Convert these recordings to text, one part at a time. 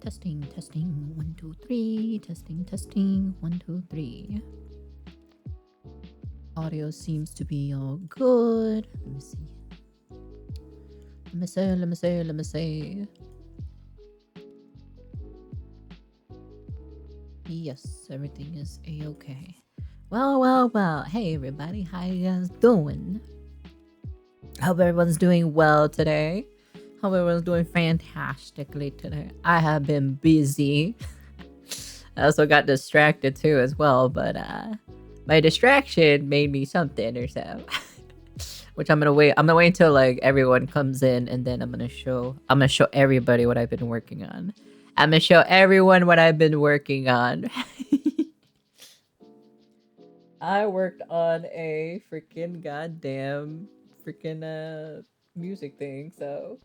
Testing, testing, 1, 2, 3. Testing, testing, 1, 2, 3. Audio seems to be all good. Let me see. Let me say. Yes, everything is a-okay. Well. Hey, everybody. How you guys doing? Hope everyone's doing well today. Hope everyone's doing fantastically today. I have been busy. I also got distracted too as well, but my distraction made me something or so. Which I'm gonna wait until like everyone comes in, and then I'm gonna show everybody what I've been working on. I'm gonna show everyone what I've been working on. I worked on a freaking goddamn freaking music thing, so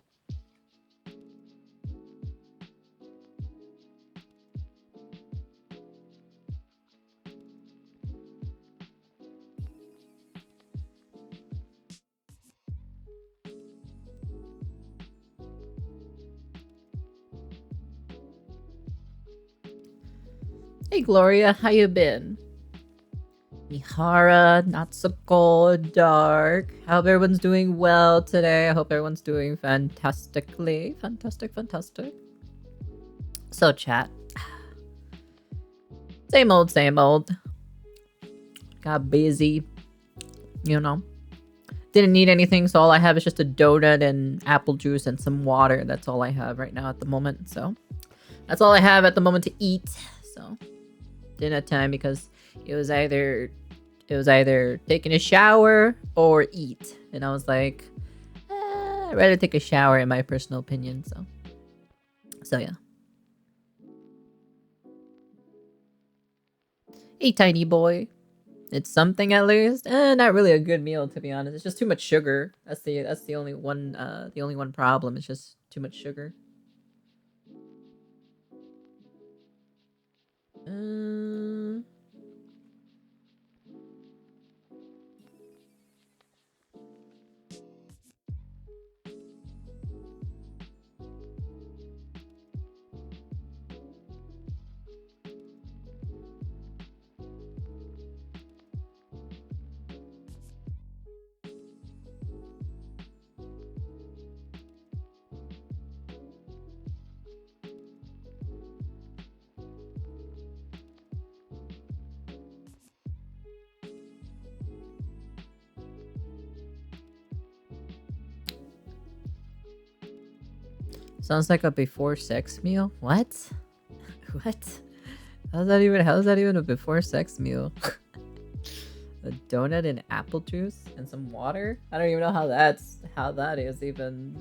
hey Gloria, how you been? Mihara, Natsuko, Dark. I hope everyone's doing well today. I hope everyone's doing fantastically. Fantastic. So chat. Same old. Got busy. You know. Didn't need anything, so all I have is just a donut and apple juice and some water. That's all I have right now at the moment. So that's all I have at the moment to eat. So dinner time, because it was either taking a shower or eat, and I was like, I'd rather take a shower in my personal opinion. So yeah. Hey tiny boy, it's something at least. Not really a good meal, to be honest. It's just too much sugar. That's the only one problem. It's just too much sugar. Sounds like a before sex meal. What? What? How's that even a before sex meal? A donut and apple juice and some water? I don't even know how that is even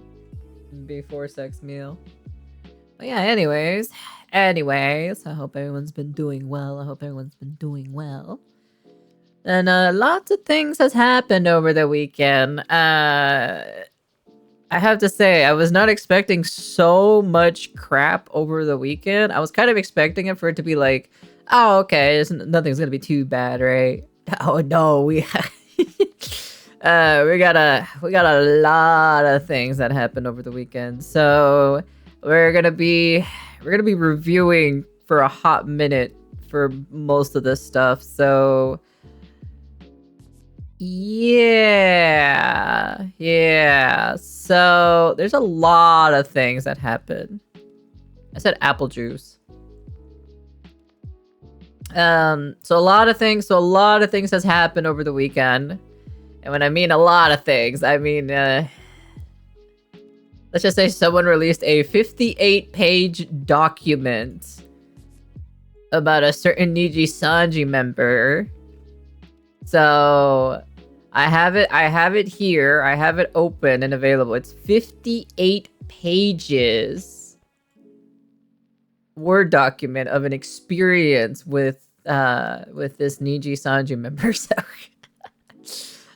before sex meal. But yeah, anyways, I hope everyone's been doing well. And lots of things has happened over the weekend. I have to say, I was not expecting so much crap over the weekend. I was kind of expecting it for it to be like, oh, okay, nothing's gonna be too bad, right? Oh no, we got a lot of things that happened over the weekend. So we're gonna be reviewing for a hot minute for most of this stuff. So yeah. So there's a lot of things that happen. I said apple juice. So a lot of things has happened over the weekend. And when I mean a lot of things, I mean let's just say someone released a 58-page document about a certain Niji Sanji member. So I have it here. I have it open and available. It's 58 pages. Word document of an experience with this Niji Sanji member. So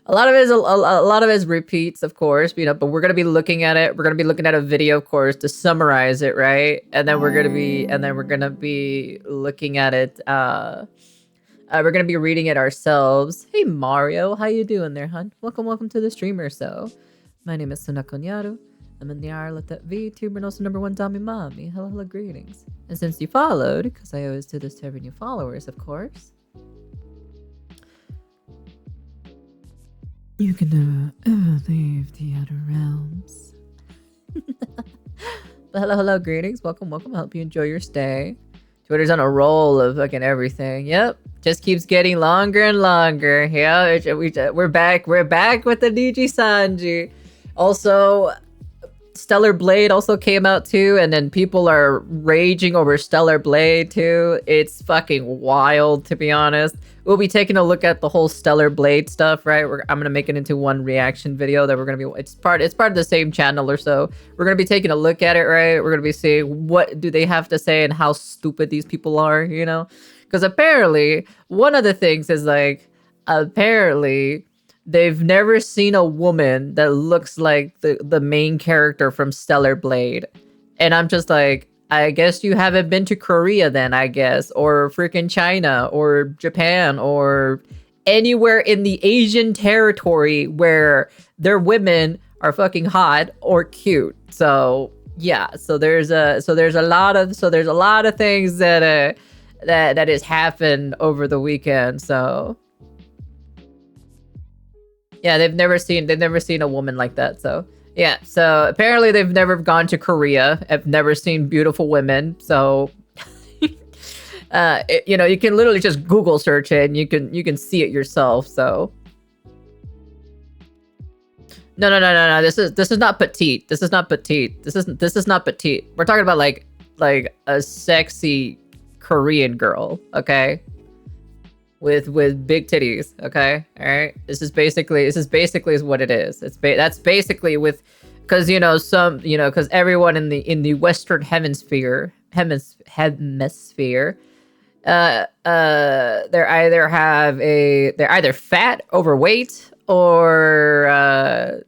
a lot of it is repeats, of course, but we're gonna be looking at it. We're gonna be looking at a video, of course, to summarize it, right? And then we're gonna be looking at it. We're gonna be reading it ourselves. Hey Mario, how you doing there, hun? Welcome to the streamer. So, my name is Sunakonyaru. I'm in the Ireland at VTuber and also #1 Dami Mommy. Hello, hello, greetings. And since you followed, because I always do this to every new followers, of course, you can never ever leave the outer realms. But hello, hello, greetings. Welcome, welcome. I hope you enjoy your stay. Twitter's on a roll of fucking everything. Yep. Just keeps getting longer and longer. Yeah, we're back. We're back with the DG Sanji. Also, Stellar Blade also came out too, and then people are raging over Stellar Blade too. It's fucking wild, to be honest. We'll be taking a look at the whole Stellar Blade stuff, right? I'm gonna make it into one reaction video that we're gonna be. It's part of the same channel or so. We're gonna be taking a look at it, right? We're gonna be seeing what do they have to say and how stupid these people are, you know? Because apparently one of the things is like apparently they've never seen a woman that looks like the main character from Stellar Blade. And I'm just like, I guess you haven't been to Korea then, I guess. Or freaking China or Japan or anywhere in the Asian territory where their women are fucking hot or cute. So yeah, so there's a lot of things that that has happened over the weekend. So yeah, they've never seen a woman like that. So yeah, so apparently they've never gone to Korea. I've never seen beautiful women. So you know, you can literally just Google search it and you can see it yourself. So no. This is not petite. This is not petite. This is not petite. We're talking about like a sexy Korean girl, okay? With big titties, okay? All right. This is basically is what it is. That's basically with, because you know because everyone in the Western hemisphere, they're either fat, overweight, or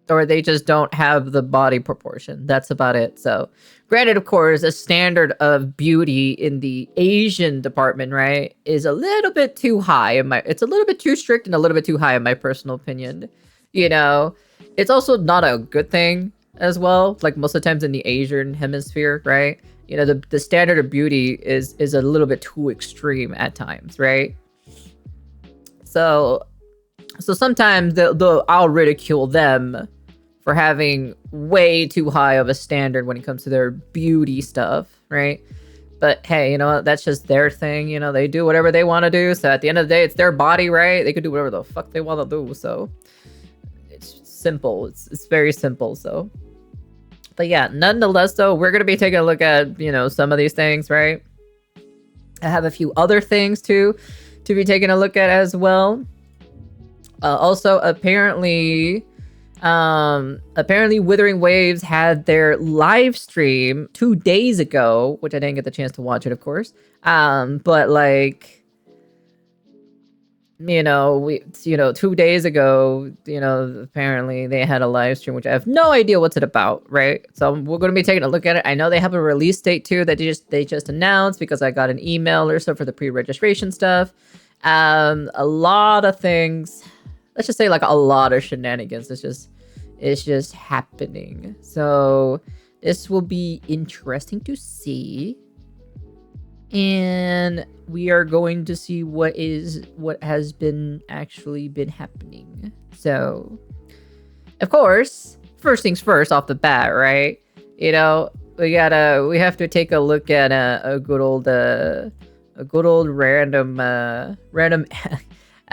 they just don't have the body proportion. That's about it. So, granted, of course, a standard of beauty in the Asian department, right, is a little bit too high. It's a little bit too strict and a little bit too high in my personal opinion. You know, it's also not a good thing as well. Like most of the times in the Asian hemisphere, right? You know, the standard of beauty is a little bit too extreme at times, right? So sometimes I'll ridicule them for having way too high of a standard when it comes to their beauty stuff, right? But hey, you know what? That's just their thing. You know, they do whatever they want to do. So at the end of the day, it's their body, right? They could do whatever the fuck they want to do. So it's simple. It's very simple. So, but yeah, nonetheless, though, we're gonna be taking a look at some of these things, right? I have a few other things to be taking a look at as well. Also, apparently, Withering Waves had their live stream 2 days ago, which I didn't get the chance to watch it, of course. But like, 2 days ago, apparently they had a live stream, which I have no idea what's it about, right? So we're going to be taking a look at it. I know they have a release date too that they just announced because I got an email or so for the pre-registration stuff. A lot of things. Let's just say like a lot of shenanigans. It's just happening. So this will be interesting to see. And we are going to see what has been happening. So of course, first things first off the bat, right? We have to take a look at a good old random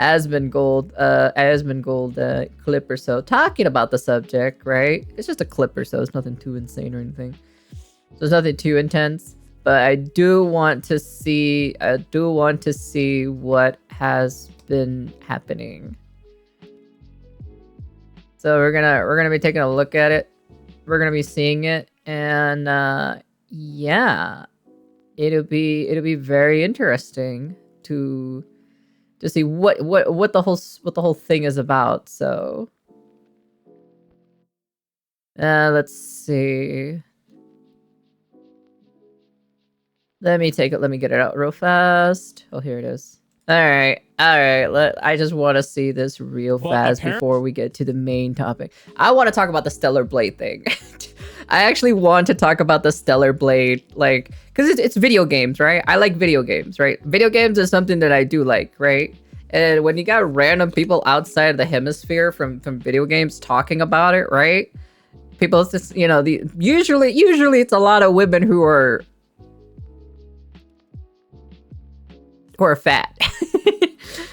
Asmongold clip or so talking about the subject, right? It's just a clip or so. It's nothing too insane or anything. So it's nothing too intense. But I do want to see what has been happening. So we're gonna be taking a look at it. We're gonna be seeing it, and yeah, it'll be very interesting to see what the whole thing is about. So let's see. Let me get it out real fast. Oh, here it is. All right, all right. I just want to see this real fast before we get to the main topic. I want to talk about the Stellar Blade thing. I actually want to talk about the Stellar Blade, like, because it's video games, right? I like video games, right? Video games is something that I do like, right? And when you got random people outside of the hemisphere from video games talking about it, right? People just, you know, usually it's a lot of women who are fat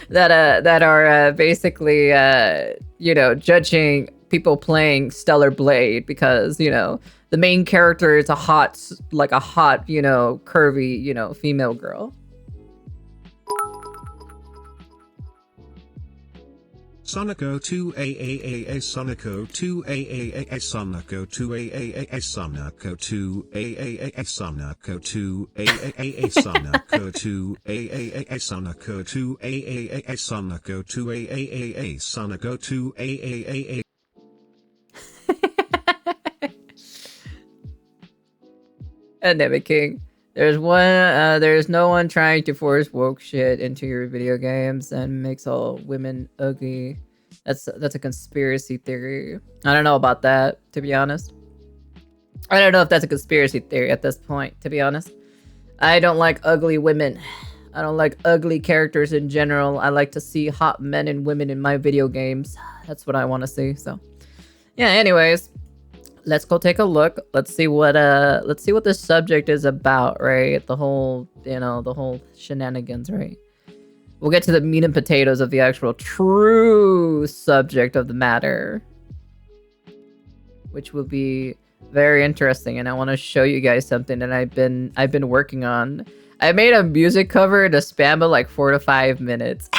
that are basically you know, judging people playing Stellar Blade because, you know, the main character is a hot, you know, curvy, you know, female girl. Sonico 2 AAA Sonico 2 AAA Sonico 2 AAA Sonico 2 AAA Sonico 2 AAA Sonico 2 AAA Sonico 2 AAA Sonico 2 AAA Sonico 2 AAA. Pandemic King. There's no one trying to force woke shit into your video games and makes all women ugly. That's a conspiracy theory. I don't know about that, to be honest. I don't know if that's a conspiracy theory at this point, to be honest. I don't like ugly women. I don't like ugly characters in general. I like to see hot men and women in my video games. That's what I want to see. So, yeah, anyways. Let's go take a look. Let's see what this subject is about, right? The whole, you know, the whole shenanigans, right? We'll get to the meat and potatoes of the actual true subject of the matter, which will be very interesting. And I want to show you guys something that I've been working on. I made a music cover in a span of like 4 to 5 minutes.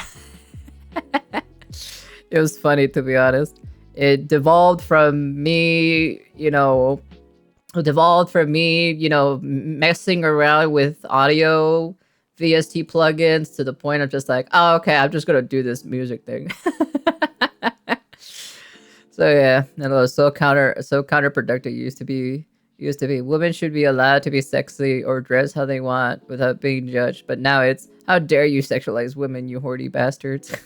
It was funny, to be honest. It devolved from me, you know, messing around with audio VST plugins to the point of just like, oh, okay, I'm just gonna do this music thing. So yeah, and it was so counterproductive. Used to be women should be allowed to be sexy or dress how they want without being judged, but now it's, how dare you sexualize women, you horny bastards.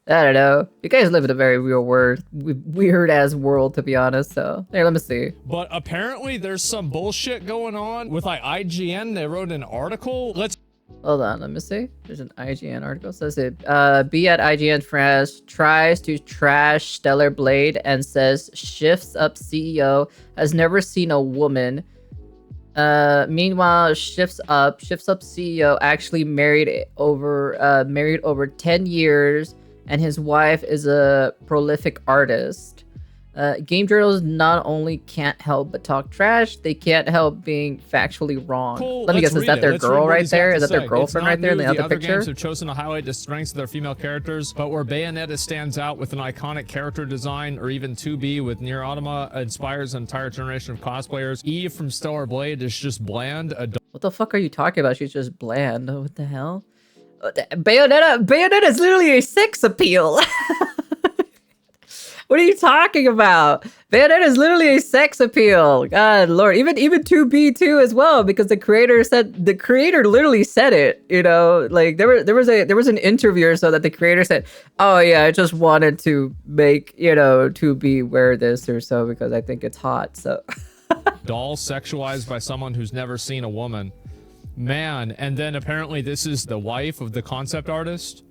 I don't know. You guys live in a very weird ass world, to be honest. So, here, let me see. But apparently there's some bullshit going on with like IGN. They wrote an article. Hold on, let me see. There's an IGN article. It says it. B at IGN France tries to trash Stellar Blade and says Shifts Up CEO has never seen a woman. Meanwhile, Shifts Up CEO actually married over 10 years. And his wife is a prolific artist. Game journals not only can't help but talk trash, they can't help being factually wrong. Cool. Let me guess, is that their girl right there? Is that their girlfriend right there in the other picture? Games have chosen to highlight the strengths of their female characters, but where Bayonetta stands out with an iconic character design, or even 2B with Nier Automata inspires an entire generation of cosplayers, Eve from Stellar Blade is just bland. What the fuck are you talking about? She's just bland. What the hell? Bayonetta is literally a sex appeal. What are you talking about? Bayonetta is literally a sex appeal. God Lord, even 2B2 as well, because the creator literally said it. You know, like there was an interview or so that the creator said, "Oh yeah, I just wanted to make, you know, 2B wear this or so because I think it's hot." So doll sexualized by someone who's never seen a woman. Man, and then apparently this is the wife of the concept artist.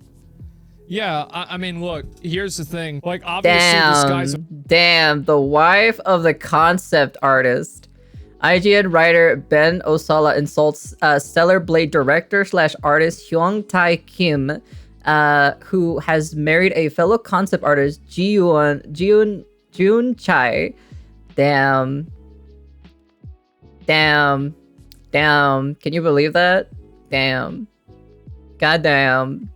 Yeah, I mean, look, here's the thing. Like, obviously this guy's... Damn, the wife of the concept artist. IGN writer Ben Osala insults Stellar Blade director / artist Hyung Tae Kim, who has married a fellow concept artist, Jun Chai. Damn. Can you believe that? Damn. Goddamn.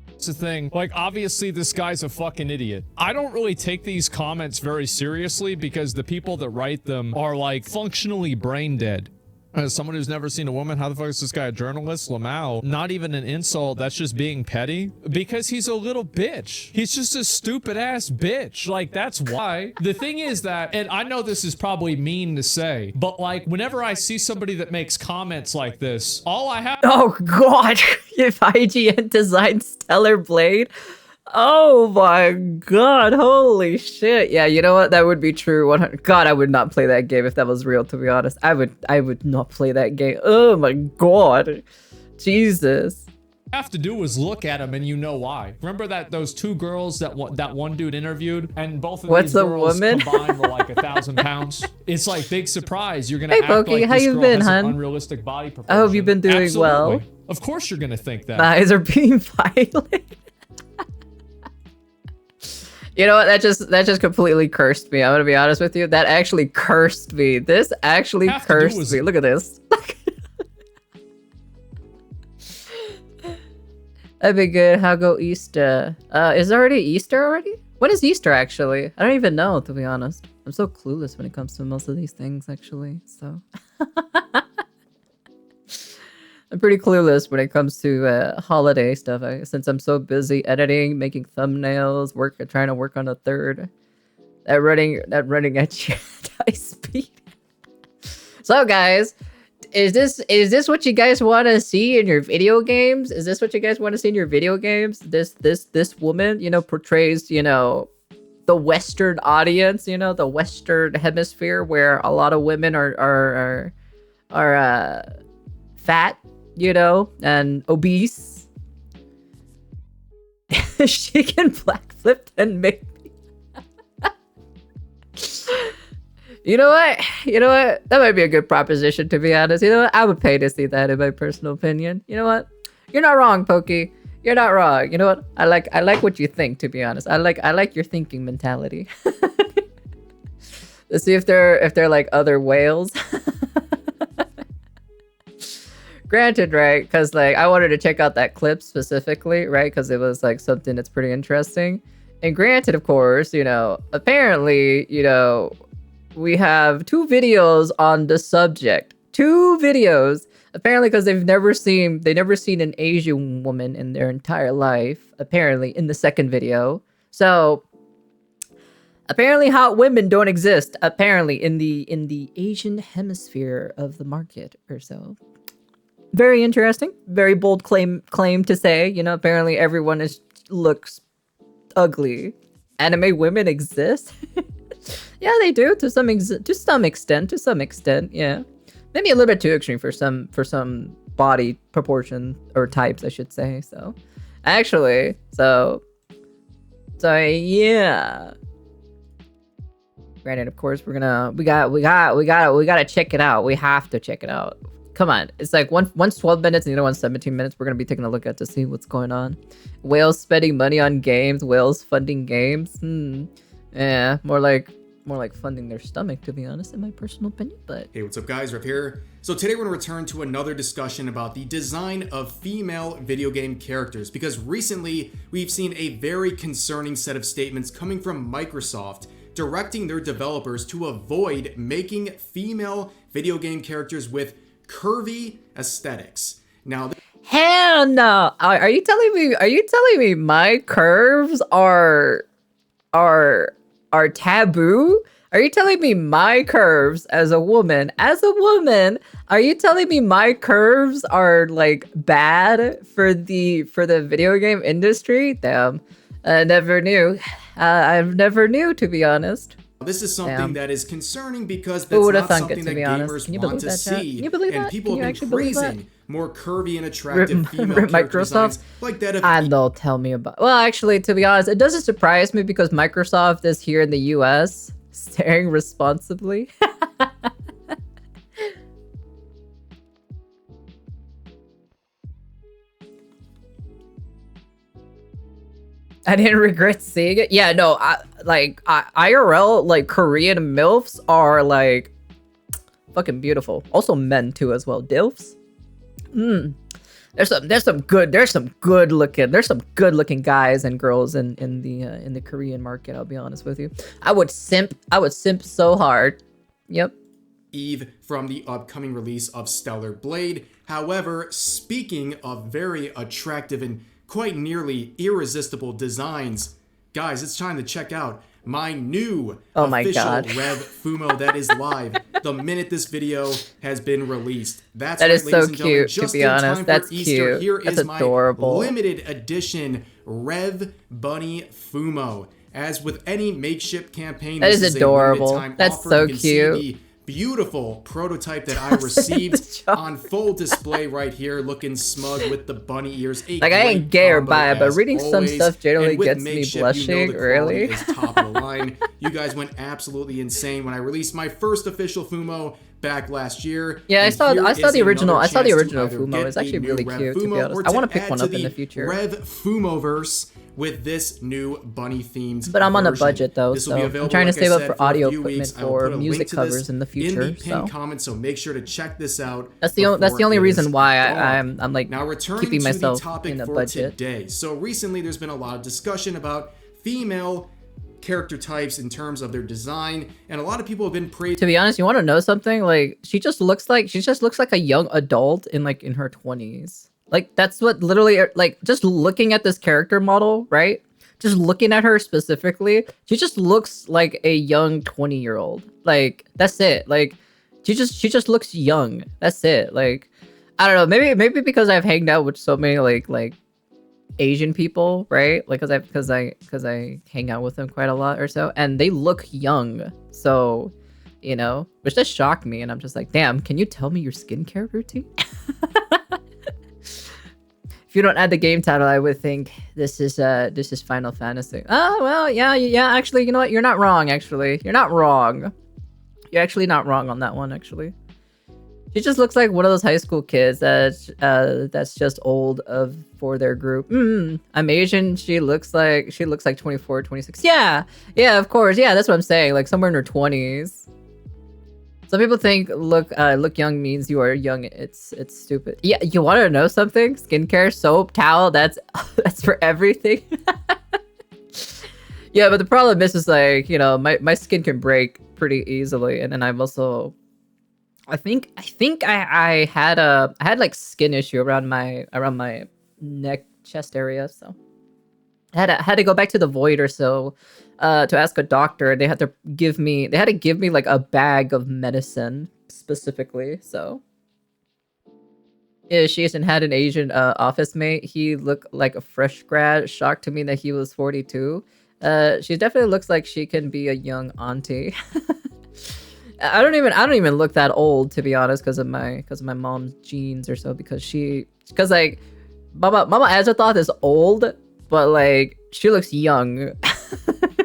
It's the thing. Like, obviously this guy's a fucking idiot. I don't really take these comments very seriously because the people that write them are like functionally brain dead. As someone who's never seen a woman, how the fuck is this guy a journalist? Lamau, not even an insult. That's just being petty because he's a little bitch. He's just a stupid ass bitch. Like, that's why. The thing is that, and I know this is probably mean to say, but like, whenever I see somebody that makes comments like this, all I have. Oh God, if IGN designed Stellar Blade. Oh my God, holy shit. Yeah, you know what? That would be true. 100. God, I would not play that game if that was real, to be honest. I would not play that game. Oh my God. Jesus. Have to do is look at him and you know why. Remember that those two girls that one dude interviewed, and both of these girls combined were like 1,000 pounds. It's like big surprise. You're gonna act Pokey, like how this you girl been, has hun? an unrealistic body proportion. I hope you've been doing Absolutely. well. Of course you're gonna think that. My eyes are being violated. You know what? That just completely cursed me. I'm gonna be honest with you. That actually cursed me. This actually cursed me. Look at this. That'd be good. How go Easter? Is it already Easter already? When is Easter actually? I don't even know, to be honest. I'm so clueless when it comes to most of these things, actually. So I'm pretty clueless when it comes to holiday stuff. Since I'm so busy editing, making thumbnails, trying to work on a third. That running at high speed. So guys, is this what you guys want to see in your video games? Is this what you guys want to see in your video games? This woman, you know, portrays, you know, the Western audience, you know, the Western hemisphere where a lot of women are fat, you know, and obese. She can black flip and make me. You know what? That might be a good proposition, to be honest. You know what? I would pay to see that, in my personal opinion. You know what? You're not wrong, Pokey. You're not wrong. You know what? I like what you think, to be honest. I like your thinking mentality. Let's see if they're like other whales. Granted, right? Because like I wanted to check out that clip specifically, right? Because it was like something that's pretty interesting. And granted, of course, you know, apparently, you know, we have 2 videos on the subject. 2 videos. Apparently, because they've never seen an Asian woman in their entire life. Apparently, in the second video. So apparently, hot women don't exist. Apparently, in the Asian hemisphere of the market or so. Very interesting. Very bold claim to say. You know, apparently everyone looks ugly. Anime women exist. Yeah, they do to some extent. Yeah, maybe a little bit too extreme for some body proportion or types, I should say. So, actually, so yeah. Granted, of course, we gotta check it out. We have to check it out. Come on, it's like one's 12 minutes and the other one's 17 minutes. We're gonna be taking a look at to see what's going on. Whales spending money on games. Whales funding games. Yeah, more like funding their stomach, to be honest, in my personal opinion. But hey, what's up, guys? Rev here. So today we're going to return to another discussion about the design of female video game characters, because recently we've seen a very concerning set of statements coming from Microsoft directing their developers to avoid making female video game characters with curvy aesthetics. Now, hell no. Are you telling me my curves are taboo? Are you telling me my curves as a woman, are you telling me my curves are like bad for the video game industry? Damn. I never knew. I've never knew, to be honest. This is something that is concerning because that's not something that gamers want to see. And people have been praising more curvy and attractive female character designs like that of... And they'll tell me about... Well, actually, to be honest, it doesn't surprise me because Microsoft is here in the US, staring responsibly. I didn't regret seeing it. Yeah, no, IRL, like, Korean MILFs are, like, fucking beautiful. Also men, too, as well. DILFs? There's some good looking guys and girls in the Korean market, I'll be honest with you. I would simp so hard. Yep. Eve from the upcoming release of Stellar Blade. However, speaking of very attractive and quite nearly irresistible designs, guys, it's time to check out my new official Rev Fumo that is live the minute this video has been released. That is right, so cute, to be honest. That's Easter, cute. Here That's is adorable. my limited edition Rev Bunny Fumo. As with any makeshift campaign, that this is adorable. That's offer. so You can cute. see the beautiful prototype that I received on full display right here, looking smug with the bunny ears. Like, I ain't gay or bi, but reading some stuff generally with gets me makeshift, blushing, the really. quality is top of the line. You guys went absolutely insane when I released my first official Fumo back last year. Yeah, I And saw here is the original. another I saw the chance to original either Fumo. get It's actually a new really Rev cute, to be Fumo, honest. or I want to to pick one add up to in the future. Rev Fumoverse with this new bunny themed But I'm on a version. budget though, This will so be I'm available, trying to like I save up said, for a audio few equipment weeks. I will for put a link music to this covers in the in future. the pinned So comments, so make sure to check this out. that's the only reason why I'm like now returning keeping to myself the topic in a for budget. today. So recently there's been a lot of discussion about female character types in terms of their design, and a lot of people have been praising. To be honest, you want to know something? Like she just looks like a young adult in her 20s. Like that's what literally, like, just looking at this character model, right? Just looking at her specifically, she just looks like a young 20-year-old. Like that's it. Like she just looks young. That's it. Like I don't know. Maybe because I've hanged out with so many like Asian people, right? Like because I hang out with them quite a lot or so, and they look young. So, which just shocked me, and I'm just like, damn, can you tell me your skincare routine? If you don't add the game title, I would think this is Final Fantasy. Oh well, yeah. Actually, you know what? You're not wrong. Actually, you're not wrong. You're actually not wrong on that one. Actually, she just looks like one of those high school kids that's just old for their group. I'm Asian. She looks like 24, 26. Yeah, of course. Yeah, that's what I'm saying. Like somewhere in her 20s. Some people think look young means you are young. It's stupid. Yeah, you want to know something? Skincare, soap, towel, that's for everything. Yeah, but the problem is like, my skin can break pretty easily, and then I've also I think I had like skin issue around my neck, chest area, so I had to go back to the void or so to ask a doctor. They had to give me like a bag of medicine specifically. So yeah, she had an Asian office mate. He looked like a fresh grad. Shocked to me that he was 42. She definitely looks like she can be a young auntie. I don't even look that old, to be honest, because of my mom's genes or so. Because like Mama Azathoth is old, but like she looks young.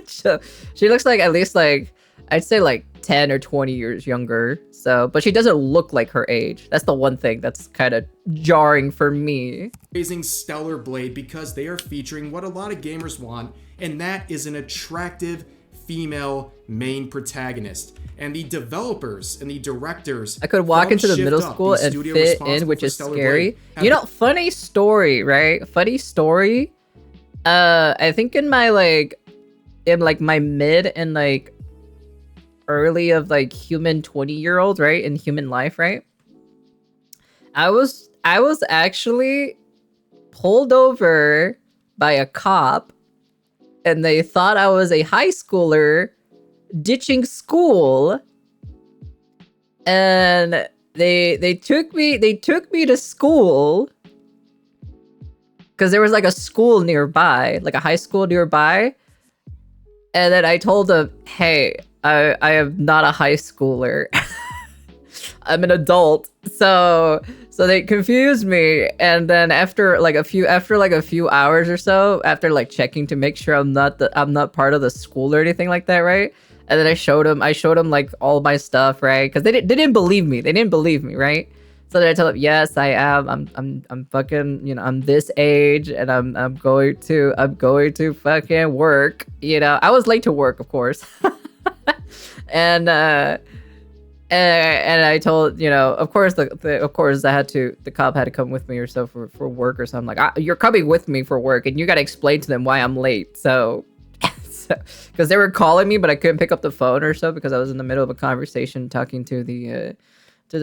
So she looks like at least like I'd say like 10 or 20 years younger. So, but she doesn't look like her age. That's the one thing that's kind of jarring for me. Praising Stellar Blade because they are featuring what a lot of gamers want, and that is an attractive female main protagonist. And the developers and the directors, I could walk into the middle school and fit in, which is scary. Funny story, right? Funny story. I think in my my mid and like early of like human 20-year-old, right? In human life, right? I was actually pulled over by a cop, and they thought I was a high schooler ditching school, and they took me to school because there was like a school nearby, like a high school nearby. And then I told them, hey, I am not a high schooler. I'm an adult. So they confused me. And then after a few hours or so, after like checking to make sure I'm not part of the school or anything like that, right? And then I showed them like all my stuff, right? Because they didn't believe me. They didn't believe me, right? So then I told them, yes, I am. I'm fucking, I'm this age, and I'm going to fucking work. I was late to work, of course. and I told, of course, the cop had to come with me or so for work or something. Like, you're coming with me for work, and you got to explain to them why I'm late. So because they were calling me, but I couldn't pick up the phone or so because I was in the middle of a conversation talking to the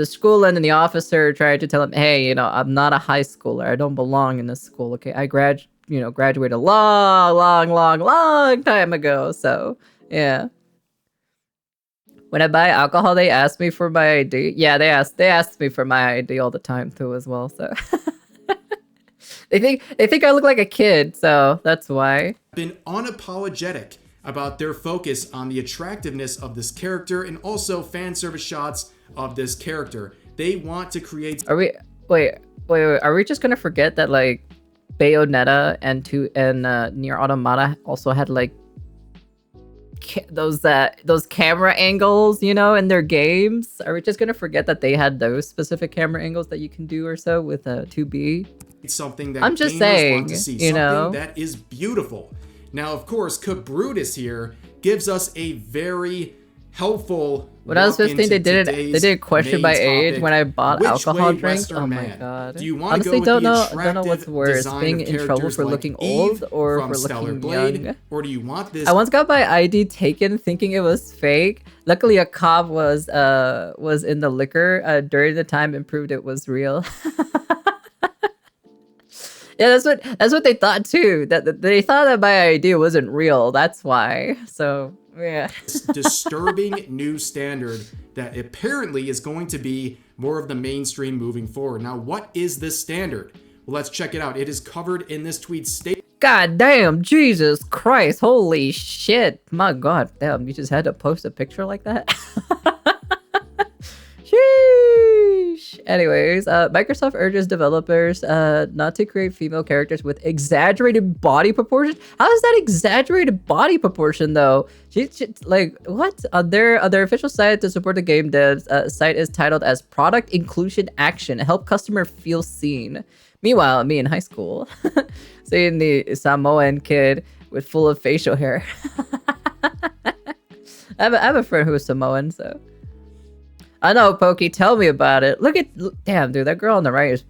school, and then the officer tried to tell him, hey, I'm not a high schooler. I don't belong in this school. Okay, I graduated a long time ago. So yeah. When I buy alcohol, they ask me for my ID. Yeah, they ask me for my ID all the time too, as well. So they think I look like a kid, so that's why. Been unapologetic about their focus on the attractiveness of this character and also fan service shots of this character. They want to create. Are we wait? Are we just gonna forget that like Bayonetta and Nier Automata also had like those camera angles, in their games? Are we just gonna forget that they had those specific camera angles that you can do or so with 2B? Something that I'm just gamers saying, want to see, something that is beautiful. Now, of course, Cabrutus here gives us a very helpful. When I was 15, they did question my age when I bought alcohol drinks. Oh my god! Do you want Honestly, to go don't with know what's worse, being in trouble for looking old or for looking young. Or do you want this? I once got my ID taken thinking it was fake. Luckily, a cop was in the liquor during the time and proved it was real. Yeah, that's what they thought too. That they thought that my ID wasn't real. That's why. So yeah. Disturbing new standard that apparently is going to be more of the mainstream moving forward. Now, what is this standard? Well, let's check it out. It is covered in this tweet statement. God damn, Jesus Christ, holy shit. My god, damn, you just had to post a picture like that? Sheesh. Anyways, Microsoft urges developers not to create female characters with exaggerated body proportions. How is that exaggerated body proportion though? She like what? On their official site to support the game devs, site is titled as Product Inclusion Action, help customer feel seen. Meanwhile, me in high school, seeing the Samoan kid with full of facial hair. I have a friend who is Samoan, so. I know, Pokey. Tell me about it. Damn, dude, that girl on the right is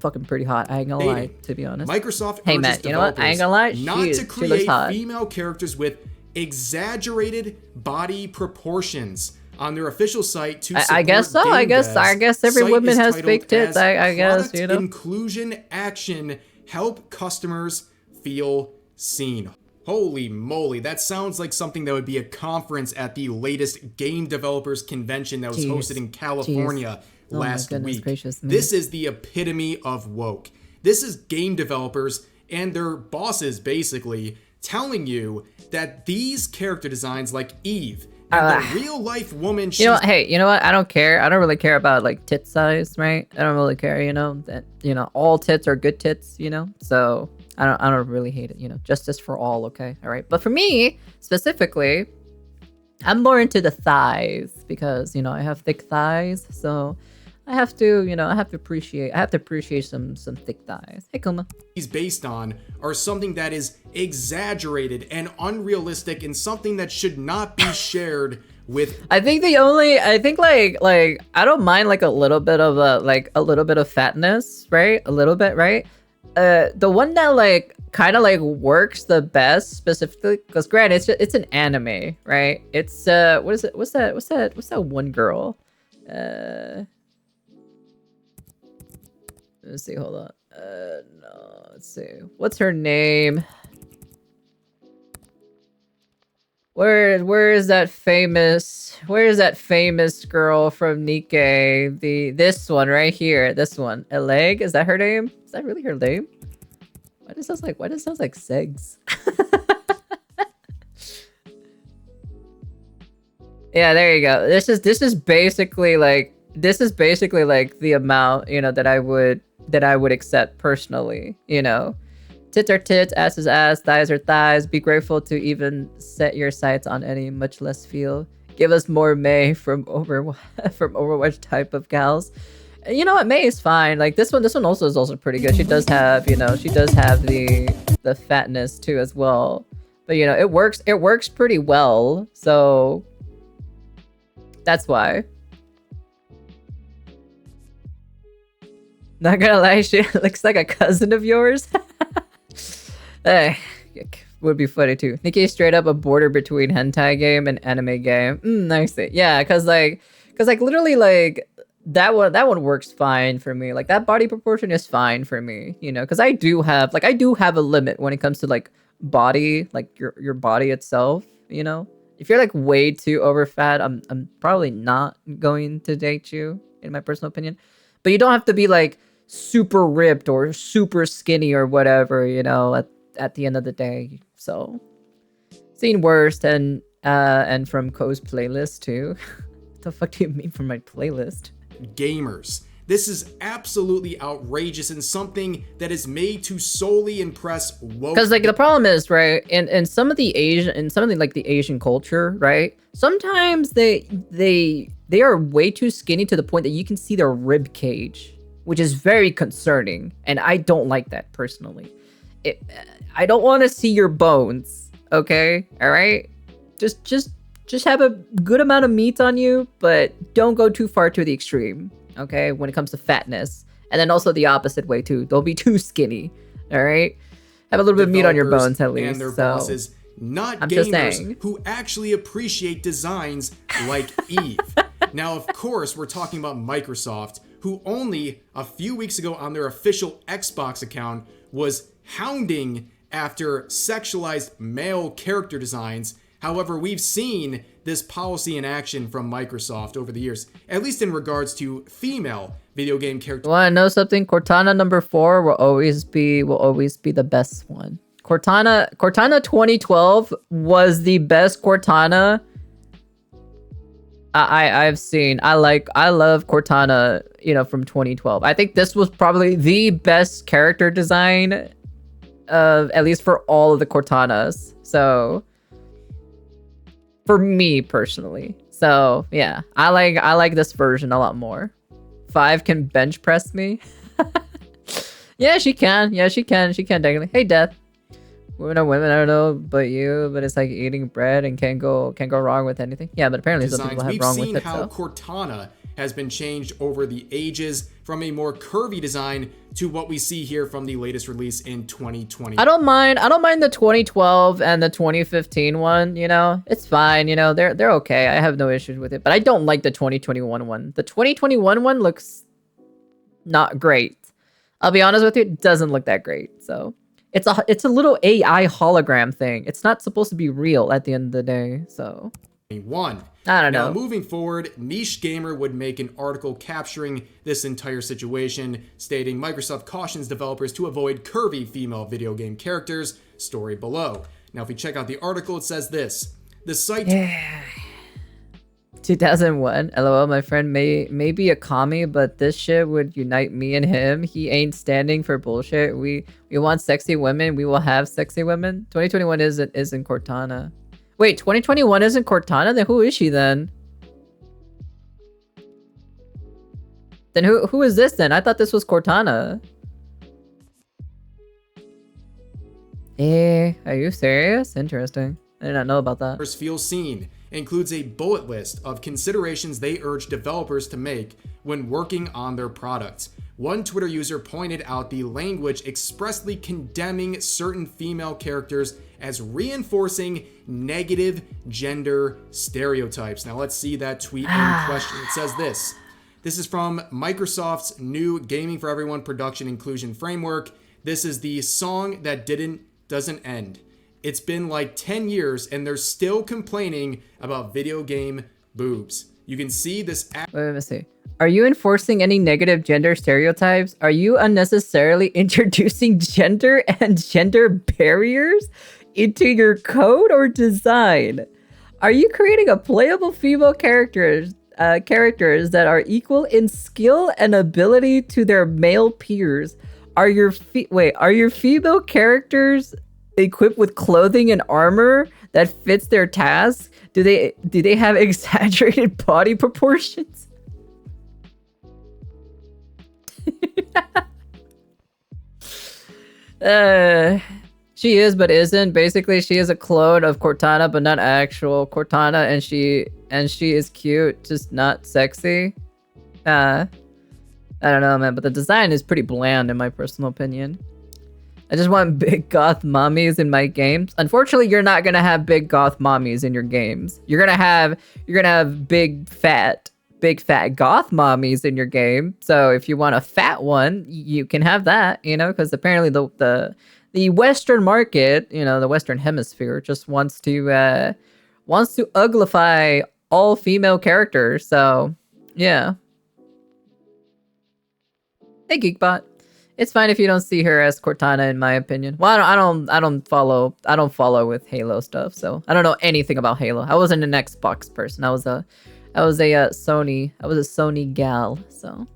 fucking pretty hot. I ain't gonna lie, to be honest. Microsoft hey, Matt, you know what? I ain't gonna lie. Not to create female characters with exaggerated body proportions on their official site to support I guess so. I guess every woman has fake tits. I guess, Inclusion action, help customers feel seen. Holy moly, that sounds like something that would be a conference at the latest game developers convention that was hosted in California last week. This is the epitome of woke. This is game developers and their bosses basically telling you that these character designs like Eve and the real life woman. You know what? Hey, you know what? I don't care. I don't really care about like tit size, right? I don't really care. That all tits are good tits. So. I don't really hate it, justice for all, okay? All right. But for me, specifically, I'm more into the thighs because, I have thick thighs. So I have to, I have to appreciate some thick thighs. Hey, Kuma. He's based on are something that is exaggerated and unrealistic and something that should not be shared with. I think like I don't mind like a little bit of fatness, right? A little bit, right? The one that like kind of like works the best specifically because granted it's an anime, right? It's what's that one girl? Let's see, hold on. No, let's see. What's her name? Where is that famous girl from Nikkei? This one right here. This one. Eleg? Is that her name? Is that really her name? Why does it sound like Segs? Yeah, there you go. This is basically like the amount, that I would accept personally, Tits are tits, ass is ass, thighs are thighs. Be grateful to even set your sights on any, much less feel. Give us more May from Overwatch type of gals. You know what, May is fine. Like this one also is also pretty good. She does have, the fatness too as well. But it works pretty well. So that's why. Not gonna lie, she looks like a cousin of yours. Hey, would be funny too. Nikki is straight up a border between hentai game and anime game. Nice. Yeah, cause like literally like that one works fine for me. Like that body proportion is fine for me, you know, because I do have a limit when it comes to like body, like your body itself, you know. If you're like way too over fat, I'm probably not going to date you, in my personal opinion. But you don't have to be like super ripped or super skinny or whatever, you know, at the end of the day. So seen worse and from Ko's playlist too. What the fuck do you mean from my playlist? Gamers. This is absolutely outrageous and something that is made to solely impress woke. Because like the problem is, right, in some of the Asian culture, right, sometimes they are way too skinny to the point that you can see their rib cage, which is very concerning, and I don't like that personally. I don't want to see your bones, okay? All right, just have a good amount of meat on you, but don't go too far to the extreme, okay, when it comes to fatness. And then also the opposite way too. Don't be too skinny, all right? Have a little bit of meat on your bones at least. And their so bosses, not I'm just gamers saying. who actually appreciate designs like Eve. Now, of course, we're talking about Microsoft, who only a few weeks ago on their official Xbox account was hounding after sexualized male character designs. However, we've seen this policy in action from Microsoft over the years, at least in regards to female video game characters. Want to know something? Cortana number 4 will always be the best one. Cortana 2012 was the best Cortana I've seen. I love Cortana, you know, from 2012. I think this was probably the best character design of, at least for all of the Cortanas. So for me personally. So yeah, I like this version a lot more. 5 can bench press me. Yeah, she can. Yeah, she can technically. Hey, Death. Women are women, I don't know but you, but it's like eating bread and can't go wrong with anything. Yeah, but apparently some people have wrong with it. We've seen how Cortana has been changed over the ages from a more curvy design to what we see here from the latest release in 2020. I don't mind the 2012 and the 2015 one, you know. It's fine, you know. They're okay. I have no issues with it. But I don't like the 2021 one. The 2021 one looks not great. I'll be honest with you, it doesn't look that great. So it's a little AI hologram thing. It's not supposed to be real at the end of the day. So I don't know. Now, moving forward, Niche Gamer would make an article capturing this entire situation, stating Microsoft cautions developers to avoid curvy female video game characters. Story below. Now, if we check out the article, it says this. The site... 2001. LOL, my friend may be a commie, but this shit would unite me and him. He ain't standing for bullshit. We want sexy women. We will have sexy women. 2021 isn't Cortana. Wait, 2021 isn't Cortana? Then who is she then? Then who is this then? I thought this was Cortana. Are you serious? Interesting. I did not know about that. Feel Seen includes a bullet list of considerations they urge developers to make when working on their products. One Twitter user pointed out the language expressly condemning certain female characters as reinforcing negative gender stereotypes. Now let's see that tweet in question. It says this. This is from Microsoft's new Gaming for Everyone production inclusion framework. This is the song that doesn't end. It's been like 10 years and they're still complaining about video game boobs. You can see this. Wait, let me see. Are you enforcing any negative gender stereotypes? Are you unnecessarily introducing gender and gender barriers into your code or design? Are you creating a playable female characters that are equal in skill and ability to their male peers? Are your female characters equipped with clothing and armor that fits their tasks? Do they have exaggerated body proportions? She is but isn't. Basically, she is a clone of Cortana, but not actual Cortana, and she is cute, just not sexy. I don't know, man, but the design is pretty bland in my personal opinion. I just want big goth mommies in my games. Unfortunately, you're not gonna have big goth mommies in your games. You're gonna have big fat goth mommies in your game. So if you want a fat one, you can have that, you know, because apparently the Western market, you know, the Western hemisphere just wants to uglify all female characters. So yeah. Hey Geekbot. It's fine if you don't see her as Cortana, in my opinion. Well, I don't follow with Halo stuff, so I don't know anything about Halo. I wasn't an Xbox person. I was a Sony gal. So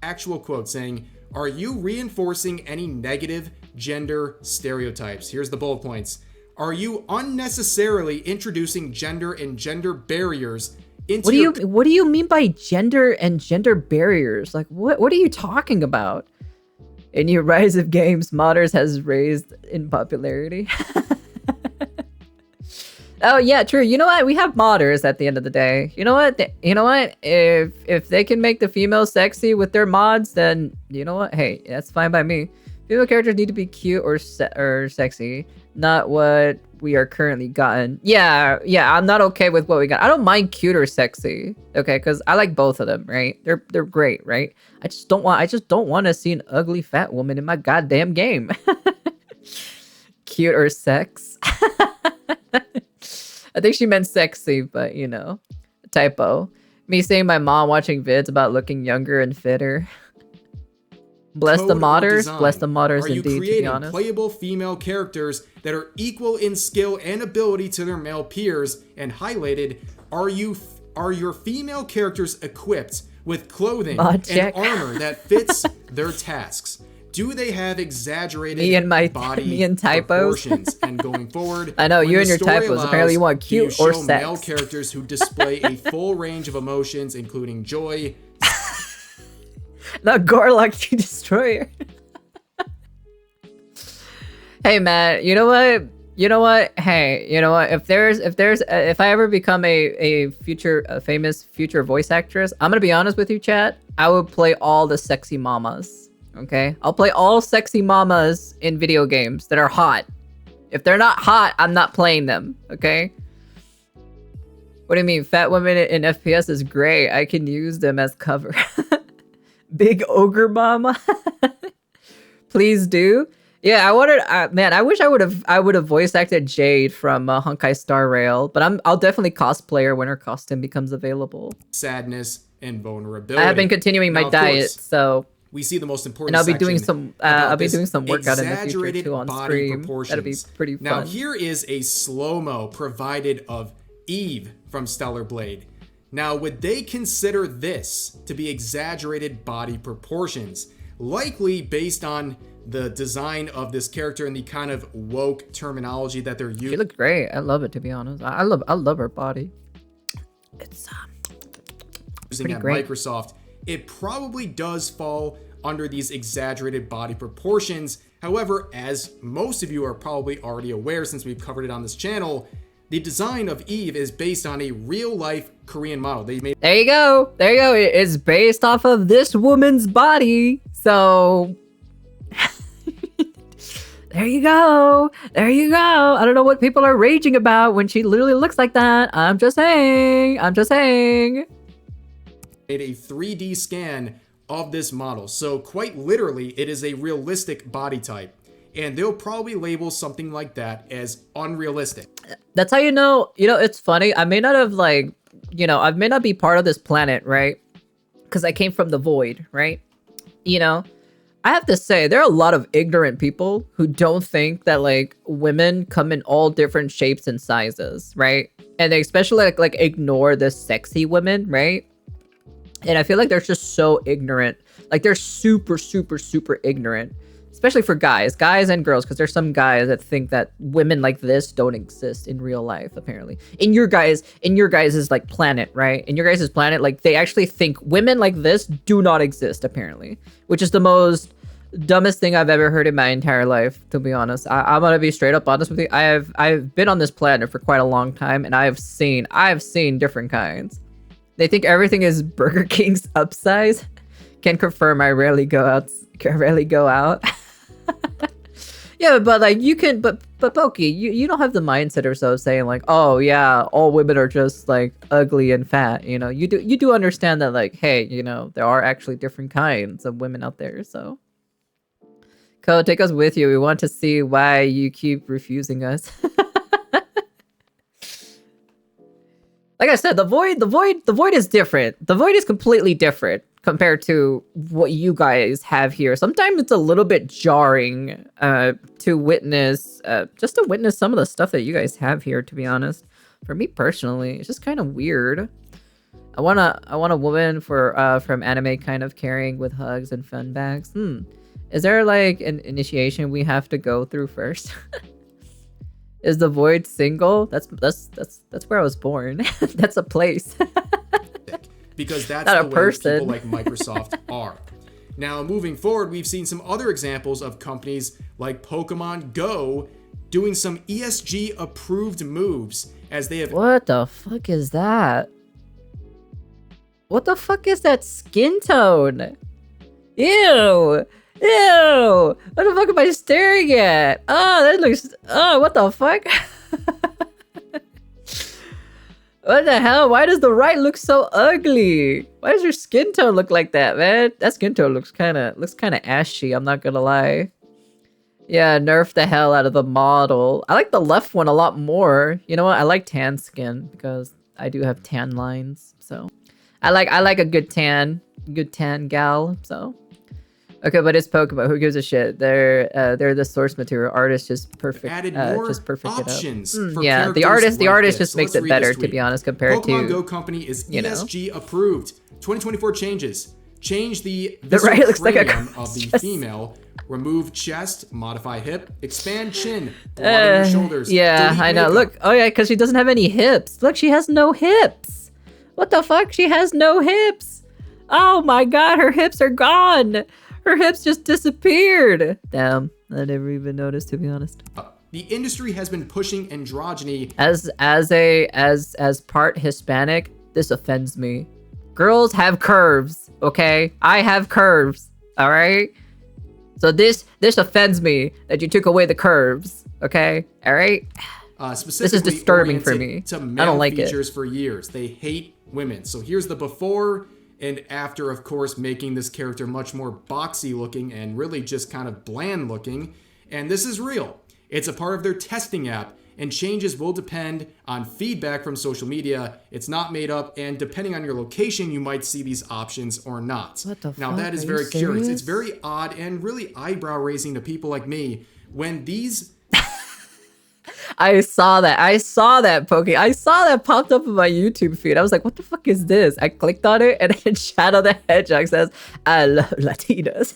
Actual quote saying, "Are you reinforcing any negative gender stereotypes?" Here's the bullet points. "Are you unnecessarily introducing gender and gender barriers into what do you mean by gender and gender barriers? Like what are you talking about? In your Rise of Games, modders has raised in popularity. Oh yeah, true. You know what? We have modders at the end of the day. You know what? If they can make the female sexy with their mods, then you know what? Hey, that's fine by me. Female characters need to be cute or sexy, not what we are currently gotten. Yeah, I'm not okay with what we got. I don't mind cute or sexy, okay, because I like both of them, right? They're great, right? I just don't want to see an ugly fat woman in my goddamn game. Cute or sex? I think she meant sexy, but you know, typo. Me seeing my mom watching vids about looking younger and fitter. Bless the modders. Bless the modders indeed, to be honest. Are you creating playable female characters that are equal in skill and ability to their male peers? And highlighted, are your female characters equipped with clothing and armor that fits their tasks? Do they have exaggerated body proportions? And going forward, I know you and your typos. Apparently, you want cute or sex. Male characters who display a full range of emotions, including joy. Not Gorlock the Destroyer. Hey man, you know what? Hey, you know what? If I ever become a famous future voice actress, I'm gonna be honest with you, chat. I would play all the sexy mamas. Okay, I'll play all sexy mamas in video games that are hot. If they're not hot, I'm not playing them. Okay. What do you mean? Fat women in FPS is great. I can use them as cover. Big ogre mama. Please do. Yeah, I wish I would have voice acted Jade from Honkai Star Rail, but I'll definitely cosplay her when her costume becomes available. Sadness and vulnerability. I have been continuing my diet, so we see the most important. And I'll be doing some workout in the future too on stream. That'll be pretty fun. Now here is a slow-mo provided of Eve from Stellar Blade. Now, would they consider this to be exaggerated body proportions? Likely based on the design of this character and the kind of woke terminology that they're using. She looks great. I love it, to be honest. I love her body. It's using at great. Microsoft. It probably does fall under these exaggerated body proportions. However, as most of you are probably already aware since we've covered it on this channel, the design of Eve is based on a real-life Korean model. There you go. It's based off of this woman's body. So there you go. I don't know what people are raging about when she literally looks like that. I'm just saying. Made a 3D scan of this model. So quite literally, it is a realistic body type. And they'll probably label something like that as unrealistic. That's how you know, it's funny. I may not have I may not be part of this planet, right? Because I came from the void, right? I have to say, there are a lot of ignorant people who don't think that women come in all different shapes and sizes, right? And they especially ignore the sexy women, right? And I feel like they're just so ignorant. They're super, super, super ignorant. Especially for guys and girls, because there's some guys that think that women like this don't exist in real life, apparently. In your guys' planet, right? In your guys' planet, they actually think women like this do not exist, apparently. Which is the most dumbest thing I've ever heard in my entire life, to be honest. I'm gonna be straight up honest with you. I've been on this planet for quite a long time, and I've seen different kinds. They think everything is Burger King's upsize. Can confirm I rarely go out. Yeah, but like you can, but Pokey, you don't have the mindset or so saying like, oh yeah, all women are just like ugly and fat. You know, you do understand that like, hey, you know, there are actually different kinds of women out there. So, Ko, take us with you. We want to see why you keep refusing us. Like I said, the void is different. The void is completely different compared to what you guys have here. Sometimes it's a little bit jarring to witness, just to witness some of the stuff that you guys have here, to be honest. For me personally, it's just kind of weird. I want a woman for from anime kind of carrying with hugs and fun bags. Is there like an initiation we have to go through first? Is the void single? That's where I was born. That's a place. Because that's not the a way person. people like Microsoft are. Now, moving forward, we've seen some other examples of companies like Pokemon Go doing some ESG approved moves as they have. What the fuck is that? What the fuck is that skin tone? Ew! Ew! What the fuck am I staring at? Oh, that looks. Oh, what the fuck? What the hell? Why does the right look so ugly? Why does your skin tone look like that, man? That skin tone looks kind of ashy. I'm not gonna lie. Yeah, nerf the hell out of the model. I like the left one a lot more. You know what? I like tan skin because I do have tan lines. So I like a good tan gal. So. Okay, but it's Pokemon. Who gives a shit? They're the source material. Artists just perfect. Added more just perfect options it up. for Yeah, the characters artist like this. just So makes let's it read this better, to tweet. be honest, compared Pokemon to Go company is you know. ESG approved. 2024 changes. Change the right looks like a cranium of the cross. female. Remove chest. Modify hip. Expand chin. Broaden your shoulders. Yeah, delete I know. makeup. Look, oh yeah, because she doesn't have any hips. Look, she has no hips. What the fuck? She has no hips. Oh my god, her hips are gone. Her hips just disappeared. Damn, I never even noticed, to be honest. The industry has been pushing androgyny. As part Hispanic, this offends me. Girls have curves, okay? I have curves, all right? So this offends me that you took away the curves, okay? All right? Specifically This is disturbing for oriented me. to I male don't like it. features for years. They hate women. So here's the before and after, of course, making this character much more boxy looking and really just kind of bland looking. And this is real. It's a part of their testing app, and changes will depend on feedback from social media. It's not made up, and depending on your location, you might see these options or not. What the Now, fuck? that is Are very you curious. serious? It's very odd and really eyebrow raising to people like me when these. I saw that Pokey. I saw that popped up in my YouTube feed. I was like, what the fuck is this? I clicked on it and then Shadow the Hedgehog says, I love Latinas.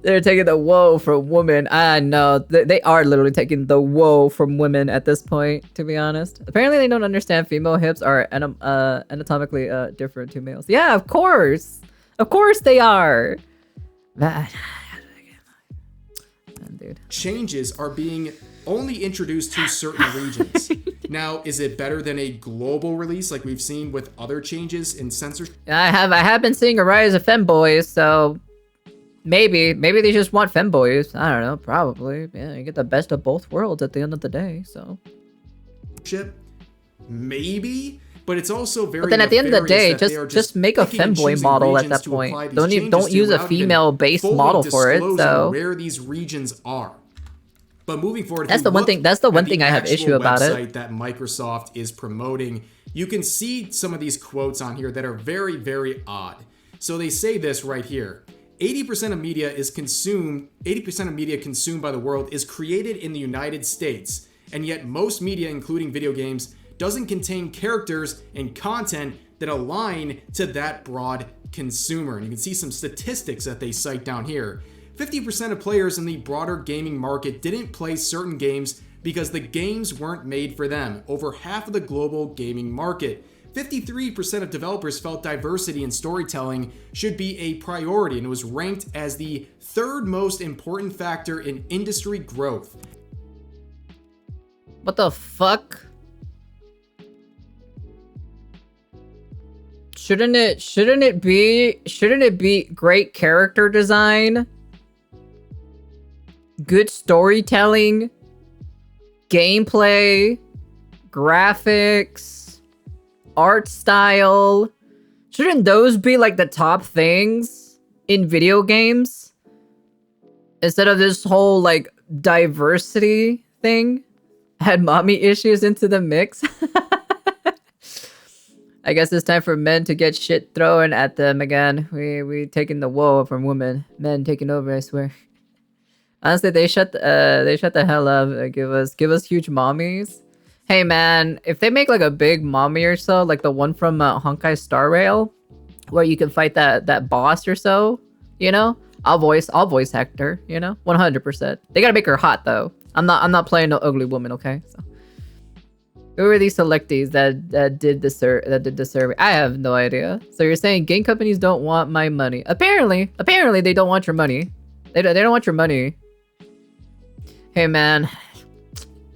They're taking the woe from women. I know. They are literally taking the woe from women at this point, to be honest. Apparently they don't understand female hips are anatomically different to males. Yeah, of course. Of course they are. Man, dude. Changes are being only introduced to certain regions. Now, is it better than a global release like we've seen with other changes in censorship? I have been seeing a rise of femboys, so maybe they just want femboys. I don't know, probably. Yeah, you get the best of both worlds at the end of the day, so. Maybe, but it's also very. But then at the end of the day, nefarious that they are just make a picking and femboy choosing model at regions that to point. apply these Don't changes to use a without even female-based fully model for it. disclosing So where these regions are. But moving forward, That's if you the one look thing- that's the at one thing I have actual issue about it. website that Microsoft is promoting, you can see some of these quotes on here that are very, very odd. So they say this right here. 80% of media consumed by the world is created in the United States, and yet most media, including video games, doesn't contain characters and content that align to that broad consumer. And you can see some statistics that they cite down here. 50% of players in the broader gaming market didn't play certain games because the games weren't made for them. Over half of the global gaming market. 53% of developers felt diversity in storytelling should be a priority, and it was ranked as the third most important factor in industry growth. what the fuck? Shouldn't it be great character design? good storytelling, gameplay, graphics, art style. Shouldn't those be like the top things in video games? Instead of this whole like diversity thing? Add mommy issues into the mix? I guess it's time for men to get shit thrown at them again. We taking the woe from women. Men taking over, I swear. Honestly, they shut the hell up. Give us huge mommies. Hey man, if they make like a big mommy or so, like the one from Honkai Star Rail, where you can fight that boss or so, you know, I'll voice Hector, you know, 100%. They gotta make her hot though. I'm not playing no ugly woman, okay? So, who are these selectees that did the survey? I have no idea. So you're saying game companies don't want my money? Apparently they don't want your money. They don't want your money. Hey man,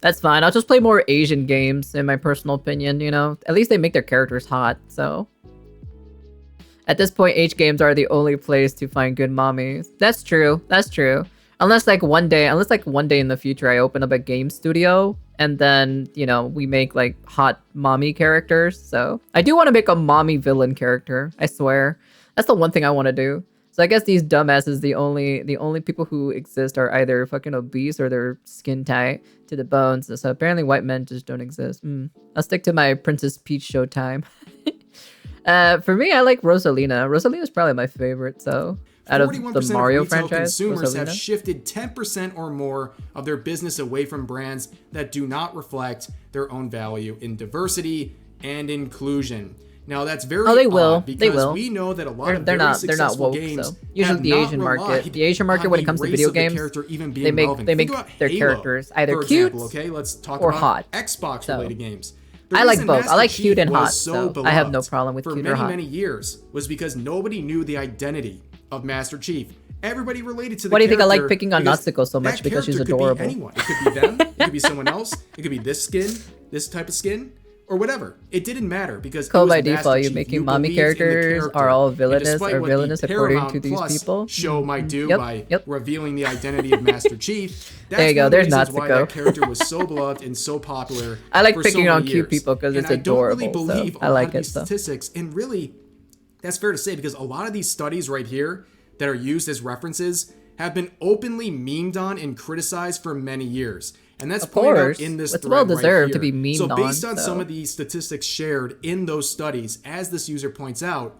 that's fine. I'll just play more Asian games, in my personal opinion, you know? At least they make their characters hot, so... At this point, H games are the only place to find good mommies. That's true. Unless one day in the future I open up a game studio, and then, you know, we make, like, hot mommy characters, so... I do want to make a mommy villain character, I swear. That's the one thing I want to do. So I guess these dumbasses, the only people who exist are either fucking obese or they're skin tight to the bones. So apparently white men just don't exist. I'll stick to my Princess Peach Showtime. For me, I like Rosalina. Rosalina's probably my favorite. So out of the Mario franchise, consumers Rosalina have shifted 10% or more of their business away from brands that do not reflect their own value in diversity and inclusion. Now that's very odd because we know that a lot of very successful games so. Usually the Asian market when it comes to video games, they make their characters either cute or hot. Xbox related games. I like both. I like cute and hot, so I have no problem with cute or hot. For many years was because nobody knew the identity of Master Chief. Everybody related to the Why do you think I character like picking on Natsuko so much? Because she's adorable. Could be anyone. It could be them. It could be someone else. It could be this skin, this type of skin, or whatever. It didn't matter because by default, you're making mommy characters are all villainous according to these people. Show might do by revealing the identity of Master Chief. There you go. There's Natsuko. Why that character was so beloved and so popular. I like picking on cute people because it's adorable. I don't really believe I like it. Statistics, and really, that's fair to say because a lot of these studies right here that are used as references have been openly memed on and criticized for many years. And that's pointed out in this thread well deserved right here. to be memed so based on so. some of the statistics shared in those studies, as this user points out,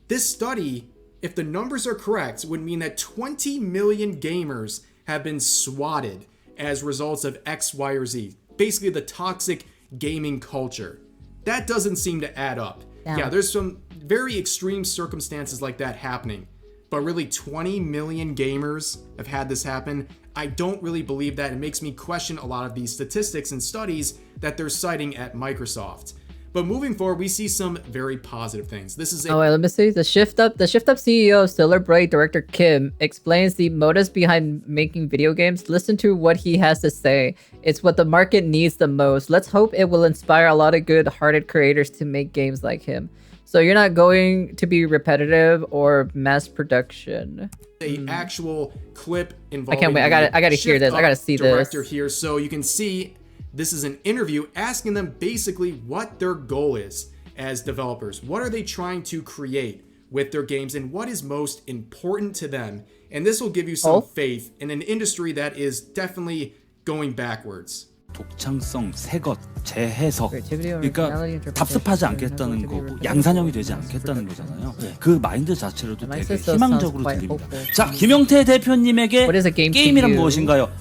this study, if the numbers are correct, would mean that 20 million gamers have been swatted as results of X, Y, or Z. Basically the toxic gaming culture. That doesn't seem to add up. Yeah, there's some very extreme circumstances like that happening. But really 20 million gamers have had this happen. I don't really believe that. It makes me question a lot of these statistics and studies that they're citing at Microsoft. But moving forward, we see some very positive things. This is let me see. The Shift Up CEO of Stellar Blade director Kim explains the motives behind making video games. Listen to what he has to say. It's what the market needs the most. Let's hope it will inspire a lot of good-hearted creators to make games like him. So you're not going to be repetitive or mass production. A actual clip involving I can't wait. I gotta hear this. I gotta see director this. Here, so you can see this is an interview asking them basically what their goal is as developers. What are they trying to create with their games, and what is most important to them? And this will give you some faith in an industry that is definitely going backwards. 독창성, 새것, 재해석. 그러니까 답습하지 않겠다는 거고 양산형이 되지 않겠다는 거잖아요. 그 마인드 자체로도 되게 희망적으로 들립니다. 자, 김용태 대표님에게 게임이란 무엇인가요?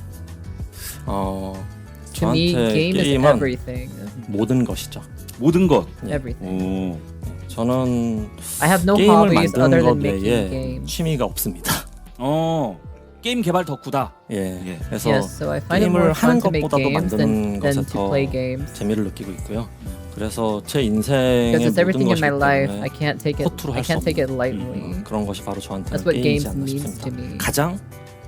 저한테 게임은 모든 것이죠. 모든 것. 오. 저는 no 게임을 만드는 것 외에 취미가 없습니다. 게임 개발 덕후다. 예. 그래서 게임을 하는 것보다도 만드는 것에 더 재미를 느끼고 있고요. 그래서 제 인생의 모든 것이기 때문에 허투루 할 수 없는 그런 것이 바로 저한테는 게임이지 않나 싶습니다. 가장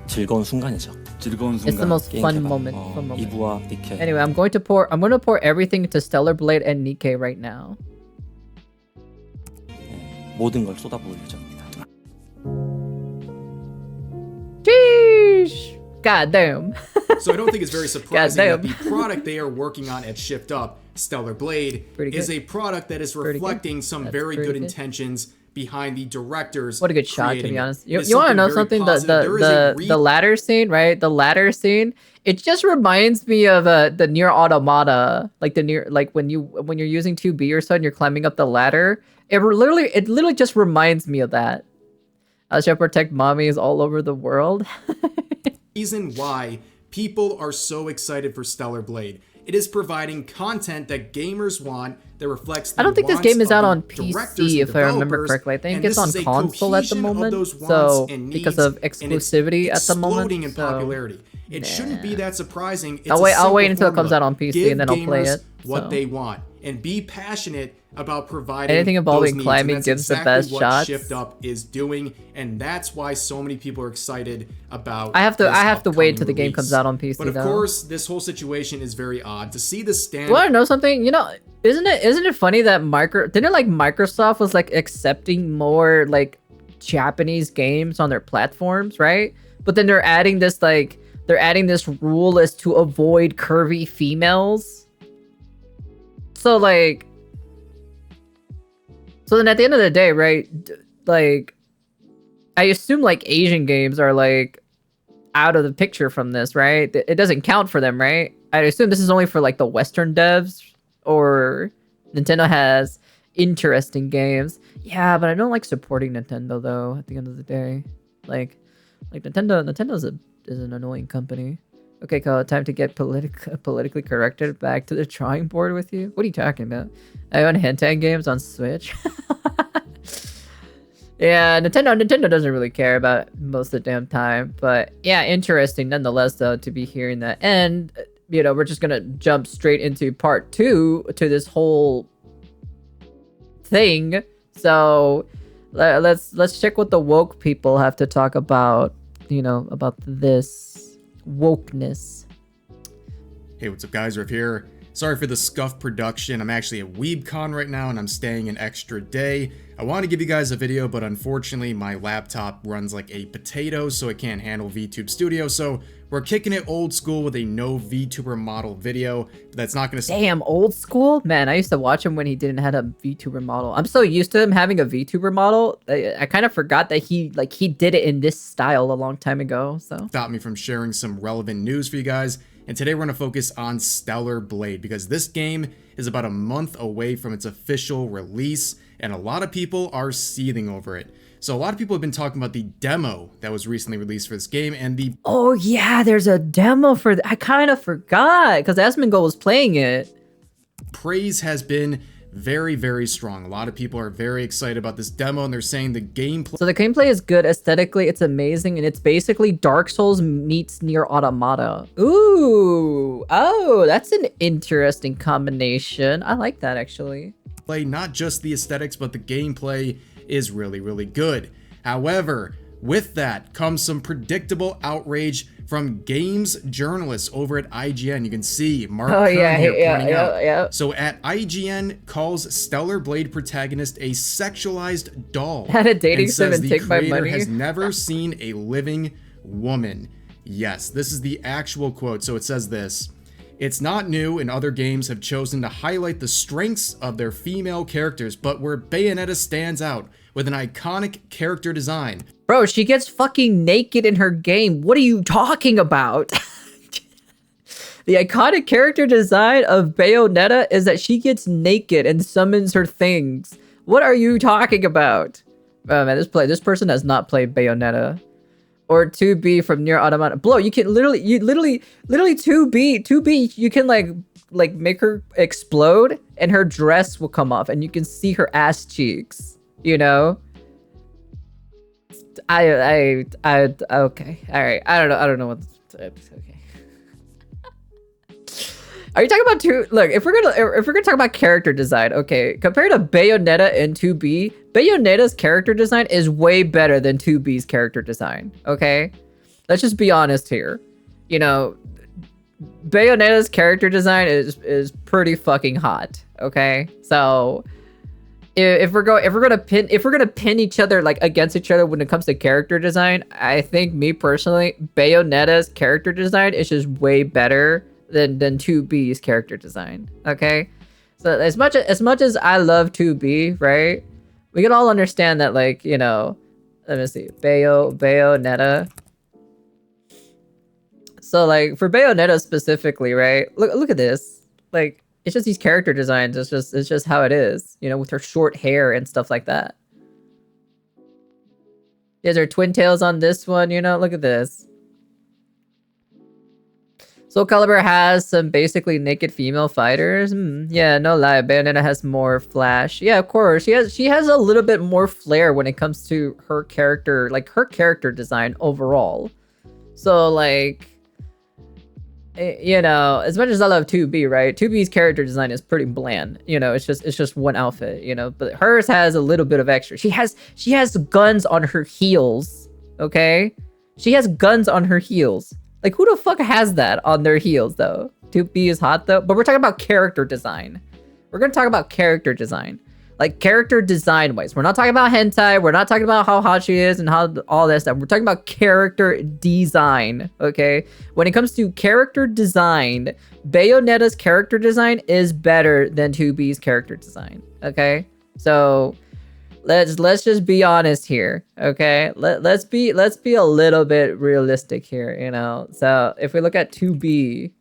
즐거운 순간이죠. 즐거운 순간. It's the most fun moment. 이브와 니케. Anyway, I'm going to pour everything to Stellar Blade and Nikkei right now. 모든 걸 쏟아부을 예정입니다. Sheesh! God damn. So I don't think it's very surprising that the product they are working on at Shift Up, Stellar Blade, is a product that is reflecting some very good intentions behind the directors. What a good shot, to be honest. You want to know something? The ladder scene, right? The ladder scene. It just reminds me of the Nier Automata, like when you're using 2B or so and you're climbing up the ladder. It literally just reminds me of that. I shall protect mommies all over the world. Reason why people are so excited for Stellar Blade. It is providing content that gamers want that reflects the I don't think this game is out on PC, if I remember developers, correctly. I think and it's this on is a console at the cohesion of moment. those wants So and because needs, of exclusivity at the moment. exploding in popularity. It shouldn't be that surprising. It's I'll wait until it comes out on PC Give and then I'll play gamers it. what they want and be passionate about providing anything involving those needs. climbing And that's gives exactly the best what shots. Shift Up is doing, and that's why so many people are excited about. I have to wait till the game release. comes out on PC. But of though. course, this whole situation is very odd. To see the stand. You want to know something? You know, isn't it funny that Microsoft was like accepting more like Japanese games on their platforms, right? But then they're adding this rule as to avoid curvy females. So then at the end of the day, right? Like, I assume like Asian games are like out of the picture from this, right? It doesn't count for them, right? I assume this is only for like the Western devs, or Nintendo has interesting games. Yeah, but I don't like supporting Nintendo though. At the end of the day, like Nintendo's is an annoying company. Okay, Kyle, time to get politically corrected back to the drawing board with you. What are you talking about? I own hentai games on Switch. Yeah, Nintendo doesn't really care about most of the damn time. But yeah, interesting nonetheless, though, to be hearing that. And, you know, we're just going to jump straight into part 2 to this whole thing. So let's check what the woke people have to talk about, you know, about this wokeness. Hey, what's up, guys? Riff here. Sorry for the scuff production. I'm actually at WeebCon right now and I'm staying an extra day. I want to give you guys a video, but unfortunately my laptop runs like a potato, so it can't handle VTube Studio. So we're kicking it old school with a no VTuber model video. But that's not going to... Damn, old school? Man, I used to watch him when he didn't have a VTuber model. I'm so used to him having a VTuber model. I kind of forgot that he did it in this style a long time ago. So stop me from sharing some relevant news for you guys. And today we're going to focus on Stellar Blade because this game is about a month away from its official release, and a lot of people are seething over it. So a lot of people have been talking about the demo that was recently released for this game, and the... Oh yeah, there's a demo for I kind of forgot because Asmongold was playing it. Praise has been very, very strong. A lot of people are very excited about this demo, and they're saying the gameplay... So the gameplay is good aesthetically, it's amazing, and it's basically Dark Souls meets Nier Automata. Ooh, oh, that's an interesting combination. I like that, actually. Not just the aesthetics, but the gameplay is really, really good. However, with that comes some predictable outrage from games journalists over at IGN. You can see Mark Kern here pointing out. So at IGN calls Stellar Blade protagonist a sexualized doll. Had a dating and sim says and the take my creator money. has never seen a living woman. Yes, this is the actual quote. So it says this: "It's not new, and other games have chosen to highlight the strengths of their female characters, but where Bayonetta stands out with an iconic character design." Bro, she gets fucking naked in her game. What are you talking about? The iconic character design of Bayonetta is that she gets naked and summons her things. What are you talking about? Oh man, this person has not played Bayonetta. Or 2B from Nier Automata. Bro, you can literally 2B, you can like make her explode and her dress will come off and you can see her ass cheeks, you know? Okay. All right. I don't know what okay. Are you talking about look, if we're gonna talk about character design, okay, compared to Bayonetta and 2B, Bayonetta's character design is way better than 2B's character design, okay? Let's just be honest here. You know, Bayonetta's character design is pretty fucking hot, okay? So if we're gonna pin each other like against each other when it comes to character design, I think me personally, Bayonetta's character design is just way better than 2B's character design. Okay, so as much as I love 2B, right? We can all understand that, like, you know, let me see, Bayonetta. So like for Bayonetta specifically, right? Look at this, like. It's just these character designs. It's just how it is, you know, with her short hair and stuff like that. There's her twin tails on this one, you know. Look at this. Soul Calibur has some basically naked female fighters. Yeah, no lie. Bayonetta has more flash. Yeah, of course. She has a little bit more flair when it comes to her character, like her character design overall. So like, you know, as much as I love 2B, right? 2B's character design is pretty bland. You know, it's just one outfit, you know, but hers has a little bit of extra. She has guns on her heels, okay? She has guns on her heels. Like, who the fuck has that on their heels, though? 2B is hot, though. But we're talking about character design. We're gonna talk about character design. Like, character design-wise. We're not talking about hentai. We're not talking about how hot she is and how all that stuff. We're talking about character design, okay? When it comes to character design, Bayonetta's character design is better than 2B's character design, okay? So, let's just be honest here, okay? Let's be a little bit realistic here, you know? So, if we look at 2B...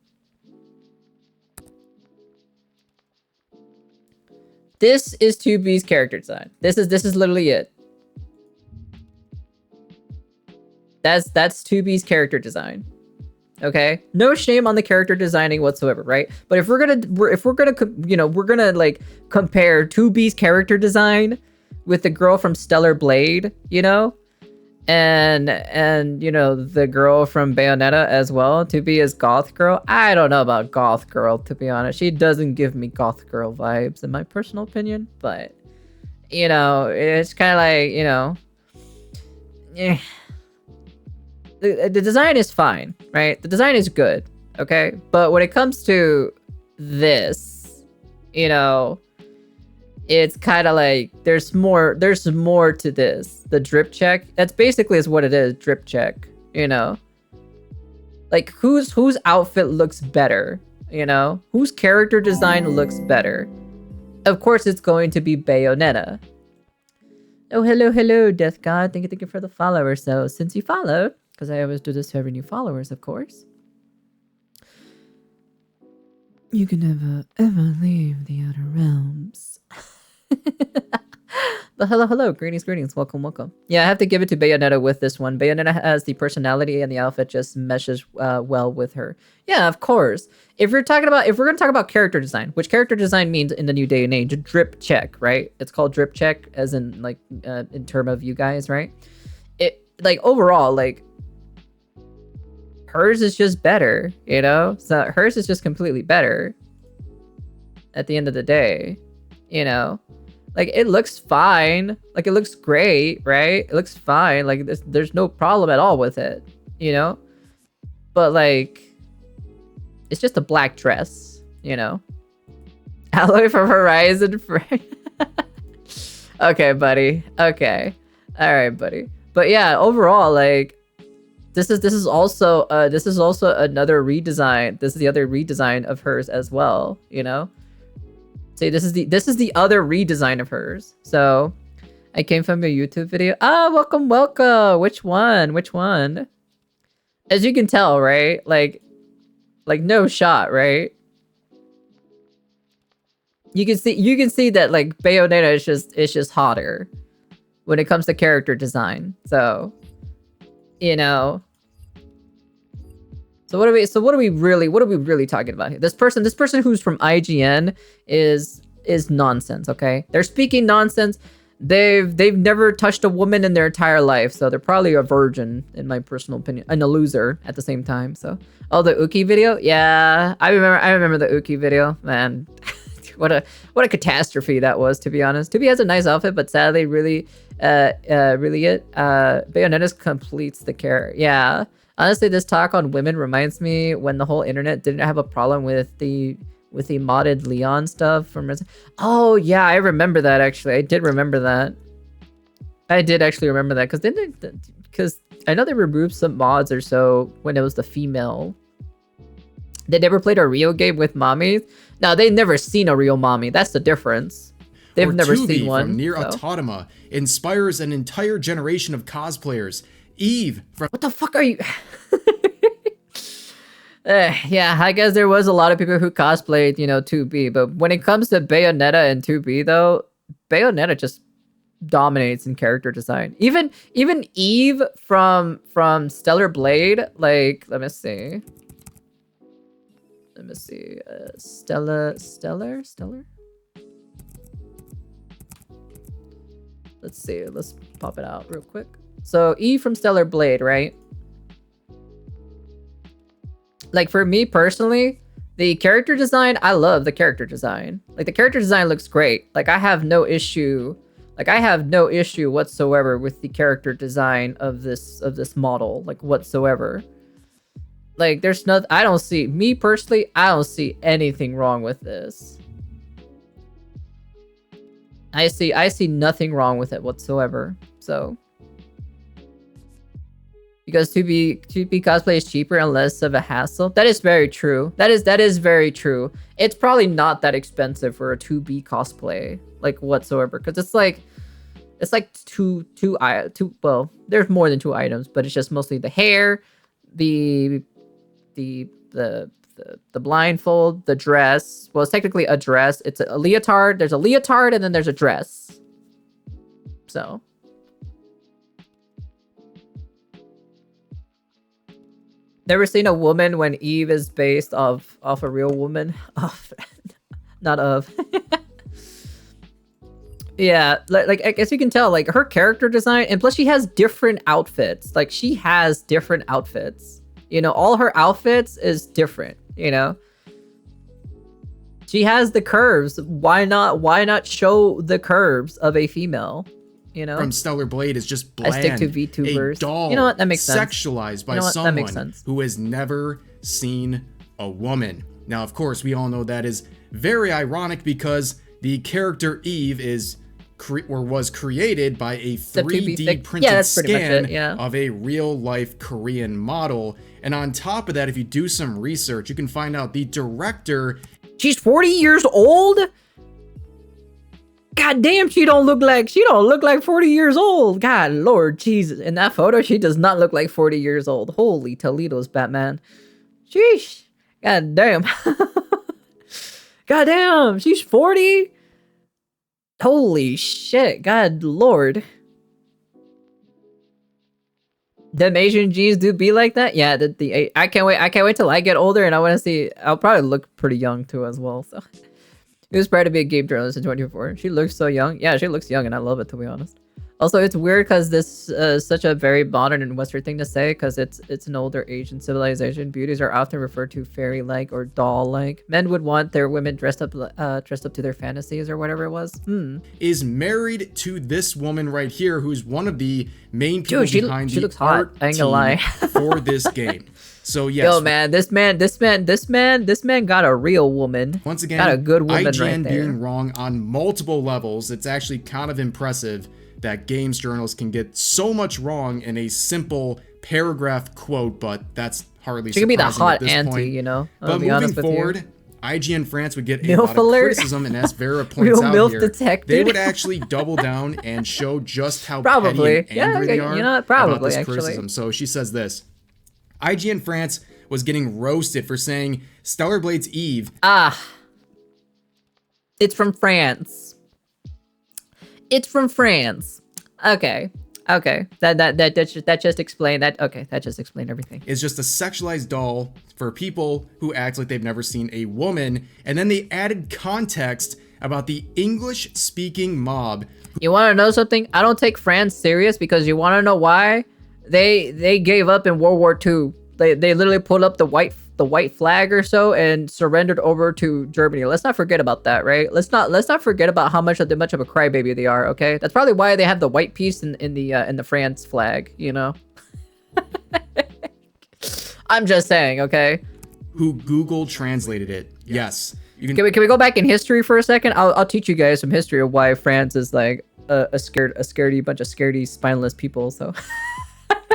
This is 2B's character design. This is literally it. That's 2B's character design. Okay? No shame on the character designing whatsoever, right? But if we're gonna like compare 2B's character design with the girl from Stellar Blade, you know, and you know, the girl from Bayonetta as well, 2B is Goth Girl. I don't know about Goth Girl, to be honest. She doesn't give me Goth Girl vibes, in my personal opinion. But, you know, it's kind of like, you know, the design is fine, right? The design is good, okay? But when it comes to this, you know, it's kind of like there's more to this. The drip check, that's basically is what it is, drip check, you know? Like whose outfit looks better, you know? Whose character design looks better? Of course it's going to be Bayonetta. Oh, hello, Death God. Thank you for the follower. So since you followed, because I always do this to every new followers, of course, you can never ever leave the outer realms. But hello, greetings, welcome. Yeah, I have to give it to Bayonetta with this one. Bayonetta has the personality and the outfit just meshes well with her. Yeah, of course. If we're gonna talk about character design, which character design means in the new day and age, drip check, right? It's called drip check, as in like in term of you guys, right? It like overall, like hers is just better, you know? So hers is just completely better at the end of the day, you know? Like, it looks fine. Like, it looks great, right? It looks fine. Like, there's no problem at all with it, you know? But, like, it's just a black dress, you know? Alloy from Horizon Frame. Okay, buddy. Okay. All right, buddy. But yeah, overall, like, this is also another redesign. This is the other redesign of hers as well, you know? See, this is the other redesign of hers. So, I came from a YouTube video. Ah, welcome. Which one? As you can tell, right? Like no shot, right? You can see that like Bayonetta is just hotter when it comes to character design. So, you know. So what are we really talking about here? This person who's from IGN is nonsense, okay? They're speaking nonsense. They've never touched a woman in their entire life, so they're probably a virgin, in my personal opinion, and a loser at the same time. So, oh, the Uki video, yeah, I remember the Uki video, man. what a catastrophe that was, to be honest. Tubi has a nice outfit, but sadly, Bayonetta's completes the character. Yeah. Honestly, this talk on women reminds me when the whole internet didn't have a problem with the with the modded Leon stuff from Oh yeah, I remember that actually. I did remember that. I did actually remember that because I know they removed some mods or so when it was the female. They never played a real game with mommies. No, they've never seen a real mommy. That's the difference. They've never seen one. From Nier Automata inspires an entire generation of cosplayers. Eve from What the fuck are you? Yeah, I guess there was a lot of people who cosplayed, 2B, but when it comes to Bayonetta and 2B though, Bayonetta just dominates in character design. Even Eve from Stellar Blade, like let me see. Stellar. Let's see. Let's pop it out real quick. So Eve from Stellar Blade, right? Like for me personally, the character design, I love the character design. Like the character design looks great. Like I have no issue. Like I have no issue whatsoever with the character design of this model, like whatsoever. Like there's nothing, I don't see anything wrong with this. I see nothing wrong with it whatsoever. So because to be cosplay is cheaper and less of a hassle. That is very true. That is very true. It's probably not that expensive for a 2B cosplay, like whatsoever, because it's like two well, there's more than 2 items, but it's just mostly the hair, the blindfold, the dress. Well, it's technically a dress. It's a leotard. There's a leotard and then there's a dress. So never seen a woman when Eve is based off a real woman. Not of. Yeah, like I guess you can tell, like her character design, and plus she has different outfits. Like she has different outfits. All her outfits is different. She has the curves. Why not show the curves of a female? From Stellar Blade is just bland. I stick to VTubers. A doll, you know what? That makes sense. Sexualized by someone who has never seen a woman. Now, of course, we all know that is very ironic because the character Eve was created by a 3D printed scan of a real-life Korean model. And on top of that, if you do some research, you can find out the director... She's 40 years old? God damn, she don't look like 40 years old. God Lord Jesus. In that photo, she does not look like 40 years old. Holy Toledo's Batman. Sheesh. God damn. God damn, she's 40? Holy shit. God Lord. Them Asian genes do be like that? Yeah, I can't wait till I get older and I want to see. I'll probably look pretty young too as well, so. It was proud to be a game journalist in 2024. She looks so young. Yeah, she looks young, and I love it, to be honest. Also, it's weird because this is such a very modern and Western thing to say because it's an older Asian civilization. Beauties are often referred to fairy-like or doll-like. Men would want their women dressed up to their fantasies or whatever it was. Is married to this woman right here, who's one of the main people behind the art I ain't gonna lie. for this game. So yes, yo man, this man got a real woman. Once again, got a good woman IGN right there. Being wrong on multiple levels. It's actually kind of impressive that games journalists can get so much wrong in a simple paragraph quote, but that's hardly she could be the hot at this auntie, point. I'll but be moving forward, IGN France would get a lot of criticism, and as Vera points out MILF here, detected. they would actually double down and show just how probably. petty and angry they are probably, about this actually. criticism. So she says this: IGN France was getting roasted for saying Stellar Blade's Eve. It's from France. It's from France. Okay. That just explained that. Okay, that just explained everything. Is just a sexualized doll for people who act like they've never seen a woman, and then they added context about the English-speaking mob. You want to know something? I don't take France serious because you want to know why? They gave up in World War II. They literally pulled up the white flag or so and surrendered over to Germany. Let's not forget about that, right? Let's not forget about how much of a crybaby they are. Okay, that's probably why they have the white piece in the France flag. I'm just saying, okay. Who Google translated it? Yes. Can we go back in history for a second? I'll teach you guys some history of why France is like a scaredy bunch of scaredy spineless people. So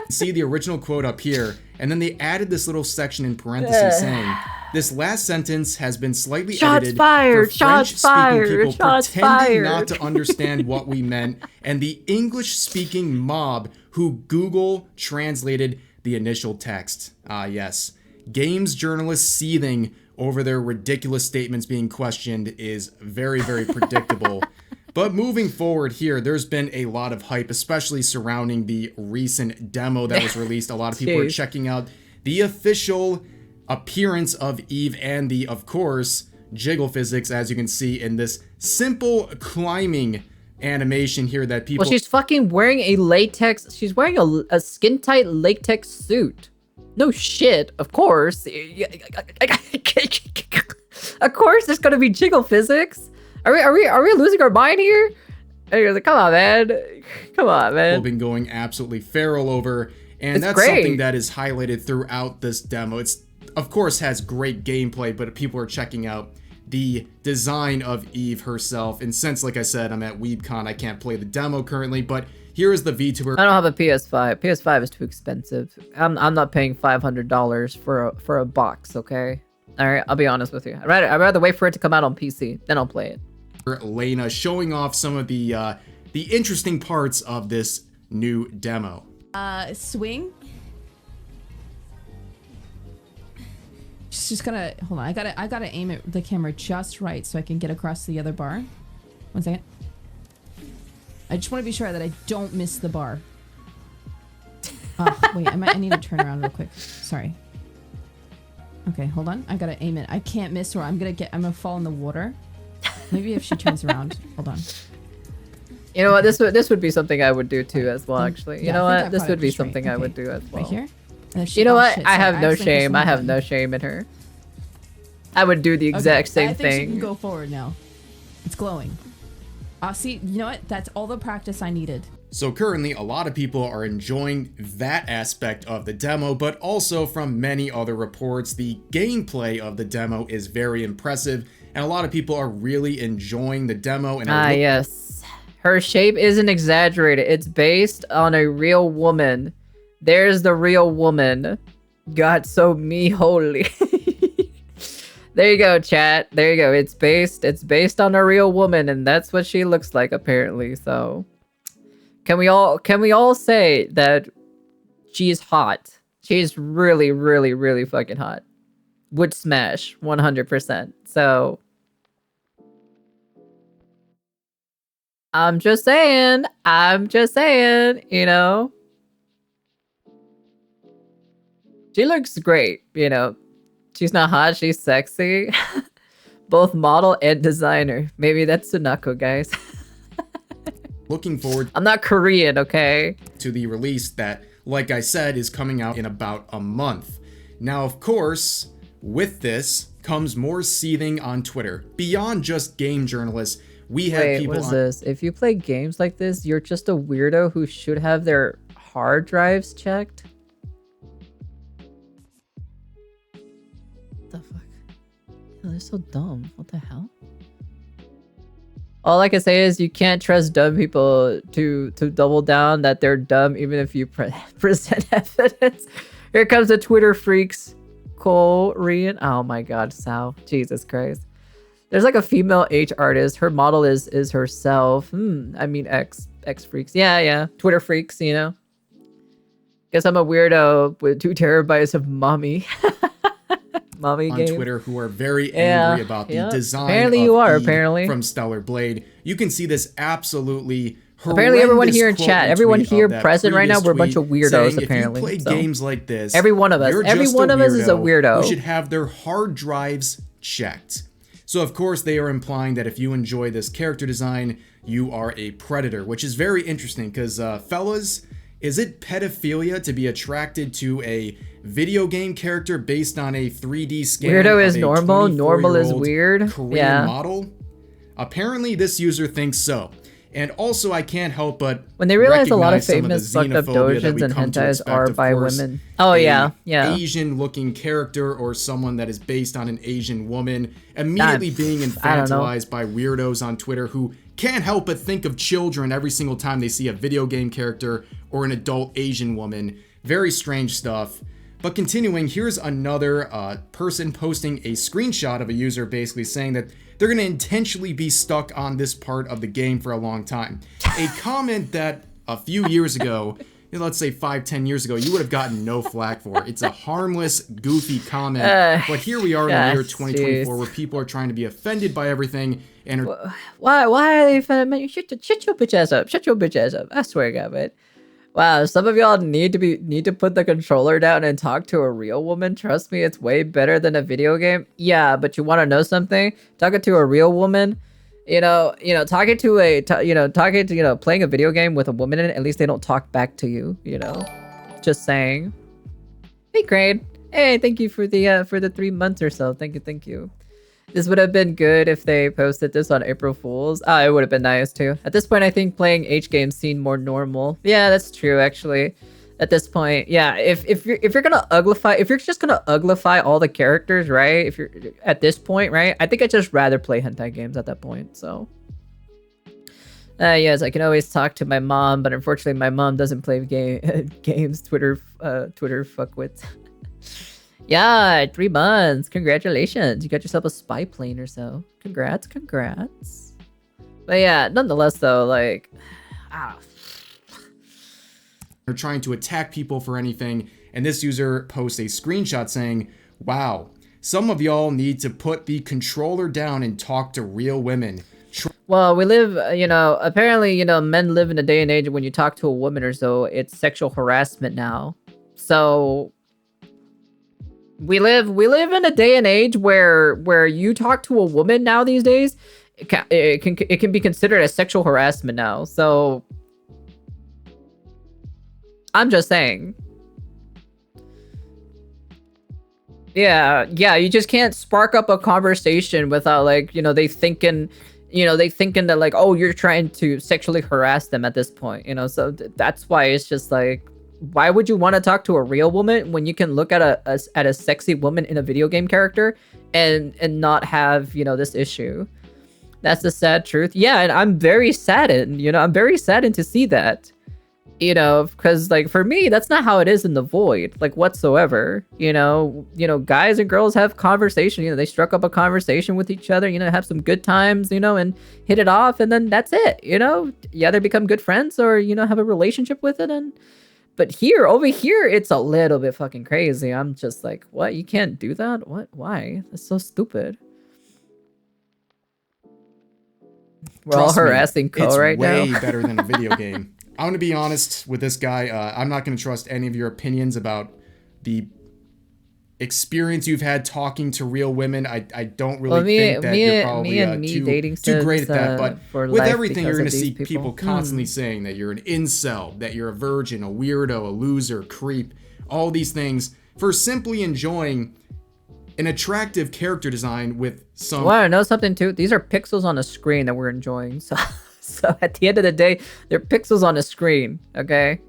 see the original quote up here, and then they added this little section in parentheses saying, "This last sentence has been slightly edited for French-speaking people pretending not to understand what we meant, and the English-speaking mob who Google translated the initial text." Ah, yes. Games journalists seething over their ridiculous statements being questioned is very, very predictable. But moving forward here, there's been a lot of hype, especially surrounding the recent demo that was released. A lot of people are checking out the official appearance of Eve and the, of course, jiggle physics, as you can see in this simple climbing animation here that people... Well, she's fucking wearing a latex... She's wearing a skin-tight latex suit. No shit, of course. Of course there's gonna be jiggle physics. Are we losing our mind here? Come on, man. Come on, man. People been going absolutely feral over, and it's that's great. Something that is highlighted throughout this demo. It's, of course, has great gameplay, but people are checking out the design of Eve herself. And since, like I said, I'm at WeebCon, I can't play the demo currently, but here is the VTuber. I don't have a PS5. PS5 is too expensive. I'm not paying $500 for a box, okay? All right, I'll be honest with you. I'd rather wait for it to come out on PC, then I'll play it. Lena showing off some of the interesting parts of this new demo. Swing. Just gonna hold on. I gotta aim at the camera just right so I can get across the other bar. 1 second. I just want to be sure that I don't miss the bar. Wait, I need to turn around real quick. Sorry. Okay, hold on. I gotta aim it. I can't miss or I'm gonna fall in the water. Maybe if she turns around. Hold on. You know what? This would be something I would do too as well. Actually, you know what? This would be something I would do as well. Right here. You know what? I have no shame. I have no shame in her. I would do the exact same thing. I think she can go forward now. It's glowing. See, you know what? That's all the practice I needed. So currently, a lot of people are enjoying that aspect of the demo, but also from many other reports, the gameplay of the demo is very impressive, and a lot of people are really enjoying the demo. And yes. Her shape isn't exaggerated. It's based on a real woman. There's the real woman. God, so me holy. There you go, chat. There you go. It's based on a real woman, and that's what she looks like apparently. So, can we all say that she's hot? She's really, really, really fucking hot. Would smash 100%. So, I'm just saying, you know. She looks great, you know. She's not hot, she's sexy. Both model and designer. Maybe that's Sunako, guys. Looking forward. I'm not Korean, okay? To the release that, like I said, is coming out in about a month. Now, of course, with this comes more seething on Twitter. Beyond just game journalists, we have people what is this? If you play games like this, you're just a weirdo who should have their hard drives checked? What the fuck? Oh, they're so dumb. What the hell? All I can say is you can't trust dumb people to double down that they're dumb even if you present evidence. Here comes the Twitter freaks. Korean. Oh my god, Sal. Jesus Christ. There's like a female H artist. Her model is herself. I mean X freaks. Yeah. Twitter freaks, you know. Guess I'm a weirdo with 2 terabytes of mommy. Mommy on game. Twitter who are very angry about the design apparently of Eve from Stellar Blade. You can see this absolutely apparently everyone here in chat, everyone here present right now, we're a bunch of weirdos. Saying, apparently, if you play games like this, every one of us is a weirdo who should have their hard drives checked. So of course they are implying that if you enjoy this character design, you are a predator, which is very interesting because fellas, is it pedophilia to be attracted to a video game character based on a 3D scan? Weirdo is normal. Normal is weird. Korean model? Apparently this user thinks so. And also, I can't help but when they realize a lot of recognize some famous of the fucked up xenophobia that we dojins and come to hentais expect. are Of by course, women. Oh yeah, yeah. Asian-looking character or someone that is based on an Asian woman immediately being infantilized by weirdos on Twitter who can't help but think of children every single time they see a video game character or an adult Asian woman. Very strange stuff. But continuing, here's another person posting a screenshot of a user basically saying that they're going to intentionally be stuck on this part of the game for a long time. A comment that a few years ago, let's say 5-10 years ago, you would have gotten no flack for. It's a harmless, goofy comment. But here we are in the year 2024 where people are trying to be offended by everything. And why are they offended? Man, shut your bitch ass up. Shut your bitch ass up. I swear to God, man. Wow, some of y'all need to put the controller down and talk to a real woman. Trust me, it's way better than a video game. Yeah, but you want to know something? Talking to a real woman, playing a video game with a woman in it, at least they don't talk back to you, Just saying. Hey, Crane. Hey, thank you for the 3 months or so. Thank you. This would have been good if they posted this on April Fools. It would have been nice too. At this point, I think playing H games seemed more normal. Yeah, that's true actually. At this point, yeah, if you're just gonna uglify all the characters, right? If you're at this point, right? I think I'd just rather play hentai games at that point. So, yes, I can always talk to my mom, but unfortunately, my mom doesn't play games. Twitter fuckwits. Yeah, 3 months. Congratulations. You got yourself a spy plane or so. Congrats. But yeah, nonetheless though, they're trying to attack people for anything. And this user posts a screenshot saying, wow, some of y'all need to put the controller down and talk to real women. Well, we live, apparently, men live in a day and age when you talk to a woman or so, it's sexual harassment now. So we live in a day and age where you talk to a woman now these days, it can be considered as sexual harassment now. So I'm just saying. Yeah, you just can't spark up a conversation without they thinking that oh, you're trying to sexually harass them at this point, so that's why it's just why would you want to talk to a real woman when you can look at a sexy woman in a video game character and not have, this issue? That's the sad truth. Yeah, and I'm very saddened, I'm very saddened to see that, because for me, that's not how it is in the void, whatsoever. Guys and girls have conversation, they struck up a conversation with each other, have some good times, and hit it off, and then that's it, you either become good friends or, have a relationship with it. But over here, it's a little bit fucking crazy. I'm just like, what? You can't do that? What? Why? That's so stupid. We're all harassing Ko right now. It's way better than a video game. I'm going to be honest with this guy. I'm not going to trust any of your opinions about the experience you've had talking to real women. I don't really think that you're probably too great at that. But with everything, you're going to see people constantly saying that you're an incel, that you're a virgin, a weirdo, a loser, creep, all these things for simply enjoying an attractive character design with some... Well, I know something too. These are pixels on a screen that we're enjoying. So at the end of the day, they're pixels on a screen, okay?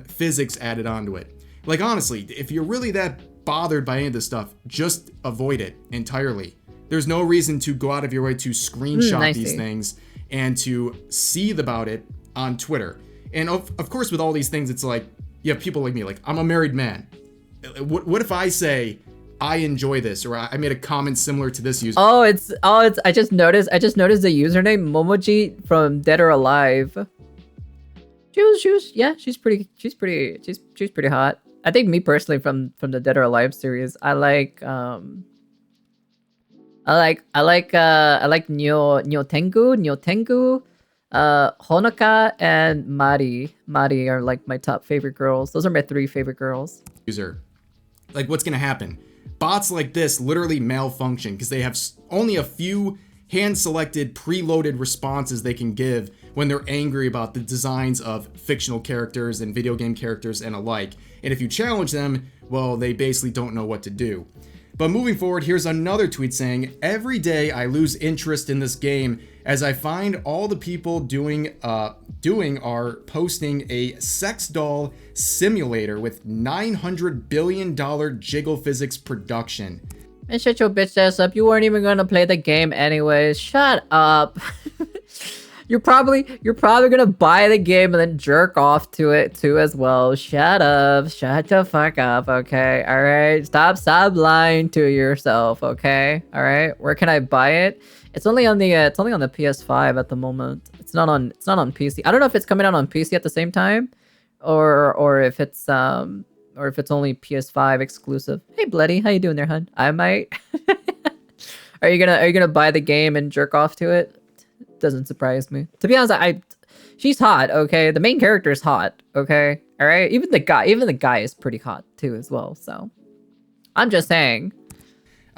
Physics added onto it. Honestly, if you're really that bothered by any of this stuff, just avoid it entirely. There's no reason to go out of your way to screenshot these things and to seethe about it on Twitter. And of course, with all these things, it's you have people like me, I'm a married man. What if I say I enjoy this, or I made a comment similar to this user? I just noticed the username Momoji from Dead or Alive. She's pretty hot. I think me personally from the Dead or Alive series, I like Nyo Tengu, Honoka, and Mari. Mari are my top favorite girls. Those are my 3 favorite girls. User, what's gonna happen? Bots like this literally malfunction because they have only a few hand-selected, preloaded responses they can give when they're angry about the designs of fictional characters and video game characters and alike. And if you challenge them, well, they basically don't know what to do. But moving forward, here's another tweet saying, every day I lose interest in this game as I find all the people doing are posting a sex doll simulator with $900 billion jiggle physics production. Man, shut your bitch ass up. You weren't even gonna play the game anyways. Shut up. You're probably gonna buy the game and then jerk off to it too as well. Shut up. Shut the fuck up, okay? Alright? Stop lying to yourself, okay? Alright? Where can I buy it? It's only on the PS5 at the moment. It's not on PC. I don't know if it's coming out on PC at the same time or if it's only PS5 exclusive. Hey Bloody, how you doing there, hun? I might. Are you gonna buy the game and jerk off to it? Doesn't surprise me. To be honest, she's hot, okay? The main character is hot, okay? All right? Even the guy is pretty hot too as well, so I'm just saying.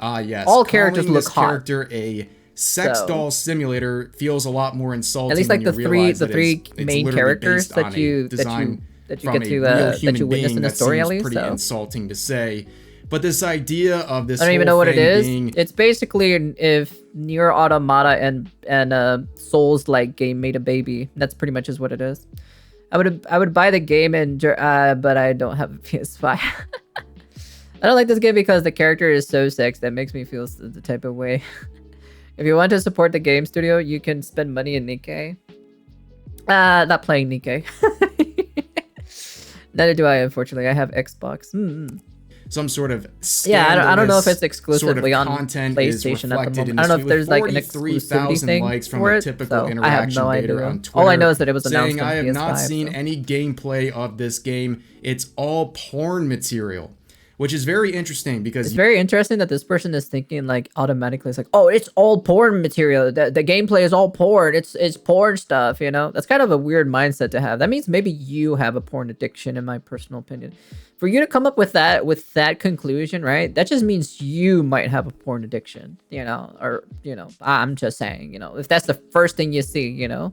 Yes. All characters look hot. Character a sex doll simulator feels a lot more insulting. At least like the three main characters that you get to witness in the story, at least. Pretty insulting to say. But this idea of this, I don't even know what it is. It's basically if Nier Automata and Souls-like game made a baby. That's pretty much is what it is. I would buy the game but I don't have a PS5. I don't like this game because the character is so sexy that makes me feel the type of way. If you want to support the game studio, you can spend money in Nikkei. Not playing Nikkei. Neither do I, unfortunately. I have Xbox. Some sort of I don't know if it's exclusively sort of on PlayStation at the moment. I don't know if there's like an exclusivity thing likes from for a it, typical so I have no idea. on Twitter, all I know is that it was announced saying, on I have PS5, not seen so. any gameplay of this game. It's all porn material, which is very interesting because it's very interesting that this person is thinking like automatically. It's like, oh, it's all porn material. The gameplay is all porn. It's porn stuff. You know, that's kind of a weird mindset to have. That means maybe you have a porn addiction, in my personal opinion. For you to come up with that conclusion, right? That just means you might have a porn addiction, you know, or, you know, I'm just saying, you know, if that's the first thing you see, you know,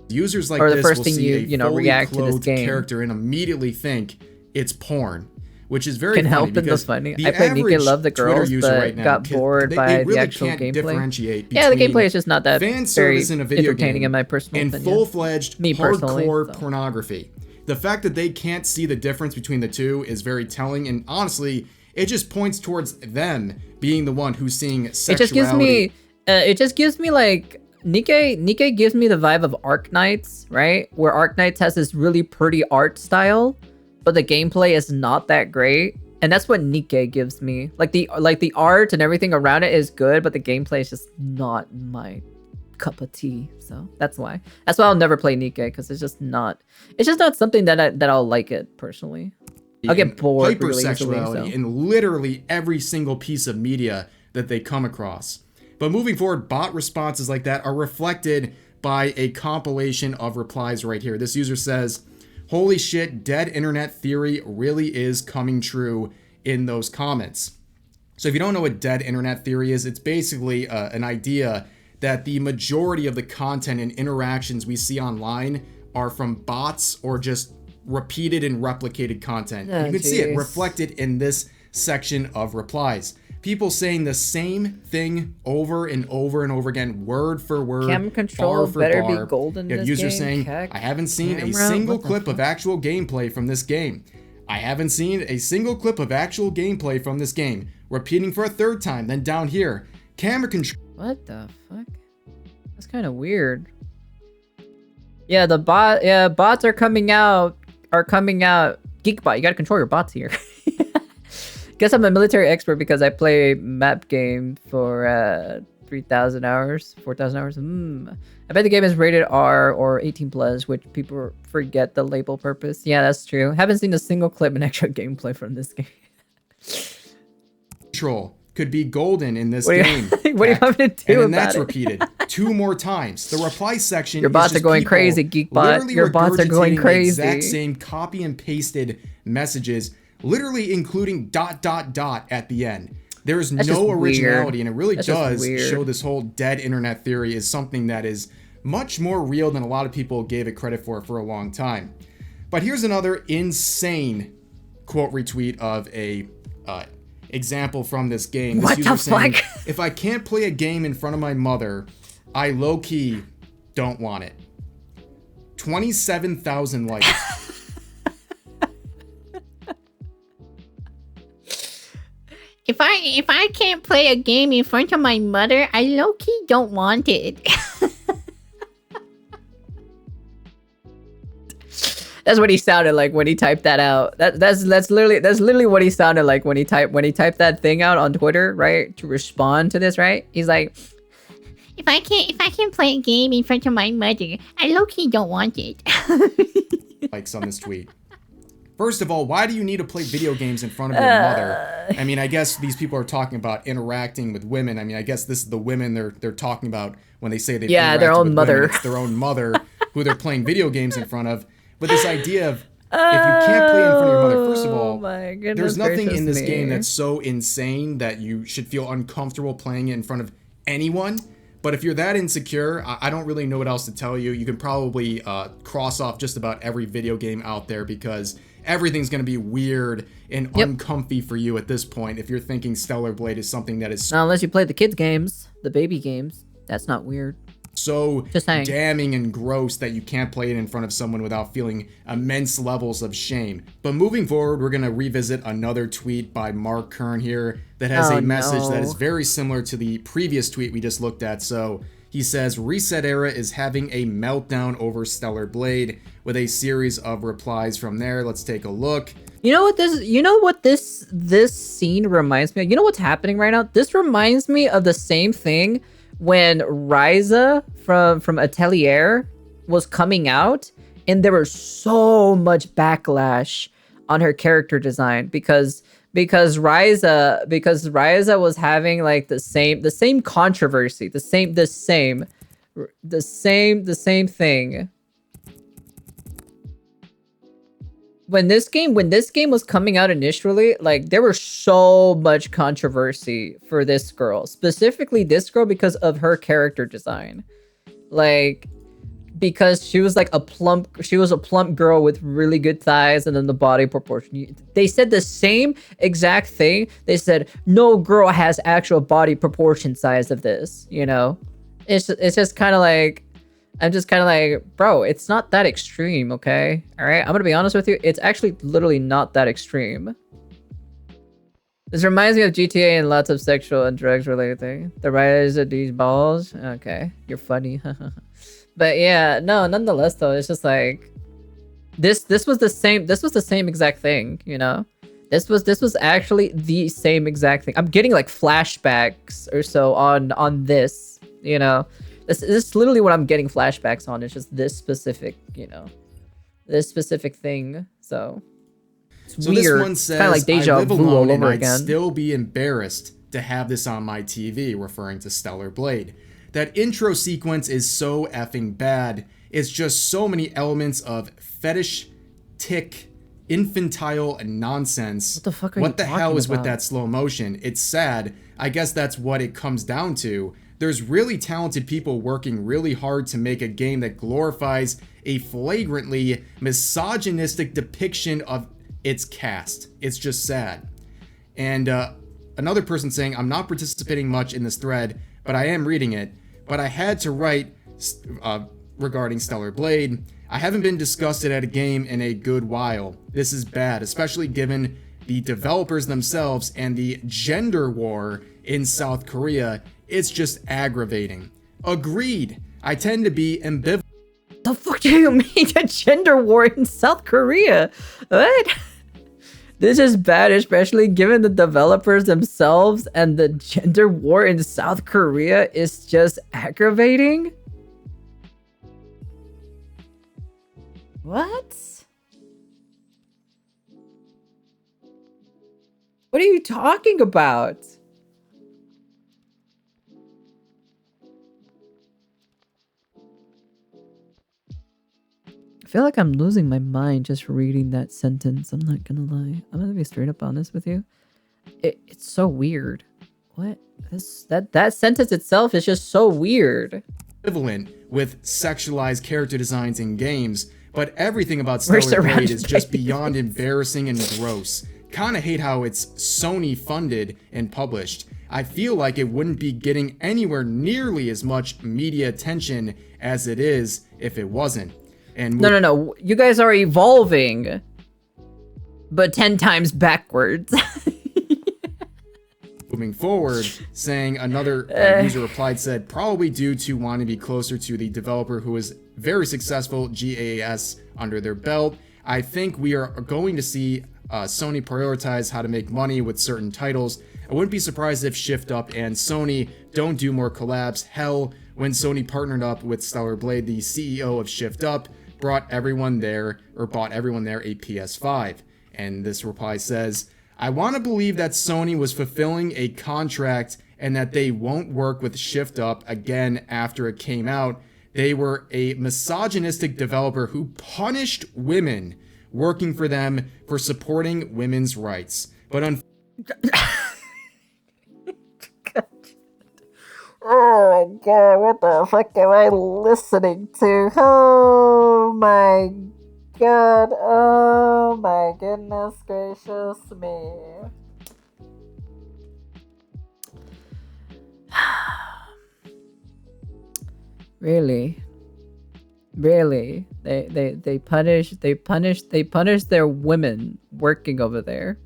users like or the this first will thing see you know, react to this game character and immediately think it's porn, which is very can funny help in the funny. I played Nikkei, love the girls, but right now, got bored by really the actual can't gameplay. Yeah, the gameplay is just not that fan very service in a video entertaining game in my personal and opinion. full-fledged hardcore so. pornography. The fact that they can't see the difference between the two is very telling, and honestly, it just points towards them being the one who's seeing sexuality. It just gives me like Nikkei gives me the vibe of Arknights, right? Where Arknights has this really pretty art style, but the gameplay is not that great. And that's what Nikkei gives me. Like the art and everything around it is good, but the gameplay is just not my cup of tea. So that's why I'll never play Nikkei, because it's just not something that I'll like it personally. I'll get bored really easily. So. In literally every single piece of media that they come across. But moving forward, bot responses like that are reflected by a compilation of replies right here. This user says, "Holy shit, dead internet theory really is coming true," in those comments. So if you don't know what dead internet theory is, it's basically an idea that the majority of the content and interactions we see online are from bots or just repeated and replicated content. You can see it reflected in this section of replies. People saying the same thing over and over and over again, word for word, Cam control bar for better bar. be golden. You have users saying, "I haven't seen a single clip of actual gameplay from this game. I haven't seen a single clip of actual gameplay from this game." Repeating for a third time. Then down here, camera control. What the fuck? That's kind of weird. Yeah, bots are coming out. Geekbot, you gotta control your bots here. Guess I'm a military expert because I play map game for 3,000 hours, 4,000 hours. I bet the game is rated R or 18 plus, which people forget the label purpose. Yeah, that's true. Haven't seen a single clip in actual gameplay from this game. Control could be golden in this game. What do you want me to do? And then that's repeated 2 more times. The reply section. Your bots are going crazy, Geekbot. Your bots are going crazy. The exact same copy and pasted messages, literally including ... at the end. There is no originality, and it really does show this whole dead internet theory is something that is much more real than a lot of people gave it credit for a long time. But here's another insane quote retweet of example from this game. What this the user saying, fuck? if I can't play a game in front of my mother, I low-key don't want it. 27,000 likes. If I can't play a game in front of my mother, I low-key don't want it. That's what he sounded like when he typed that out. That's literally what he sounded like when he typed that thing out on Twitter, right? To respond to this, right? He's like, if I can't play a game in front of my mother, I low-key don't want it. Likes on this tweet. First of all, why do you need to play video games in front of your mother? I mean, I guess these people are talking about interacting with women. I mean, I guess this is the women they're talking about when they say they their own mother. It's their own mother who they're playing video games in front of. But this idea of if you can't play in front of your mother, first of all, there's nothing in this game that's so insane that you should feel uncomfortable playing it in front of anyone. But if you're that insecure, I don't really know what else to tell you. You can probably cross off just about every video game out there because everything's going to be weird and uncomfy for you at this point if you're thinking Stellar Blade is something that is... Not unless you play the kids games, the baby games. That's not weird. So damning and gross that you can't play it in front of someone without feeling immense levels of shame. But moving forward, we're going to revisit another tweet by Mark Kern here that has a message that is very similar to the previous tweet we just looked at. So he says, Reset Era is having a meltdown over Stellar Blade, with a series of replies from there. Let's take a look. You know what this scene reminds me of? You know what's happening right now? This reminds me of the same thing when Ryza from Atelier was coming out, and there was so much backlash on her character design because Ryza was having like the same controversy, the same thing. When this game was coming out initially, like there was so much controversy for this girl, specifically this girl, because of her character design. Like, because she was like a plump girl with really good thighs and then the body proportion. They said the same exact thing. They said no girl has actual body proportion size of this, you know? It's just kind of like, I'm just kind of like, bro, it's not that extreme, okay? All right, I'm gonna be honest with you. It's actually literally not that extreme. This reminds me of GTA and lots of sexual and drugs related thing. The rise of these balls. Okay, you're funny. But yeah, no, nonetheless though, it's just like this was the same exact thing, you know? This was actually the same exact thing. I'm getting like flashbacks or so on this, you know? This is literally what I'm getting flashbacks on. It's just this specific, you know, this specific thing. So it's weird. This one says, kind of like deja vu all over again. I'd still be embarrassed to have this on my TV, referring to Stellar Blade. That intro sequence is so effing bad. It's just so many elements of fetish, tick, infantile nonsense. What the fuck are you What the hell is talking with that slow motion? It's sad. I guess that's what it comes down to. There's really talented people working really hard to make a game that glorifies a flagrantly misogynistic depiction of its cast. It's just sad. And another person saying, I'm not participating much in this thread, but I am reading it. But I had to write regarding Stellar Blade. I haven't been disgusted at a game in a good while. This is bad, especially given the developers themselves and the gender war in South Korea. It's just aggravating. Agreed. I tend to be ambivalent. The fuck do you mean a gender war in South Korea? What? This is bad, especially given the developers themselves, and the gender war in South Korea is just aggravating? What? What are you talking about? I feel like I'm losing my mind just reading that sentence. I'm not gonna lie. I'm gonna be straight up honest with you. It's so weird. What? That sentence itself is just so weird. Equivalent with sexualized character designs in games, but everything about Stellar Blade is just beyond embarrassing and gross. kind of hate how it's Sony funded and published. I feel like it wouldn't be getting anywhere nearly as much media attention as it is if it wasn't. And no. You guys are evolving, but 10 times backwards. Moving forward, saying another user replied, said, probably due to wanting to be closer to the developer who is very successful, GAS, under their belt. I think we are going to see Sony prioritize how to make money with certain titles. I wouldn't be surprised if Shift Up and Sony don't do more collabs. Hell, when Sony partnered up with Stellar Blade, the CEO of Shift Up bought everyone there a PS5. And this reply says, I want to believe that Sony was fulfilling a contract and that they won't work with Shift Up again after it came out. They were a misogynistic developer who punished women working for them for supporting women's rights. But oh my god, what the fuck am I listening to? Oh my god, oh my goodness gracious me. Really? They punish their women working over there.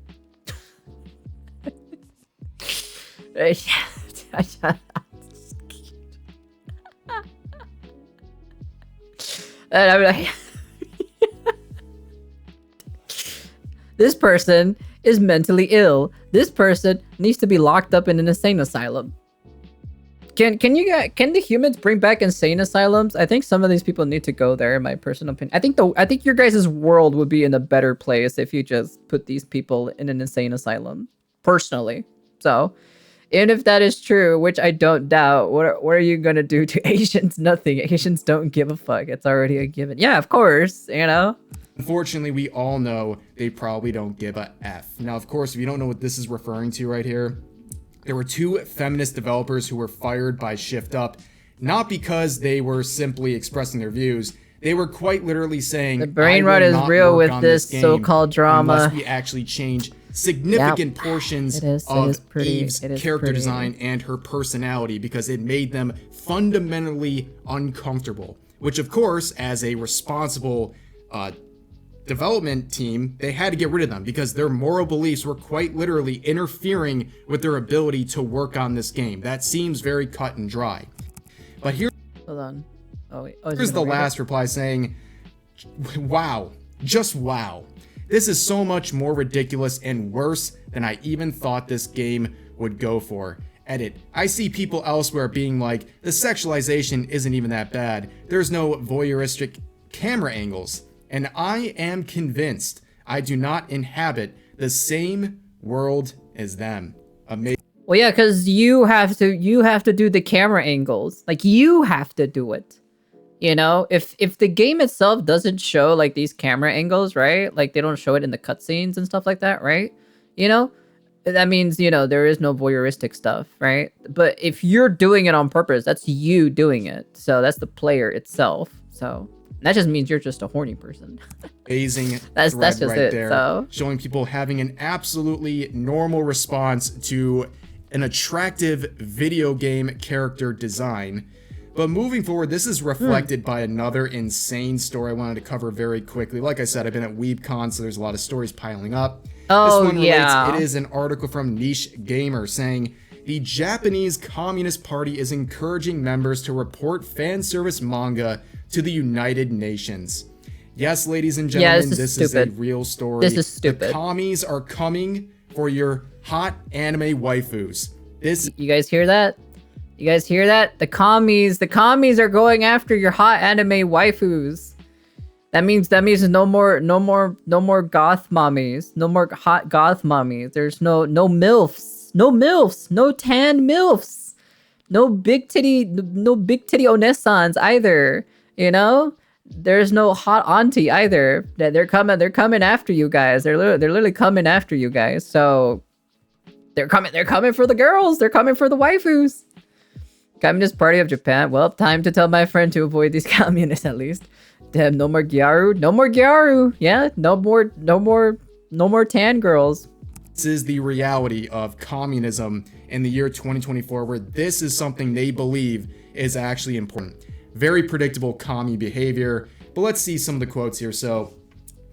And I'm like, this person is mentally ill. This person needs to be locked up in an insane asylum. Can the humans bring back insane asylums? I think some of these people need to go there, in my personal opinion. I think your guys' world would be in a better place if you just put these people in an insane asylum. Personally. So, even if that is true, which I don't doubt, what are you gonna do to Asians? Nothing. Asians don't give a fuck. It's already a given. Yeah, of course, you know? Unfortunately, we all know they probably don't give a F. Now, of course, if you don't know what this is referring to right here, there were 2 feminist developers who were fired by Shift Up, not because they were simply expressing their views. They were quite literally saying, the brain rot is real with this so-called drama. Unless we actually change significant portions of Eve's character design and her personality, because it made them fundamentally uncomfortable. Which, of course, as a responsible development team, they had to get rid of them because their moral beliefs were quite literally interfering with their ability to work on this game. That seems very cut and dry. But here, hold on. Oh wait. Here's the last reply saying, wow, just wow. This is so much more ridiculous and worse than I even thought this game would go for. Edit. I see people elsewhere being like, the sexualization isn't even that bad. There's no voyeuristic camera angles. And I am convinced I do not inhabit the same world as them. Amazing. Well, yeah, because you have to do the camera angles. Like, you have to do it. You know, if the game itself doesn't show like these camera angles, right? Like they don't show it in the cutscenes and stuff like that, right? You know, that means, you know, there is no voyeuristic stuff, right? But if you're doing it on purpose, that's you doing it. So that's the player itself. So that just means you're just a horny person. Amazing. that's just right it. There, so showing people having an absolutely normal response to an attractive video game character design. But moving forward, this is reflected by another insane story I wanted to cover very quickly. Like I said, I've been at WeebCon, so there's a lot of stories piling up. Oh, this one yeah. relates, it is an article from Niche Gamer saying, the Japanese Communist Party is encouraging members to report fan service manga to the United Nations. Yes, ladies and gentlemen, this is a real story. This is stupid. The commies are coming for your hot anime waifus. You guys hear that? You guys hear that? The commies are going after your hot anime waifus. That means no more goth mommies. No more hot goth mommies. There's no MILFs. No MILFs. No tan MILFs. No big titty onesans either. You know? There's no hot auntie either. They're coming after you guys. They're literally coming after you guys. So they're coming for the girls. They're coming for the waifus. Communist Party of Japan. Well, time to tell my friend to avoid these communists at least. Damn, no more gyaru. No more gyaru. Yeah, no more tan girls. This is the reality of communism in the year 2024, where this is something they believe is actually important. Very predictable commie behavior. But let's see some of the quotes here. So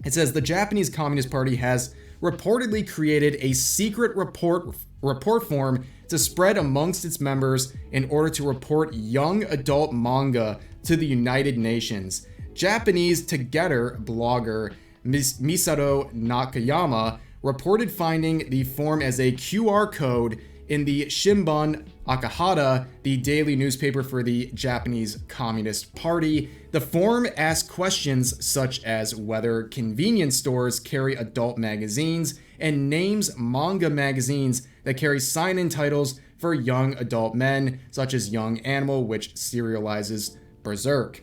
it says the Japanese Communist Party has reportedly created a secret report form to spread amongst its members in order to report young adult manga to the United Nations. Japanese Together blogger Misato Nakayama reported finding the form as a QR code in the Shimbun Akahata, the daily newspaper for the Japanese Communist Party. The form asks questions such as whether convenience stores carry adult magazines and names manga magazines that carry sign-in titles for young adult men, such as Young Animal, which serializes Berserk.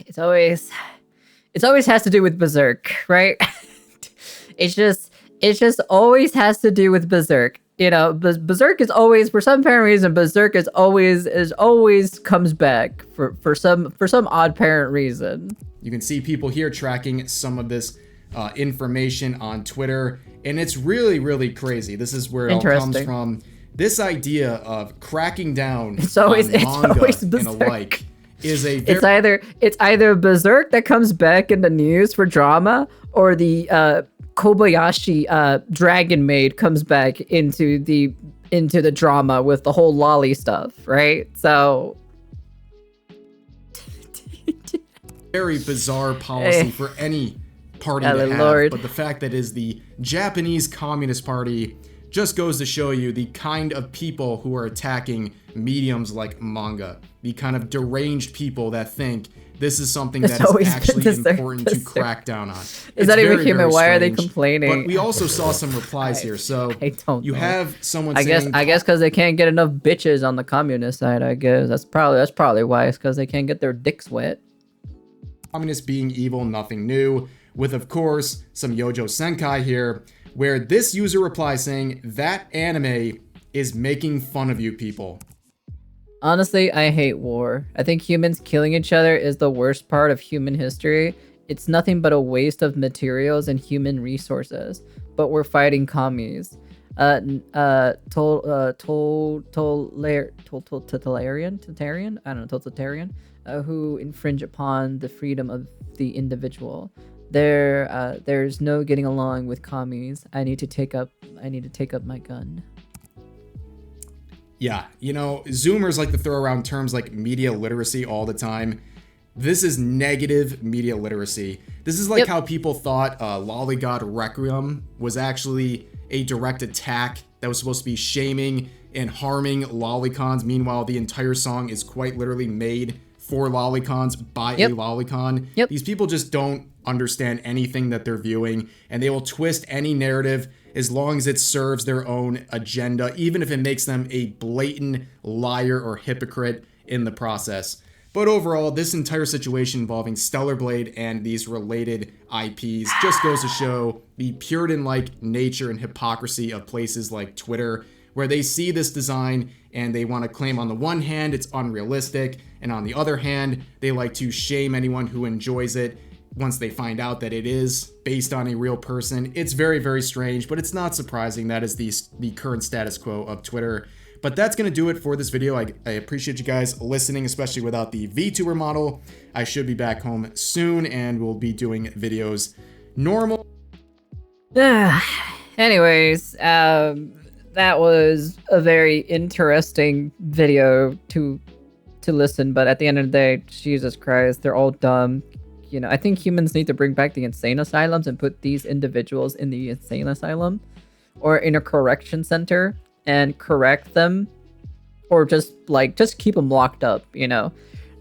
It's always has to do with Berserk, right? It's just always has to do with Berserk. You know, Berserk is always, for some apparent reason, Berserk is always comes back for some odd apparent reason. You can see people here tracking some of this information on Twitter, and it's really, really crazy. This is where it all comes from. This idea of cracking down on manga and alike is a very... it's either Berserk that comes back in the news for drama, or the Kobayashi Dragon Maid comes back into the drama with the whole lolly stuff, right? So very bizarre policy for any party to have, but the fact that it is the Japanese Communist Party just goes to show you the kind of people who are attacking mediums like manga, the kind of deranged people that think this is something that is actually important to crack down on. Is that even human? Why are they complaining? But we also saw some replies here. So you have someone saying, I guess because they can't get enough bitches on the communist side. I guess that's probably why. It's because they can't get their dicks wet. Communists being evil, nothing new. With, of course, some Yojo Senkai here, where this user replies saying, that anime is making fun of you people. Honestly, I hate war. I think humans killing each other is the worst part of human history. It's nothing but a waste of materials and human resources. But we're fighting commies. Totalitarian? I don't know, totalitarian? Who infringe upon the freedom of the individual. There's no getting along with commies. I need to take up my gun. Yeah, you know, Zoomers like to throw around terms like media literacy all the time. This is negative media literacy. This is like how people thought Lollygod Requiem was actually a direct attack that was supposed to be shaming and harming lolicons. Meanwhile, the entire song is quite literally made for lolicons by a lolicon. These people just don't understand anything that they're viewing, and they will twist any narrative as long as it serves their own agenda, even if it makes them a blatant liar or hypocrite in the process. But overall, this entire situation involving Stellar Blade and these related IPs just goes to show the Puritan-like nature and hypocrisy of places like Twitter, where they see this design and they want to claim on the one hand it's unrealistic, and on the other hand, they like to shame anyone who enjoys it once they find out that it is based on a real person. It's very, very strange, but it's not surprising. That is the current status quo of Twitter. But that's going to do it for this video. I appreciate you guys listening, especially without the VTuber model. I should be back home soon, and we'll be doing videos normal. Anyways, that was a very interesting video to listen, but at the end of the day, Jesus Christ, they're all dumb. You know, I think humans need to bring back the insane asylums and put these individuals in the insane asylum or in a correction center and correct them, or just keep them locked up, you know.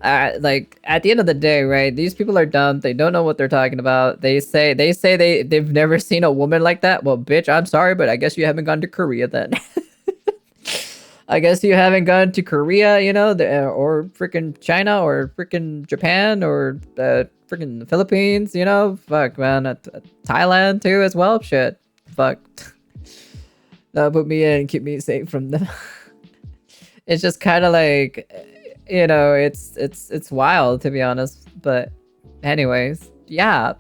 Like at the end of the day, right, these people are dumb. They don't know what they're talking about. They've never seen a woman like that. Well, bitch, I'm sorry, but I guess you haven't gone to Korea then. I guess you haven't gone to Korea, you know, or freaking China, or freaking Japan, or freaking Philippines, you know. Fuck, man. Thailand too as well. Shit. Fuck. That'll put me in and keep me safe from them. It's just kind of like, you know, it's wild, to be honest. But anyways, yeah.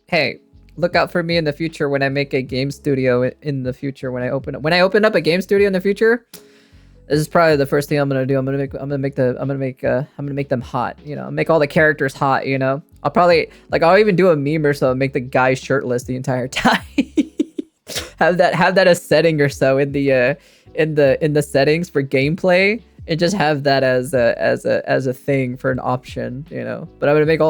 Hey, look out for me in the future when I make a game studio in the future. When I open up a game studio in the future, this is probably the first thing I'm gonna do. I'm gonna make them hot. You know, make all the characters hot. You know, I'll even do a meme or so, make the guy shirtless the entire time. have that a setting or so in the settings for gameplay, and just have that as a thing for an option, you know. But I'm gonna make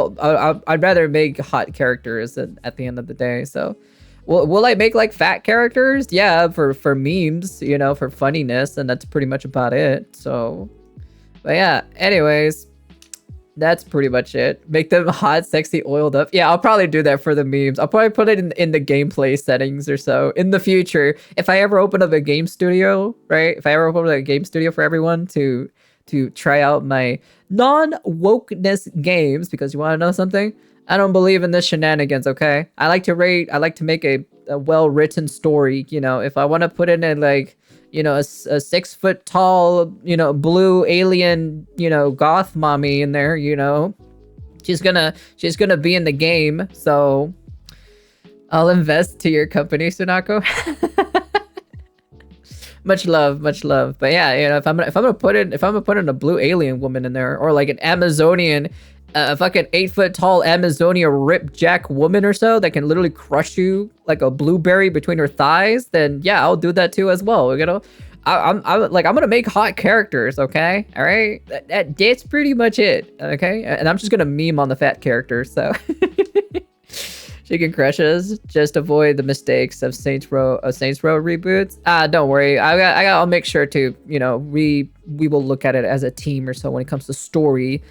I'd rather make hot characters at the end of the day. So will I make like fat characters? Yeah, for memes, you know, for funniness, and that's pretty much about it. So, but yeah, anyways, that's pretty much it. Make them hot, sexy, oiled up. Yeah, I'll probably do that for the memes. I'll probably put it in the gameplay settings or so in the future. If I ever open up a game studio, right? If I ever open up a game studio for everyone to try out my non-wokeness games, because you want to know something? I don't believe in this shenanigans, okay? I like to make a well-written story, you know. If I want to put in like, you know, a 6 foot tall, you know, blue alien, you know, goth mommy in there, you know, she's gonna be in the game. So I'll invest to your company, Sunako. much love. But yeah, you know, if I'm gonna put in a blue alien woman in there, or like an Amazonian, a fucking 8 foot tall Amazonia ripjack woman or so that can literally crush you like a blueberry between her thighs, then yeah, I'll do that too as well. You know, I'm gonna make hot characters, okay? All right, that's pretty much it, okay? And I'm just gonna meme on the fat characters, so she can crush us. Just avoid the mistakes of Saints Row reboots. Don't worry, I'll make sure to, you know, we will look at it as a team or so when it comes to story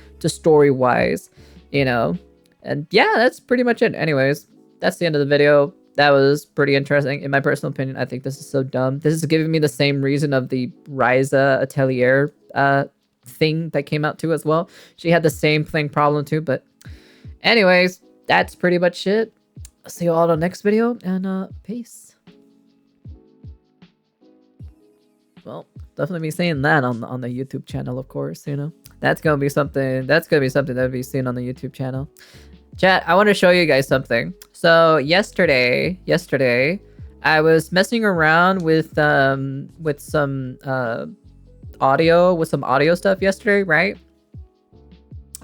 wise, you know. And yeah, that's pretty much it. Anyways, that's the end of the video. That was pretty interesting. In my personal opinion, I think this is so dumb. This is giving me the same reason of the Ryza Atelier thing that came out too as well. She had the same thing problem too. But anyways, that's pretty much it. I'll see you all in the next video, and peace. Well, definitely be seeing that on the YouTube channel, of course, you know. That's gonna be something that'll be seen on the YouTube channel. Chat, I want to show you guys something. So yesterday, I was messing around with some audio stuff yesterday, right?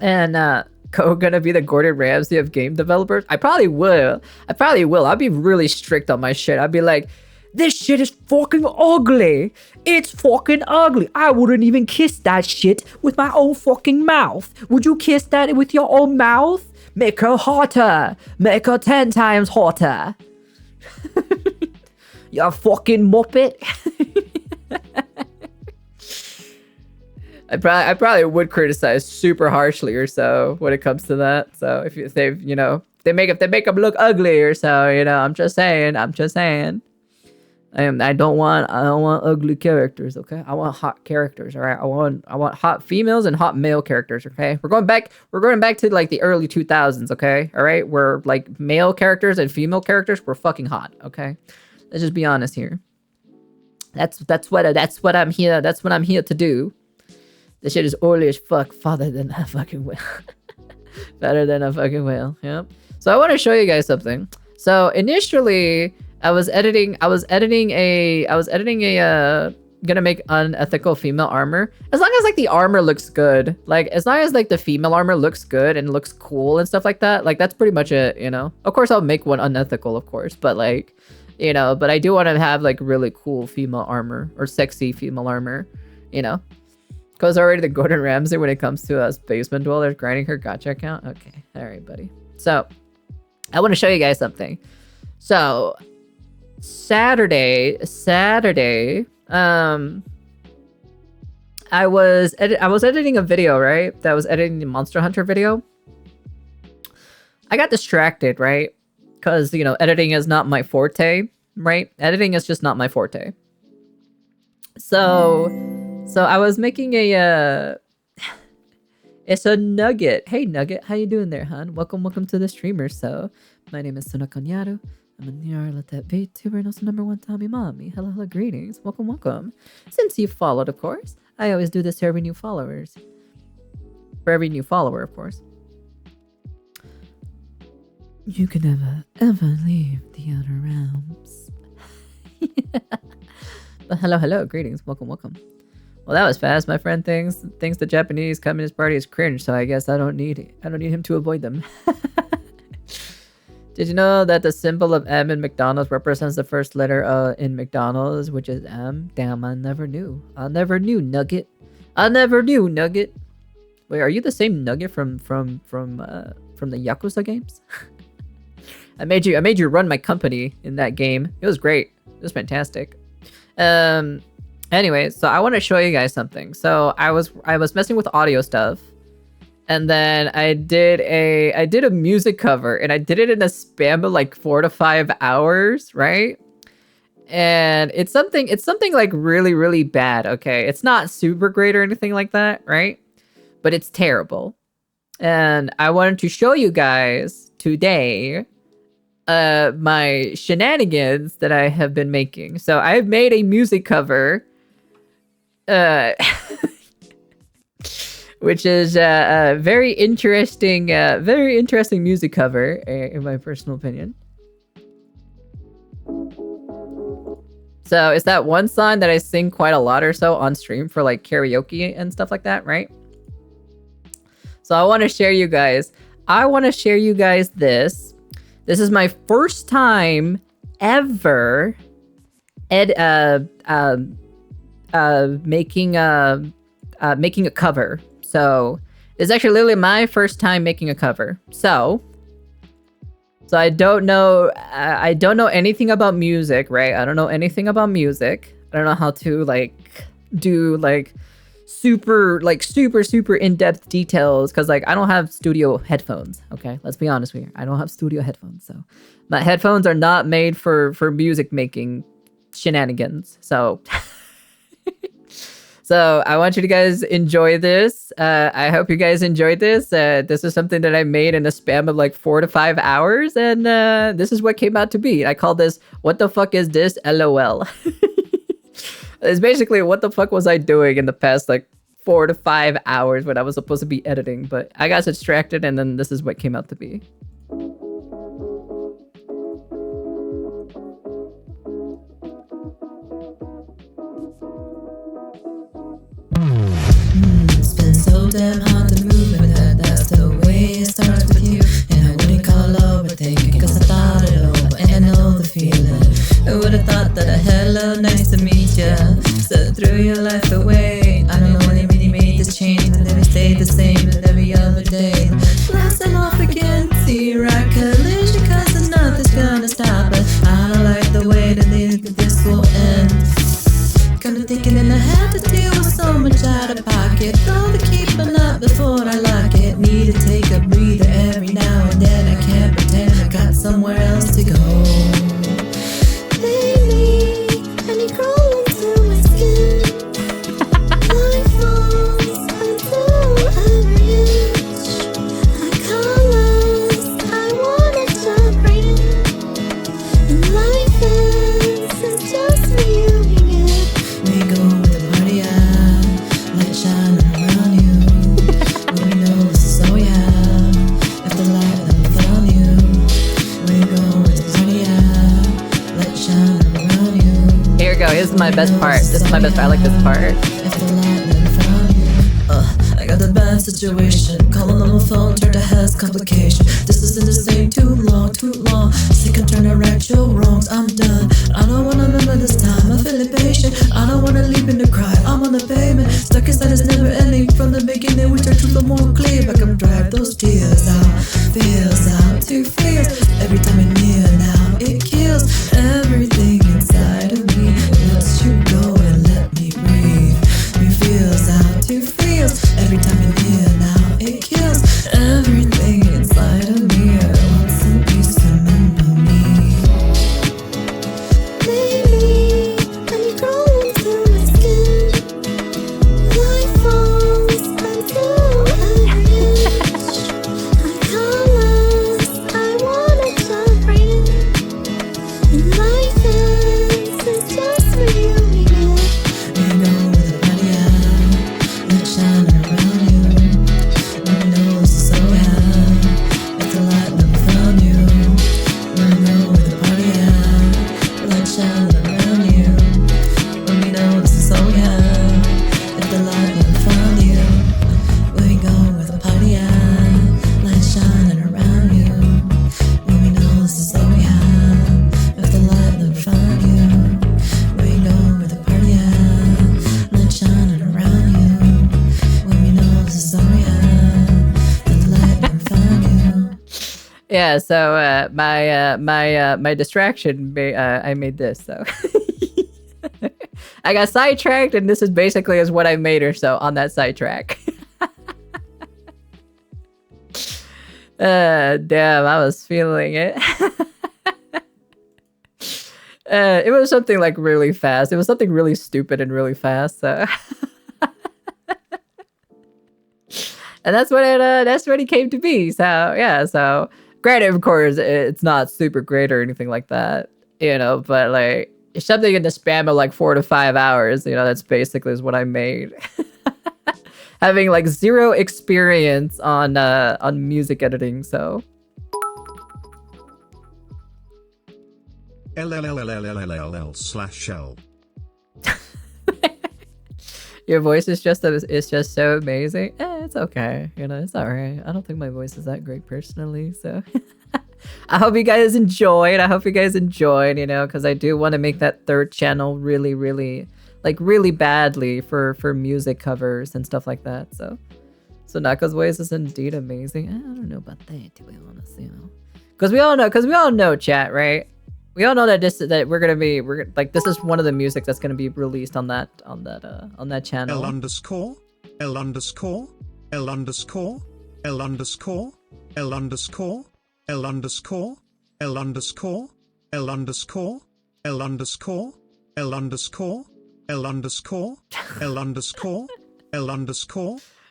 And gonna be the Gordon Ramsay of game developers? I probably will. I'll be really strict on my shit. I'll be like, this shit is fucking ugly. It's fucking ugly. I wouldn't even kiss that shit with my own fucking mouth. Would you kiss that with your own mouth? Make her hotter. Make her 10 times hotter. You fucking muppet. I probably would criticize super harshly or so when it comes to that. So if they've, you know, they make them look ugly or so, you know, I'm just saying. I don't want ugly characters, okay? I want hot characters, all right? I want hot females and hot male characters, okay? We're going back to like the early 2000s, okay? All right? Where like male characters and female characters were fucking hot, okay? Let's just be honest here. That's what I'm here to do. This shit is oily as fuck, farther than a fucking whale. Better than a fucking whale, yep. So I want to show you guys something. So initially, I was editing a gonna make unethical female armor. As long as like the armor looks good, like as long as like the female armor looks good and looks cool and stuff like that, like that's pretty much it, you know. Of course I'll make one unethical, of course, but like, you know, but I do want to have like really cool female armor or sexy female armor, you know. Because already the Gordon Ramsay when it comes to us basement dwellers grinding her gacha account. Okay, all right, buddy. So I want to show you guys something. So Saturday, I was editing a video, right? That was editing the Monster Hunter video. I got distracted, right? Because, you know, editing is not my forte, right? Editing is just not my forte. So I was making it's a Nugget. Hey Nugget, how you doing there, hon? Welcome to the streamer. So my name is Sunako Nyaru. I'm a Nyarlatet VTuber and also #1 Tommy Mommy. Hello, greetings. Welcome. Since you followed, of course. I always do this for every new followers. For every new follower, of course. You can never, ever leave the outer realms. But hello, greetings, welcome. Well, that was fast. My friend thinks the Japanese Communist Party is cringe, so I guess I don't need him to avoid them. Did you know that the symbol of M in McDonald's represents the first letter in McDonald's, which is M? Damn, I never knew, Nugget. I never knew, Nugget. Wait, are you the same Nugget from the Yakuza games? I made you run my company in that game. It was great. It was fantastic. Anyway, so I want to show you guys something. So I was messing with audio stuff, and then I did a music cover, and I did it in a span of like 4 to 5 hours, right? And it's something like really, really bad. Okay, it's not super great or anything like that, right? But it's terrible. And I wanted to show you guys today my shenanigans that I have been making. So I've made a music cover, which is a very interesting music cover, in my personal opinion. So it's that one song that I sing quite a lot or so on stream for like karaoke and stuff like that, right? So I want to share you guys this. This is my first time ever making a cover. So it's actually literally my first time making a cover. So I don't know anything about music, right? I don't know anything about music. I don't know how to like do like super in-depth details, because like I don't have studio headphones. Okay, let's be honest here, I don't have studio headphones, so my headphones are not made for music making shenanigans. So so I want you to guys enjoy this. I hope you guys enjoyed this. This is something that I made in a span of like 4 to 5 hours, and this is what came out to be. I call this "What the fuck is this? LOL." It's basically what the fuck was I doing in the past like 4 to 5 hours when I was supposed to be editing, but I got distracted, and then this is what came out to be. It's been so damn hard to move with her. That's the way it starts with you. And I wouldn't call overthinking, cause I thought it over and I know the feeling. I would've thought that hello, nice to meet ya. So threw your life away. I don't know when it really made this change, but then it stayed the same as every other day. Blasting off again, see right collision, cause there's nothing's gonna stop us. I don't like the way that this will end. Kinda thinking and I had to deal with so much out of pocket. Thought of keeping up before I lock it. Need to take a breather every now and then. I can't pretend I got somewhere else to go. Baby, and you crawl into my skin. Life falls until every inch. I colors I wanna jump right in. And life ends, it's just reunion. We go with the party out, light shining around you. We know this is so yeah. If the light never found you, we go with the party out, light shining around you. Here we go. Here's my best part. This is my best part. I like this part. If the light never found you, I got a bad situation. Calling on my phone turned to has complication. This isn't the same too long. Sick and trying to right your wrongs. I'm done. I don't wanna remember this time. I'm feeling patient. I don't wanna leave in the cry. I'm on the pavement. Stuck inside is never ending. From the beginning, we try to look more clear. But come drive those tears out. Feels out to feels. Every time you're near now, it kills everything inside of me. Lets you go and let me breathe. Me feels out to feels. Every time you're near now, it kills everything inside of me. I want some peace of mind. Yeah, so my distraction, I made this, so I got sidetracked, and this is basically is what I made her so on that sidetrack. Damn, I was feeling it. It was something like really fast. It was something really stupid and really fast. So. And that's what it came to be. So yeah, so granted, of course, it's not super great or anything like that, you know, but like it's something in the span of like 4 to 5 hours, you know, that's basically is what I made. Having like zero experience on music editing, so. LLLLLLLL/L. Your voice is just so amazing. It's okay, you know, it's all right. I don't think my voice is that great personally, so. I hope you guys enjoyed. You know, because I do want to make that third channel really, really, like really badly for music covers and stuff like that. So Nako's voice is indeed amazing. I don't know about that, to be honest, you know, because we all know, chat, right? We all know that this is one of the music that's gonna be released on that channel.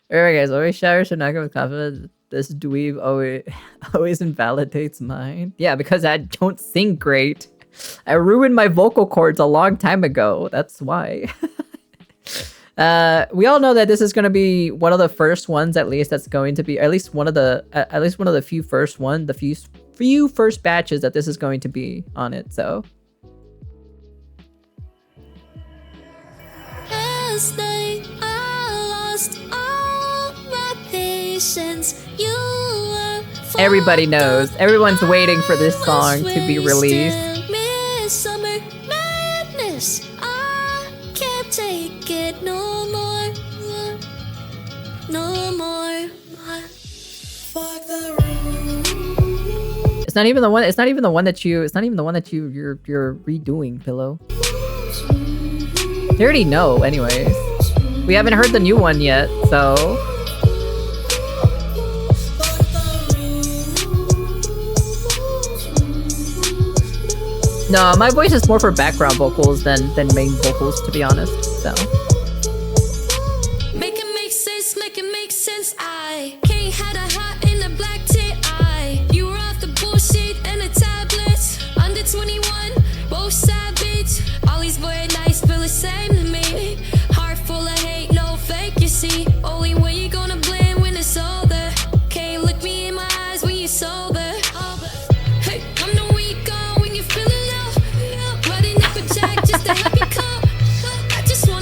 Alright guys, always shower Shanaka with confidence. This dweeb always invalidates mine. Yeah, because I don't sing great. I ruined my vocal cords a long time ago. That's why. We all know that this is going to be one of the first ones, at least, that's going to be at least one of the few first batches that this is going to be on it. So. Last night I lost all my patience. Everybody knows. Everyone's waiting for this song to be released. Summer madness. I can't take it no more. No more. Fuck the room. It's not even the one that you're redoing, Pillow. They already know anyways. We haven't heard the new one yet, so. No, my voice is more for background vocals than main vocals, to be honest, so. Make it make sense, I can't hide a hot in a black tea, you were off the bullshit and the tablets, under 21, both savage, all these boys nice feel the same to me, heart full of hate, no fake, you see, only way you gonna blame when it's over, can't look me in my eyes when you're sober, hey, I'm the weak one when you're feeling low, running up a jack just to help you come,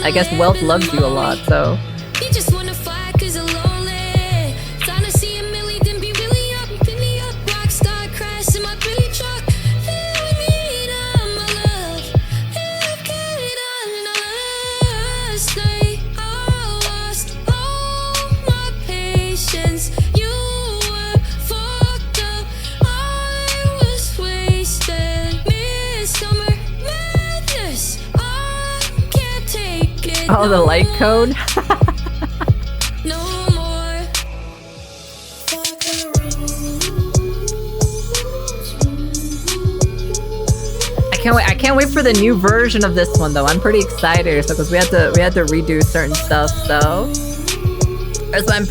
I guess Wealth loves you a lot, so. you just wanna fight cause you're lonely. Time to see a milli, then be really up. Pick me up, rock star, crash in my Billy truck. Feel me down, my love. You carried on last night. I lost all my patience. You were fucked up. I was wasted. Midsummer madness. I can't take it. Oh, the light code? No more. I can't wait for the new version of this one though. I'm pretty excited, so because we had to redo certain stuff, so I'm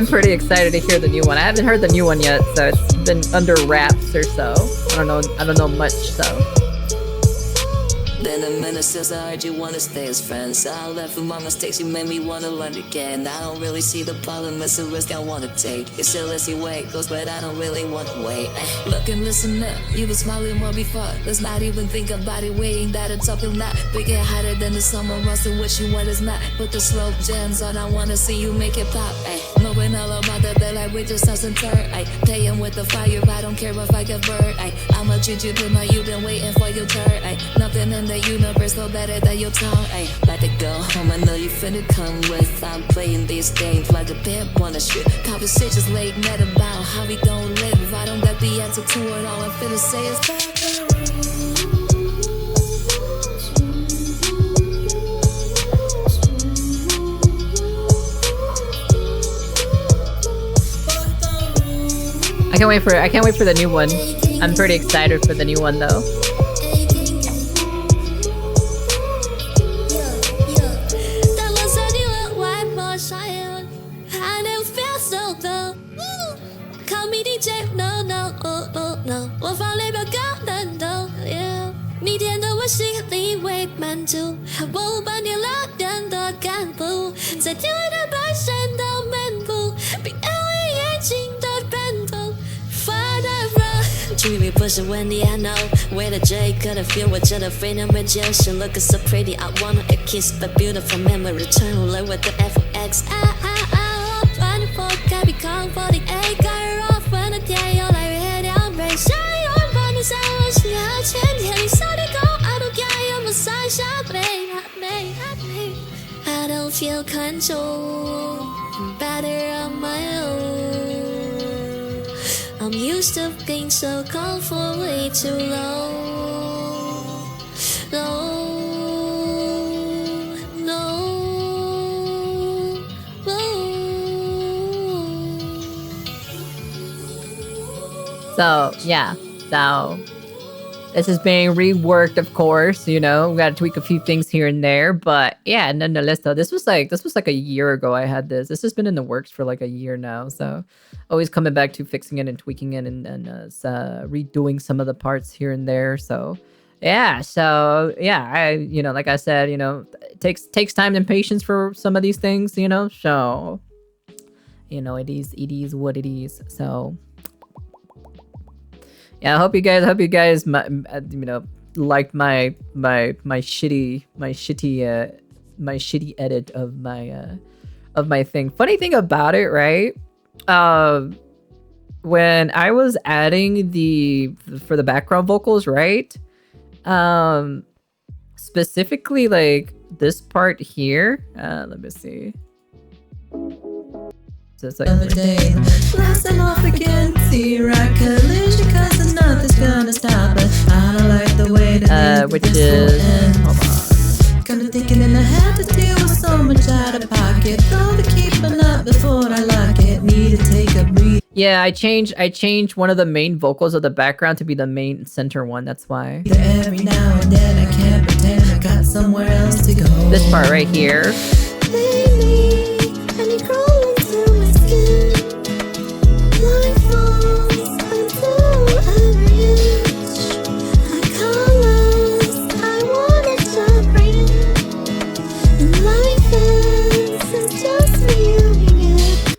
pretty excited to hear the new one. I haven't heard the new one yet, so it's been under wraps or so. I don't know much, so. Then a minute since I heard you wanna stay as friends. I left with my mistakes, you made me wanna learn again. I don't really see the problem, it's a risk I wanna take. You still let you wait, goes, but I don't really wanna wait. Look and listen up, you been smiling well before. Let's not even think about it, waiting that it's up and not. We get hotter than the summer, rusting what you want is not. Put the slow jams on, I wanna see you make it pop. Knowing all about the feel like we just tossing third. Ay, playing with the fire, I don't care if I get burned. Ay, I'ma treat you good, now you been waiting for your turn. Ay, nothing in the universe no better than your tongue. Ay, let it go home, I know you finna come without playing these games like a pimp wanna shit. Conversations late night about how we gon' live. I don't got the answer to it, all I'm finna say is I can't wait for the new one. I'm pretty excited for the new one though. Really pushing Wendy, I know where the J could've feel what you're afraid of magician. Looking so pretty, I wanna a kiss the beautiful memory. Turn low with the FX. Ah, 24 can be calm for the 8. Got her off when the day you're like red on break. Shine on bonus hours, now 10 years. So they go, I don't care, you're my sunshine, babe. I don't feel control, better on my own. I'm used to being so cold for way too long. So yeah, so this is being reworked, of course. You know, we got to tweak a few things here and there, but yeah, nonetheless, though, this was like a year ago. I had this. This has been in the works for like a year now. So always coming back to fixing it and tweaking it and redoing some of the parts here and there. So yeah, like I said, it takes time and patience for some of these things. So it is what it is. So. Yeah, I hope you guys, liked my shitty edit of my thing. Funny thing about it, right? When I was adding for the background vocals, right? Specifically like this part here. Let me see. So it's like other day, blasting off again, see right collision, cause nothing's gonna stop it. I don't like the way that which is hold on. Kinda thinking and I had to deal with so much out of pocket. Thought of keeping up before I like it. Need to take a breathe. Yeah, I changed one of the main vocals of the background to be the main center one. That's why. Every now and then I can't pretend I got somewhere else to go. This part right here.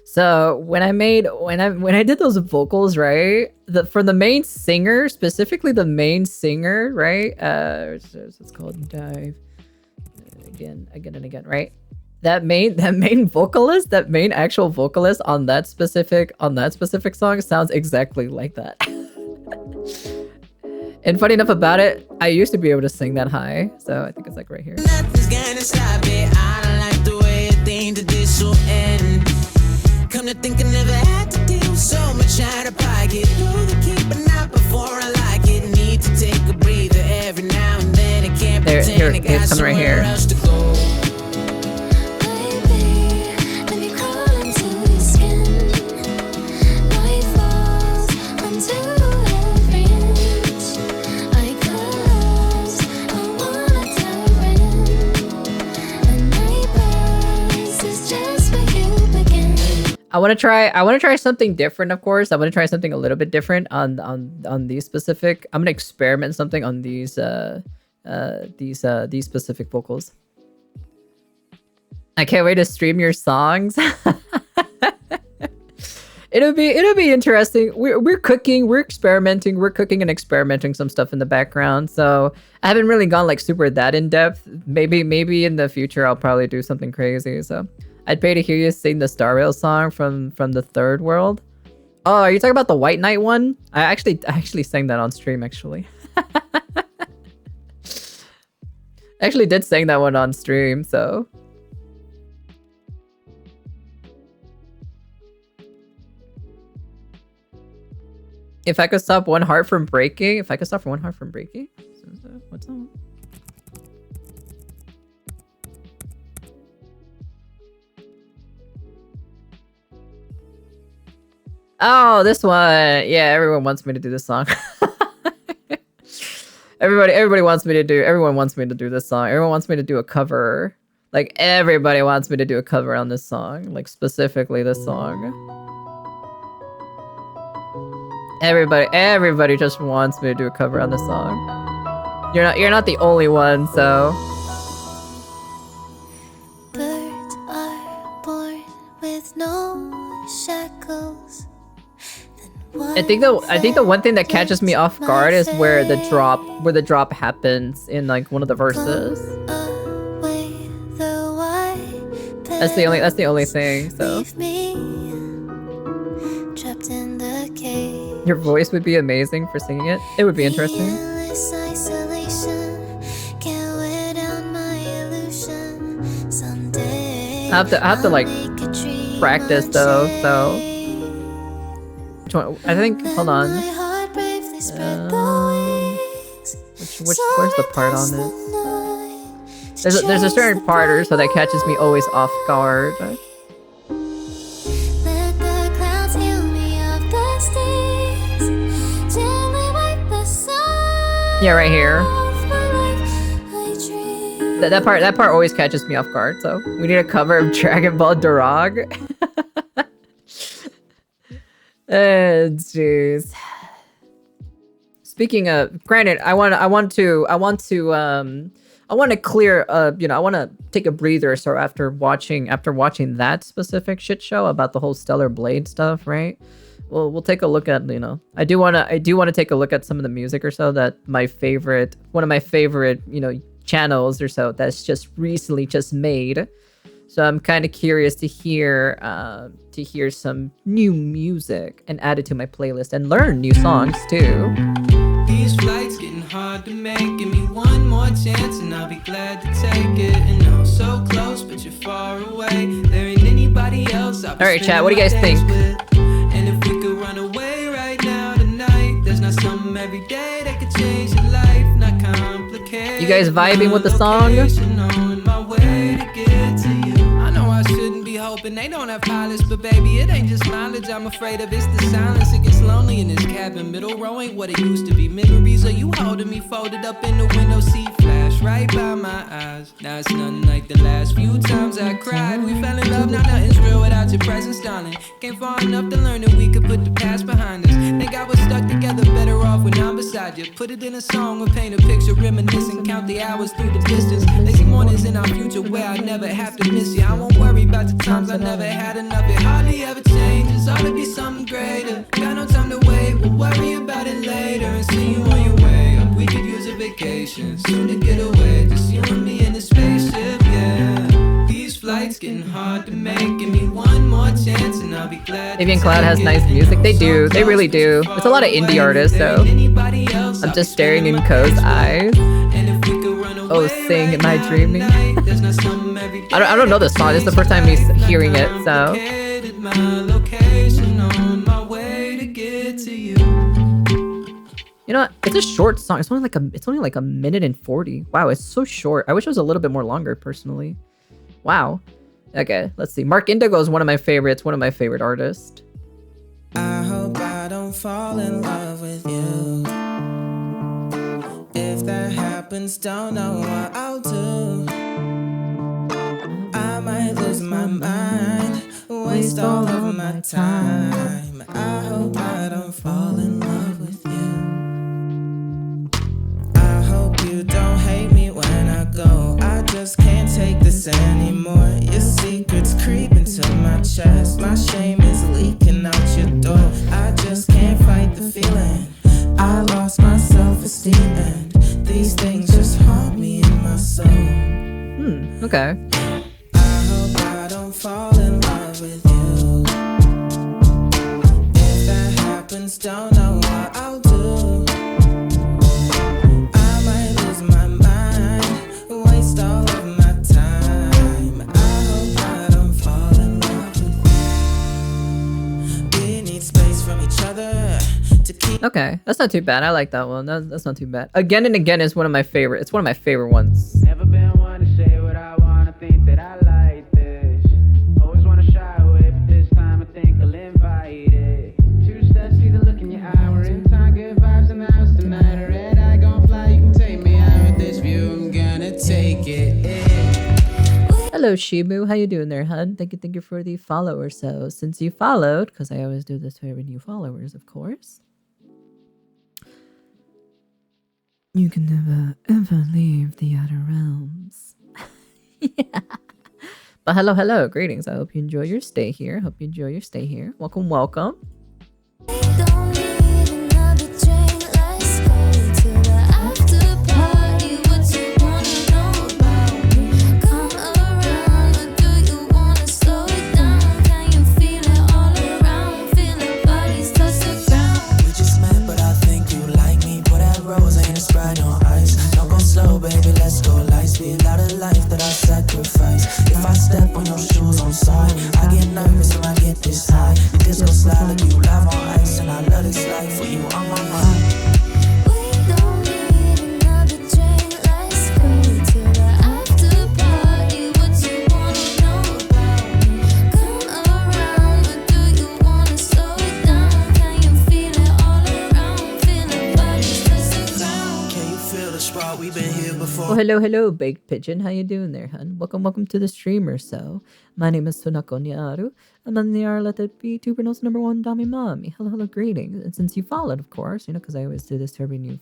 So when I did those vocals, right, for the main singer, specifically the main singer, right, it's called Dive again and again, right, that main vocalist, that main actual vocalist on that specific song sounds exactly like that. And funny enough about it, I used to be able to sing that high, so I think it's like right here. Nothing's gonna stop it. I don't like the way you think that this will end. Come to think I never had to deal with so much out of pocket. Know to keep it up before I like it. Need to take a breather every now and then. I can't pretend I got somewhere else to go. I want to try something different, of course. I want to try something a little bit different on these specific. I'm gonna experiment something on these specific vocals. I can't wait to stream your songs. It'll be interesting. We're cooking, we're experimenting, we're cooking and experimenting some stuff in the background. So I haven't really gone like super that in depth. Maybe in the future I'll probably do something crazy. So I'd pay to hear you sing the Star Rail song from the Third World. Oh, are you talking about the White Knight one? I actually sang that on stream, actually. I actually did sing that one on stream, so... If I could stop one heart from breaking? If I could stop one heart from breaking? What's that? Oh, this one. Yeah, everyone wants me to do this song. Everybody wants me to do. Everyone wants me to do this song. Everyone wants me to do a cover. Like everybody wants me to do a cover on this song. Like specifically this song. Everybody just wants me to do a cover on this song. You're not the only one, so. Birds are born with no shackles. I think the one thing that catches me off guard is where the drop happens in like one of the verses. That's the only thing, so. Your voice would be amazing for singing it. It would be interesting. I have to like practice though, so. Which one? I think, hold on. Where's the part on this? There's a certain part or so that catches me always off guard. Yeah, right here. That part always catches me off guard. So we need a cover of Dragon Ball Durag. Jeez. Speaking of, granted, I want to clear. I want to take a breather. So after watching that specific shit show about the whole Stellar Blade stuff, right? We'll take a look at, I do want to take a look at some of the music or so that one of my favorite, channels or so that's just recently made. So I'm kind of curious to hear some new music and add it to my playlist and learn new songs too. These flights getting hard to make. Give me one more chance and I'll be glad to take it. And I'm so close, but you're far away. There ain't anybody else. All right, chat. What do you guys think? And if we could run away right now tonight, there's not something every day that could change your life. Not complicated. You guys vibing with the song? On my way to get to you. I know I shouldn't be hoping they don't have pilots, but baby, it ain't just mileage I'm afraid of. It's the silence. It gets lonely in this cabin. Middle row ain't what it used to be. Memories of you holding me folded up in the window seat. Flash right by my eyes. Now it's nothing like the last few times I cried. We fell in love, now nothing's real without your presence, darling. Came far enough to learn that we could put the past behind us. Think I was stuck together, better off when I'm beside you. Put it in a song or paint a picture, reminisce and count the hours through the distance. Lazy mornings in our future where I never have to miss you. I won't worry about the times I never had enough. It hardly ever changes, ought to be something greater. Got no time to wait, we'll worry about it later. And see you on your way up, we could use a vacation. Soon to get away, just you and me in the spaceship, yeah. These flights getting hard to make. Give me one more chance and I'll be glad. Avian Cloud has nice music. They do. They really do. It's a lot of indie artists, so I'm just staring in Ko's eyes. Oh, sing in my dreaming. I don't know this song. This is the first time he's hearing it, so. You know what? It's a short song. It's only like a minute and 40. Wow, it's so short. I wish it was a little bit more longer, personally. Wow. Okay, let's see. Mark Indigo is one of my favorites. One of my favorite artists. I hope I don't fall in love with you. If that happens, don't know what I'll do. I might lose my mind, waste all of my time. I hope I don't fall in love with you. I hope you don't hate me when I go. I just can't take this anymore. Your secrets creep into my chest. My shame is leaking out your door. I just can't fight the feeling. I lost my self-esteem and these things just haunt me in my soul. Okay. I hope I don't don't fall in love with you. If that happens, don't know what I'll do. I might lose my mind, waste all of my time. I hope I don't fall in love with you. We need space from each other. Okay, that's not too bad. I like that one. That's not too bad. Again and Again is one of my favorite. It's one of my favorite ones. Never been one to say what I wanna, think that I like this. Always wanna shy away, but this time I think I'll invite it. 2 steps, see the look in your eye. We're in time, good vibes in the house tonight. A red eye gon' fly, you can take me out with this view. I'm gonna take it. Hello Shimu, how you doing there, hun? Thank you for the follow or so. Since you followed, because I always do this to every new followers, of course. You can never, ever leave the outer realms. Yeah. But hello, greetings. I hope you enjoy your stay here. Welcome, welcome. Slow, baby, let's go light speed. Out of life that I sacrifice. If I step on your shoes, I'm sorry. I get nervous when I get this high. You disco slide like you live on ice, and I love this life for you on my mind. We don't need another drink. Let's go to the after party. What you wanna know about me? Come around, or do you wanna slow it down? Can you feel it all around? Feel the bodies touching down. Can you feel the spot? We've been here before. Oh, hello, Baked Pigeon. How you doing there, hun? Welcome to the stream or so. My name is Sunako Nyaru. I'm on the Let It Be Tubernos #1 Dami Mami. Hello, greetings. And since you followed, of course, you know, because I always do this to every new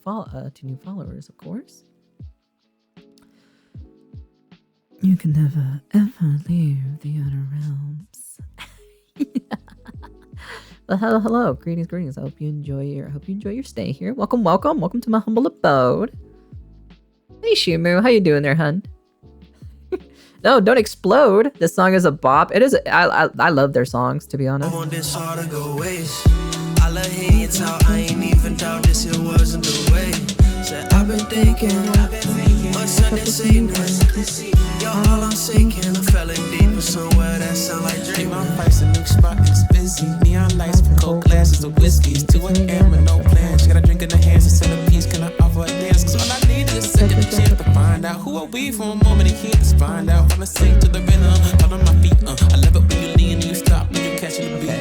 new followers, of course. You can never, ever leave the outer realms. Yeah. Well, hello, greetings. I hope you enjoy your stay here. Welcome to my humble abode. Hey Shimu, how you doing there, hun? No, don't explode. This song is a bop. It is. I love their songs, to be honest. On this hard to go waste. I love hearing you talk. I ain't even thought this here wasn't the way. Said I've been thinking. What's on this evening? You're all I'm seeking. I fell in deeper somewhere that sound like dreaming. My price, a new spot, it's busy. Neon lights for cold glasses of whiskeys. 2 a.m. and no plans. Got a drink in the hands and send a piece. Can I offer a dance? Cause all I need is a second chance to find out who are we for a moment and hear us find out. Wanna sing to the rhythm, out on my feet. I love it when you lean and you stop when you catching the beat.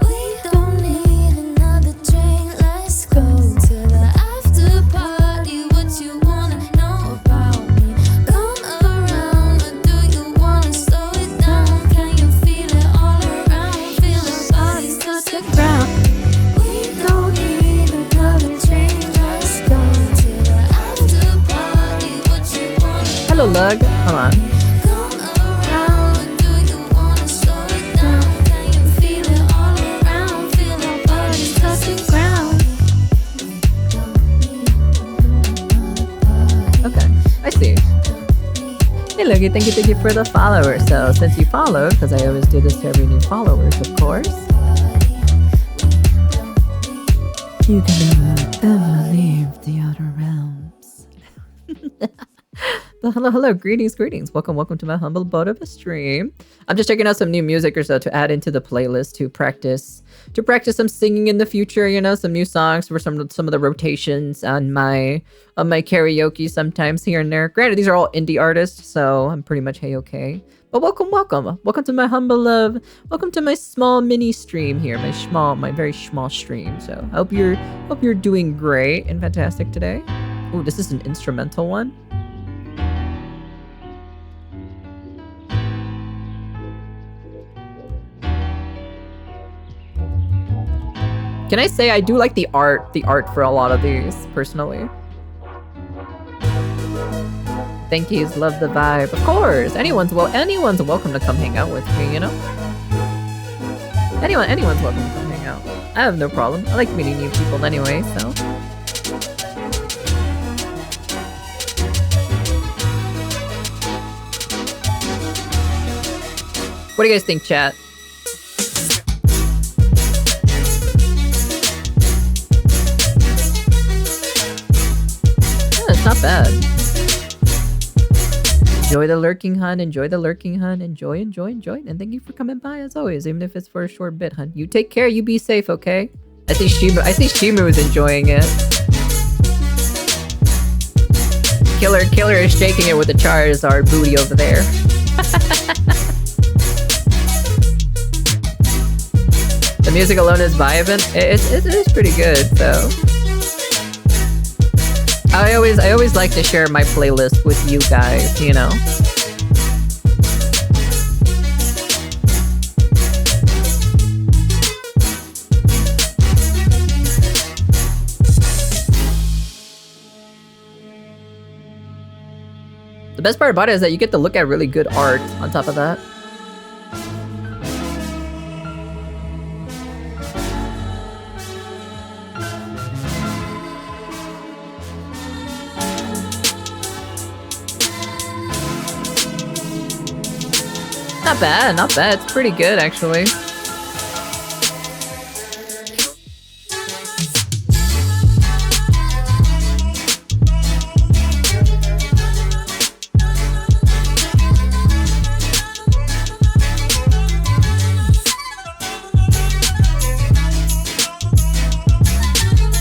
We don't need another drink. Let's go to the after party. What you wanna know about me? Come around, or do you wanna slow it down? Can you feel it all around? Feel our bodies touch the ground. We don't need another drink. Let's go to the after party. What you wanna know? Hello, Lug. Hold on. Come around, or do you wanna slow it down? Can you feel it all around? Feel our bodies touch the ground. Okay, I see. Hey, Lugi, thank you for the follower. So, since you followed, because I always do this to every new followers, of course. You can never, ever leave the outer realms. But hello, greetings. Welcome to my humble abode of a stream. I'm just checking out some new music or so to add into the playlist to practice some singing in the future. You know, some new songs for some of the rotations on my karaoke sometimes here and there. Granted, these are all indie artists, so I'm pretty much okay. But welcome to my welcome to my small mini stream here, my very small stream. So I hope you're doing great and fantastic today. Oh, this is an instrumental one. Can I say I do like the art for a lot of these, personally. Thank yous, love the vibe. Of course, anyone's welcome to come hang out with me, you know? Anyone's welcome to come hang out. I have no problem. I like meeting new people anyway, so. What do you guys think, chat? Yeah, it's not bad. Enjoy the lurking, hun. Enjoy the lurking, hun. Enjoy. And thank you for coming by as always, even if it's for a short bit, hun. You take care. You be safe, okay? I see Shimu is enjoying it. Killer is shaking it with the Charizard booty over there. The music alone is vibing. It is pretty good, so. I always like to share my playlist with you guys, you know. The best part about it is that you get to look at really good art on top of that. Not bad. It's pretty good, actually.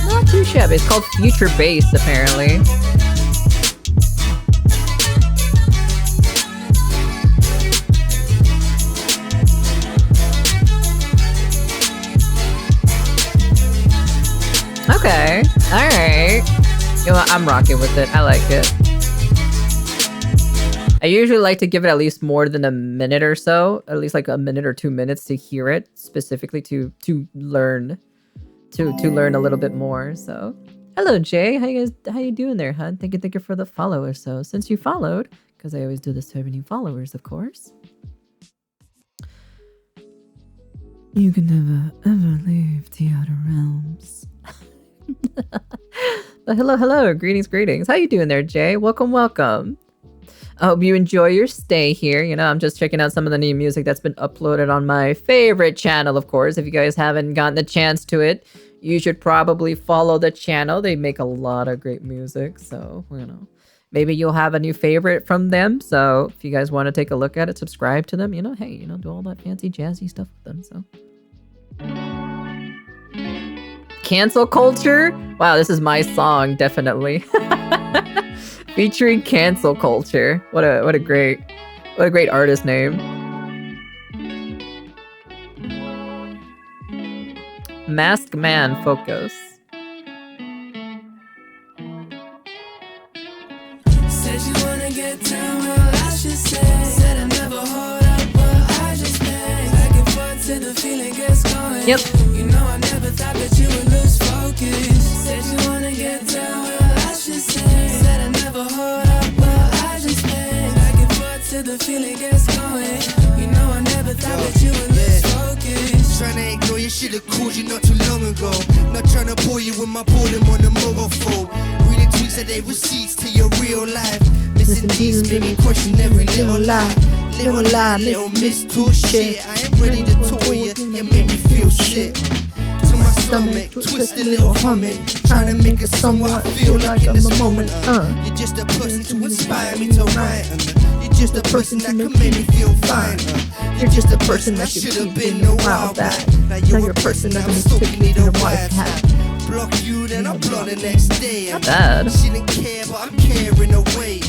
Not too shabby. It's called Future Bass, apparently. Okay, alright. You know what? I'm rocking with it. I like it. I usually like to give it at least more than a minute or so. At least like a minute or 2 minutes to hear it. Specifically to learn. To learn a little bit more, so. Hello, Jay. How you doing there, hun? Thank you for the follow or so. Since you followed, because I always do this to every new followers, of course. You can never, ever leave the outer realms. But hello. Greetings. How you doing there, Jay? Welcome. I hope you enjoy your stay here. You know, I'm just checking out some of the new music that's been uploaded on my favorite channel, of course. If you guys haven't gotten the chance to it, you should probably follow the channel. They make a lot of great music, so, you know, maybe you'll have a new favorite from them. So if you guys want to take a look at it, subscribe to them, you know, hey, you know, do all that fancy jazzy stuff with them, so. Cancel culture? Wow, this is my song, definitely. Featuring cancel culture. What a great artist name. Masked Man Focus. Said you wanna get down, well I should say. Said I never hold up, but I just bang. Back and forth till the feeling gets going. Yep. You know I never thought that you would lose focus. Said you wanna get down, well I should say. Said I never hold up, but I just bang. Back and forth till the feeling gets going. You know I never thought that you would lose focus. Tryna ignore you, should've called you not too long ago. Not tryna bore you with my boredom on the mobile phone. Reading tweets that they receipts to your real life. Missing these, maybe question every little lie. Little miss too shit. I ain't ready to tour you, you make me feel sick. To my stomach, twist a little humming. Tryna make a song where I feel like in this moment. You're just a person to inspire me to write. You're just a person that can make me feel fine. You're just a person that should've been a while back. Now you're a person that I'm stalking, need a wife hat. Block you, then I block the next day. Not bad. Shouldn't care, but I'm caring away.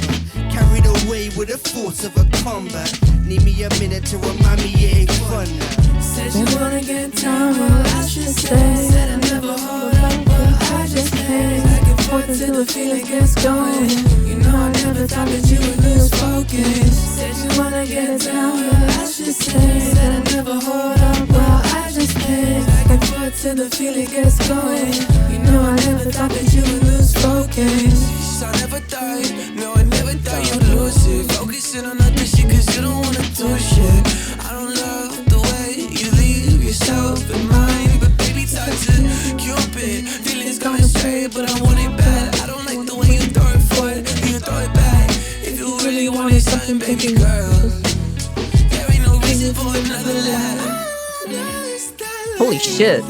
Carried away with the force of a combat. Need me a minute to remind me it ain't fun now. Said you wanna get down, well I should say. Said I never hold up, but I just hang. Back and forth until the feeling gets going. You know I never thought that you would lose focus. Said you wanna get down, well I should say. Said I never hold up, but I just hang. Back and forth till the feeling gets going. You know I never thought that you would lose focus. I never thought, no I never thought you'd lose it. Focusing on other shit cause you don't wanna do shit. I don't love the way you leave yourself in mind. But baby talk to Cupid. Feelings coming straight but I want it bad. I don't like the way you throw it forward and you throw it back. If you really wanted something baby girl, there ain't no reason for another life. Holy shit.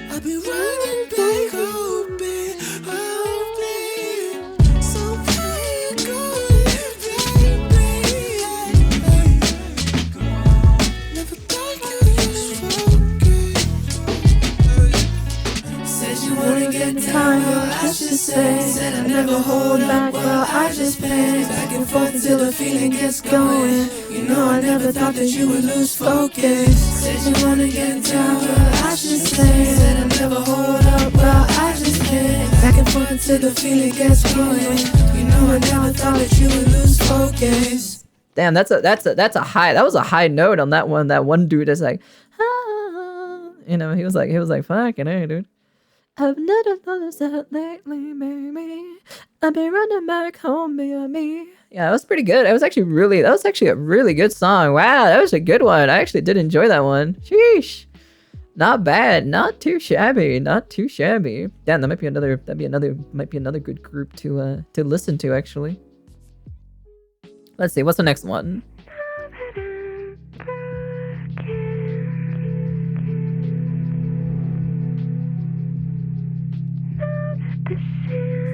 I'll be running back, hoping, so where you going, baby? Never thought you used focus. Said you wanna get time, well I just say. Said I never hold back, well I just pay. Back and forth until the feeling gets going. You know I never thought that you would lose focus. Said you wanna get down, well I just say. Said I never hold up, well I just can't. Back and forth until the feeling gets going. You know I never thought that you would lose focus. Damn, that's a high. That was a high note on that one. That one dude is like, ah. You know, he was like, fucking hey, dude. I've never noticed that lately, baby. I've been running back home, me. Yeah, that was pretty good. That was actually a really good song. Wow, that was a good one. I actually did enjoy that one. Sheesh. Not bad. Not too shabby. Not too shabby. Damn, that might be another good group to listen to actually. Let's see, what's the next one?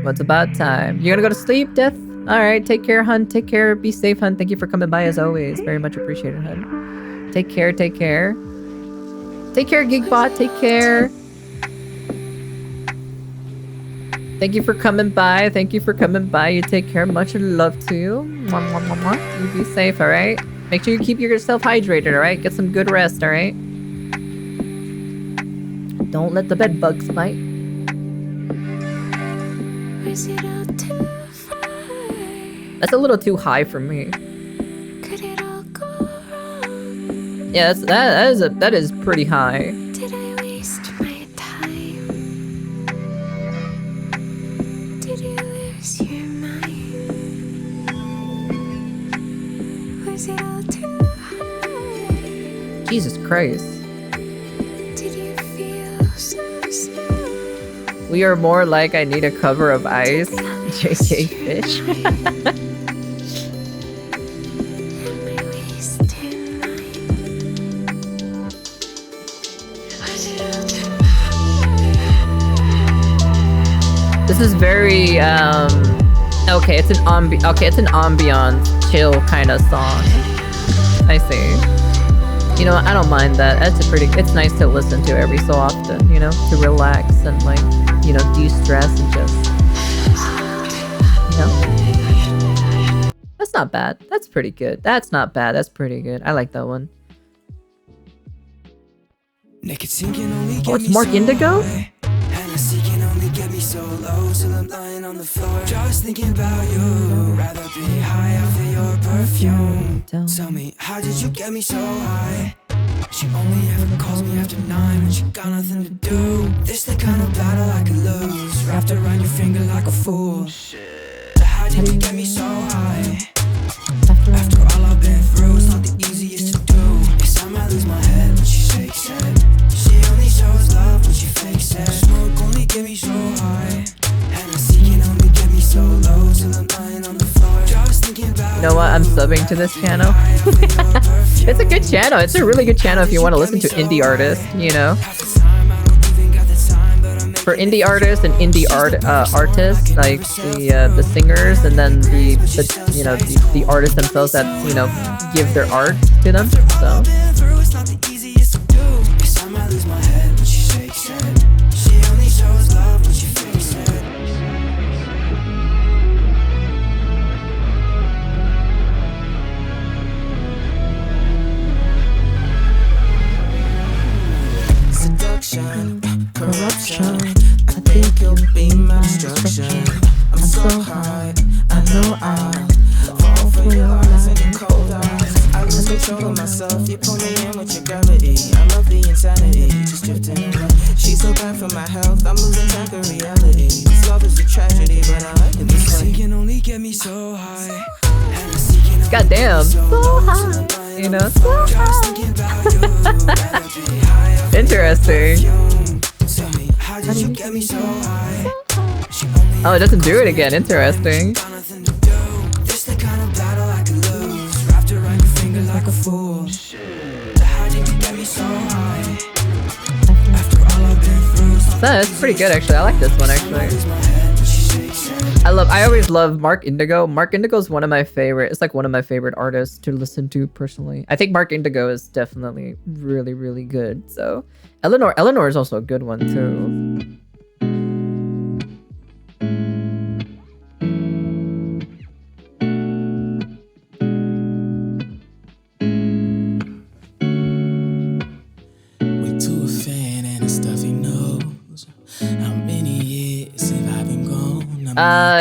What's about time? You're gonna go to sleep, Death? Alright, take care, hun. Take care. Be safe, hun. Thank you for coming by as always. Very much appreciated, hun. Take care, take care. Take care, Gigbot. Take care. Thank you for coming by. Thank you for coming by. You take care. Much love to you. Mwah, mwah, mwah, mwah. You be safe, alright? Make sure you keep yourself hydrated, alright? Get some good rest, alright? Don't let the bed bugs bite. That's a little too high for me. Yeah, that is pretty high. Did I waste my time? Did you lose your mind? Was it all too high? Jesus Christ. Did you feel so small? We are more like I need a cover of ice. JK Fish. This is very okay, it's an ambient chill kind of song. I see. You know, I don't mind that. It's nice to listen to every so often, you know, to relax and like, you know, de-stress and just, you know. That's not bad. That's pretty good. That's not bad. That's pretty good. I like that one. Oh, it's Mark Indigo? Get me so low till I'm lying on the floor. Just thinking about you. Rather be high off of your perfume. Tell me, how did you get me so high? She only ever calls me after 9 when she got nothing to do. This the kind of battle I could lose. Wrapped around your finger like a fool. Shit. How did you get me so high? After all I've been through, it's not the easiest to do. Guess I might lose my head when she shakes it. She only shows love when she fakes it. Smoke only get me so high. And I see can only get me so low till I'm lying on the floor. Just thinking about you know what? I'm subbing to this channel. It's a good channel. It's a really good channel if you want to listen to indie artists, you know. For indie artists and indie artists, like the singers and then the you know the artists themselves that, you know, give their art to them. So corruption. I think you'll be my destruction. I'm so high, I know I'll fall for your eyes and your cold eyes. I lose control of myself, you pull me in with your gravity. I love the insanity, just drifting away. She's so bad for my health, I'm losing track of reality. This love is a tragedy, but I like it this way. Can only get me so high. goddamn, so high, you know, so high. Interesting. Oh, it doesn't do it again. Interesting. like a fool. How did you get me so high? After all I've been through. That's pretty good actually. I like this one actually. I always love Mark Indigo. Mark Indigo is one of my favorite. It's like one of my favorite artists to listen to personally. I think Mark Indigo is definitely really, really good. So Eleanor is also a good one too.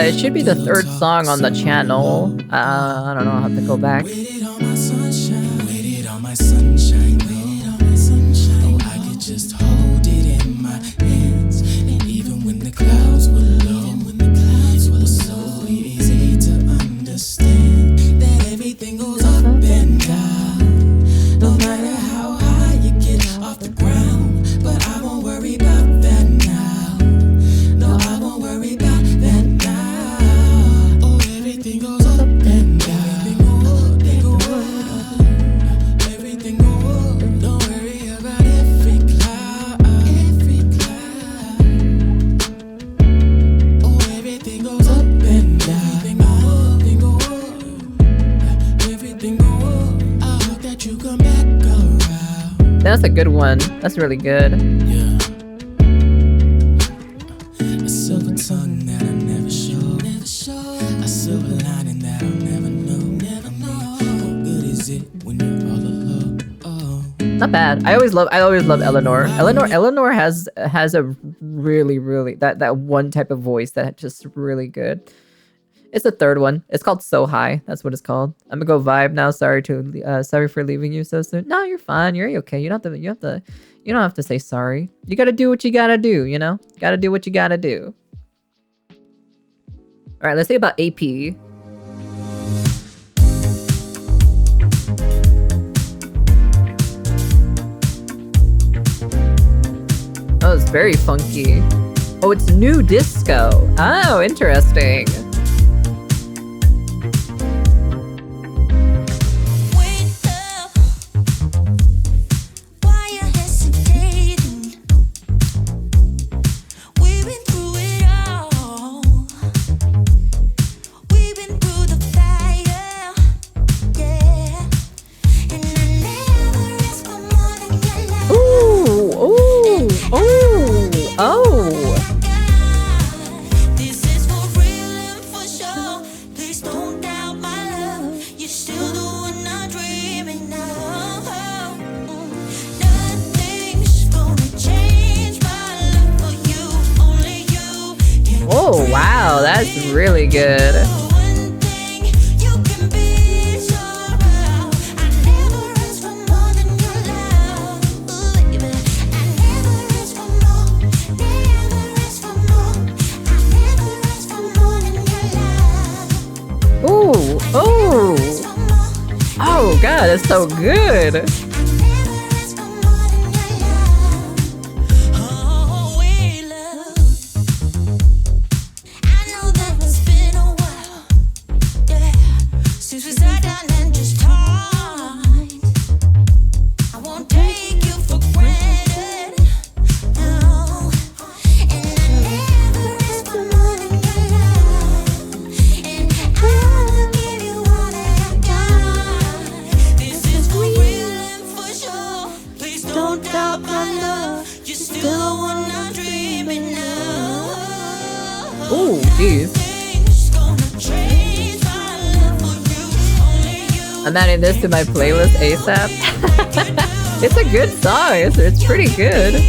It should be the third song on the channel. I don't know, I'll have to go back. Waited on my sunshine. Waited on my sunshine. Waited on my sunshine. Oh, I could just hold it in my hands. And even when the clouds were low, it was so easy to understand that everything goes up and down. No matter how high you get off the ground. But I won't worry about that now. No, I won't worry about that now. Oh, everything goes up and down. Everything go up. Everything go up. Don't worry about every cloud. Every cloud. Oh, everything goes up and down. Everything go up. Everything go up. I hope that you come back around. That's a good one. That's really good. Yeah. A silver tongue that I never show. A silver lining that I'll never know. How good is it when you're all alone? Oh. Not bad. I always love Eleanor. Eleanor has a really that one type of voice that just really good. It's the third one. It's called So High. That's what it's called. I'm gonna go vibe now. Sorry for leaving you so soon. No, you're fine. You're okay. You don't have to say sorry. You gotta do what you gotta do, you know? Gotta do what you gotta do. Alright, let's see about AP. Oh, it's very funky. Oh, it's new disco. Oh, interesting. Oh, wow, that's really good. Ooh, oh, oh God, it's so good. Ooh, jeez. I'm adding this to my playlist ASAP. It's a good song. It's pretty good.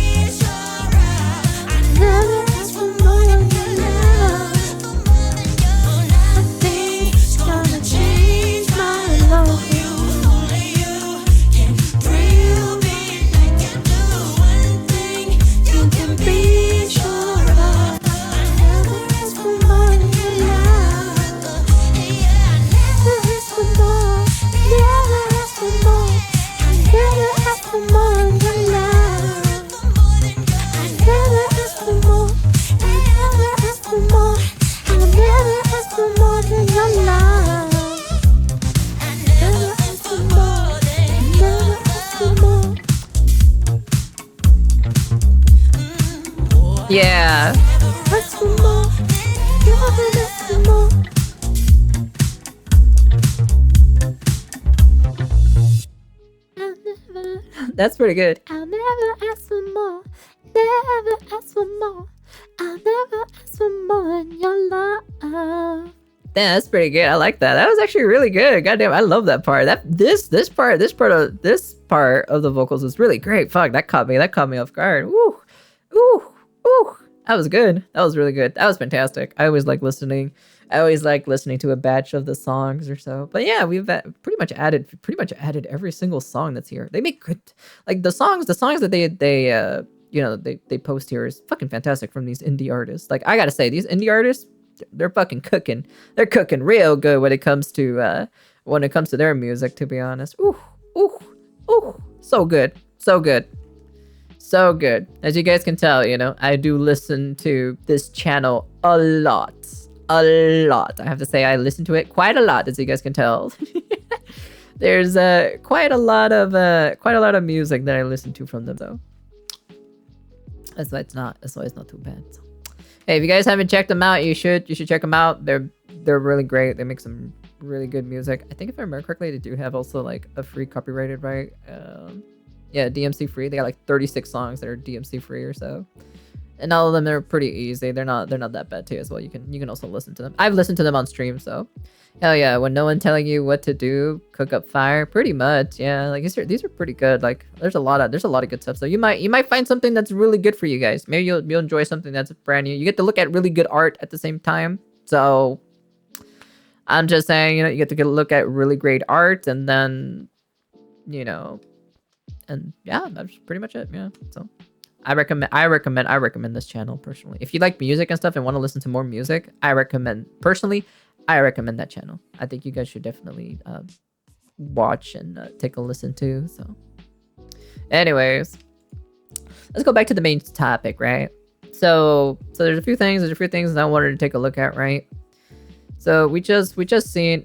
ask for more. Never ask for more. That's pretty good. I'll never ask for more. Never ask for more. I'll never ask for more in your love. Damn, that's pretty good. I like that. That was actually really good. Goddamn, I love that part. This part of the vocals was really great. Fuck, that caught me off guard. Woo, ooh, ooh. That was good. That was really good. That was fantastic. I always like listening to a batch of the songs or so. But yeah, we've pretty much added every single song that's here. They make good, like the songs that they post here is fucking fantastic from these indie artists. Like I gotta say, these indie artists, they're fucking cooking. They're cooking real good when it comes to their music, to be honest. Ooh, ooh, ooh. So good. So good. So good. As you guys can tell, I do listen to this channel a lot. A lot. I have to say I listen to it quite a lot, as you guys can tell. There's quite a lot of music that I listen to from them, though. That's why it's not too bad. So. Hey, if you guys haven't checked them out, you should check them out. They're really great. They make some really good music. I think if I remember correctly, they do have also like a free copyrighted, right? Yeah, DMC free. They got like 36 songs that are DMC free or so. And all of them are pretty easy. They're not that bad too as well. You can also listen to them. I've listened to them on stream, so hell yeah. When no one telling you what to do, cook up fire. Pretty much, yeah. Like these are pretty good. Like there's a lot of good stuff. So you might find something that's really good for you guys. Maybe you'll enjoy something that's brand new. You get to look at really good art at the same time. So I'm just saying, you get to get a look at really great art, and then and yeah, that's pretty much it. Yeah. So I recommend this channel personally. If you like music and stuff and want to listen to more music, I recommend that channel. I think you guys should definitely watch and take a listen to. So anyways, let's go back to the main topic, right? So there's a few things that I wanted to take a look at, right? So we just seen,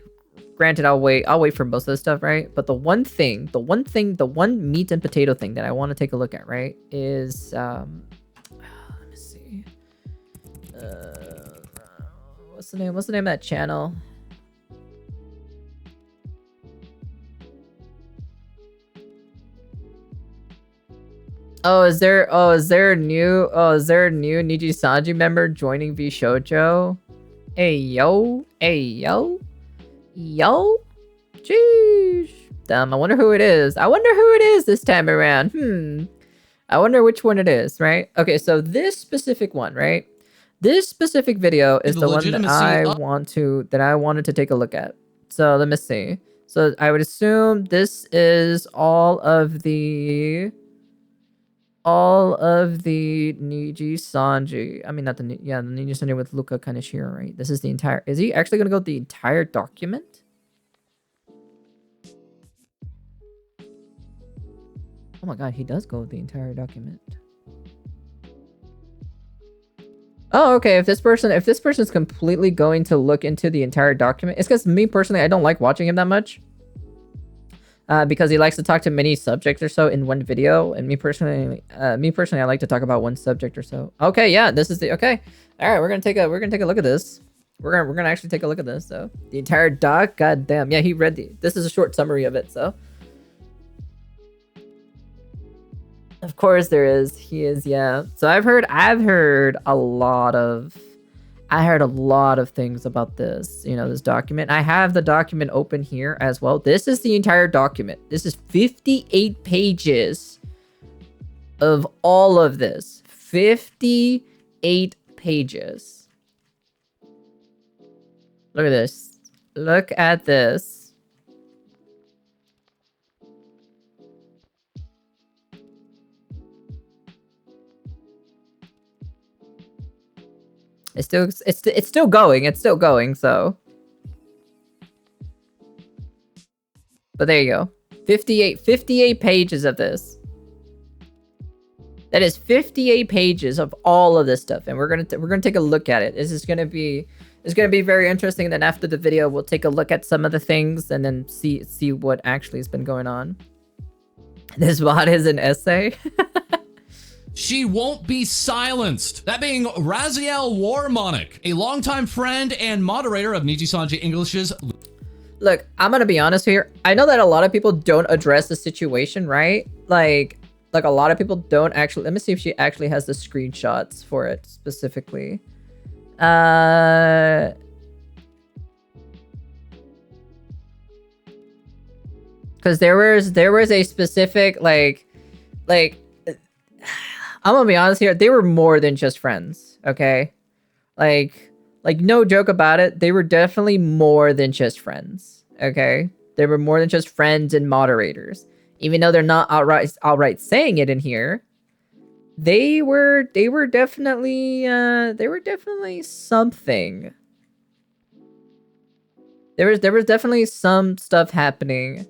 granted, I'll wait for most of the stuff, right? But the one meat and potato thing that I want to take a look at, right, is let me see. What's the name of that channel? Is there a new Niji Sanji member joining V Shoujo? Hey yo. Yo? Jeez. Damn, I wonder who it is. This time around. I wonder which one it is, right? Okay, so this specific one, right? This specific video is the one that I wanted to take a look at. So let me see. So I would assume this is all of the Niji Sanji. I mean, not the Niji Sanji with Luka Kaneshiro, right? This is the entire. Is he actually gonna go the entire document? Oh my god, he does go the entire document. Oh, okay. If this person's completely going to look into the entire document, it's because me personally, I don't like watching him that much. Because he likes to talk to many subjects or so in one video, and me personally, I like to talk about one subject or so. Okay, yeah, this is the okay. All right, we're gonna take a look at this. We're gonna actually take a look at this. So the entire doc, goddamn, yeah, he read this is a short summary of it. So of course there is. He is, yeah. So I've heard a lot of things about this, this document. I have the document open here as well. This is the entire document. This is 58 pages of all of this. 58 pages. Look at this. Look at this. It's still going, so. But there you go. 58 pages of this. That is 58 pages of all of this stuff, and we're gonna take a look at it. It's gonna be very interesting. And then after the video, we'll take a look at some of the things and then see what actually has been going on. This bot is an essay. she won't be silenced. That being Raziel Warmonic, a longtime friend and moderator of Nijisanji English's. Look, I'm gonna be honest here. I know that a lot of people don't address the situation, right? Like a lot of people don't actually. Let me see if she actually has the screenshots for it specifically. Because there was a specific like I'm gonna be honest here, they were more than just friends, okay? Like no joke about it, they were definitely more than just friends, okay? They were more than just friends and moderators. Even though they're not outright saying it in here, they were definitely something. There was definitely some stuff happening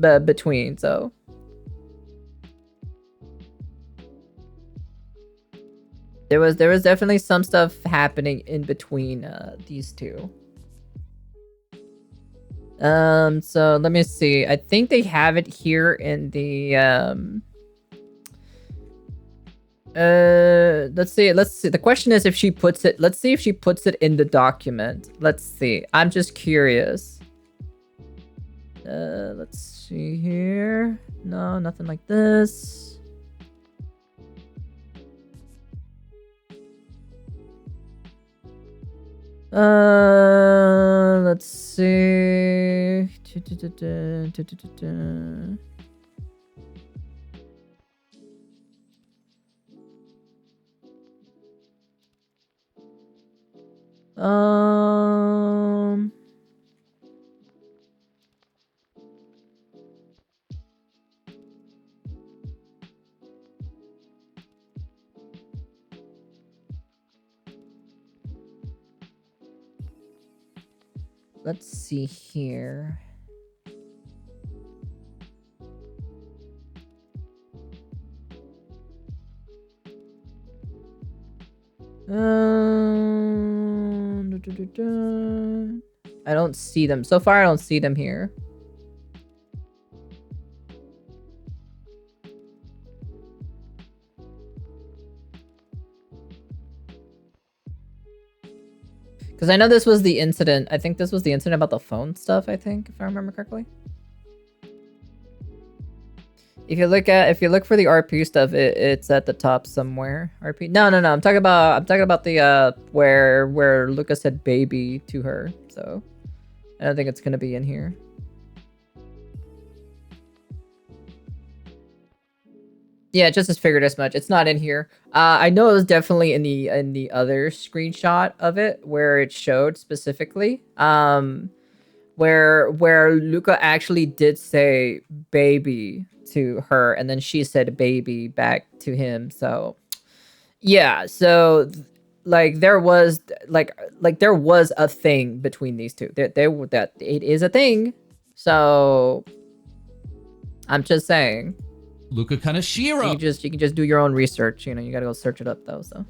between, so there was definitely some stuff happening in between these two. So let me see. I think they have it here in the let's see. The question is if she puts it, let's see if she puts it in the document. Let's see. I'm just curious. Let's see here. No, nothing like this. Let's see. Let's see here. I don't see them. So far, I don't see them here. Because I know this was the incident. I think this was the incident about the phone stuff, I think, if I remember correctly. If you look for the RP stuff, it's at the top somewhere. RP. No. I'm talking about the where Luca said baby to her. So I don't think it's gonna be in here. Yeah, just as figured as much. It's not in here. I know it was definitely in the other screenshot of it where it showed specifically. Where Luca actually did say baby to her, and then she said baby back to him. So yeah, so like there was there was a thing between these two. That it is a thing. So I'm just saying. Luca Kaneshiro. You can just do your own research. You know, you gotta go search it up though. So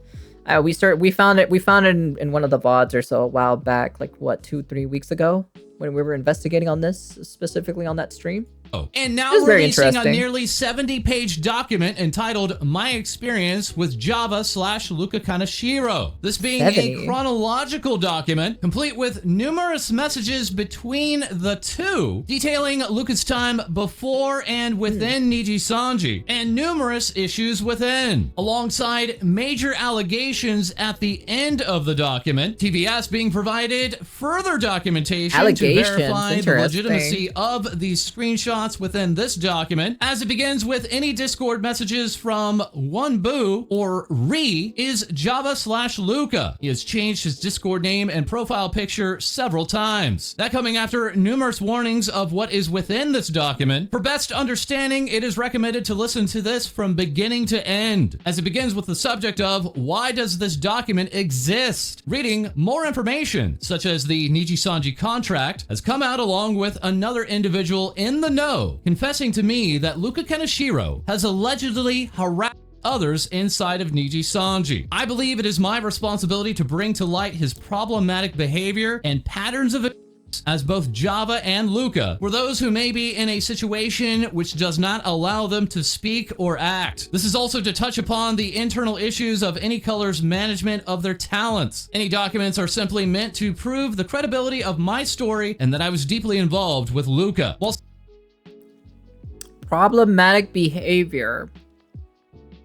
we found it in one of the VODs or so a while back, like what, 2-3 weeks ago, when we were investigating on this, specifically on that stream. And now releasing a nearly 70-page document entitled My Experience with Java/Luca Kaneshiro. This being a chronological document, complete with numerous messages between the two, detailing Luca's time before and within Nijisanji, and numerous issues within, alongside major allegations at the end of the document, TVS being provided further documentation to verify the legitimacy of these screenshots within this document, as it begins with any Discord messages from one Boo or Re is Java/Luca. He has changed his Discord name and profile picture several times. That coming after numerous warnings of what is within this document. For best understanding, it is recommended to listen to this from beginning to end, as it begins with the subject of why does this document exist? Reading more information, such as the Nijisanji contract, has come out along with another individual in the know confessing to me that Luca Kaneshiro has allegedly harassed others inside of Nijisanji. I believe it is my responsibility to bring to light his problematic behavior and patterns of as both Java and Luca were those who may be in a situation which does not allow them to speak or act. This is also to touch upon the internal issues of any color's management of their talents. Any documents are simply meant to prove the credibility of my story and that I was deeply involved with Luca. While problematic behavior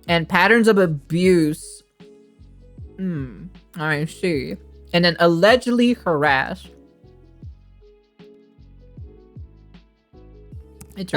and patterns of abuse. I see. And then allegedly harassed.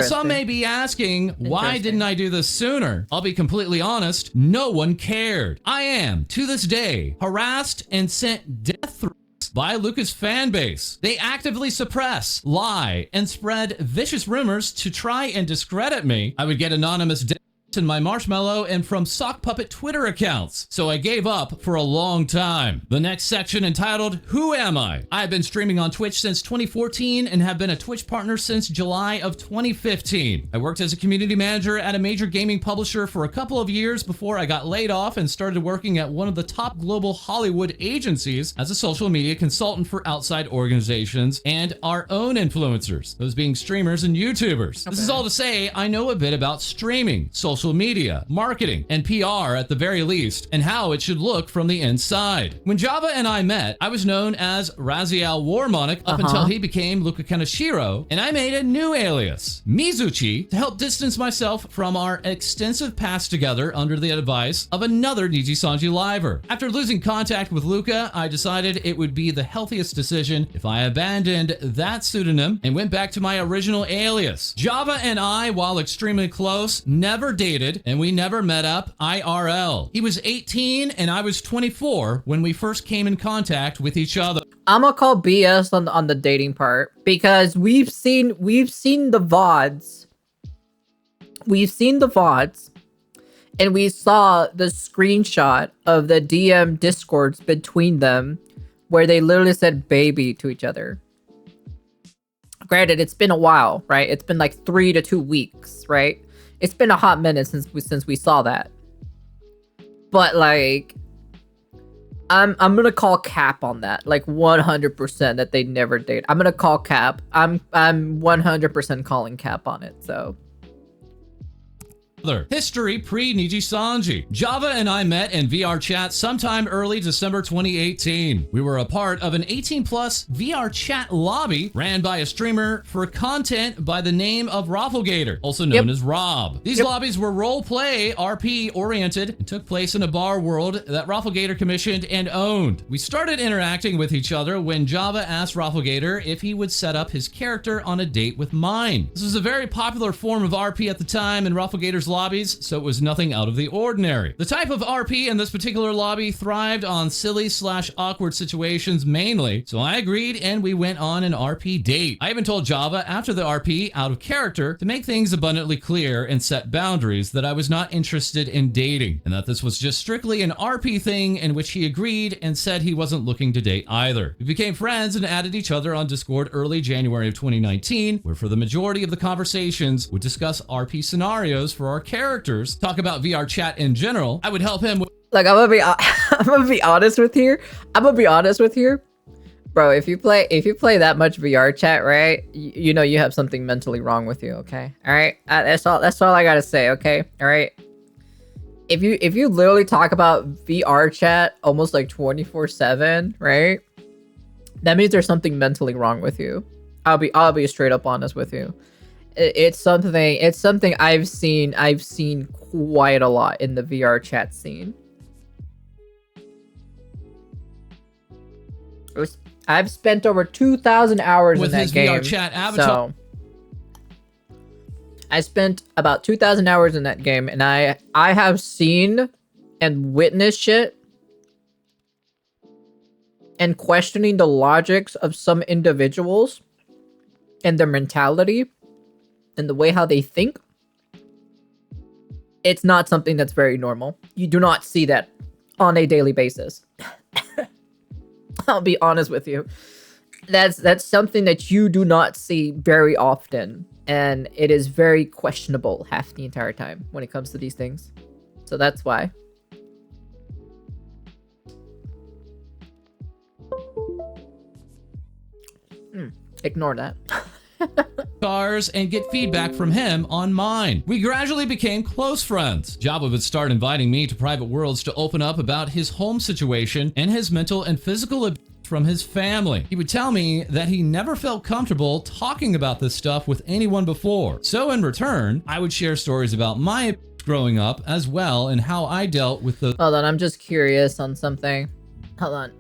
some may be asking, why didn't I do this sooner? I'll be completely honest, no one cared. I am, to this day, harassed and sent death threats by Luca's fan base. They actively suppress, lie, and spread vicious rumors to try and discredit me. I would get anonymous death in my Marshmallow and from Sock Puppet Twitter accounts, so I gave up for a long time. The next section entitled, Who Am I? I've been streaming on Twitch since 2014 and have been a Twitch partner since July of 2015. I worked as a community manager at a major gaming publisher for a couple of years before I got laid off and started working at one of the top global Hollywood agencies as a social media consultant for outside organizations and our own influencers, those being streamers and YouTubers. This is all to say, I know a bit about streaming, social media, marketing, and PR at the very least, and how it should look from the inside. When Java and I met, I was known as Raziel Warmonic up until he became Luca Kaneshiro, and I made a new alias, Mizuchi, to help distance myself from our extensive past together under the advice of another Niji Sanji liver. After losing contact with Luca, I decided it would be the healthiest decision if I abandoned that pseudonym and went back to my original alias. Java and I, while extremely close, never dated, and we never met up IRL. He was 18 and I was 24 when we first came in contact with each other. I'm gonna call BS on the dating part because we've seen the VODs. We've seen the VODs and we saw the screenshot of the DM discords between them where they literally said baby to each other. Granted, it's been a while, right? It's been like 3 to 2 weeks, right? It's been a hot minute since we saw that. But like, I'm gonna call cap on that, like 100% that they never date. I'm gonna call cap. I'm 100% calling cap on it. So. History pre-Niji Sanji. Java and I met in VR chat sometime early December 2018. We were a part of an 18+ VR chat lobby ran by a streamer for content by the name of Rafflegator, also known as Rob. These lobbies were role-play, RP oriented, and took place in a bar world that Rafflegator commissioned and owned. We started interacting with each other when Java asked Rafflegator if he would set up his character on a date with mine. This was a very popular form of RP at the time in Rafflegator's lobbies, so it was nothing out of the ordinary. The type of RP in this particular lobby thrived on silly/awkward situations mainly, so I agreed and we went on an RP date. I even told Java after the RP, out of character, to make things abundantly clear and set boundaries that I was not interested in dating, and that this was just strictly an RP thing, in which he agreed and said he wasn't looking to date either. We became friends and added each other on Discord early January of 2019, where for the majority of the conversations would discuss RP scenarios for our characters, talk about VR chat in general. I would help him with— Like, I'm gonna be honest with you. Bro, if you play that much VR chat, right? You know you have something mentally wrong with you, okay? All right? That's all I gotta say, okay? All right? If you literally talk about VR chat almost like 24/7, right? That means there's something mentally wrong with you. I'll be straight up honest with you. It's something I've seen quite a lot in the VR chat scene. I've spent over 2,000 hours in that game. With his VR chat avatar. So I spent about 2,000 hours in that game, and I have seen and witnessed shit and questioning the logics of some individuals and their mentality and the way how they think. It's not something that's very normal. You do not see that on a daily basis. I'll be honest with you. That's something that you do not see very often, and it is very questionable half the entire time when it comes to these things. So that's why. Ignore that. cars and get feedback from him on mine. We gradually became close friends. Java would start inviting me to private worlds to open up about his home situation and his mental and physical abuse from his family. He would tell me that he never felt comfortable talking about this stuff with anyone before. So in return, I would share stories about my abuse growing up as well and how I dealt with the— Hold on, I'm just curious on something. Hold on.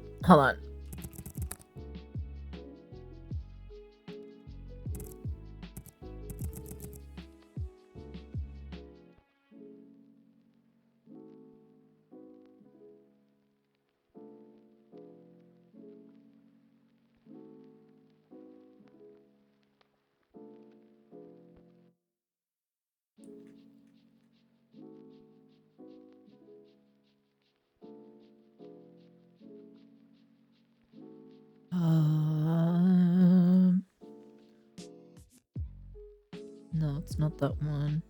No, it's not that one.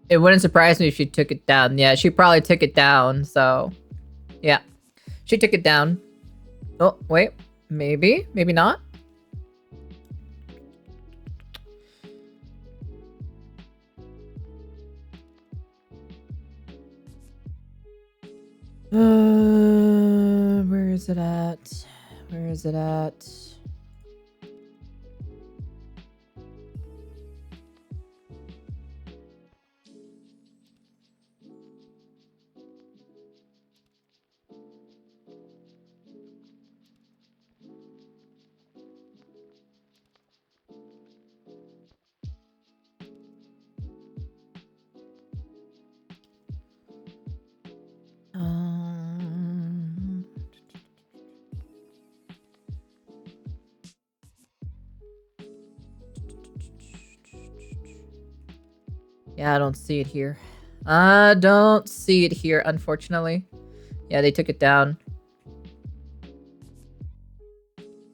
It wouldn't surprise me if she took it down. Yeah, she probably took it down, so... Yeah. She took it down. Oh, wait. Maybe. Maybe not. Where is it at? Where is it at? Yeah, I don't see it here. I don't see it here, unfortunately. Yeah, they took it down.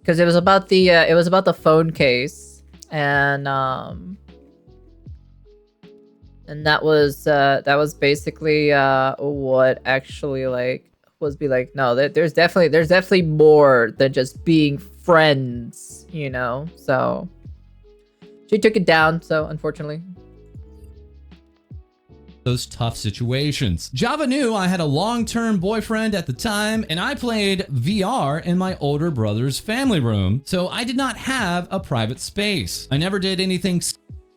Because it was about the phone case, and that was basically what actually no, there's definitely more than just being friends, you know. So she took it down, so unfortunately. Those tough situations. Java knew I had a long-term boyfriend at the time, and I played VR in my older brother's family room, so I did not have a private space. I never did anything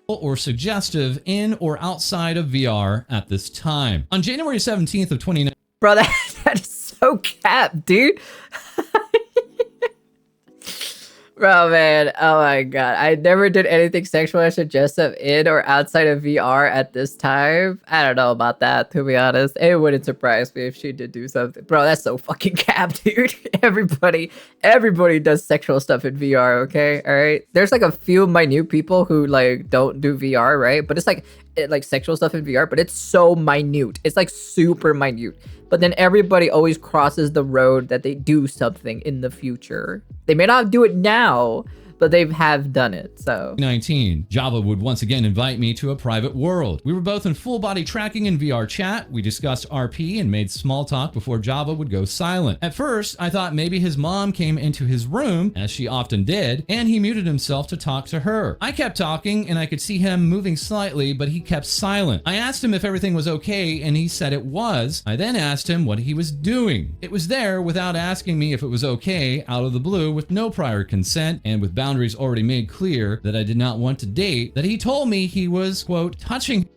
or suggestive in or outside of VR at this time. On January 17th of 2019, bro, that is so capped, dude. Bro, man, oh my god, I never did anything sexual or suggestive in or outside of VR at this time. I don't know about that, to be honest. It wouldn't surprise me if she did do something. Bro, that's so fucking capped, dude. Everybody does sexual stuff in VR, okay? All right? There's like a few minute people who like don't do VR, right? But it's like sexual stuff in VR, but it's so minute. It's like super minute. But then everybody always crosses the road that they do something in the future. They may not do it now, but they have done it, so. 19, Java would once again invite me to a private world. We were both in full body tracking in VR chat. We discussed RP and made small talk before Java would go silent. At first, I thought maybe his mom came into his room, as she often did, and he muted himself to talk to her. I kept talking and I could see him moving slightly, but he kept silent. I asked him if everything was okay and he said it was. I then asked him what he was doing. It was there without asking me if it was okay, out of the blue, with no prior consent and with boundaries already made clear that I did not want to date, that he told me he was, quote, touching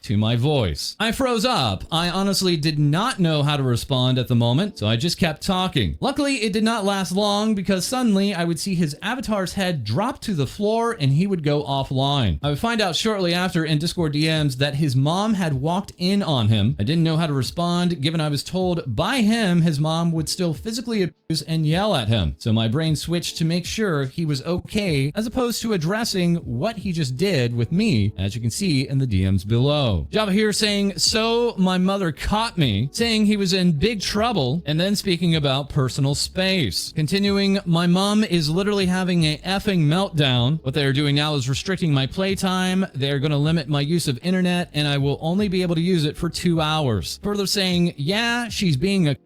to my voice. I froze up. I honestly did not know how to respond at the moment, so I just kept talking. Luckily, it did not last long because suddenly I would see his avatar's head drop to the floor and he would go offline. I would find out shortly after in Discord DMs that his mom had walked in on him. I didn't know how to respond given I was told by him his mom would still physically abuse and yell at him. So my brain switched to make sure he was okay as opposed to addressing what he just did with me, as you can see in the DMs below. go. Java here saying, so my mother caught me, saying he was in big trouble, and then speaking about personal space. Continuing, my mom is literally having a effing meltdown. What they're doing now is restricting my playtime. They're going to limit my use of internet, and I will only be able to use it for 2 hours. Further saying, yeah, she's being a...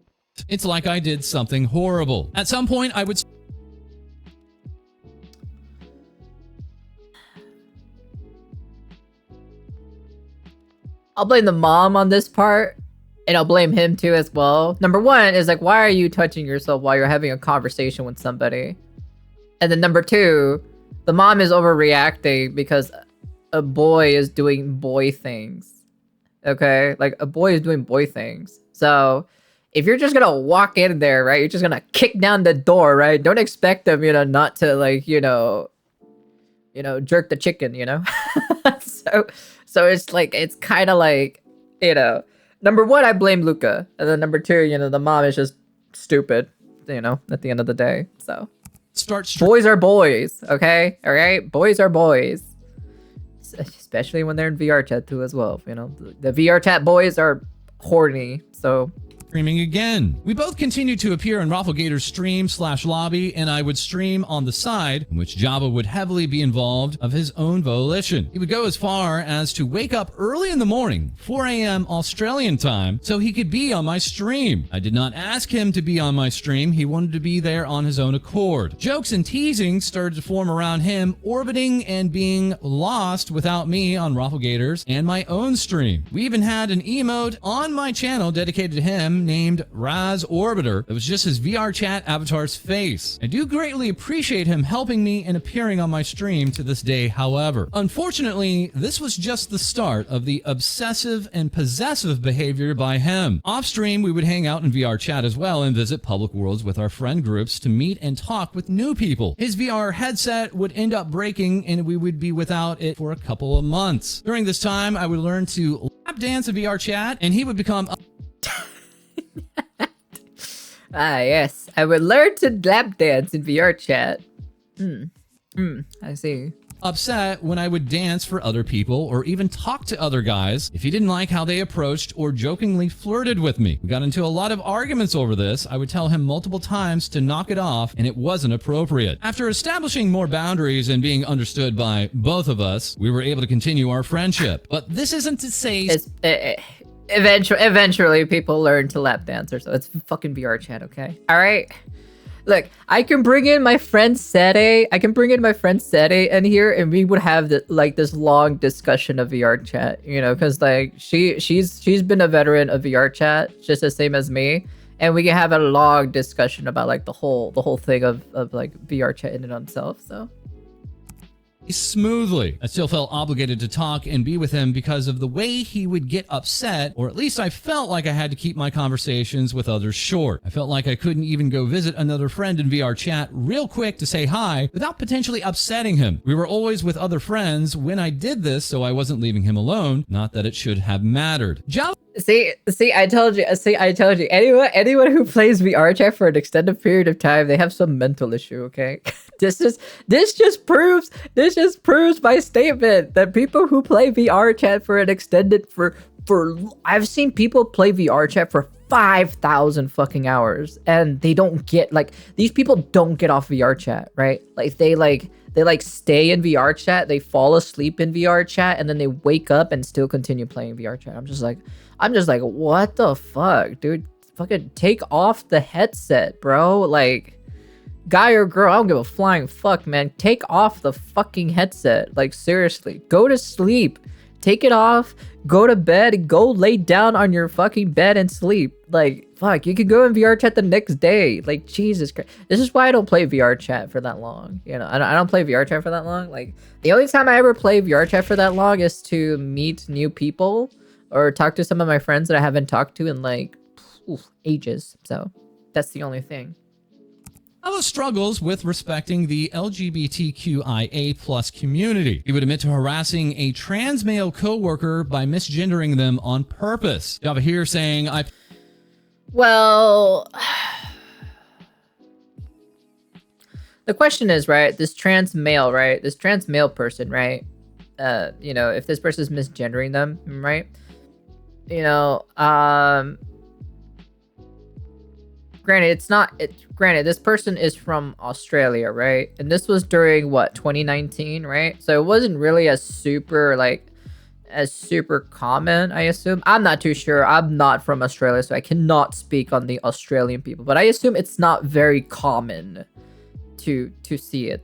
It's like I did something horrible. At some point, I would... I'll blame the mom on this part, and I'll blame him too as well. Number one is like, why are you touching yourself while you're having a conversation with somebody? And then number two, the mom is overreacting because a boy is doing boy things. Okay? Like, a boy is doing boy things. So, if you're just gonna walk in there, right? You're just gonna kick down the door, right? Don't expect them, not to, like, jerk the chicken, So it's like, it's kind of like, number one, I blame Luca. And then number two, the mom is just stupid, at the end of the day. So boys are boys, okay? All right? Boys are boys. Especially when they're in VR chat too as well. The VR chat boys are horny, so... Streaming again. We both continued to appear on Rafflegator's stream/lobby, and I would stream on the side, in which Java would heavily be involved of his own volition. He would go as far as to wake up early in the morning, 4 a.m. Australian time, so he could be on my stream. I did not ask him to be on my stream. He wanted to be there on his own accord. Jokes and teasing started to form around him, orbiting and being lost without me on Rafflegator's and my own stream. We even had an emote on my channel dedicated to him named Raz Orbiter. It was just his VR chat avatar's face. I do greatly appreciate him helping me and appearing on my stream to this day, however. Unfortunately, this was just the start of the obsessive and possessive behavior by him. Off stream, we would hang out in VR chat as well and visit public worlds with our friend groups to meet and talk with new people. His VR headset would end up breaking and we would be without it for a couple of months. During this time, I would learn to lap dance in VR chat and he would become Ah, yes. I would learn to lap dance in VR chat. I see. upset when I would dance for other people or even talk to other guys if he didn't like how they approached or jokingly flirted with me. We got into a lot of arguments over this. I would tell him multiple times to knock it off, and it wasn't appropriate. After establishing more boundaries and being understood by both of us, we were able to continue our friendship. But this isn't to say... Eventually, people learn to lap dance, or so. It's fucking VR chat, okay? All right. Look, I can bring in my friend Sede. In here, and we would have this long discussion of VR chat. You know, because like she's been a veteran of VR chat, just the same as me, and we can have a long discussion about like the whole thing of like VR chat in and of itself. So. Smoothly. I still felt obligated to talk and be with him because of the way he would get upset, or at least I felt like I had to keep my conversations with others short. I felt like I couldn't even go visit another friend in VR chat real quick to say hi without potentially upsetting him. We were always with other friends when I did this, so I wasn't leaving him alone. Not that it should have mattered. See, I told you. Anyone who plays VR chat for an extended period of time, they have some mental issue, okay? This just proves my statement that people who play VR chat for an extended I've seen people play VR chat for 5,000 fucking hours, and they don't get, like, these people don't get off VR chat, right? Like they stay in VR chat, they fall asleep in VR chat, and then they wake up and still continue playing VR chat. I'm just like, what the fuck, dude? Fucking take off the headset, bro. Like, guy or girl, I don't give a flying fuck, man. Take off the fucking headset. Like, seriously, go to sleep. Take it off, go to bed, go lay down on your fucking bed and sleep. Like, fuck, you could go in VR chat the next day. Like, Jesus Christ. This is why I don't play VR chat for that long. You know, I don't play VR chat for that long. Like, the only time I ever play VR chat for that long is to meet new people or talk to some of my friends that I haven't talked to in, like, ages. So, that's the only thing. Other struggles with respecting the LGBTQIA+ community. He would admit to harassing a trans male coworker by misgendering them on purpose. You have here saying, Well, the question is, right, this trans male person, right? you know, if this person is misgendering them, right? You know, granted, this person is from Australia, right? And this was during what, 2019, right? So it wasn't really as super common, I assume. I'm not too sure. I'm not from Australia, so I cannot speak on the Australian people, but I assume it's not very common to see it,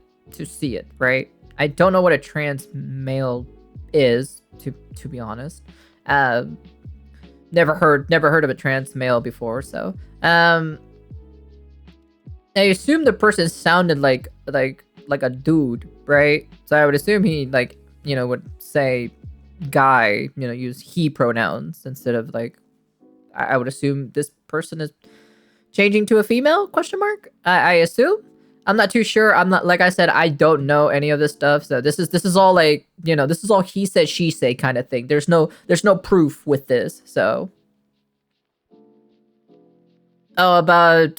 right? I don't know what a trans male is, to be honest. Never heard of a trans male before, so I assume the person sounded like a dude, right? So I would assume he, like, you know, would say guy, you know, use he pronouns instead of, like, I would assume this person is changing to a female, question mark? I assume. I'm not too sure. I'm not, like I said, I don't know any of this stuff. So this is all, like, you know, this is all he said, she say kind of thing. There's no proof with this. So about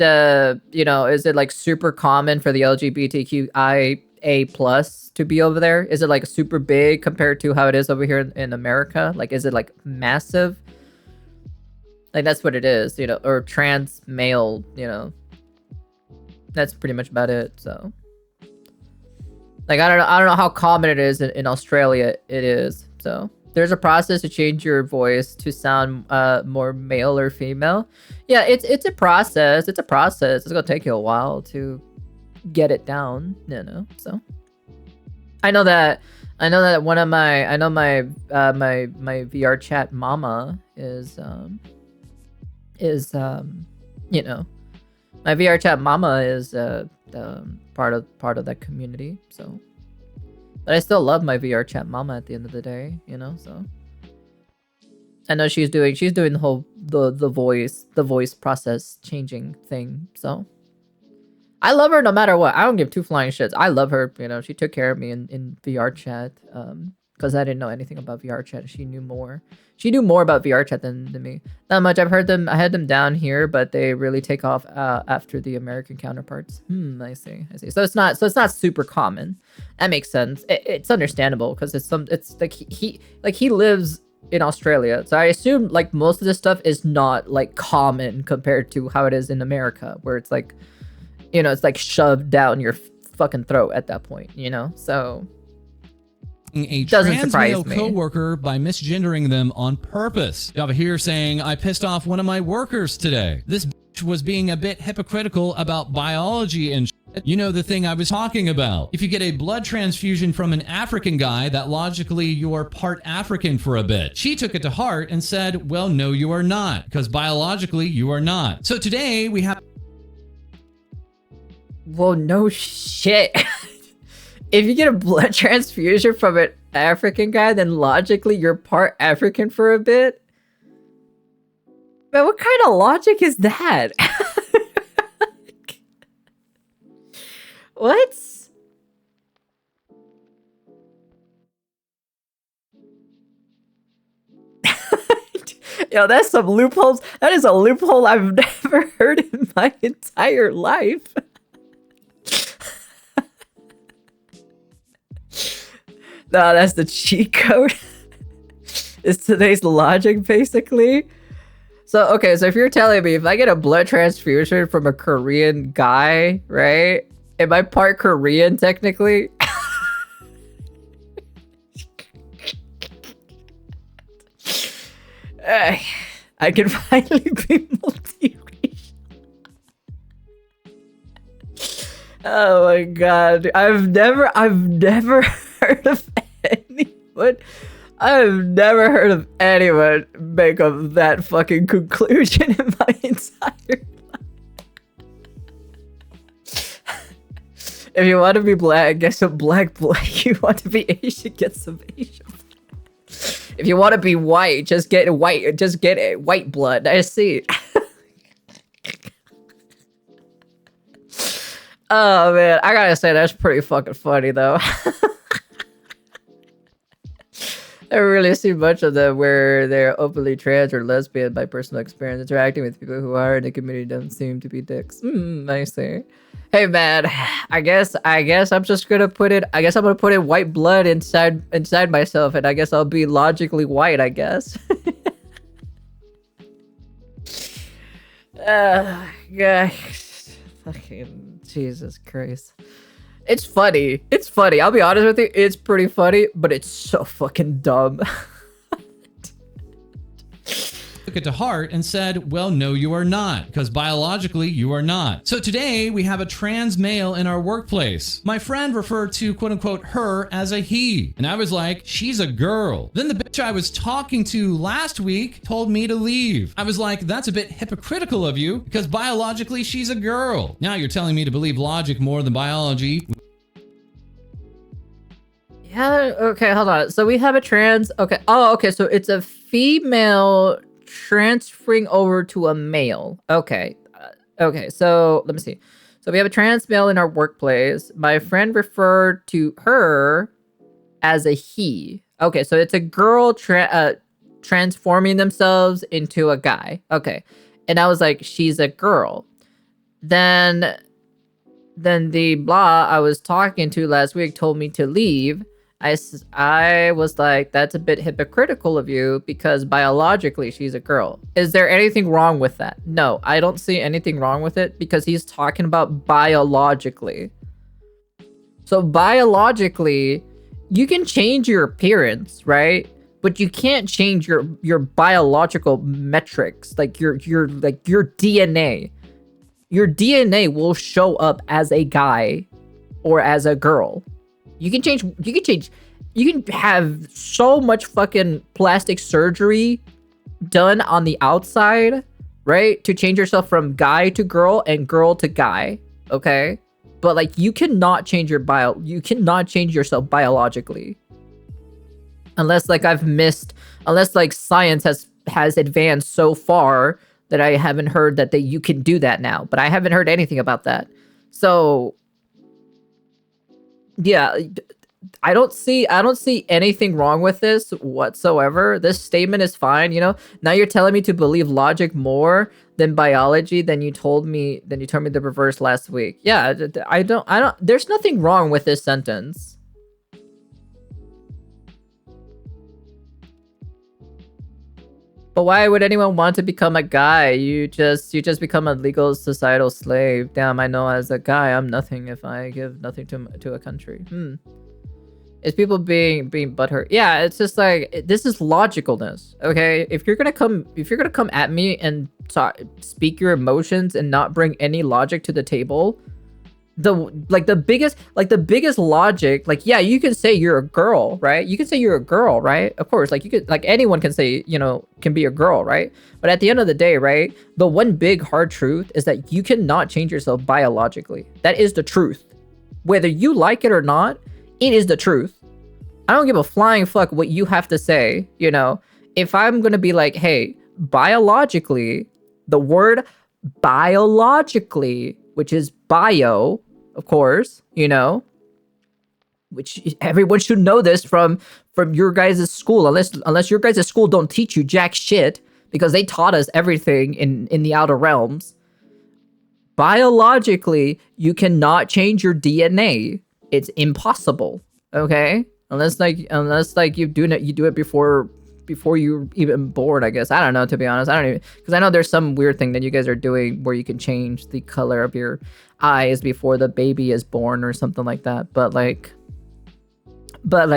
you know, is it like super common for the LGBTQIA plus to be over there? Is it like super big compared to how it is over here in America? Like, is it like massive? Like, that's what it is, you know, or trans male, you know. That's pretty much about it. So, like, I don't know how common it is in Australia. It is. So there's a process to change your voice to sound more male or female. Yeah, it's a process. It's a process. It's gonna take you a while to get it down, you know. So I know that one of my my VR chat mama is you know, my VR chat mama is part of that community. So, but I still love my VR chat mama at the end of the day, you know. So I know she's doing the whole the voice process changing thing. So I love her no matter what. I don't give two flying shits. I love her. You know, she took care of me in VR chat because I didn't know anything about VR chat. She knew more. She knew more about VR chat than me. Not much. I had them down here, but they really take off after the American counterparts. I see. So it's not super common. That makes sense. It's understandable because it's like he lives in Australia. So I assume like most of this stuff is not like common compared to how it is in America, where it's like, you know, it's like shoved down your fucking throat at that point, you know? So a doesn't trans surprise male me. coworker by misgendering them on purpose. Over here saying, I pissed off one of my workers today. This bitch was being a bit hypocritical about biology and shit. You know, the thing I was talking about. If you get a blood transfusion from an African guy, that logically you are part African for a bit. She took it to heart and said, well, no, you are not, because biologically you are not. So today we have... Well, no shit. If you get a blood transfusion from an African guy, then logically you're part African for a bit? Man, what kind of logic is that? What? Yo, that's some loopholes. That is a loophole I've never heard in my entire life. No, that's the cheat code. It's today's logic, basically. So, okay, so if you're telling me if I get a blood transfusion from a Korean guy, right? Am I part Korean, technically? I can finally be multiracial. Oh my god. I've never heard of anyone. I've never heard of anyone make of that fucking conclusion in my entire life. If you want to be black, get some black. You want to be Asian, get some Asian. If you want to be white, just get white. Just get white blood. I see. Oh man, I gotta say that's pretty fucking funny though. I don't really see much of them where they're openly trans or lesbian. By personal experience, interacting with people who are in the community don't seem to be dicks. I see. Hey man, I guess I'm just gonna put it. I guess I'm gonna put in white blood inside myself, and I guess I'll be logically white. I guess. Gosh, fucking Jesus Christ. It's funny. It's funny. I'll be honest with you. It's pretty funny, but it's so fucking dumb. Took it to heart and said, well, no, you are not, because biologically you are not. So today we have a trans male in our workplace. My friend referred to quote unquote her as a he. And I was like, she's a girl. Then the bitch I was talking to last week told me to leave. I was like, that's a bit hypocritical of you because biologically she's a girl. Now you're telling me to believe logic more than biology. Yeah, okay, hold on. So we have a trans, okay. Oh, okay, so it's a female transferring over to a male. Okay. Okay, so let me see. So we have a trans male in our workplace. My friend referred to her as a he. Okay, so it's a girl transforming themselves into a guy. Okay. And I was like, she's a girl. Then the blah I was talking to last week told me to leave. I was like, that's a bit hypocritical of you because biologically she's a girl. Is there anything wrong with that? No, I don't see anything wrong with it because he's talking about biologically. So biologically, you can change your appearance, right? But you can't change your biological metrics, like your DNA. Your DNA will show up as a guy or as a girl. You can have so much fucking plastic surgery done on the outside, right? To change yourself from guy to girl and girl to guy, okay? But like you cannot change yourself biologically. Unless like unless like science has advanced so far that I haven't heard that you can do that now, but I haven't heard anything about that. So yeah, I don't see anything wrong with this whatsoever. This statement is fine, you know. Now you're telling me to believe logic more than biology than you told me the reverse last week. Yeah, I don't there's nothing wrong with this sentence. But why would anyone want to become a guy? You just become a legal societal slave. Damn, I know as a guy, I'm nothing if I give nothing to a country. It's people being butthurt. Yeah, it's just like, this is logicalness, okay? If you're gonna come at me and speak your emotions and not bring any logic to the table, the biggest logic, like, yeah, you can say you're a girl, right? You can say you're a girl, right? Of course, like, you could, like, anyone can say, you know, can be a girl, right? But at the end of the day, right, the one big hard truth is that you cannot change yourself biologically. That is the truth. Whether you like it or not, it is the truth. I don't give a flying fuck what you have to say, you know? If I'm gonna be like, hey, biologically, the word biologically, which is bio, of course, you know, which everyone should know this from your guys' school, unless your guys' school don't teach you jack shit, because they taught us everything in the outer realms. Biologically, you cannot change your DNA. It's impossible, okay? Unless you do it before you're even born, I guess. I don't know, to be honest. I don't even, because I know there's some weird thing that you guys are doing where you can change the color of your eyes before the baby is born or something like that. But like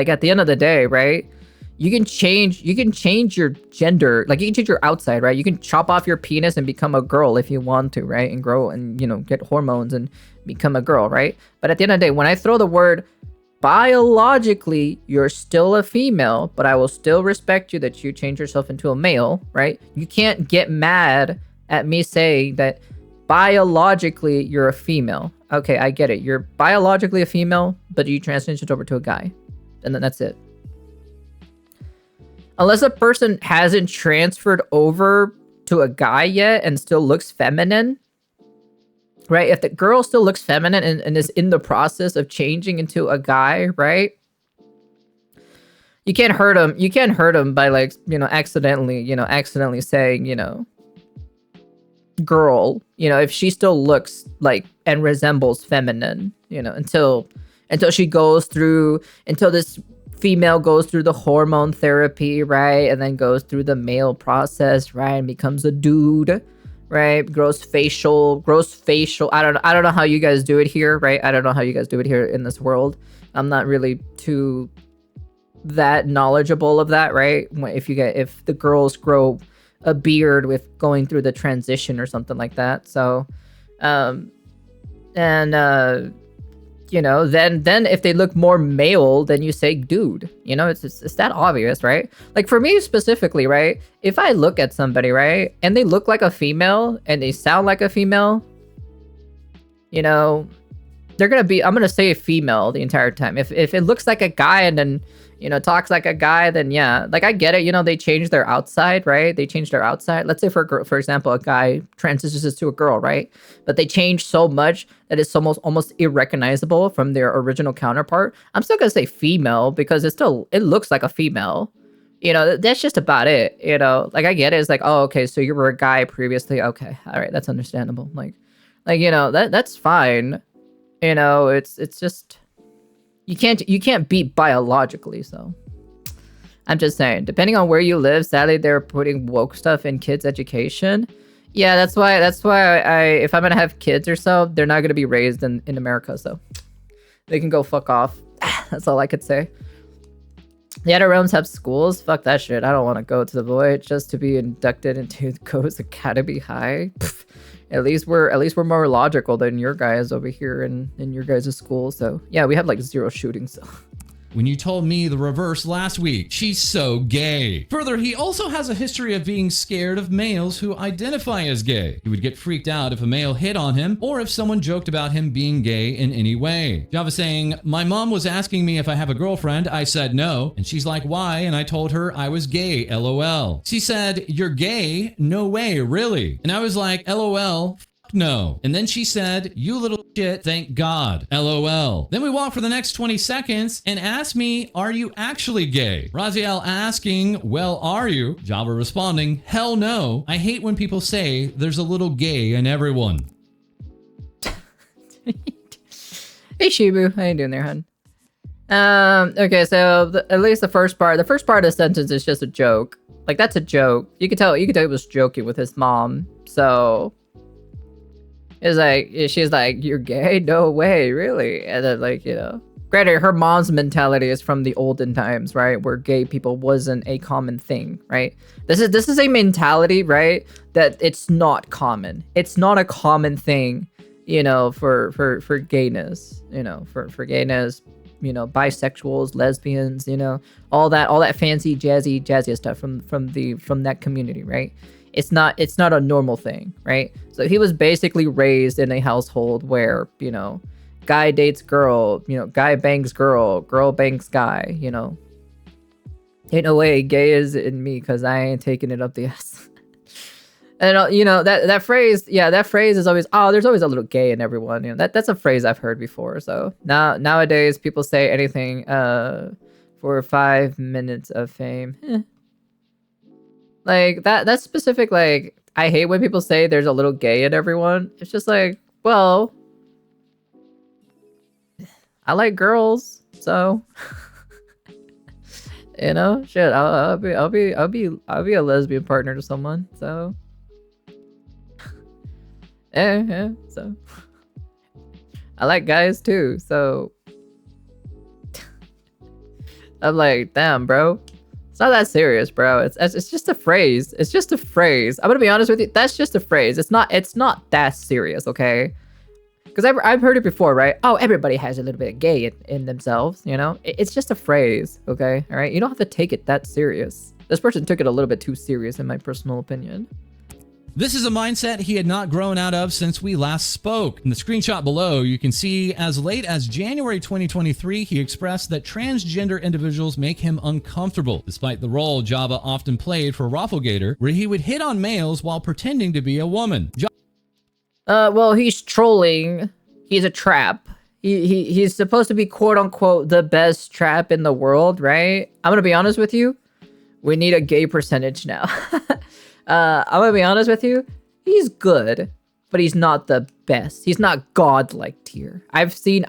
at the end of the day, right? You can change your gender, like you can change your outside, right? You can chop off your penis and become a girl if you want to, right? And grow and, you know, get hormones and become a girl, right? But at the end of the day, when I throw the word biologically, you're still a female, but I will still respect you that you change yourself into a male, right? You can't get mad at me saying that biologically you're a female. Okay, I get it. You're biologically a female, but you transitioned over to a guy. And then that's it. Unless a person hasn't transferred over to a guy yet and still looks feminine, right? If the girl still looks feminine and is in the process of changing into a guy, right? you can't hurt him. You can't hurt him by like, accidentally saying, girl, if she still looks like and resembles feminine, until this female goes through the hormone therapy, right? And then goes through the male process, right? And becomes a dude, right? Grows facial. I don't know how you guys do it here, right? I don't know how you guys do it here in this world. I'm not really too that knowledgeable of that, right? If the girls grow a beard with going through the transition or something like that. So, then if they look more male, then you say dude. It's that obvious, right? Like for me specifically, right? If I look at somebody, right, and they look like a female and they sound like a female, I'm gonna say a female the entire time. If it looks like a guy and then talks like a guy, then yeah, like I get it. They change their outside, right? They change their outside. Let's say for example, a guy transitions to a girl, right? But they change so much that it's almost irrecognizable from their original counterpart. I'm still gonna say female because it looks like a female. That's just about it. Like I get it. It's like, oh, okay, so you were a guy previously. Okay, all right, that's understandable. Like that's fine. It's just you can't beat biologically. So I'm just saying, depending on where you live, sadly they're putting woke stuff in kids' education. Yeah, that's why if I'm gonna have kids or so, they're not gonna be raised in America, so they can go fuck off. That's all I could say. The other realms have schools. Fuck that shit. I don't want to go to the void just to be inducted into Ghost Academy High. At least we're more logical than your guys over here in your guys' school. So yeah, we have like 0 shootings. So. When you told me the reverse last week, she's so gay. Further, he also has a history of being scared of males who identify as gay. He would get freaked out if a male hit on him or if someone joked about him being gay in any way. Java saying, my mom was asking me if I have a girlfriend. I said no. And she's like, why? And I told her I was gay, LOL. She said, you're gay? No way, really? And I was like, LOL. No. And then she said, you little shit, thank God. LOL. Then we walk for the next 20 seconds and ask me, are you actually gay? Raziel asking, well, are you? Java responding, hell no. I hate when people say there's a little gay in everyone. Hey Shibu, how you doing there, hun? Okay, so at least the first part of the sentence is just a joke. Like that's a joke. You could tell he was joking with his mom. So it's like, she's like, you're gay? No way, really? And then like, granted, her mom's mentality is from the olden times, right? Where gay people wasn't a common thing, right? This is a mentality, right? That it's not common. It's not a common thing, for gayness, for gayness, bisexuals, lesbians, all that fancy jazzy stuff from that community, right? It's not a normal thing, right? So he was basically raised in a household where, guy dates girl, guy bangs girl, girl bangs guy, Ain't no way gay is in me because I ain't taking it up the ass. And that phrase is always, oh, there's always a little gay in everyone. That's a phrase I've heard before. So nowadays people say anything for 5 minutes of fame. Like that's specific. Like I hate when people say there's a little gay in everyone. It's just like, well, I like girls, so shit. I'll be a lesbian partner to someone. So yeah. So I like guys too. So I'm like, damn, bro. It's not that serious, bro. It's just a phrase. It's just a phrase. I'm gonna be honest with you. That's just a phrase. It's not that serious, okay? Because I've heard it before, right? Oh, everybody has a little bit of gay in themselves, It's just a phrase, okay? All right? You don't have to take it that serious. This person took it a little bit too serious, in my personal opinion. This is a mindset he had not grown out of since we last spoke. In the screenshot below, you can see as late as January 2023, he expressed that transgender individuals make him uncomfortable, despite the role Java often played for Rafflegator, where he would hit on males while pretending to be a woman. Well, he's trolling. He's a trap. he's supposed to be quote unquote the best trap in the world, right? I'm gonna be honest with you. We need a gay percentage now. I'm gonna be honest with you. He's good, but he's not the best. He's not godlike tier. I've seen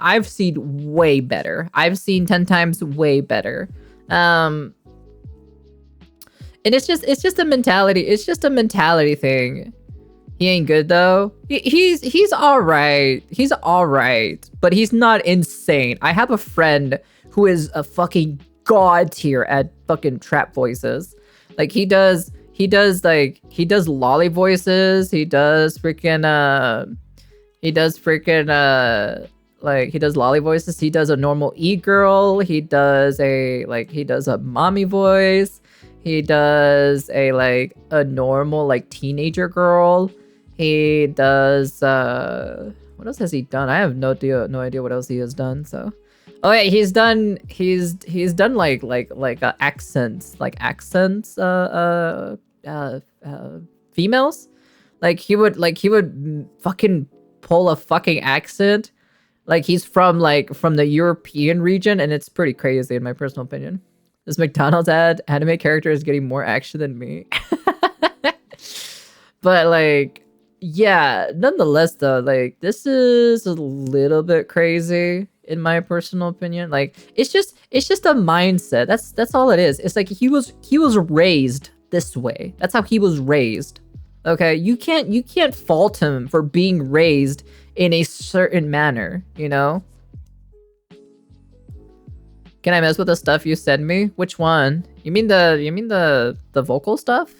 way better. I've seen 10 times way better. And it's just a mentality. It's just a mentality thing. He ain't good though. He's all right. He's all right, but he's not insane. I have a friend who is a fucking god tier at fucking trap voices. Like he does lolly voices. He does lolly voices. He does a normal e-girl. He does a mommy voice. He does a normal teenager girl. He does what else has he done? I have no idea what else he has done. So oh yeah, he's done accents females. Like he would fucking pull a fucking accent. Like he's from the European region, and it's pretty crazy in my personal opinion. This McDonald's anime character is getting more action than me. But yeah, nonetheless though, this is a little bit crazy in my personal opinion. It's just a mindset. That's all it is. It's like he was raised this way. That's how he was raised. Okay, you can't fault him for being raised in a certain manner, you know? Can I mess with the stuff you send me? Which one? You mean the vocal stuff?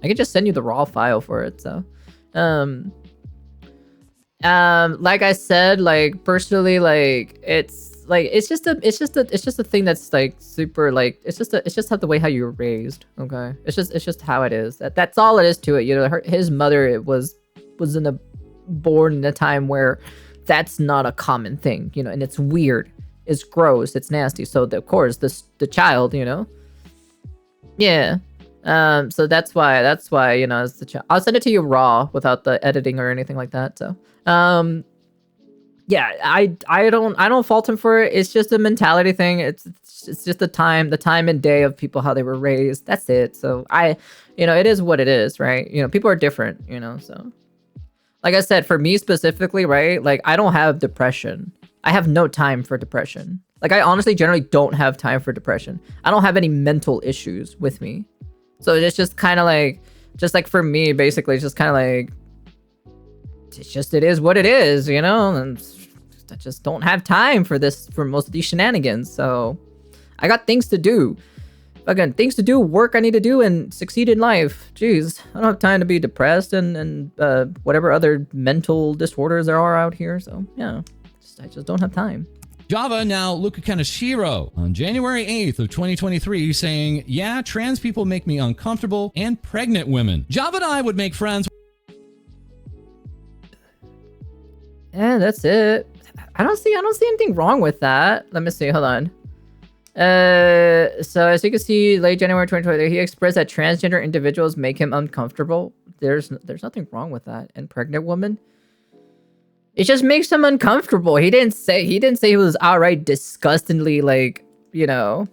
I could just send you the raw file for it, so. Like I said, personally, it's just a thing that's super it's just the way how you were raised. Okay, it's just how it is. That's all it is to it. You know, his mother was born in a time where that's not a common thing. You know, and it's weird, it's gross, it's nasty. So of course the child, you know, yeah. So that's why you know, it's the child. I'll send it to you raw without the editing or anything like that. So yeah, I don't fault him for it. It's just a mentality thing. It's just the time and day of people, how they were raised. That's it. So you know, it is what it is, right? You know, people are different, you know. So like I said, for me specifically, right? I don't have depression. I have no time for depression. I honestly generally don't have time for depression. I don't have any mental issues with me. So it's just kind of for me, basically, it's just kind of it is what it is, you know? And I just don't have time for most of these shenanigans. So I got things to do. Again, things to do, work I need to do, and succeed in life. Jeez, I don't have time to be depressed and whatever other mental disorders there are out here. So yeah, I just don't have time. Java, now Luca Kaneshiro on January 8th of 2023 saying, yeah, trans people make me uncomfortable, and pregnant women. Java and I would make friends. Yeah, that's it. I don't see anything wrong with that. Let me see, hold on. So as you can see, late January 2023, he expressed that transgender individuals make him uncomfortable. There's nothing wrong with that. And pregnant woman? It just makes him uncomfortable. He didn't say he was outright disgustingly you know,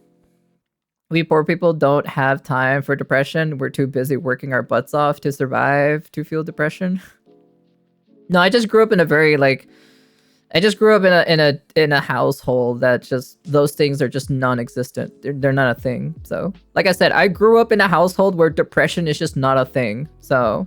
we poor people don't have time for depression. We're too busy working our butts off to survive to feel depression. No, I just grew up in a very in a household that just those things are just non-existent. They're not a thing. So, like I said, I grew up in a household where depression is just not a thing. So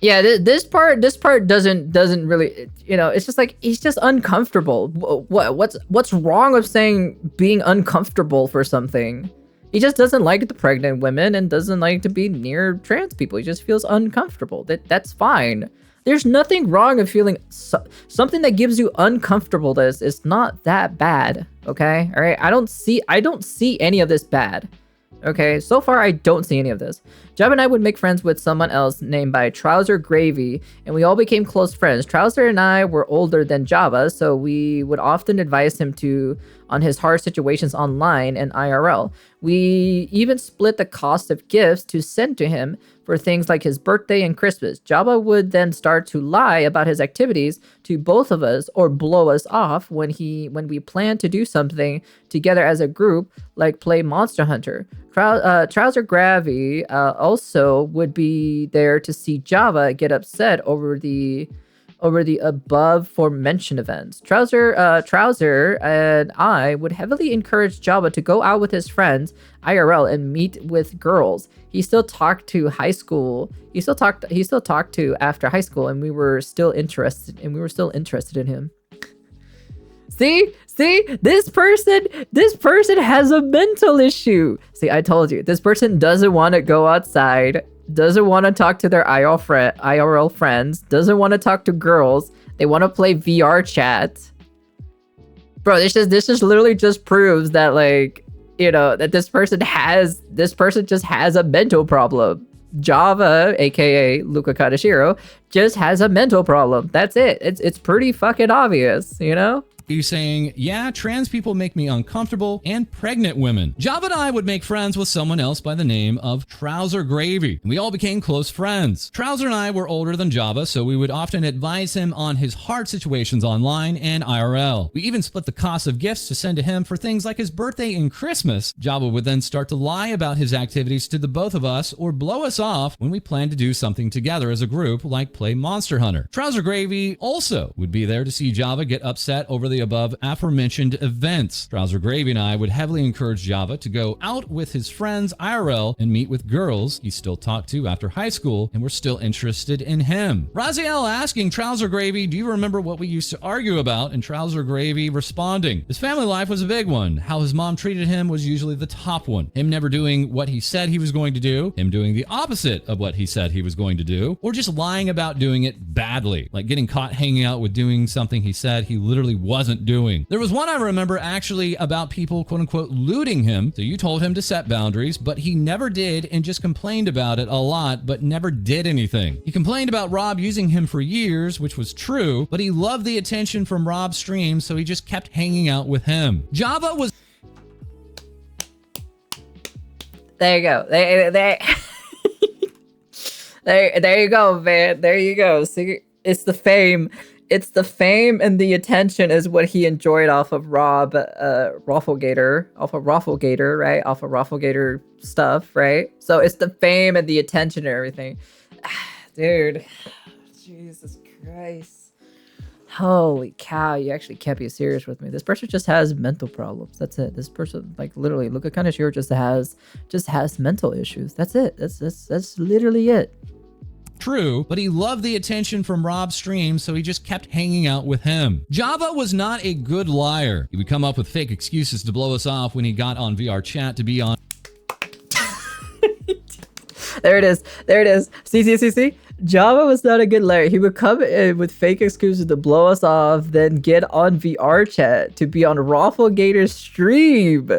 yeah, this part doesn't really, you know, it's just he's just uncomfortable. What's wrong with saying being uncomfortable for something? He just doesn't like the pregnant women and doesn't like to be near trans people. He just feels uncomfortable. That's fine. There's nothing wrong with feeling something that gives you uncomfortableness. Is not that bad, okay? All right, I don't see any of this bad. Okay, so far I don't see any of this. Java and I would make friends with someone else named by Trouser Gravy, and we all became close friends. Trouser and I were older than Java, so we would often advise him on his hard situations online and IRL. We even split the cost of gifts to send to him for things like his birthday and Christmas. Java would then start to lie about his activities to both of us or blow us off when we planned to do something together as a group, like play Monster Hunter. Trouser Gravy also would be there to see Java get upset over the above aforementioned events. Trouser and I would heavily encourage Java to go out with his friends IRL and meet with girls. He still talked to high school. He still talked to after high school, and we were still interested in him. See, this person has a mental issue. See, I told you, this person doesn't want to go outside, doesn't want to talk to their IRL friends, doesn't want to talk to girls. They want to play VR chat. Bro, this just literally just proves that, like, you know, that this person just has a mental problem. Java, aka Luca Kaneshiro, just has a mental problem. That's it. It's pretty fucking obvious, you know? He's saying, yeah, trans people make me uncomfortable, and pregnant women. Java and I would make friends with someone else by the name of Trouser Gravy. We all became close friends. Trouser and I were older than Java, so we would often advise him on his hard situations online and IRL. We even split the cost of gifts to send to him for things like his birthday and Christmas. Java would then start to lie about his activities to the both of us or blow us off when we planned to do something together as a group, like play Monster Hunter. Trouser Gravy also would be there to see Java get upset over the above aforementioned events. Trouser Gravy and I would heavily encourage Java to go out with his friends IRL and meet with girls he still talked to after high school and were still interested in him. Raziel asking Trouser Gravy, do you remember what we used to argue about? And Trouser Gravy responding, his family life was a big one. How his mom treated him was usually the top one. Him never doing what he said he was going to do, him doing the opposite of what he said he was going to do, or just lying about doing it badly, like getting caught hanging out with doing something he said he literally wasn't doing. There was one I remember actually about people quote unquote looting him. So you told him to set boundaries, but he never did and just complained about it a lot, but never did anything. He complained about Rob using him for years, which was true, but he loved the attention from Rob's streams, so he just kept hanging out with him. Java was... There you go. There you go, man. There you go. See, it's the fame. It's the fame and the attention is what he enjoyed off of Rafflegator, right? Off of Rafflegator stuff, right? So it's the fame and the attention and everything. Dude, Jesus Christ. Holy cow, you actually can't be serious with me. This person just has mental problems. That's it. This person, like, literally, Luca Kaneshiro just has mental issues. That's it. That's literally it. True, but he loved the attention from Rob's stream, so he just kept hanging out with him. Java was not a good liar. He would come up with fake excuses to blow us off when he got on VR chat to be on... There it is. See. Java was not a good liar. He would come in with fake excuses to blow us off, then get on VR chat to be on Rafflegator's stream.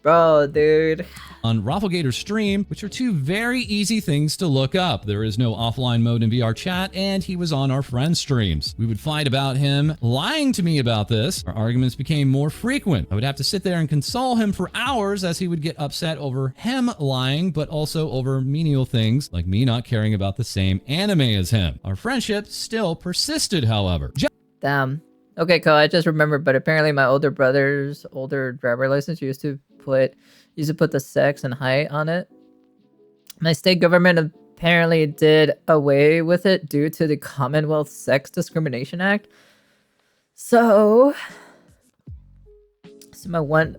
Bro, dude. On Rafflegator's stream, which are two very easy things to look up. There is no offline mode in VR chat, and he was on our friends' streams. We would fight about him lying to me about this. Our arguments became more frequent. I would have to sit there and console him for hours as he would get upset over him lying, but also over menial things like me not caring about the same anime as him. Our friendship still persisted, however. Damn. Okay, cool. I just remembered, but apparently my older brother's older driver license used to put the sex and height on it. My state government apparently did away with it due to the Commonwealth Sex Discrimination Act. So my one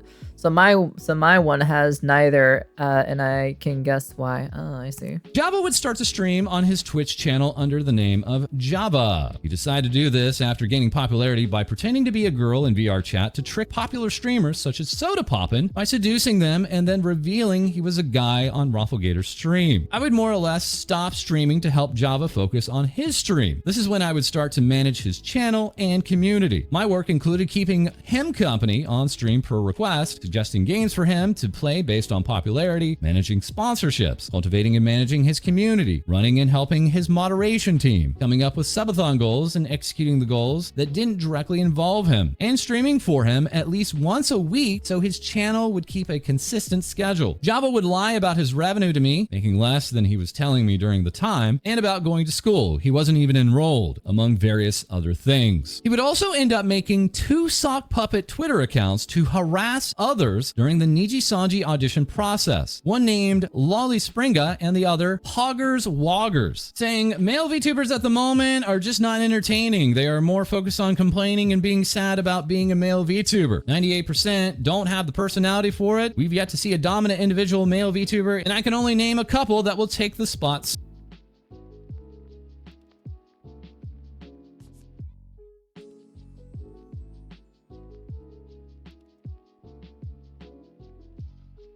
has neither, and I can guess why. Oh, I see. Java would start to stream on his Twitch channel under the name of Java. He decided to do this after gaining popularity by pretending to be a girl in VR chat to trick popular streamers such as Soda Poppin' by seducing them and then revealing he was a guy on Rafflegator's stream. I would more or less stop streaming to help Java focus on his stream. This is when I would start to manage his channel and community. My work included keeping him company on stream per request, suggesting games for him to play based on popularity, managing sponsorships, cultivating and managing his community, running and helping his moderation team, coming up with subathon goals and executing the goals that didn't directly involve him, and streaming for him at least once a week so his channel would keep a consistent schedule. Java would lie about his revenue to me, making less than he was telling me during the time, and about going to school. He wasn't even enrolled, among various other things. He would also end up making 2 sock puppet Twitter accounts to harass others during the Niji Sanji audition process. One named Lolly Springa and the other Poggers Woggers, saying male VTubers at the moment are just not entertaining. They are more focused on complaining and being sad about being a male VTuber. 98% don't have the personality for it. We've yet to see a dominant individual male VTuber, and I can only name a couple that will take the spots.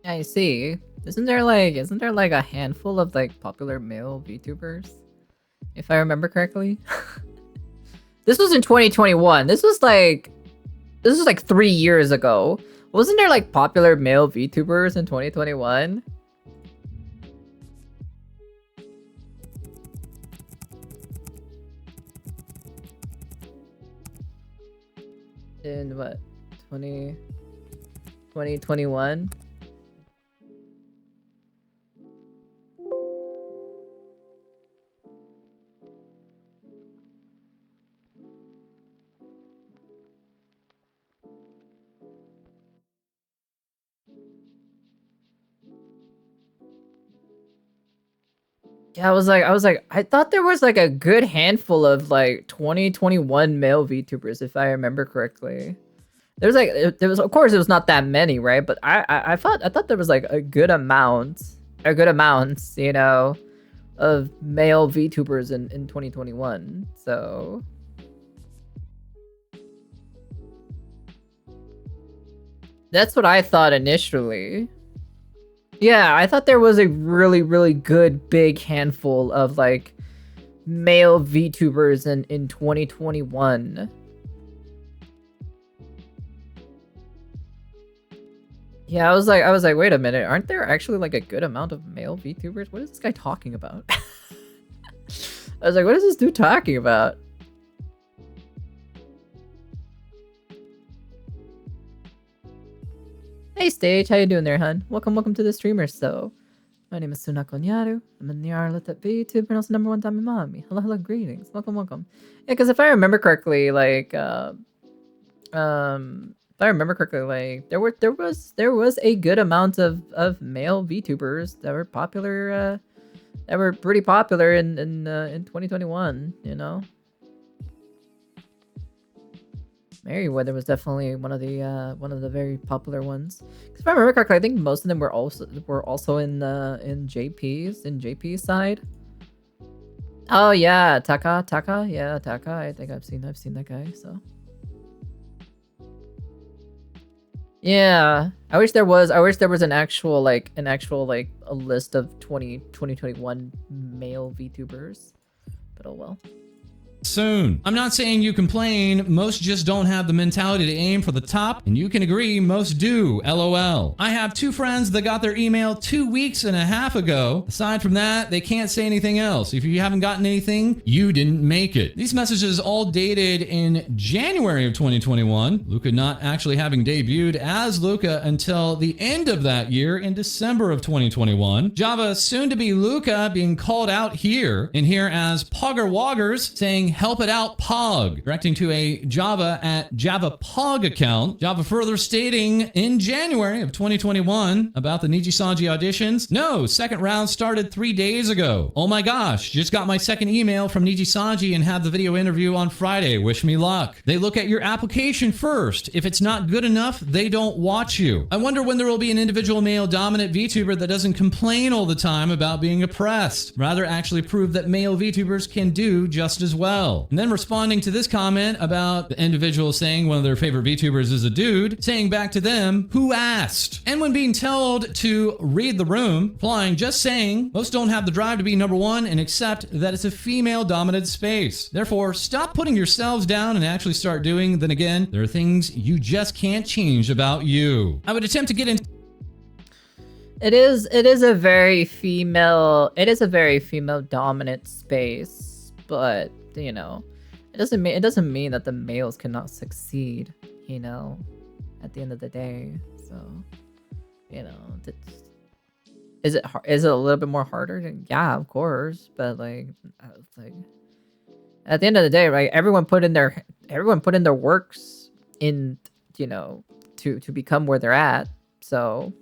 I see. Isn't there like a handful of like popular male VTubers? If I remember correctly. This was in 2021. This was like 3 years ago. Wasn't there like popular male VTubers in 2021? In what? 2021? Yeah, I thought there was like a good handful of like 2021 male VTubers, if I remember correctly. There was of course it was not that many, right? But I thought there was like a good amount, you know, of male VTubers in 2021. So that's what I thought initially. Yeah, I thought there was a really, really good big handful of like male VTubers in 2021. Yeah, I was like, wait a minute, aren't there actually like a good amount of male VTubers? What is this guy talking about? I was like, what is this dude talking about? Hey Stage, how you doing there, hun? Welcome to the streamer. So, my name is Sunako Nyaru. I'm a Nyarlatat VTuber and also #1 Dami Mommy. Hello, greetings. Welcome. Yeah, because if I remember correctly, like, there was a good amount of male VTubers that were popular, that were pretty popular in 2021. You know. Merryweather was definitely one of the very popular ones. If I remember correctly, I think most of them were also in JP's side. Oh yeah, Taka, yeah, Taka. I think I've seen that guy. So yeah, I wish there was an actual like a list of 2021 male VTubers, but oh well. Soon. I'm not saying you complain, most just don't have the mentality to aim for the top, and you can agree most do, LOL. I have 2 friends that got their email 2.5 weeks ago. Aside from that, they can't say anything else. If you haven't gotten anything, you didn't make it. These messages all dated in January of 2021, Luca not actually having debuted as Luca until the end of that year in December of 2021. Java soon to be Luca being called out here as Pogger Woggers saying help it out Pog, directing to a Java at Java Pog account. Java further stating in January of 2021 about the Niji Sanji auditions. No, second round started 3 days ago. Oh my gosh, just got my second email from Niji Sanji and have the video interview on Friday. Wish me luck. They look at your application first. If it's not good enough, they don't watch you. I wonder when there will be an individual male dominant VTuber that doesn't complain all the time about being oppressed. Rather actually prove that male VTubers can do just as well. well. And then responding to this comment about the individual saying one of their favorite VTubers is a dude, saying back to them, who asked? And when being told to read the room, replying, just saying, most don't have the drive to be number one and accept that it's a female-dominated space. Therefore, stop putting yourselves down and actually start doing. Then again, there are things you just can't change about you. I would attempt to get into It is a very female dominant space, but you know, it doesn't mean that the males cannot succeed, you know, at the end of the day. So, you know, is it a little bit more harder? Yeah, of course, but like at the end of the day, right? Everyone put in their works in, you know, to become where they're at. So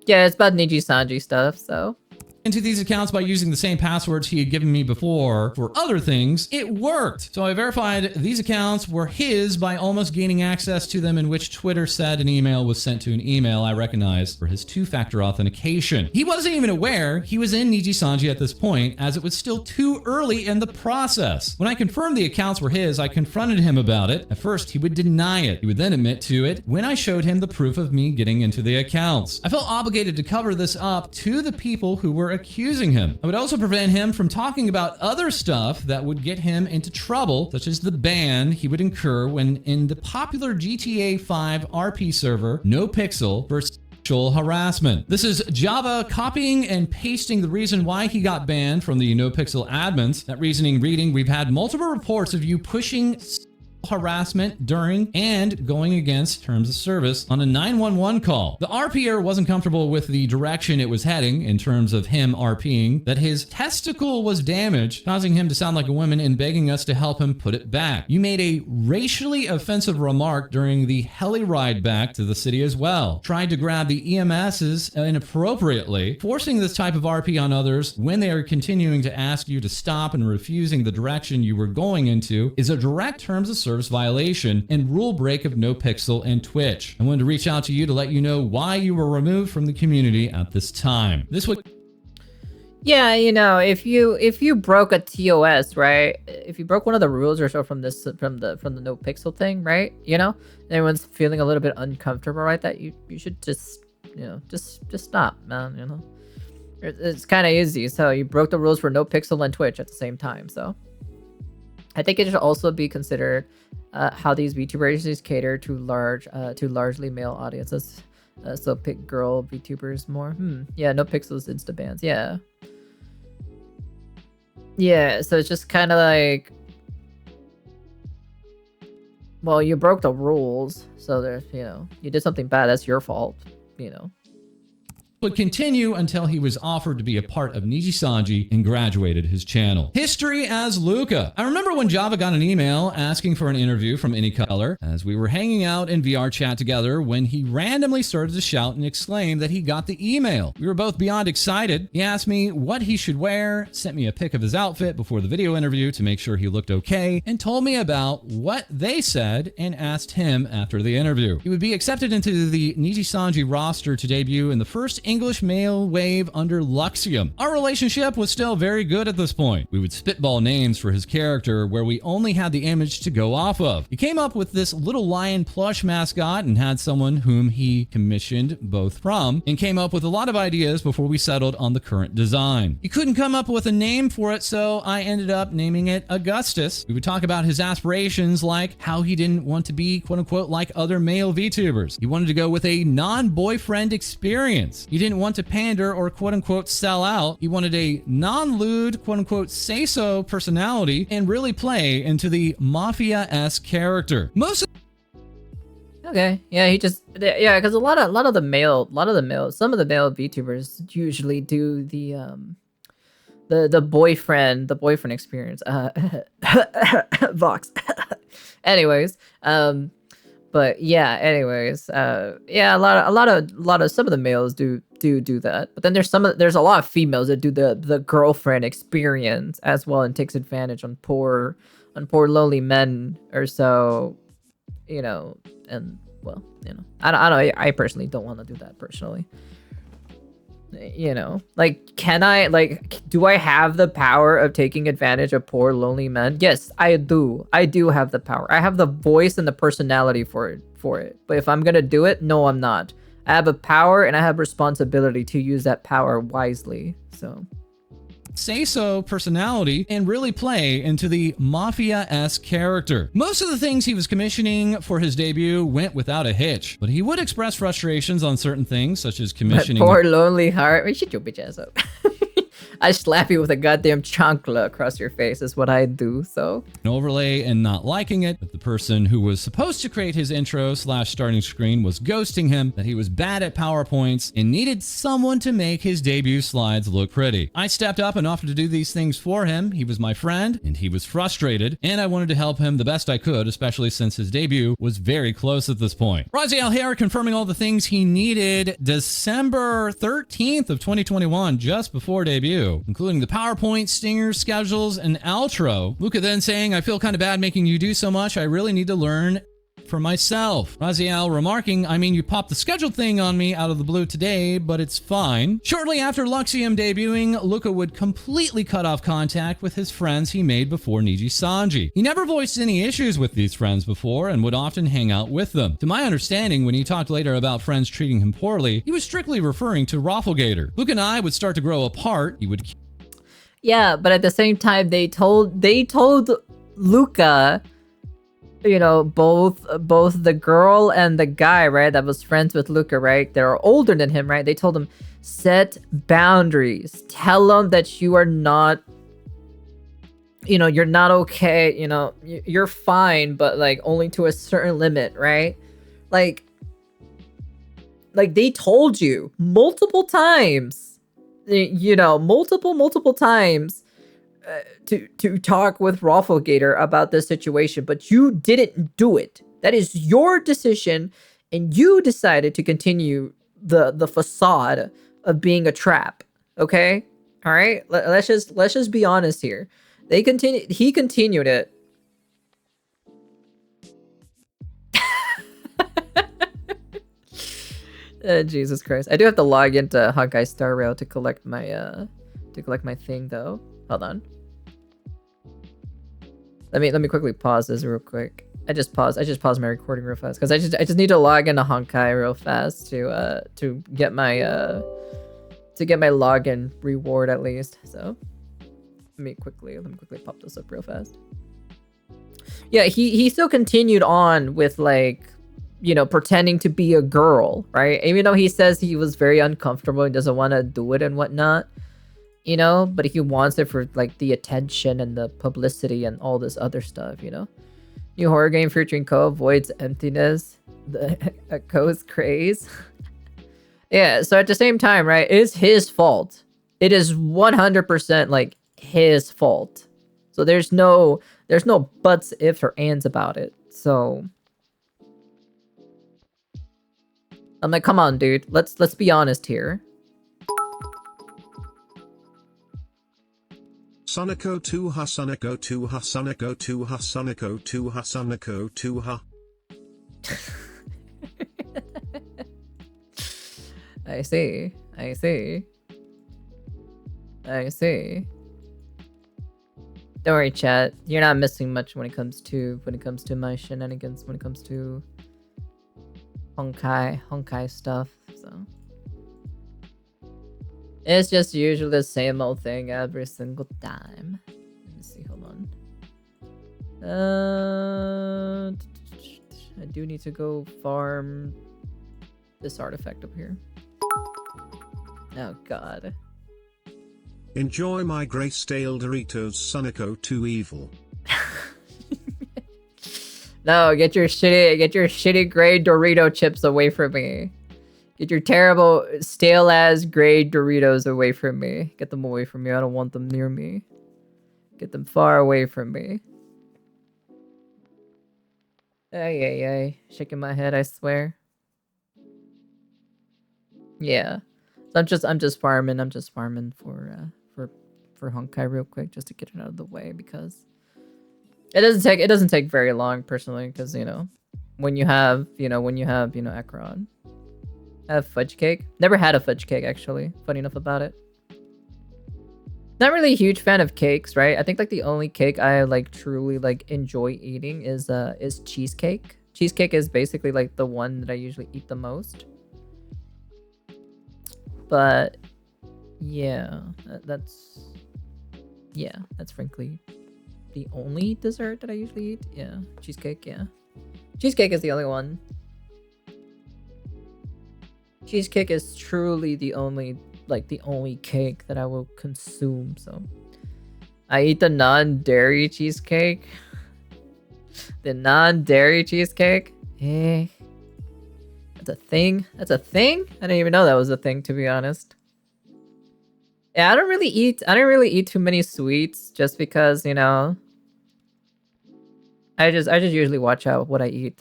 yeah, it's about Niji Sanji stuff, so. Into these accounts by using the same passwords he had given me before for other things, it worked. So I verified these accounts were his by almost gaining access to them, in which Twitter said an email was sent to an email I recognized for his two-factor authentication. He wasn't even aware he was in Niji Sanji at this point, as it was still too early in the process. When I confirmed the accounts were his, I confronted him about it. At first, he would deny it. He would then admit to it when I showed him the proof of me getting into the accounts. I felt obligated to cover this up to the people who were accusing him. I would also prevent him from talking about other stuff that would get him into trouble, such as the ban he would incur when in the popular GTA 5 RP server, NoPixel, for sexual harassment. This is Java copying and pasting the reason why he got banned from the NoPixel admins. That reasoning reading, we've had multiple reports of you pushing harassment during and going against terms of service on a 911 call. The RPer wasn't comfortable with the direction it was heading in terms of him RPing, that his testicle was damaged, causing him to sound like a woman and begging us to help him put it back. You made a racially offensive remark during the heli ride back to the city as well. Tried to grab the EMSs inappropriately. Forcing this type of RP on others when they are continuing to ask you to stop and refusing the direction you were going into is a direct terms of service violation and rule break of NoPixel and Twitch. I wanted to reach out to you to let you know why you were removed from the community at this time. This would Yeah, you know, if you broke a TOS, right? If you broke one of the rules or so from the NoPixel thing, right? You know, and everyone's feeling a little bit uncomfortable, right? That you should just, you know, just stop, man. You know, it's kind of easy. So you broke the rules for NoPixel and Twitch at the same time. So I think it should also be considered how these VTubers cater to largely male audiences. So pick girl VTubers more. Yeah, NoPixel's insta bans. Yeah. Yeah, so it's just kind of like, well, you broke the rules, so there's, you know, you did something bad, that's your fault, you know. Would continue until he was offered to be a part of Niji Sanji and graduated his channel. History as Luca. I remember when Java got an email asking for an interview from Any Color as we were hanging out in VR chat together when he randomly started to shout and exclaim that he got the email. We were both beyond excited. He asked me what he should wear, sent me a pic of his outfit before the video interview to make sure he looked okay, and told me about what they said and asked him after the interview. He would be accepted into the Niji Sanji roster to debut in the first English male wave under Luxium. Our relationship was still very good at this point. We would spitball names for his character where we only had the image to go off of. He came up with this little lion plush mascot and had someone whom he commissioned both from, and came up with a lot of ideas before we settled on the current design. He couldn't come up with a name for it, so I ended up naming it Augustus. We would talk about his aspirations, like how he didn't want to be quote-unquote like other male VTubers. He wanted to go with a non-boyfriend experience. He didn't want to pander or quote-unquote sell out. He wanted a non-lewd quote-unquote say-so personality and really play into the mafia-esque character. Okay, yeah, because some of the male VTubers usually do the boyfriend experience. Vox. Anyways, but yeah, yeah, a lot of some of the males do that, but then there's a lot of females that do the girlfriend experience as well and takes advantage on poor lonely men or so, you know. And well, you know, I personally don't want to do that personally. You know, like, can I, like, do I have the power of taking advantage of poor lonely men? Yes, I do. I do have the power. I have the voice and the personality for it. But if I'm gonna do it, no, I'm not. I have a power and I have responsibility to use that power wisely. So say-so personality and really play into the mafia-esque character. Most of the things he was commissioning for his debut went without a hitch, but he would express frustrations on certain things, such as commissioning... My poor lonely heart. Wait, shut your bitch ass up. I slap you with a goddamn chancla across your face is what I do, so. An overlay and not liking it, that the person who was supposed to create his intro / starting screen was ghosting him, that he was bad at PowerPoints and needed someone to make his debut slides look pretty. I stepped up and offered to do these things for him. He was my friend and he was frustrated, and I wanted to help him the best I could, especially since his debut was very close at this point. Raziel here confirming all the things he needed December 13th of 2021, just before debut, including the PowerPoint, stingers, schedules, and outro. Luca then saying, I feel kind of bad making you do so much. I really need to learn for myself. Raziel remarking, I mean, you popped the schedule thing on me out of the blue today, but it's fine. Shortly after Luxium debuting, Luca would completely cut off contact with his friends he made before Niji Sanji. He never voiced any issues with these friends before and would often hang out with them. To my understanding, when he talked later about friends treating him poorly, he was strictly referring to Rafflegator. Luca and I would start to grow apart. He would... Yeah, but at the same time, they told Luca, you know, both the girl and the guy, right, that was friends with Luca, right, they're older than him, right, they told him, set boundaries, tell them that you are not, you know, you're not okay, you know, you're fine, but like only to a certain limit, right? Like they told you multiple times, you know, multiple times to talk with Rafflegator about this situation, but you didn't do it. That is your decision, and you decided to continue the facade of being a trap. Okay, all right. Let's just be honest here. He continued it. Jesus Christ! I do have to log into Honkai Star Rail to collect my thing though. Hold on. Let me quickly pause this real quick. I just paused my recording real fast because I just need to log into Honkai real fast to get my login reward at least. So let me quickly pop this up real fast. Yeah, he still continued on with, like, you know, pretending to be a girl, right? Even though he says he was very uncomfortable and doesn't want to do it and whatnot, you know, but he wants it for, like, the attention and the publicity and all this other stuff, you know? New horror game featuring Ko avoids emptiness, a Ko's craze. Yeah, so at the same time, right, it's his fault. It is 100% like his fault. So there's no buts, ifs, or ands about it. So I'm like, come on, dude. Let's be honest here. Soniko 2 ha Soniko 2 ha Soniko 2 ha Soniko 2 ha Soniko 2 ha. I see. Don't worry, chat. You're not missing much when it comes to my shenanigans, when it comes to Honkai stuff, so. It's just usually the same old thing every single time. Let me see, hold on. I do need to go farm this artifact up here. Oh god. Enjoy my gray stale Doritos Soniko 2 evil. No, get your shitty gray Dorito chips away from me. Get your terrible stale ass gray Doritos away from me. Get them away from me. I don't want them near me. Get them far away from me. Ay. Shaking my head, I swear. Yeah. So I'm just farming. I'm just farming for Honkai real quick, just to get it out of the way, because it doesn't take very long personally, because, you know, when you have Ekron have fudge cake. Never had a fudge cake actually. Funny enough about it. Not really a huge fan of cakes, right? I think like the only cake I like truly like enjoy eating is cheesecake. Cheesecake is basically like the one that I usually eat the most. But yeah, that's frankly the only dessert that I usually eat. Yeah, cheesecake, yeah. Cheesecake is the only one. Cheesecake is truly the only cake that I will consume, so I eat the non-dairy cheesecake. The non-dairy cheesecake? Eh. That's a thing? That's a thing? I didn't even know that was a thing, to be honest. Yeah, I don't really eat too many sweets just because, you know, I just usually watch out what I eat.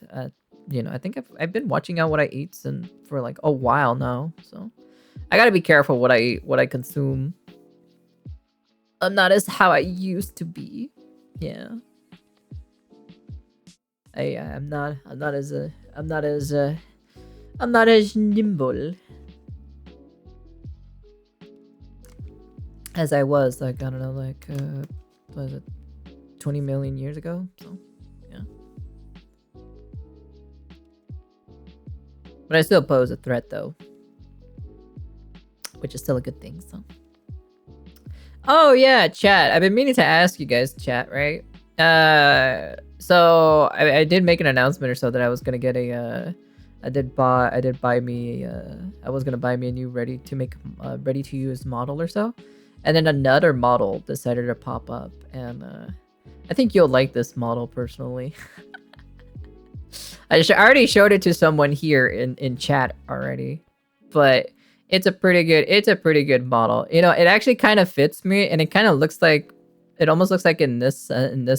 You know, I think I've been watching out what I eat for like a while now, so I gotta be careful what I eat, what I consume. I'm not as how I used to be. Yeah. I'm not as nimble as I was, like, I don't know, like what was it, 20 million years ago? So yeah. But I still pose a threat though, which is still a good thing, so. Oh yeah, chat. I've been meaning to ask you guys, chat, right? So I did make an announcement or so that I was gonna get a I was gonna buy me a new ready to use model or so, and then another model decided to pop up, and I think you'll like this model personally. I already showed it to someone here in chat already, but it's a pretty good model. You know, it actually kind of fits me, and it kind of looks like, it almost looks like in this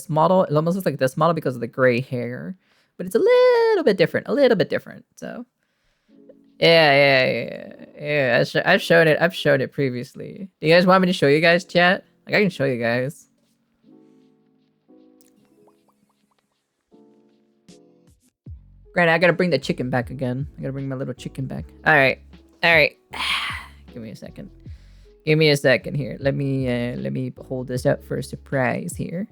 model. It almost looks like this model because of the gray hair, but it's a little bit different. So yeah. I've shown it previously. Do you guys want me to show you guys, chat? Like, I can show you guys. Granted, I gotta bring the chicken back again. I gotta bring my little chicken back. All right. Give me a second. Here. Let me hold this up for a surprise here.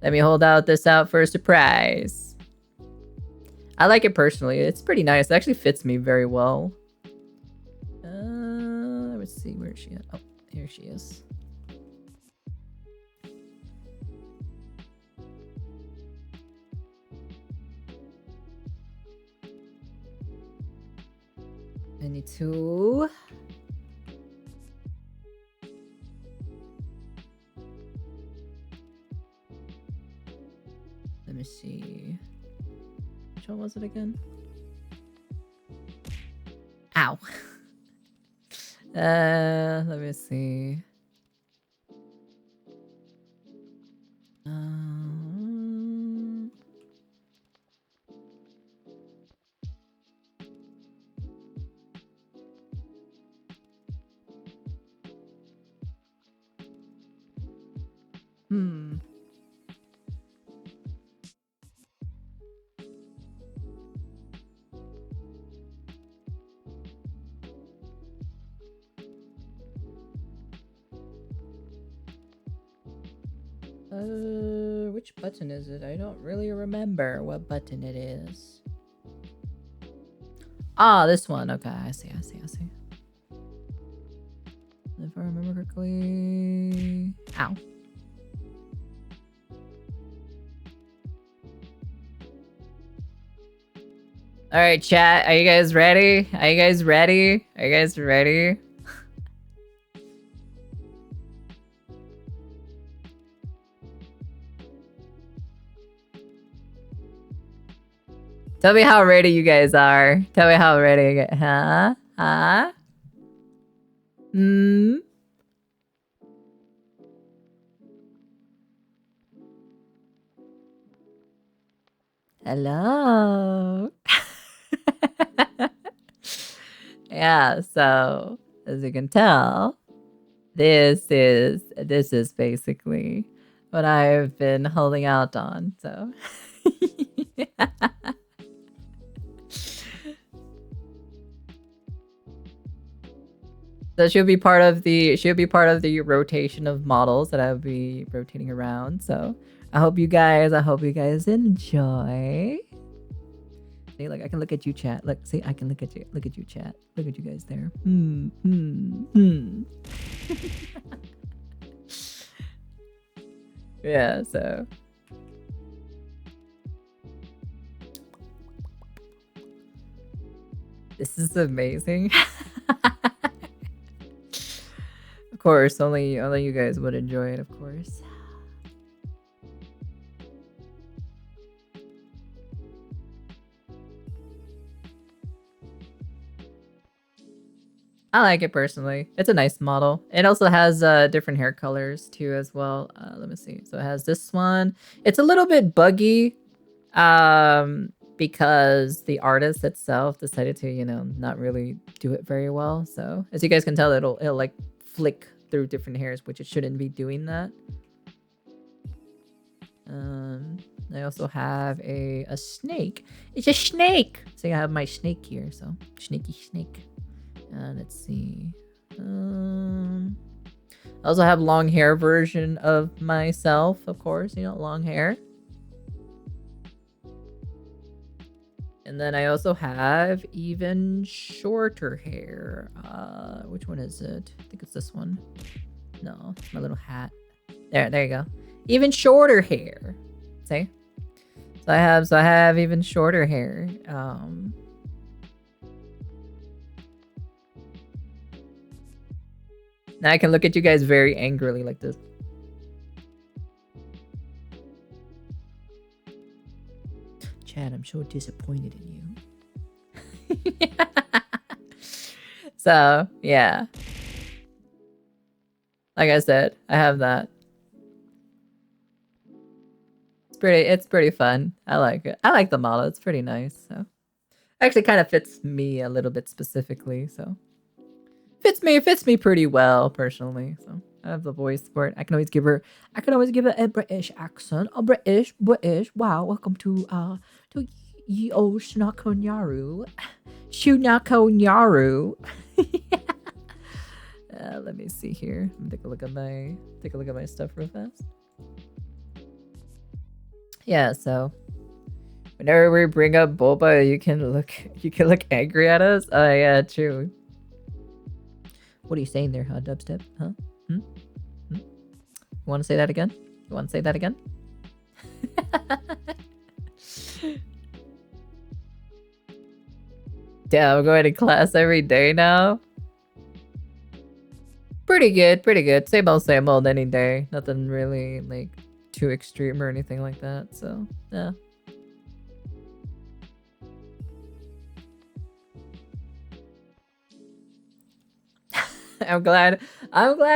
Let me hold this out for a surprise. I like it personally. It's pretty nice. It actually fits me very well. Let's see, where is she at? Oh, here she is. I need to... Let me see. Which one was it again? Ow. Let me see. Which button is it? I don't really remember what button it is. Ah, this one. Okay, I see. If I remember correctly. Ow. All right, chat. Are you guys ready? Tell me how ready you guys are. Tell me how ready you get. Huh? Hello. Yeah, so as you can tell, this is basically what I've been holding out on. So So she'll be part of the rotation of models that I'll be rotating around. So I hope you guys enjoy. See, like I can look at you, chat. Look, see, I can look at you, chat. Look at you guys there. Yeah, so. This is amazing. Of course, only you guys would enjoy it, of course. I like it personally. It's a nice model. It also has different hair colors too as well. Let me see. So it has this one. It's a little bit buggy because the artist itself decided to, you know, not really do it very well. So as you guys can tell, it'll like flick through different hairs, which it shouldn't be doing that. I also have a snake. It's a snake. So I have my snake here. So snaky snake. Let's see. I also have long hair version of myself, of course, you know, long hair. And then I also have even shorter hair. Which one is it? I think it's this one. No, it's my little hat. There you go. Even shorter hair. See? So I have even shorter hair. Now I can look at you guys very angrily like this. Chad, I'm so disappointed in you. So, yeah. Like I said, I have that. It's pretty fun. I like it. I like the model. It's pretty nice. So, actually kind of fits me a little bit specifically, so. Fits me pretty well personally. So I have the voice for it. I can always give her a British accent. A British. Wow, welcome to Yo Shnakonyaru. Shunakonyaru. Let me see here. Let me take a look at my stuff real fast. Yeah, so whenever we bring up Boba, you can look angry at us. Oh yeah, true. What are you saying there, huh, Dubstep? Huh? You want to say that again? Damn, I'm going to class every day now. Pretty good. Same old any day. Nothing really, like, too extreme or anything like that, so, yeah. I'm glad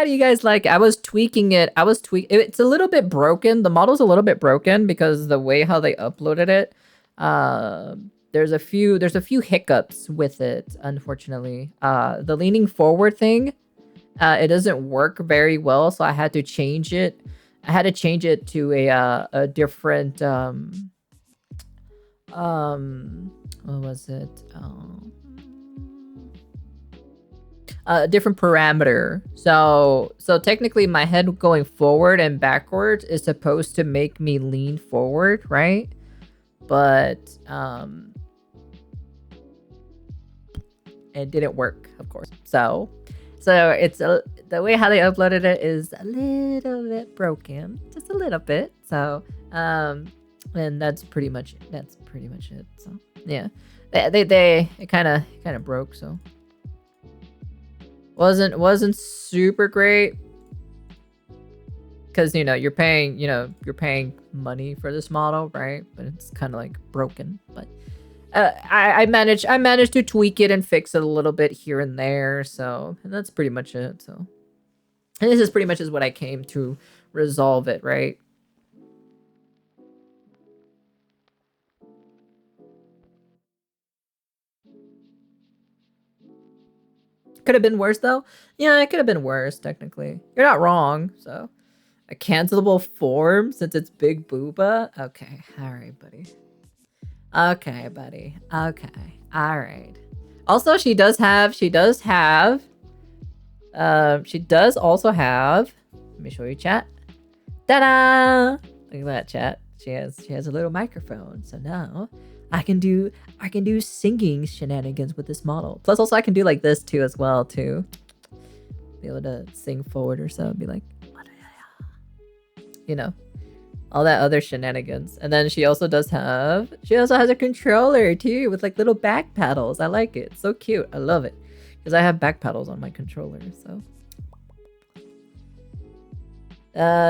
you guys like it. I was tweaking it. It's a little bit broken. The model's a little bit broken because the way how they uploaded it. There's a few hiccups with it, unfortunately. The leaning forward thing, it doesn't work very well, so I had to change it. I had to change it to a different what was it? A different parameter. So technically my head going forward and backwards is supposed to make me lean forward, right? But it didn't work, of course. So it's the way how they uploaded it is a little bit broken, just a little bit. So and that's pretty much it. So yeah, it kind of broke. So wasn't super great because you're paying money for this model, right? But it's kind of like broken. But I managed to tweak it and fix it a little bit here and there. So and that's pretty much it. So and this is pretty much what I came to resolve it, right? Could have been worse though. Yeah, it could have been worse technically. You're not wrong. So a cancelable form since it's Big Booba. Okay, all right, buddy. Okay, buddy. Okay, all right. Also, she does have She does also have. Let me show you, chat. Ta-da! Look at that, chat. She has a little microphone, so now I can do singing shenanigans with this model. Plus, also I can do like this too as well too. Be able to sing forward or so, be like, you know, all that other shenanigans. And then she also has a controller too with like little back paddles. I like it. It's so cute. I love it because I have back paddles on my controller. So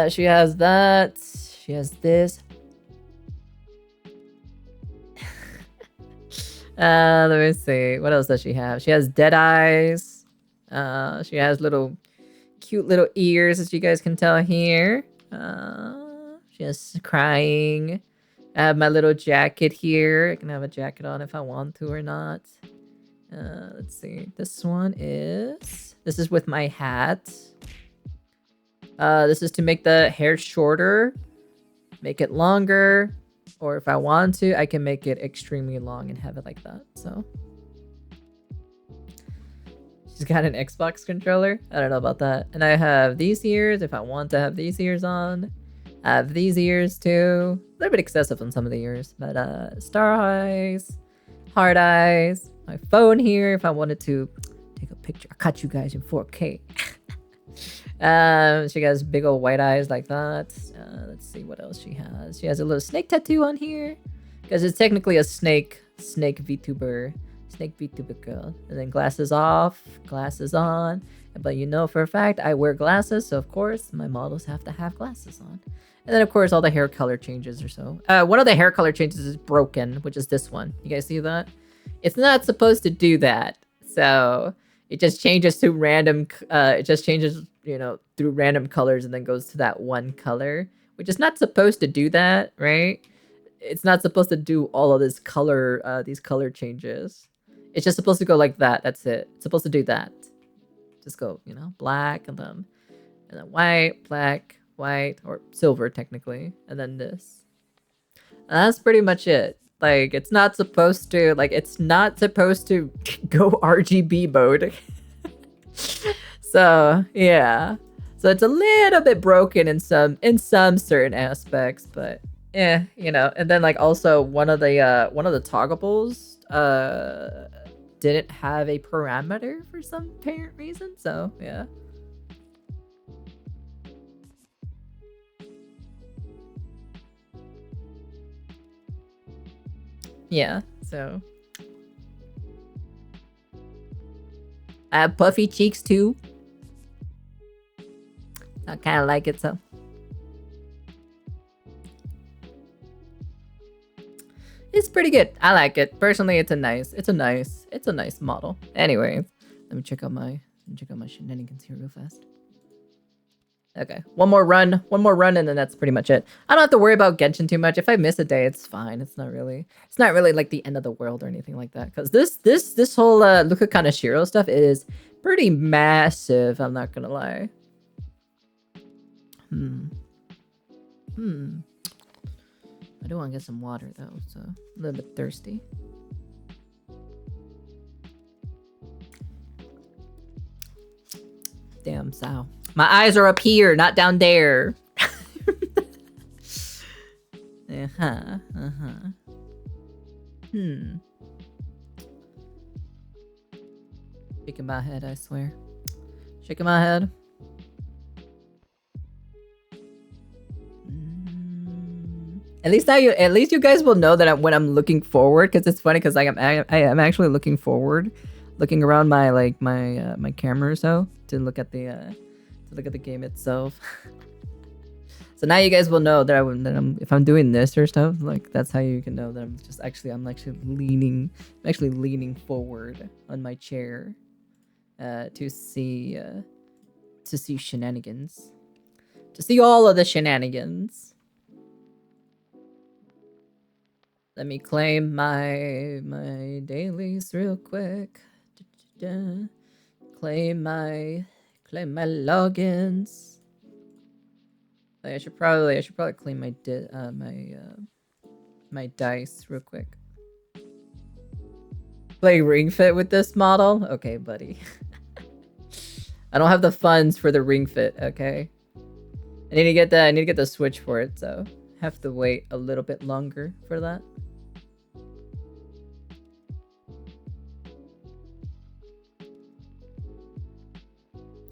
she has that. She has this. Let me see. What else does she have? She has dead eyes. She has cute little ears, as you guys can tell here. She has crying. I have my little jacket here. I can have a jacket on if I want to or not. Let's see. This is with my hat. This is to make the hair shorter, make it longer, or if I want to, I can make it extremely long and have it like that. So she's got an Xbox controller. I don't know about that. And I have these ears if I want to have these ears on. I have these ears too. A little bit excessive on some of the ears, but star eyes, heart eyes, my phone here if I wanted to take a picture. I caught you guys in 4K. She has big old white eyes like that. Let's see what else she has. She has a little snake tattoo on here because it's technically a snake VTuber girl. And then glasses off, glasses on. But you know for a fact I wear glasses, so of course my models have to have glasses on. And then of course all the hair color changes or so. One of the hair color changes is broken, which is this one. You guys see that? It's not supposed to do that. So it just changes to random. It just changes, through random colors and then goes to that one color, which is not supposed to do that, right? It's not supposed to do all of this color, these color changes. It's just supposed to go like that. That's it. It's supposed to do that. Just go, black and then white, black, white, or silver technically, and then this. And that's pretty much it. Like, it's not supposed to go RGB mode. So, yeah. So it's a little bit broken in some certain aspects, but and then like also one of the toggleables didn't have a parameter for some apparent reason, so yeah. Yeah, so I have puffy cheeks too. I kind of like it, so. It's pretty good. I like it. Personally, it's a nice model. Anyways, let me check out my shenanigans here real fast. Okay, one more run, and then that's pretty much it. I don't have to worry about Genshin too much. If I miss a day, it's fine. It's not really like the end of the world or anything like that. Because this whole Luka Kaneshiro stuff is pretty massive. I'm not gonna lie. I do want to get some water though, so a little bit thirsty. Damn, Sal. My eyes are up here, not down there. Shaking my head, I swear. Shaking my head. At least you guys will know that when I'm looking forward, because it's funny because I am actually looking forward, looking around my my camera or so to look at the game itself. So now you guys will know that if I'm doing this or stuff, like that's how you can know that I'm actually leaning forward on my chair to see shenanigans, to see all of the shenanigans. Let me claim my dailies real quick. Claim my logins. I should probably claim my dice real quick. Play Ring Fit with this model? Okay, buddy. I don't have the funds for the Ring Fit, okay? I need to get the Switch for it, so have to wait a little bit longer for that.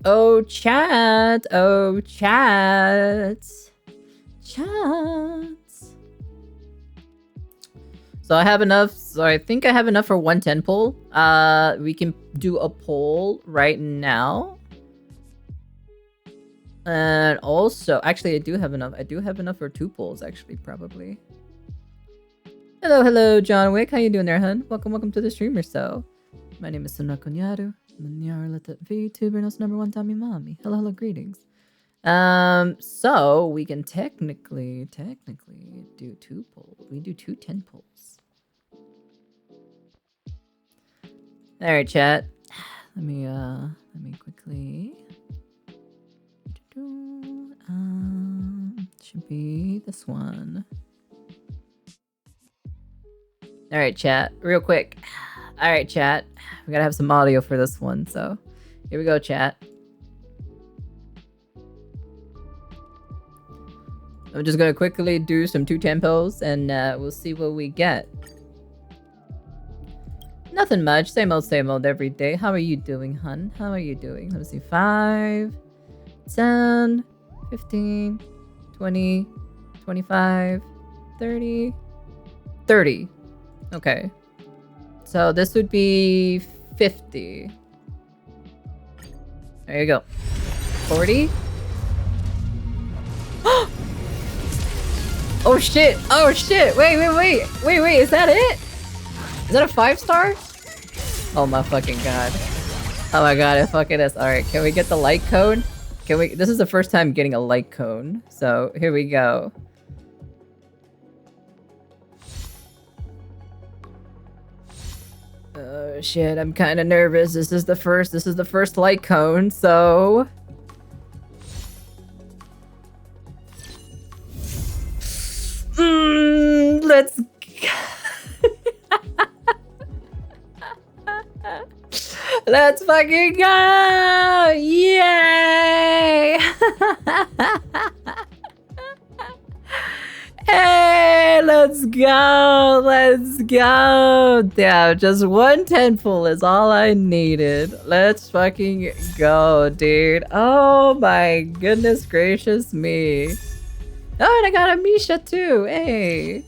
Oh chat, oh chat. Chat. So I have enough, so I think I have enough for 110 poll. We can do a poll right now. And also, actually I do have enough. I do have enough for 2 polls actually, probably. Hello, John Wick. How you doing there, hun? Welcome to the streamer cell. My name is Sunako Nyaru. I'm a Nyarlatat VTuber, and #1 Tommy Mommy. Hello, greetings. So we can technically do 2 polls. We do 2 10 polls. All right, chat. Let me quickly. Should be this one. All right, chat. Real quick. All right, chat. We gotta have some audio for this one, so here we go, chat. I'm just gonna quickly do some 2 tempos, and we'll see what we get. Nothing much. Same old every day. How are you doing, hun? How are you doing? Let me see. 5, 10, 15, 20, 25, 30, 30. Okay. So this would be 50. There you go. 40. Oh shit! Oh shit! Wait! Is that it? Is that a 5-star? Oh my fucking god! Oh my god! It fucking is. All right, can we get the like code? Can we? This is the first time getting a like code, so here we go. Oh shit! I'm kind of nervous. This is the first like cone, so. Let's. Let's fucking go! Yay! Hey, let's go! Let's go! Damn, just 110 full is all I needed. Let's fucking go, dude. Oh my goodness gracious me. Oh, and I got a Misha too. Hey.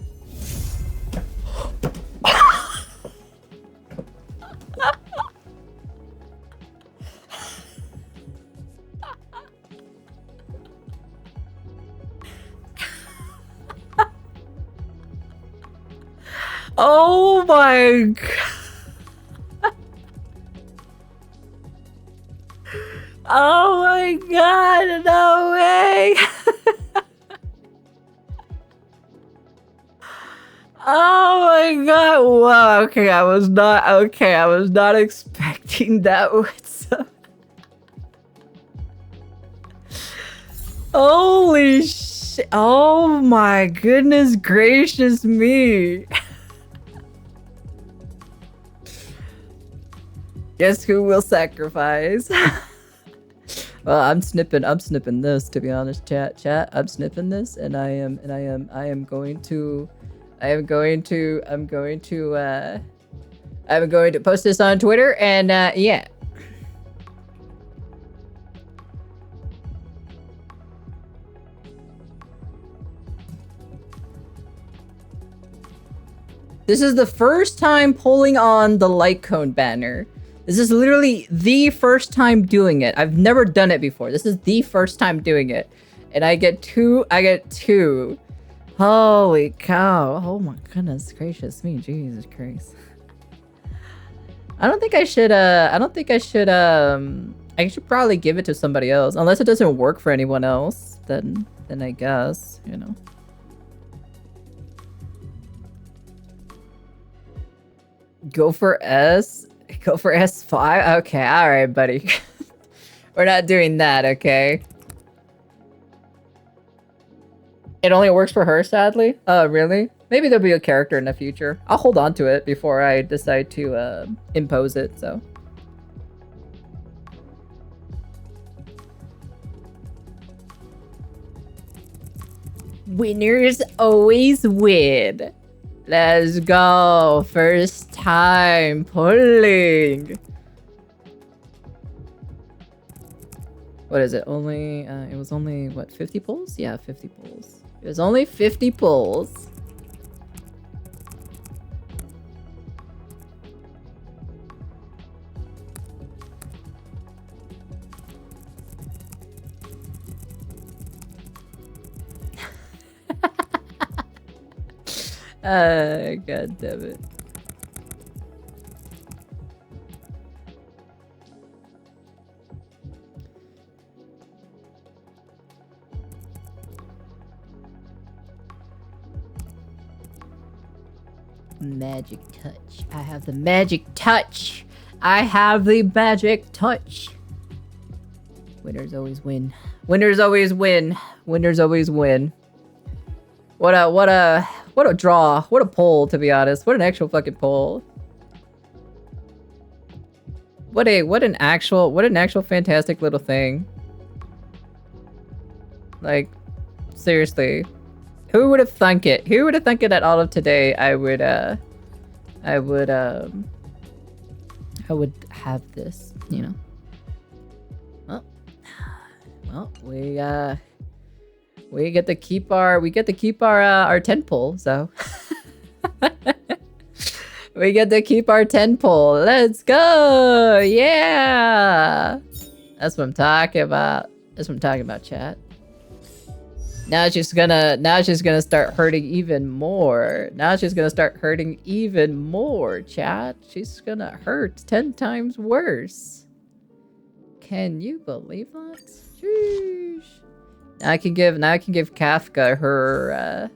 Oh my god. Oh my god, no way. Oh my god. Wow, okay, I was not expecting that whatsoever. Holy shit. Oh my goodness gracious me. Guess who will sacrifice? Well, I'm snipping this, to be honest, chat. I'm snipping this, and I am going to post this on Twitter, and yeah. This is the first time pulling on the like cone banner. This is literally the first time doing it. I've never done it before. This is the first time doing it. And I get two. Holy cow. Oh my goodness gracious me. Jesus Christ. I should probably give it to somebody else. Unless it doesn't work for anyone else. Then I guess, you know. Go for S? Go for S5? Okay, alright, buddy. We're not doing that, okay? It only works for her, sadly? Oh, really? Maybe there'll be a character in the future. I'll hold on to it before I decide to impose it, so. Winners always win. Let's go. First time pulling. What is it? Only, it was only, what, 50 pulls? Yeah, 50 pulls. It was only 50 pulls. God damn it. Magic touch. I have the magic touch. I have the magic touch. Winners always win. Winners always win. Winners always win. What a draw. What a poll, to be honest. What an actual fucking poll. What an actual fantastic little thing. Like, seriously. Who would have thunk it? Who would have thunk it at all of today? I would have this, you know. Well, we get to keep our 10 pull, so we get to keep our 10 pull. Let's go. Yeah. That's what I'm talking about. That's what I'm talking about, chat. Now she's gonna start hurting even more. Now she's gonna start hurting even more, chat. She's gonna hurt 10 times worse. Can you believe that? Sheesh. Now I can give Kafka her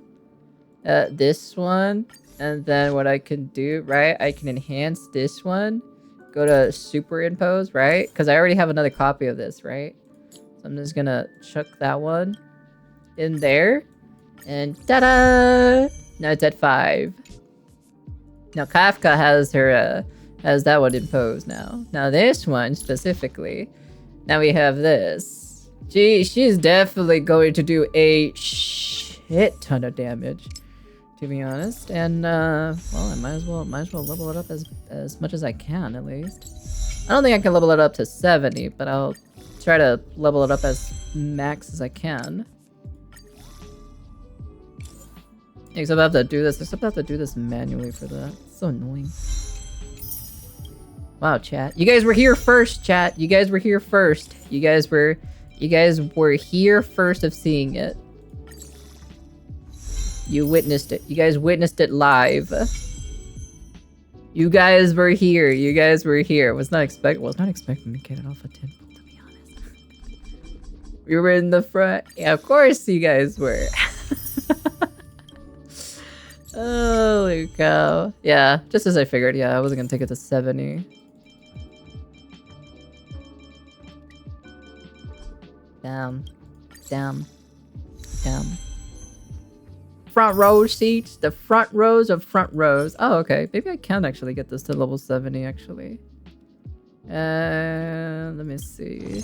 this one, and then what I can do, right? I can enhance this one. Go to superimpose, right? Because I already have another copy of this, right? So I'm just gonna chuck that one in there, and ta-da! Now it's at 5. Now Kafka has her has that one imposed now. Now this one specifically, now we have this. She's definitely going to do a shit ton of damage, to be honest. And well, I might as well level it up as much as I can, at least. I don't think I can level it up to 70, but I'll try to level it up as max as I can. Except I have to do this manually for that. It's so annoying. Wow, chat. You guys were here first, chat. You guys were here first. You guys were here first of seeing it. You witnessed it. You guys witnessed it live. You guys were here. You guys were here. Was not expecting to get it off a 10, to be honest. We were in the front. Yeah, of course you guys were. Holy cow. Yeah, just as I figured. Yeah, I wasn't gonna take it to 70. Down. Front row seats. The front rows of front rows. Oh, okay. Maybe I can actually get this to level 70, actually. Let me see.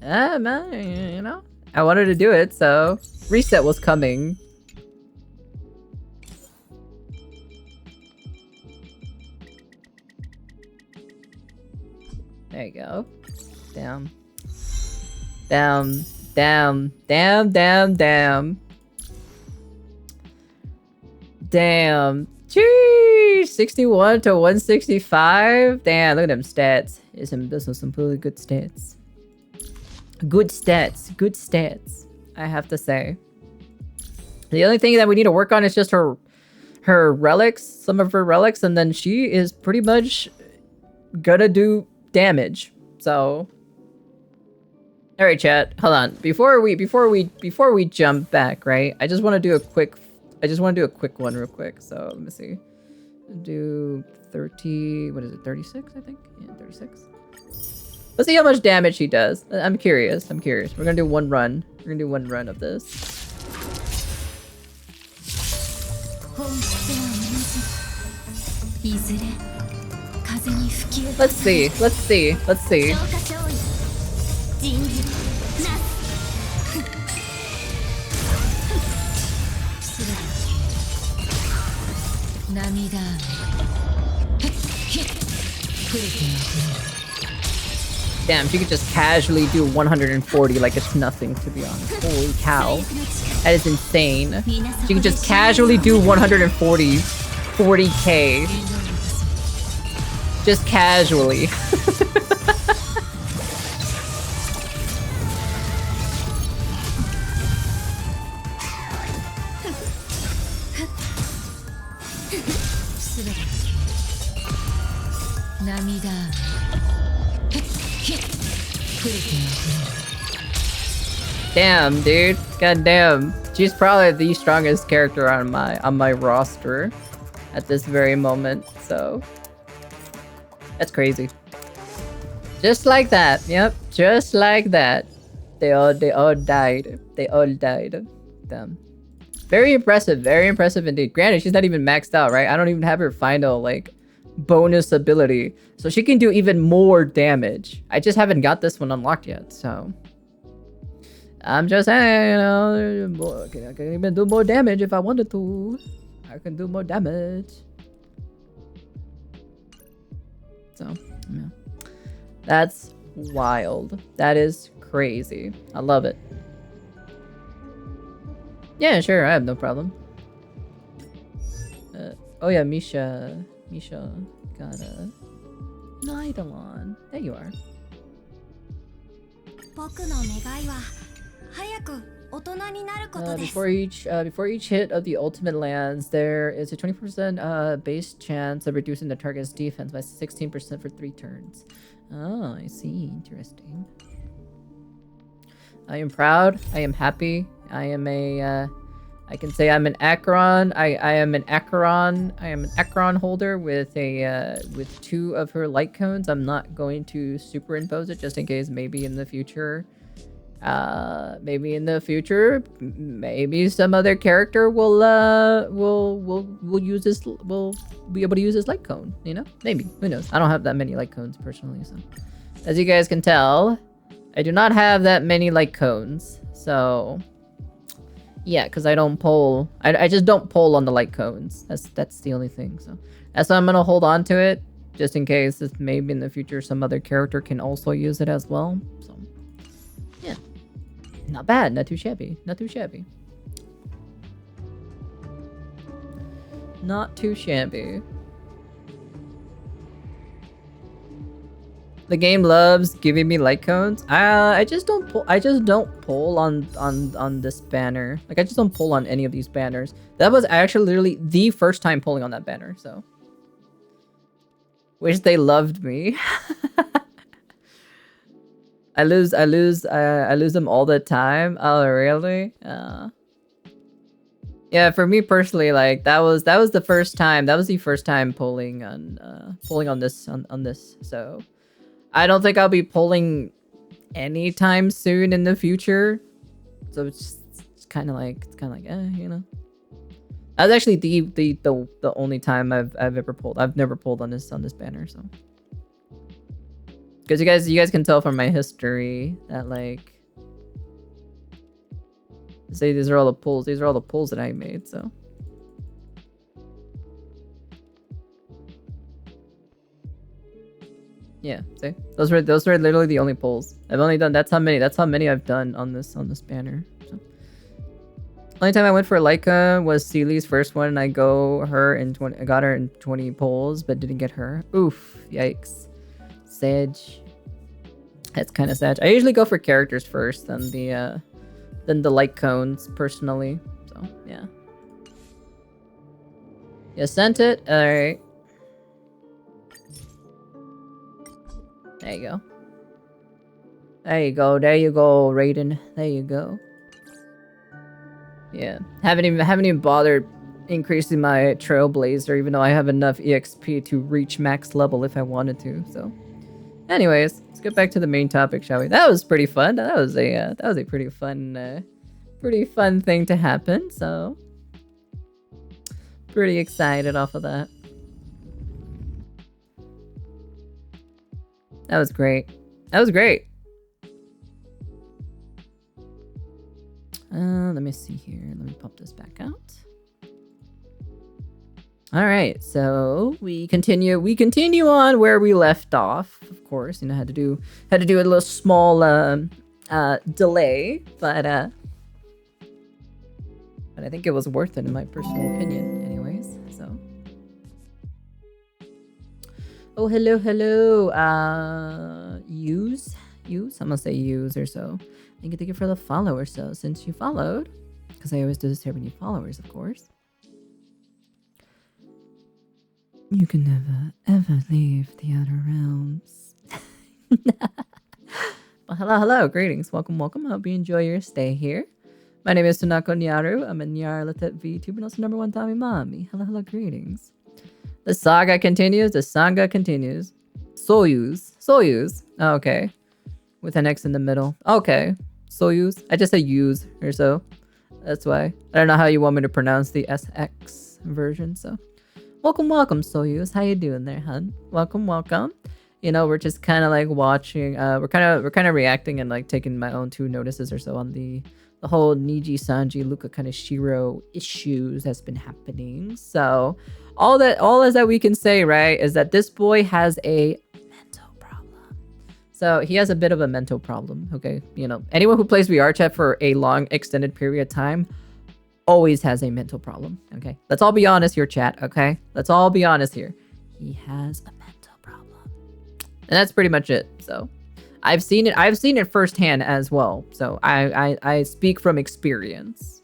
Man, you know, I wanted to do it, so reset was coming. There you go. Down. Damn. Jeez, 61 to 165. Damn, look at them stats. Those are some really good stats. Good stats, I have to say. The only thing that we need to work on is just her relics, some of her relics, and then she is pretty much gonna do damage. So, all right, chat, hold on. Before we jump back, right? I just want to do a quick one real quick. So let me see. Do 30. What is it? 36, I think. Yeah, 36. Let's see how much damage he does. I'm curious. We're gonna do one run. Of this. Let's see. Let's see. Let's see. Damn, she could just casually do 140 like it's nothing, to be honest. Holy cow. That is insane. She can just casually do 140, 40k. Just casually. Damn, dude. God damn. She's probably the strongest character on my roster at this very moment, so that's crazy. Just like that. Yep, just like that. They all died. They all died. Damn. Very impressive indeed. Granted, she's not even maxed out, right? I don't even have her final like bonus ability, so she can do even more damage. I just haven't got this one unlocked yet, so I'm just saying, you know, I can even do more damage if I wanted to. I can do more damage. So, yeah. That's wild. That is crazy. I love it. Yeah, sure, I have no problem. Oh yeah, Misha got a Eidolon. There you are. Before each hit of the ultimate lands, there is a 20% base chance of reducing the target's defense by 16% for 3 turns. Oh, I see. Interesting. I am proud. I am happy. I am a I can say I'm an Acheron. I am an Acheron. I am an Acheron holder with a with 2 of her light cones. I'm not going to superimpose it just in case maybe in the future maybe some other character will use this, will be able to use this light cone, you know? Maybe. Who knows? I don't have that many light cones personally, so as you guys can tell, I do not have that many light cones. So yeah, because I don't pull. I just don't pull on the light cones. That's the only thing. So that's why I'm gonna hold on to it, just in case if maybe in the future some other character can also use it as well. So yeah, not bad, not too shabby, not too shabby, not too shabby. The game loves giving me light cones. I just don't pull on this banner. Like I just don't pull on any of these banners. That was actually literally the first time pulling on that banner, so wish they loved me. I lose them all the time. Oh really? Yeah, for me personally, like that was the first time. That was the first time pulling on this. So I don't think I'll be pulling anytime soon in the future. So it's kind of like you know. That was actually the only time I've ever pulled. I've never pulled on this banner, so because you guys can tell from my history that like say these are all the pulls. These are all the pulls that I made, so. Yeah, see? Those were literally the only pulls. I've only done that's how many I've done on this banner. So. Only time I went for Leica was Seely's first one, and I got her in 20 pulls, but didn't get her. Oof, yikes. Sage. That's kind of sad. I usually go for characters first, then the light cones, personally. So yeah. You sent it? Alright. There you go. There you go. There you go, Raiden. There you go. Yeah. Haven't even bothered increasing my Trailblazer, even though I have enough EXP to reach max level if I wanted to. So, anyways, let's get back to the main topic, shall we? That was pretty fun. That was a pretty fun thing to happen. So, pretty excited off of that. That was great. That was great. Let me see here. Let me pop this back out. All right, so we continue on where we left off. Of course, you know, had to do a little small delay, but I think it was worth it in my personal opinion anyways. So oh, hello use I'm gonna say use or so. Thank you for the follow or so since you followed, because I always do this every new followers, of course. You can never, ever leave the outer realms. Well, hello, greetings. Welcome. I hope you enjoy your stay here. My name is Tanako Nyaru. I'm a Nyarlatet VTuber and also #1 Tommy Mommy. Hello, greetings. The saga continues. Soyuz. Oh, okay. With an X in the middle. Okay. Soyuz. I just say use or so. That's why. I don't know how you want me to pronounce the SX version, so. Welcome, Soyuz. How you doing there, hun? Welcome. You know, we're just kind of like watching. We're kind of reacting and like taking my own 2 notices or so on the whole Niji Sanji Luka Kaneshiro issues that's been happening. So all is that we can say, right, is that this boy has a mental problem. So he has a bit of a mental problem. Okay, you know, anyone who plays VR chat for a long extended period of time always has a mental problem. Okay, let's all be honest here, chat. Okay, let's all be honest here. He has a mental problem, and that's pretty much it. So I've seen it firsthand as well. So I speak from experience.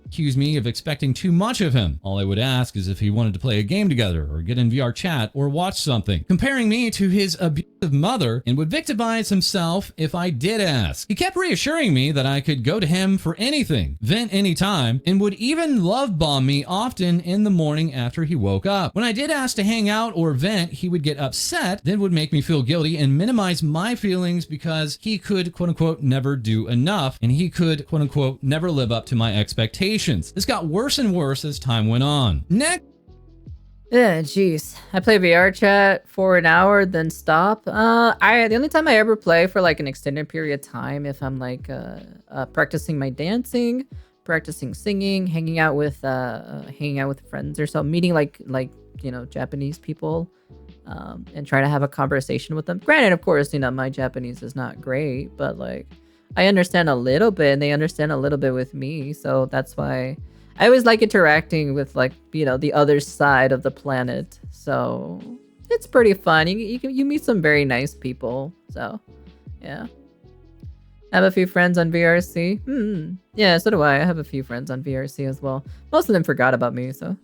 Accuse me of expecting too much of him. All I would ask is if he wanted to play a game together or get in VR chat or watch something, comparing me to his abusive mother, and would victimize himself if I did ask. He kept reassuring me that I could go to him for anything, vent anytime, and would even love bomb me often in the morning after he woke up. When I did ask to hang out or vent, he would get upset, then would make me feel guilty and minimize my feelings because he could, quote unquote, never do enough, and he could, quote unquote, never live up to my expectations. This got worse and worse as time went on. Next. Yeah, jeez. I play VR chat for an hour, then stop. The only time I ever play for like an extended period of time, if I'm like practicing my dancing, practicing singing, hanging out with friends or so, meeting like you know, Japanese people, and try to have a conversation with them. Granted, of course, you know, my Japanese is not great, but like I understand a little bit and they understand a little bit with me. So that's why I always like interacting with, like, you know, the other side of the planet. So it's pretty fun. You meet some very nice people. So yeah. I have a few friends on VRC. Yeah, so do I. I have a few friends on VRC as well. Most of them forgot about me, so.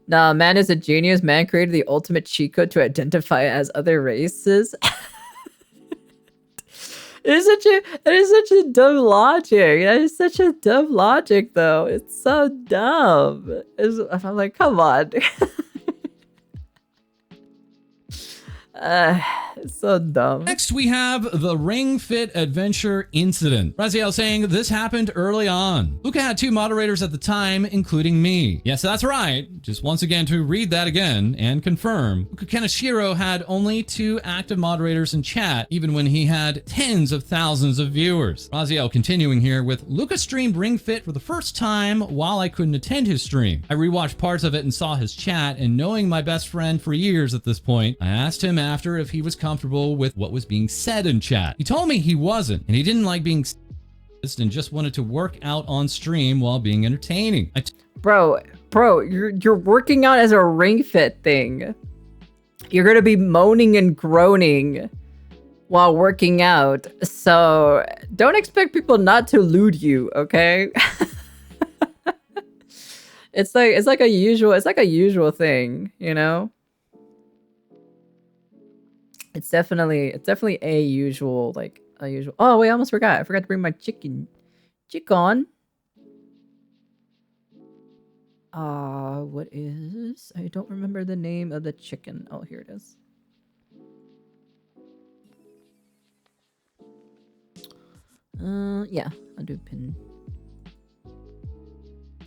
Nah, man is a genius. Man created the ultimate cheat code to identify as other races. That is such a dumb logic. That is such a dumb logic, though. It's so dumb. I'm like, come on. It's so dumb. Next, we have the Ring Fit Adventure incident. Raziel saying this happened early on. Luca had 2 moderators at the time, including me. Yes, that's right. Just once again to read that again and confirm. Luca Kaneshiro had only 2 active moderators in chat, even when he had tens of thousands of viewers. Raziel continuing here with Luca streamed Ring Fit for the first time while I couldn't attend his stream. I rewatched parts of it and saw his chat, and knowing my best friend for years at this point, I asked him after if he was comfortable with what was being said in chat. He told me he wasn't, and he didn't like being and just wanted to work out on stream while being entertaining. Bro, you're working out as a Ring Fit thing. You're gonna be moaning and groaning while working out, so don't expect people not to lewd you, okay? It's like a usual thing, you know? It's definitely a usual. Oh wait, I almost forgot. I forgot to bring my chicken. Chicken. What is? I don't remember the name of the chicken. Oh, here it is. Yeah, I'll do pin.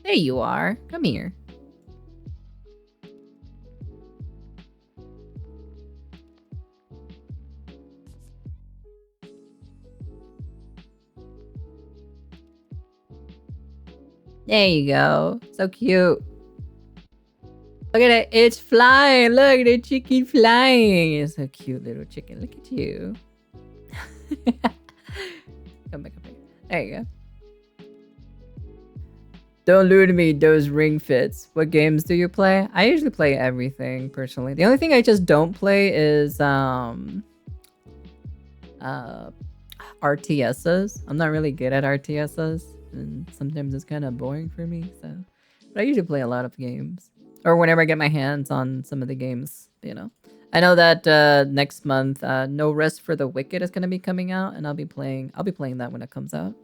There you are. Come here. There you go. So cute. Look at it. It's flying. Look at the chicken flying. It's a cute little chicken. Look at you. Come back. There you go. Don't lure me, those ring fits. What games do you play? I usually play everything, personally. The only thing I just don't play is RTSs. I'm not really good at RTSs, and sometimes it's kind of boring for me, so. But I usually play a lot of games. Or whenever I get my hands on some of the games, you know. I know that next month, No Rest for the Wicked is going to be coming out, and I'll be playing that when it comes out.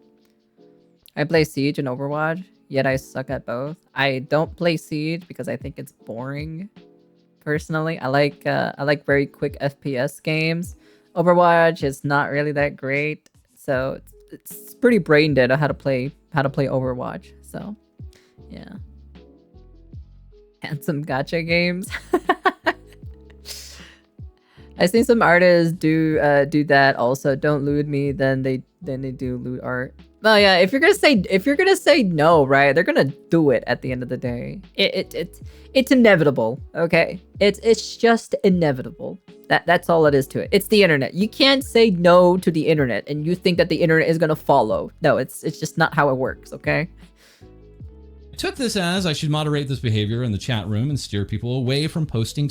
I play Siege and Overwatch, yet I suck at both. I don't play Siege because I think it's boring. Personally, I like very quick FPS games. Overwatch is not really that great, so it's pretty brain dead on how to play Overwatch. So, yeah. And some gacha games. I've seen some artists do that also. Don't loot me, then they do loot art. Well, yeah, if you're gonna say no, right? They're gonna do it at the end of the day. It's inevitable, okay? It's just inevitable. That's all it is to it. It's the internet. You can't say no to the internet and you think that the internet is gonna follow. No, it's just not how it works, okay? I took this as I should moderate this behavior in the chat room and steer people away from posting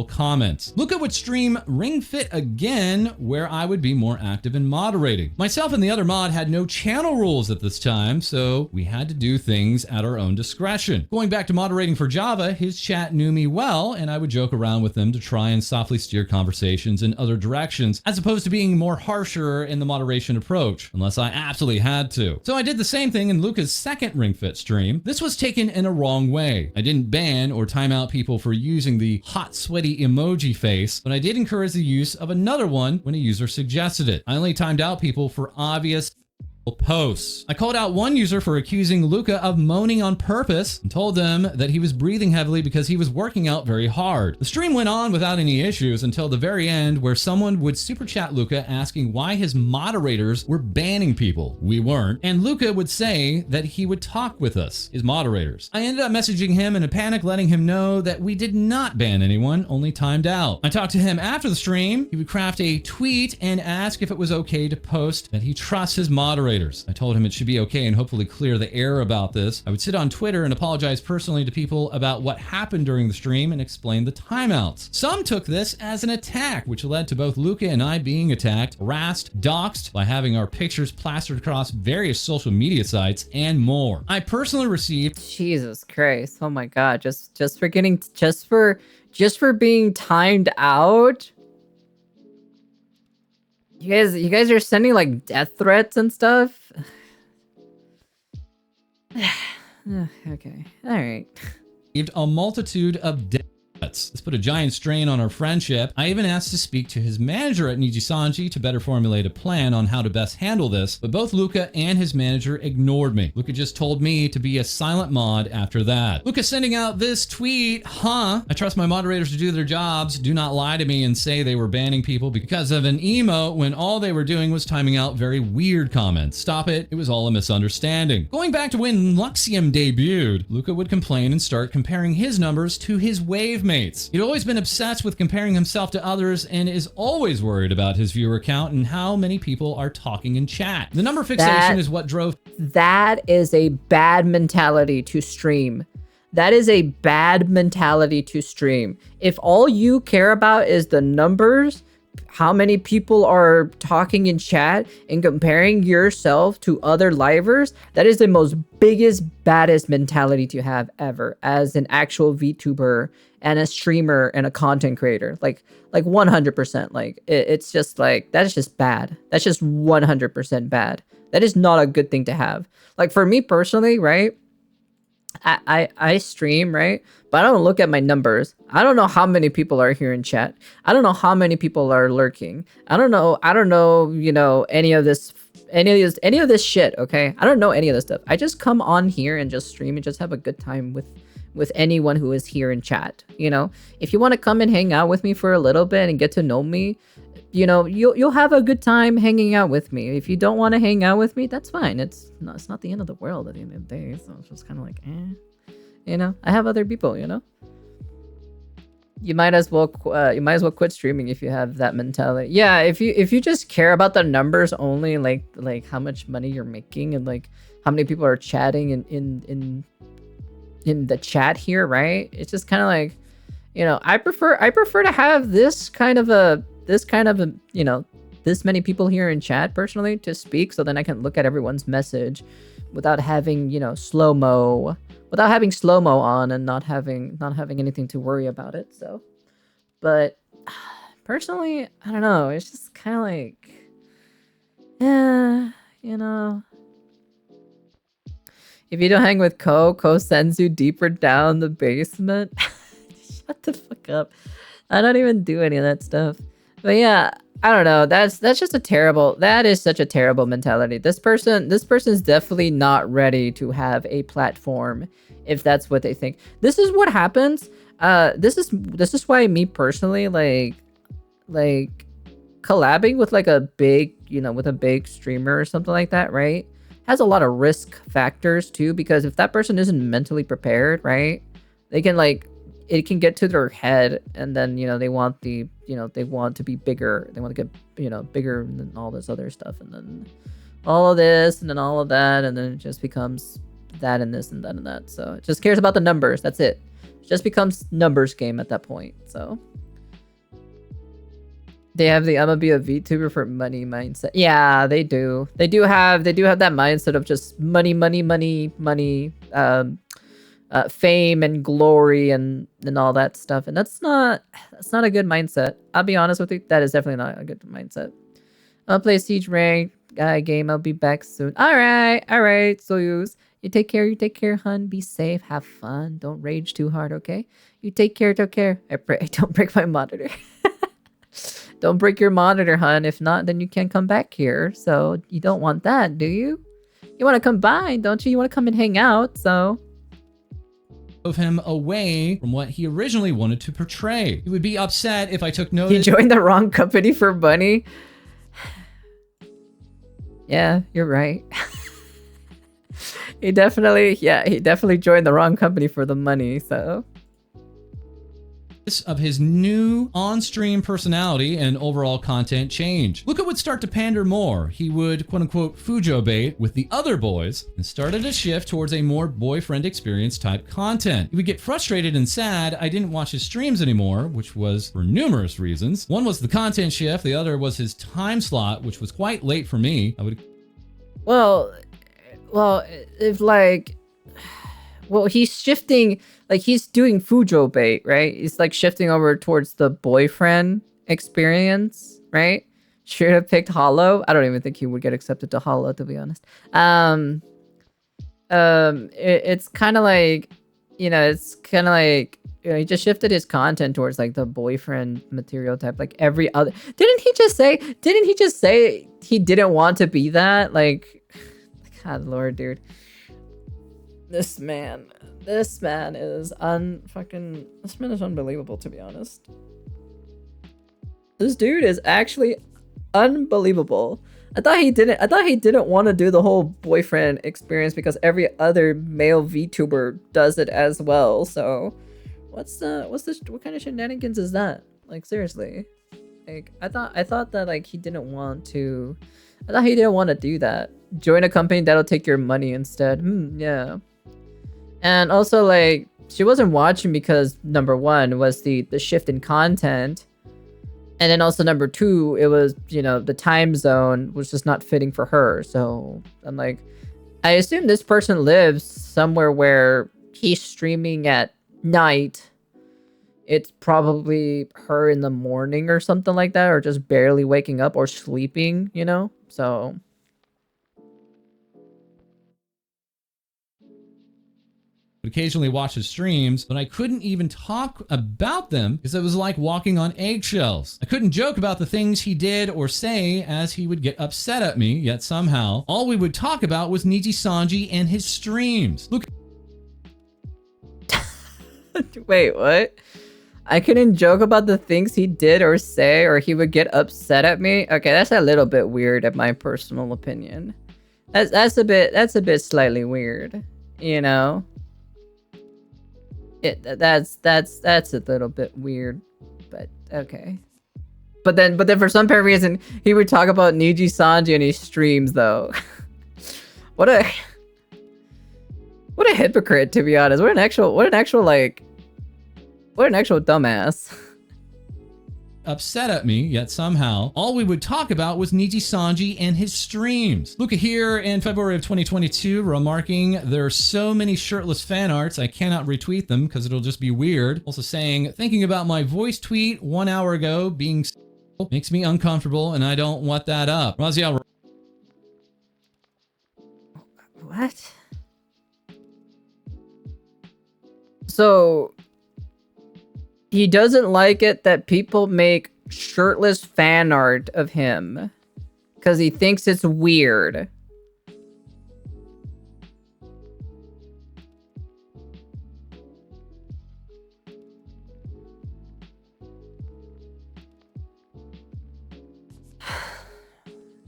comments. Luca would stream Ring Fit again, where I would be more active in moderating. Myself and the other mod had no channel rules at this time, so we had to do things at our own discretion. Going back to moderating for Java, his chat knew me well, and I would joke around with them to try and softly steer conversations in other directions, as opposed to being more harsher in the moderation approach, unless I absolutely had to. So I did the same thing in Luca's second Ring Fit stream. This was taken in a wrong way. I didn't ban or time out people for using the hot, sweaty emoji face, but I did encourage the use of another one when a user suggested it. I only timed out people for obvious posts. I called out one user for accusing Luca of moaning on purpose and told them that he was breathing heavily because he was working out very hard. The stream went on without any issues until the very end, where someone would super chat Luca asking why his moderators were banning people. We weren't. And Luca would say that he would talk with us, his moderators. I ended up messaging him in a panic, letting him know that we did not ban anyone, only timed out. I talked to him after the stream. He would craft a tweet and ask if it was okay to post that he trusts his moderators. I told him it should be okay and hopefully clear the air about this. I would sit on Twitter and apologize personally to people about what happened during the stream and explain the timeouts. Some took this as an attack, which led to both Luca and I being attacked, harassed, doxxed by having our pictures plastered across various social media sites, and more. I personally received— Jesus Christ! Oh my God! Just for being timed out. You guys are sending like death threats and stuff? Okay. All right. A multitude of death threats. This put a giant strain on our friendship. I even asked to speak to his manager at Nijisanji to better formulate a plan on how to best handle this, but both Luca and his manager ignored me. Luca just told me to be a silent mod after that. Luca sending out this tweet, I trust my moderators to do their jobs. Do not lie to me and say they were banning people because of an emote when all they were doing was timing out very weird comments. Stop it. It was all a misunderstanding. Going back to when Luxium debuted, Luca would complain and start comparing his numbers to his wave mates. He'd always been obsessed with comparing himself to others and is always worried about his viewer count and how many people are talking in chat. The number fixation is what drove— That is a bad mentality to stream. That is a bad mentality to stream. If all you care about is the numbers, how many people are talking in chat, and comparing yourself to other livers, that is the most biggest, baddest mentality to have ever as an actual VTuber and a streamer and a content creator. Like 100%. Like it's just like, that is just bad. That's just 100% bad. That is not a good thing to have. Like for me personally, right? I stream, right? But I don't look at my numbers. I don't know how many people are here in chat. I don't know how many people are lurking. I don't know, you know, any of this shit, okay? I don't know any of this stuff. I just come on here and just stream and just have a good time with anyone who is here in chat, you know? If you want to come and hang out with me for a little bit and get to know me, you know, you'll have a good time hanging out with me. If you don't want to hang out with me, that's fine. It's not the end of the world at the end of the day. So it's just kind of like, you know, I have other people, you know. You might as well quit streaming if you have that mentality. Yeah, if you just care about the numbers only, like how much money you're making and like how many people are chatting in the chat here, right? It's just kind of like, you know, I prefer to have this kind of a, you know, this many people here in chat personally to speak, so then I can look at everyone's message without having, you know, slow-mo on and not having anything to worry about it. So, but personally, I don't know. It's just kind of like, yeah, you know. If you don't hang with Ko sends you deeper down the basement. Shut the fuck up. I don't even do any of that stuff. But yeah, I don't know. That is such a terrible mentality. This person's definitely not ready to have a platform if that's what they think. This is what happens. This is why me personally, like collabing with like a big, you know, with a big streamer or something like that, right? Has a lot of risk factors too, because if that person isn't mentally prepared, right? They can like, it can get to their head, and then, you know, they want to be bigger. They want to get, you know, bigger than all this other stuff, and then all of this, and then all of that, and then it just becomes that and this and that and that. So it just cares about the numbers. That's it. It just becomes numbers game at that point. So they have the "I'm gonna be a VTuber for money" mindset. Yeah, they do. They do have that mindset of just money, fame and glory and all that stuff, and that's not a good mindset. I'll be honest with you, that is definitely not a good mindset. I'll play Siege Rank game. I'll be back soon. All right, Soyuz, you take care, hun. Be safe, have fun, don't rage too hard, okay? You take care. I pray don't break my monitor. Don't break your monitor, hun. If not, then you can't come back here. So you don't want that, do you? You want to come by, don't you? You want to come and hang out, so of him away from what he originally wanted to portray. He would be upset if I took notice. He joined the wrong company for money. Yeah, you're right. He definitely joined the wrong company for the money, so. Of his new on-stream personality and overall content change. Luca would start to pander more. He would quote-unquote Fujo bait with the other boys and started a shift towards a more boyfriend experience type content. He would get frustrated and sad I didn't watch his streams anymore, which was for numerous reasons. One was the content shift, the other was his time slot, which was quite late for me. Well, if like, well, he's shifting, like he's doing Fujo bait, right? He's like shifting over towards the boyfriend experience, right? Should have picked Hollow. I don't even think he would get accepted to Hollow, to be honest. It's kind of like, you know, he just shifted his content towards like the boyfriend material type, like every other. Didn't he just say he didn't want to be that? Like, God Lord, dude. This man is unbelievable, to be honest. This dude is actually unbelievable. I thought he didn't want to do the whole boyfriend experience because every other male VTuber does it as well. So what kind of shenanigans is that? Like, seriously. Like, I thought that like he didn't want to do that. Join a company that'll take your money instead. Yeah. And also, like, she wasn't watching because number one was the shift in content, and then also number two, it was, you know, the time zone was just not fitting for her. So I'm like, I assume this person lives somewhere where he's streaming at night. It's probably her in the morning or something like that, or just barely waking up or sleeping, you know? So occasionally watch his streams, but I couldn't even talk about them because it was like walking on eggshells. I couldn't joke about the things he did or say as he would get upset at me, yet somehow all we would talk about was Niji Sanji and his streams. Look. Wait, what? I couldn't joke about the things he did or say, or he would get upset at me. Okay, that's a little bit weird in my personal opinion. That's a bit slightly weird, you know? That's a little bit weird, but okay. But then for some apparent reason, he would talk about Niji Sanji in his streams though. What a hypocrite, to be honest. What an actual dumbass. Upset at me, yet somehow all we would talk about was Niji Sanji and his streams. Luca here in February of 2022 remarking, there are so many shirtless fan arts I cannot retweet them because it'll just be weird. Also saying, thinking about my voice tweet 1 hour ago being makes me uncomfortable and I don't want that up. Raziel. What? So he doesn't like it that people make shirtless fan art of him because he thinks it's weird.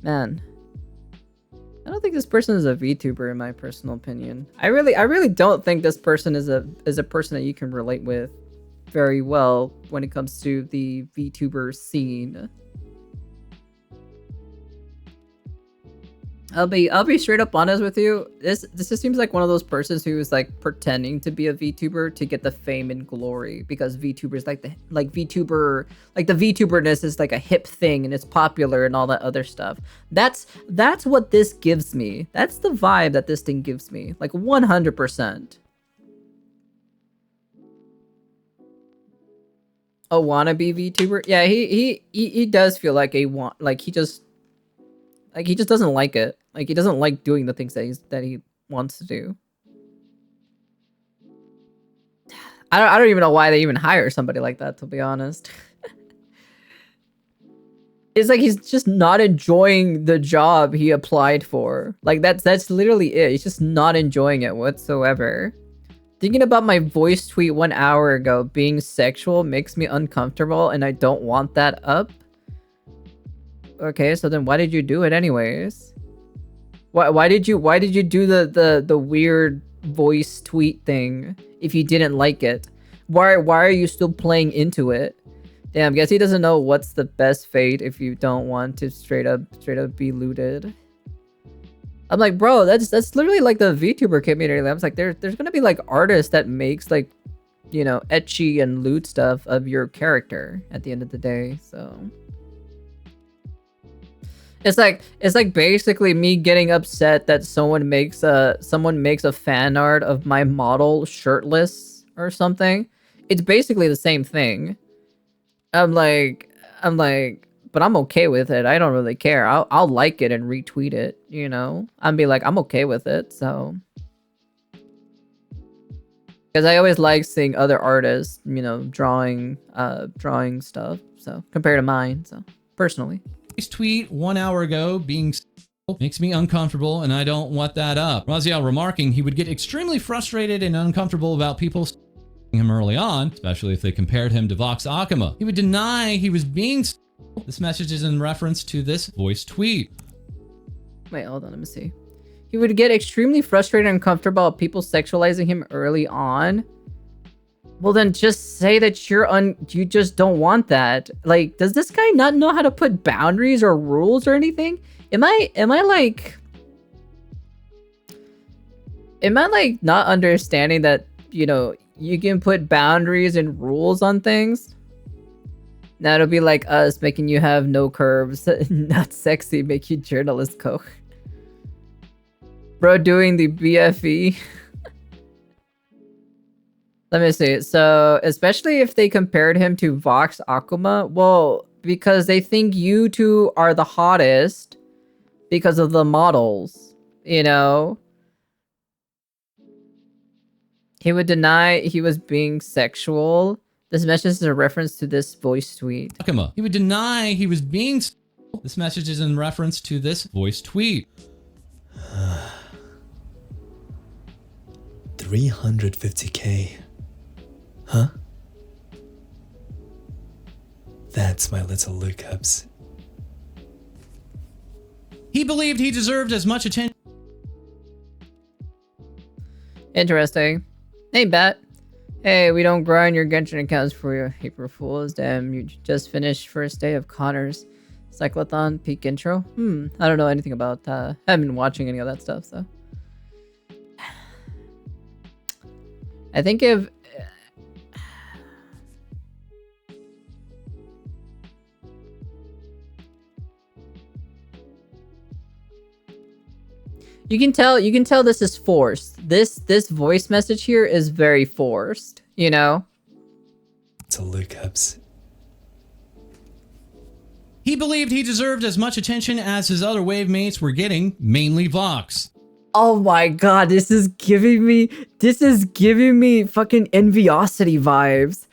Man, I don't think this person is a VTuber in my personal opinion. I really don't think this person is a person that you can relate with very well when it comes to the VTuber scene. I'll be straight up honest with you. This just seems like one of those persons who is like pretending to be a VTuber to get the fame and glory, because VTubers the VTuberness is like a hip thing and it's popular and all that other stuff. That's what this gives me. That's the vibe that this thing gives me. Like 100%. A wannabe VTuber? Yeah, he does feel like he just doesn't like it. Like he doesn't like doing the things that he wants to do. I don't even know why they even hire somebody like that, to be honest. It's like he's just not enjoying the job he applied for. Like that's literally it. He's just not enjoying it whatsoever. Thinking about my voice tweet 1 hour ago being sexual makes me uncomfortable and I don't want that up. Okay, so then why did you do it anyways? Why did you do the weird voice tweet thing if you didn't like it? Why are you still playing into it? Damn, guess he doesn't know what's the best fate if you don't want to straight up be looted. I'm like, bro, that's literally like the VTuber community. I was like, there's gonna be like artists that makes like, you know, etchy and lewd stuff of your character at the end of the day, so. It's like basically me getting upset that someone makes a fan art of my model shirtless or something. It's basically the same thing. I'm like, but I'm okay with it. I don't really care. I'll like it and retweet it, you know? I'll be like, I'm okay with it, so. Because I always like seeing other artists, you know, drawing stuff, so, compared to mine, so, personally. Tweet 1 hour ago being makes me uncomfortable and I don't want that up. Raziel remarking he would get extremely frustrated and uncomfortable about people him early on, especially if they compared him to Vox Akuma. He would deny he was being. This message is in reference to this voice tweet. Wait, hold on, let me see. He would get extremely frustrated and uncomfortable about people sexualizing him early on. Well, then just say that you just don't want that. Like, does this guy not know how to put boundaries or rules or anything? Am I like not understanding that, you know, you can put boundaries and rules on things? Now it'll be like us making you have no curves, not sexy, make you journalist coke. Bro doing the BFE. Let me see. So, especially if they compared him to Vox Akuma, well, because they think you two are the hottest because of the models, you know? He would deny he was being sexual. This message is a reference to this voice tweet. Akuma. He would deny he was being. This message is in reference to this voice tweet. 350K. Huh? That's my little Lucas. He believed he deserved as much attention. Interesting. Hey, Bet. Hey, we don't grind your Genshin accounts for you, April Fools. Damn, you just finished first day of Connor's Cyclothon peak intro. I don't know anything about I haven't been watching any of that stuff, so. I think if... You can tell this is forced. This voice message here is very forced, you know? It's a Lucas. He believed he deserved as much attention as his other wave mates were getting, mainly Vox. Oh my god, this is giving me fucking enviosity vibes.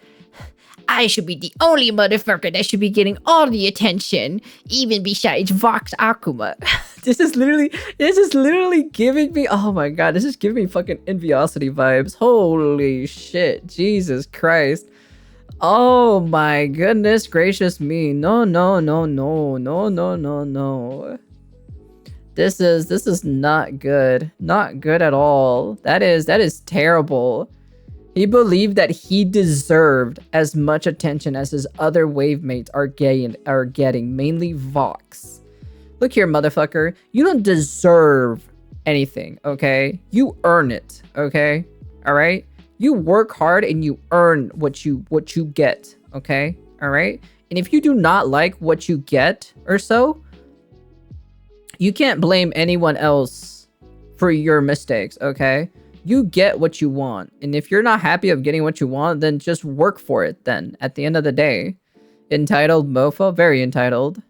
I should be the only motherfucker that should be getting all the attention, even besides Vox Akuma. This is literally giving me, oh my god, this is giving me fucking enviosity vibes. Holy shit, Jesus Christ. Oh my goodness gracious me. No. This is not good. Not good at all. That is terrible. He believed that he deserved as much attention as his other wave mates are getting, mainly Vox. Look here, motherfucker. You don't deserve anything, okay? You earn it, okay? All right? You work hard and you earn what you get, okay? All right? And if you do not like what you get or so, you can't blame anyone else for your mistakes, okay? You get what you want. And if you're not happy of getting what you want, then just work for it then at the end of the day. Entitled mofo, very entitled.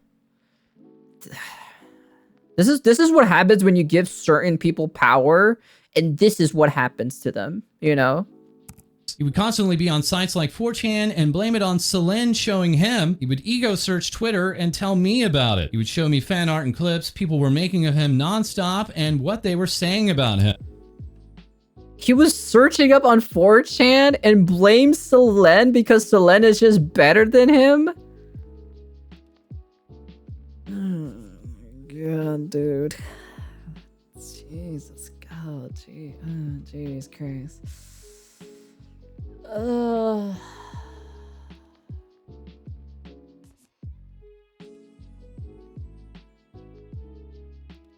This is what happens when you give certain people power, and this is what happens to them, you know? He would constantly be on sites like 4chan and blame it on Celine showing him. He would ego search Twitter and tell me about it. He would show me fan art and clips people were making of him nonstop and what they were saying about him. He was searching up on 4chan and blamed Selene because Selene is just better than him? God, dude. Jesus God, jeez Christ.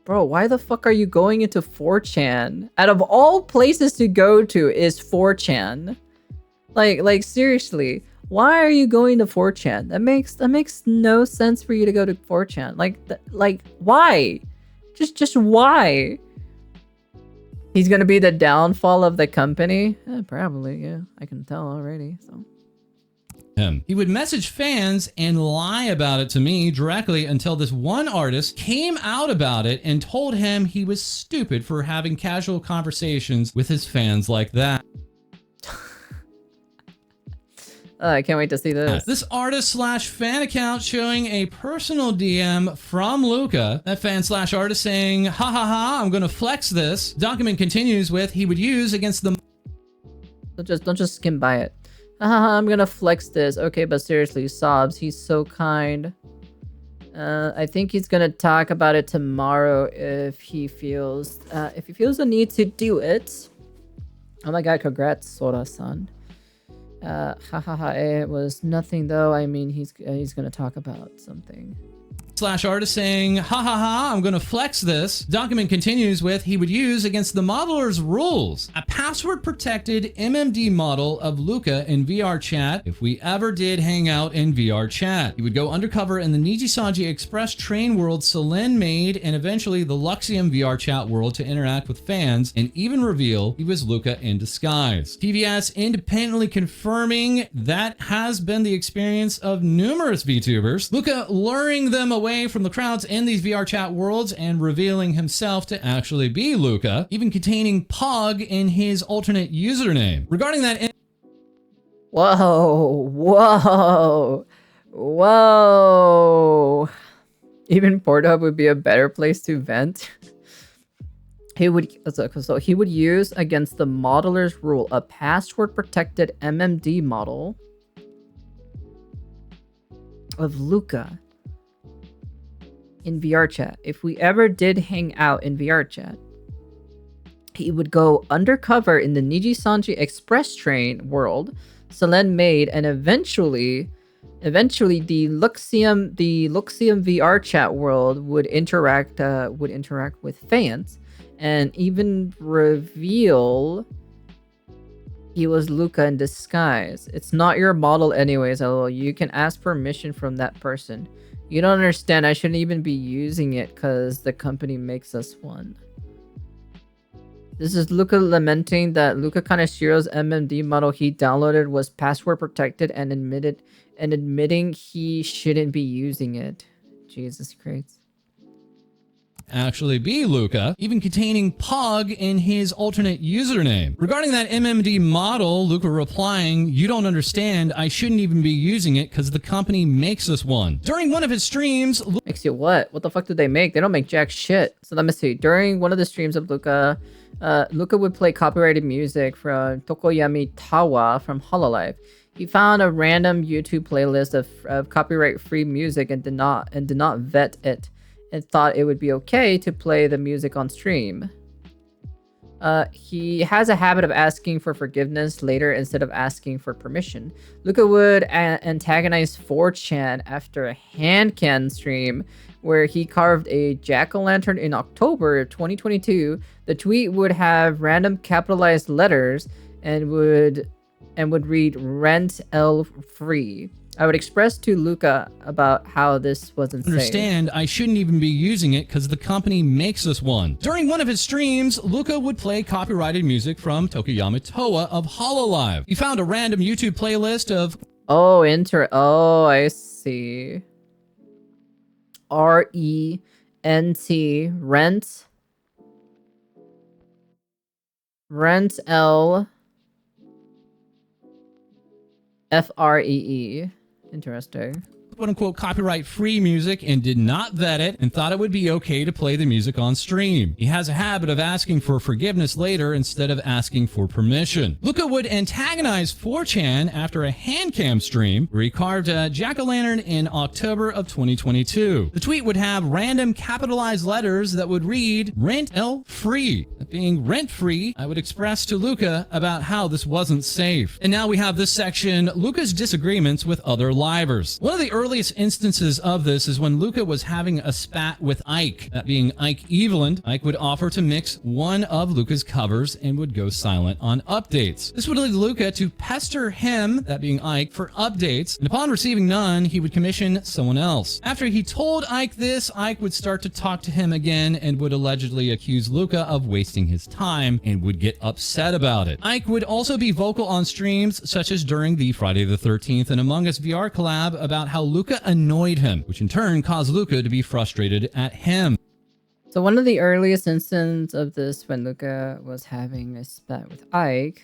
Bro, why the fuck are you going into 4chan? Out of all places to go to is 4chan. Like seriously, why are you going to 4chan? That makes no sense for you to go to 4chan. Like why? Just why? He's gonna be the downfall of the company? Probably, yeah. I can tell already, so. He would message fans and lie about it to me directly until this one artist came out about it and told him he was stupid for having casual conversations with his fans like that. I can't wait to see this. This artist/fan account showing a personal DM from Luca. That fan/artist saying, ha ha ha, I'm gonna flex this. Document continues with, he would use against the... Don't just skim by it. I'm gonna flex this. Okay, but seriously, Sobs, he's so kind. I think he's gonna talk about it tomorrow if he feels the need to do it. Oh my god, congrats, Sora-san. It was nothing though. I mean, he's gonna talk about something. /artist saying, ha ha ha, I'm gonna flex this. Document continues with, he would use against the modeler's rules, a password protected MMD model of Luca in VR chat if we ever did hang out in VR chat. He would go undercover in the Nijisanji Express train world Selene made and eventually the Luxium VR chat world to interact with fans and even reveal he was Luca in disguise. TVS independently confirming that has been the experience of numerous VTubers. Luca luring them away from the crowds in these VR chat worlds and revealing himself to actually be Luca, even containing Pog in his alternate username. Regarding that... Whoa. Even Pornhub would be a better place to vent. He would use against the modeler's rule a password protected MMD model. of Luca in VR chat. If we ever did hang out in VR chat, he would go undercover in the Niji Sanji Express Train world Selen made, and eventually the Luxium VR chat world would interact with fans and even reveal he was Luca in disguise. It's not your model anyways, LOL. You can ask permission from that person. You don't understand. I shouldn't even be using it because the company makes us one. This is Luca lamenting that Luca Kanashiro's MMD model he downloaded was password protected and admitting he shouldn't be using it. Jesus Christ. Actually be Luca, even containing Pog in his alternate username. Regarding that MMD model, Luca replying, "You don't understand, I shouldn't even be using it because the company makes us one." During one of his streams... Makes you what? What the fuck do they make? They don't make jack shit. So let me see. During one of the streams of Luca, Luca would play copyrighted music from Tokoyami Tawa from Hololive. He found a random YouTube playlist of copyright-free music and did not vet it, and thought it would be okay to play the music on stream. He has a habit of asking for forgiveness later instead of asking for permission. Luca would antagonize 4chan after a handcan stream where he carved a jack-o'-lantern in October 2022. The tweet would have random capitalized letters and would read "Rent L free." I would express to Luca about how this wasn't safe. Understand, I shouldn't even be using it because the company makes us one. During one of his streams, Luca would play copyrighted music from Tokuyama Toa of Hololive. He found a random YouTube playlist of... Oh, I see. R-E-N-T, Rent L F-R-E-E. Interesting. quote-unquote copyright-free music and did not vet it and thought it would be okay to play the music on stream. He has a habit of asking for forgiveness later instead of asking for permission. Luca would antagonize 4chan after a handcam stream where he carved a jack-o'-lantern in October of 2022. The tweet would have random capitalized letters that would read "Rent L free." Being rent-free, I would express to Luca about how this wasn't safe. And now we have this section, Luca's disagreements with other livers. One of the earliest instances of this is when Luca was having a spat with Ike. That being Ike Eveland, Ike would offer to mix one of Luca's covers and would go silent on updates. This would lead Luca to pester him, that being Ike, for updates, and upon receiving none, he would commission someone else. After he told Ike this, Ike would start to talk to him again and would allegedly accuse Luca of wasting his time and would get upset about it. Ike would also be vocal on streams such as during the Friday the 13th and Among Us VR collab about how Luca annoyed him, which in turn caused Luca to be frustrated at him. So one of the earliest instances of this when Luca was having a spat with Ike.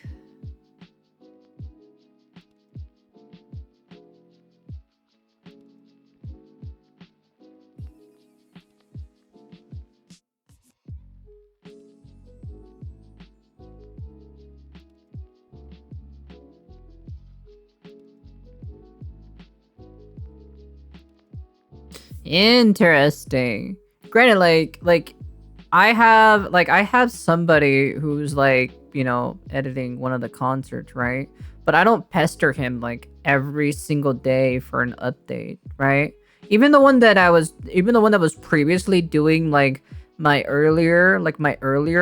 Interesting. Granted, like I have somebody who's like, you know, editing one of the concerts, right? But I don't pester him like every single day for an update, right? Even the one that was previously doing like my earlier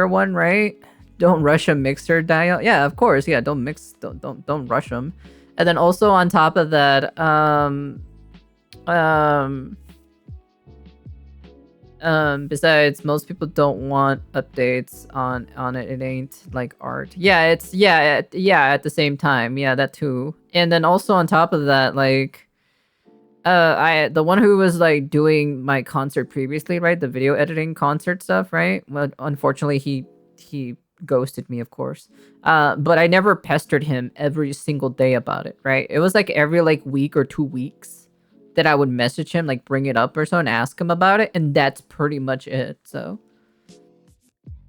one, right? Don't rush a mixer dial. Yeah, of course. Yeah, don't rush them. And then also on top of that, besides, most people don't want updates on it. It ain't like art. Yeah, it's at the same time. Yeah, that too. And then also on top of that, like the one who was like doing my concert previously, right? The video editing concert stuff, right? Well, unfortunately he ghosted me, of course. But I never pestered him every single day about it, right? It was like every like week or 2 weeks that I would message him, like bring it up or so and ask him about it, and that's pretty much it. So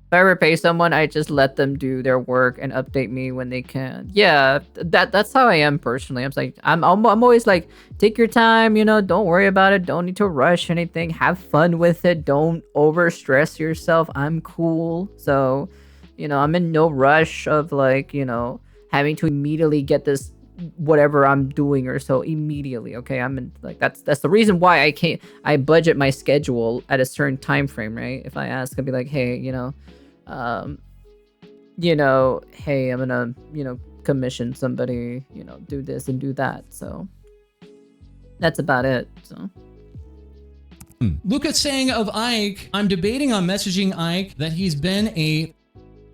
If I ever pay someone, I just let them do their work and update me when they can. Yeah, that's how I am personally. I'm always like, take your time, you know, don't worry about it. Don't need to rush anything. Have fun with it. Don't over stress yourself. I'm cool. So, you know, I'm in no rush of like, you know, having to immediately get this whatever I'm doing or so immediately. Okay, I'm in like that's the reason why I budget my schedule at a certain time frame, right? If I ask, I'll be like, hey, hey, I'm gonna, commission somebody, do this and do that. So that's about it. So Luca saying of Ike, I'm debating on messaging Ike that he's been a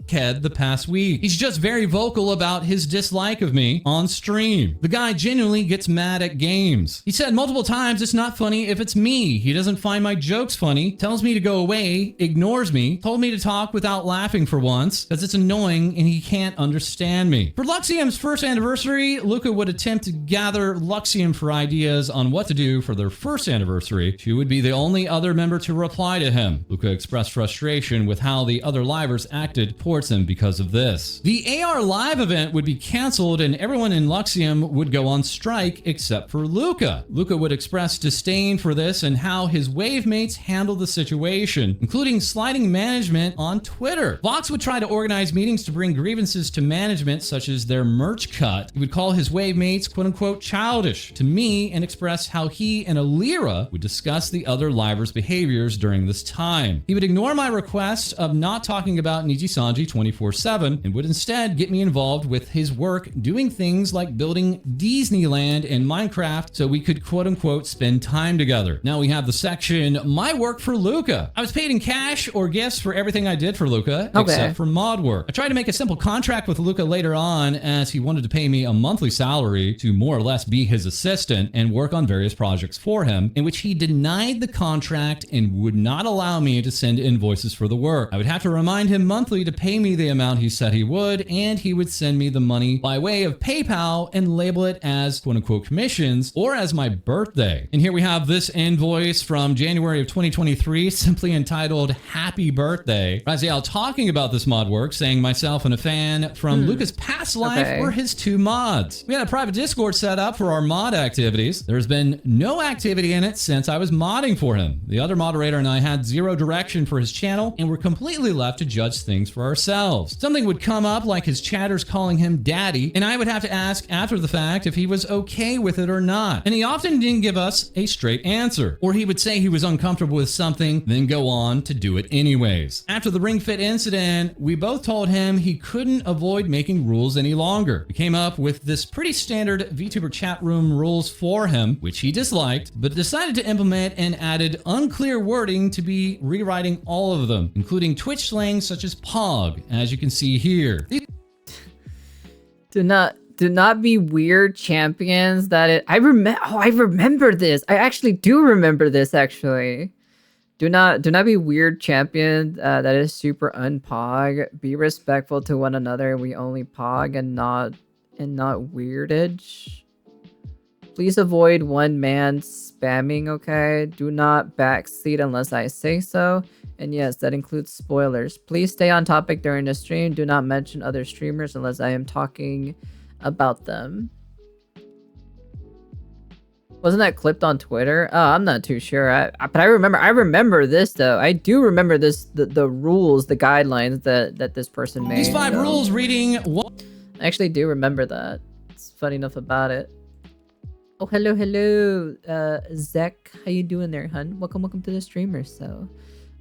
head the past week. He's just very vocal about his dislike of me on stream. The guy genuinely gets mad at games. He said multiple times it's not funny if it's me. He doesn't find my jokes funny, tells me to go away, ignores me, told me to talk without laughing for once because it's annoying and he can't understand me. For Luxium's first anniversary, Luca would attempt to gather Luxium for ideas on what to do for their first anniversary. She would be the only other member to reply to him. Luca expressed frustration with how the other livers acted towards him because of this. The AR Live event would be canceled and everyone in Luxium would go on strike except for Luca. Luca would express disdain for this and how his wave mates handled the situation, including sliding management on Twitter. Vox would try to organize meetings to bring grievances to management, such as their merch cut. He would call his wave mates quote-unquote childish to me and express how he and Alira would discuss the other livers' behaviors during this time. He would ignore my request of not talking about Nijisanji 24/7 and would instead get me involved with his work doing things like building Disneyland and Minecraft so we could quote-unquote spend time together. Now we have the section My Work for Luca. I was paid in cash or gifts for everything I did for Luca, except for mod work. I tried to make a simple contract with Luca later on as he wanted to pay me a monthly salary to more or less be his assistant and work on various projects for him, in which he denied the contract and would not allow me to send invoices for the work. I would have to remind him monthly to pay me the amount he said he would, and he would send me the money by way of PayPal and label it as quote-unquote commissions or as my birthday. And here we have this invoice from January of 2023, simply entitled Happy Birthday. Raziel talking about this mod work, saying myself and a fan from Luca's past life were his two mods. We had a private Discord set up for our mod activities. There's been no activity in it since I was modding for him. The other moderator and I had zero direction for his channel and were completely left to judge things for ourselves. Something would come up like his chatters calling him daddy, and I would have to ask after the fact if he was okay with it or not. And he often didn't give us a straight answer, or he would say he was uncomfortable with something, then go on to do it anyways. After the Ring Fit incident, we both told him he couldn't avoid making rules any longer. We came up with this pretty standard VTuber chat room rules for him, which he disliked, but decided to implement and added unclear wording to be rewriting all of them, including Twitch slang such as POG, as you can see here. Do not be weird champions I remember this. I actually do remember this actually. Do not be weird champion that is super unpog. Be respectful to one another. We only pog and not weirdage. Please avoid one man spamming, okay? Do not backseat unless I say so. And yes, that includes spoilers. Please stay on topic during the stream. Do not mention other streamers unless I am talking about them. Wasn't that clipped on Twitter? Oh, I'm not too sure. But I remember this though. I do remember this, the rules, the guidelines that this person made. These 5 rules reading what? I actually do remember that. It's funny enough about it. Oh, hello, Zek. How you doing there, hun? Welcome to the streamer. So,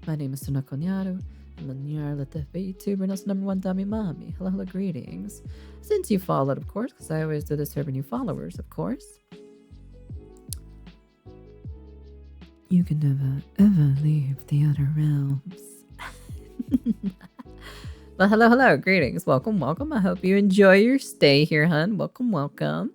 my name is Sunako Nyaru. I'm a Nyarlatif YouTuber and also #1 Dami Mami. Hello, greetings. Since you followed, of course, because I always do this for new followers, of course. You can never, ever leave the other realms. Well, hello, greetings. Welcome. I hope you enjoy your stay here, hun. Welcome.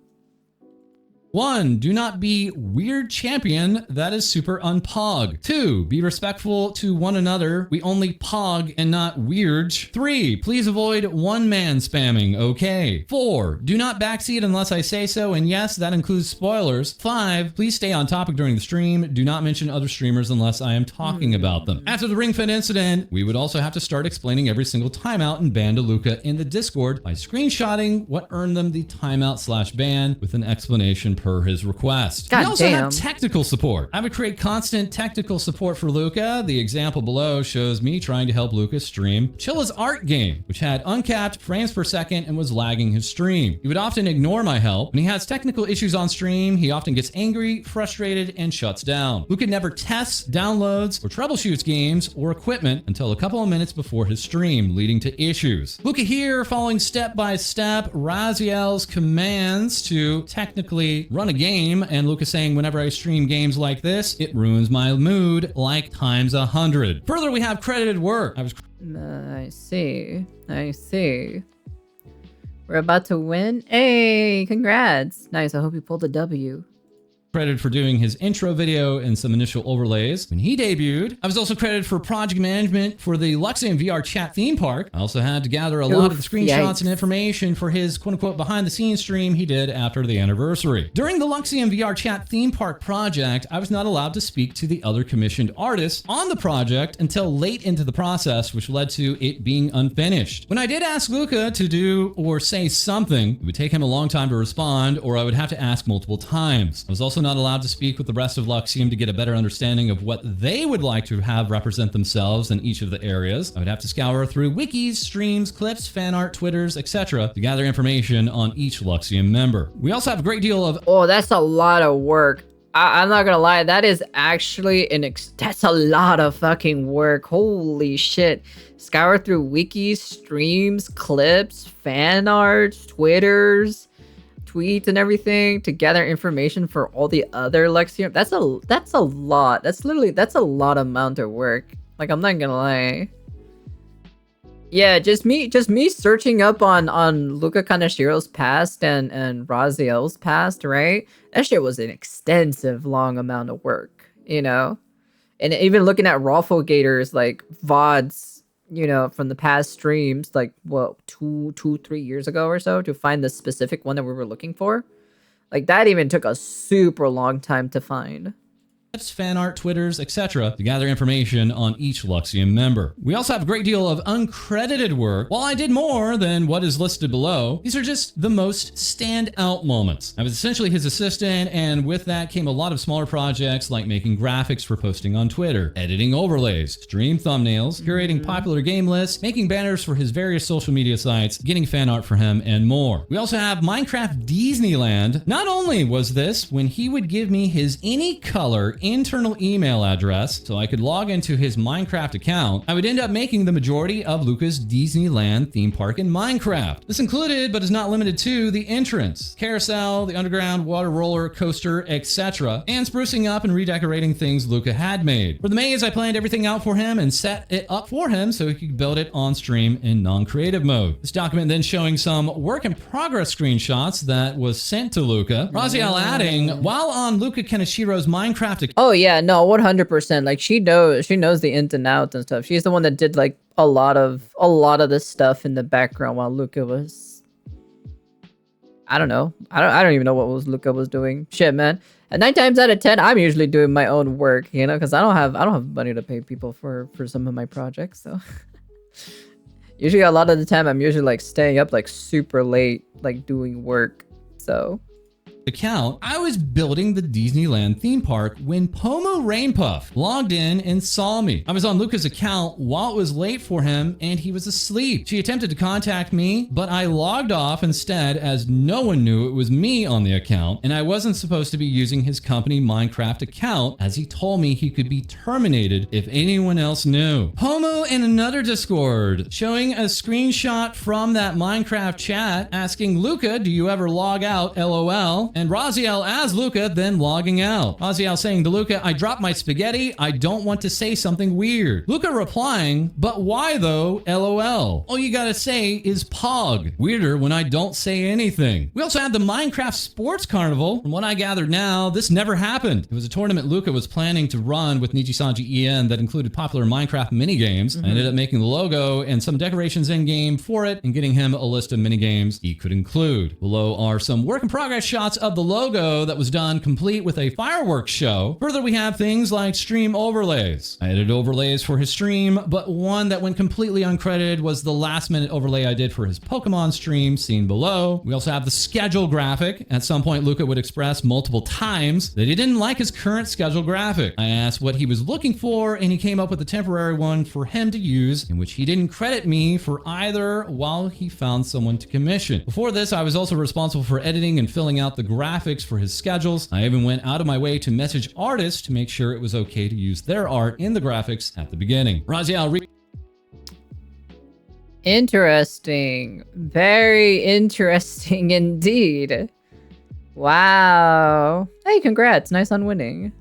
1. Do not be weird champion. That is super unpog. 2. Be respectful to one another. We only pog and not weird. 3. Please avoid one-man spamming. Okay. 4. Do not backseat unless I say so. And yes, that includes spoilers. 5. Please stay on topic during the stream. Do not mention other streamers unless I am talking about them. After the Ring Fit incident, we would also have to start explaining every single timeout and ban to Luca in the Discord by screenshotting what earned them the timeout/ban with an explanation per his request. God we also damn. have technical support. I would create constant technical support for Luca. The example below shows me trying to help Luca stream Chilla's art game, which had uncapped frames per second and was lagging his stream. He would often ignore my help. When he has technical issues on stream, he often gets angry, frustrated, and shuts down. Luca never tests, downloads, or troubleshoots games or equipment until a couple of minutes before his stream, leading to issues. Luca here following step by step Raziel's commands to technically run a game, and Luca saying whenever I stream games like this, it ruins my mood like times 100. Further, we have credited work. I see. I see. We're about to win. Hey, congrats. Nice. I hope you pulled a W. Credited for doing his intro video and some initial overlays when he debuted. I was also credited for project management for the Luxian VR chat theme park. I also had to gather a lot of the screenshots and information for his quote-unquote behind-the-scenes stream he did after the anniversary. During the Luxian VR chat theme park project, I was not allowed to speak to the other commissioned artists on the project until late into the process, which led to it being unfinished. When I did ask Luca to do or say something, it would take him a long time to respond, or I would have to ask multiple times. I was also not allowed to speak with the rest of Luxium to get a better understanding of what they would like to have represent themselves in each of the areas. I would have to scour through wikis, streams, clips, fan art, Twitters, etc. to gather information on each Luxium member. We also have a great deal of... Oh, that's a lot of work. I'm not gonna lie, that is actually that's a lot of fucking work. Holy shit. Scour through wikis, streams, clips, fan art, Twitters, tweets and everything to gather information for all the other Luxium. That's a lot. That's a lot amount of work. Like, I'm not gonna lie. Yeah, just me searching up on Luca Kanashiro's past and Raziel's past, right? That shit was an extensive, long amount of work, you know? And even looking at Rafflegator's like VODs, you know, from the past streams, like what, 3 years ago or so, to find the specific one that we were looking for. Like, that even took a super long time to find. Fan art, Twitters, etc. to gather information on each Luxium member. We also have a great deal of uncredited work. While I did more than what is listed below, these are just the most standout moments. I was essentially his assistant, and with that came a lot of smaller projects like making graphics for posting on Twitter, editing overlays, stream thumbnails, curating popular game lists, making banners for his various social media sites, getting fan art for him, and more. We also have Minecraft Disneyland. Not only was this when he would give me his any color internal email address so I could log into his Minecraft account, I would end up making the majority of Luca's Disneyland theme park in Minecraft. This included, but is not limited to, the entrance, carousel, the underground water roller coaster, etc., and sprucing up and redecorating things Luca had made. For the maze, I planned everything out for him and set it up for him so he could build it on stream in non-creative mode. This document then showing some work in progress screenshots that was sent to Luca. Raziel adding, while on Luca Kanashiro's Minecraft account. Oh yeah, no, 100%. Like, she knows the ins and outs and stuff. She's the one that did like a lot of this stuff in the background while Luca was, I don't know. I don't even know what Luca was doing. Shit, man. And 9 times out of 10, I'm usually doing my own work, you know, because I don't have money to pay people for some of my projects. So usually a lot of the time I'm usually like staying up like super late, like doing work. So account, I was building the Disneyland theme park when Pomo Rainpuff logged in and saw me. I was on Luca's account while it was late for him and he was asleep. She attempted to contact me, but I logged off instead as no one knew it was me on the account and I wasn't supposed to be using his company Minecraft account, as he told me he could be terminated if anyone else knew. Pomo in another Discord showing a screenshot from that Minecraft chat asking Luca, do you ever log out, LOL? And Raziel as Luca then logging out. Raziel saying to Luca, I dropped my spaghetti. I don't want to say something weird. Luca replying, but why though? LOL. All you gotta say is pog. Weirder when I don't say anything. We also had the Minecraft Sports Carnival. From what I gathered now, this never happened. It was a tournament Luca was planning to run with Nijisanji EN that included popular Minecraft minigames. I ended up making the logo and some decorations in game for it and getting him a list of minigames he could include. Below are some work in progress shots of the logo that was done complete with a fireworks show. Further, we have things like stream overlays. I edited overlays for his stream, but one that went completely uncredited was the last minute overlay I did for his Pokemon stream, seen below. We also have the schedule graphic. At some point, Luca would express multiple times that he didn't like his current schedule graphic. I asked what he was looking for, and he came up with a temporary one for him to use, in which he didn't credit me for either while he found someone to commission. Before this, I was also responsible for editing and filling out the graphics for his schedules. I even went out of my way to message artists to make sure it was okay to use their art in the graphics at the beginning. Raziel, interesting. Very interesting indeed. Wow. Hey, congrats. Nice on winning.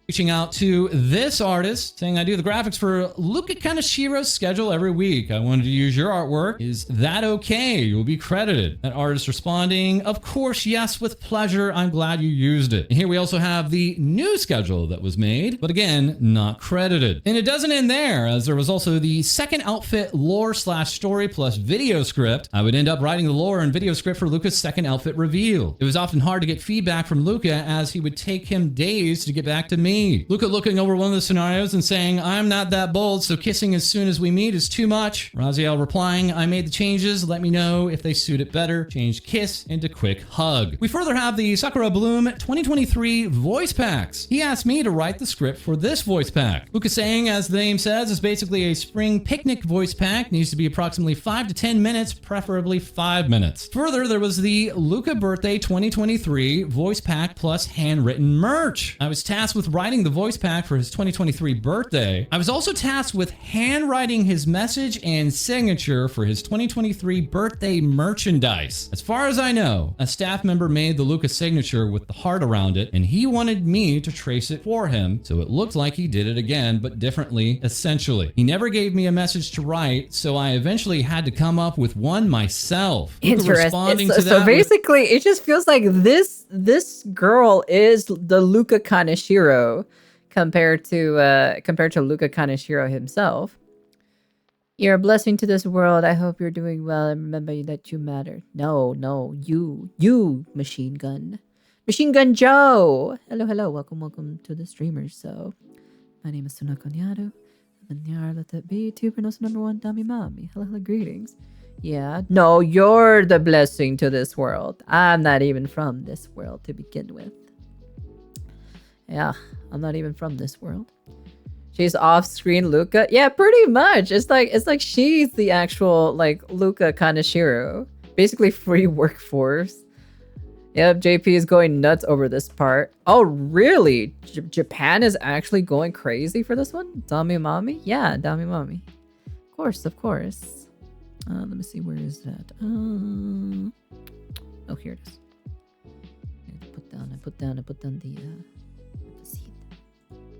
reaching out to this artist saying, I do the graphics for Luca Kanashiro's schedule every week. I wanted to use your artwork. Is that okay? You'll be credited. That artist responding, of course, yes, with pleasure. I'm glad you used it. And here we also have the new schedule that was made, but again, not credited. And it doesn't end there, as there was also the second outfit lore/story plus video script. I would end up writing the lore and video script for Luca's second outfit reveal. It was often hard to get feedback from Luca, as he would take him days to get back to me. Luca looking over one of the scenarios and saying, I'm not that bold, so kissing as soon as we meet is too much. Raziel replying, I made the changes, let me know if they suit it better. Changed kiss into quick hug. We further have the Sakura Bloom 2023 voice packs. He asked me to write the script for this voice pack. Luca saying, as the name says, is basically a spring picnic voice pack. Needs to be approximately 5 to 10 minutes, preferably 5 minutes. Further, there was the Luca Birthday 2023 voice pack plus handwritten merch. I was tasked with writing the voice pack for his 2023 birthday. I was also tasked with handwriting his message and signature for his 2023 birthday merchandise. As far as I know, a staff member made the Luca signature with the heart around it, and he wanted me to trace it for him, so it looked like he did it again, but differently, essentially. He never gave me a message to write, so I eventually had to come up with one myself. Interesting. So basically, it just feels like this girl is the Luca Kaneshiro compared to Luca Kaneshiro himself. You're a blessing to this world. I hope you're doing well and remember that you matter. No, you, Machine Gun Joe. Hello, welcome to the streamers. So, my name is Sunako Nyado. I'm a Nyara Let That Be, Tubernos #1 Dami Mami. Hello, greetings. Yeah, no, you're the blessing to this world. I'm not even from this world to begin with. Yeah, I'm not even from this world. She's off-screen Luca. Yeah, pretty much. It's like she's the actual like Luca Kaneshiro. Basically free workforce. Yep, JP is going nuts over this part. Oh, really? Japan is actually going crazy for this one? Dami Mami? Yeah, Dami Mami. Of course. Let me see, where is that? Oh, here it is. I put down the seed.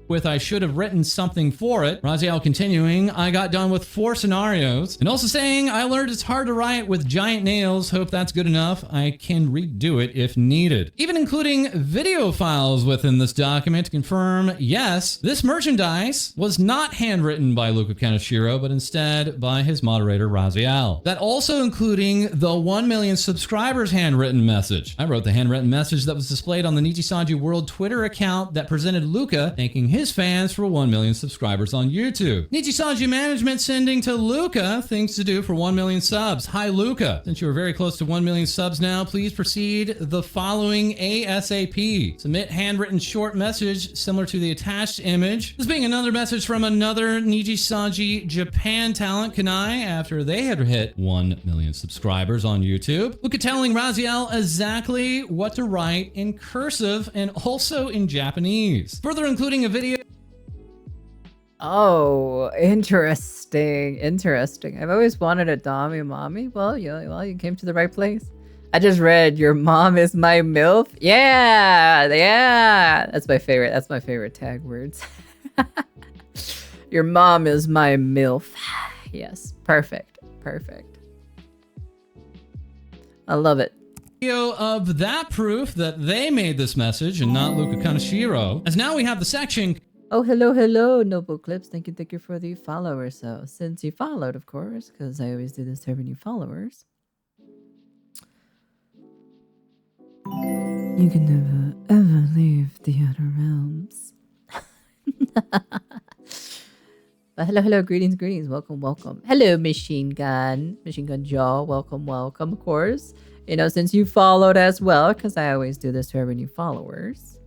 With I should have written something for it. Raziel continuing, I got done with 4 scenarios. And also saying, I learned it's hard to write with giant nails. Hope that's good enough. I can redo it if needed. Even including video files within this document to confirm, yes, this merchandise was not handwritten by Luca Kaneshiro, but instead by his moderator, Raziel. That also including the 1 million subscribers handwritten message. I wrote the handwritten message that was displayed on the Nijisanji World Twitter account that presented Luca thanking his fans for 1 million subscribers on YouTube. Nijisanji management sending to Luca things to do for 1 million subs. Hi, Luca. Since you are very close to 1 million subs now, please proceed the following ASAP. Submit handwritten short message similar to the attached image. This being another message from another Nijisanji Japan talent, Kanai, after they had hit 1 million subscribers on YouTube. Luca telling Raziel exactly what to write in cursive and also in Japanese. Further including a video. Oh, interesting. I've always wanted a Dami Mami. Well, you came to the right place. I just read your mom is my MILF. Yeah. That's my favorite. That's my favorite tag words. Your mom is my MILF. Yes. Perfect. I love it. Of that proof that they made this message and not Luca Kaneshiro, as now we have the section. Oh, hello, Noble Clips. Thank you for the follower. So, since you followed, of course, because I always do this to every new followers. You can never, ever leave the outer realms. But hello, greetings. Welcome. Hello, Machine Gun Jaw. Welcome, of course. You know, since you followed as well, because I always do this to every new followers.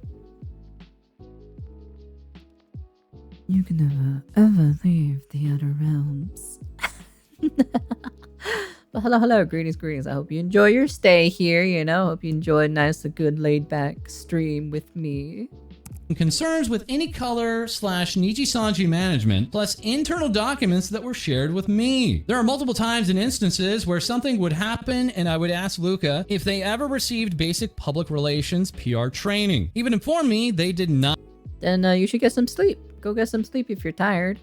You can never, ever leave the outer realms. But hello, greetings. I hope you enjoy your stay here, you know. Hope you enjoy a nice, good, laid-back stream with me. Concerns with any color/Nijisanji management, plus internal documents that were shared with me. There are multiple times and instances where something would happen and I would ask Luca if they ever received basic public relations PR training. He would inform me they did not. Then you should get some sleep. Go get some sleep if you're tired.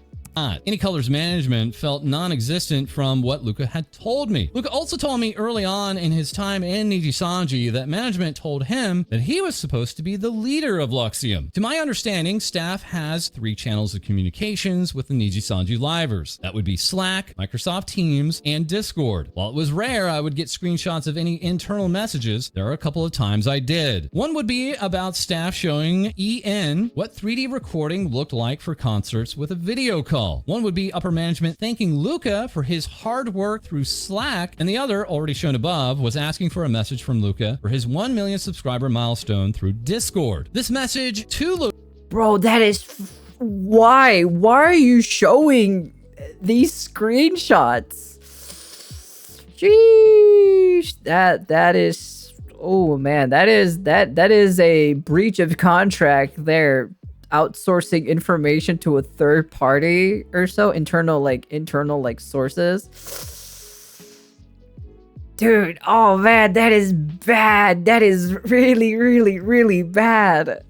Any colors management felt non-existent from what Luca had told me. Luca also told me early on in his time in Nijisanji that management told him that he was supposed to be the leader of Luxium. To my understanding, staff has 3 channels of communications with the Nijisanji livers. That would be Slack, Microsoft Teams, and Discord. While it was rare I would get screenshots of any internal messages, there are a couple of times I did. One would be about staff showing EN what 3D recording looked like for concerts with a video call. One would be upper management thanking Luca for his hard work through Slack, and the other, already shown above, was asking for a message from Luca for his 1 million subscriber milestone through Discord. This message to Luca... Bro, that is... Why? Why are you showing these screenshots? Sheesh. That is... Oh, man. That is a breach of contract there. Outsourcing information to a third party or so, internal sources. Dude, oh man, that is bad. That is really bad.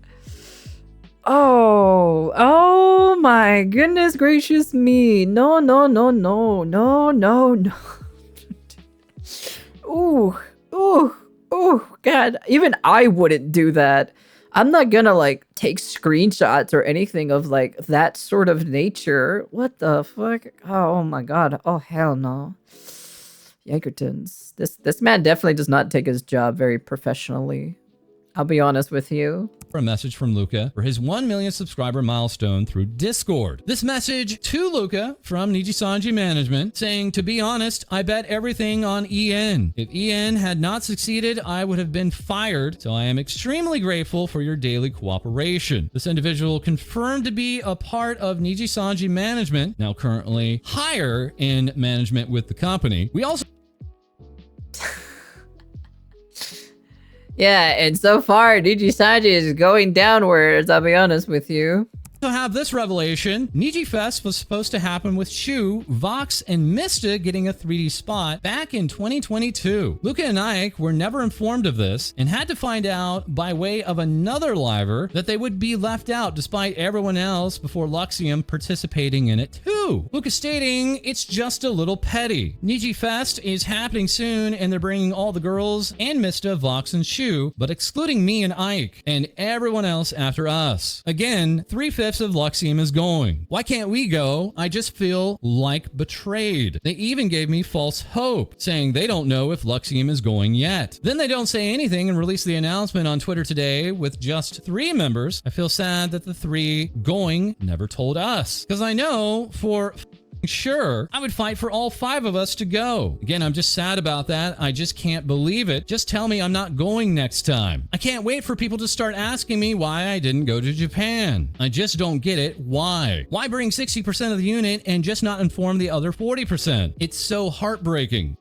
Oh my goodness gracious me. No. Ooh, God, even I wouldn't do that. I'm not gonna like take screenshots or anything of like that sort of nature. What the fuck? Oh my god. Oh hell no. Yankertons. This man definitely does not take his job very professionally. I'll be honest with you. A message from Luca for his 1 million subscriber milestone through Discord. This message to Luca from Nijisanji management saying, to be honest, I bet everything on EN. If EN had not succeeded, I would have been fired, so I am extremely grateful for your daily cooperation. This individual confirmed to be a part of Nijisanji management, now currently higher in management with the company. We also... Yeah, and so far, Nijisanji is going downwards, I'll be honest with you. To have this revelation, Niji Fest was supposed to happen with Shu, Vox, and Mista getting a 3D spot back in 2022. Luca and Ike were never informed of this and had to find out by way of another liver that they would be left out despite everyone else before Luxium participating in it too. Luca stating, it's just a little petty. Niji Fest is happening soon and they're bringing all the girls and Mista, Vox, and Shu, but excluding me and Ike and everyone else after us. Again, 3/5 of Luxium is going. Why can't we go? I just feel like betrayed. They even gave me false hope, saying they don't know if Luxium is going yet. Then they don't say anything and release the announcement on Twitter today with just 3 members. I feel sad that the 3 going never told us, because I know for sure I would fight for all 5 of us to go. Again, I'm just sad about that. I just can't believe it. Just tell me I'm not going next time. I can't wait for people to start asking me why I didn't go to Japan. I just don't get it. Why bring 60% of the unit and just not inform the other 40%? It's so heartbreaking.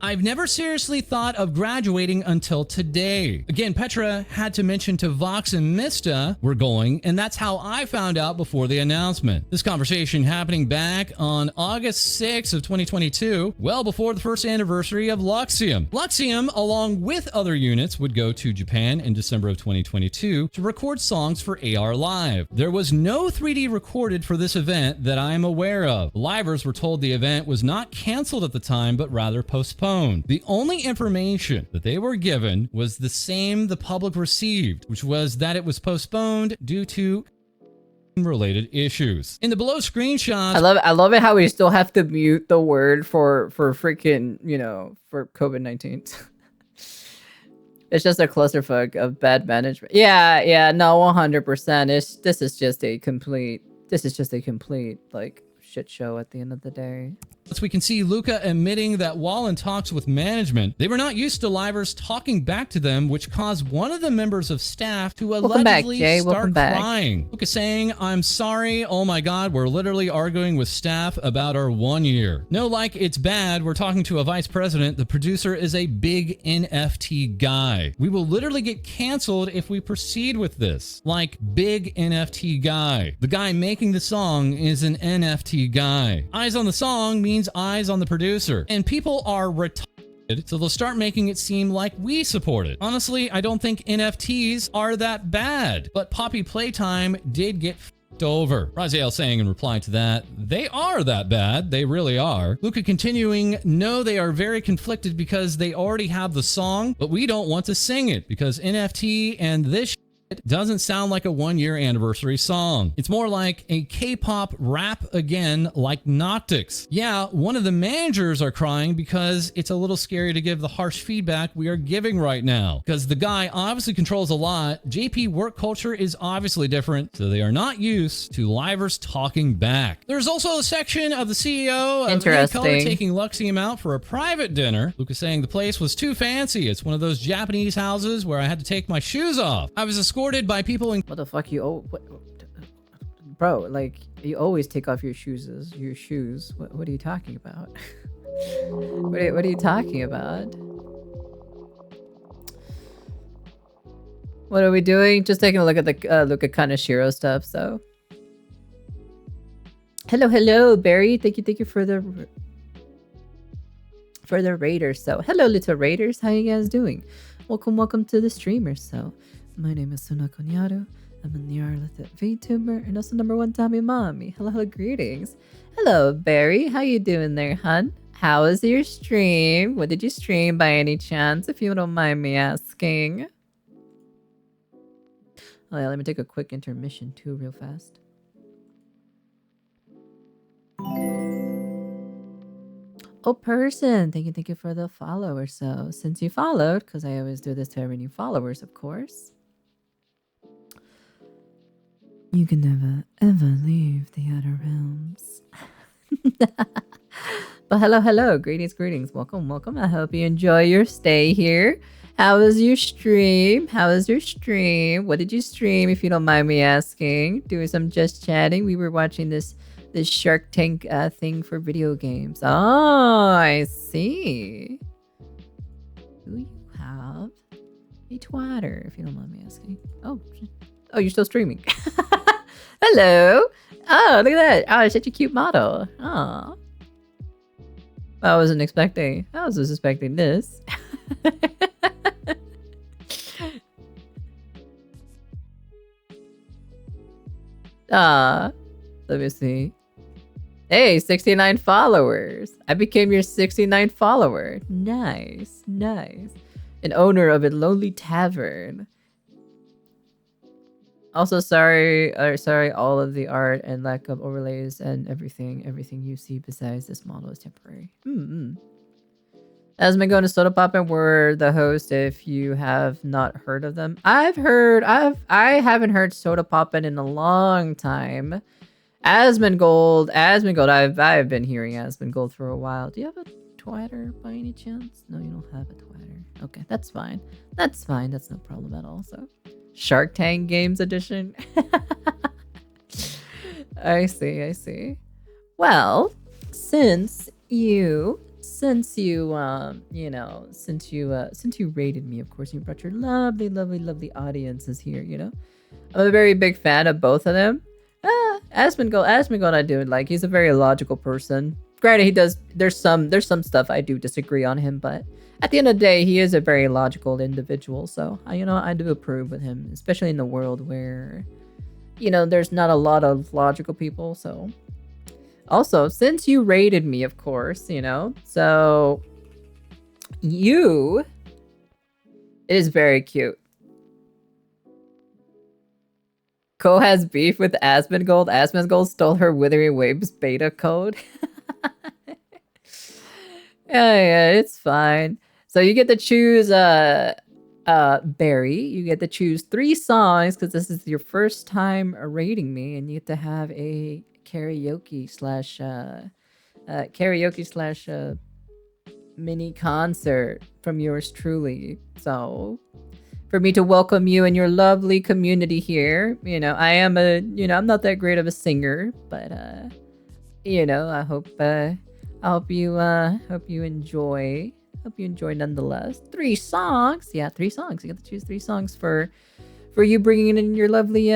I've never seriously thought of graduating until today. Again, Petra had to mention to Vox and Mista we're going, and that's how I found out before the announcement. This conversation happening back on August 6th of 2022, well before the first anniversary of Luxium. Luxium, along with other units, would go to Japan in December of 2022 to record songs for AR Live. There was no 3D recorded for this event that I am aware of. The Livers were told the event was not canceled at the time, but rather postponed. The only information that they were given was the same the public received, which was that it was postponed due to related issues. In the below screenshots, I love it how we still have to mute the word for freaking, you know, for COVID-19. It's just a clusterfuck of bad management. Yeah, no, 100%. This is just a complete like shit show at the end of the day. we can see Luca admitting that while in talks with management, they were not used to Livers talking back to them, which caused one of the members of staff to allegedly start crying. Luca saying, "I'm sorry, oh my god, we're literally arguing with staff about our 1 year. No, like it's bad, we're talking to a vice president, the producer is a big NFT guy. We will literally get canceled if we proceed with this. Like, big NFT guy. The guy making the song is an NFT guy. Eyes on the song means eyes on the producer. And people are retarded, so they'll start making it seem like we support it. Honestly, I don't think NFTs are that bad, but Poppy Playtime did get f***ed over." Raziel saying in reply to that, "They are that bad, they really are." Luca continuing, "No, they are very conflicted because they already have the song, but we don't want to sing it because NFT and this it doesn't sound like a 1 year anniversary song. It's more like a K-pop rap again, like Noctix. Yeah, one of the managers are crying because it's a little scary to give the harsh feedback we are giving right now. Because the guy obviously controls a lot. JP work culture is obviously different, so they are not used to Livers talking back." There's also a section of the CEO of Color taking Luxium out for a private dinner. Lucas saying the place was too fancy. It's one of those Japanese houses where I had to take my shoes off. I was escorted by people in— What the fuck bro, like, you always take off your shoes. What are you talking about? what are you talking about? What are we doing? Just taking a look at the Kaneshiro stuff, so. Hello, Barry. Thank you for the raiders. So, hello, little raiders. How you guys doing? Welcome to the streamers. So, my name is Sunako Nyaru. I'm a Nyarlathit VTuber and also #1 Tommy Mommy. Hello, greetings. Hello, Barry. How you doing there, hun? How was your stream? What did you stream by any chance, if you don't mind me asking? Oh yeah, let me take a quick intermission too, real fast. Oh, person, thank you for the follow or so. Since you followed, because I always do this to every new followers, of course. You can never, ever leave the outer realms. But hello. Greetings. Welcome. I hope you enjoy your stay here. How was your stream? What did you stream, if you don't mind me asking? Doing some just chatting. We were watching this Shark Tank thing for video games. Oh, I see. Do you have a Twitter, if you don't mind me asking? Oh, you're still streaming. Hello. Oh, look at that. Oh, such a cute model. Oh. I wasn't expecting this. Let me see. Hey, 69 followers. I became your 69th follower. Nice. An owner of a lonely tavern. Also, sorry, all of the art and lack of overlays and everything you see besides this model is temporary. As been going to Soda Pop and we're the host if you have not heard of them. I haven't heard Soda Poppin' in a long time. Asmongold, I've been hearing Asmongold for a while. Do you have a Twitter by any chance? No, you don't have a Twitter. Okay, that's fine. That's no problem at all. So, Shark Tank Games Edition. I see. Well, since you since you you know, since you rated me, of course, you brought your lovely, lovely, lovely audiences here, you know. I'm a very big fan of both of them. Asmongold I do like. He's a very logical person. Granted, he does there's some stuff I do disagree on him, but at the end of the day, he is a very logical individual. So you know, I do approve with him, especially in the world where, you know, there's not a lot of logical people. So also, since you rated me, of course, you know, so it is very cute. Ko has beef with Asmongold. Asmongold stole her Withering Waves beta code. Yeah, it's fine. So you get to choose Barry. You get to choose 3 songs because this is your first time rating me, and you get to have a karaoke slash mini concert from yours truly. So for me to welcome you and your lovely community here, you know, I'm not that great of a singer, but you know, I hope you enjoy. Hope you enjoy nonetheless. 3 songs. Yeah, 3 songs. You get to choose 3 songs for you bringing in your lovely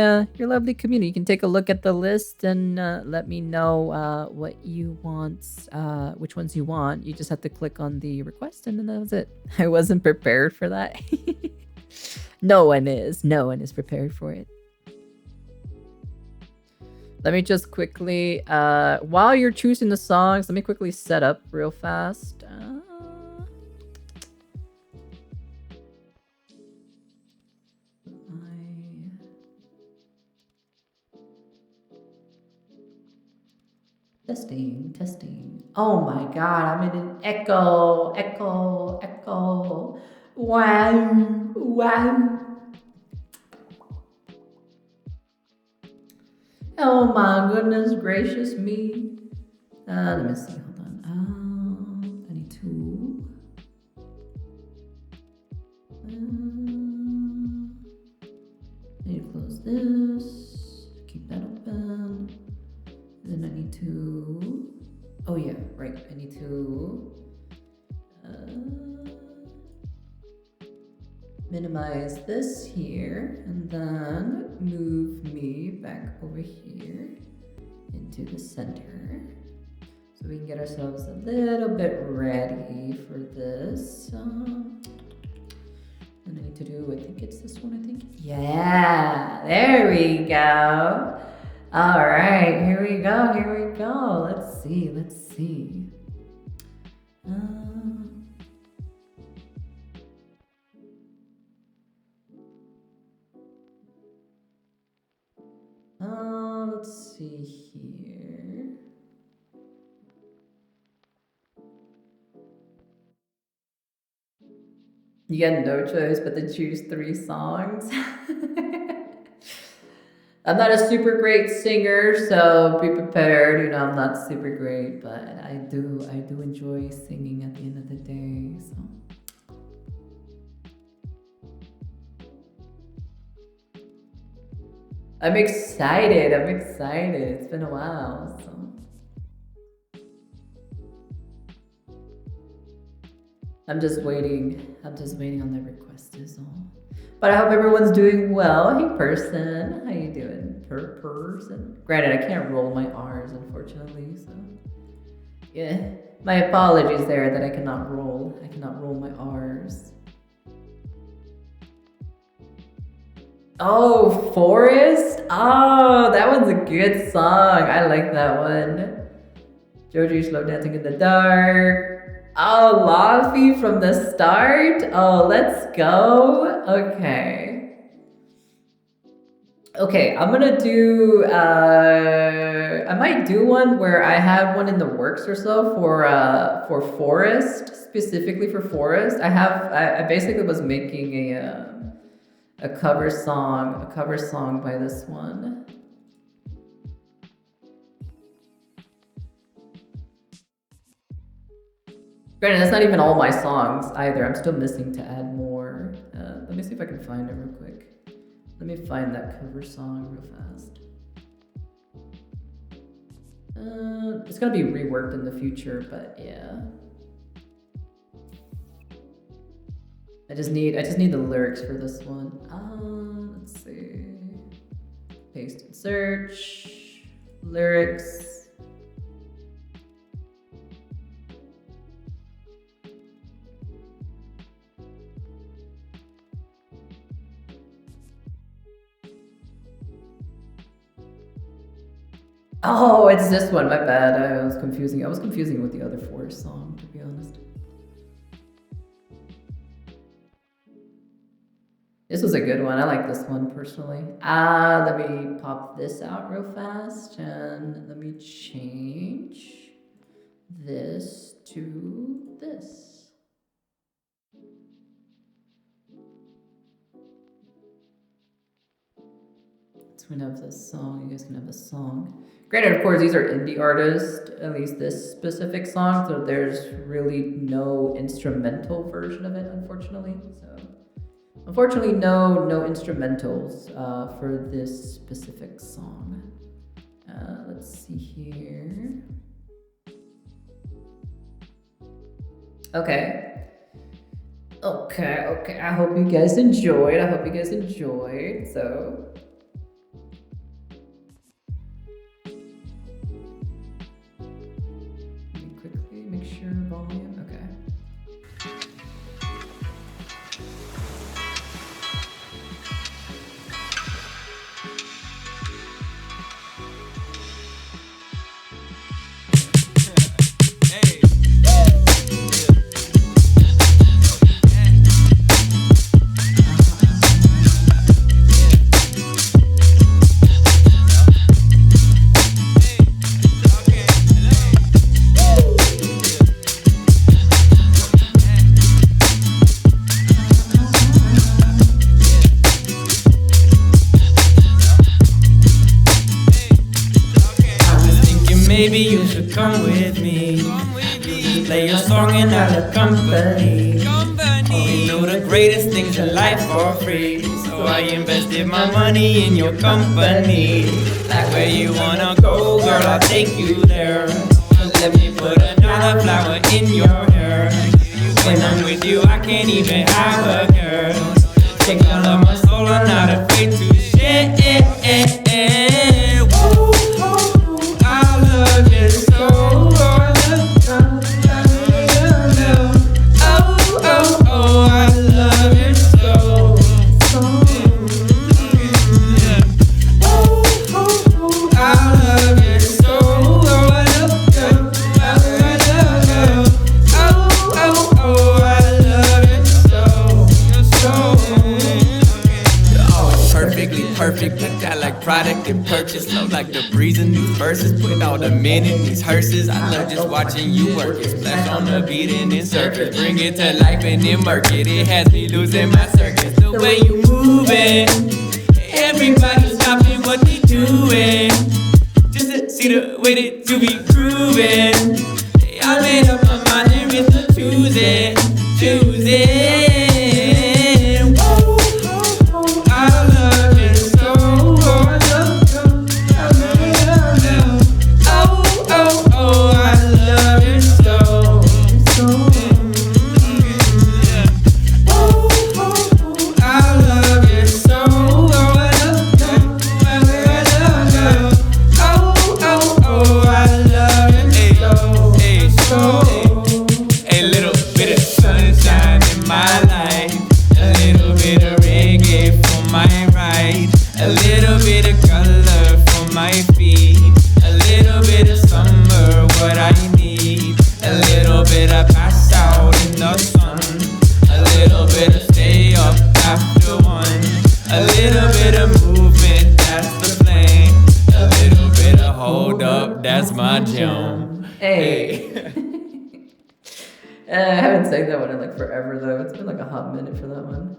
community. You can take a look at the list and let me know what you want, which ones you want. You just have to click on the request and then that was it. I wasn't prepared for that. No one is prepared for it. Let me just quickly, while you're choosing the songs, let me quickly set up real fast. Testing. Oh my god, I'm in an echo. Wow. Oh my goodness gracious me. Let me see, hold on. I need to. I need to close this. Keep that open. Then I need to. Oh yeah, right. I need to minimize this here and then move me back over here into the center so we can get ourselves a little bit ready for this. What I need to do, I think it's this one, I think. Yeah, there we go. All right, here we go. Let's see. Let's see here. You got no choice but to choose 3 songs. I'm not a super great singer, so be prepared. You know, I'm not super great, but I do enjoy singing at the end of the day. So. I'm excited. It's been a while, so. I'm just waiting on the request is all. But I hope everyone's doing well. Hey, person. How you doing? Person. Granted, I can't roll my R's, unfortunately, so. Yeah. My apologies there that I cannot roll. I cannot roll my R's. Oh, Forest? Oh, that one's a good song. I like that one. Joji Slow Dancing in the Dark. Oh, Laffy from the start? Oh, let's go. Okay, I'm gonna do, I might do one where I have one in the works or so for Forest, specifically for Forest. I basically was making a cover song by this one. Granted, that's not even all my songs either. I'm still missing to add more. Let me see if I can find it real quick. Let me find that cover song real fast. It's gonna be reworked in the future, but yeah. I just need the lyrics for this one. Let's see. Paste and search. Lyrics. Oh, it's this one. My bad. I was confusing it with the other Forest song, to be honest. This was a good one. I like this one personally. Let me pop this out real fast and let me change this to this. So we have this song. You guys can have this song. Granted, of course, these are indie artists, at least this specific song, so there's really no instrumental version of it, unfortunately. So, unfortunately, no instrumentals for this specific song. Let's see here. Okay. I hope you guys enjoyed. So. Make sure volume, okay. Maybe you should come with me. Play your song and I'll accompany. We know the greatest things in life for free, so I invested my money in your company. Like where you wanna go, girl, I'll take you there. Let me put another flower in your hair. When I'm with you, I can't even have a girl. Take all of my soul, I'm not afraid to share. Perfect, like that, like product and purchase. Love like the breeze in these verses. Put all the men in these hearses. I love just watching you work it. Splash on the beat and then circus. Bring it to life and then murk it. It has me losing my circus. The way you moving, everybody stopping what they doing. Just to see the way that you be grooving. I made up my mind and it's a choosing. That's my jam. Hey. I haven't sang that one in like forever though. It's been like a hot minute for that one.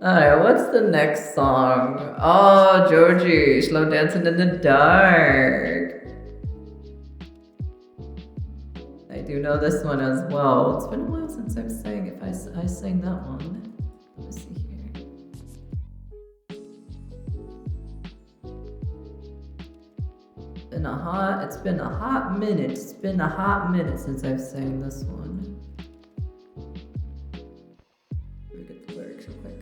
Alright, what's the next song? Oh, Georgie, Slow Dancing in the Dark. I do know this one as well. It's been a while since I've sang, if I sang that one. Let's see here. been a hot minute. It's been a hot minute since I've sang this one. Let me get the lyrics real quick.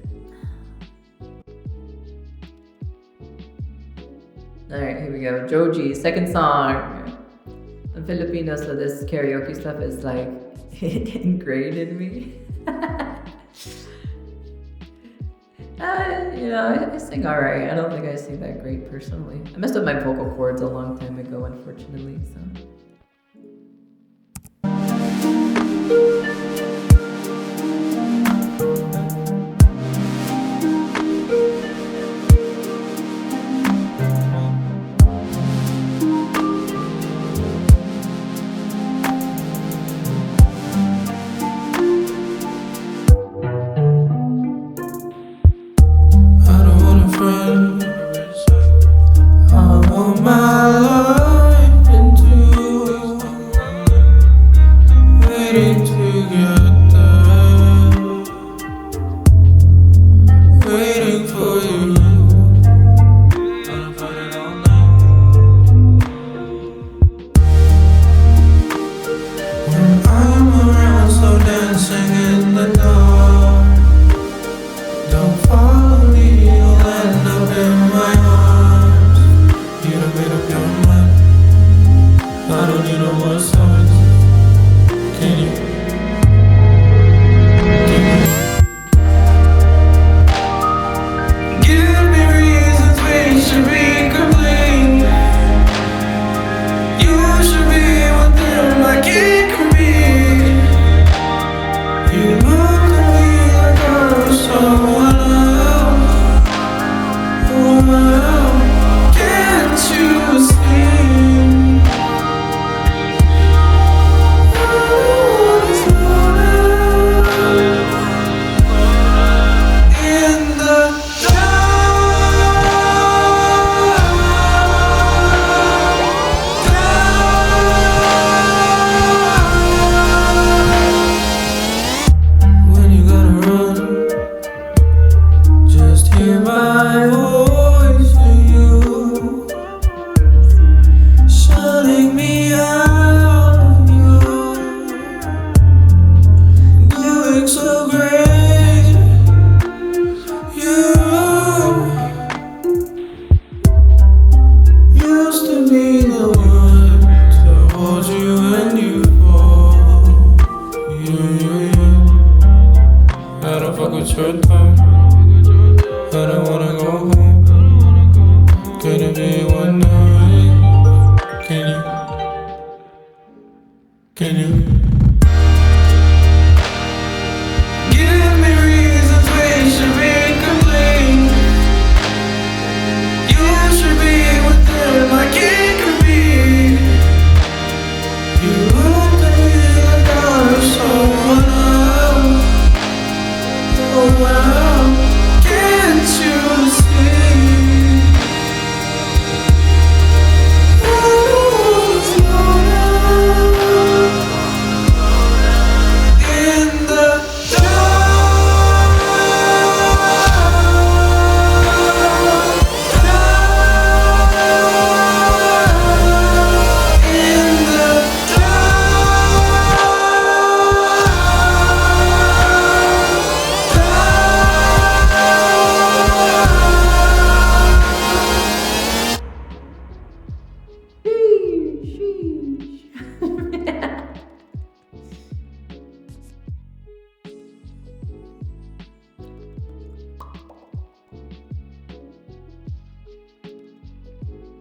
Alright, here we go. Joji, second song. I'm Filipino, so this karaoke stuff is like ingrained in me. I sing alright. I don't think I sing that great personally. I messed up my vocal cords a long time ago, unfortunately, so.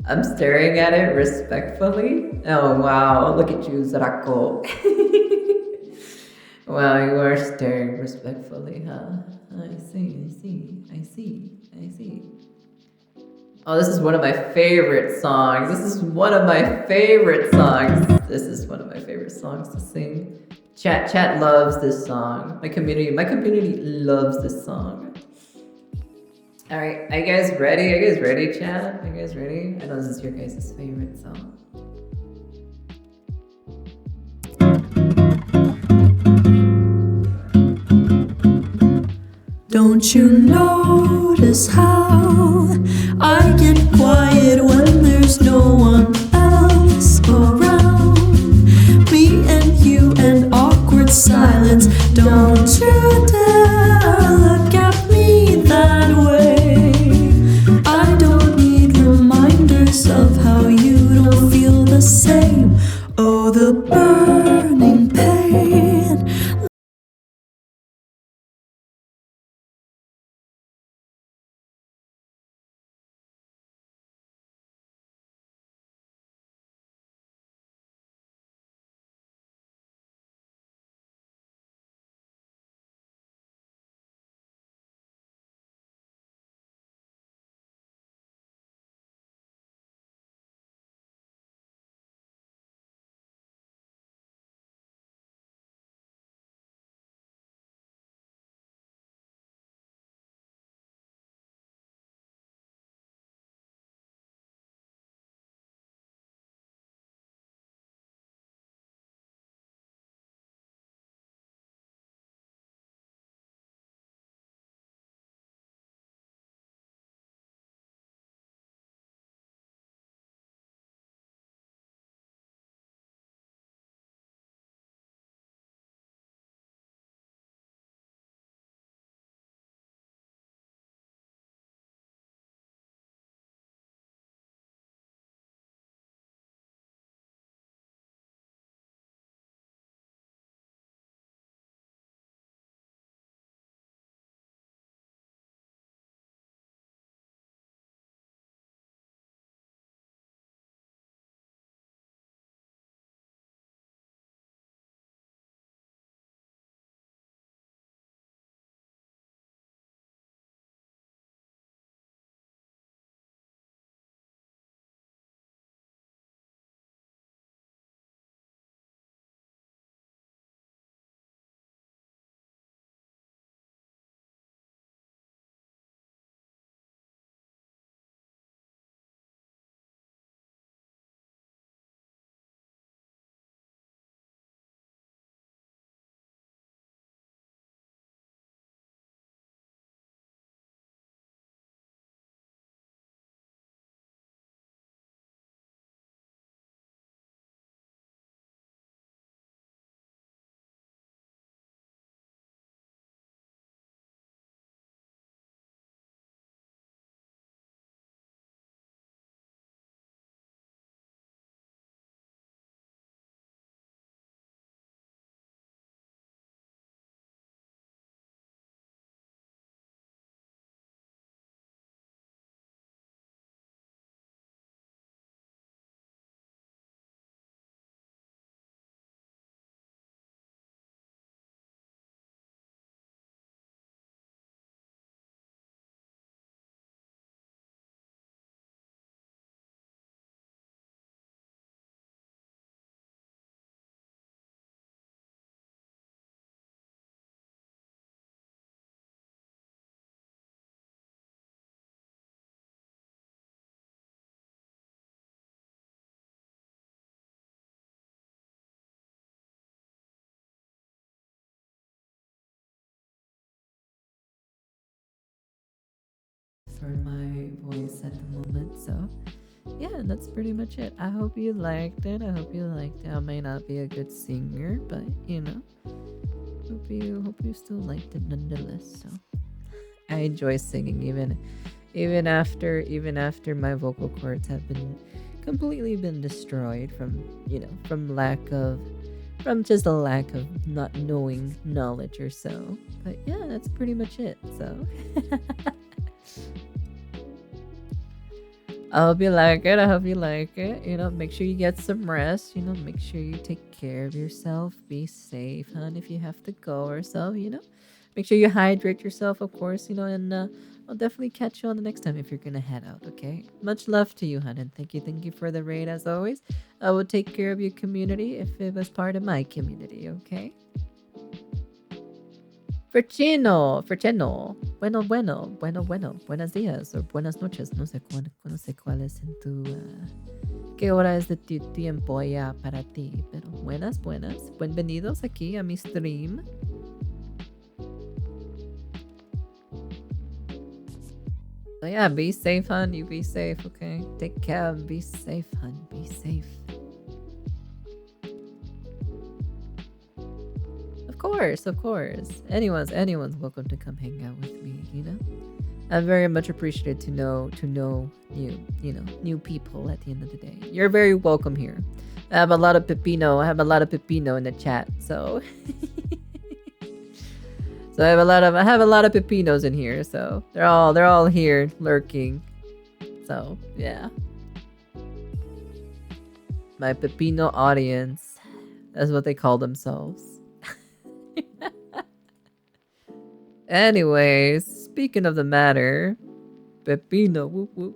I'm staring at it respectfully. Oh wow, look at you, Zarako. Wow, you are staring respectfully, huh? I see. Oh, this is one of my favorite songs. This is one of my favorite songs to sing. Chat loves this song. My community loves this song. All right, are you guys ready? Chat? Are you guys ready? I know this is your guys' favorite song. Don't you notice how I get quiet when there's no one else? for my voice at the moment. So yeah, that's pretty much it. I hope you liked it. I hope you liked it. I may not be a good singer, but you know, hope you still liked it nonetheless. So I enjoy singing even after my vocal cords have been completely been destroyed from just a lack of not knowing knowledge or so. But yeah, that's pretty much it. So I hope you like it. I hope you like it. You know, make sure you get some rest. You know, make sure you take care of yourself. Be safe, hon, if you have to go or so, you know. Make sure you hydrate yourself, of course, you know, and I'll definitely catch you on the next time if you're gonna head out, okay? Much love to you, hon, and thank you for the raid as always. I will take care of your community if it was part of my community, okay? Ferchino, buenos días, or buenas noches, no sé cuál es en tu, qué hora es de tu tiempo ya para ti, pero buenas, bienvenidos aquí a mi stream. So yeah, be safe, hon. You be safe, okay? Take care. Be safe, hon. Be safe. Of course. Anyone's welcome to come hang out with me, you know? I'm very much appreciated to know new people at the end of the day. You're very welcome here. I have a lot of pepino in the chat, so So I have a lot of pepinos in here, so they're all here lurking. So yeah. My pepino audience. That's what they call themselves. Anyways, speaking of the matter, pepino, whoop whoop.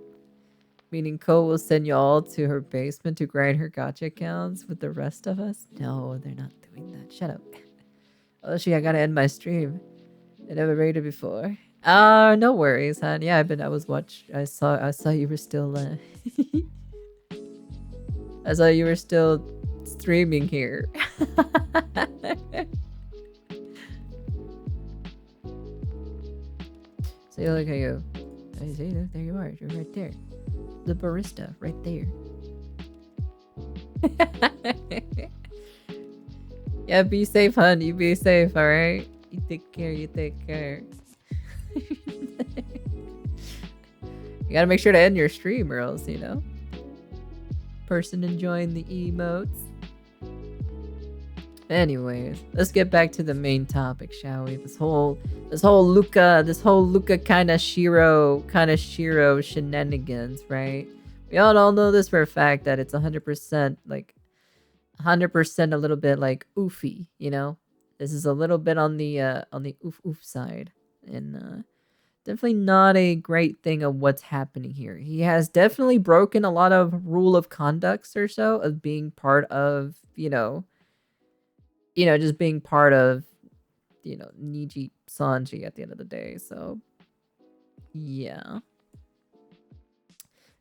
Meaning Ko will send you all to her basement to grind her gacha accounts with the rest of us? No, they're not doing that. Shut up. Oh shit, I gotta end my stream. I never rated before. No worries, hon. Yeah, I saw you were still I saw you were still streaming here. So you look at you. I see, look, there you are. You're right there. The barista, right there. Yeah, be safe, hon. You be safe, alright? You take care. You gotta make sure to end your stream or else, you know. Person enjoying the emotes. Anyways, let's get back to the main topic, shall we? This whole Luca kind of Shiro shenanigans, right? We all know this for a fact that it's 100% a little bit like oofy, you know? This is a little bit on the oof side, and definitely not a great thing of what's happening here. He has definitely broken a lot of rule of conducts or so of being part of, just being part of, Niji Sanji at the end of the day. So, yeah,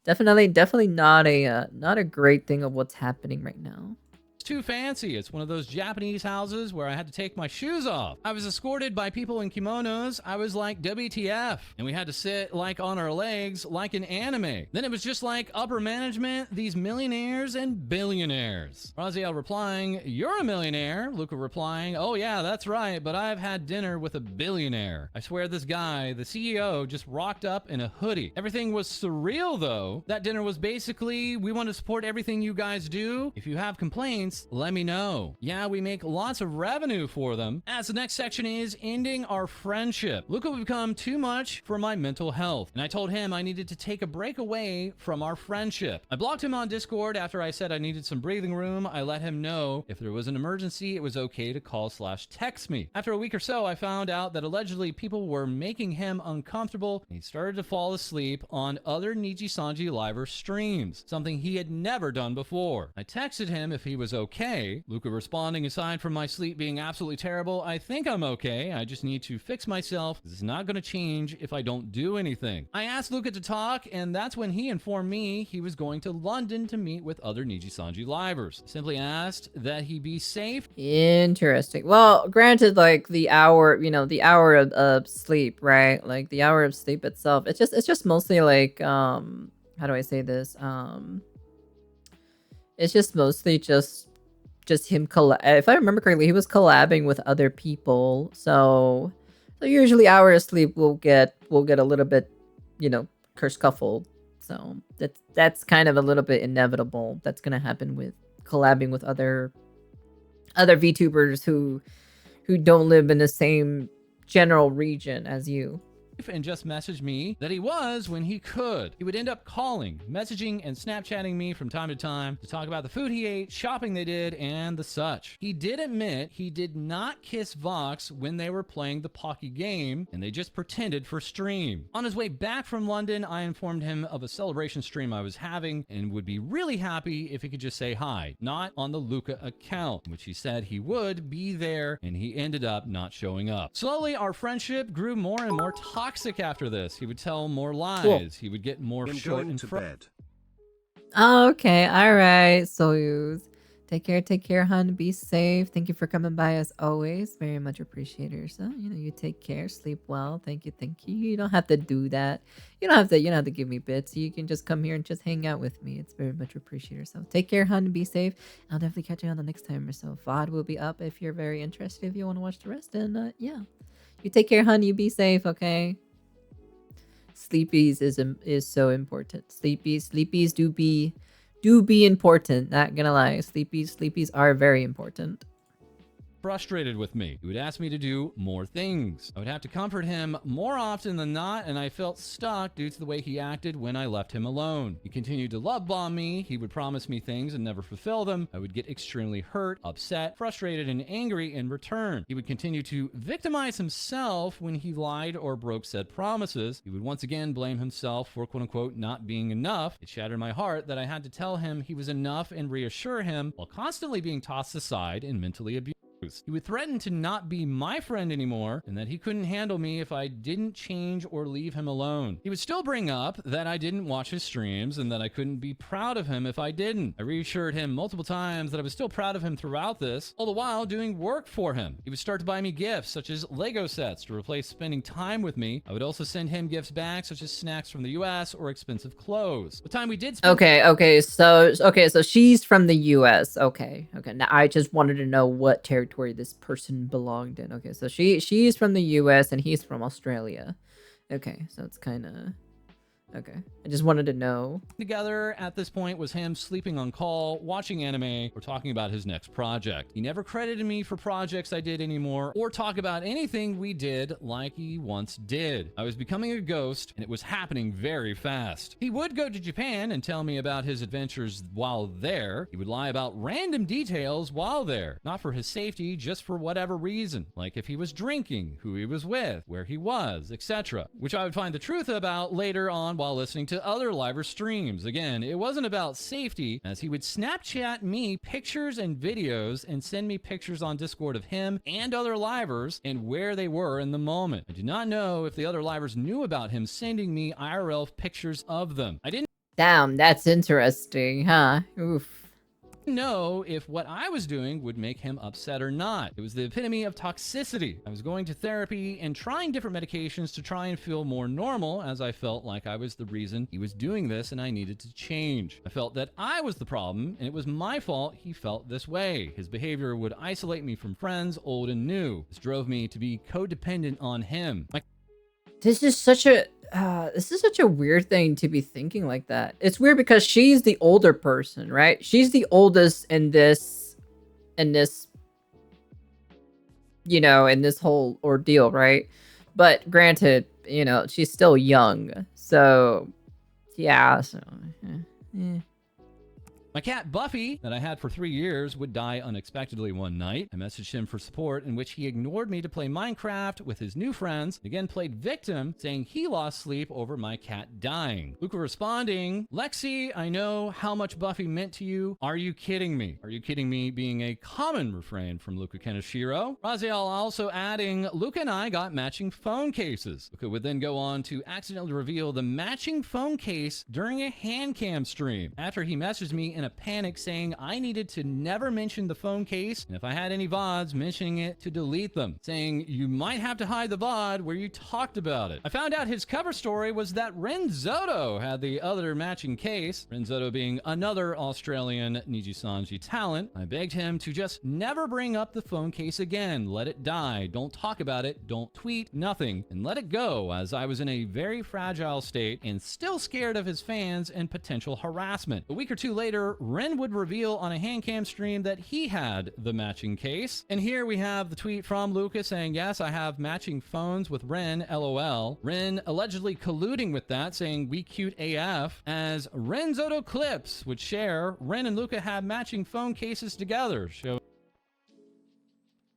definitely not a great thing of what's happening right now. Too fancy. It's one of those Japanese houses where I had to take my shoes off. I was escorted by people in kimonos. I was like, WTF. And we had to sit like on our legs like an anime. Then it was just like upper management, these millionaires and billionaires. Raziel replying, you're a millionaire. Luca replying, oh yeah, that's right, but I've had dinner with a billionaire. I swear this guy, the CEO, just rocked up in a hoodie. Everything was surreal though. That dinner was basically, we want to support everything you guys do. If you have complaints, let me know. Yeah, we make lots of revenue for them. As the next section is ending our friendship. Luca would become too much for my mental health, and I told him I needed to take a break away from our friendship. I blocked him on Discord after I said I needed some breathing room. I let him know if there was an emergency, it was okay to call/text me. After a week or so, I found out that allegedly people were making him uncomfortable, and he started to fall asleep on other Niji Sanji liver streams, something he had never done before. I texted him if he was okay, okay? Luca responding, aside from my sleep being absolutely terrible, I think I'm okay. I just need to fix myself. This is not going to change if I don't do anything. I asked Luca to talk, and that's when he informed me he was going to London to meet with other Niji-Sanji livers. I simply asked that he be safe. Interesting. Well, granted, like the hour, the hour of sleep, right? Like the hour of sleep itself, it's just mostly like, how do I say this? It's just mostly just him if I remember correctly, he was collabing with other people. So usually hour of sleep will get a little bit, kerfuffled. So that's kind of a little bit inevitable. That's gonna happen with collabing with other VTubers who don't live in the same general region as you. And just messaged me that he was when he could. He would end up calling, messaging, and Snapchatting me from time to time to talk about the food he ate, shopping they did, and the such. He did admit he did not kiss Vox when they were playing the Pocky game, and they just pretended for stream. On his way back from London, I informed him of a celebration stream I was having and would be really happy if he could just say hi, not on the Luca account, which he said he would be there, and he ended up not showing up. Slowly, our friendship grew more and more toxic after this. He would tell more lies. Cool. He would get more short and bed. Okay, all right. Soyuz, take care, hun. Be safe. Thank you for coming by as always. Very much appreciated. So you take care, sleep well. Thank you. You don't have to do that. You don't have to give me bits. You can just come here and just hang out with me. It's very much appreciated. So take care, hun. Be safe. I'll definitely catch you on the next time or so. VOD will be up if you're very interested. If you want to watch the rest, and yeah. You take care, hon. You be safe, okay? Sleepies is so important. Sleepies do be important. Not gonna lie. Sleepies are very important. Frustrated with me. He would ask me to do more things. I would have to comfort him more often than not, and I felt stuck due to the way he acted when I left him alone. He continued to love bomb me. He would promise me things and never fulfill them. I would get extremely hurt, upset, frustrated, and angry in return. He would continue to victimize himself when he lied or broke said promises. He would once again blame himself for quote-unquote not being enough. It shattered my heart that I had to tell him he was enough and reassure him while constantly being tossed aside and mentally abused. He would threaten to not be my friend anymore and that he couldn't handle me if I didn't change or leave him alone. He would still bring up that I didn't watch his streams and that I couldn't be proud of him if I didn't. I reassured him multiple times that I was still proud of him throughout this, all the while doing work for him. He would start to buy me gifts such as Lego sets to replace spending time with me. I would also send him gifts back such as snacks from the US or expensive clothes. The time we did spend— Okay, so she's from the US. Okay. Now I just wanted to know what territory this person belonged in. Okay, so she's from the US and he's from Australia. Okay, so it's kind of okay. I just wanted to know. Together at this point was him sleeping on call, watching anime, or talking about his next project. He never credited me for projects I did anymore or talk about anything we did like he once did. I was becoming a ghost and it was happening very fast. He would go to Japan and tell me about his adventures while there. He would lie about random details while there, not for his safety, just for whatever reason, like if he was drinking, who he was with, where he was, etc., which I would find the truth about later on while listening to other liver streams. Again, it wasn't about safety, as he would Snapchat me pictures and videos and send me pictures on Discord of him and other livers and where they were in the moment. I do not know if the other livers knew about him sending me IRL pictures of them. I didn't— Damn, that's interesting, huh? Oof. know if what I was doing would make him upset or not. It was the epitome of toxicity. I was going to therapy and trying different medications to try and feel more normal, as I felt like I was the reason he was doing this and I needed to change. I felt that I was the problem and it was my fault he felt this way. His behavior would isolate me from friends, old and new. This drove me to be codependent on him. This is such a weird thing to be thinking like that. It's weird because she's the older person, right? She's the oldest in this, in this whole ordeal, right? But granted, she's still young. So, yeah. So, My cat Buffy, that I had for 3 years, would die unexpectedly one night. I messaged him for support, in which he ignored me to play Minecraft with his new friends, again played victim, saying he lost sleep over my cat dying. Luca responding, Lexi, I know how much Buffy meant to you. Are you kidding me? Are you kidding me being a common refrain from Luca Kaneshiro. Raziel also adding, Luca and I got matching phone cases. Luca would then go on to accidentally reveal the matching phone case during a hand cam stream after he messaged me in a panic saying I needed to never mention the phone case, and if I had any VODs, mentioning it to delete them, saying you might have to hide the VOD where you talked about it. I found out his cover story was that Renzoto had the other matching case, Renzoto being another Australian Nijisanji talent. I begged him to just never bring up the phone case again, let it die, don't talk about it, don't tweet, nothing, and let it go, as I was in a very fragile state and still scared of his fans and potential harassment. A week or two later, Ren would reveal on a handcam stream that he had the matching case. And here we have the tweet from Lucas saying, yes, I have matching phones with Ren, LOL. Ren allegedly colluding with that, saying we cute AF, as Renzoto Clips would share Ren and Luca have matching phone cases together.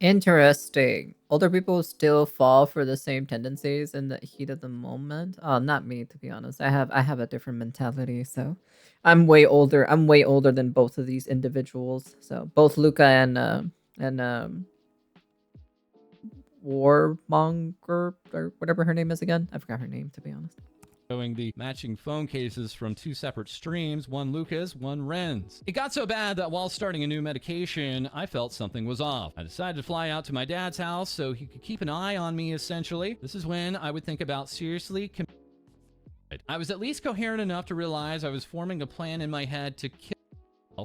Interesting. Older people still fall for the same tendencies in the heat of the moment. Oh, not me, to be honest. I have a different mentality, so I'm way older. I'm way older than both of these individuals. So both Luca and Warmonger or whatever her name is again. I forgot her name, to be honest. Showing the matching phone cases from two separate streams, one Lucas, one Ren's. It got so bad that while starting a new medication, I felt something was off. I decided to fly out to my dad's house so he could keep an eye on me, essentially. This is when I would think about seriously I was at least coherent enough to realize I was forming a plan in my head to kill.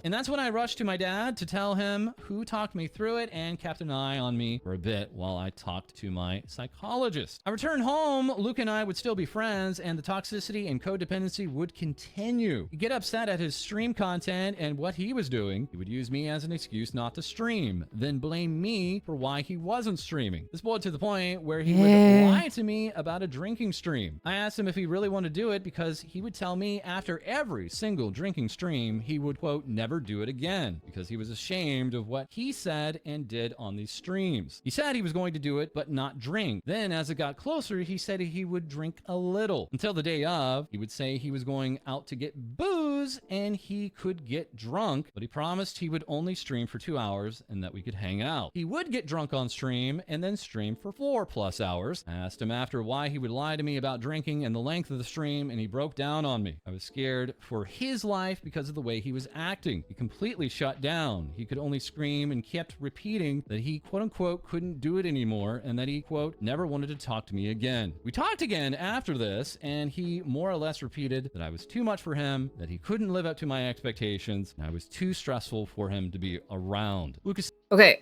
And that's when I rushed to my dad to tell him, who talked me through it and kept an eye on me for a bit while I talked to my psychologist. I returned home, Luke and I would still be friends, and the toxicity and codependency would continue. He'd get upset at his stream content and what he was doing. He would use me as an excuse not to stream, then blame me for why he wasn't streaming. This boiled to the point where he would lie to me about a drinking stream. I asked him if he really wanted to do it because he would tell me after every single drinking stream, he would, quote, never do it again because he was ashamed of what he said and did on these streams. He said he was going to do it, but not drink. Then as it got closer, he said he would drink a little. Until the day of, he would say he was going out to get booze and he could get drunk, but he promised he would only stream for 2 hours and that we could hang out. He would get drunk on stream and then stream for 4+ hours. I asked him after why he would lie to me about drinking and the length of the stream, and he broke down on me. I was scared for his life because of the way he was acting. He completely shut down. He could only scream and kept repeating that he, quote unquote, couldn't do it anymore and that he, quote, never wanted to talk to me again. We talked again after this, and he more or less repeated that I was too much for him, that he couldn't live up to my expectations, and I was too stressful for him to be around. Lucas. Okay.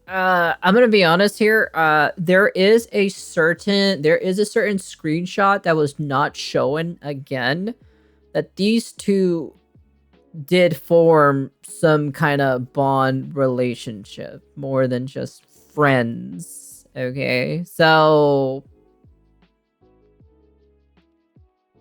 I'm gonna be honest here. There is a certain screenshot that was not shown again that these two did form some kind of bond relationship more than just friends. Okay, so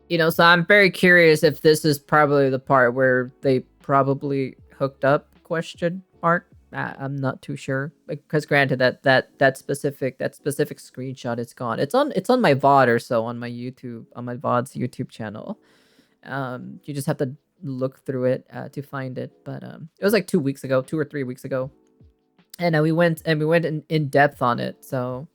so I'm very curious if this is probably the part where they probably hooked up, question mark. I'm not too sure, because granted that specific screenshot is gone. It's on my VOD or so on my YouTube, on my VOD's YouTube channel. You just have to look through it to find it, but it was like 2 or 3 weeks ago, and we went in depth on it. So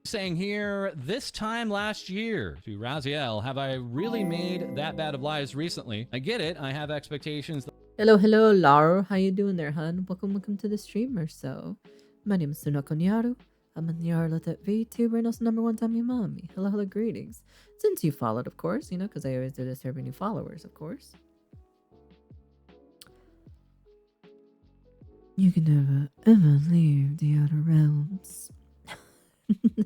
saying here, this time last year to Raziel, have I really made that bad of lies recently? I get it. I have expectations. Hello, Lauro. How you doing there, hun? Welcome to the stream or so. My name is Sunako Nyaru. I'm a Nyarlatet VTuber and also #1 Tommy Mommy. Hello, greetings. Since you followed, of course, because I always do this to every new followers, of course. You can never, ever leave the outer realms.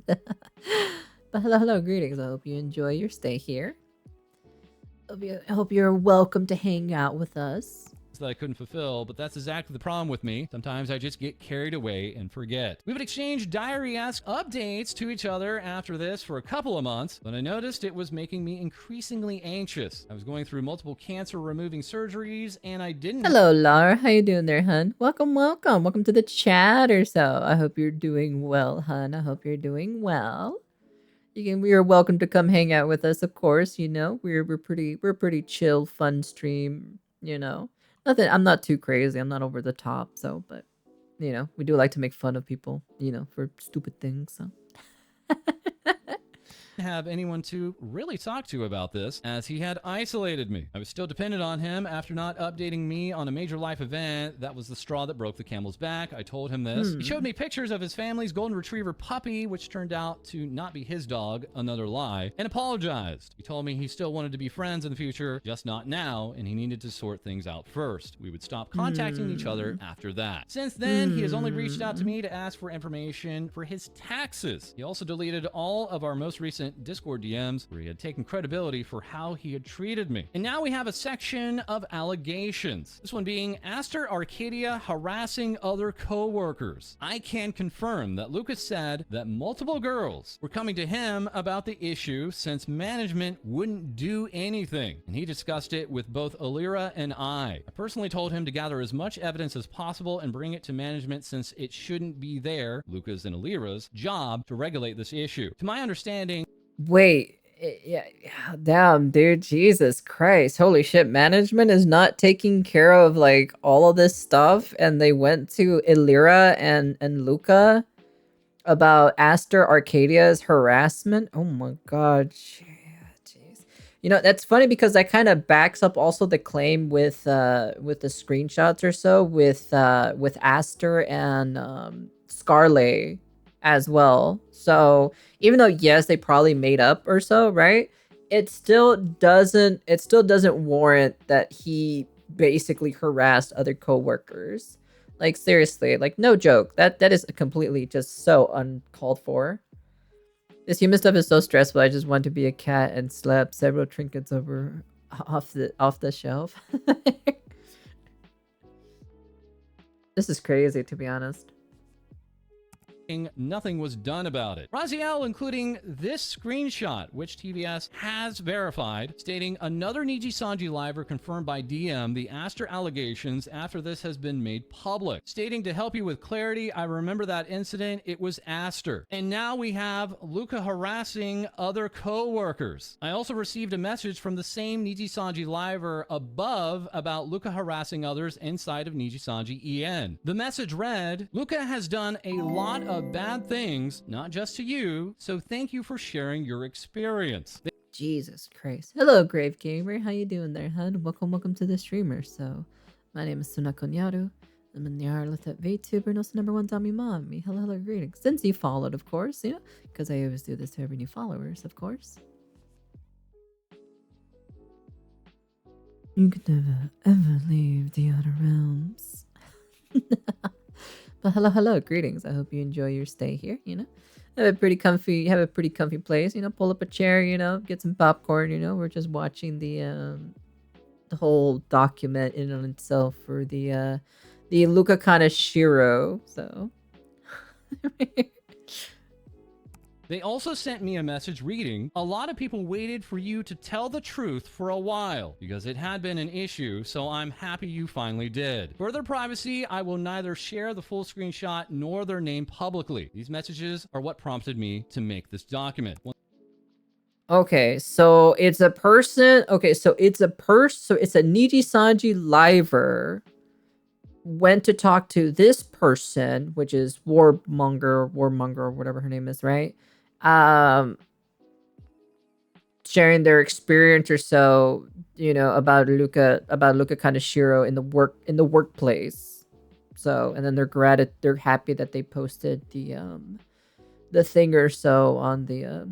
But hello, greetings. I hope you enjoy your stay here. I hope you're welcome to hang out with us. that I couldn't fulfill, but that's exactly the problem with me. Sometimes I just get carried away and forget. We would exchange diary-esque updates to each other after this for a couple of months, but I noticed it was making me increasingly anxious. I was going through multiple cancer-removing surgeries, and I didn't... Hello, Laura. How you doing there, hun? Welcome, welcome. Welcome to the chat or so. I hope you're doing well, hun. I hope you're doing well. We are welcome to come hang out with us, of course. You know, we're pretty chill, fun stream. You know, nothing. I'm not too crazy. I'm not over the top. So, but you know, we do like to make fun of people. You know, for stupid things. So. Have anyone to really talk to about this, as he had isolated me. I was still dependent on him after not updating me on a major life event. That was the straw that broke the camel's back. I told him this. He showed me pictures of his family's golden retriever puppy, which turned out to not be his dog, another lie, and apologized. He told me he still wanted to be friends in the future, just not now, and he needed to sort things out first. We would stop contacting each other after that. Since then, he has only reached out to me to ask for information for his taxes. He also deleted all of our most recent Discord DMs where he had taken credibility for how he had treated me. And now we have a section of allegations. This one being Aster Arcadia harassing other co-workers. I can confirm that Lucas said that multiple girls were coming to him about the issue since management wouldn't do anything. And he discussed it with both Alira and I. I personally told him to gather as much evidence as possible and bring it to management since it shouldn't be Lucas and Alira's job to regulate this issue. To my understanding, Wait, yeah, damn, dude, Jesus Christ, holy shit, management is not taking care of like all of this stuff, and they went to Illyra and Luca about Aster Arcadia's harassment. Oh my god, jeez. You know, that's funny because that kind of backs up also the claim with the screenshots or so with Aster and Scarlet as well. So even though yes, they probably made up or so, right? It still doesn't warrant that he basically harassed other coworkers. Like seriously, like no joke. That is completely just so uncalled for. This human stuff is so stressful. I just want to be a cat and slap several trinkets off the shelf. This is crazy, to be honest. Nothing was done about it. Raziel including this screenshot, which TVS has verified, stating another Niji Sanji liver confirmed by DM the Aster allegations after this has been made public. Stating to help you with clarity, I remember that incident, it was Aster. And now we have Luca harassing other co-workers. I also received a message from the same Niji Sanji liver above about Luca harassing others inside of Niji Sanji EN. The message read, Luca has done a lot of bad things, not just to you, so thank you for sharing your experience. Jesus Christ. Hello, Grave Gamer. How you doing there, hun? Welcome to the streamer. So, my name is Sunako Nyaru. I'm a Nyarlathep VTuber, no #1 Dami Mommy. Hello, greetings. Since you followed, of course, you know, because I always do this to every new followers, of course. You could never, ever leave the outer realms. But hello, greetings. I hope you enjoy your stay here, you know. Have a pretty comfy place, you know, pull up a chair, you know, get some popcorn, you know. We're just watching the whole document in on itself for the Luca Kaneshiro, so. They also sent me a message reading, a lot of people waited for you to tell the truth for a while because it had been an issue, so I'm happy you finally did. For their privacy, I will neither share the full screenshot nor their name publicly. These messages are what prompted me to make this document. Okay, so it's a person. Okay, so it's a Niji Sanji liver went to talk to this person, which is Warmonger, or whatever her name is, right? Sharing their experience or so, you know, about Luca Kaneshiro in the workplace. So, and then they're happy that they posted the thing or so on the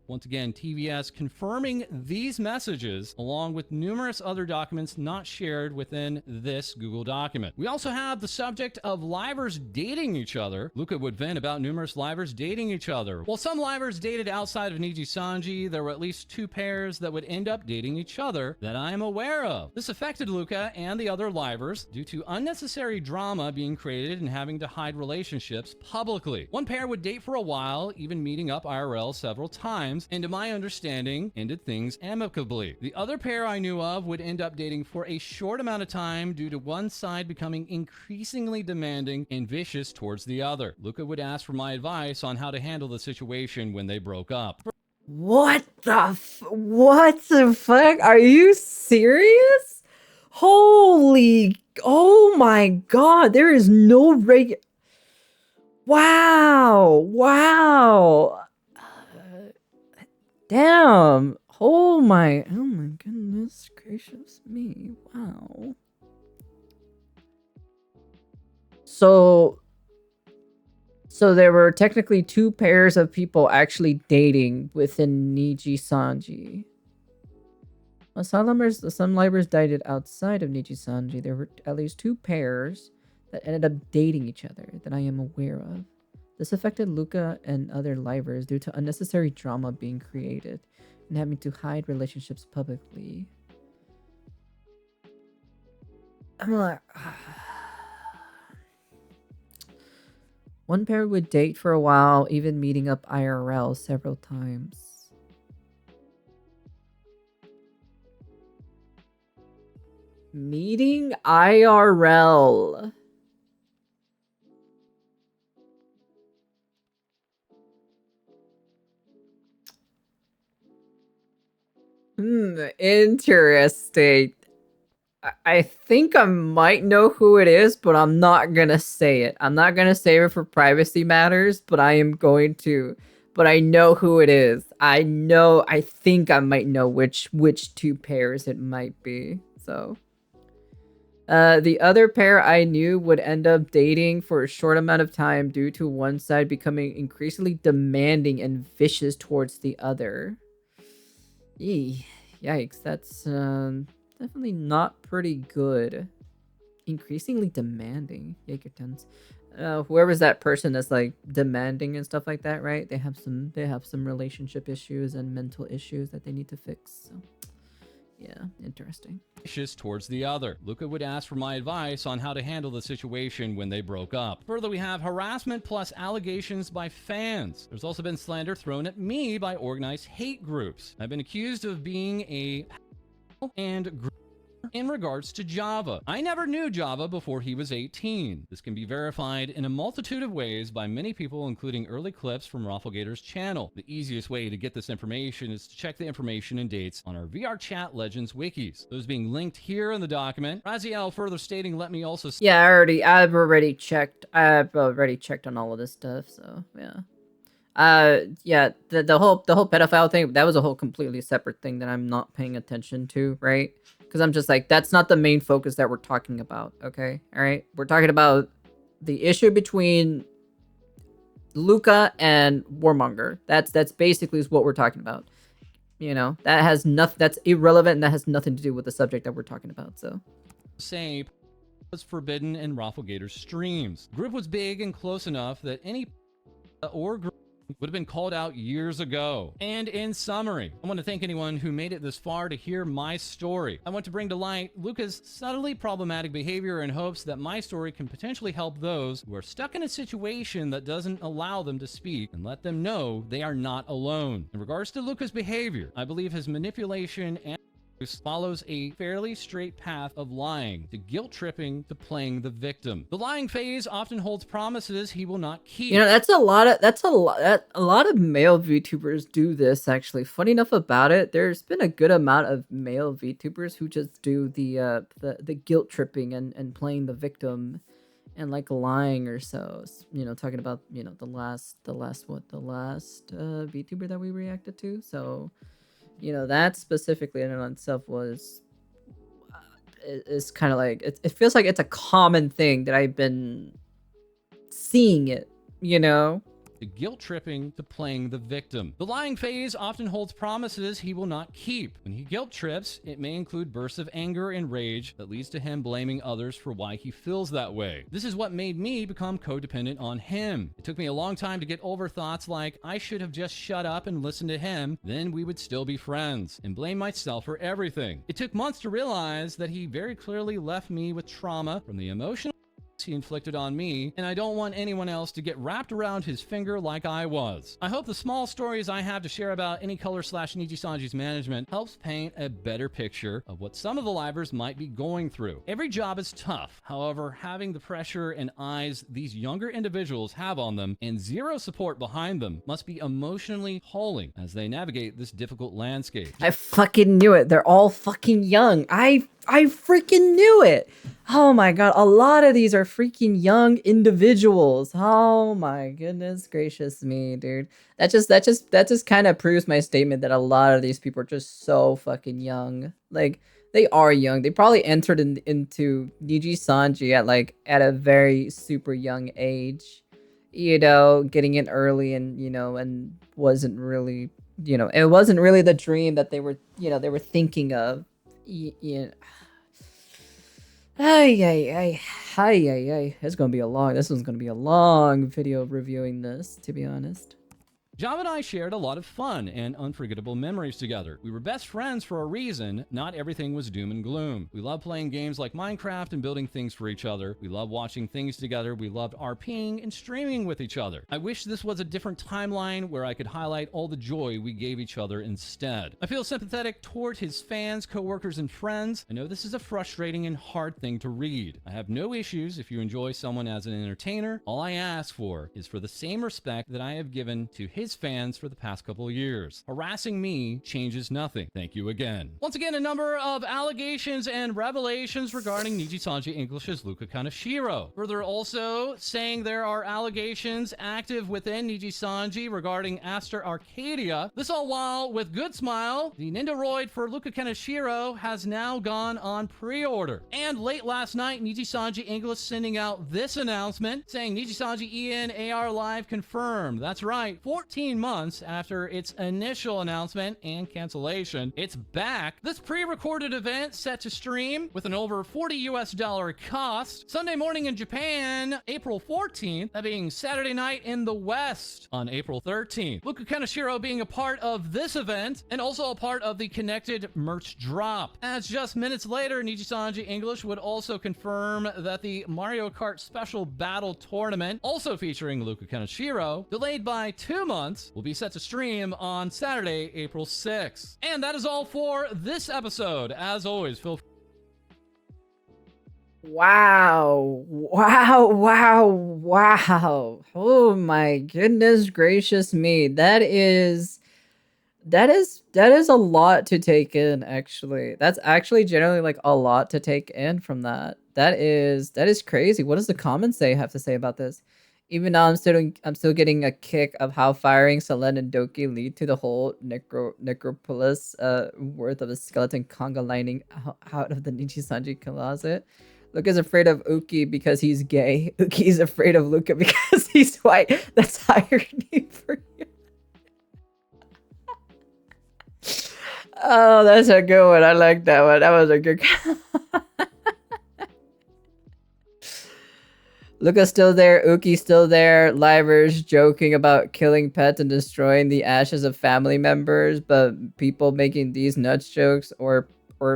Once again, TVS confirming these messages along with numerous other documents not shared within this Google document. We also have the subject of livers dating each other. Luca would vent about numerous livers dating each other. While some livers dated outside of Niji Sanji, there were at least 2 pairs that would end up dating each other that I am aware of. This affected Luca and the other livers due to unnecessary drama being created and having to hide relationships publicly. One pair would date for a while, even meeting up IRL several times, and to my understanding, ended things amicably. The other pair I knew of would end up dating for a short amount of time due to one side becoming increasingly demanding and vicious towards the other. Luca would ask for my advice on how to handle the situation when they broke up. What the fuck? Are you serious? Holy, oh my god, there is no wow. Damn. Oh my goodness gracious me. Wow. So there were technically 2 pairs of people actually dating within Niji Sanji. Well, some livers dated outside of Niji Sanji. There were at least 2 pairs that ended up dating each other that I am aware of. This affected Luca and other livers due to unnecessary drama being created and having to hide relationships publicly. I'm like... One pair would date for a while, even meeting up IRL several times. Meeting IRL. Interesting. I think I might know who it is, but I'm not gonna say it. I'm not gonna say it for privacy matters, but I am going to. But I know who it is. I think I might know which 2 pairs it might be. So the other pair I knew would end up dating for a short amount of time due to one side becoming increasingly demanding and vicious towards the other. Yikes, that's definitely not pretty good. Increasingly demanding. Yakertons. Whoever's that person that's like demanding and stuff like that, right? They have some relationship issues and mental issues that they need to fix. So yeah, interesting. Vicious towards the other. Luca would ask for my advice on how to handle the situation when they broke up. Further, we have harassment plus allegations by fans. There's also been slander thrown at me by organized hate groups. I've been accused of being a and in regards to Java. I never knew Java before he was 18. This can be verified in a multitude of ways by many people, including early clips from Rafflegator's channel. The easiest way to get this information is to check the information and dates on our VR Chat Legends wikis. Those being linked here in the document. Raziel further stating, let me also... Yeah, I've already checked on all of this stuff, so yeah. Yeah, the whole pedophile thing, that was a whole completely separate thing that I'm not paying attention to, right? Because I'm just like, that's not the main focus that we're talking about, okay? All right? We're talking about the issue between Luca and Warmonger. That's basically is what we're talking about. You know, that has nothing, that's irrelevant and that has nothing to do with the subject that we're talking about, so. Say was forbidden in Rafflegator's streams. The group was big and close enough that any or group would have been called out years ago. And in summary, I want to thank anyone who made it this far to hear my story. I want to bring to light Luca's subtly problematic behavior in hopes that my story can potentially help those who are stuck in a situation that doesn't allow them to speak and let them know they are not alone. In regards to Luca's behavior, I believe his manipulation and follows a fairly straight path of lying, to guilt tripping, to playing the victim. The lying phase often holds promises he will not keep. You know, a lot of male VTubers do this, actually. Funny enough about it, there's been a good amount of male VTubers who just do the guilt tripping and playing the victim and like lying or so. You know, talking about, you know, the last VTuber that we reacted to. So, you know, that specifically in and on itself was is kind of like, it feels like it's a common thing that I've been seeing it, you know? to guilt tripping to playing the victim. The lying phase often holds promises he will not keep. When he guilt trips, it may include bursts of anger and rage that leads to him blaming others for why he feels that way. This is what made me become codependent on him. It took me a long time to get over thoughts like I should have just shut up and listened to him, then we would still be friends, and blame myself for everything. It took months to realize that he very clearly left me with trauma from the emotional he inflicted on me, and I don't want anyone else to get wrapped around his finger like I was. I hope the small stories I have to share about AnyColor/Nijisanji's management helps paint a better picture of what some of the livers might be going through. Every job is tough. However, having the pressure and eyes these younger individuals have on them and zero support behind them must be emotionally tolling as they navigate this difficult landscape. I fucking knew it. They're all fucking young. I freaking knew it. Oh my god, a lot of these are freaking young individuals. Oh my goodness gracious me, dude. That just kind of proves my statement that a lot of these people are just so fucking young. Like, they are young. They probably entered into Nijisanji at a very super young age. You know, getting in early and, you know, and wasn't really, you know, it wasn't really the dream that they were thinking of. Yeah. Ay. This one's gonna be a long video reviewing this, to be honest. Java and I shared a lot of fun and unforgettable memories together. We were best friends for a reason. Not everything was doom and gloom. We loved playing games like Minecraft and building things for each other. We loved watching things together. We loved RPing and streaming with each other. I wish this was a different timeline where I could highlight all the joy we gave each other instead. I feel sympathetic toward his fans, coworkers, and friends. I know this is a frustrating and hard thing to read. I have no issues if you enjoy someone as an entertainer. All I ask for is for the same respect that I have given to his fans for the past couple of years. Harassing me changes nothing. Thank you again. Once again, a number of allegations and revelations regarding Nijisanji English's Luca Kaneshiro. Further, also saying there are allegations active within Nijisanji regarding Aster Arcadia. This all while, with good smile, the Nindoroid for Luca Kaneshiro has now gone on pre-order. And late last night, Nijisanji English sending out this announcement saying Nijisanji EN AR Live confirmed. That's right, 14 months after its initial announcement and cancellation, it's back. This pre-recorded event set to stream with an over $40 cost Sunday morning in Japan, April 14th, that being Saturday night in the West on April 13th. Luca Kaneshiro being a part of this event and also a part of the connected merch drop. As just minutes later, Nijisanji English would also confirm that the Mario Kart Special Battle Tournament, also featuring Luca Kaneshiro, delayed by 2 months, will be set to stream on Saturday, April 6th. And that is all for this episode. As always, feel free. Wow. Oh my goodness gracious me. That is a lot to take in, actually. That's actually generally like a lot to take in from that. That is crazy. What does the comments have to say about this? Even now, I'm still getting a kick of how firing Selen and Doki lead to the whole necropolis worth of a skeleton conga lining out of the Nijisanji closet. Luca's afraid of Uki because he's gay. Uki's afraid of Luca because he's white. That's irony for you. Oh, that's a good one. I like that one. That was a good Luca's still there, Uki's still there, Livers joking about killing pets and destroying the ashes of family members, but people making these nuts jokes or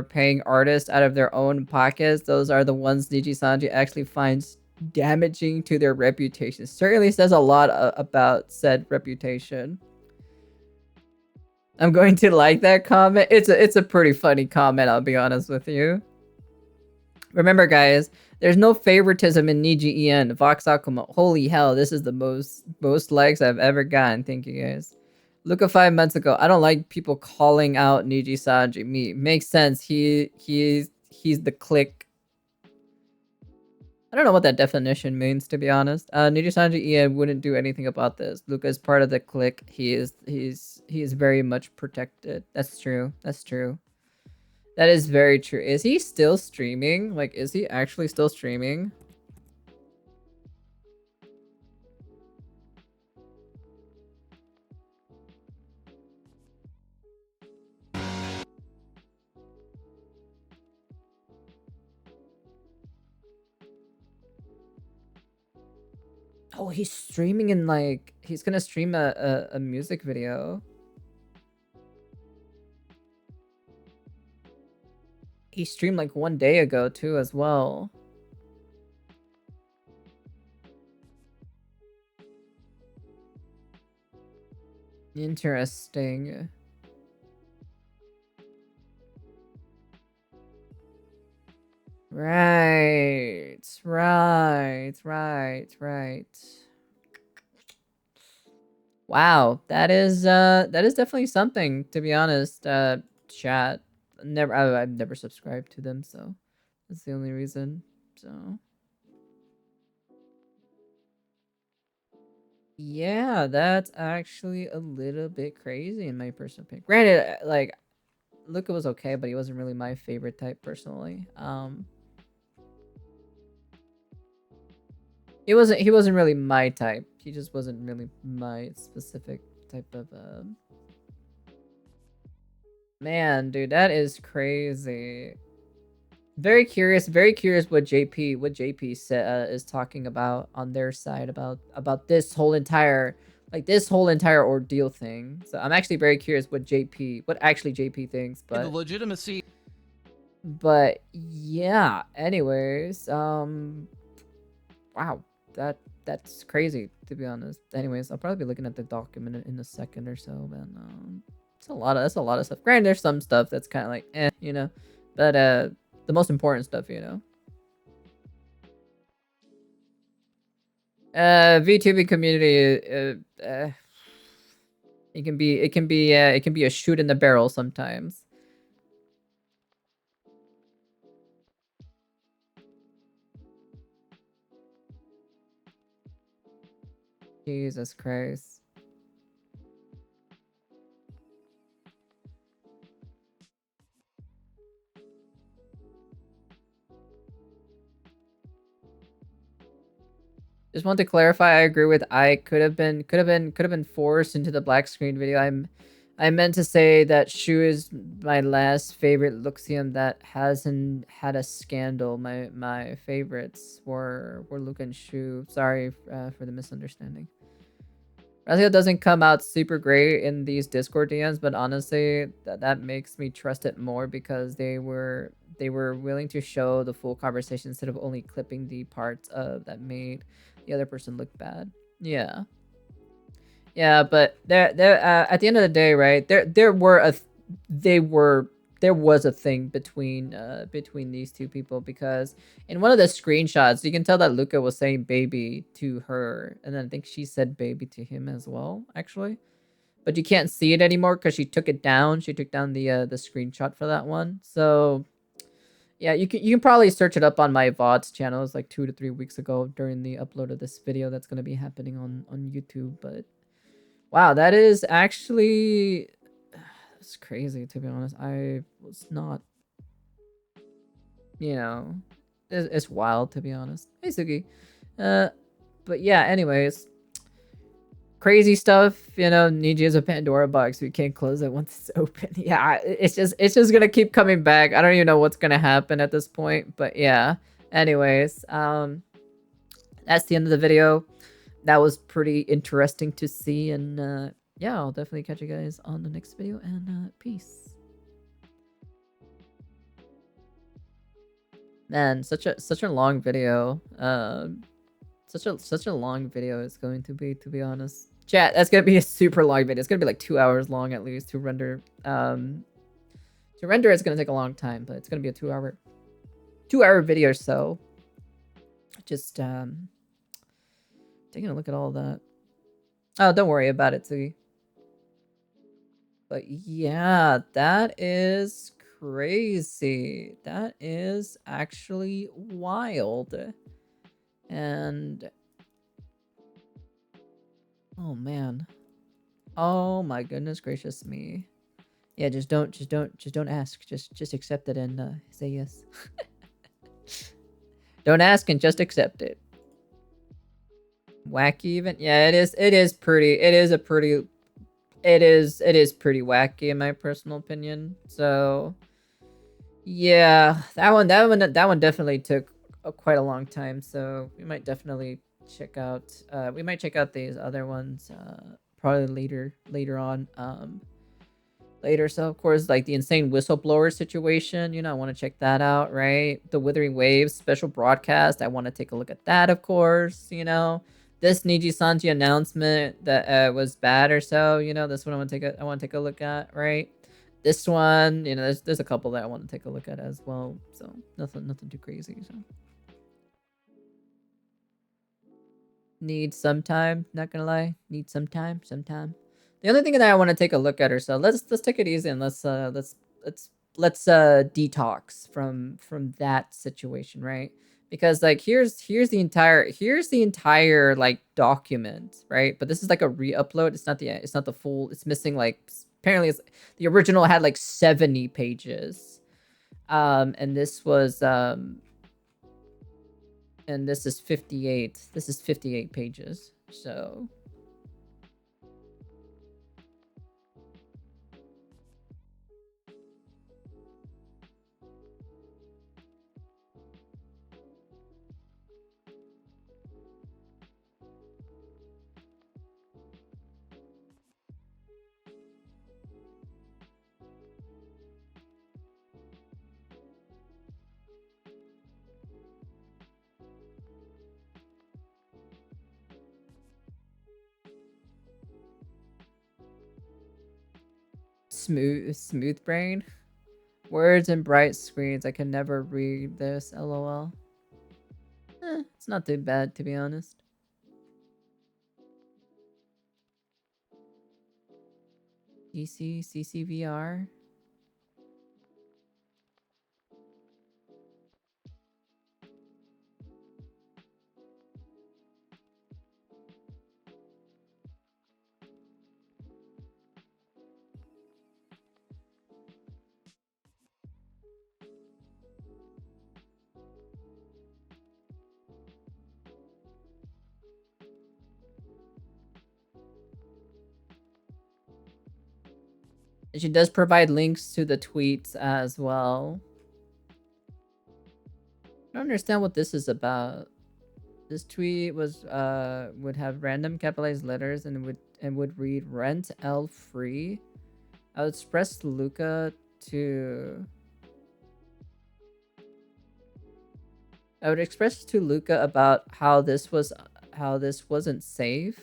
paying artists out of their own pockets, those are the ones Nijisanji actually finds damaging to their reputation. Certainly says a lot about said reputation. I'm going to like that comment. It's a pretty funny comment, I'll be honest with you. Remember, guys, there's no favoritism in Niji EN. Vox Akuma. Holy hell, this is the most likes I've ever gotten. Thank you, guys. Luca 5 months ago. I don't like people calling out Nijisanji. Me. Makes sense. He's the clique. I don't know what that definition means, to be honest. Nijisanji EN wouldn't do anything about this. Luca is part of the clique. He is very much protected. That's true. That's true. That is very true. Is he still streaming? Like, is he actually still streaming? Oh, he's streaming in like he's gonna stream a music video. He streamed like 1 day ago too as well. Interesting. Right. Wow, that is definitely something, to be honest. Chat. I've never subscribed to them, so that's the only reason. So yeah, that's actually a little bit crazy in my personal opinion. Granted, like Luca was okay, but he wasn't really my favorite type personally. He wasn't really my type. He just wasn't really my specific type of Man, dude, that is crazy. Very curious what JP said, is talking about on their side about this whole entire ordeal thing. So I'm actually very curious what actually JP thinks, but The legitimacy. But yeah, anyways, wow, that's crazy, to be honest. Anyways, I'll probably be looking at the document in a second or so, man. That's a lot of stuff. Granted, there's some stuff that's kind of like you know, but the most important stuff, you know. VTuber community, it can be a shoot in the barrel sometimes. Jesus Christ. Just want to clarify, I agree with I could have been forced into the black screen video. I meant to say that Shu is my last favorite Luxium that hasn't had a scandal. My favorites were Luke and Shu. Sorry for the misunderstanding. Razio doesn't come out super great in these Discord DMs, but honestly, that makes me trust it more because they were willing to show the full conversation instead of only clipping the parts of that made the other person look bad. Yeah. Yeah, but there at the end of the day, right? There was a thing between these two people, because in one of the screenshots you can tell that Luca was saying baby to her, and then I think she said baby to him as well, actually. But you can't see it anymore because she took it down. She took down the screenshot for that one. So yeah, you can probably search it up on my VODs channel. It was like 2 to 3 weeks ago during the upload of this video that's gonna be happening on YouTube. But wow, that is actually it's crazy, to be honest. I was not, you know, it's wild, to be honest. Hey Sugi. But yeah, anyways, crazy stuff, you know. Niji is a Pandora box. We can't close it once it's open. Yeah, it's just gonna keep coming back. I don't even know what's gonna happen at this point, but yeah. Anyways, that's the end of the video. That was pretty interesting to see, and yeah, I'll definitely catch you guys on the next video, and peace. Man, such a long video. Such a long video it's going to be honest. Chat, that's gonna be a super long video. It's gonna be like 2 hours long at least to render. To render it's gonna take a long time, but it's gonna be a 2 hour video or so. Just taking a look at all that. Oh, don't worry about it, Sugi. But yeah, that is crazy. That is actually wild. And oh man. Oh my goodness gracious me. Yeah, just don't ask. Just accept it and say yes. Don't ask and just accept it. Wacky even? Yeah, it is pretty wacky in my personal opinion. So yeah, that one definitely took quite a long time, so we might definitely check out these other ones probably later on. Later. So of course, like the insane whistleblower situation, you know, I want to check that out, right? The Withering Waves special broadcast, I want to take a look at that, of course, you know. This Niji Sanji announcement that was bad or so, you know, this one I want to take a look at, right? This one, you know, there's a couple that I want to take a look at as well. So nothing too crazy. So need some time, not gonna lie. Need some time. The other thing that I want to take a look at, or so let's take it easy and let's detox from that situation, right? Because like here's the entire like document, right? But this is like a re-upload. It's not the full. It's missing like apparently the original had like 70 pages, and this was and this is 58. This is 58 pages. So. Smooth brain. Words and bright screens. I can never read this. LOL. It's not too bad, to be honest. CCVR. She does provide links to the tweets as well. I don't understand what this is about. This tweet was would have random capitalized letters and would read rent L free. I would express Luca to about how this wasn't safe.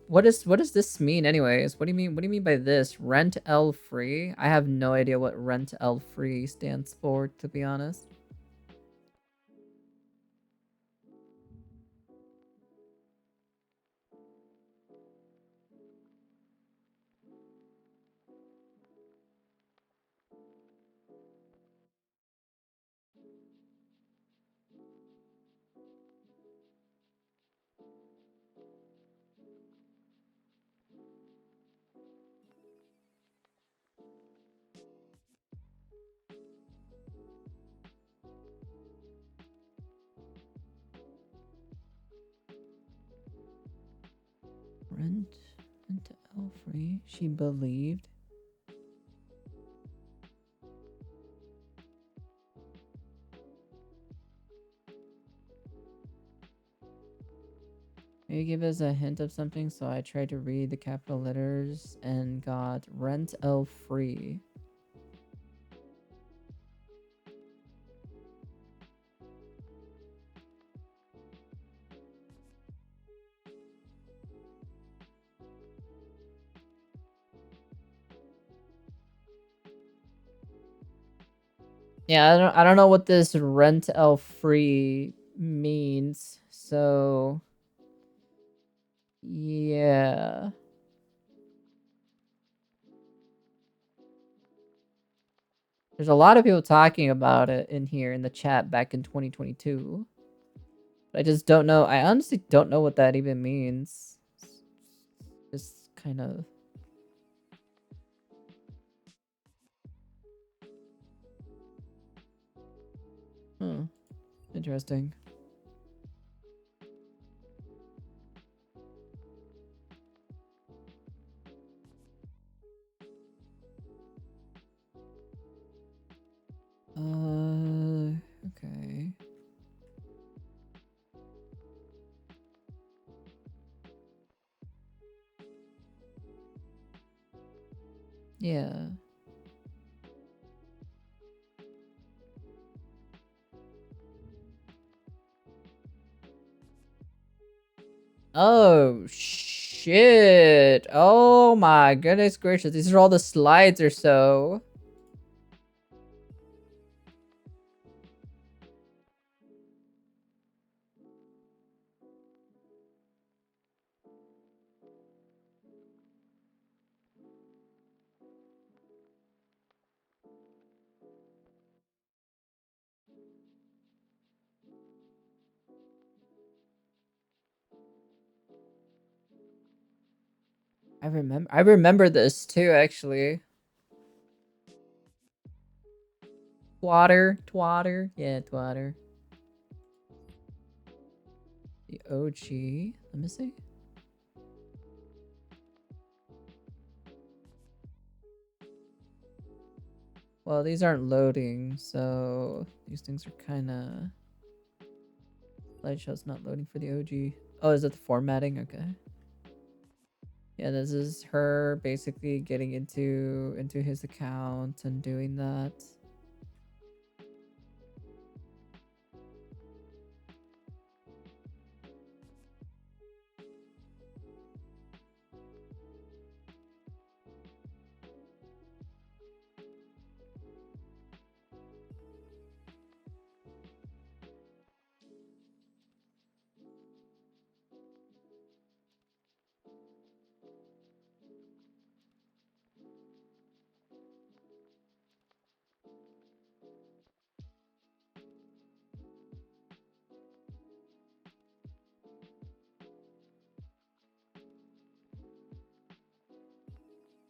What does this mean anyways? What do you mean by this? Rent L free? I have no idea what rent L free stands for, to be honest. Rent L free? She believed. Maybe give us a hint of something, so I tried to read the capital letters and got rent L free. Yeah, I don't know what this rent L free means. So yeah. There's a lot of people talking about it in here in the chat back in 2022. I just don't know. I honestly don't know what that even means. It's kind of... Interesting. Okay. Yeah. Oh, shit. Oh my goodness gracious. These are all the slides or so. I remember this too, actually. Twatter. Yeah, Twatter. The OG. Let me see. Well, these aren't loading, so these things are kind of... Slideshow's not loading for the OG. Oh, is it the formatting? Okay. Yeah, this is her basically getting into his account and doing that.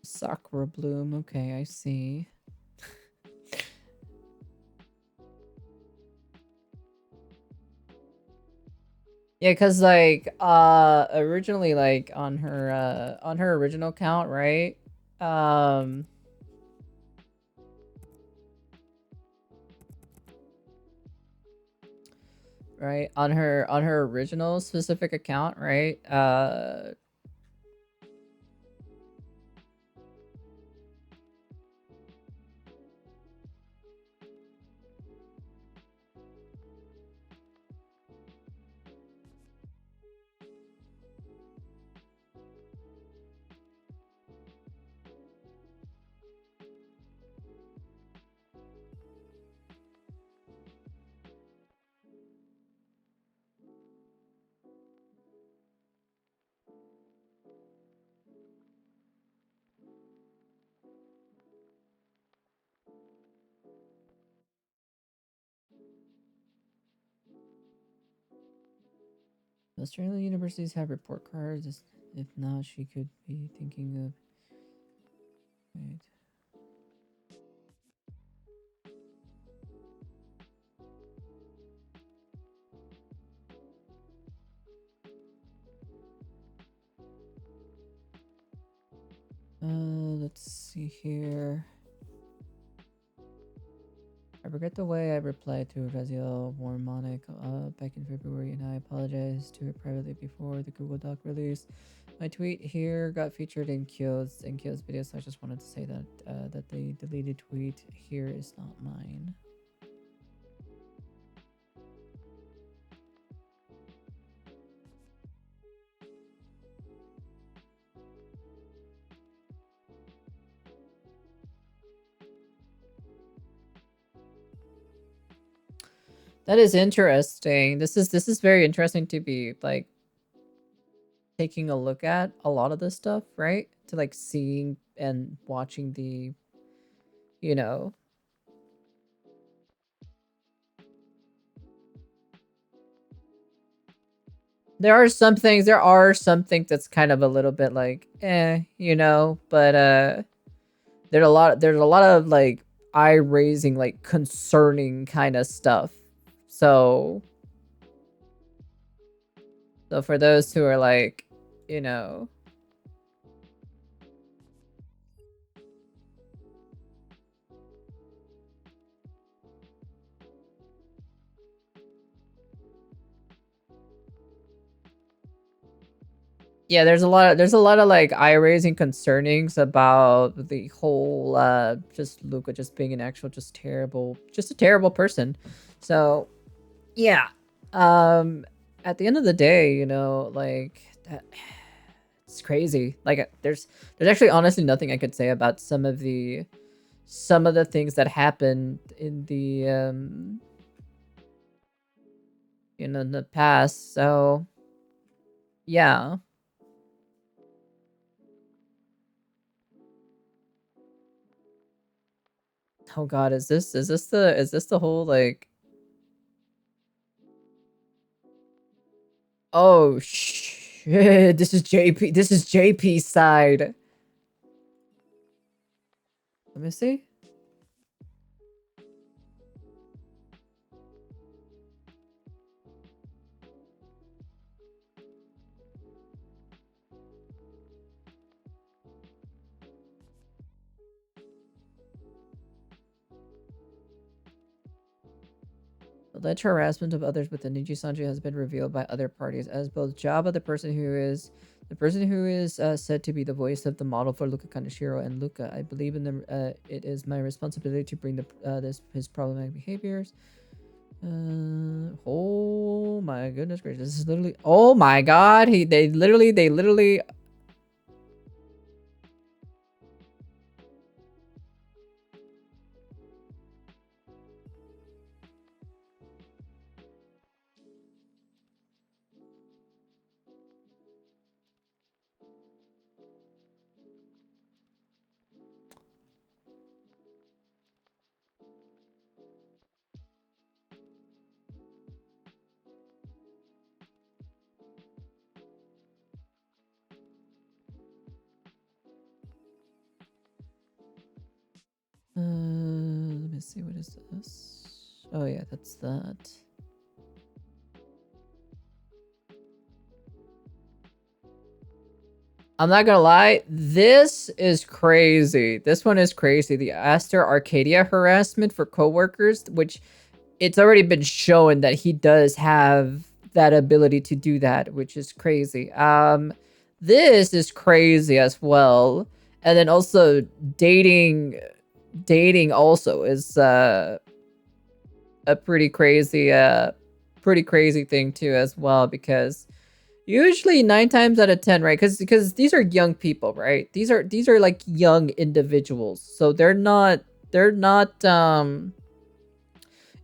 Sakura Bloom. Okay, I see. Yeah, cause like originally like on her original account, right? Right? On her original specific account, right? Australian universities have report cards. If not, she could be thinking of... Wait. Let's see here. I regret the way I replied to Raziel Warmonic back in February, and I apologize to her privately before the Google Doc release. My tweet here got featured in Kyo's video, so I just wanted to say that that the deleted tweet here is not mine. That is interesting. This is very interesting to be like taking a look at a lot of this stuff, right? To like seeing and watching the, you know, there are some things that's kind of a little bit like you know, but there's a lot of like eye-raising, like concerning kind of stuff. So for those who are like, you know, yeah, there's a lot of like eye-raising concernings about the whole just Luca just being an actual just a terrible person. So yeah. At the end of the day, you know, like that, it's crazy. Like there's actually honestly nothing I could say about some of the things that happened in the you know, in the past. So yeah. Oh god, is this the whole like oh shit, this is JP's side. Let me see. Alleged harassment of others within Niji Sanji has been revealed by other parties as both Jabba, the person who is said to be the voice of the model for Luca Kaneshiro, and Luca. I believe in them. It is my responsibility to bring his problematic behaviors. Oh my goodness gracious! This is literally. Oh my god! They literally. Let me see. What is this? Oh yeah, that's that. I'm not gonna lie, this is crazy. This one is crazy. The Aster Arcadia harassment for coworkers, which it's already been shown that he does have that ability to do that, which is crazy. This is crazy as well. And then also dating also is a pretty crazy thing too as well, because usually 9 times out of 10, right? Because these are young people, right? These are like young individuals. So they're not you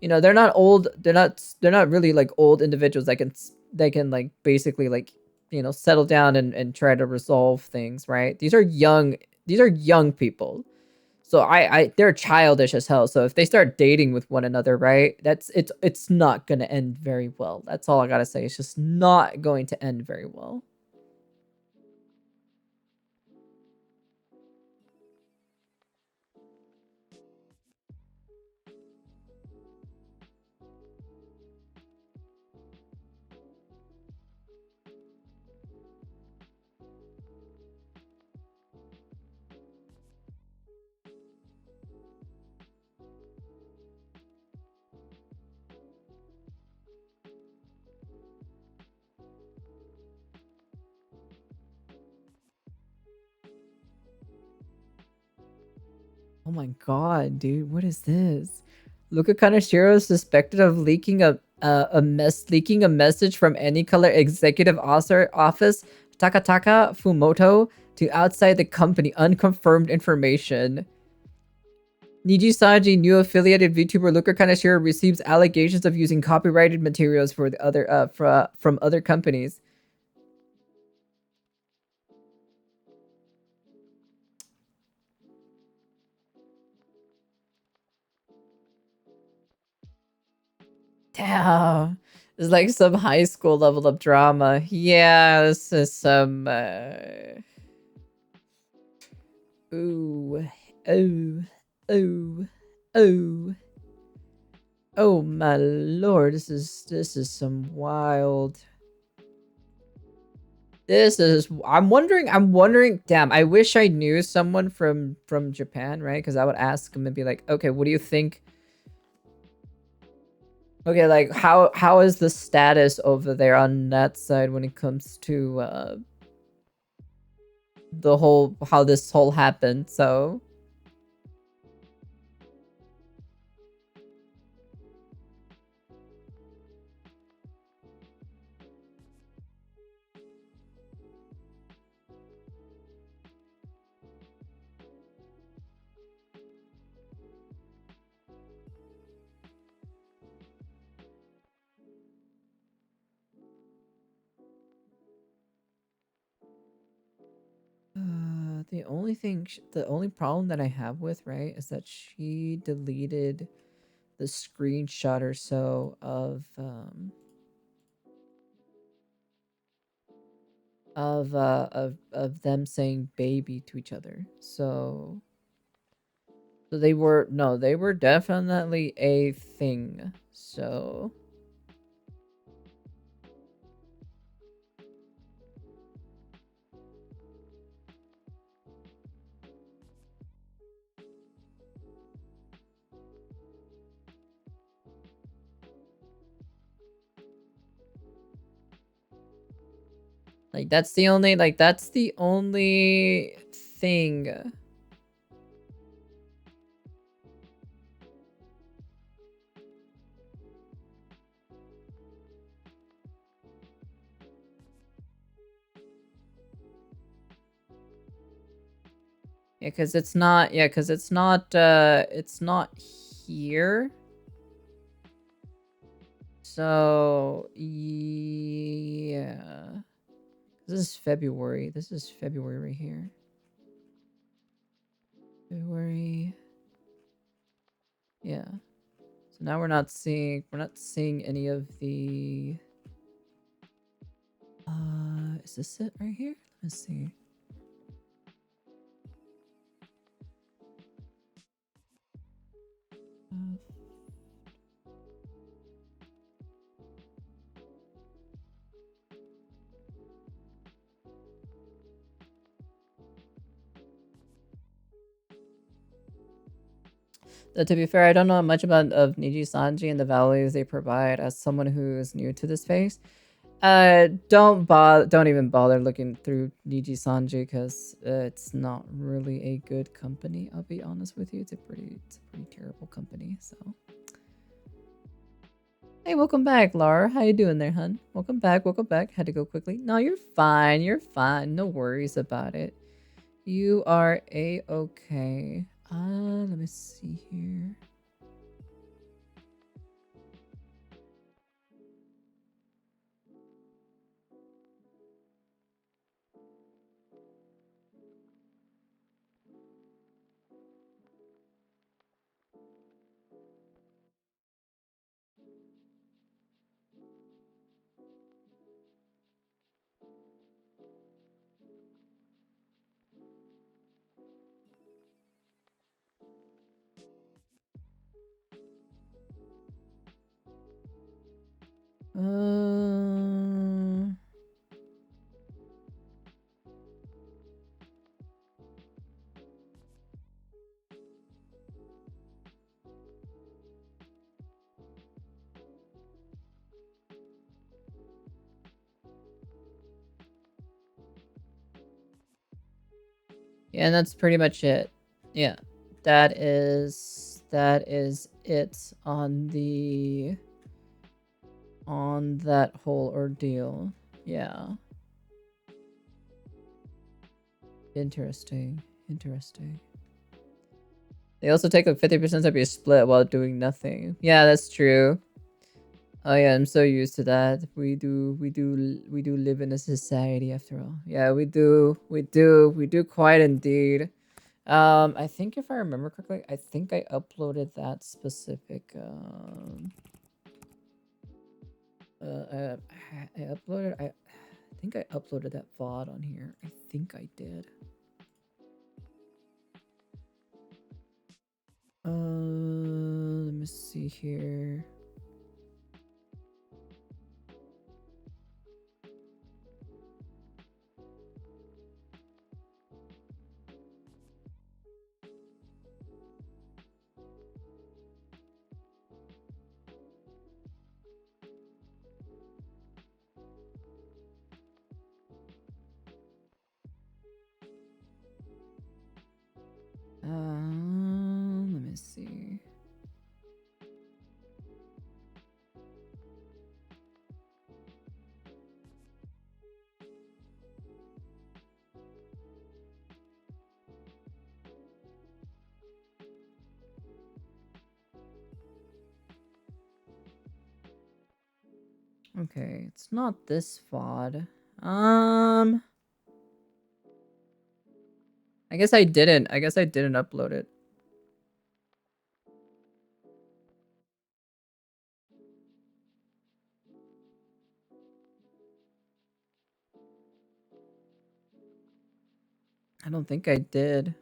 know, they're not old. They're not really like old individuals that can like basically like, you know, settle down and try to resolve things, right? These are young people. So they're childish as hell. So if they start dating with one another, right? It's not going to end very well. That's all I got to say. It's just not going to end very well. Oh my god, dude, what is this? Luca Kaneshiro is suspected of leaking a message from Any Color executive office Takataka Fumoto to outside the company. Unconfirmed information. Niji Sanji, new affiliated VTuber Luca Kaneshiro, receives allegations of using copyrighted materials for the other from other companies. Damn. It's like some high school level of drama. Yeah, this is some ooh. Oh. Oh. Oh. Oh my lord, this is some wild. I'm wondering, damn, I wish I knew someone from Japan, right? Because I would ask them and be like, okay, what do you think? Okay, like how is the status over there on that side when it comes to how this whole happened. So the only problem that I have with, right, is that she deleted the screenshot or so of them saying baby to each other. So they were definitely a thing. So like that's the only thing. Yeah, because it's not here. So yeah. This is February. This is February right here. February. Yeah. So now we're not seeing any of the is this it right here? Let's see. To be fair, I don't know much about Niji Sanji and the values they provide. As someone who is new to this space, don't even bother looking through Niji Sanji because it's not really a good company. I'll be honest with you, it's a pretty terrible company. So, hey, welcome back, Lara. How you doing there, hun? Welcome back. Welcome back. Had to go quickly. No, you're fine. You're fine. No worries about it. You are a-okay. Let me see here. Yeah, and that's pretty much it. Yeah, that is it on that whole ordeal. Yeah. Interesting. They also take up 50% of your split while doing nothing. Yeah, that's true. Oh yeah, I'm so used to that. We do live in a society after all. Yeah, we do quite indeed. I think if I remember correctly, I think I uploaded that specific I think I uploaded that VOD on here. I think I did. Let me see here. Okay, it's not this VOD. I guess I didn't upload it. I don't think I did.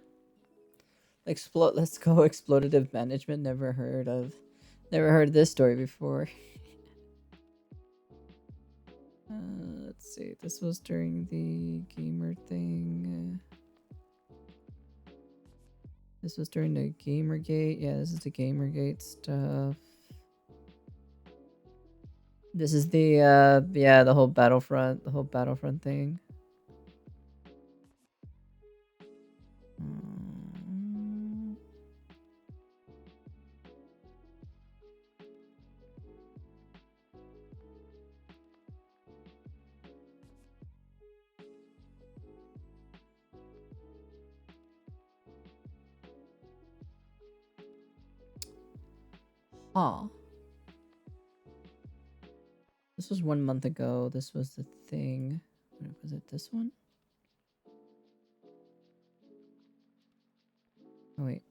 Let's go exploitative management. Never heard this story before. Let's see. This was during the gamer thing. This was during the Gamergate. Yeah, this is the Gamergate stuff. This is the yeah, the whole Battlefront thing. Huh. This was 1 month ago. This was the thing. Was it this one? Oh, wait.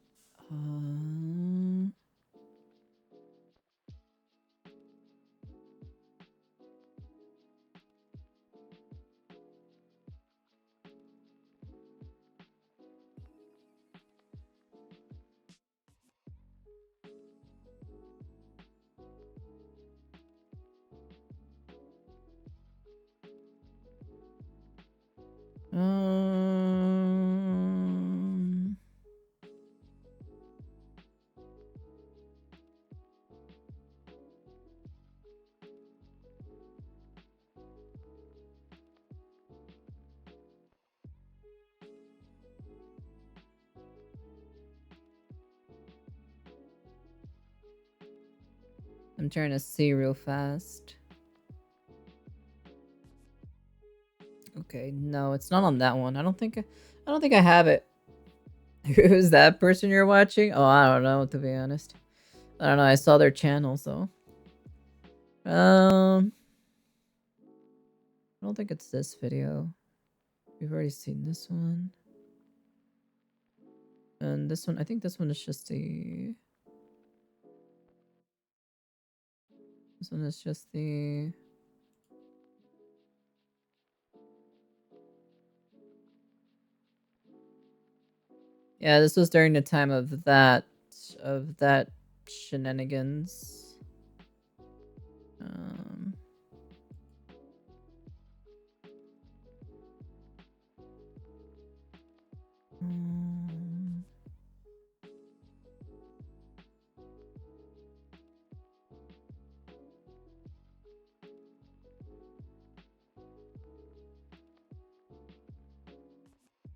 I'm trying to see real fast. Okay, no, it's not on that one. I don't think I have it. Who's that person you're watching? Oh, I don't know, to be honest. I don't know. I saw their channels though. I don't think it's this video. We've already seen this one. And this one, I think this one is just the... This one is just the... Yeah, this was during the time of that shenanigans.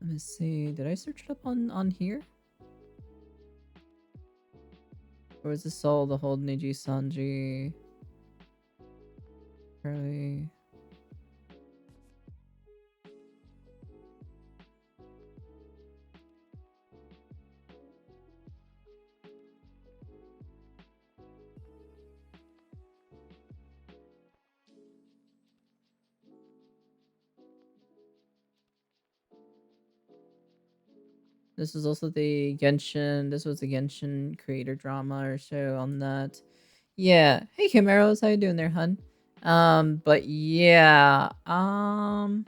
Let me see. Did I search it up on here? Or is this all the whole Niji Sanji? Charlie. This is also the Genshin. This was the Genshin creator drama or show on that. Yeah. Hey, Chimeros, how you doing there, hun? But yeah. I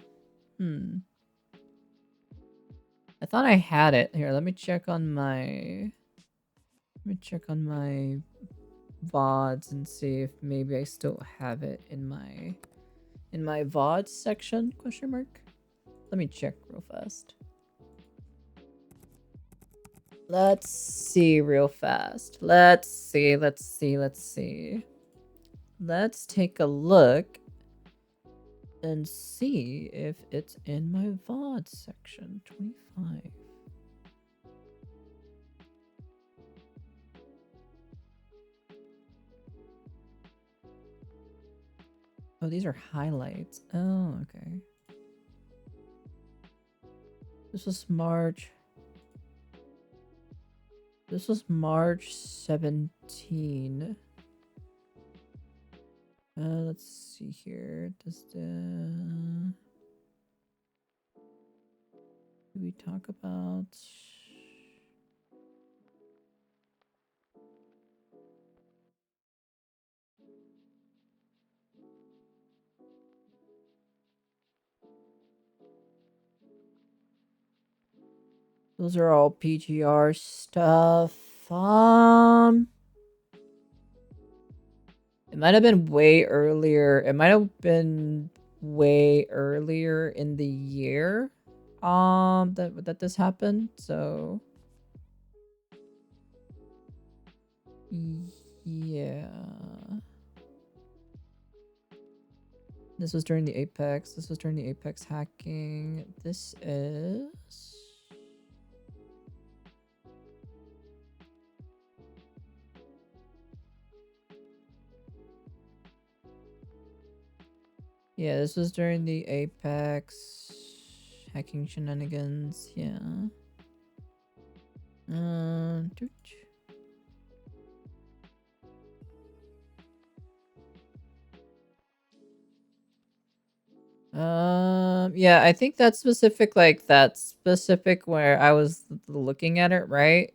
thought I had it. Here, let me check on my VODs and see if maybe I still have it in my VODs section, question mark. Let me check real fast. Let's see real fast. Let's see. Let's take a look and see if it's in my VOD section. 25. Oh, these are highlights. Oh, okay. This was March 17. Let's see here. Do we talk about? Those are all PGR stuff. It might have been way earlier. It might have been way earlier in the year. That this happened. So yeah. This was during the Apex. This was during the Apex hacking. This is. Yeah, this was during the Apex hacking shenanigans. Yeah. Yeah, I think that specific, like that specific where I was looking at it, right?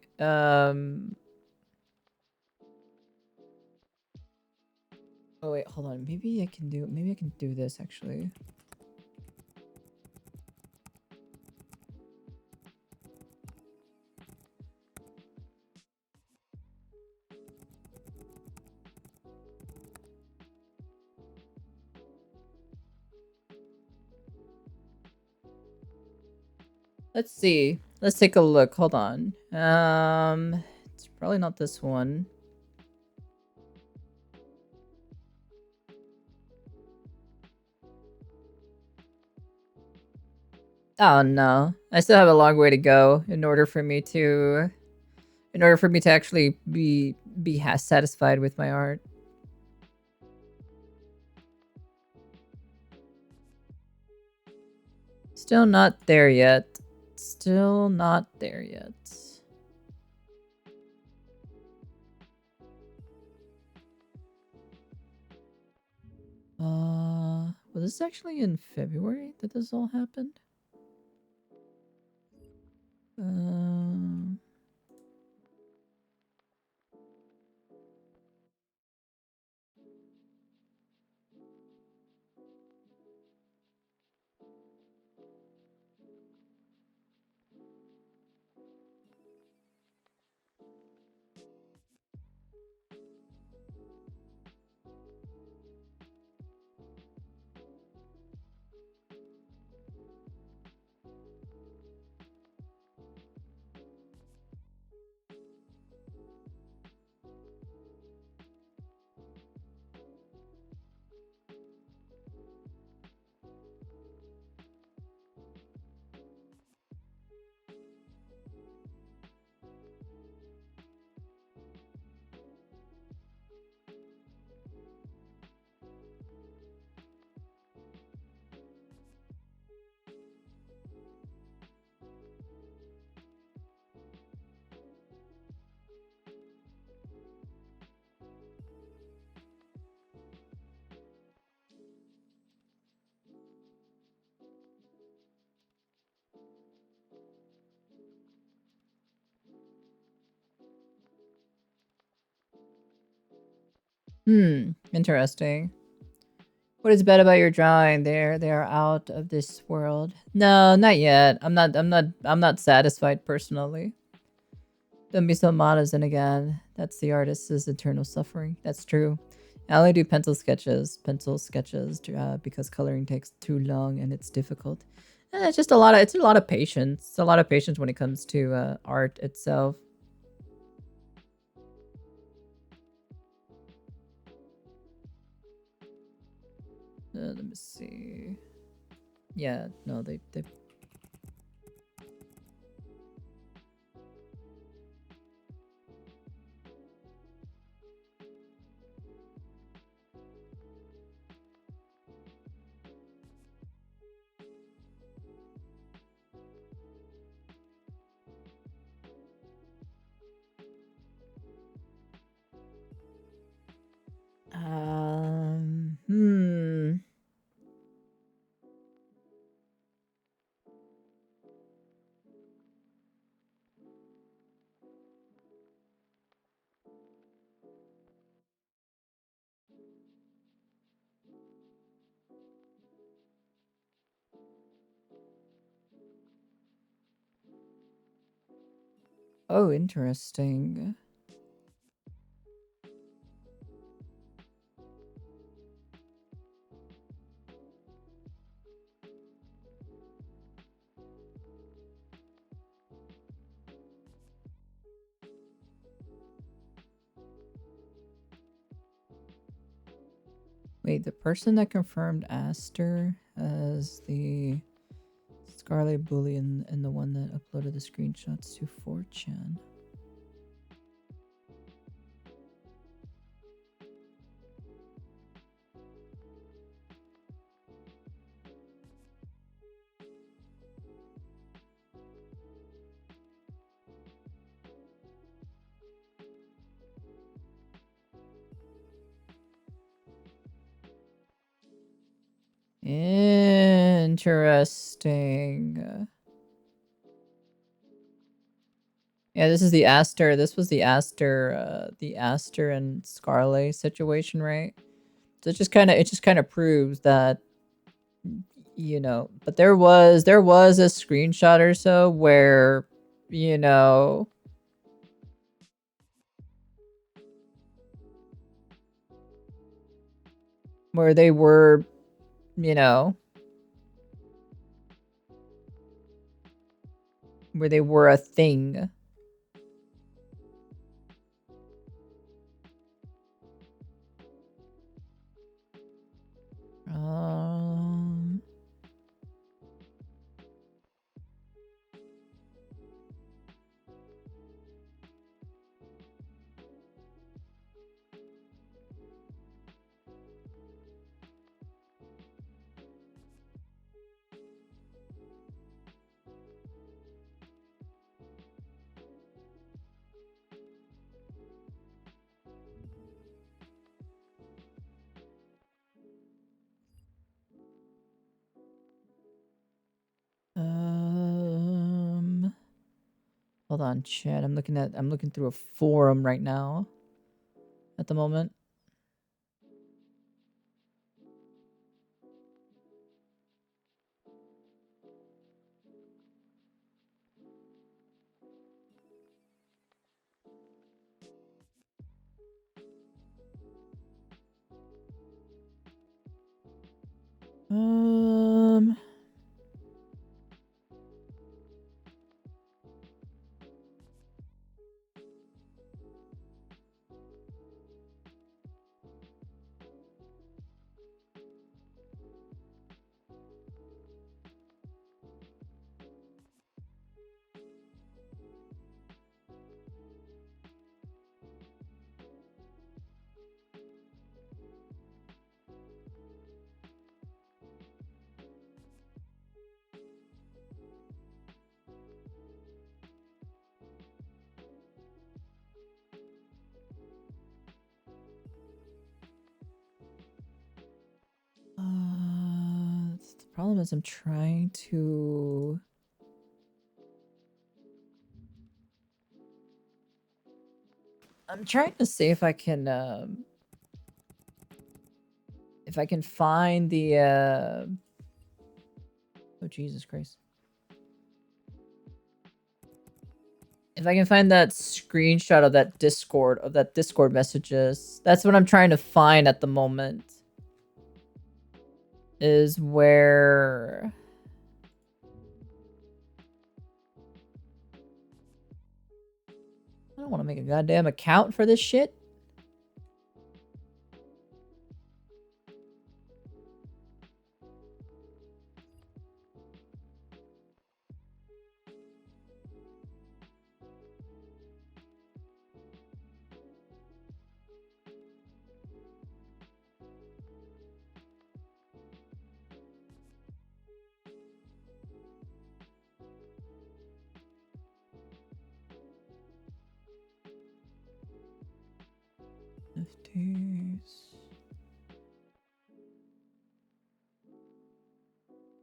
Oh wait, hold on. Maybe I can do this actually. Let's see. Let's take a look. Hold on. It's probably not this one. Oh no. I still have a long way to go in order for me to actually be satisfied with my art. Still not there yet. Still not there yet. Was this actually in February that this all happened? Interesting. What is bad about your drawing? They are out of this world. No, not yet. I'm not satisfied personally. Don't be so modest, and again, that's the artist's eternal suffering. That's true. I only do pencil sketches because coloring takes too long and it's difficult. It's just a lot of patience. It's a lot of patience when it comes to art itself. Let me see. Yeah, no, they Oh, interesting. Wait, the person that confirmed Aster as the Scarlet Bully and the one that uploaded the screenshots to 4chan. Interesting. Yeah, this is the Aster. This was the Aster and Scarlet situation, right? So it just kind of proves that, you know, but there was a screenshot or so where, you know, where they were, you know, where they were a thing. Hold on, chat. I'm looking through a forum right now at the moment. The problem is I'm trying to... see if I can find the oh Jesus Christ. If I can find that screenshot of that Discord messages. That's what I'm trying to find at the moment. Is where... I don't want to make a goddamn account for this shit.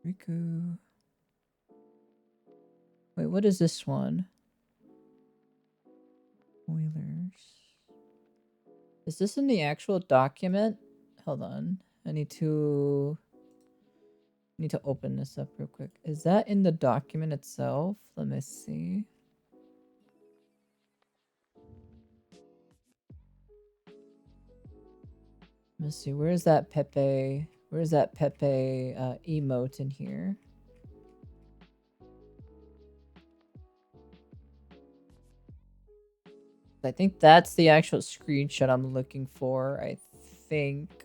Riku. Wait, what is this one? Oilers. Is this in the actual document? Hold on. I need to open this up real quick. Is that in the document itself? Let me see. Let's see, where's that Pepe? Where's that Pepe emote in here? I think that's the actual screenshot I'm looking for, I think.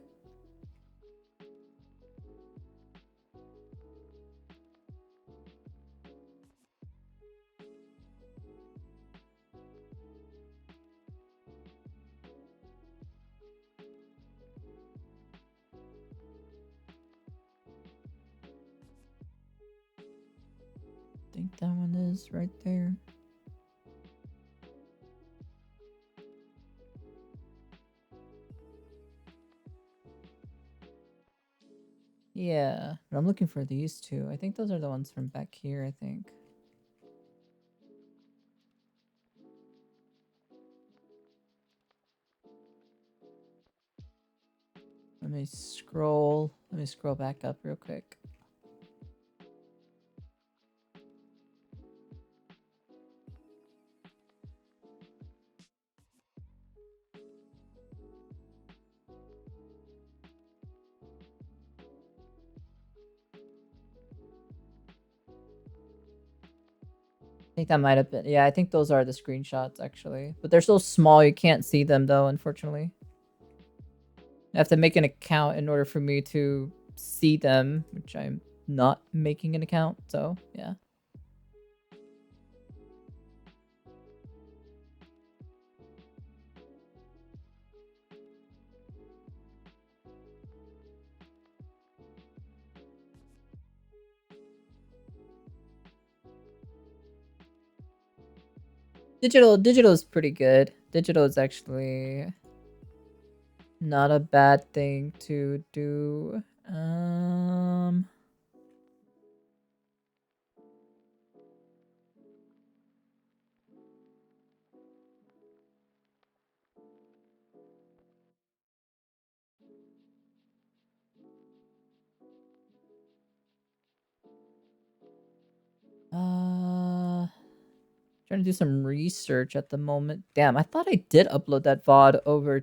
I think that one is right there. Yeah, but I'm looking for these two. I think those are the ones from back here, I think. Let me scroll back up real quick. I think that might have been, yeah, I think those are the screenshots actually. But they're so small you can't see them though, unfortunately. I have to make an account in order for me to see them, which I'm not making an account, so yeah. Digital is pretty good. Digital is actually not a bad thing to do. Trying to do some research at the moment. Damn, I thought I did upload that VOD over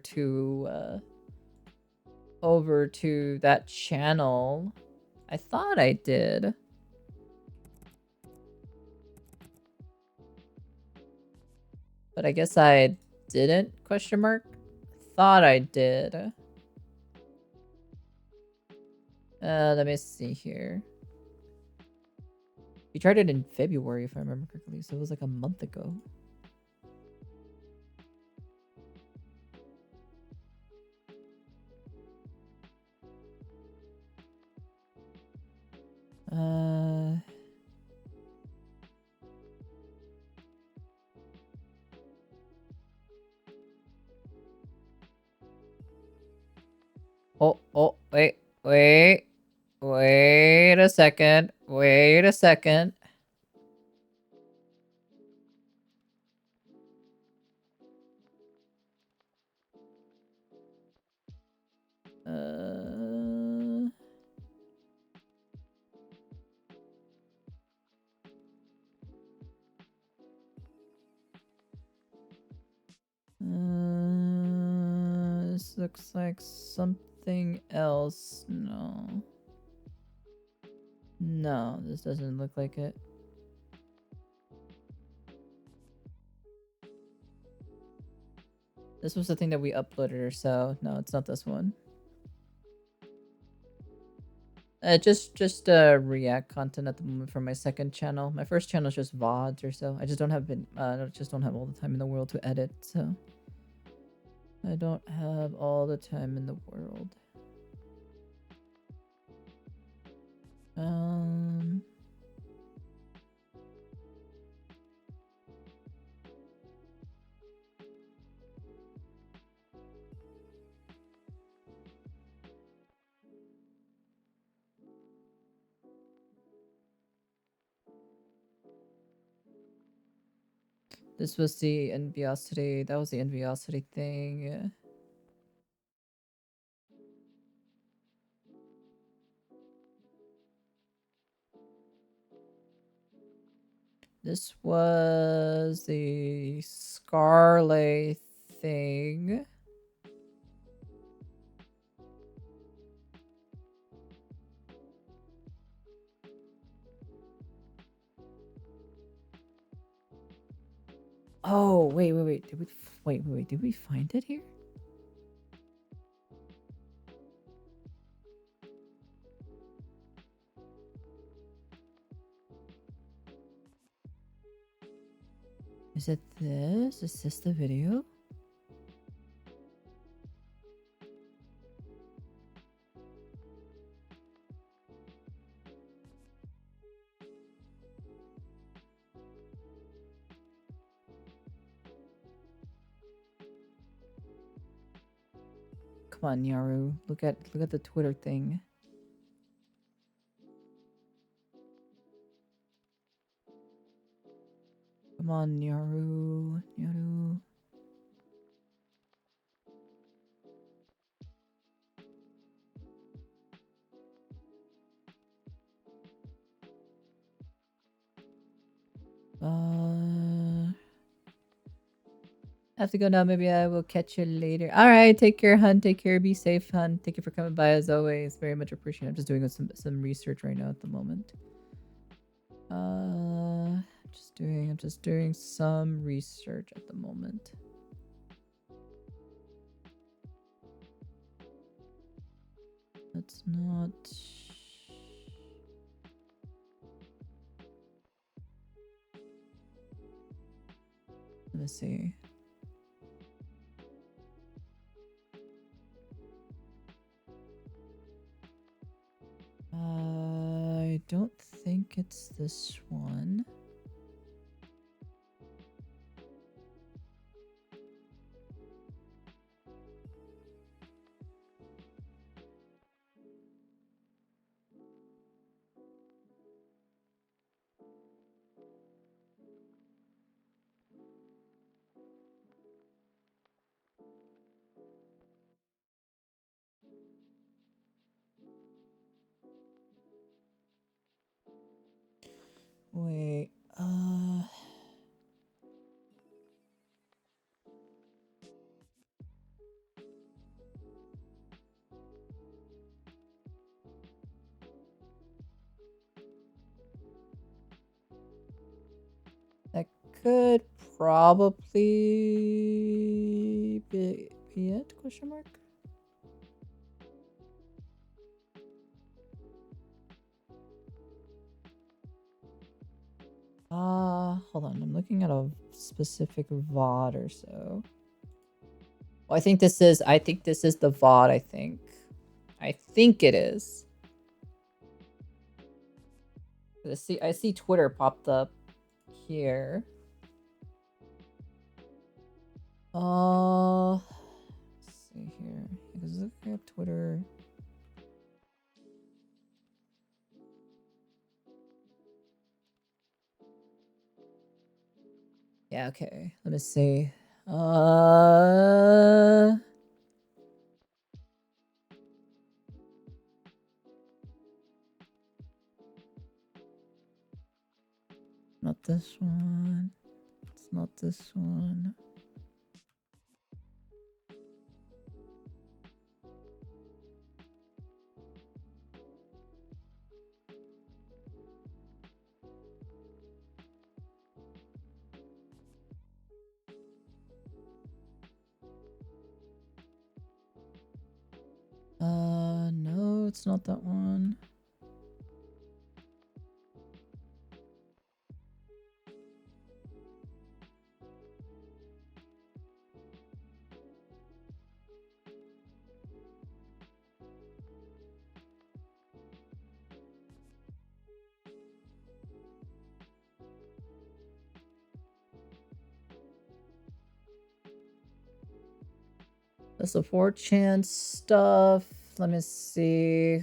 to that channel. I thought I did. But I guess I didn't, question mark? Thought I did. Let me see here. We tried it in February, if I remember correctly, so it was like a month ago. Oh, wait a second. Wait a second. This looks like something else. No. No, this doesn't look like it. This was the thing that we uploaded, so no, it's not this one. Just React content at the moment for my second channel. My first channel is just VODs or so. I just don't have all the time in the world to edit, so I don't have all the time in the world. This was the Enviosity. That was the Enviosity thing. This was the Scarlet thing. Oh, wait. Did we find it here? Is it this? Is this the video? Come on, Nyaru. Look at the Twitter thing. Come on, Nyaru. Nyaru. I have to go now. Maybe I will catch you later. All right. Take care, hun. Take care. Be safe, hun. Thank you for coming by as always. Very much appreciated. I'm just doing some research right now at the moment. I'm just doing some research at the moment. That's not. Let me see. I don't think it's this one. Wait, that could probably be it? Question mark. Hold on. I'm looking at a specific VOD or so. Well, I think this is the VOD, I think it is. I see Twitter popped up here. Let's see here. Because look at Twitter. Yeah, okay. Let me see. Not this one. It's not this one. No, it's not that one. That's the 4chan stuff. Let me see.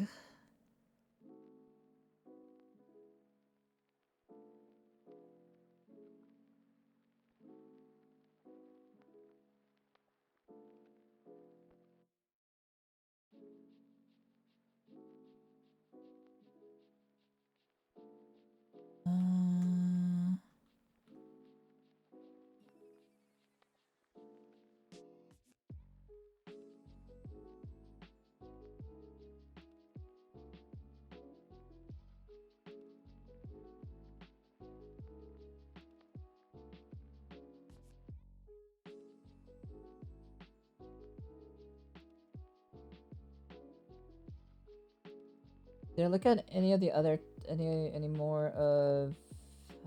Did I look at any of the other any more of?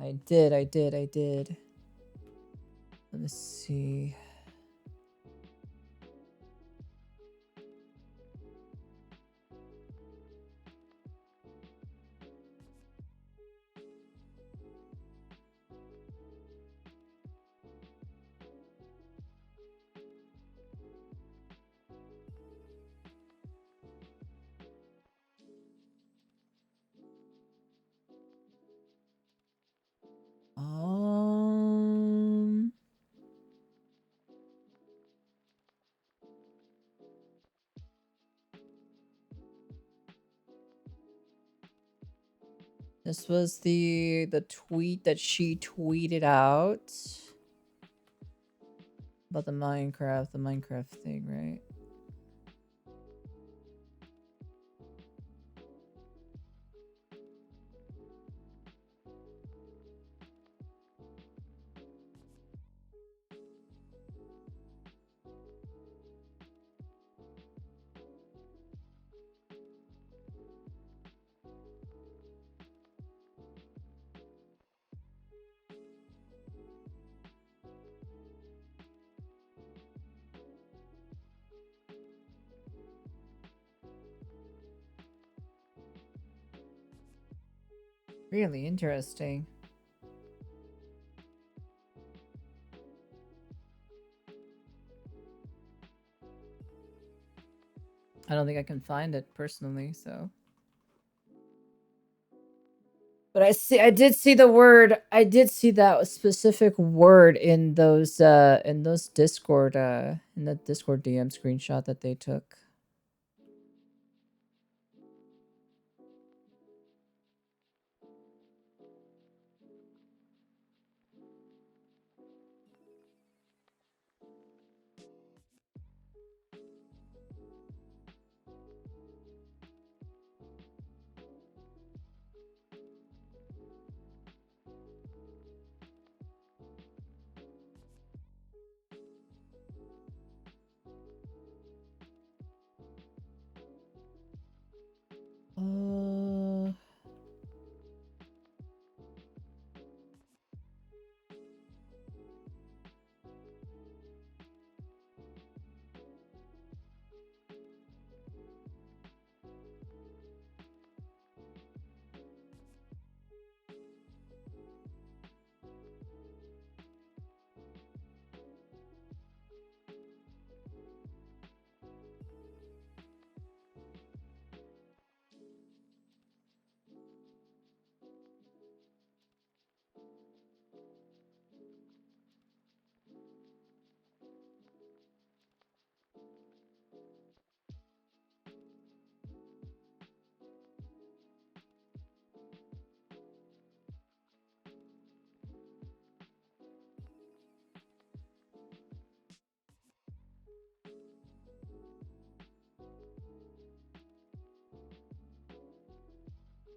I did. Let me see. This was the tweet that she tweeted out about the Minecraft thing, right? Really interesting. I don't think I can find it personally, so. But I did see the word. I did see that specific word in those Discord in the Discord DM screenshot that they took.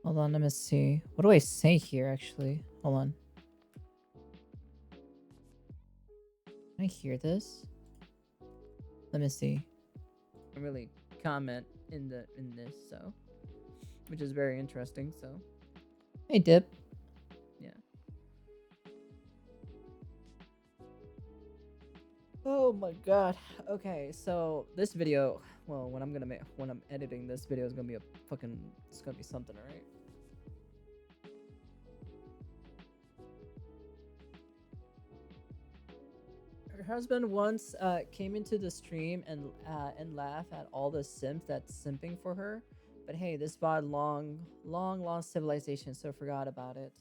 Hold on, let me see. What do I say here, actually? Hold on. Can I hear this? Let me see. I really comment in this, so, which is very interesting. So, hey, Dip. Yeah. Oh my god. Okay, so this video, well, when I'm editing this video, is gonna be it's gonna be something, alright? Her husband once came into the stream and laugh at all the simps that's simping for her, but hey, this bot long lost civilization, so forgot about it.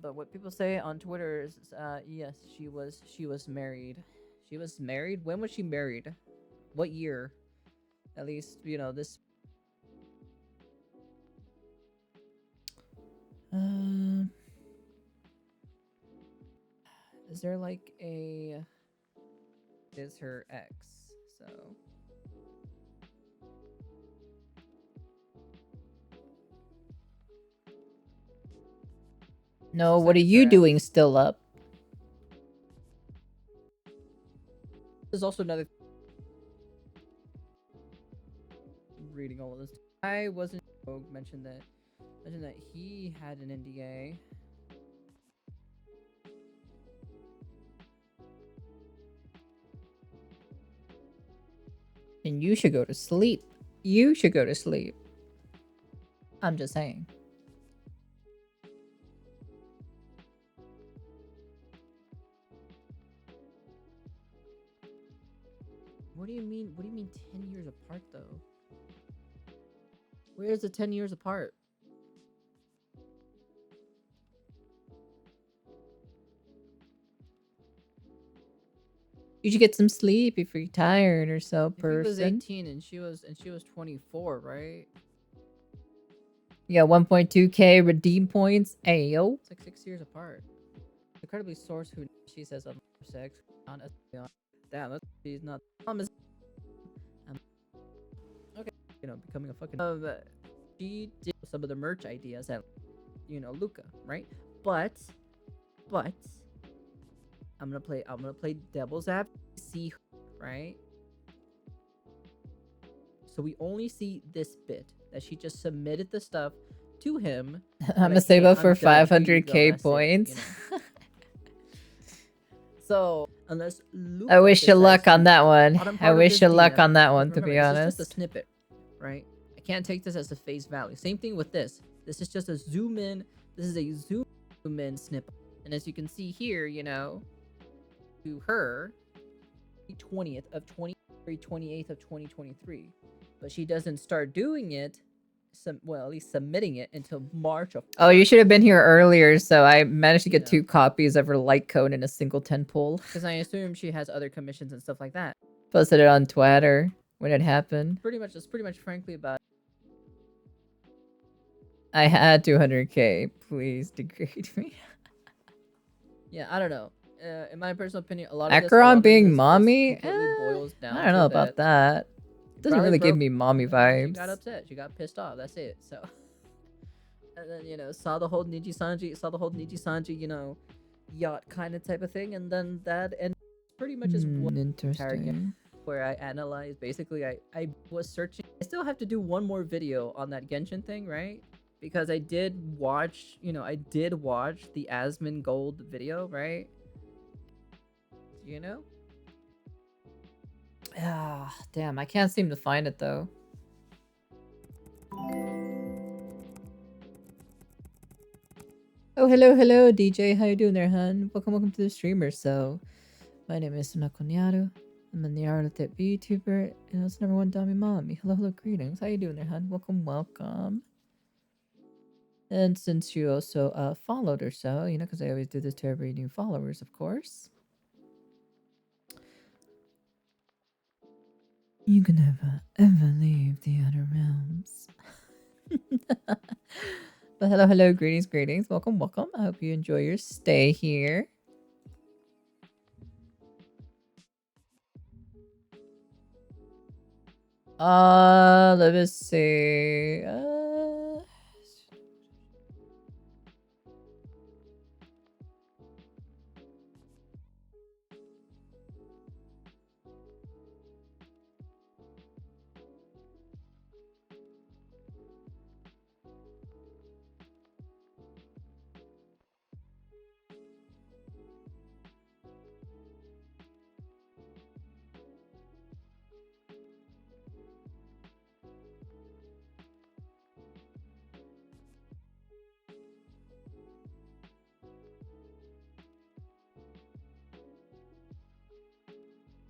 But what people say on Twitter is, yes, she was married. She was married? When was she married? What year? At least, you know, this... Is there like a... Is her ex, so... No, what are you doing still up? There's also another... Reading all of this. I wasn't mentioned that he had an NDA. And you should go to sleep. You should go to sleep. I'm just saying. What do you mean? What do you mean 10 years apart though? Where's the 10 years apart? You should get some sleep if you're tired or so, person. He was 18 and she was 24, right? Yeah, 1.2k redeem points. Ayo. It's like 6 years apart. Incredibly source who she says I'm sex. Damn, she's not. Okay, you know, becoming a fucking. She did some of the merch ideas at, you know, Luca, right? But I'm gonna play devil's advocate. See, right? So we only see this bit that she just submitted the stuff to him. I'm gonna save up for 500k points. So unless Luca, I wish you luck on that one. I wish you luck on that one, to be honest. It's just a snippet, right? I can't take this as a face value. Same thing with this. This is just a zoom in. This is a zoom in snippet, and as you can see here, you know, to her, 20th of 28th of 2023, but she doesn't start doing it. Well, at least submitting it until March of. Oh, you should have been here earlier. So I managed to get 2 copies of her light code in a single 10 pull. Because I assume she has other commissions and stuff like that. Posted it on Twitter when it happened. It's pretty much frankly about. I had 200k. Please degrade me. Yeah, I don't know. In my personal opinion, a lot of Acheron being mommy. Boils down I don't know about that. Doesn't really give me mommy vibes. She got upset. She got pissed off. That's it. So, and then, you know, saw the whole Niji Sanji, you know, yacht kind of type of thing, and then that and pretty much is what interesting. Where I analyzed. Basically, I was searching. I still have to do one more video on that Genshin thing, right? Because I did watch, you know, the Asmon Gold video, right? You know. Ah, damn, I can't seem to find it though. Oh, hello, DJ. How you doing there, hun? Welcome to the streamer. So, my name is Nakonyaru. I'm a Nyarlathip VTuber, and it's #1 Dami Mommy. Hello, greetings. How you doing there, hun? Welcome. And since you also followed or so, you know, because I always do this to every new followers, of course. You can never, ever leave the outer realms. But hello, greetings. Welcome. I hope you enjoy your stay here. Let us see.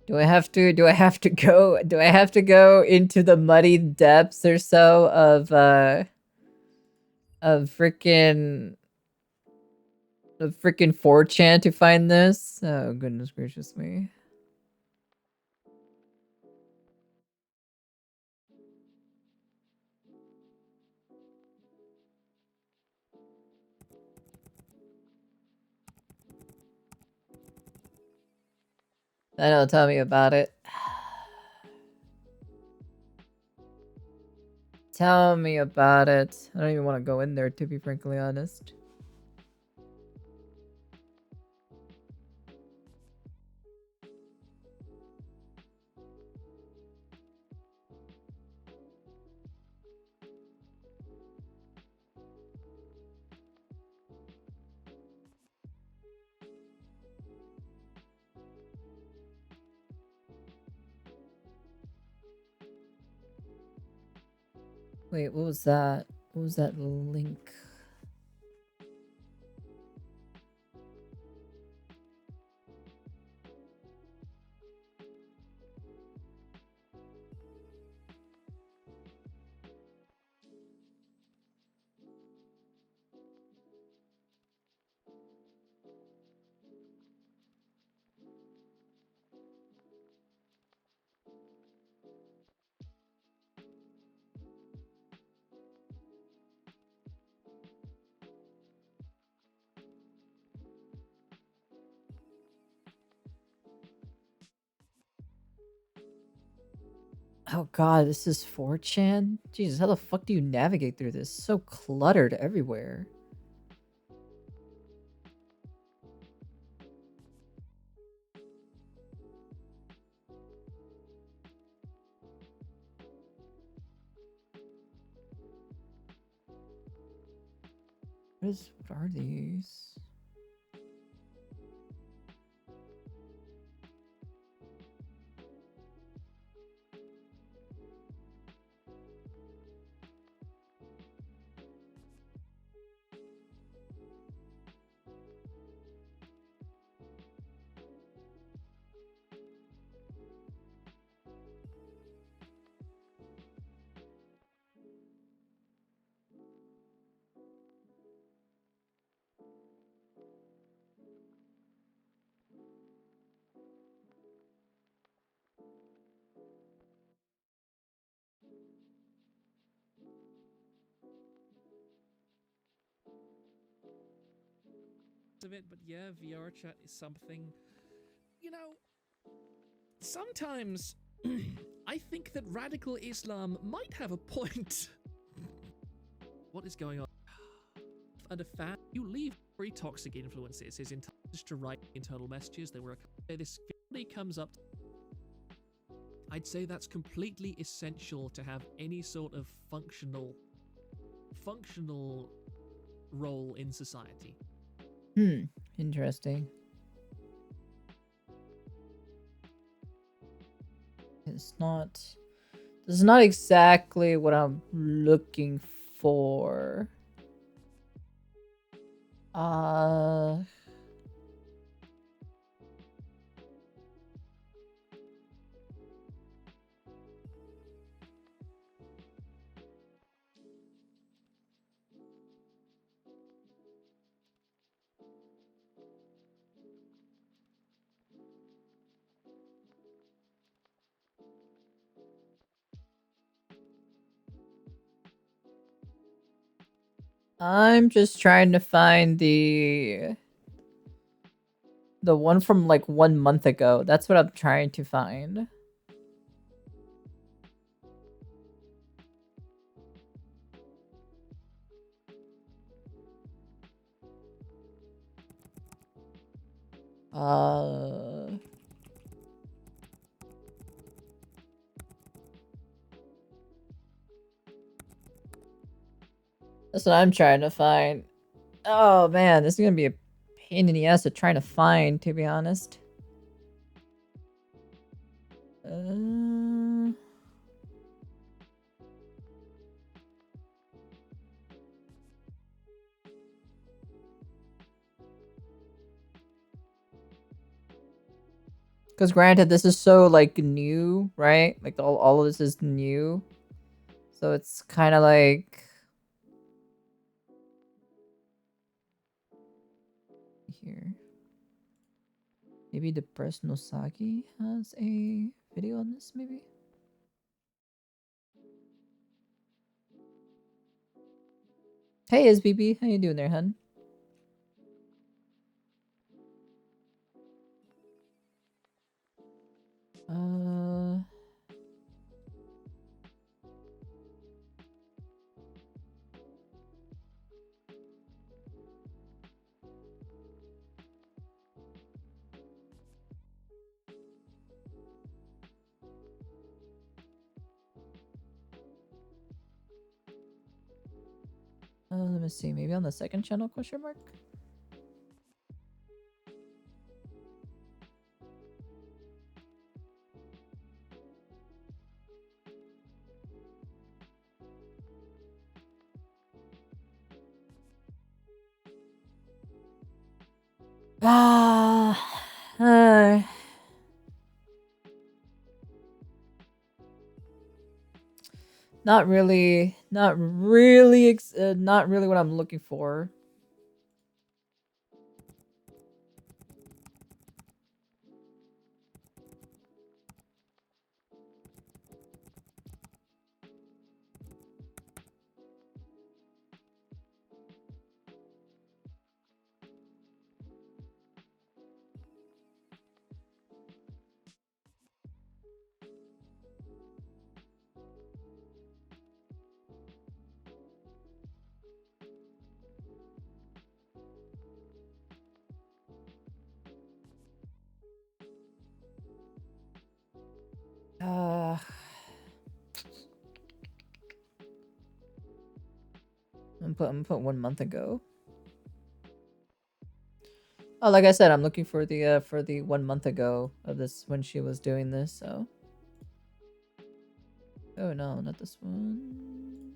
Do I have to go into the muddy depths or so of freaking 4chan to find this? Oh, goodness gracious me. I know, tell me about it. Tell me about it. I don't even want to go in there, to be frankly honest. Wait, what was that? What was that link? Oh god, this is 4chan? Jesus, how the fuck do you navigate through this? So cluttered everywhere. What are these? Of it, but yeah, VR chat is something, you know, sometimes I think that radical Islam might have a point. What is going on? And a fan, you leave very toxic influences, his just to write internal messages. There were this family comes up. I'd say that's completely essential to have any sort of functional role in society. Interesting. This is not exactly what I'm looking for. I'm just trying to find the one from like 1 month ago. That's what I'm trying to find. That's what I'm trying to find. Oh man, this is gonna be a pain in the ass to trying to find, to be honest. Because granted, this is so like new, right? Like all of this is new, so it's kind of like here. Maybe Depressed Nosaki has a video on this, maybe? Hey, SBB, how you doing there, hun? Let me see, maybe on the second channel, question mark? Not really not really what I'm looking for. I'm put 1 month ago. Oh, like I said, I'm looking for the 1 month ago of this when she was doing this. So. Oh no, not this one.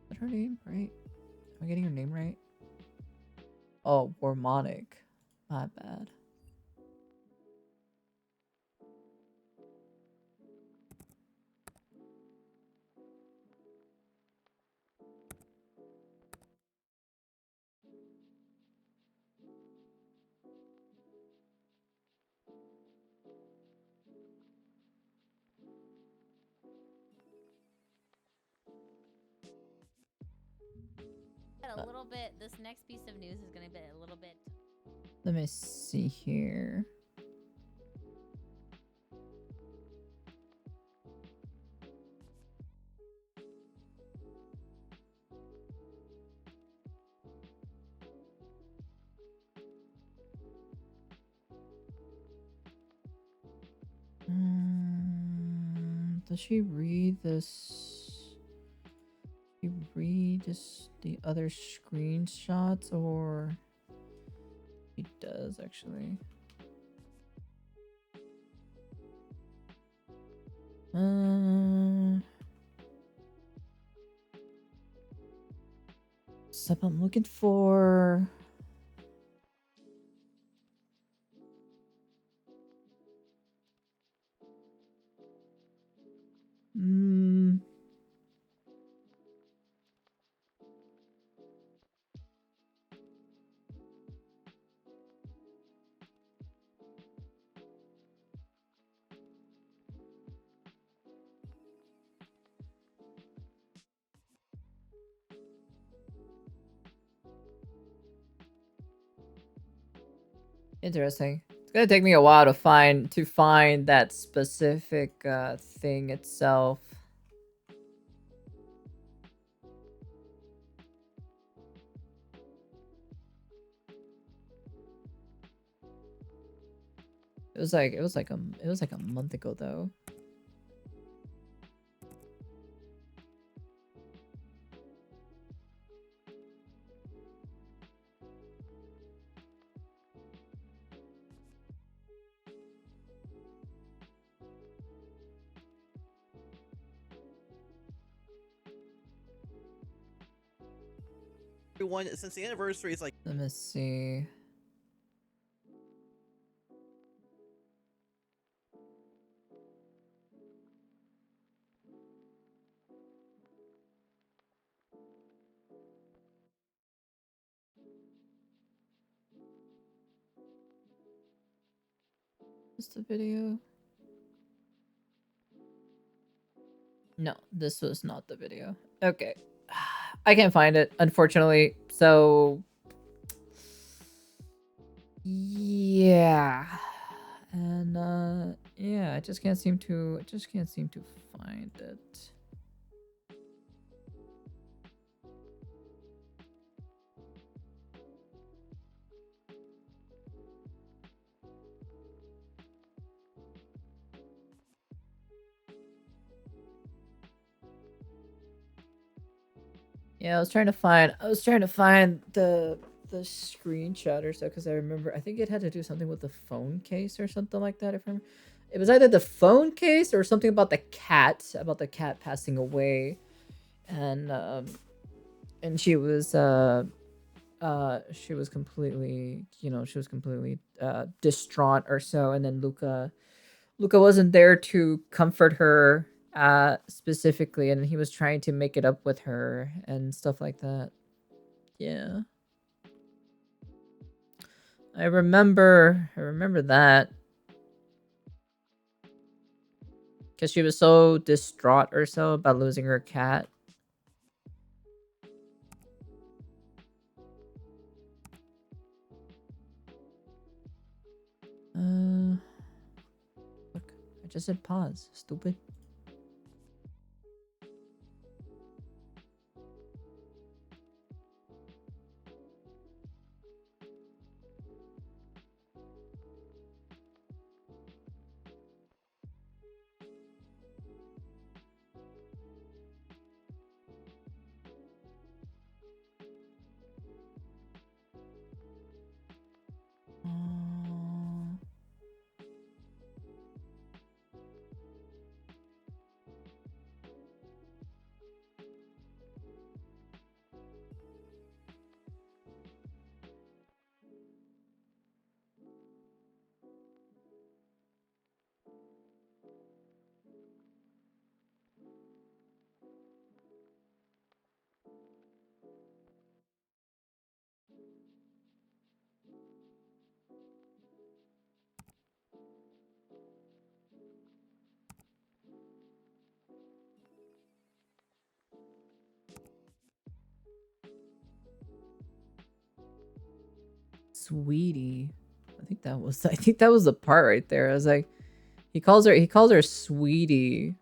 Is that her name right? Am I getting her name right? Oh, Warmonic. My bad. A little bit. This next piece of news is gonna be a little bit. Let me see here. Does she read this? She read this, the other screenshots, or she does actually. So I'm looking for. Interesting. It's gonna take me a while to find that specific thing itself. It was like a month ago though. Everyone, since the anniversary is like. Let me see. Is the video? No, this was not the video. Okay. I can't find it, unfortunately. So yeah. And yeah, I just can't seem to find it. Yeah, I was trying to find the screenshot or so, because I remember I think it had to do something with the phone case or something like that. If I remember, it was either the phone case or something about the cat passing away, and she was she was completely, distraught or so, and then Luca wasn't there to comfort her specifically, and he was trying to make it up with her and stuff like that. Yeah. I remember that. Because she was so distraught or so about losing her cat. Look, I just said pause, stupid. Sweetie. I think that was the part right there. I was like, he calls her sweetie.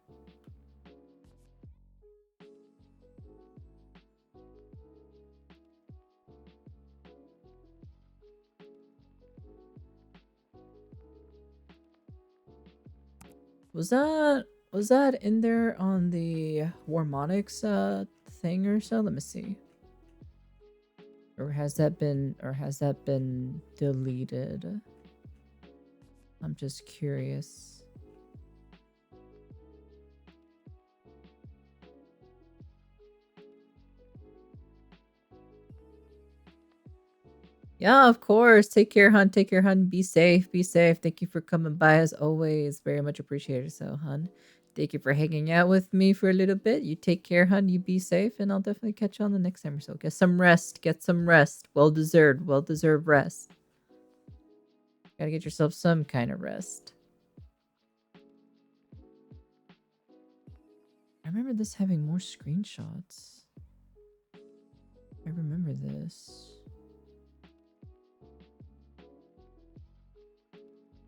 Was that in there on the Warmonics thing or so? Let me see. Or has that been deleted? I'm just curious. Yeah, of course. Take care, hun. Take care, hun. Be safe. Be safe. Thank you for coming by as always. Very much appreciated. So, hun, thank you for hanging out with me for a little bit. You take care, hun. You be safe, and I'll definitely catch you on the next time or so. Get some rest. Get some rest. Well deserved. Well deserved rest. Gotta get yourself some kind of rest. I remember this having more screenshots. I remember this.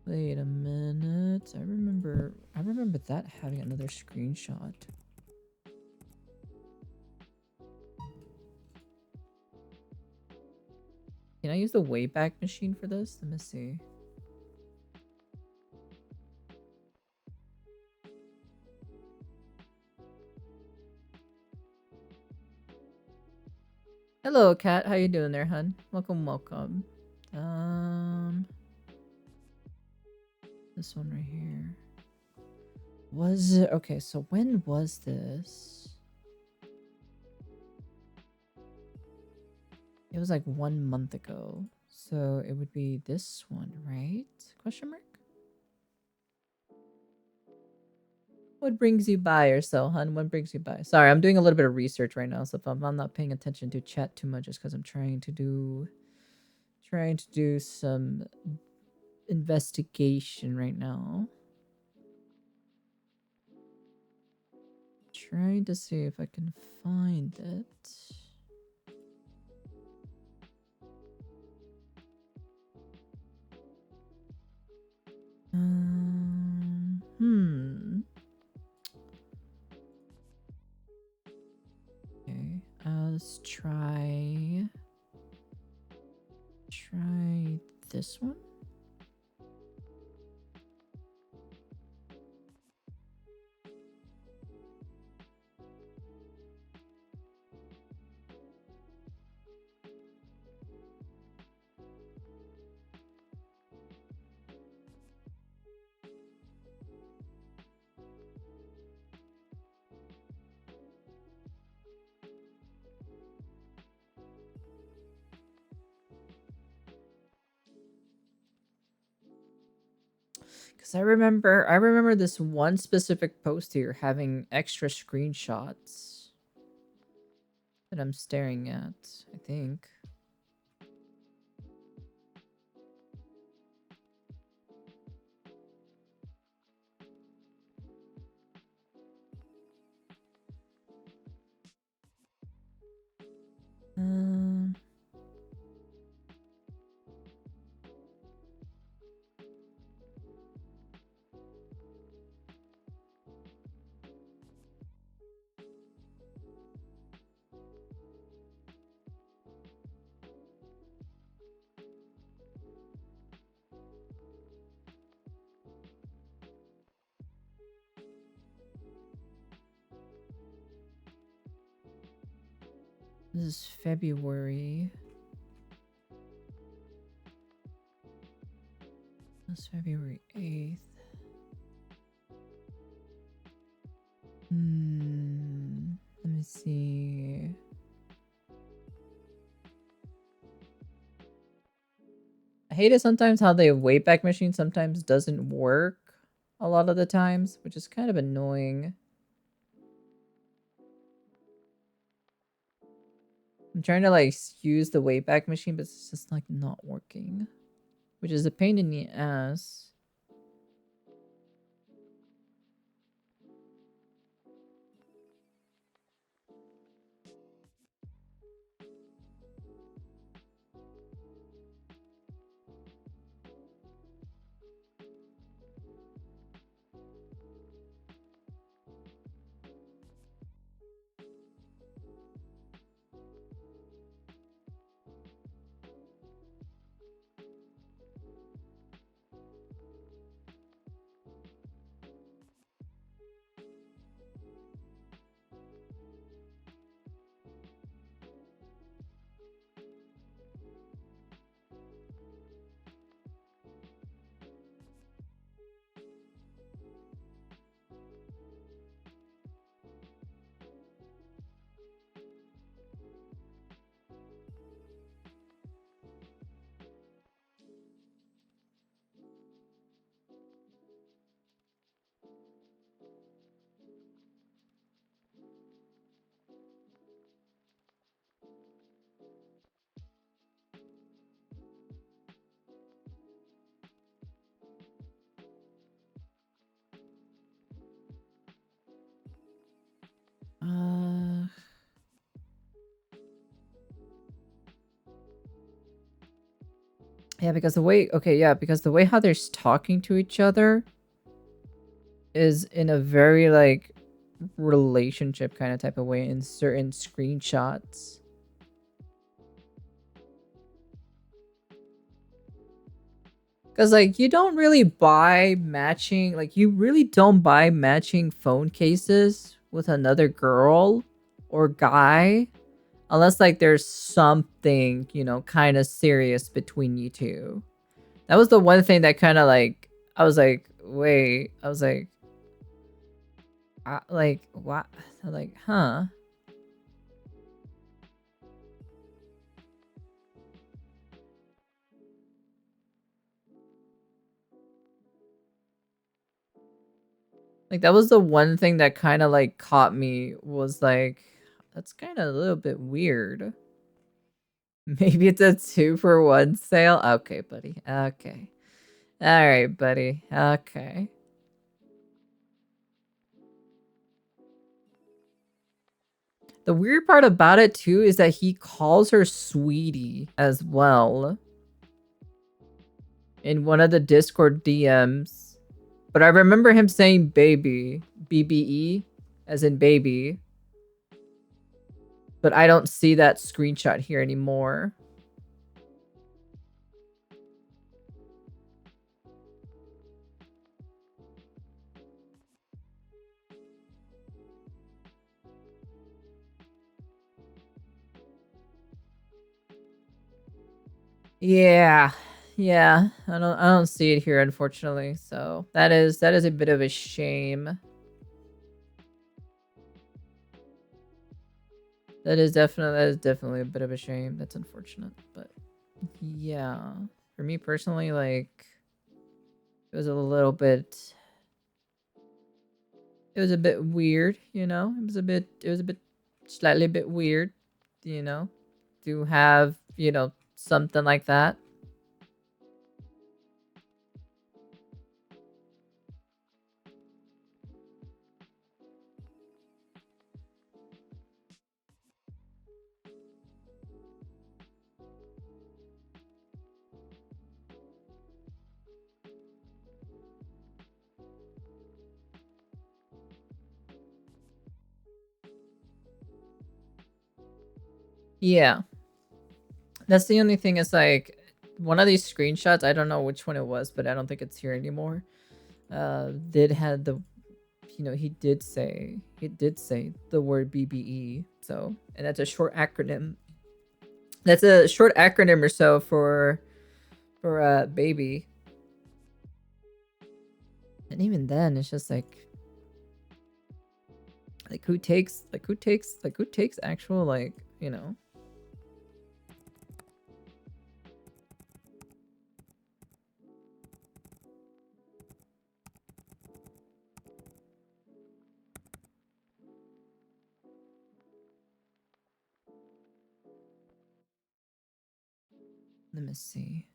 Wait a minute. I remember that having another screenshot. Can I use the Wayback Machine for this? Let me see. Hello, Kat. How you doing there, hun? Welcome, welcome. This one right here. Was it okay? So when was this? It was like 1 month ago. So it would be this one, right? Question mark? What brings you by or so, hun? What brings you by? Sorry, I'm doing a little bit of research right now, so if I'm not paying attention to chat too much, just because I'm trying to do some investigation right now. Trying to see if I can find it. Okay, let's try this one. Because I remember this one specific post here having extra screenshots that I'm staring at, I think. This is February. That's February 8th. Let me see. I hate it sometimes how the Wayback Machine sometimes doesn't work a lot of the times, which is kind of annoying. I'm trying to like use the Wayback Machine, but it's just like not working, which is a pain in the ass. Yeah, because the way, because the way how they're talking to each other is in a very like relationship kind of type of way in certain screenshots. Because like you don't really buy matching, like you really don't buy matching phone cases with another girl or guy unless like there's something, you know, kind of serious between you two. That was the one thing that kind of like, I was like, wait, I was like what? Like, huh? Like that was the one thing that kind of like caught me, was like, that's kind of a little bit weird. Maybe it's a 2-for-1 sale. Okay, buddy. Okay. All right, buddy. Okay. The weird part about it too is that he calls her sweetie as well in one of the Discord DMs. But I remember him saying baby, BBE, as in baby. But I don't see that screenshot here anymore. Yeah. Yeah. I don't see it here, unfortunately. So that is a bit of a shame. That is definitely a bit of a shame. That's unfortunate. But yeah. For me personally, like, It was a little bit. It was a bit weird, you know. It was a bit slightly bit weird, you know, to have, you know, something like that. Yeah. That's the only thing is like one of these screenshots, I don't know which one it was, but I don't think it's here anymore. Did had the, you know, he did say the word BBE. So, and that's a short acronym. That's a short acronym or so for baby. And even then it's just like who takes actual, like, you know. Let me see.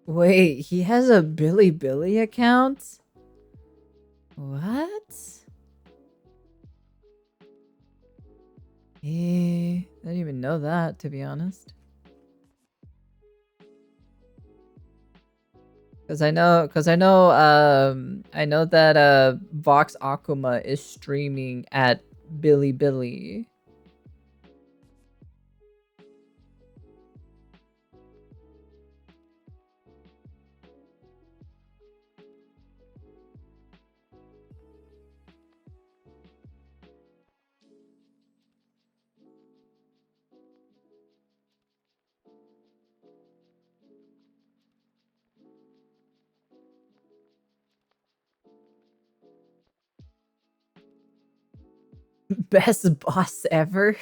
Wait, he has a Billy account? What? I didn't even know that, to be honest. Cause I know that Vox Akuma is streaming at Billy. Best boss ever.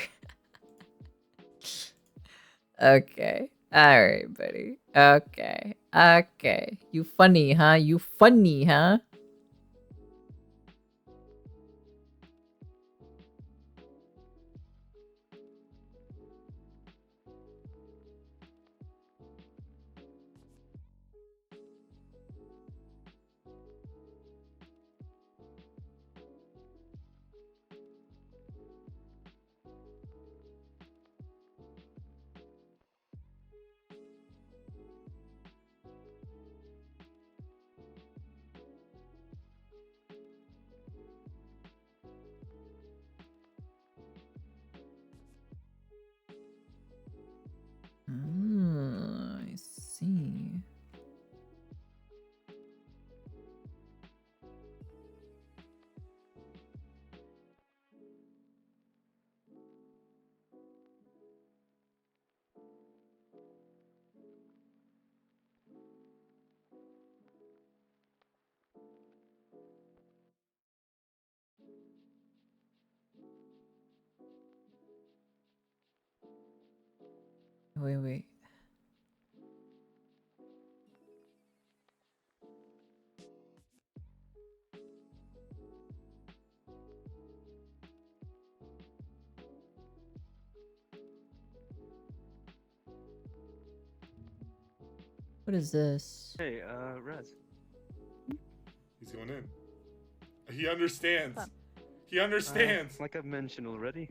Okay. Alright, buddy. Okay. You funny, huh? I see. Wait. What is this? Hey, Raz. He's going in. He understands. He understands. Like I've mentioned already,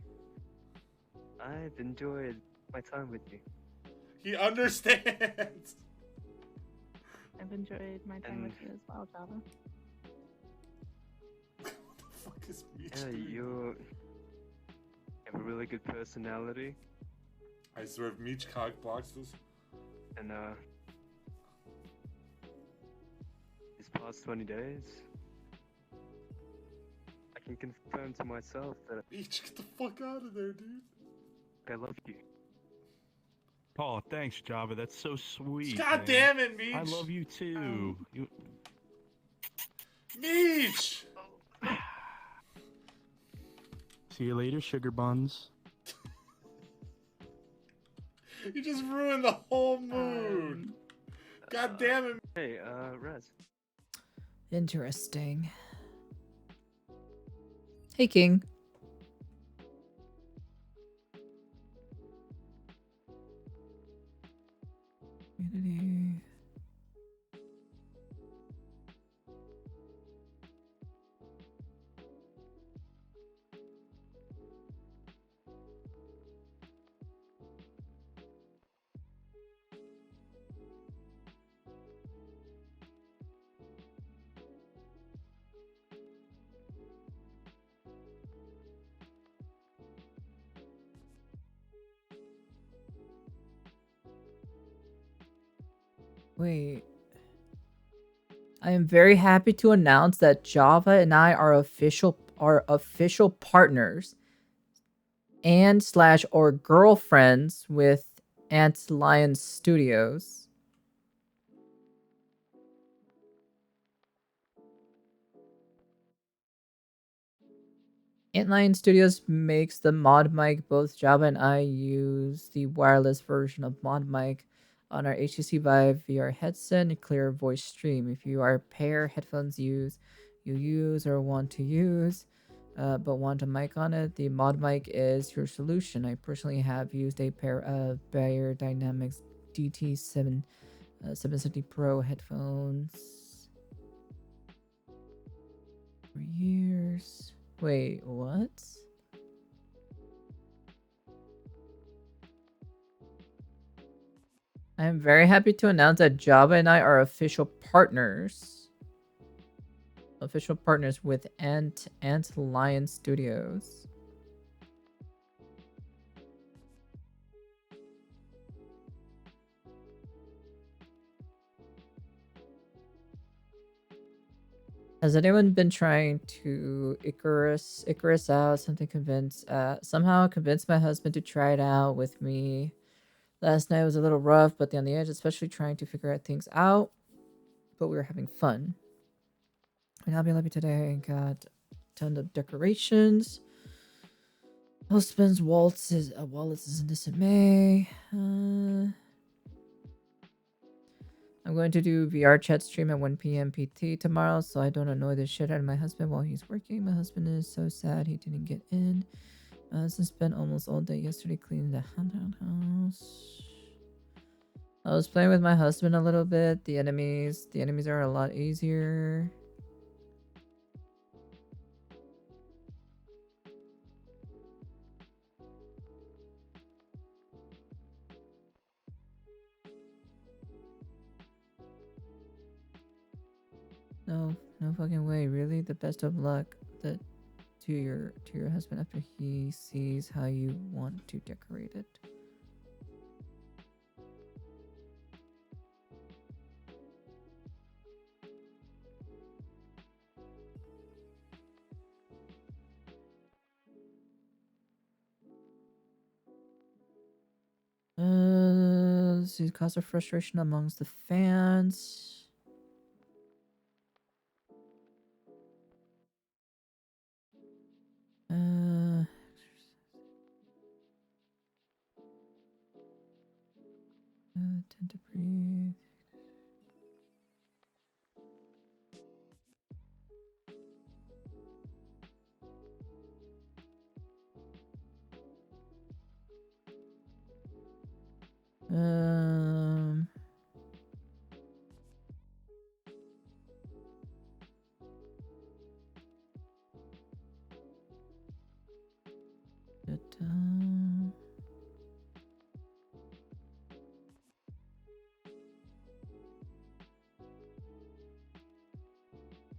I've enjoyed my time with you. He understands. I've enjoyed my time with you as well, Java. What the fuck is Meech Yeah, doing? you have a really good personality. I swear, if Meech cock blocks this. And these past 20 days, I can confirm to myself that Meech, get the fuck out of there, dude. I love you. Oh, thanks, Java. That's so sweet. God man. damn it, Meech. I love you too. Meech! See you later, sugar buns. You just ruined the whole mood. God damn it. Hey, Rez. Interesting. Hey, King. Community. Wait. I am very happy to announce that Java and I are official partners and / or girlfriends with Ant Lion Studios. Ant Lion Studios makes the mod mic. Both Java and I use the wireless version of mod mic on our HTC Vive VR headset and clear voice stream. If you are a pair headphones you use or want to use, but want a mic on it, the mod mic is your solution. I personally have used a pair of Bayer Dynamics DT770 Pro headphones for years. Wait, what? I am very happy to announce that Java and I are official partners. Official partners with Ant Lion Studios. Has anyone been trying to Icarus out? Somehow convince my husband to try it out with me. Last night was a little rough, but on the edge, especially trying to figure things out. But we were having fun. And I'll be lucky today. Got a ton of decorations. Husband's wallets is in this in May. I'm going to do VR chat stream at 1 p.m. PT tomorrow, so I don't annoy the shit out of my husband while he's working. My husband is so sad he didn't get in. My husband spent almost all day yesterday cleaning the house. I was playing with my husband a little bit. The enemies are a lot easier. No fucking way, really? The best of luck to your husband after he sees how you want to decorate it. Let's see, cause of frustration amongst the fans. Tend to breathe.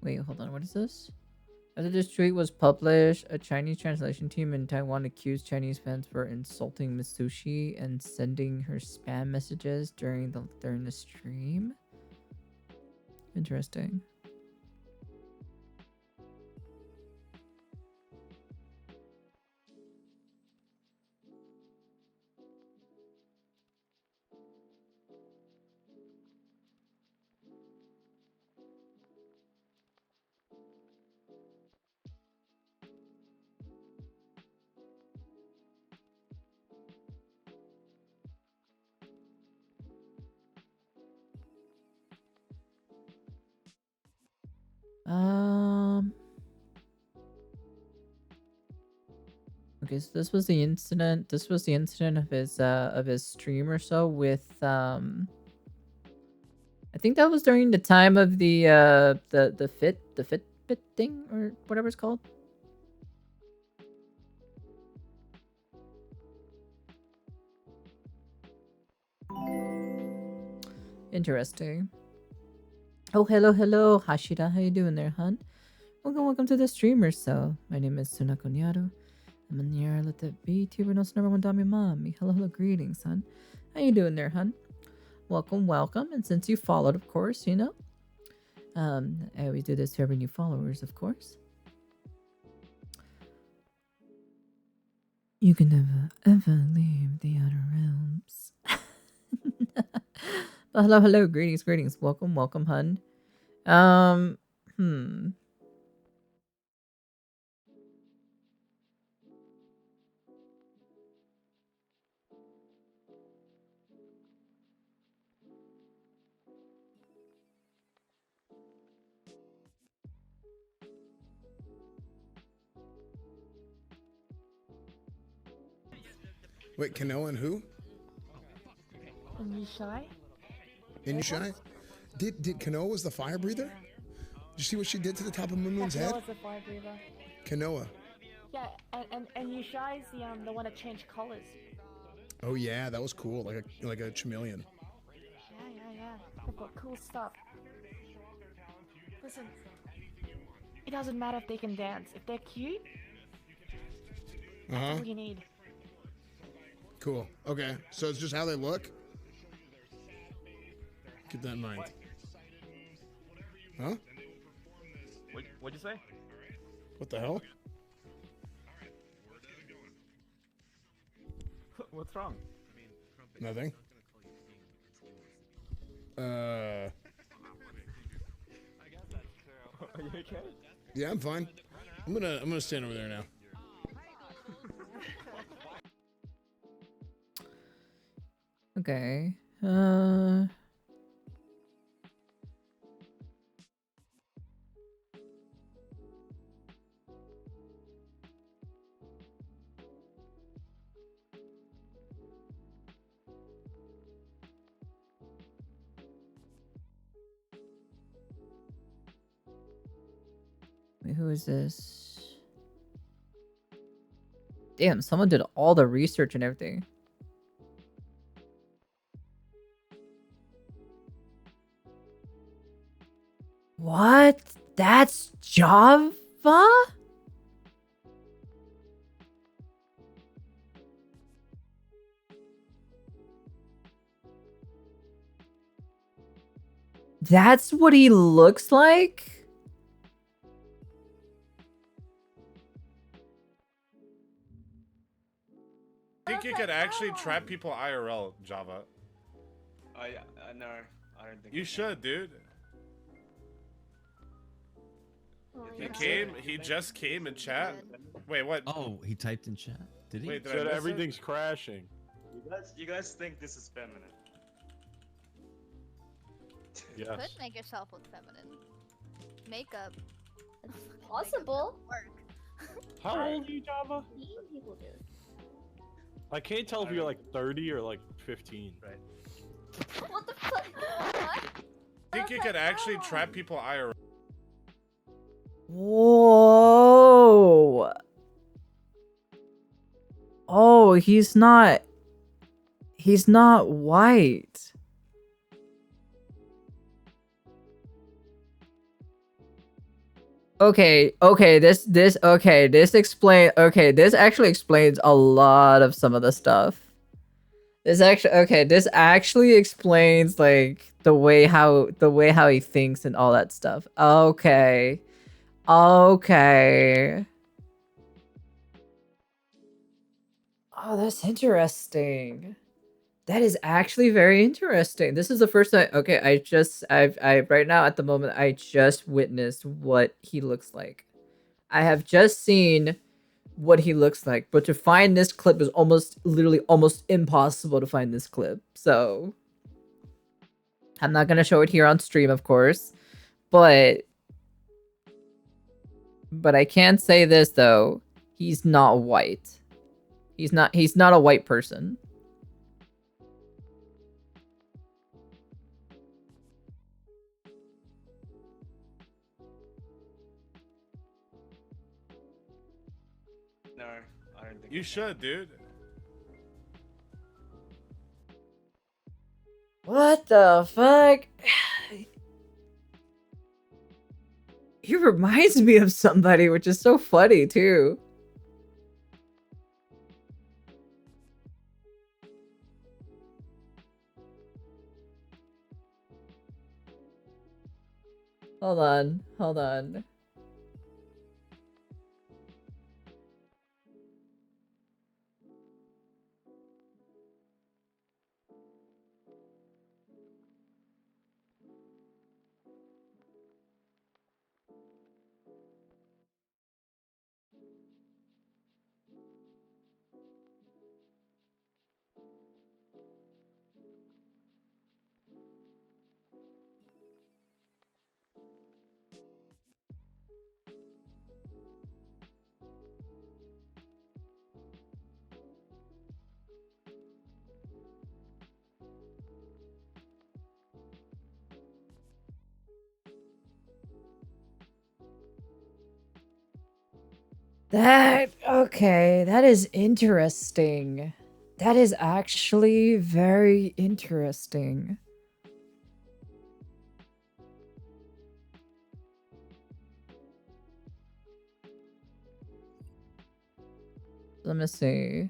Wait, hold on. What is this? After this tweet was published, a Chinese translation team in Taiwan accused Chinese fans for insulting Mitsushi and sending her spam messages during the stream. Interesting. Okay, so this was the incident. This was the incident of his stream or so with I think that was during the time of the Fitbit thing or whatever it's called. Interesting. Oh, hello, Hashira. How you doing there, hun? Welcome to the streamer. So, my name is Sunako Nyaru. I'm a near little VTuber, no #1 Dami Mommy. Hello, greetings, hun. How you doing there, hun? Welcome. And since you followed, of course, you know. I always do this to every new followers, of course. You can never, ever leave the outer realms. Well, hello, greetings. Welcome, hun. Wait, Kanoa and who? And you shy? Inusha? Did Kanoa was the fire breather? Did you see what she did to the top of Moon's head? Kanoa's the fire breather. Kanoa. Yeah, and you shy is the one that changed colors. Oh yeah, that was cool, like a chameleon. Yeah. They've got cool stuff. Listen, it doesn't matter if they can dance. If they're cute, that's all you need. Cool. Okay, so it's just how they look. Keep that in mind. Huh? What'd you say? What the hell? What's wrong? Nothing. Are you okay? Yeah, I'm fine. I'm gonna stand over there now. Okay. Wait, who is this? Damn, someone did all the research and everything. What? That's Java? That's what he looks like? I think you could actually trap people IRL, Java. Oh yeah, no, I don't think You should, dude. He just came in chat. Wait, what? Oh, he typed in chat. Did he? Wait, did Said I miss everything's crashing. You guys think this is feminine? You Yes. could make yourself look feminine. Makeup. It's possible. Work. How old are you, Java? People do. I can't tell if you're like 30 or like 15. Right. What the fuck? What? I think you could actually trap people IRL. Whoa. Oh, he's not white. Okay, this actually explains a lot of some of the stuff. This actually explains like the way how he thinks and all that stuff. Okay. Oh, that's interesting. That is actually very interesting. This is the first time. Okay, I've right now at the moment, I just witnessed what he looks like. I have just seen what he looks like, but to find this clip is literally almost impossible to find this clip. So I'm not gonna show it here on stream, of course, but I can say this though, he's not white. He's not a white person. No, I don't think. You should, dude. What the fuck? He reminds me of somebody, which is so funny too. Hold on, hold on. Okay, that is interesting. That is actually very interesting. Let me see.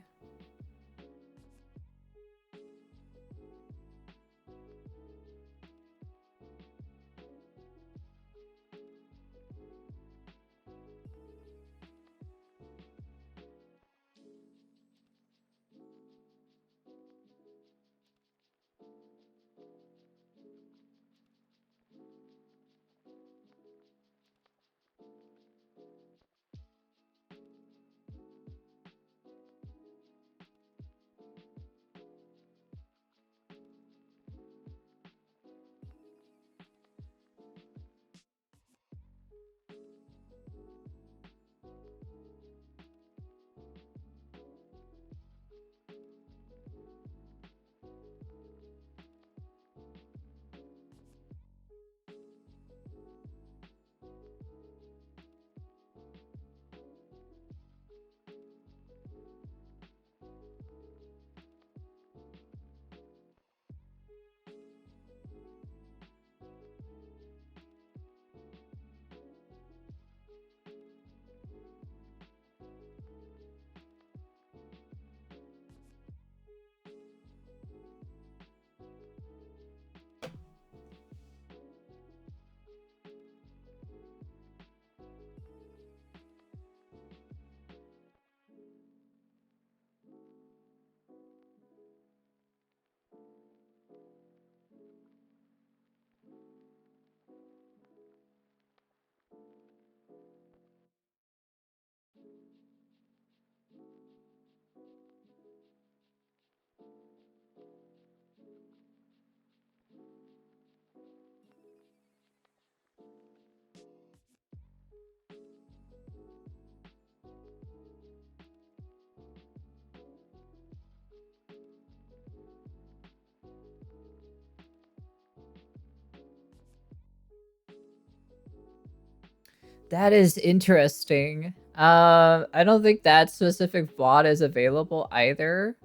That is interesting. I don't think that specific bot is available either,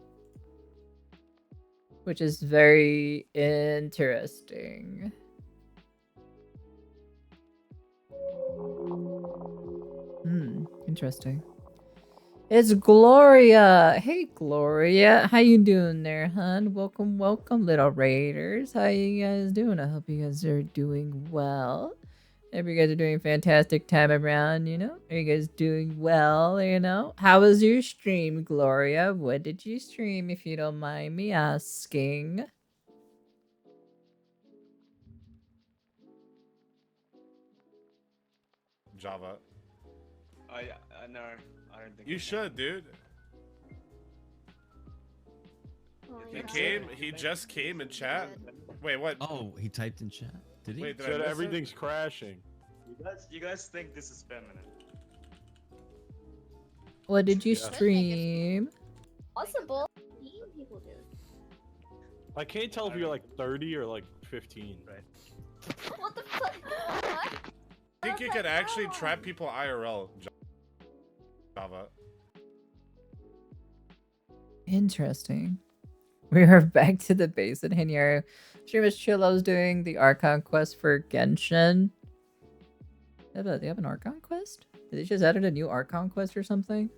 which is very interesting. Interesting. It's Gloria. Hey, Gloria. How you doing there, hun? Welcome, welcome, little raiders. How you guys doing? I hope you guys are doing well. Hope you guys are doing a fantastic time around, you know? Are you guys doing well, you know? How was your stream, Gloria? What did you stream, if you don't mind me asking? Java. Yeah, no, I don't think. You should, dude. He just came in chat. Wait, what? Oh, he typed in chat. Did he? Wait, did Said everything's crashing. You guys think this is feminine? What did you stream? Possible. Mean people do. I can't tell if you're like 30 or like 15. Right. What the fuck? What? I think you could actually trap people IRL, Java. Interesting. We are back to the base in here. Streamers Chill, I was doing the Archon quest for Genshin. They have an Archon quest? Did they just added a new Archon quest or something?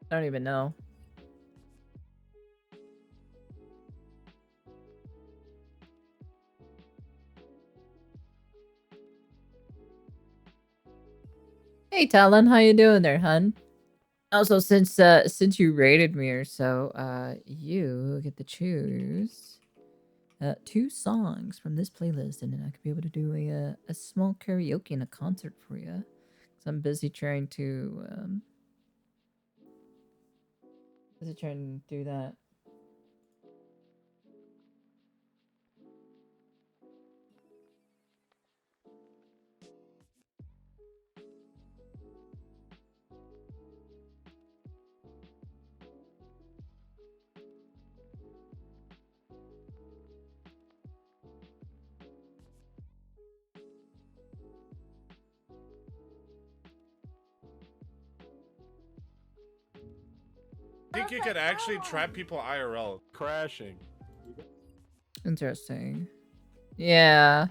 I don't even know. Hey Talon, how you doing there, hun? Also, since you rated me or so, you get to choose 2 songs from this playlist, and then I could be able to do a small karaoke and a concert for you. Cause I'm busy trying to do that. I think you could actually trap people IRL. Crashing. Interesting. Yeah.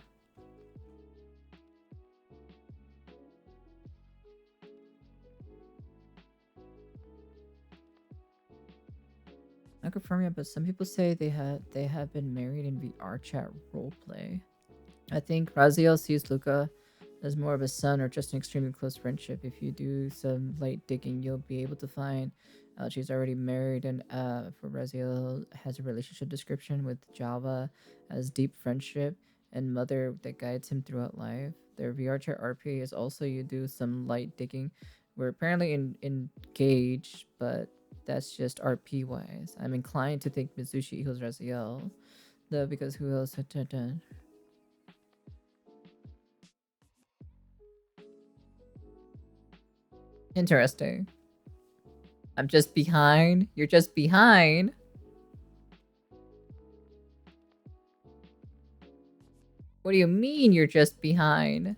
Not confirm yet, but some people say they have been married in VR chat roleplay. I think Raziel sees Luca as more of a son or just an extremely close friendship. If you do some light digging, you'll be able to find out she's already married, and for Raziel has a relationship description with Java as deep friendship and mother that guides him throughout life. Their VR chat RP is also you do some light digging. We're apparently engaged, but that's just RP wise. I'm inclined to think Mizushi equals Raziel, though, because who else had done? Interesting. I'm just behind. You're just behind. What do you mean you're just behind?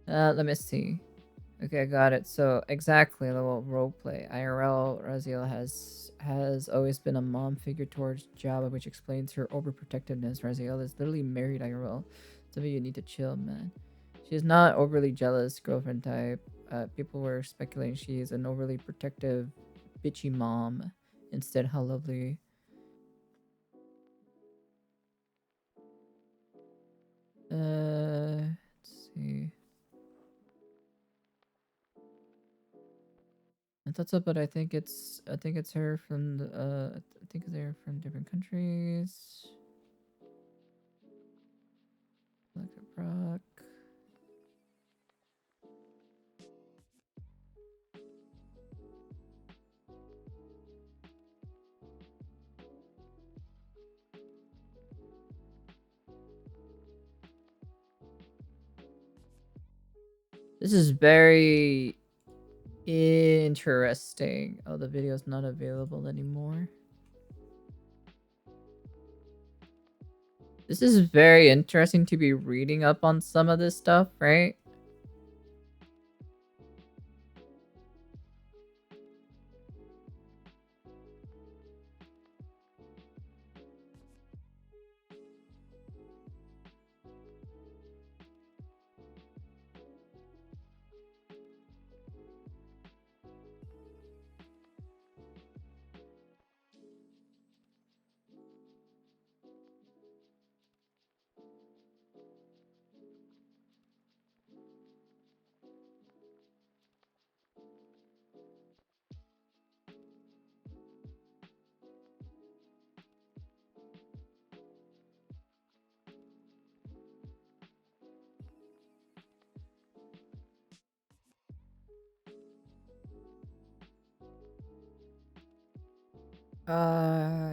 Let me see. Okay, I got it. So exactly, little roleplay. IRL Raziel has always been a mom figure towards Java, which explains her overprotectiveness. Raziel is literally married IRL. Some of you need to chill, man. She's not overly jealous girlfriend type. People were speculating she is an overly protective, bitchy mom. Instead, how lovely. Let's see. I thought so, but I think it's her from the I think they're from different countries. Like a rock. This is very interesting. Oh, the video's not available anymore. This is very interesting to be reading up on some of this stuff, right?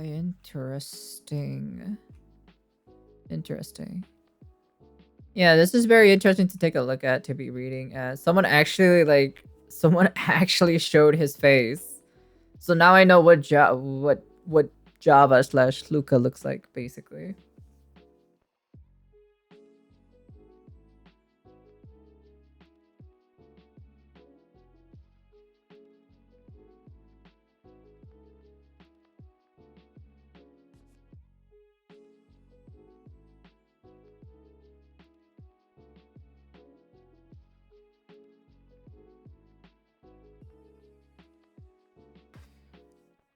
Interesting. Interesting. Yeah, this is very interesting to take a look at, to be reading. Someone actually showed his face. So now I know what Java slash Luca looks like, basically.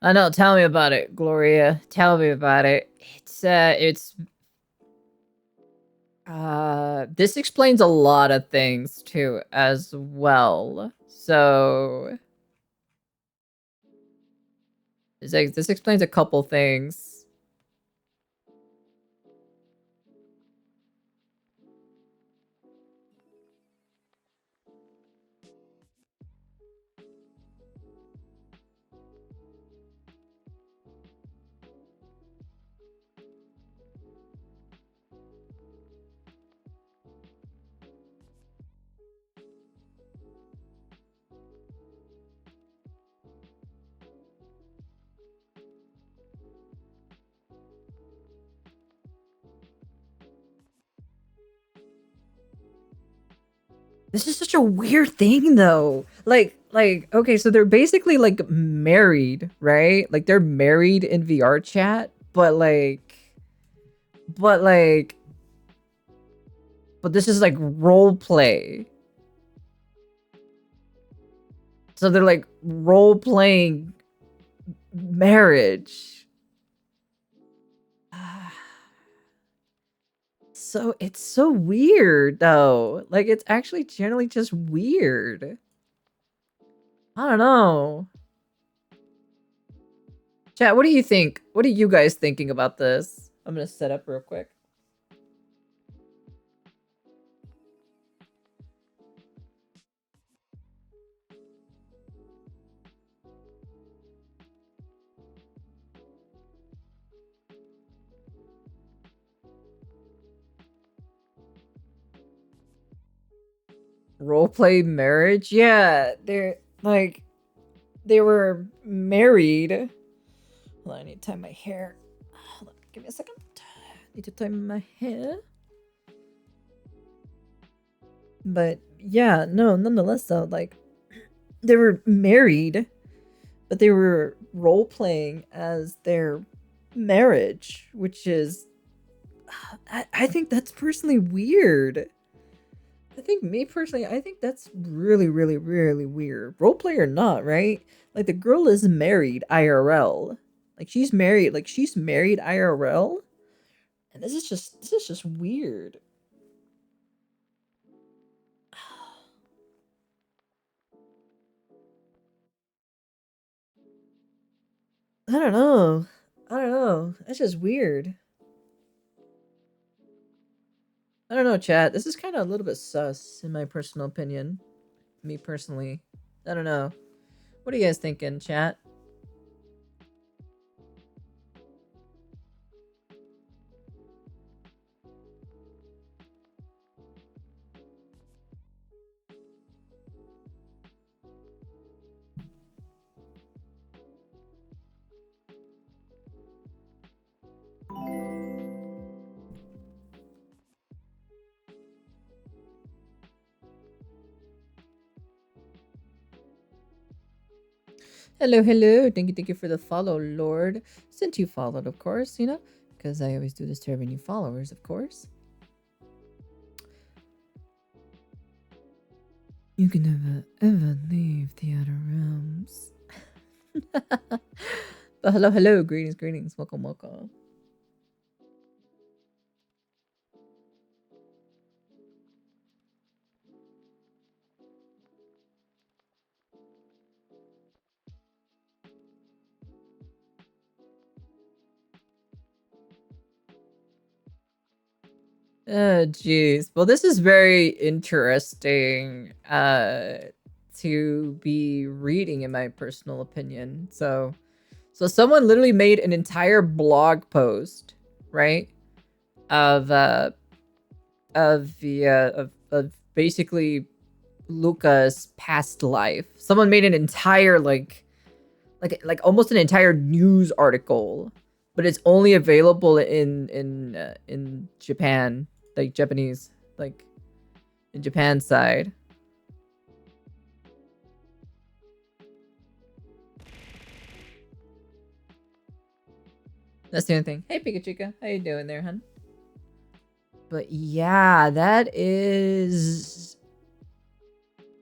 I know, tell me about it, Gloria. Tell me about it. This explains a lot of things too, as well. So this explains a couple things. This is such a weird thing though. Like, okay, so they're basically like married, right? Like they're married in VR chat, but this is like role play. So they're like role playing marriage. So it's so weird though. Like it's actually generally just weird. I don't know. Chat, what do you think? What are you guys thinking about this? I'm gonna set up real quick. Roleplay marriage? Yeah, they were married. Hold on, I need to tie my hair. Hold on, give me a second. Need to tie my hair. But yeah, no, nonetheless though, like they were married, but they were role playing as their marriage, which is I think that's personally weird. I think that's really, really, really weird. Roleplay or not, right? Like the girl is married IRL. Like she's married IRL. And this is just weird. I don't know. That's just weird. I don't know, chat. This is kind of a little bit sus, in my personal opinion. Me personally. I don't know. What are you guys thinking, chat? Hello, hello. Thank you for the follow, Lord. Since you followed, of course, you know, because I always do this to every new followers, of course. You can never, ever leave the outer realms. But hello, hello. Greetings. Welcome. Oh, jeez. Well, this is very interesting to be reading, in my personal opinion. So So someone literally made an entire blog post, right? Of basically Luca's past life. Someone made an entire like almost an entire news article, but it's only available in Japan, like Japanese, like in Japan side. That's the only thing. Hey Pikachu, how you doing there, hun? But yeah, that is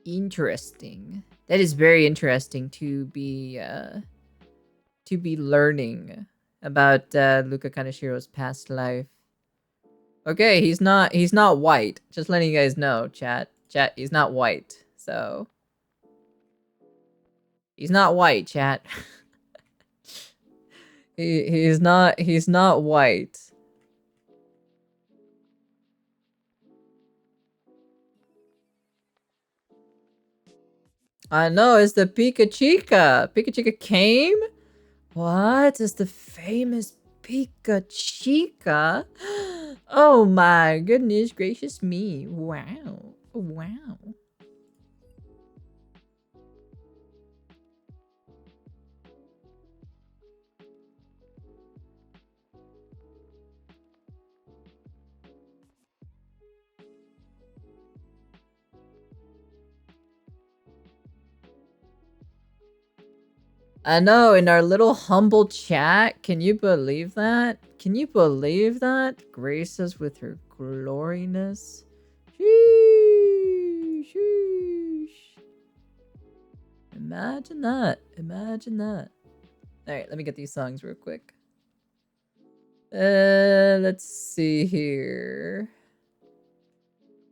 interesting. That is very interesting to be learning about Luca Kanashiro's past life. Okay, he's not white. Just letting you guys know, chat. Chat, he's not white. So he's not white, chat. he's not white. I know, it's the Pikachu. Pikachu came? What is the famous Pikachu? Oh my goodness gracious me. Wow. Wow. I know, in our little humble chat, can you believe that? Can you believe that? Grace us with her gloriness. Sheesh, sheesh. Imagine that. Imagine that. Alright, let me get these songs real quick. Let's see here.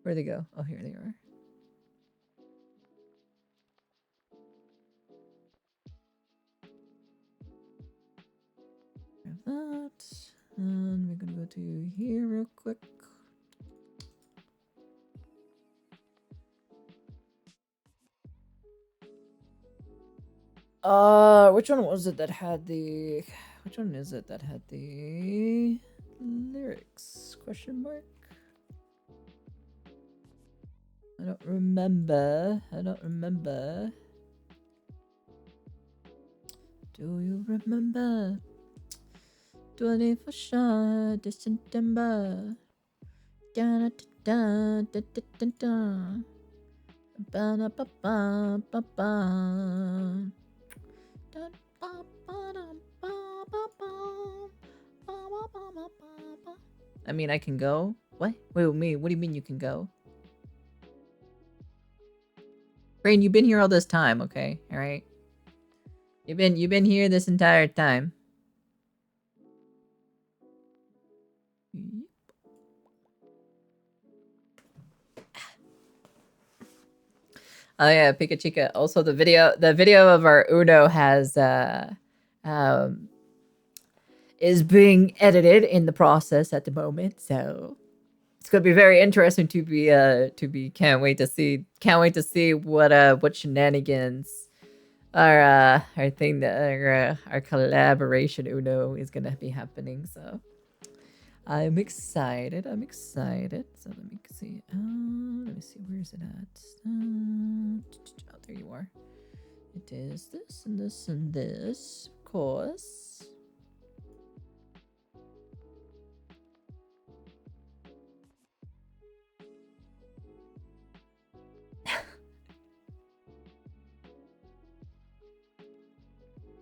Where'd they go? Oh, here they are. Grab that. And we're gonna go to here real quick. Which one was it that had the... Which one is it that had the lyrics? Question mark? I don't remember. I don't remember. Do you remember? 24 shot December. Da da da da da da da. Ba da ba ba ba ba. Da ba ba da ba ba ba. Ba ba ba ba ba ba. I mean, I can go. What? Wait, me. What do you mean you can go? Brain, you've been here all this time, okay? All right. You've been here this entire time. Oh yeah, Pikachu. Also, the video of our Uno has is being edited in the process at the moment, so it's gonna be very interesting to be can't wait to see what shenanigans our thing that our collaboration Uno is gonna be happening. So I'm excited. I'm excited. So let me see. Let me see. Where is it at? Oh, there you are. It is this and this and this, of course.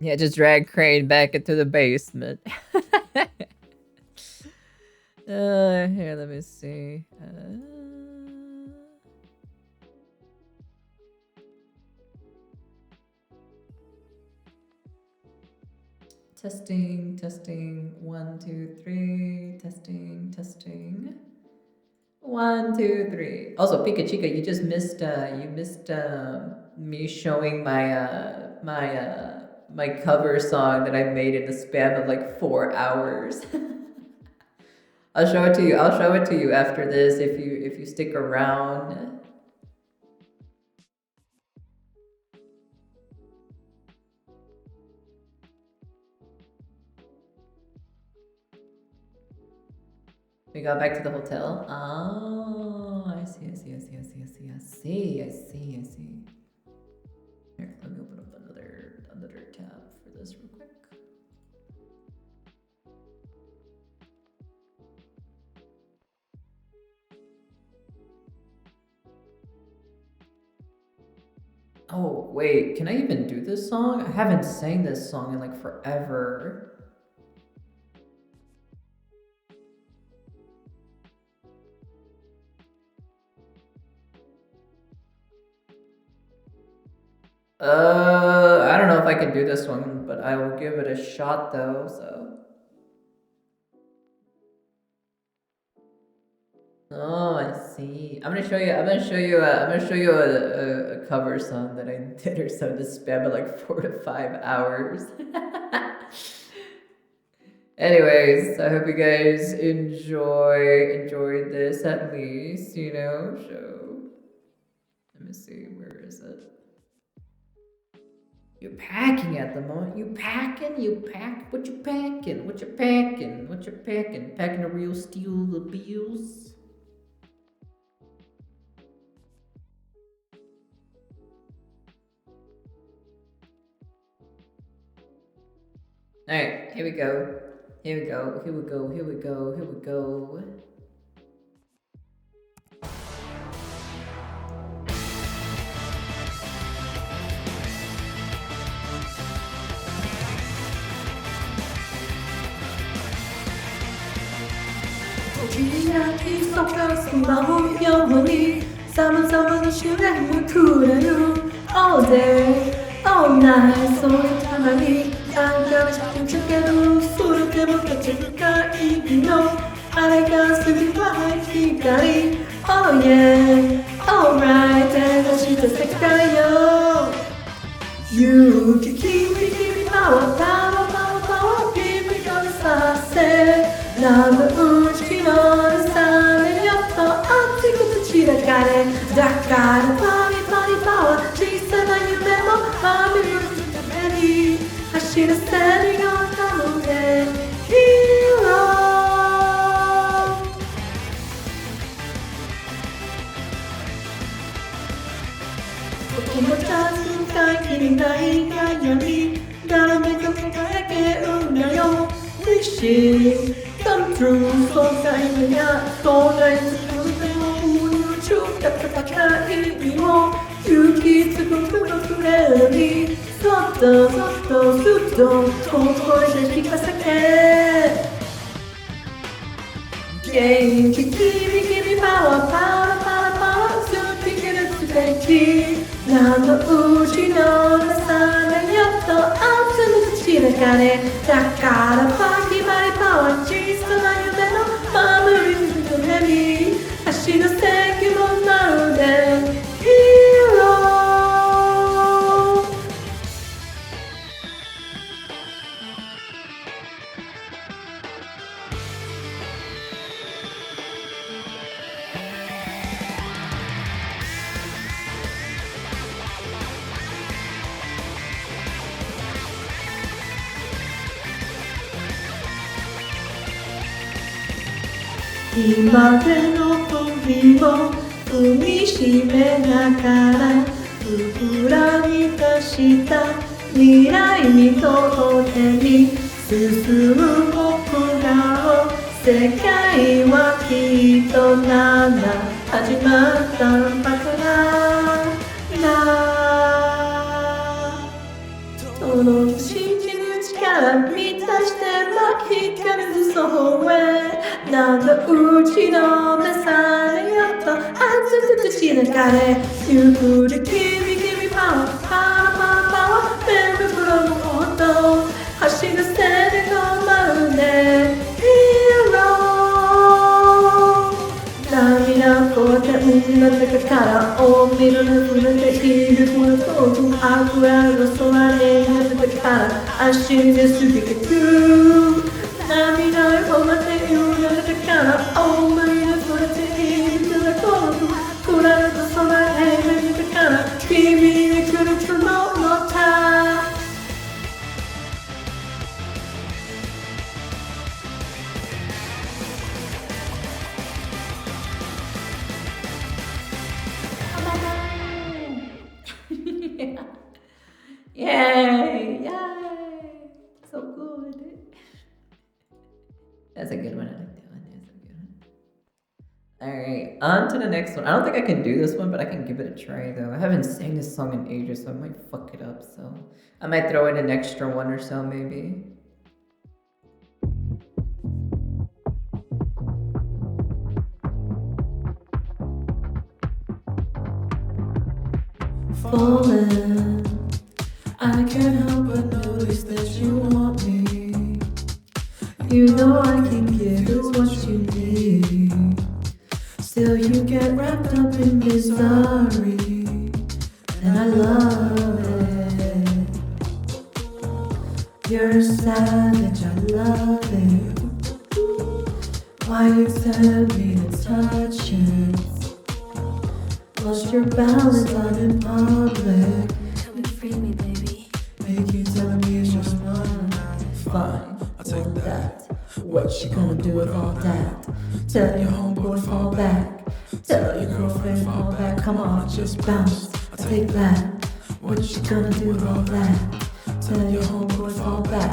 Yeah, just drag Crane back into the basement. Here, let me see. Testing, testing. 1, 2, 3. Testing, testing. 1, 2, 3. Also, Pikachu, you just missed. You missed me showing my cover song that I made in the span of like 4 hours. I'll show it to you. I'll show it to you after this if you stick around. We got back to the hotel. Oh, I see. Here, let me open up another tab for this real quick. Oh, wait, can I even do this song? I haven't sang this song in like forever. I don't know if I can do this one, but I will give it a shot though, so. Oh, I see. I'm gonna show you a cover song that I did or so to spam it like 4 to 5 hours. Anyways, I hope you guys enjoyed this at least, you know, so let me see, where is it? You're packing at the moment. You packing? What you packing? Packing a real steel abuse? Alright, here we go. 도시락이 섞여 숨바보 영원히 사문사문이 슈렉을 그려요 All day, all night 소리 가만히 안감을 잡힌 척해도 소리 때문에 gat을까 이기노 아래가 스리와의 기다리 Oh yeah, alright 다시 더 색깔요 You can keep me power Keep me going 사세 나무 우지 너는 산을 엿어 아직부터 지나가네 닦아는 파리 파워 지상한夢も雨を降るために走らせるようなので Hero このチャンス使い切りないがより誰もが輝けるんだよ Wishing come true 손가락이야 또 나의 우주 같은高い意味を勇気つくくれにそっとずっと声で聞かせて元気君パワーすっぴける素敵何のうちのなさねよっと集めて散らかれだからパキマリパワー小さな夢の守り抜くために足の先もまるでヒーロー今での時を踏みしめながら膨らみ出した未来に届けに進む僕らを世界はきっと始まったんだからその信じる力満たして光るそへなんだうちの目されよと熱くしながれゆっくり君パワー目袋の音走らせるのまるでヒーロー涙こって運の中からを見るの触れているこの遠く憧れの空に出てから足に過ぎてく涙を込めて言うのだから思い出されているからこの暗い空へ見てから君に来ると思った Yay! Yay! So good. That's a good one. I like that one. That's a good one. Alright, on to the next one. I don't think I can do this one, but I can give it a try though. I haven't sang this song in ages, so I might fuck it up. So I might throw in an extra one or so, maybe. Falling, I can't help but notice that you want me. You know I can give you what you need. Still you get wrapped up in misery, and I love it. You're a savage, I love it. Why you tell me to touch it? Lost your balance out in public. Come and free me, baby. Make you tell me it's just mine. Fine, I'll take that. What you gonna do with all that? Tell your homeboy fall back. Tell your girlfriend fall back. Come on, just bounce. I'll take that. What you gonna do with all that? Tell your homeboy fall back.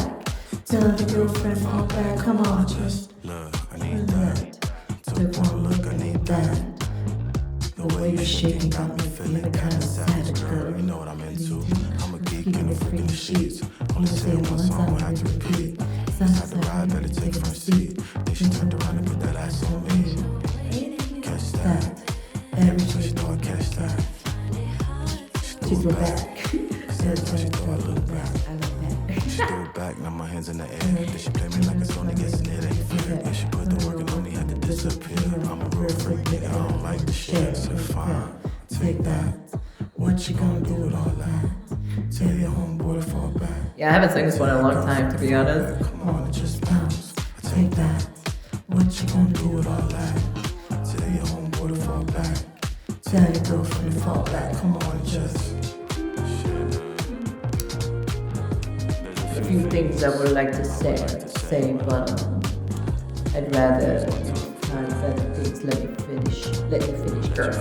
Tell your girlfriend fall back. Come on, just look, I need that. took one look, I need that. The way you're shaking got me feeling kinda savage, girl. You know what I'm into. I'm a geek in the freaking sheets. Only say it once, I don't have to repeat. Inside the ride, better take front seat. Then she turned around and put that ass on me. Catch that. Every time she thought I catch that. She threw it back. Every time she thought I look back. She threw it back, now my hands in the air. Then she played me like a song that gets in it, ain't fair. Yeah, she put the work and only had to disappear. I'm a real freak, nigga, I don't like the shit. So fine, take that. What you gonna do with all that? Tell your homeboy to fall back. Yeah, I haven't sang this one in a long time, to be honest. Come on and just bounce. Take that. What you gonna do with all that? Tell your homeboy to fall back. Tell your girlfriend to fall back. Come on and just. A few things I would like to say, but I'd rather not better things. Let you finish, girl.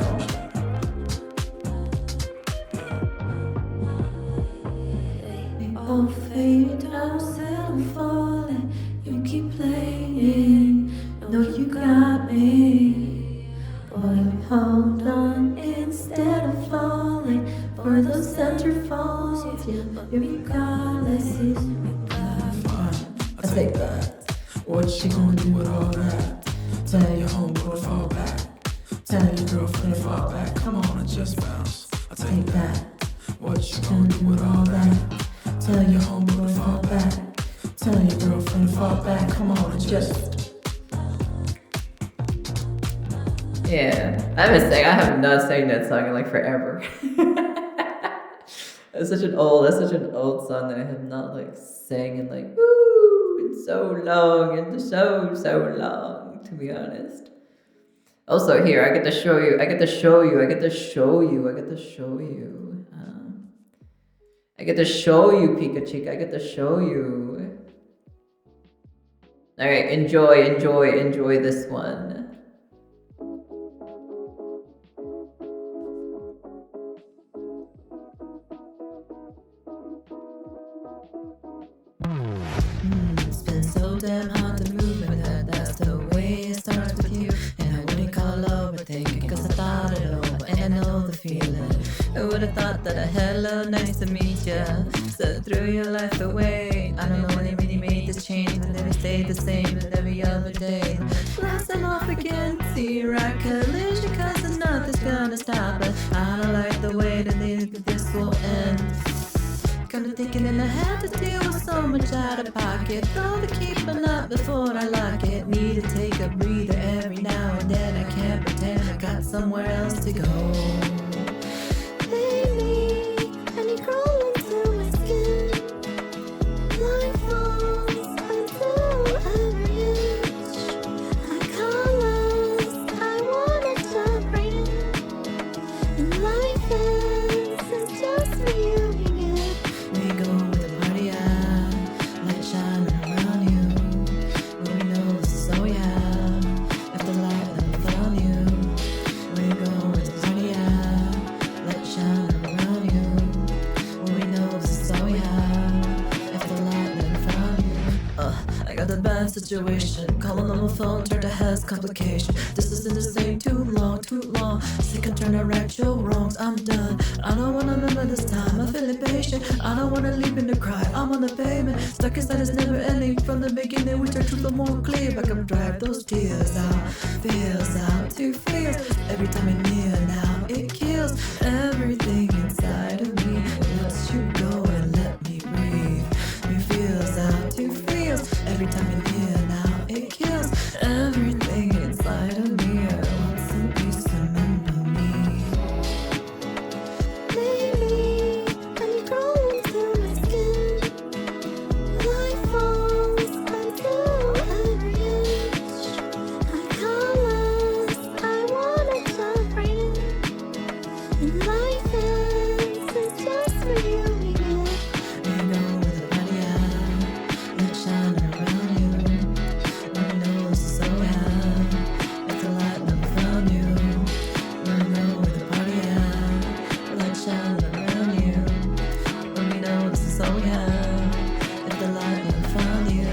Oh, fade down, I'm falling. You keep playing. No, you got me. Boy, hold on instead of falling for those center falls. Yeah, regardless, is fine. I take that. What you gonna do with all that? Tell your homeboy fall back. Tell your girlfriend fall back. Come on and just bounce. I take that. What you gonna do with all that? Tell your homeboy fall back. Tell your girlfriend fall back. Come on and just. Yeah, I have not sang that song in like forever. That's such an old song that I have not like sang in like in so long, and so long, to be honest. Also here, I get to show you, Pikachu, I get to show you. Alright, enjoy this one. It's been so damn hard to move, and that's the way it starts with you. And I wouldn't call overthinking, cause I thought it over, and I know the feeling. I would've thought that hello, nice to meet ya. So threw your life away. I don't know when it really made this change, but then it stayed the same as every other day. Blasting off again, see right collision, cause there's nothing's gonna stop us. I don't like the way that this will end. Kinda thinking and I had to deal with so much out of pocket. Thought of keeping up before I lock it. Need to take a breather every now and then. I can't pretend I got somewhere else to go. Baby, and you crawl into my skin. Life falls until every inch. I colors I wanted to bring. And life ends, it's just reunion. We go with the party out, light shining around you. When we know this is so yeah, if the light never found you. We go with the party out, bad situation. Calling on my phone turned to has complication. This isn't the same, too long, too long. Sick of trying to right your wrongs, I'm done. I don't wanna remember this time, I feel impatient. I don't wanna leave in the cry, I'm on the pavement. Stuck inside is never ending from the beginning. We turn to the more clear, but come drive those tears out. Feels out to feels. Every time you're near now, it kills everything inside of me. Lets you go and let me breathe. Me feels out to feels. Every time you're near now, it kills everything inside of me. I want some peace, remember me. Lately, I'm crawling through my skin. Life falls until every inch. I colors, I wanna jump right in. And life ends, it's just for you again. We go with the body out, let's shine around you. We know this is so bad, it's a light never found you. We go with the party out, let's shine around you. We know this is so bad, it's the light never found you.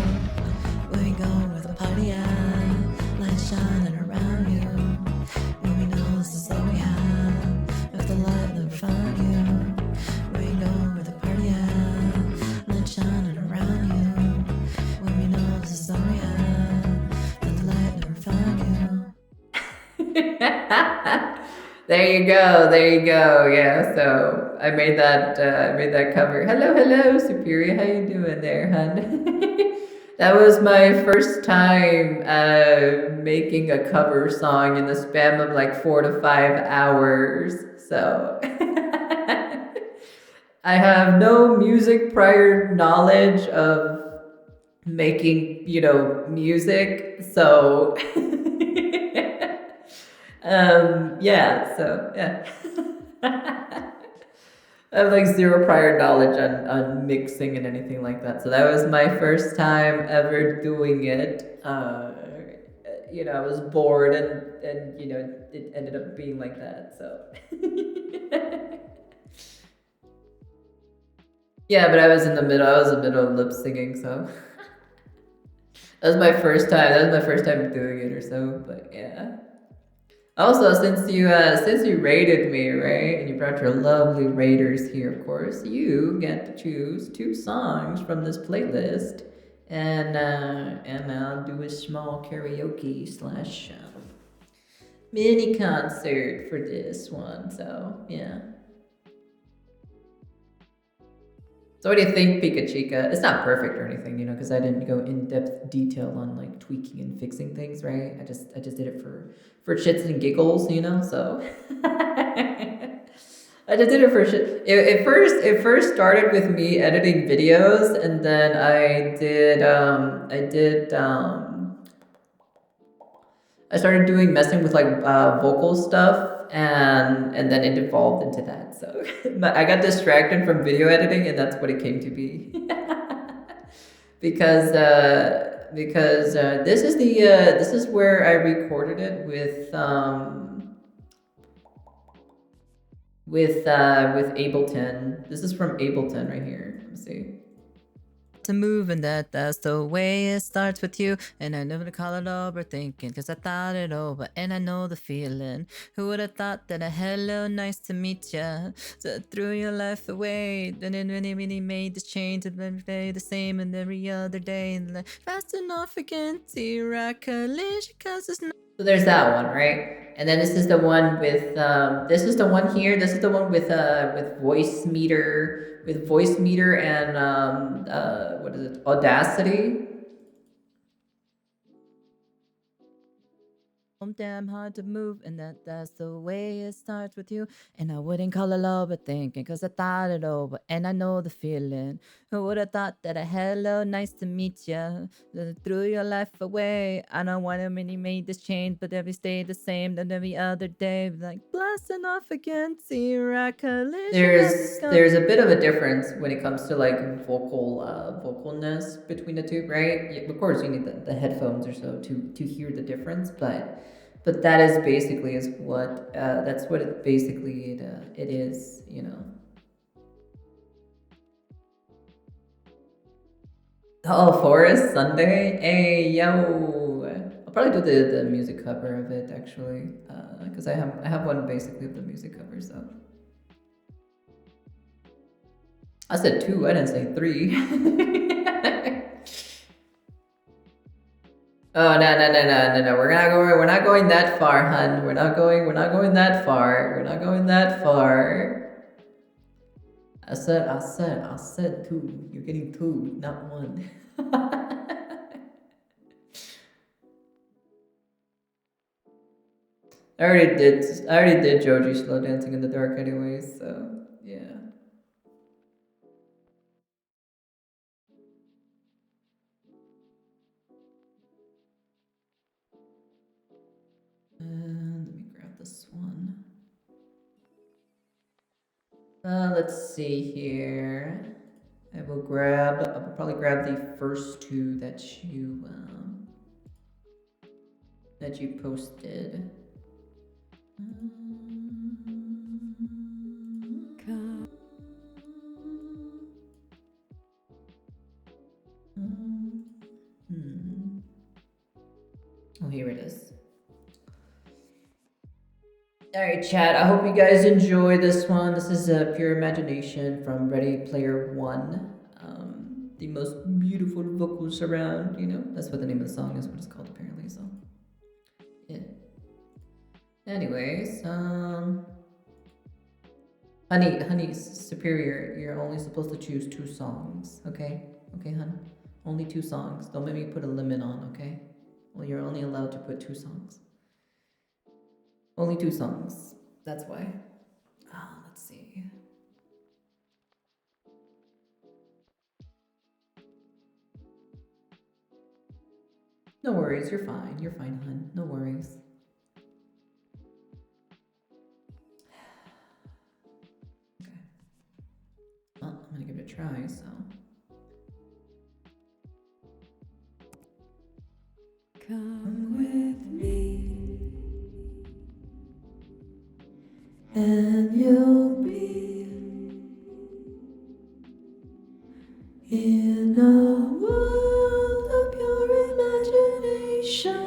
We go with the party out, let's shine around you. We know this is all we have. If the light never found you, we go with the party out. Let's shine it around you. When we know this is all we have. If the light never found you. There you go. There you go. Yeah. So I made that. I made that cover. Hello, hello, Superior. How you doing there, hun? That was my first time making a cover song in the span of like 4 to 5 hours. So I have no music prior knowledge of making, music. So yeah, so yeah. I have like zero prior knowledge on mixing and anything like that. So that was my first time ever doing it. I was bored and it ended up being like that. So yeah, but I was in the middle of lip singing, so that was my first time. That was my first time doing it or so, but yeah. Also, since you raided me, right, and you brought your lovely raiders here, of course, you get to choose 2 songs from this playlist, and I'll do a small karaoke slash mini concert for this one. So yeah. So what do you think, Pika Chica? It's not perfect or anything, because I didn't go in depth detail on like tweaking and fixing things, right? I just did it for shits and giggles, So I just did it for shit. It first started with me editing videos, and then I started messing with like vocal stuff, and then it evolved into that. So, but I got distracted from video editing, and that's what it came to be. because this is where I recorded it with Ableton. This is from Ableton right here. Let's see. To move, and that's the way it starts with you. And I never call it overthinking, cause I thought it over and I know the feeling. Who would have thought that a hello, nice to meet ya, so threw your life away. Then it really made this change, and then stay the same and every other day. And like, fast enough again, see-ra collision, cause it's not. So there's that one, right? And then this is the one with this is the one here. This is the one with voice meter, and what is it? Audacity. Damn hard to move, and that's the way it starts with you. And I wouldn't call it love, but thinking, cause I thought it over, and I know the feeling. Who would have thought that a hello, nice to meet ya, threw your life away. I don't want to really made this change, but every stay the same than every other day. Like blasting off again, see-ra collision. There's a bit of a difference when it comes to like vocalness between the two, right? Of course, you need the headphones or so to hear the difference, but that is basically that's what it basically it is. Oh, Forest Sunday. Hey, yo. I'll probably do the music cover of it actually, because I have one basically of the music cover. So I said 2. I didn't say 3. Oh, no. We're not going that far, hun. We're not going that far. We're not going that far. I said 2. You're getting 2, not 1. I already did Joji Slow Dancing in the Dark anyways, so yeah. Let me grab this one. Let's see here. I'll probably grab the first 2 that you posted. Oh, here it is. Alright, chat, I hope you guys enjoy this one. This is Pure Imagination from Ready Player One. The most beautiful vocals around, you know? That's what the name of the song is, what it's called apparently, so. Yeah. Anyways, Honey, Superior, you're only supposed to choose 2 songs, okay? Okay, hun? Only 2 songs. Don't make me put a limit on, okay? Well, you're only allowed to put 2 songs. Only 2 songs. That's why. Let's see. No worries, you're fine. You're fine, hun. No worries. Okay. Well, I'm gonna give it a try, so. Come with me, and you'll be in a world of pure imagination.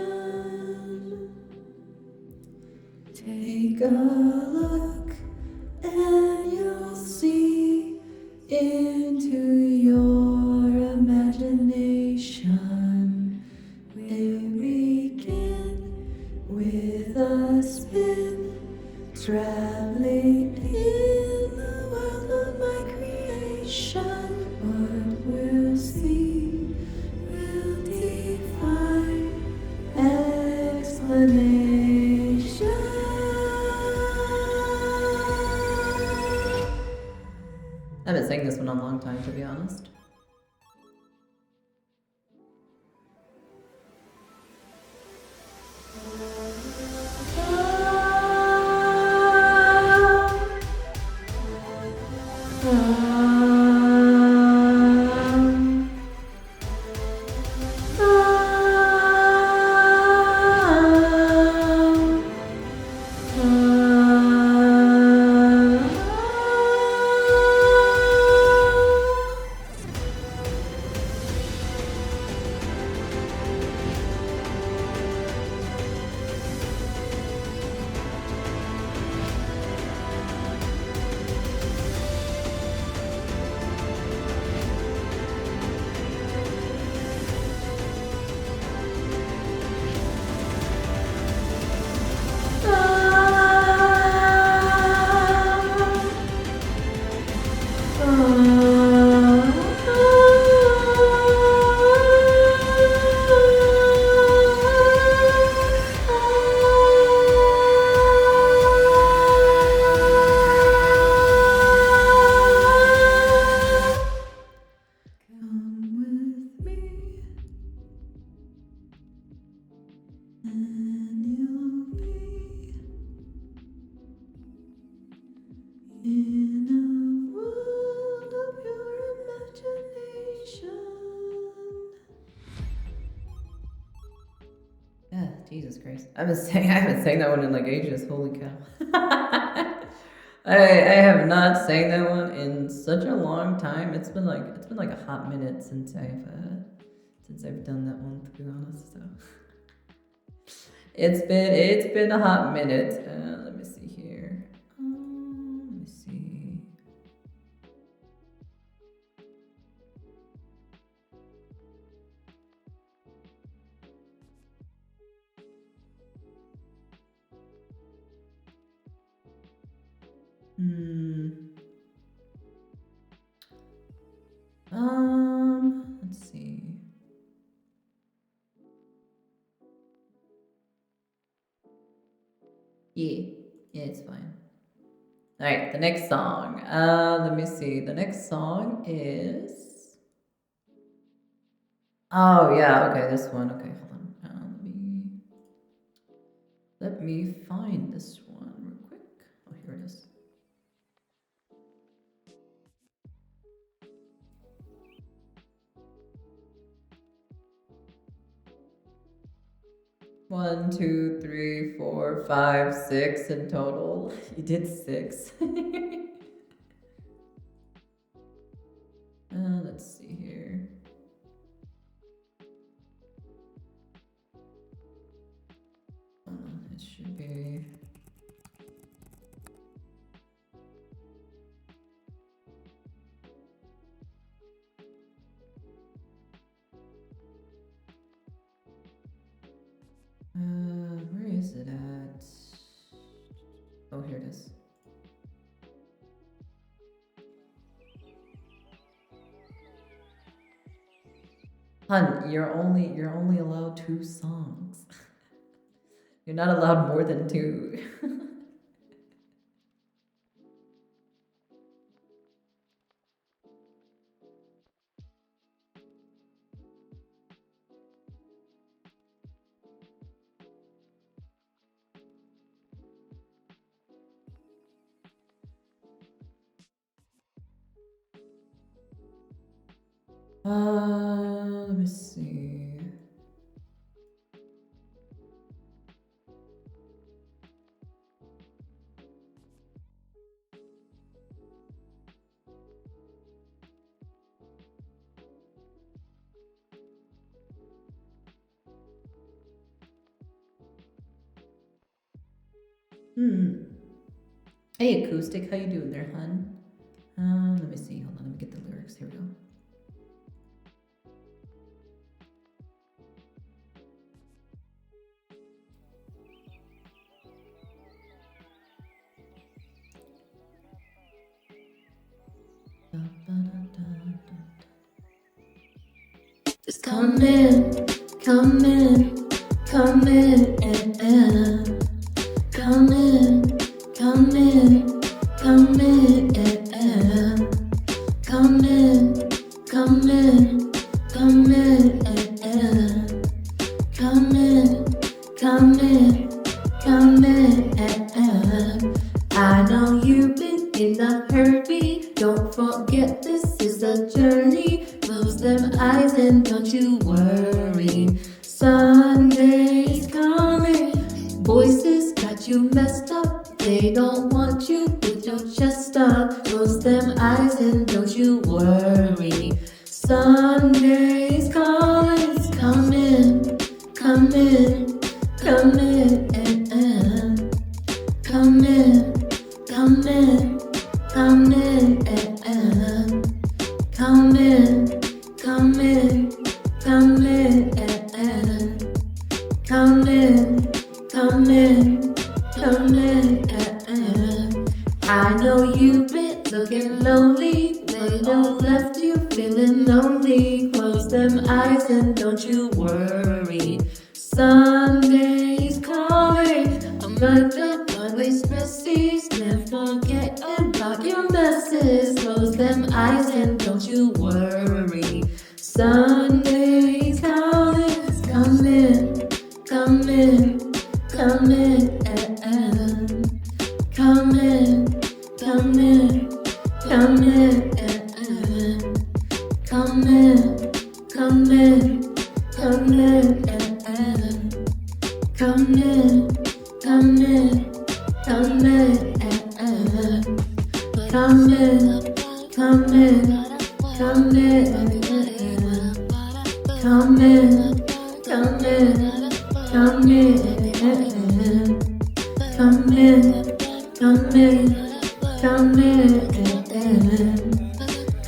Take a look, and you'll see into your imagination. We begin with a spin, traveling in the world of my creation. What we'll see will defy explanation. I haven't sang this one in a long time, to be honest. Jesus Christ. I haven't sang that one in like ages. Holy cow. I have not sang that one in such a long time. It's been like a hot minute since I've done that one, to be honest. So it's been a hot minute. Let me see here. Let me see. Let's see. Yeah, it's fine. All right, the next song. Let me see. The next song is. Oh yeah, okay, this one. Okay, hold on. Let me find this one real quick. Oh, here it is. One, two, three, four, five, six in total. You did 6. Let's see here. It should be. Where is it at? Oh, here it is. Hun, you're only allowed 2 songs. You're not allowed more than 2. Let me see. Hey, Acoustic, how you doing there, hun? Let me see. Hold on, let me get the lyrics. Here we go. Just come in, come in, come in, come in, come in, come in, come in, come in, come in, come in, come in, come in. I know you've been in a hurry. Don't forget this is a journey. Close them eyes and don't you worry. Sunday's coming. Voices got you messed up. They don't want you with your chest up. Close them eyes and don't you worry. Sunday's calling. Come in, come in, come in, come in, come in, come in, come in, come in, come in, come in, come in, come in. I know you've been looking lonely. They don't left you feeling lonely. Close them eyes and don't you worry. Sunday's calling. Another always messes. Never forget about your messes. Close them eyes and don't you worry. Sunday's calling. Come in, come in, come in, come in, come in, come in, come in, come in, come in, come in, come in, come in, come in, come in, come in, come in, come in, come in, come in, come in, come in,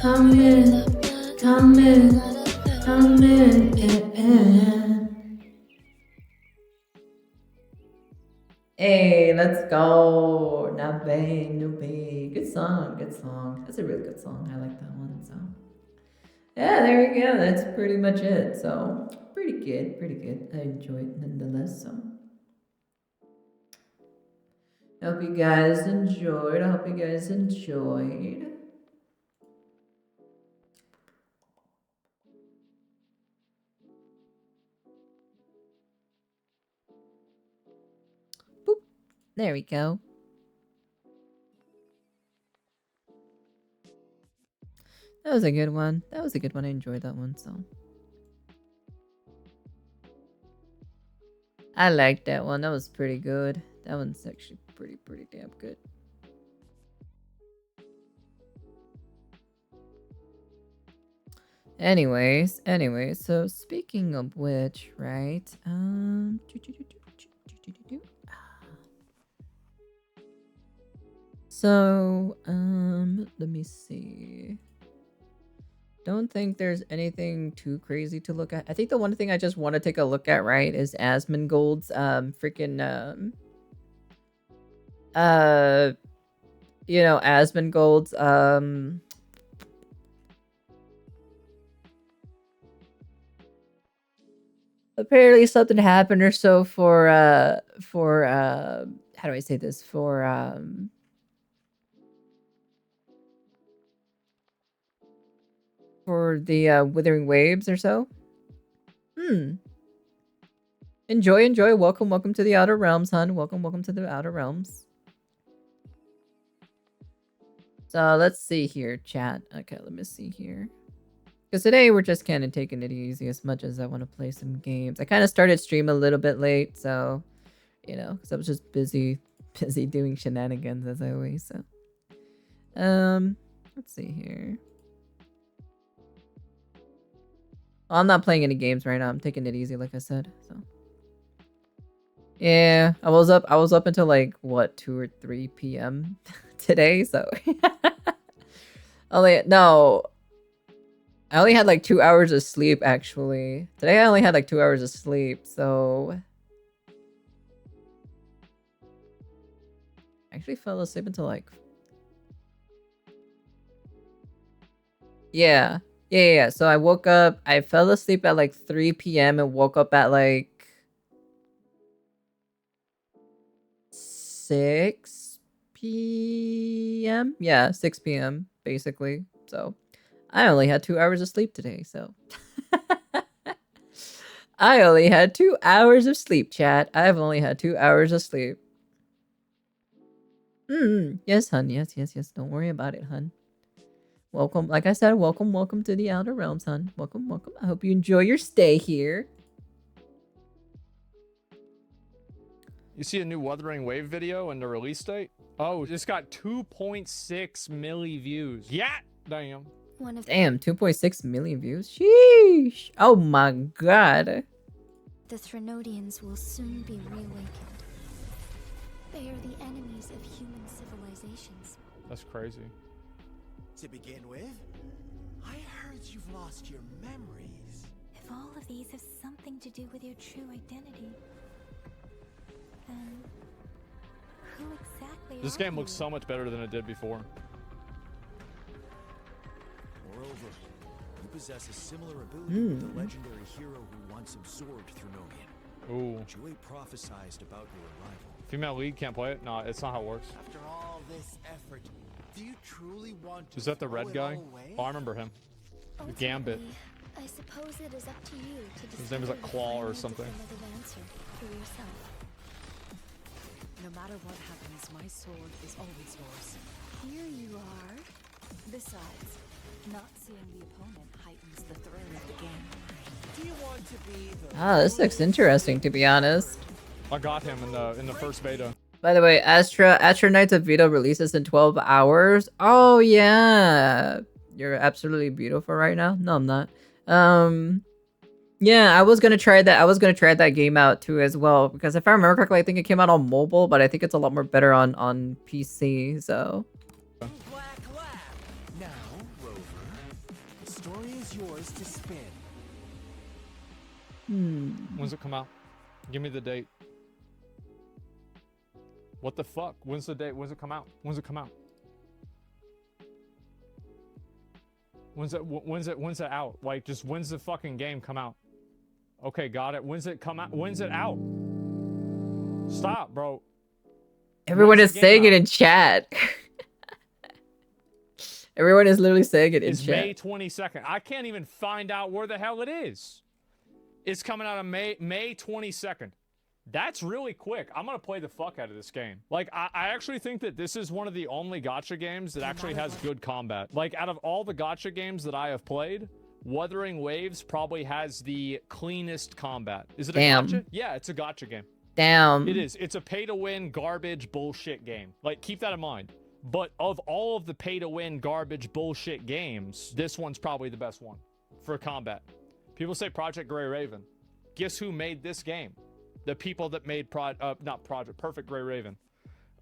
come in, come in, come in. Hey, let's go. Not bad, no bad. Good song, good song. That's a really good song. I like that one. So, yeah, there we go. That's pretty much it. So, pretty good, pretty good. I enjoy it nonetheless. So, I hope you guys enjoyed. I hope you guys enjoyed. Boop. There we go. That was a good one. That was a good one. I enjoyed that one. So, I liked that one. That was pretty good. That one's actually pretty damn good. Anyways, so speaking of which, right? So, let me see. Don't think there's anything too crazy to look at. I think the one thing I just want to take a look at, right, is Asmongold's freaking you know, Asmongold's apparently something happened or so for how do I say this? For the Withering Waves or so. Enjoy. Welcome to the Outer Realms, hun. Welcome to the Outer Realms. So let's see here, chat. Okay, let me see here. Because today we're just kind of taking it easy as much as I want to play some games. I kind of started stream a little bit late, so, you know, because I was just busy doing shenanigans as always, so. Let's see here. Well, I'm not playing any games right now. I'm taking it easy, like I said, so. Yeah, I was up until like, what, 2 or 3 p.m. today, so. I only had like 2 hours of sleep, actually. Today I only had like 2 hours of sleep, so... I actually fell asleep until like... Yeah. So I woke up, I fell asleep at like 3 p.m. and woke up at like... 6 p.m.? Yeah, 6 p.m. basically, so... I only had 2 hours of sleep today, so. I only had 2 hours of sleep, chat. I've only had 2 hours of sleep. Yes, hun. Yes. Don't worry about it, hun. Welcome. Like I said, welcome to the Outer Realms, hun. Welcome. I hope you enjoy your stay here. You see a new Wuthering Wave video and the release date? Oh, it's got 2.6 milli views. Yeah, damn. Damn, 2.6 million views? Sheesh! Oh my god. The Threnodians will soon be reawakened. They are the enemies of human civilizations. That's crazy. To begin with, I heard you've lost your memories. If all of these have something to do with your true identity, then who exactly This game looks so much better than it did before. Moreover, you possess a similar ability with the legendary hero who once absorbed Threnodian. Ooh. Joy prophesized about your arrival. Female lead can't play it? No, it's not how it works. After all this effort, do you truly want to Is that the red throw it guy? all away? Oh, I remember him. Gambit. I suppose it is up to you to His name is like Claw or something. answer for yourself. No matter what happens, my sword is always yours. Here you are. Besides, not seeing the opponent heightens the thrill of the game. Do you want to be the Ah, this looks interesting, to be honest. I got him in the first beta. By the way, Astra Knights of Vito releases in 12 hours. Oh yeah. You're absolutely beautiful right now. No, I'm not. Yeah, I was gonna try that. I was gonna try that game out too as well, because if I remember correctly, I think it came out on mobile, but I think it's a lot more better on PC, so. Now, Rover, the story is yours to spin. When's it come out? Give me the date. What the fuck? When's the date? When's it come out? When's it come out? When's it out? Like, just when's the fucking game come out? Okay, got it. When's it come out? When's it out? Stop, bro. Everyone is saying it in chat. Everyone is literally saying it in It's chat. May 22nd. I can't even find out where the hell it is. It's coming out on May 22nd. That's really quick. I'm gonna play the fuck out of this game. Like, I actually think that this is one of the only gacha games that actually has good combat. Like, out of all the gacha games that I have played, Wuthering Waves probably has the cleanest combat. Is it a Damn. gacha? Yeah, it's a gacha game. Damn. It is. It's a pay-to-win garbage bullshit game. Like, keep that in mind. But of all of the pay-to-win garbage bullshit games, this one's probably the best one for combat. People say Project Grey Raven. Guess who made this game? The people that made Perfect Grey Raven.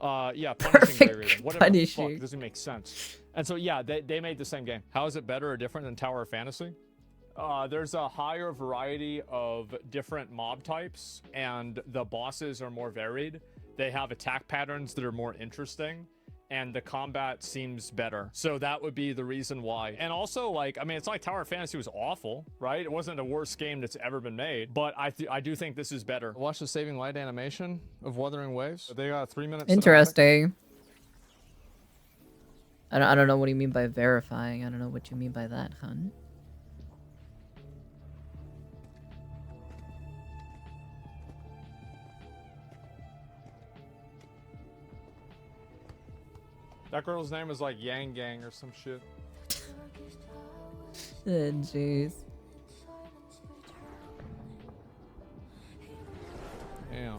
Yeah, Punishing Grey Raven. Whatever the fuck, doesn't make sense. And so yeah, they made the same game. How is it better or different than Tower of Fantasy? There's a higher variety of different mob types, and the bosses are more varied. They have attack patterns that are more interesting, and the combat seems better. So that would be the reason why. And also, like, I mean, it's like Tower of Fantasy was awful, right? It wasn't the worst game that's ever been made, but I do think this is better. Watch the Saving Light animation of Wuthering Waves. They got a 3-minute Interesting. I don't know what you mean by verifying. I don't know what you mean by that, hun. That girl's name is like Yang Gang or some shit. Jeez. Damn.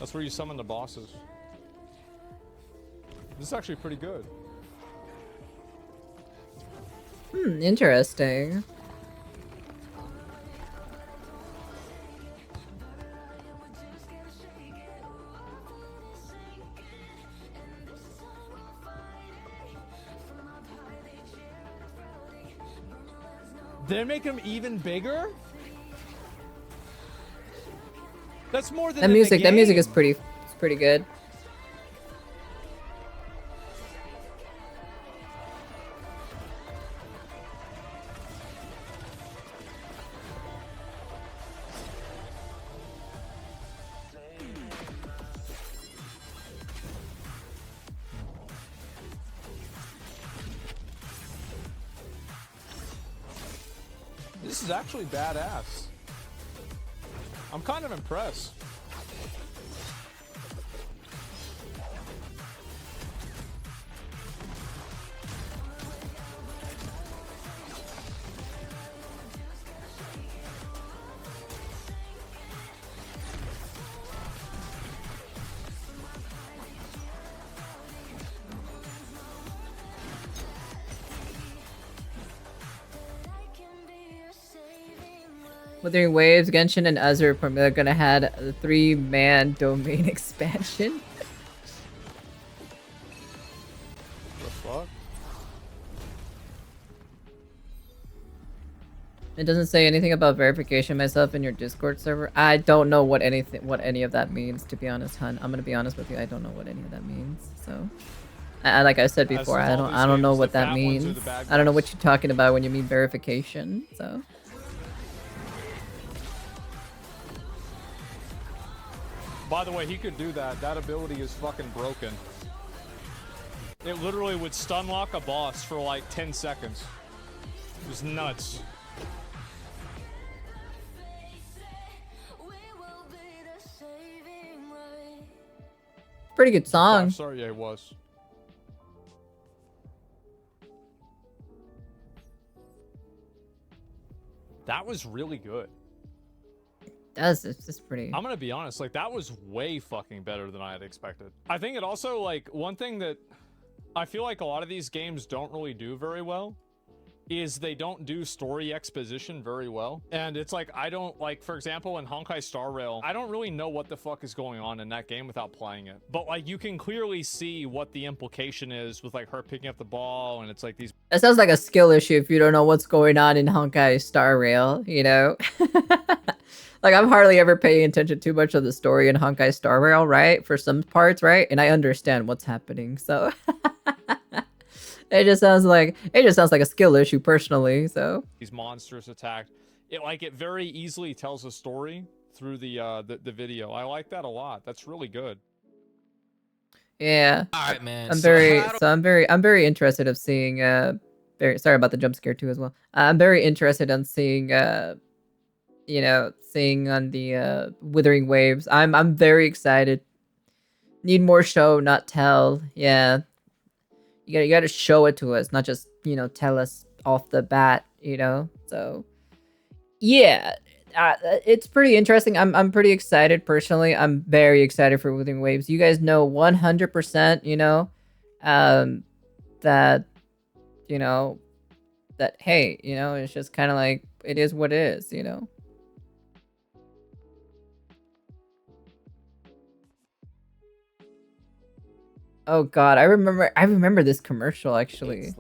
That's where you summon the bosses. This is actually pretty good. Interesting. They make him even bigger? That's more than That music is pretty good. This is actually badass. I'm kind of impressed. Wuthering Waves, Genshin, and Azure are gonna have a 3-man domain expansion. The fuck? It doesn't say anything about verification myself in your Discord server. I don't know what any of that means, to be honest, hun. I'm gonna be honest with you. I don't know what any of that means. So, like I said before, I don't know what that means. I don't know what you're talking about when you mean verification. So. By the way, he could do that. That ability is fucking broken. It literally would stun lock a boss for like 10 seconds. It was nuts. Pretty good song. Sorry, yeah, it was. That was really good. does. It's just pretty. I'm gonna be honest, like that was way fucking better than I had expected. I think it also, like, one thing that I feel like a lot of these games don't really do very well is they don't do story exposition very well. And it's like, I don't, like, for example, in Honkai Star Rail, I don't really know what the fuck is going on in that game without playing it. But, like, you can clearly see what the implication is with, like, her picking up the ball, and it's like these... That sounds like a skill issue if you don't know what's going on in Honkai Star Rail, you know? Like, I'm hardly ever paying attention too much of the story in Honkai Star Rail, right? For some parts, right? And I understand what's happening, so... It just sounds like a skill issue personally, so. These monsters attacked. It very easily tells a story through the video. I like that a lot. That's really good. Yeah. All right, man. I'm very interested of seeing sorry about the jump scare too as well. I'm very interested in seeing seeing on the Withering Waves. I'm very excited. Need more show, not tell. Yeah. You gotta show it to us, not just, tell us off the bat, So, yeah, it's pretty interesting. I'm pretty excited personally. I'm very excited for Withering Waves. You guys know 100%, that, that hey, it's just kind of like it is what it is, Oh god, I remember this commercial actually.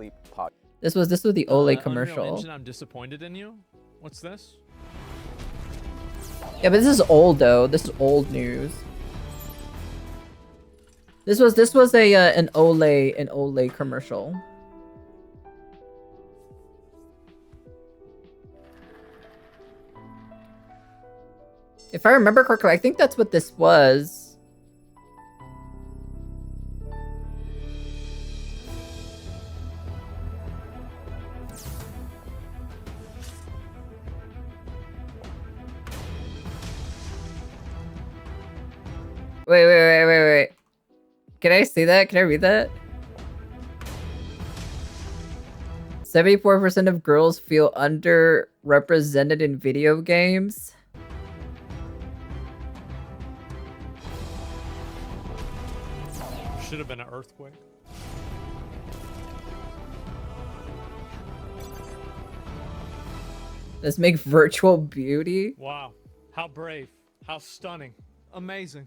This was the Olay commercial. I'm disappointed in you. What's this? Yeah, but this is old though. This is old news. This was an Olay commercial. If I remember correctly, I think that's what this was. Wait. Can I see that? Can I read that? 74% of girls feel underrepresented in video games. Should have been an earthquake. Let's make virtual beauty. Wow. How brave. How stunning. Amazing.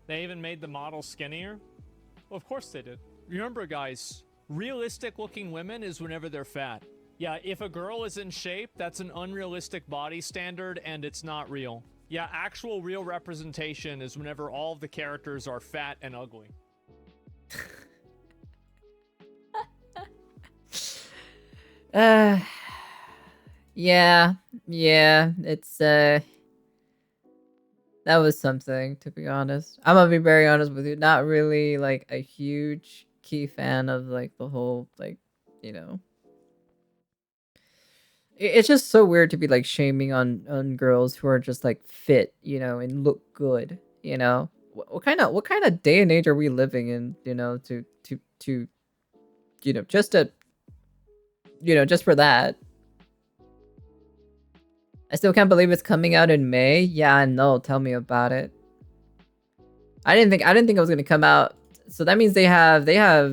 They even made the model skinnier? Well, of course they did. Remember, guys, realistic looking women is whenever they're fat. Yeah, if a girl is in shape, that's an unrealistic body standard and it's not real. Yeah, actual real representation is whenever all of the characters are fat and ugly. Yeah, it's that was something, to be honest. I'm gonna be very honest with you. Not really like a huge key fan of like the whole it's just so weird to be like shaming on girls who are just like fit, and look good, What kind of day and age are we living in, to just for that. I still can't believe it's coming out in May. Yeah, I know. Tell me about it. I didn't think it was gonna come out. So that means they have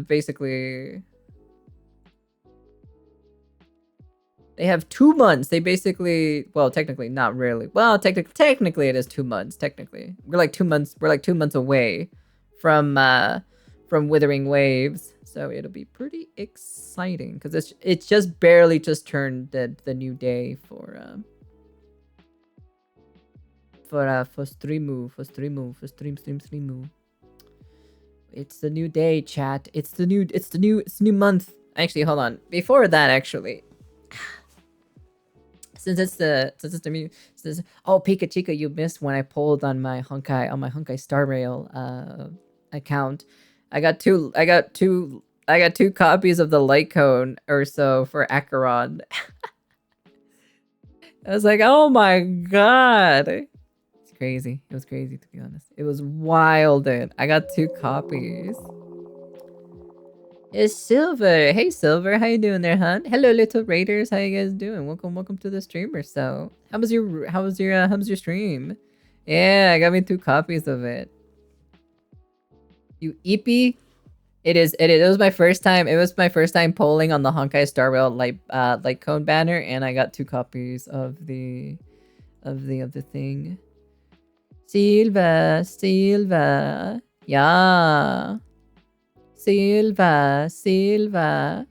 basically 2 months. They basically, well, technically not really. Well, technically it is 2 months. Technically, we're like 2 months. We're like 2 months away from Withering Waves. So it'll be pretty exciting because it's just barely turned the new day for streamu. It's the new day, chat. It's the new month. Actually, hold on. Before that, actually, since it's the oh, Pika Chica, you missed when I pulled on my Honkai Star Rail account. I got two copies of the light cone or so for Acheron. I was like, oh my god. It's crazy. It was crazy, to be honest. It was wild, dude. I got 2 copies. It's Silver. Hey Silver, how you doing there, hon? Hello little raiders, how you guys doing? Welcome to the stream or so. How was your stream? Yeah, I got me 2 copies of it. You EP? It was my first time. It was my first time polling on the Honkai Star Rail light cone banner, and I got 2 copies of the thing. Silva, Silva, yeah, Silva, Silva.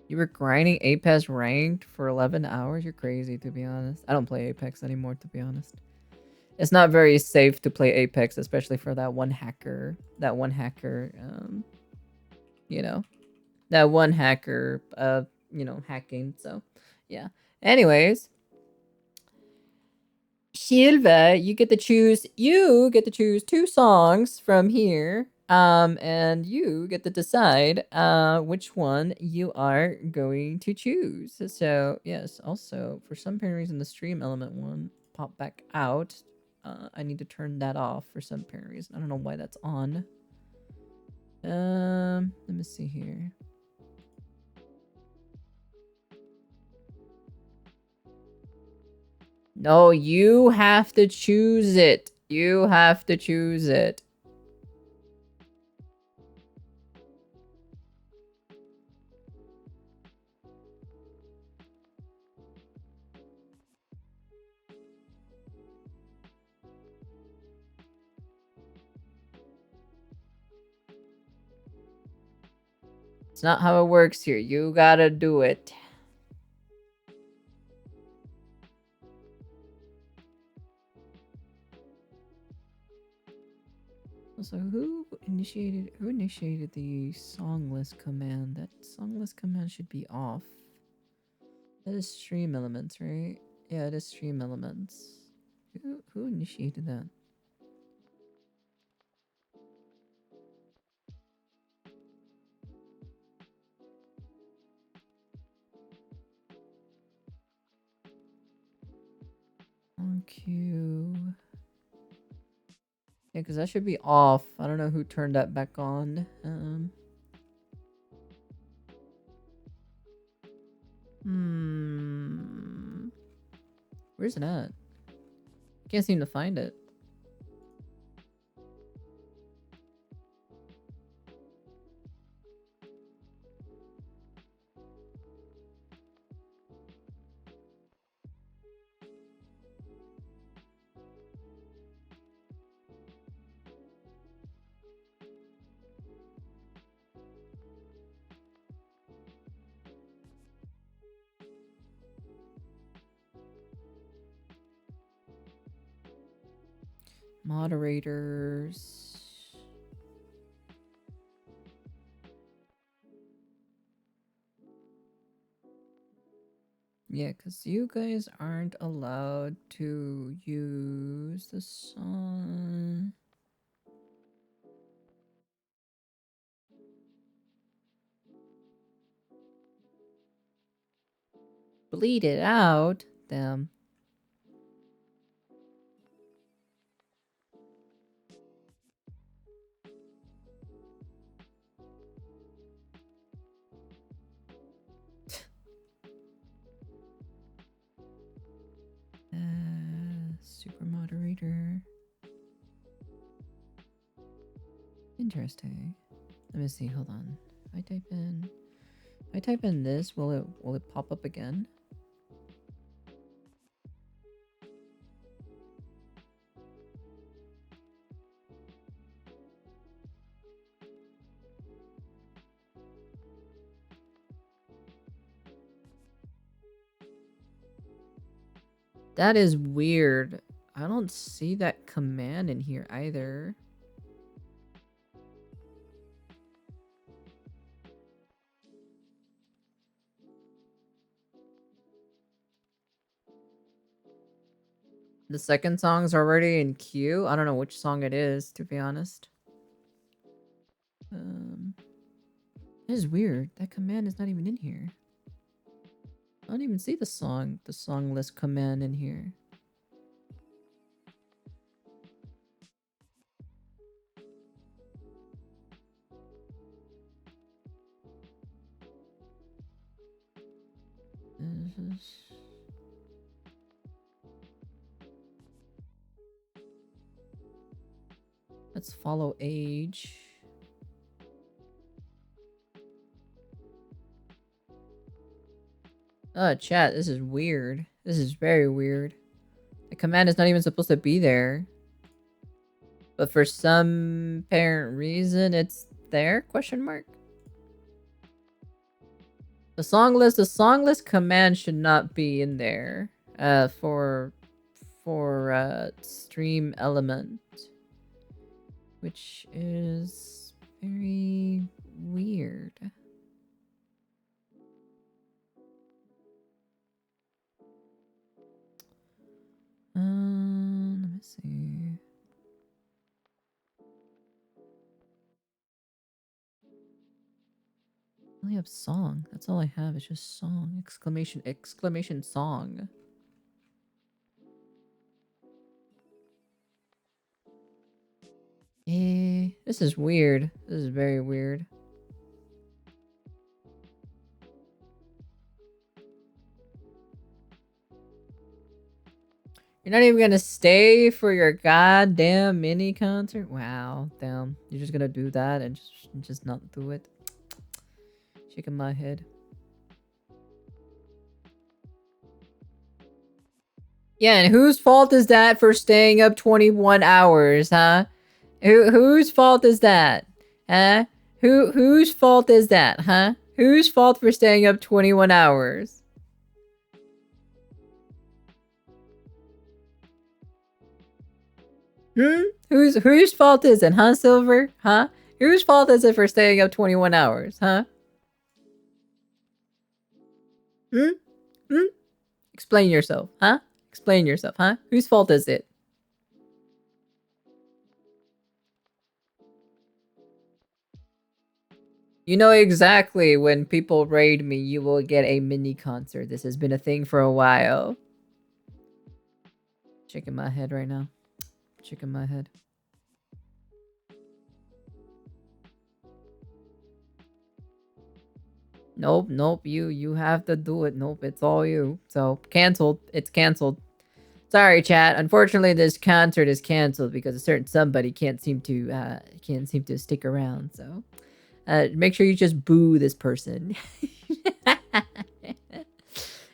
You were grinding Apex ranked for 11 hours? You're crazy, to be honest. I don't play Apex anymore, to be honest. It's not very safe to play Apex, especially for that one hacker. You know, that one hacker, hacking. So, yeah. Anyways, Silva, you get to choose 2 songs from here. And you get to decide which one you are going to choose. So yes, also for some apparent reason the stream element one popped back out. I need to turn that off for some apparent reason. I don't know why that's on. Let me see here. No, you have to choose it. You have to choose it. It's not how it works here. You gotta do it. Also, who initiated the song list command? That song list command should be off. That is stream elements, right? Yeah, it is stream elements. Who initiated that? On cue. Yeah, because that should be off. I don't know who turned that back on. Where's it at? Can't seem to find it. Moderators. Yeah, because you guys aren't allowed to use the song. Bleed it out. Damn. Super moderator. Interesting. Let me see. Hold on. If I type in this, will it pop up again? That is weird. I don't see that command in here either. The second song's already in queue. I don't know which song it is, to be honest. That is weird. That command is not even in here. I don't even see the song list command in here. Let's follow age. Oh, chat, this is weird. This is very weird. The command is not even supposed to be there. But for some apparent reason, it's there? Question mark. The song list command should not be in there. For stream element. Which is very weird. Let me see. I only have song. That's all I have. It's just song. Exclamation, exclamation song. This is weird. This is very weird. You're not even gonna stay for your goddamn mini concert? Wow, damn. You're just gonna do that and just not do it? Shaking my head. Yeah, and whose fault is that for staying up 21 hours, huh? Whose fault is that? Huh? Whose fault is that, huh? Whose fault for staying up 21 hours? Whose fault is it, huh, Silver? Huh? Whose fault is it for staying up 21 hours, huh? Explain yourself, huh? Explain yourself, huh? Whose fault is it? You know exactly when people raid me, you will get a mini concert. This has been a thing for a while. Shaking my head right now. Shaking my head. Nope, you have to do it. Nope, it's all you. So, canceled. It's canceled. Sorry, chat. Unfortunately, this concert is canceled because a certain somebody can't seem to stick around. So, make sure you just boo this person.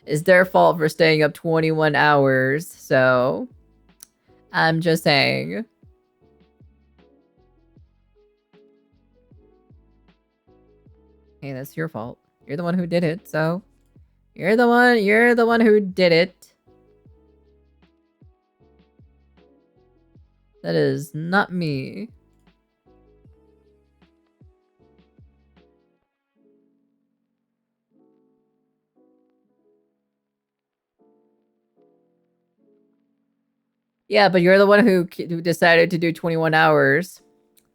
It's their fault for staying up 21 hours. So, I'm just saying. Hey, that's your fault. You're the one who did it. So, you're the one who did it. That is not me. Yeah, but you're the one who decided to do 21 hours.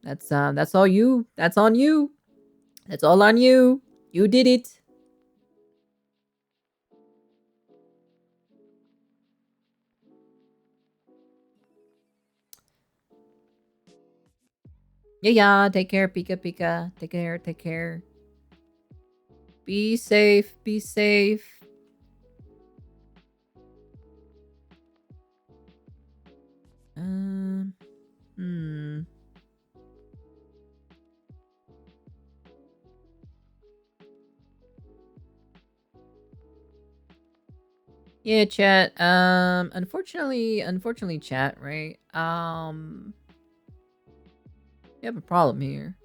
That's all you. That's on you. That's all on you. You did it. Yeah. Take care, Pika Pika. Take care, take care. Be safe, be safe. Yeah, chat. Unfortunately, chat, right? You have a problem here.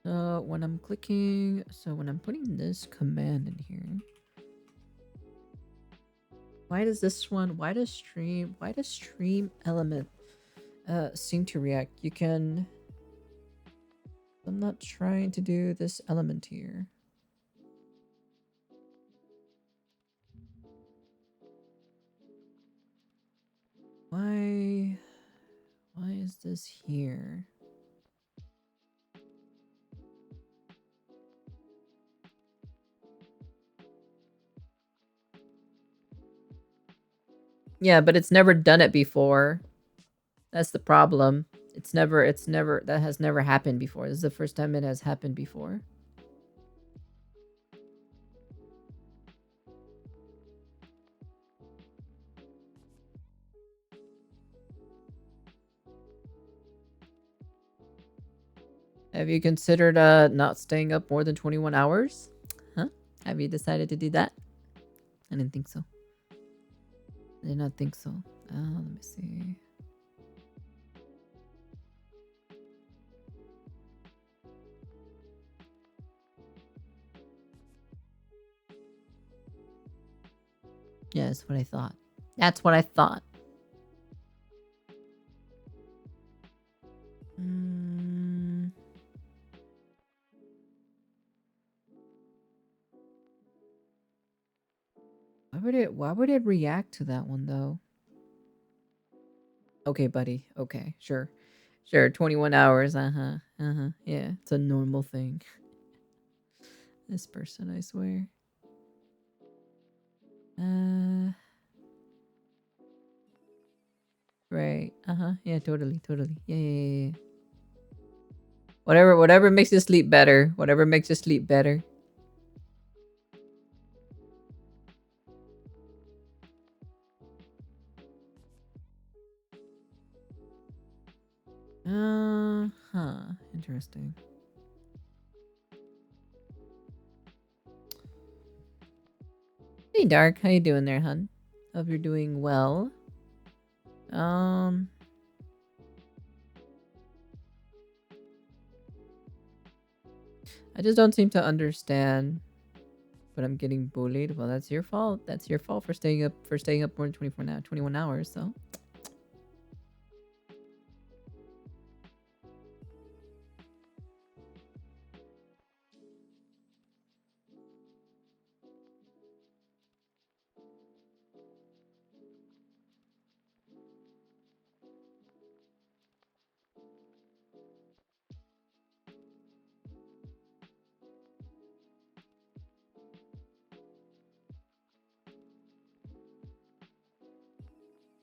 So when I'm putting this command in here, why does stream element seem to react? I'm not trying to do this element here. Why is this here? Yeah, but it's never done it before. That's the problem. That has never happened before. This is the first time it has happened before. Have you considered not staying up more than 21 hours? Huh? Have you decided to do that? I didn't think so. I did not think so. Let me see. Yeah, that's what I thought. That's what I thought. Why would it react to that one though? Okay, buddy. Okay, sure. Sure, 21 hours. Uh-huh. Uh-huh. Yeah, it's a normal thing. This person, I swear. Right. Uh-huh. Yeah, totally. Yeah. Whatever makes you sleep better. Whatever makes you sleep better. Interesting. Hey, Dark. How you doing there, hun? Hope you're doing well. I just don't seem to understand. But I'm getting bullied. Well, that's your fault. That's your fault for staying up more than 21 hours, so.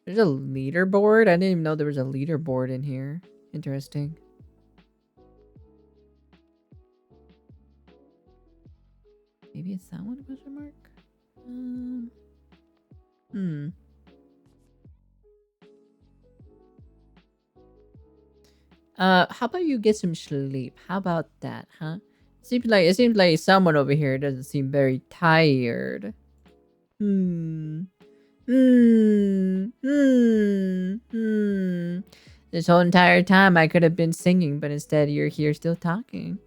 There's a leaderboard? I didn't even know there was a leaderboard in here. Interesting. Maybe it's that one, question mark? How about you get some sleep? How about that, huh? It seems like someone over here doesn't seem very tired. This whole entire time I could have been singing, but instead you're here still talking.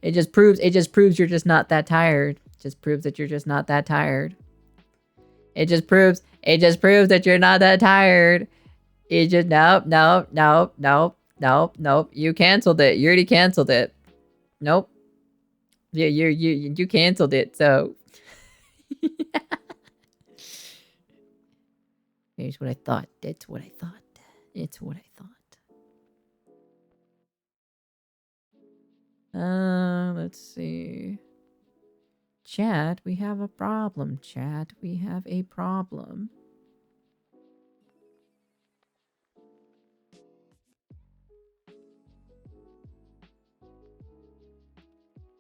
It just proves you're just not that tired. It just proves that you're just not that tired. It just proves that you're not that tired. It just nope. You canceled it. You already canceled it. Nope. Yeah, you canceled it, so here's what I thought. That's what I thought. It's what I thought. Let's see. Chat, we have a problem. Chat, we have a problem.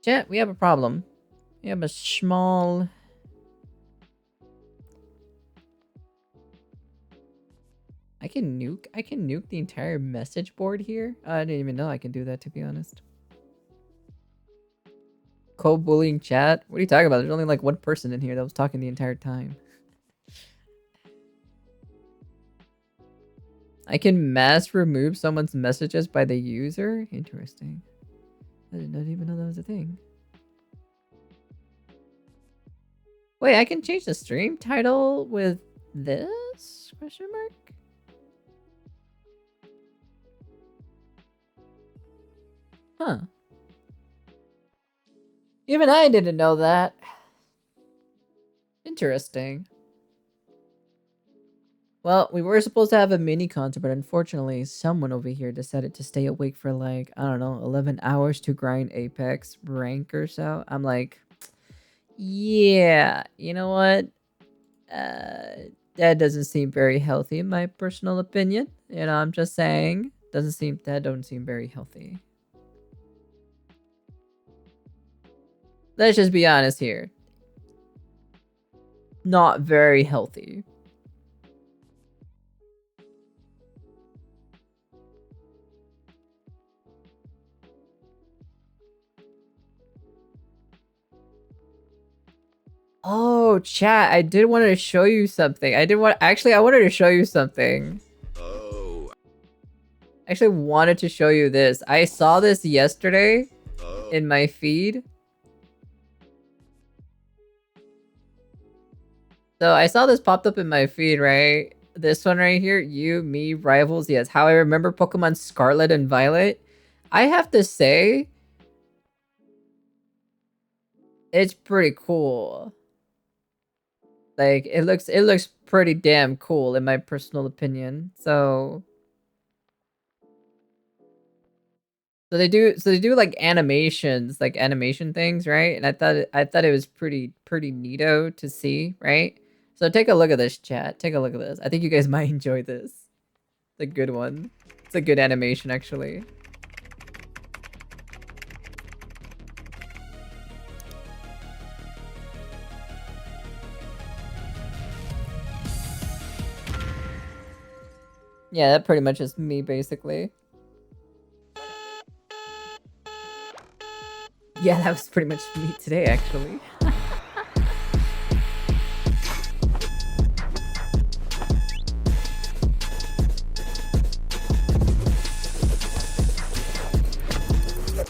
Chat, we have a problem. We have a small... I can nuke the entire message board here? I didn't even know I can do that, to be honest. Co-bullying chat? What are you talking about? There's only like one person in here that was talking the entire time. I can mass remove someone's messages by the user? Interesting. I didn't even know that was a thing. Wait, I can change the stream title with this? Question mark? Huh. Even I didn't know that. Interesting. Well, we were supposed to have a mini concert, but unfortunately, someone over here decided to stay awake for like, I don't know, 11 hours to grind Apex rank or so. I'm like, yeah, you know what? That doesn't seem very healthy in my personal opinion. You know, I'm just saying. That don't seem very healthy. Let's just be honest here. Not very healthy. Oh, chat, I did want to show you something. Actually, I wanted to show you something. Oh. I actually wanted to show you this. I saw this yesterday in my feed. So I saw this popped up in my feed, right? This one right here, you, me, rivals. Yes, how I remember Pokemon Scarlet and Violet. I have to say, it's pretty cool. Like it looks pretty damn cool in my personal opinion. So they do like animations, like animation things, right? And I thought it was pretty neato to see, right? So take a look at this, chat. Take a look at this. I think you guys might enjoy this. It's a good one. It's a good animation, actually. Yeah, that pretty much is me, basically. Yeah, that was pretty much me today, actually.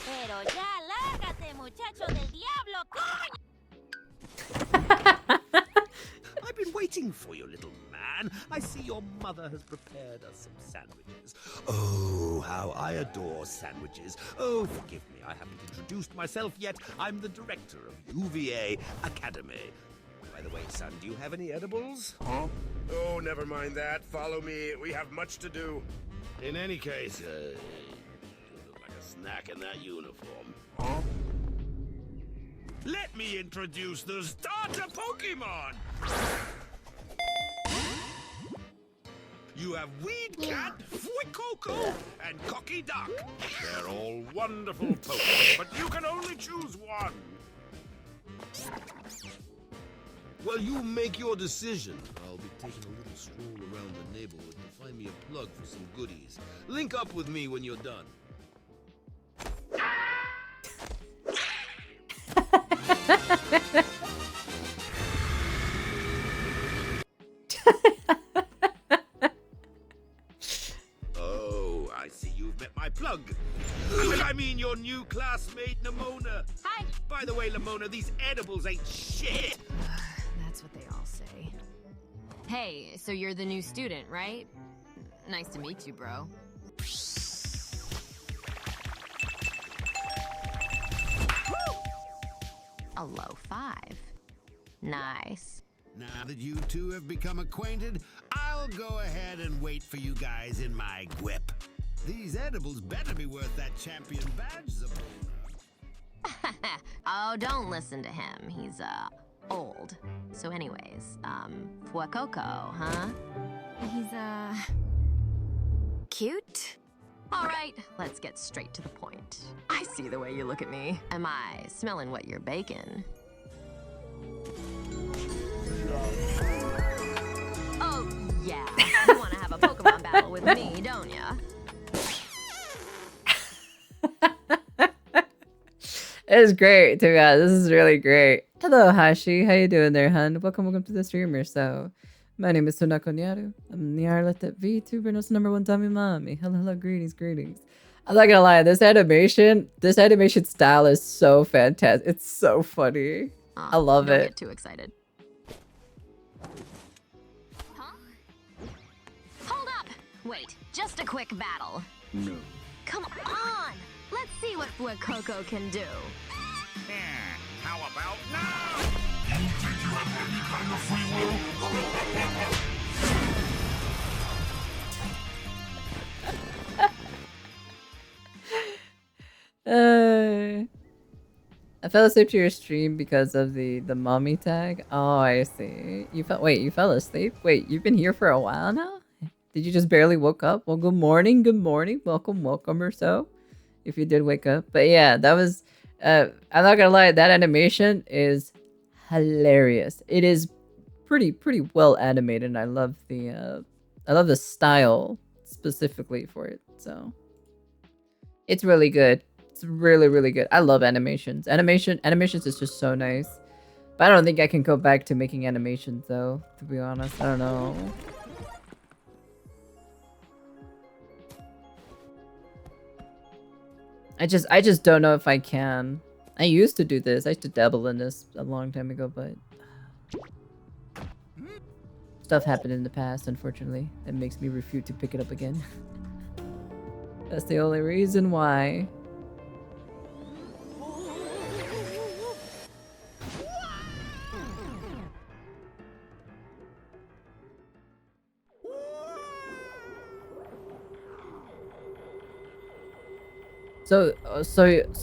Pero ya lárgate, muchacho del diablo, coño. I've been waiting for you, little man. I see your mother has prepared us some sandwiches. Oh, how I adore sandwiches. Oh, forgive me, I haven't introduced myself yet. I'm the director of UVA Academy. By the way, son, do you have any edibles? Huh? Oh, never mind that. Follow me. We have much to do. In any case, you look like a snack in that uniform. Huh? Let me introduce the starter Pokemon! You have Weed Cat, Fuecoco, and Cocky Duck. They're all wonderful Pokemon, but you can only choose one. Well, you make your decision. I'll be taking a little stroll around the neighborhood to find me a plug for some goodies. Link up with me when you're done. Oh, I see you've met my plug. I mean your new classmate, Lamona. Hi. By the way, Lamona, these edibles ain't shit. That's what they all say. Hey, so you're the new student, right? Nice to meet you, bro. A low 5. Nice. Now that you two have become acquainted, I'll go ahead and wait for you guys in my whip. These edibles better be worth that champion badge, Zabona. Oh, don't listen to him. He's, old. So anyways, Fuecoco, huh? He's, cute? All right, let's get straight to the point. I see the way you look at me. Am I smelling what you're baking? Oh, yeah. You want to have a Pokemon battle with me, don't ya? It is great, to be honest. This is really great. Hello, Hashi. How you doing there, hun? Welcome to the streamer. So, my name is Sonako Nyaru. I'm Nyarlet at VTuber, no #1 Tommy Mommy. Hello, greetings. I'm not gonna lie, this animation style is so fantastic. It's so funny. I love Don't it. get too excited. Huh? Hold up! Wait, just a quick battle. No. Come on! Let's see what Fuecoco can do. How about now? You think you have any kind of free will? I fell asleep to your stream because of the mommy tag. Oh, I see. You fell asleep? Wait, you've been here for a while now? Did you just barely woke up? Well, good morning. Welcome or so. If you did wake up. But yeah, that was I'm not gonna lie, that animation is hilarious. It is pretty well animated, and I love the style specifically for it. So it's really good. It's really good. I love animations. Animations is just so nice. But I don't think I can go back to making animations though, to be honest. I don't know. I just don't know if I can. I used to do this. I used to dabble in this a long time ago, but stuff happened in the past, unfortunately. That makes me refuse to pick it up again. That's the only reason why. So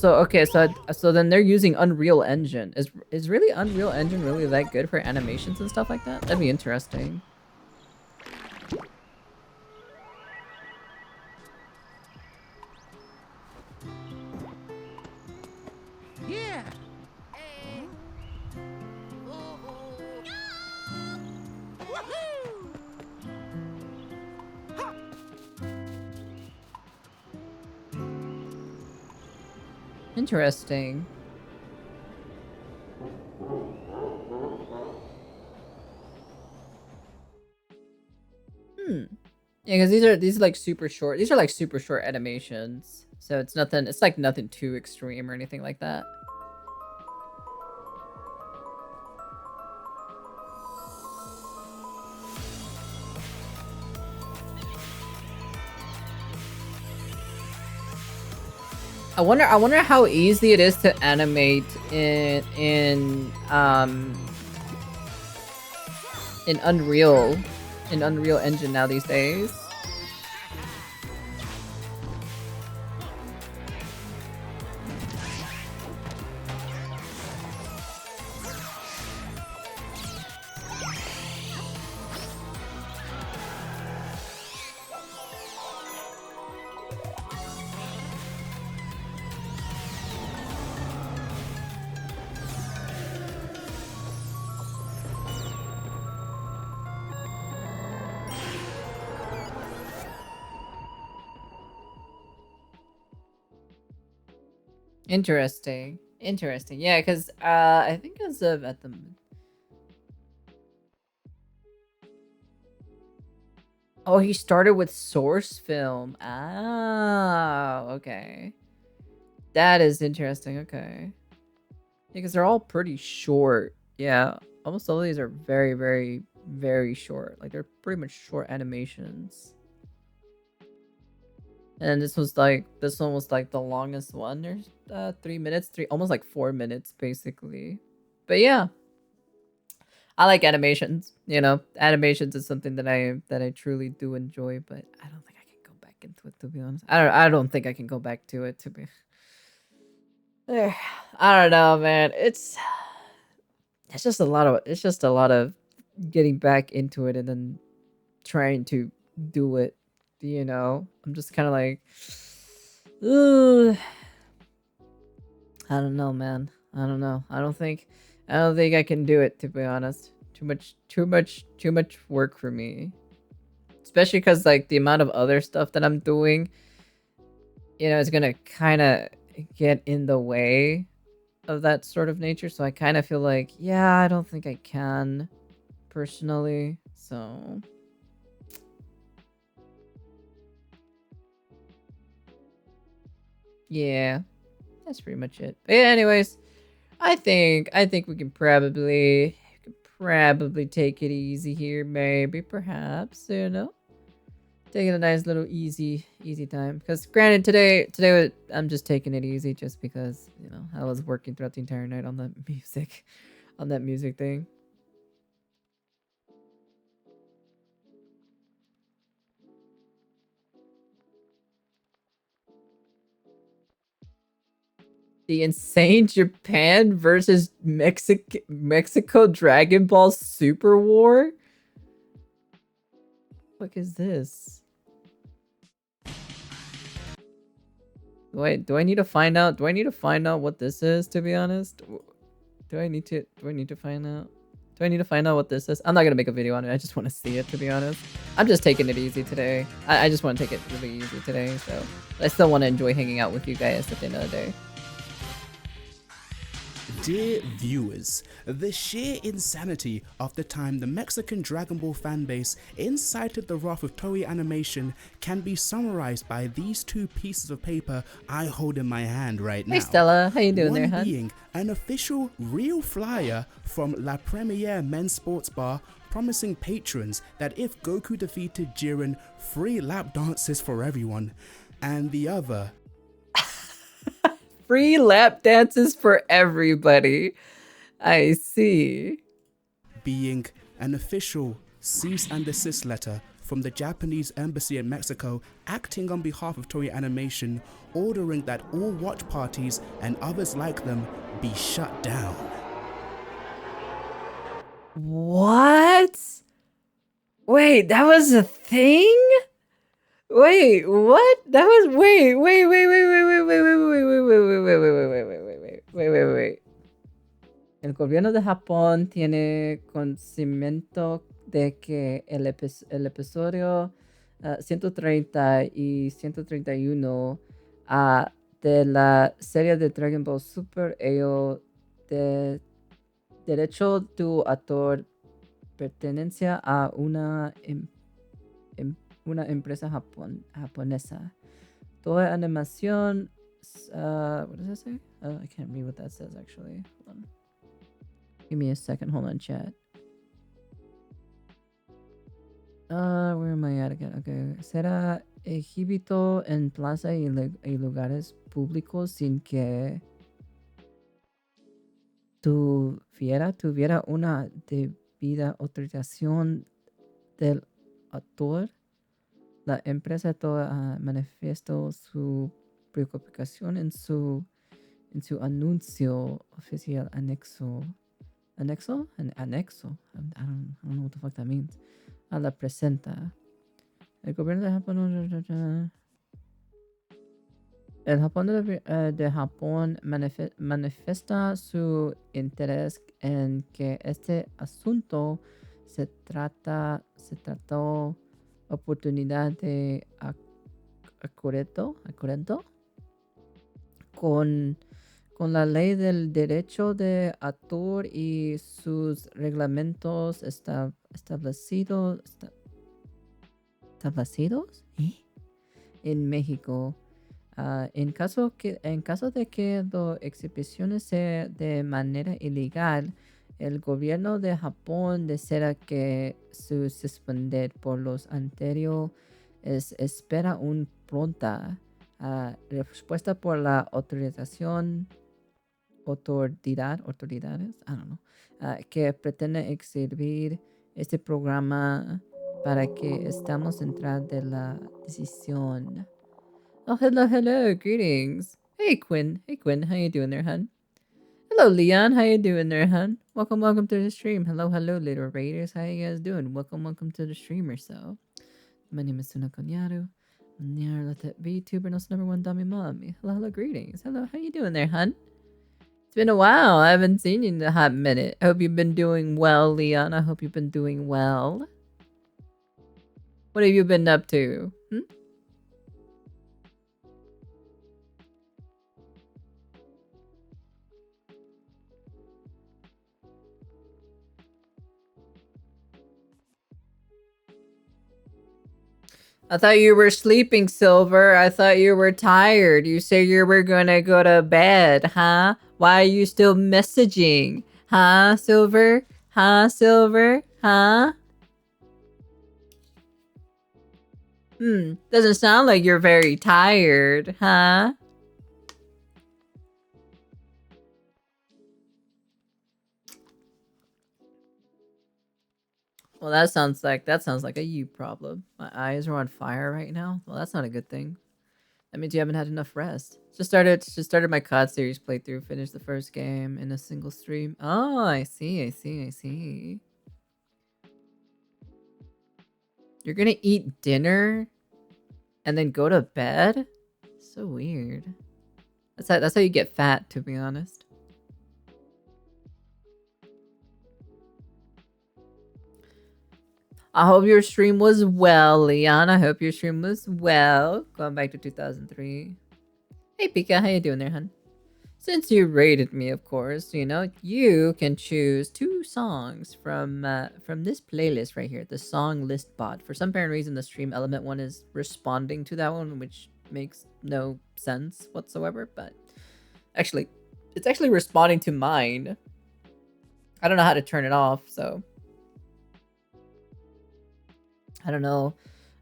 okay, so then they're using Unreal Engine. Is really Unreal Engine really that good for animations and stuff like that? That'd be interesting. Yeah. Interesting. Yeah, because these are like super short. These are like super short animations. So it's nothing. It's like nothing too extreme or anything like that. I wonder how easy it is to animate in Unreal Engine now these days. Interesting. Interesting. Yeah, because I think as of at the Oh, he started with source film. Ah, okay. That is interesting. Okay. Because they're all pretty short. Yeah, almost all of these are very, very, very short. Like they're pretty much short animations. And this one was like the longest one. There's 3 minutes, almost like 4 minutes basically. But yeah, I like animations. You know, animations is something that I truly do enjoy. But I don't think I can go back into it, to be honest. I don't think I can go back to it, to be. I don't know, man. It's just a lot of getting back into it and then trying to do it. You know, I'm just kind of like, ugh. I don't know, man. I don't know. I don't think I can do it, to be honest. Too much work for me. Especially because like the amount of other stuff that I'm doing, you know, is gonna kind of get in the way of that sort of nature. So I kind of feel like, yeah, I don't think I can personally. So yeah, that's pretty much it. But yeah, anyways, I think we can probably take it easy here, maybe, perhaps, you know, taking a nice little easy time. Because granted, today I'm just taking it easy just because, you know, I was working throughout the entire night on that music thing. The insane Japan versus Mexico Dragon Ball Super War? What the fuck is this? Do I need to find out? Do I need to find out what this is, to be honest? Do I need to find out? Do I need to find out what this is? I'm not gonna make a video on it. I just want to see it, to be honest. I'm just taking it easy today. I just want to take it really easy today, so I still want to enjoy hanging out with you guys at the end of the day. Dear viewers, the sheer insanity of the time the Mexican Dragon Ball fanbase incited the wrath of Toei Animation can be summarized by these two pieces of paper I hold in my hand right now. Hey Stella, how you doing One there, hun? being an official real flyer from La Premiere Men's Sports Bar promising patrons that if Goku defeated Jiren, free lap dances for everyone, and the other Free lap dances for everybody. I see. being an official cease and desist letter from the Japanese embassy in Mexico acting on behalf of Toei Animation, ordering that all watch parties and others like them be shut down. What? Wait, that was a thing? Wait, what? That was wait. El gobierno de Japón tiene conocimiento de que el episodio 130 y 131 de la serie de Dragon Ball Super, ello de derecho de autor pertenencia a una empresa japonesa. Toda animación, what does that say? I can't read what that says actually. Hold on. Give me a second. Hold on, chat. Where am I at again? Okay. Será exhibito en plaza y lugares públicos sin que tuviera una debida autorización del autor. La empresa manifestó su preocupación en su anuncio oficial anexo. Anexo? Anexo. I don't know what the fuck that means. A la presenta. El gobierno de Japón. El Japón de Japón manifiesta su interés en que este asunto se trató oportunidad de acuerdo con la ley del derecho de autor y sus reglamentos establecidos en México. En caso de que las exhibiciones sean de manera ilegal, el gobierno de Japón desea que se suspender por los anteriores espera una pronta respuesta por la autoridades, I don't know, que pretende exhibir este programa para que estamos detrás de la decisión. Oh, hello, greetings. Hey, Quinn, how you doing there, hun? Hello, Leon, how you doing there, hun? Welcome to the stream. Hello, little raiders, how you guys doing? Welcome to the stream yourself. My name is Suna Konyaru. Let that be VTuber number one dummy mommy. Hello, greetings. Hello, how you doing there, hun? It's been a while. I haven't seen you in a hot minute. I hope you've been doing well, Leon. I hope you've been doing well. What have you been up to? I thought you were sleeping, Silver. I thought you were tired. You said you were gonna go to bed, huh? Why are you still messaging? Huh, Silver? Huh, Silver? Huh? Doesn't sound like you're very tired, huh? Well, that sounds like a you problem. My eyes are on fire right now. Well, that's not a good thing. That means you haven't had enough rest. Just started my COD series playthrough. Finished the first game in a single stream. Oh, I see. You're gonna eat dinner and then go to bed? So weird. That's how you get fat, to be honest. I hope your stream was well, Leon. I hope your stream was well. Going back to 2003. Hey, Pika, how you doing there, hun? Since you rated me, of course, you know, you can choose 2 songs from this playlist right here, the song list bot. For some apparent reason, the stream element one is responding to that one, which makes no sense whatsoever, but actually, it's actually responding to mine. I don't know how to turn it off, so I don't know.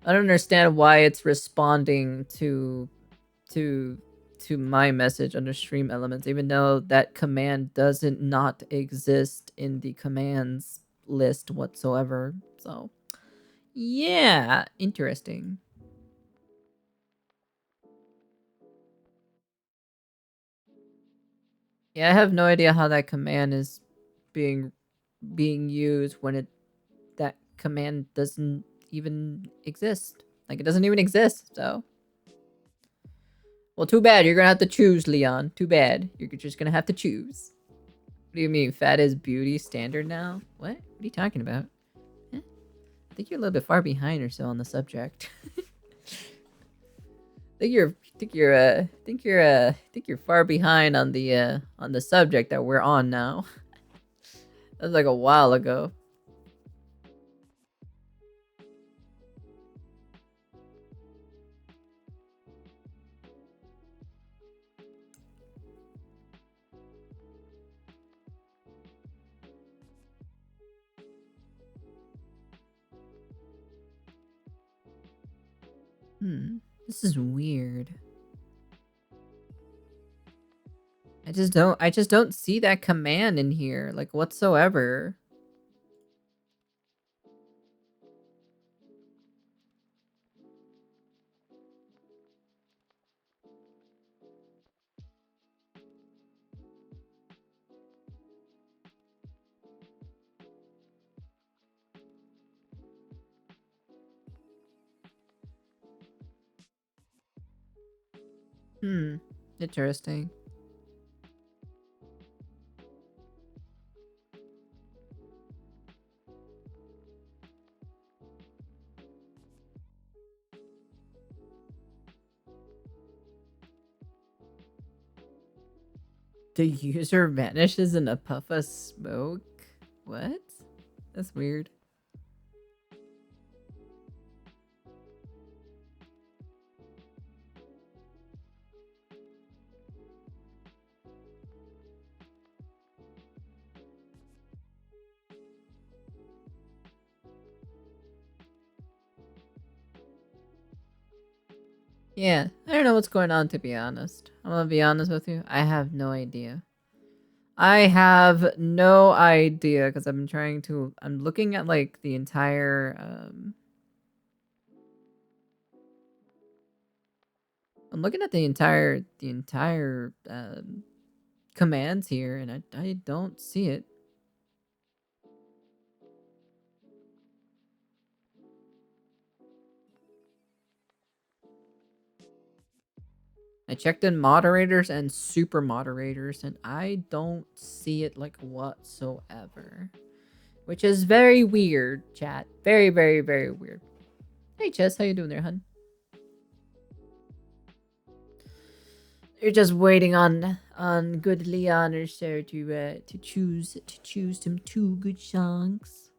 I don't understand why it's responding to my message under stream elements, even though that command doesn't not exist in the commands list whatsoever. So yeah, interesting. Yeah, I have no idea how that command is being used when that command doesn't even exist. Like, it doesn't even exist, so. Well, too bad. You're gonna have to choose, Leon. Too bad. You're just gonna have to choose. What do you mean? Fat is beauty standard now? What? What are you talking about? Eh? I think you're a little bit far behind or so on the subject. I think you're far behind on the subject that we're on now. That was like a while ago. This is weird. I just don't see that command in here, like, whatsoever. Interesting. The user vanishes in a puff of smoke? What? That's weird. Yeah, I don't know what's going on, to be honest. I'm gonna be honest with you. I have no idea. I have no idea, because I've been trying to... I'm looking at, like, the entire... I'm looking at the entire commands here, and I don't see it. I checked in moderators and super moderators, and I don't see it, like, whatsoever. Which is very weird, chat. Very, very, very weird. Hey, Chess, how you doing there, hun? You're just waiting on good Leon or so to choose some 2 good songs.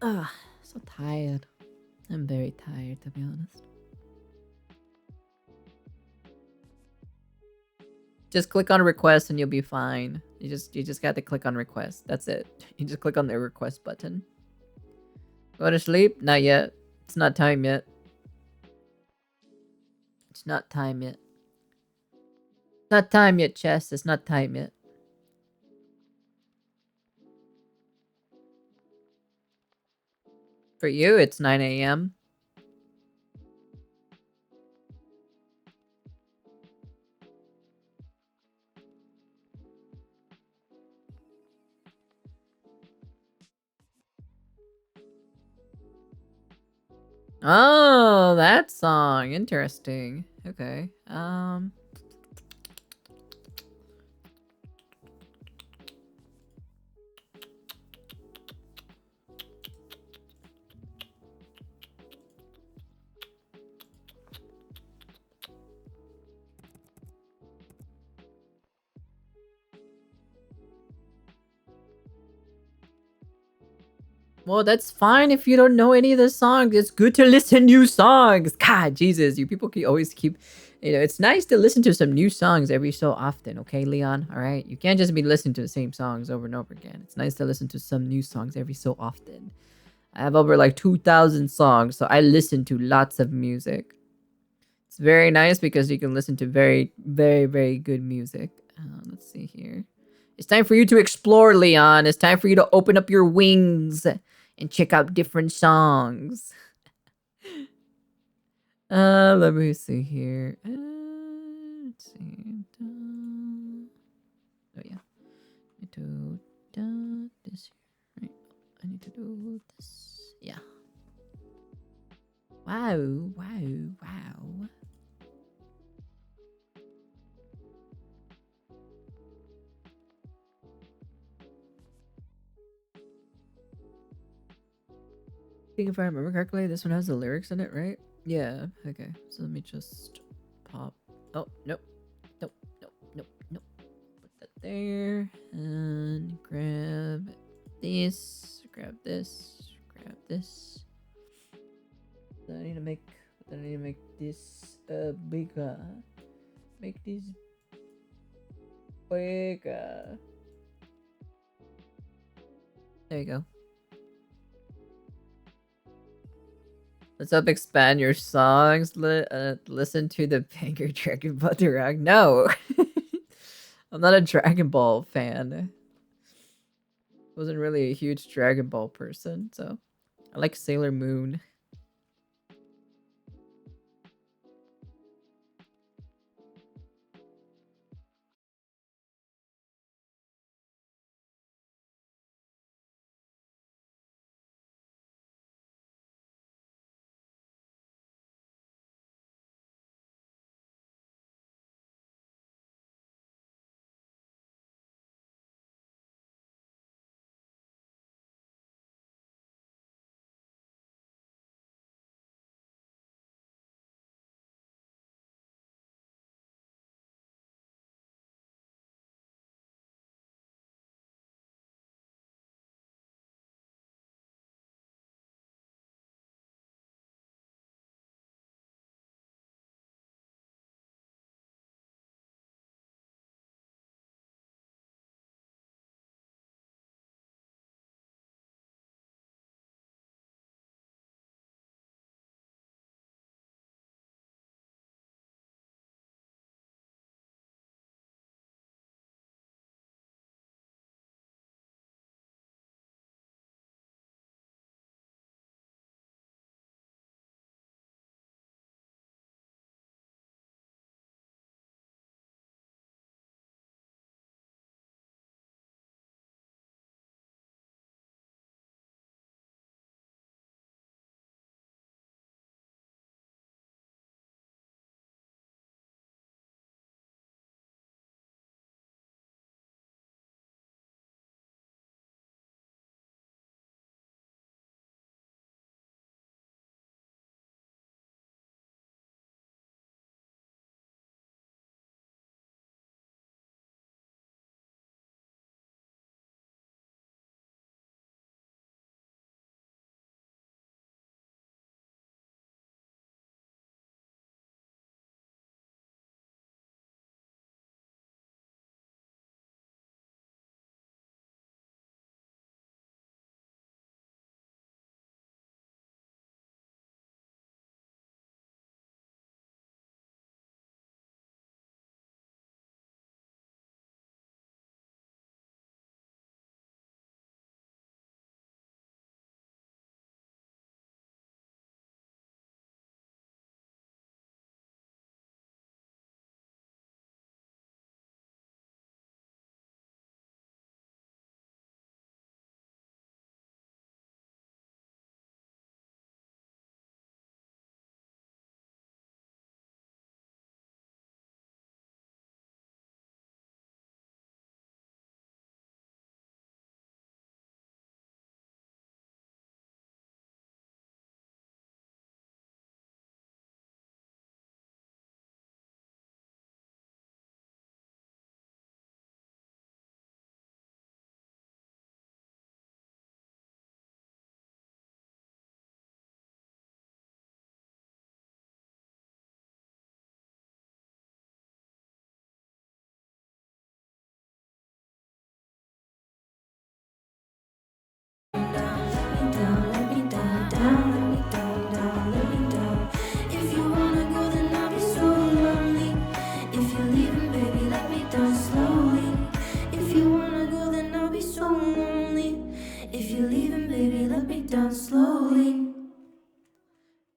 Ah, so tired. I'm very tired, to be honest. Just click on request and you'll be fine. You just got to click on request. That's it. You just click on the request button. Go to sleep? Not yet. It's not time yet. It's not time yet. Not time yet, Chess. It's not time yet. For you, it's 9 a.m. Oh, that song. Interesting. Okay. Well, that's fine if you don't know any of the songs. It's good to listen new songs. God, Jesus, you people always keep, it's nice to listen to some new songs every so often, okay, Leon? All right? You can't just be listening to the same songs over and over again. It's nice to listen to some new songs every so often. I have over like 2,000 songs, so I listen to lots of music. It's very nice because you can listen to very, very, very good music. Let's see here. It's time for you to explore, Leon. It's time for you to open up your wings and check out different songs. Let me see here. Let's see. Oh yeah. I need to do this here. Right. I need to do this. Yeah. Wow, wow, wow. I think if I remember correctly, this one has the lyrics in it, right? Yeah, okay. So let me just pop. Oh, nope. Nope, nope, nope, nope. Put that there. And grab this. Grab this. Grab this. Then I need to make this bigger. Make this bigger. There you go. Let's up expand your songs. Listen to the banger Dragon Ball Durag. No, I'm not a Dragon Ball fan. Wasn't really a huge Dragon Ball person, so I like Sailor Moon.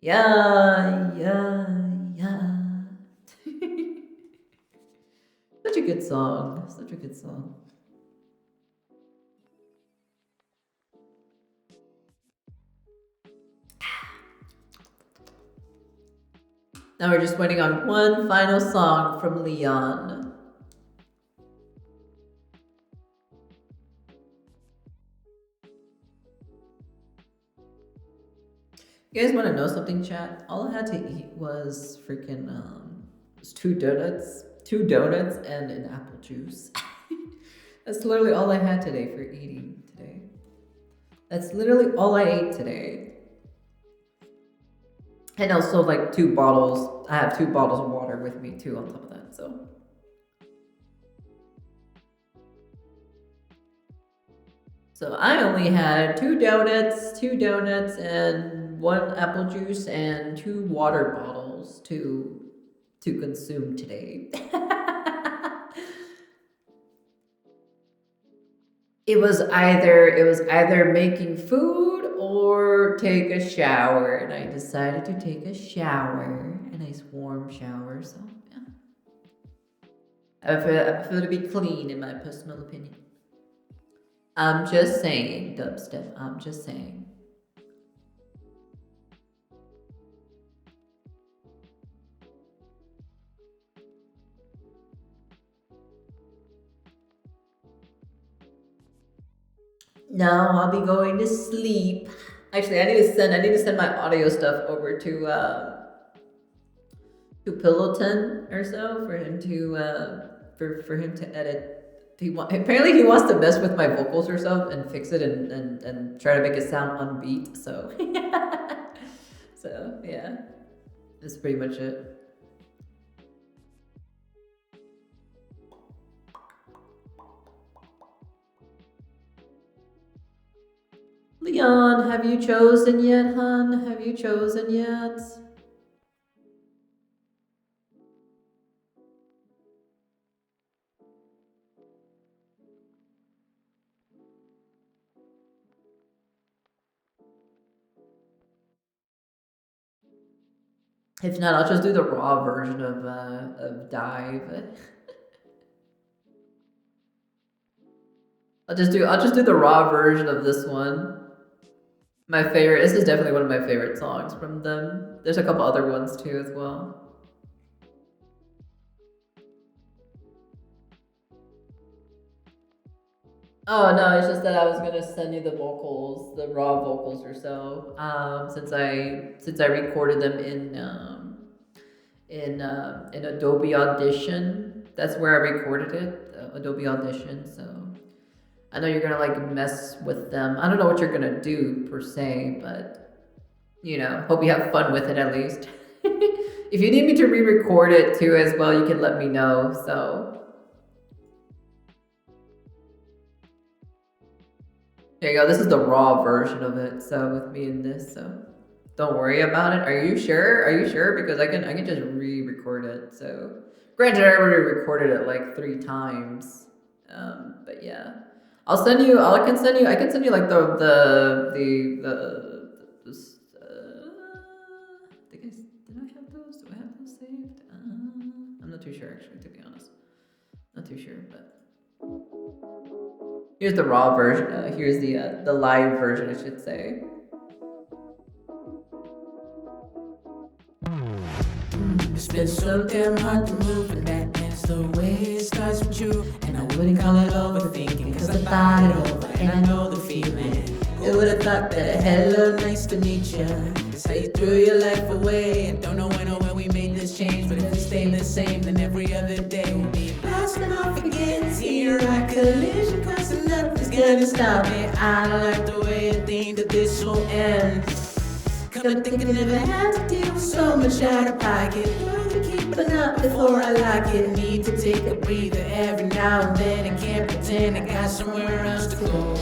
Yeah, yeah, yeah. Such a good song. Such a good song. Now we're just waiting on one final song from Leon. You guys want to know something, chat? All I had to eat was freaking was two donuts and an apple juice. That's literally all I had today for eating today. That's literally all I ate today. And also like 2 bottles. I have 2 bottles of water with me too on top of that, so. So I only had 2 donuts, and 1 apple juice and 2 water bottles to consume today. It was either making food or take a shower, and I decided to take a shower, a nice warm shower. So yeah, I prefer to be clean in my personal opinion. I'm just saying, dubstep. I'm just saying. No, I'll be going to sleep. Actually, I need to send my audio stuff over to Pillowton or so for him to for him to edit. Apparently he wants to mess with my vocals or so and fix it and try to make it sound unbeat. So so yeah, that's pretty much it. Leon, have you chosen yet, hon? Have you chosen yet? If not, I'll just do the raw version of Dive. I'll just do the raw version of this one. My favorite. This is definitely one of my favorite songs from them. There's a couple other ones too as well. Oh no, it's just that I was gonna send you the vocals, the raw vocals or so. Since I recorded them in Adobe Audition. That's where I recorded it, Adobe Audition. So I know you're gonna like mess with them. I don't know what you're gonna do per se, but you know, hope you have fun with it at least. If you need me to re-record it too as well, you can let me know. So there you go. This is the raw version of it. So with me in this, so don't worry about it. Are you sure? Are you sure? Because I can just re-record it. So granted, I already recorded it like 3 times. But yeah. I can send you like did I have those? Do I have those saved? I'm not too sure actually, to be honest. Not too sure, but here's the raw version. Here's the live version, I should say. It's been so damn hard to move, and that's the way it starts with you. And I wouldn't call it overthinking, cause I thought it over, and I know the feeling. Who would've thought that hello, nice to meet you? It's how you threw your life away, and don't know when or where we made this change. But if we stay the same, then every other day will be blasting off again. See your collision course, and nothing's gonna stop it. I don't like the way you think that this will end. Come to think I never had to deal with so much out of pocket. Keeping up before I like it. Need to take a breather every now and then. I can't pretend I got somewhere else to go.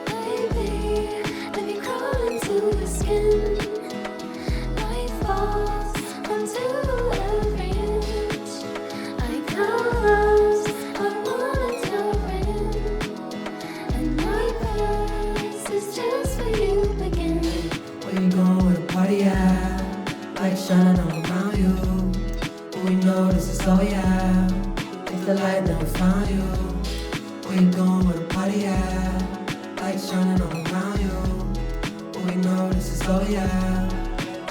Baby, let me crawl into your skin. Night falls onto every inch. I close, I wanna jump in. And my verse is just for you again. Where you going with a party light shine all around you. We know this is all yeah. If the light never found you, where you going with a party at? Light shining all around you. We know this is all yeah.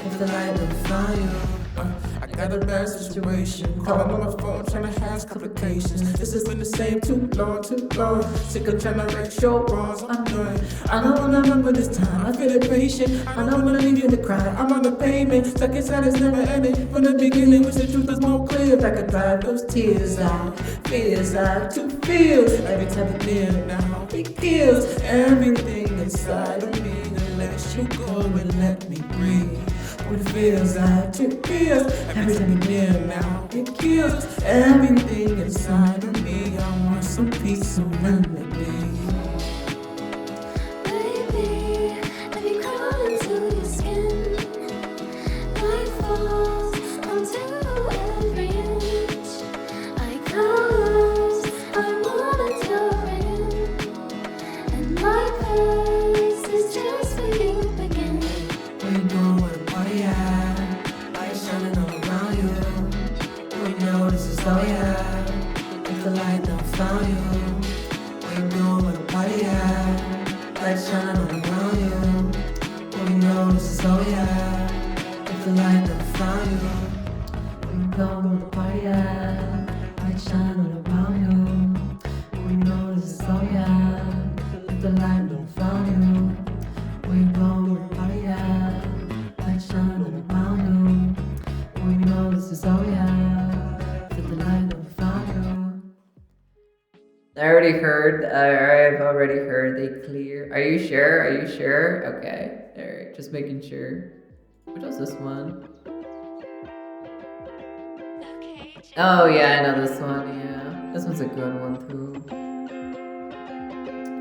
If the light never found you. I got a bad situation. Calling on my phone, trying to hash complications. This has been the same too long, too long. Sick of trying to wreck your wrongs, I'm done. I don't wanna remember this time, I feel impatient. I don't wanna leave you to cry, I'm on the pavement. Stuck inside, it's never ending. From the beginning, wish the truth was more clear. If I could dry those tears out, fears out to feel. Every time it's near now, it kills everything inside of me. To let you go and let me breathe. What it feels like, it feels. Every time you're near now, it kills everything inside of me. I want some peace and remedy. Baby, let me crawl into your skin. Light falls onto every inch. Like colors, I wanna tell in. And my place is just for you again. Where you going with a party at? Light shining all around you. We know this is all yeah. If the light never found you, where you going with a party at? Light shining all around you. We know this is all yeah. If the light never found you, where you going with a party at? Light shining all around you. We know this is all yeah. If the light never found you, where you going with a party at? Light shining all around you. We know this is all yeah. If the light never found you. I already heard. I've already heard they clear. Are you sure? Are you sure? Okay. Alright, just making sure. What else is this one? Oh yeah, I know this one, yeah. This one's a good one too.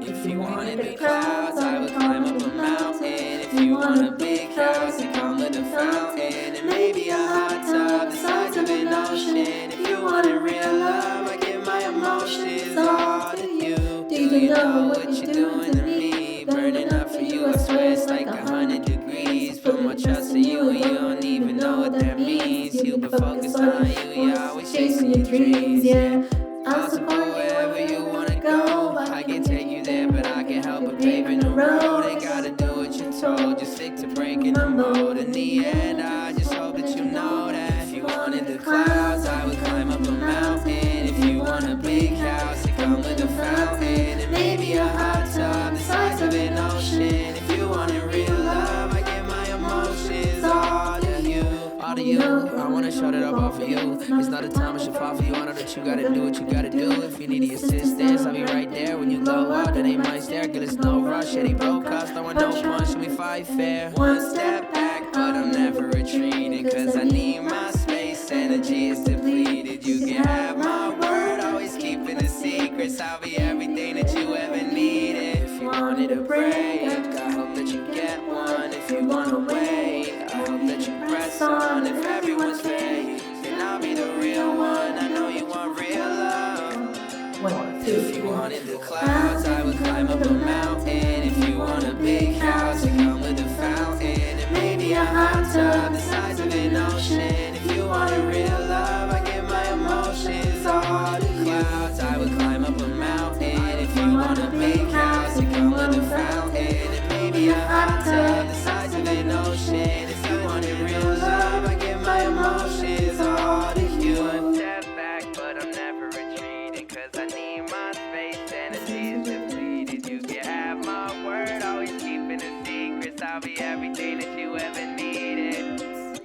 If you wanted the clouds, I would climb up a mountain. If you want a big house, it come with a fountain. And maybe a hot tub the size of an ocean. If you wanted real love, I give my emotions all to you. Do you know what you're doing to me? Burning up for you, I swear it's like 100 degrees. Put my trust in you, and you don't even know what that means. You've been focused on you, you're always chasing your dreams, yeah. I'll support wherever you wanna go. I can take you there, but I can't help but paving the road. Ain't gotta do what you're told, just stick to breaking the mold. In the end, I just hope that you know that if you wanted the clouds, I would climb up a mountain. If you want a big house, it come with a fountain. And maybe a hot tub the size of an ocean. If you wanted real love, I give my emotions all to you. All to you, I wanna show that I'm all for you. It's not a time I should fall for you. I know that you gotta do what you gotta do. If you need the assistance, I'll be right there when you go out. That ain't my stare, girl, it's no rush. Yeah, they broke us, throwing no punch, and we fight fair. One step back, but I'm never retreating. Cause I need my space, energy is depleted. You can have my word, always keeping the secrets. I'll be everything that you ever needed. If you wanted a break, I hope that you get one. If you wanna wait, I hope that you press on. If everyone's fake, then I'll be the real one. I know you want real love. 1, 2, If you wanted the clouds, I would climb up a mountain. If you want a big house, it come with a fountain. And maybe a hot tub the size of an ocean. If you wanted real love, I give my emotions all to clouds. I would climb up a mountain. If you want a big house, it come with a fountain. And maybe a hot tub the size of an ocean. If you wanted real love, I give my emotions all to you. One step back, but I'm never retreating. Cause I need my space, energy is depleted. You can have my word, always keeping the secrets. I'll be everything that you ever needed.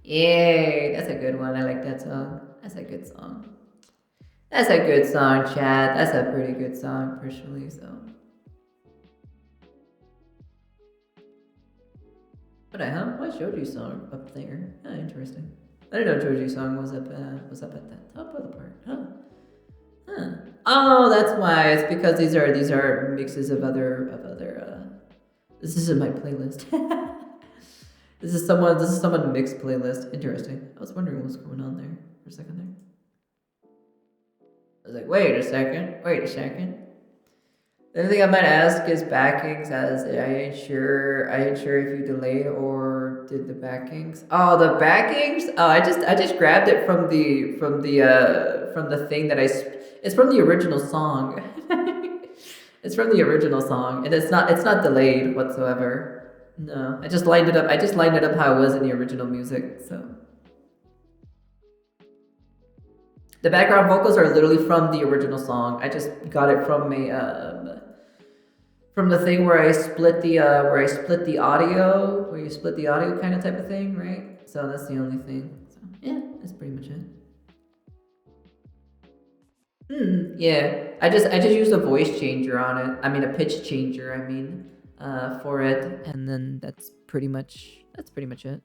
Yay, that's a good one. I like that song. That's a good song. That's a good song, chat. That's a pretty good song, personally, so. What the hell? Why Joji's song up there? Ah, interesting. I didn't know Joji's song was up at the top of the part. Huh. Oh, that's why. It's because these are mixes of other. This isn't my playlist. This is someone mixed playlist. Interesting. I was wondering what's going on there for a second there. I was like, wait a second. The only thing I might ask is backings, as I ain't sure if you delay or did the backings? Oh, the backings? Oh, I just grabbed it from the thing that it's from the original song. It's from the original song, and it's not delayed whatsoever. No, I just lined it up. I just lined it up how it was in the original music. So the background vocals are literally from the original song. I just got it from from the thing where I split the audio, where you split the audio kind of type of thing, right? So that's the only thing. So yeah, that's pretty much it. Yeah, I just used a voice changer on it. I mean a pitch changer. I mean, for it, and then that's pretty much it.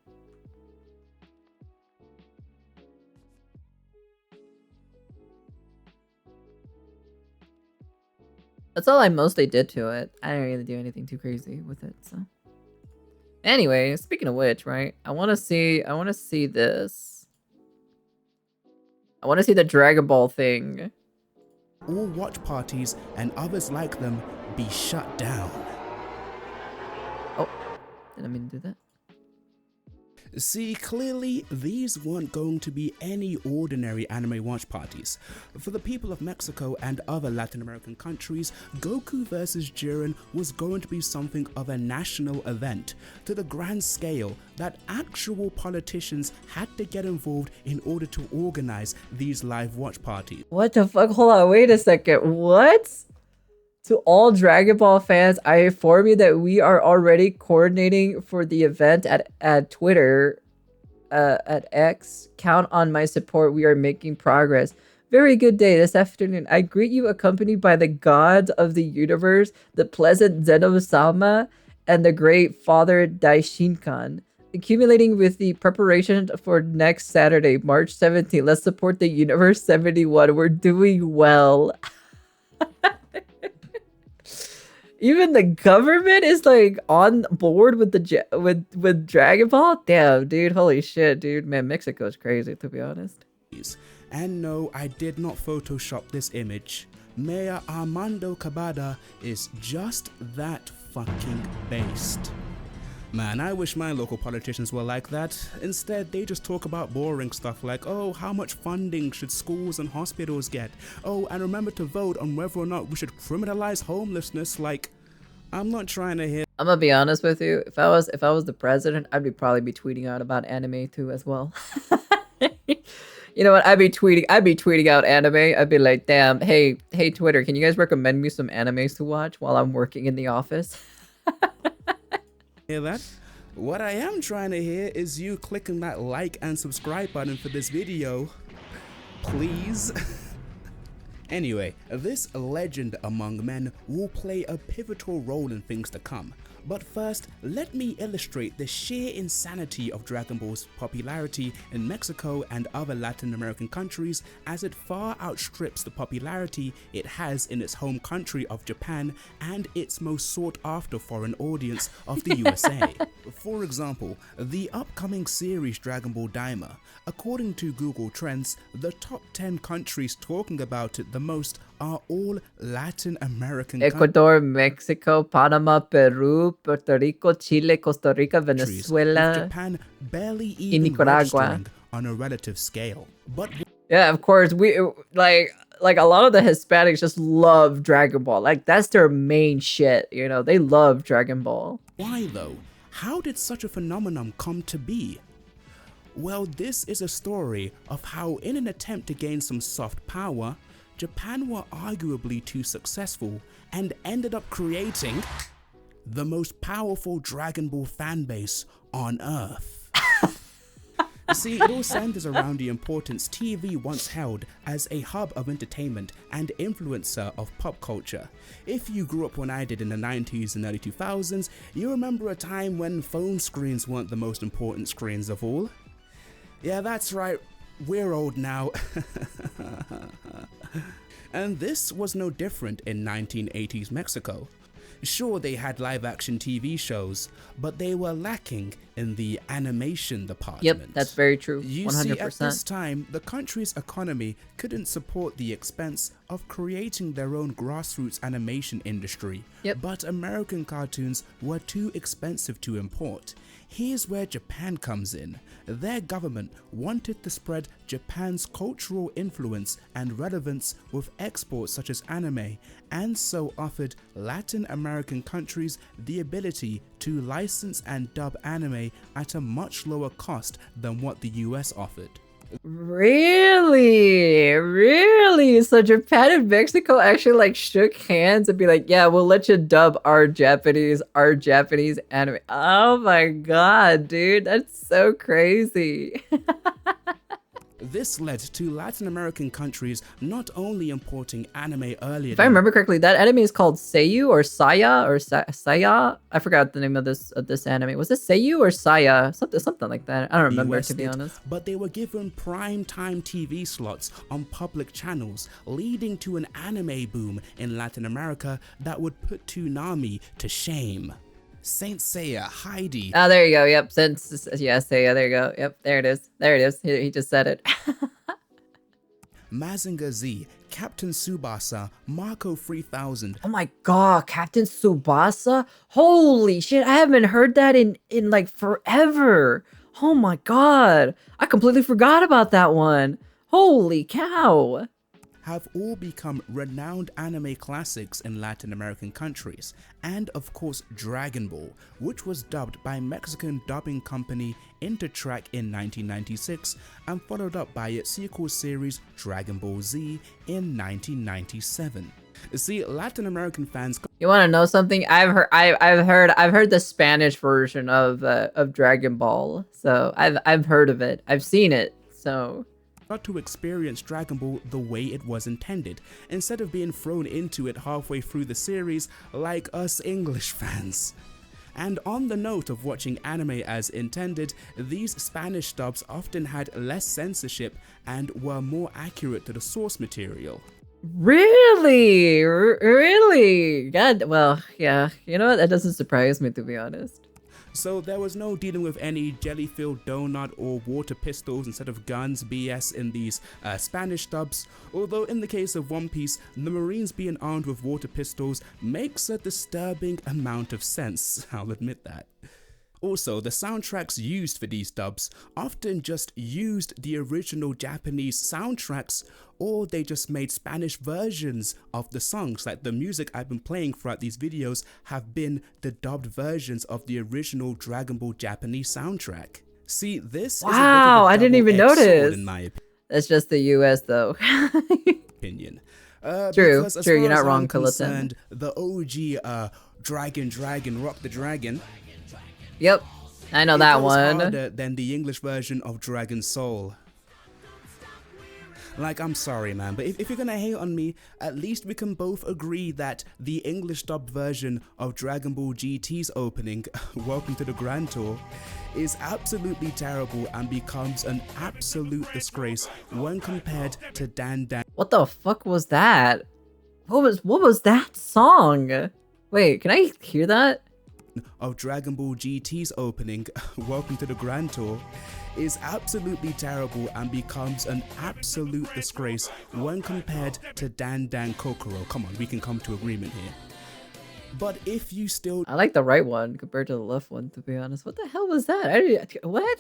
That's all I mostly did to it. I didn't really do anything too crazy with it. So anyway, speaking of which, right? I want to see this. I want to see the Dragon Ball thing. All watch parties and others like them be shut down. Oh, didn't mean to do that. See, clearly, these weren't going to be any ordinary anime watch parties. For the people of Mexico and other Latin American countries, Goku vs. Jiren was going to be something of a national event, to the grand scale that actual politicians had to get involved in order to organize these live watch parties. What the fuck? Hold on, wait a second. What? To all Dragon Ball fans, I inform you that we are already coordinating for the event at Twitter, at X. Count on my support. We are making progress. Very good day this afternoon. I greet you accompanied by the gods of the universe, the pleasant Zeno-sama, and the great Father Daishinkan. Accumulating with the preparation for next Saturday, March 17th. Let's support the Universe 71. We're doing well. Even the government is like on board with the with Dragon Ball. Damn, dude, holy shit, dude, man, Mexico's crazy to be honest. And no, I did not Photoshop this image. Mayor Armando Cabada is just that fucking based. Man, I wish my local politicians were like that. Instead, they just talk about boring stuff like, oh, how much funding should schools and hospitals get? Oh, and remember to vote on whether or not we should criminalize homelessness. Like, I'm not trying to hear. I'm gonna be honest with you. If I was the president, I'd probably be tweeting out about anime too as well. You know what? I'd be tweeting out anime. I'd be like, damn, hey Twitter, can you guys recommend me some animes to watch while I'm working in the office? Hear that? What I am trying to hear is you clicking that like and subscribe button for this video. Please. Anyway, this legend among men will play a pivotal role in things to come. But first, let me illustrate the sheer insanity of Dragon Ball's popularity in Mexico and other Latin American countries, as it far outstrips the popularity it has in its home country of Japan and its most sought after foreign audience of the USA. For example, the upcoming series Dragon Ball Daima. According to Google Trends, the top 10 countries talking about it the most are all Latin American Ecuador, Mexico, Panama, Peru, Puerto Rico, Chile, Costa Rica, Venezuela, with Japan barely even Nicaragua on a relative scale. But yeah, of course, we like a lot of the Hispanics just love Dragon Ball. Like that's their main shit, you know. They love Dragon Ball. Why though? How did such a phenomenon come to be? Well, this is a story of how, in an attempt to gain some soft power, Japan were arguably too successful and ended up creating the most powerful Dragon Ball fanbase on Earth. You see, it all centers around the importance TV once held as a hub of entertainment and influencer of pop culture. If you grew up when I did in the 90s and early 2000s, you remember a time when phone screens weren't the most important screens of all. Yeah, that's right, we're old now. And this was no different in 1980s Mexico. Sure, they had live-action TV shows, but they were lacking in the animation department. Yep, that's very true. 100%. You see, at this time, the country's economy couldn't support the expense of creating their own grassroots animation industry, but American cartoons were too expensive to import. Here's where Japan comes in. Their government wanted to spread Japan's cultural influence and relevance with exports such as anime, and so offered Latin American countries the ability to license and dub anime at a much lower cost than what the US offered. Really? So Japan and Mexico actually like shook hands and be like, yeah, we'll let you dub our Japanese anime. Oh my god, dude, that's so crazy. This led to Latin American countries not only importing anime earlier. If I remember correctly, that anime is called Seiyu or Saya or Saya. I forgot the name of this anime. Was it Seiyu or Saya? Something like that. I don't remember, to be honest. But they were given prime time TV slots on public channels, leading to an anime boom in Latin America that would put Toonami to shame. Saint Seiya, Heidi. Oh, there you go. Yep. Seiya. There you go. Yep. There it is. There it is. He just said it. Mazinger Z, Captain Tsubasa, Marco 3000. Oh my god, Captain Tsubasa? Holy shit, I haven't heard that in like forever. Oh my god. I completely forgot about that one. Holy cow. Have all become renowned anime classics in Latin American countries, and of course Dragon Ball, which was dubbed by Mexican dubbing company Intertrack in 1996 and followed up by its sequel series Dragon Ball Z in 1997. See, Latin American fans. You want to know something? I've heard the Spanish version of Dragon Ball, so I've heard of it. I've seen it, so. Got to experience Dragon Ball the way it was intended, instead of being thrown into it halfway through the series like us English fans. And on the note of watching anime as intended, these Spanish dubs often had less censorship and were more accurate to the source material. Really? Really? God, well, yeah. You know what? That doesn't surprise me, to be honest. So there was no dealing with any jelly-filled donut or water pistols instead of guns BS in these Spanish dubs, although in the case of One Piece, the Marines being armed with water pistols makes a disturbing amount of sense, I'll admit that. Also, the soundtracks used for these dubs often just used the original Japanese soundtracks, or they just made Spanish versions of the songs. Like the music I've been playing throughout these videos have been the dubbed versions of the original Dragon Ball Japanese soundtrack. See, this is a bit of a I didn't even notice. in my opinion. That's just the US though. Opinion. True, you're not wrong, Kulaten. The OG Dragon Rock the Dragon. Yep, I know that one. Harder than the English version of Dragon Soul. Like, I'm sorry, man, but if you're gonna hate on me, at least we can both agree that the English dubbed version of Dragon Ball GT's opening, Welcome to the Grand Tour, is absolutely terrible and becomes an absolute disgrace when compared to Dan Dan. What the fuck was that? What was that song? Wait, can I hear that? Of Dragon Ball GT's opening, Welcome to the Grand Tour, is absolutely terrible and becomes an absolute disgrace when compared to Dan Dan Kokoro. Come on, we can come to agreement here. But if you still... I like the right one compared to the left one, to be honest. What the hell was that? What?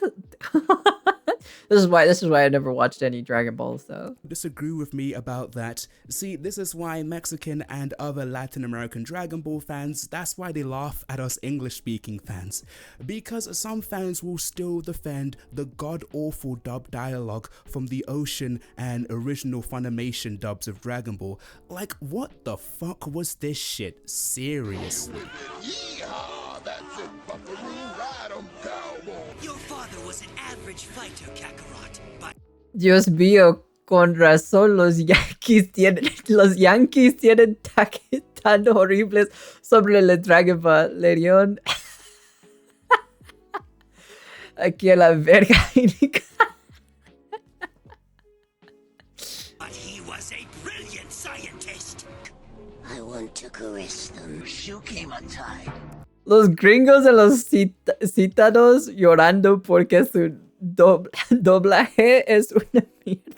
This is why I never watched any Dragon Balls, though. Disagree with me about that. See, this is why Mexican and other Latin American Dragon Ball fans, that's why they laugh at us English-speaking fans. Because some fans will still defend the god-awful dub dialogue from the Ocean and original Funimation dubs of Dragon Ball. Like, what the fuck was this shit? Seriously. Yeehaw! That's it, Buckaroo. Ride 'em, cowboy. Your father was an average fighter, Kakarot, but... Dios mío, con razón los Yankees tienen ataques tan horribles sobre el Dragon Ball Legion. Aquí a la verga. But he was a brilliant scientist. I want to caress them. You came untied. Los gringos de los citados llorando porque su doblaje es una mierda.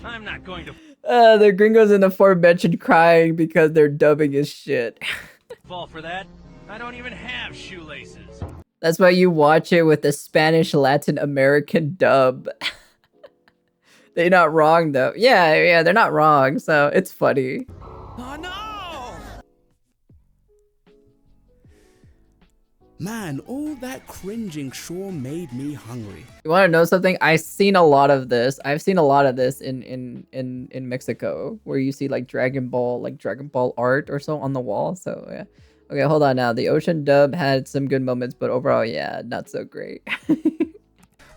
I'm not going to The gringos in the aforementioned crying because they're dubbing his shit. fall for that. I don't even have shoelaces. That's why you watch it with the Spanish Latin American dub. They're not wrong though. Yeah, they're not wrong, so it's funny. Oh no! Man, all that cringing sure made me hungry. You want to know something? I've seen a lot of this. I've seen a lot of this in Mexico, where you see like Dragon Ball art or so on the wall. So yeah. Okay, hold on now. The Ocean dub had some good moments, but overall, yeah, not so great.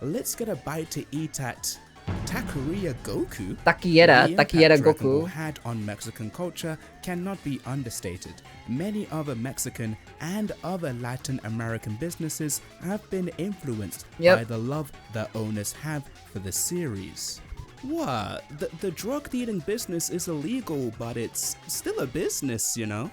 Let's get a bite to eat at Taqueria Goku. Taqueria The impact Dragon Ball Goku. had on Mexican culture cannot be understated. Many other Mexican and other Latin American businesses have been influenced by the love their owners have for the series. What? The drug dealing business is illegal, but it's still a business, you know?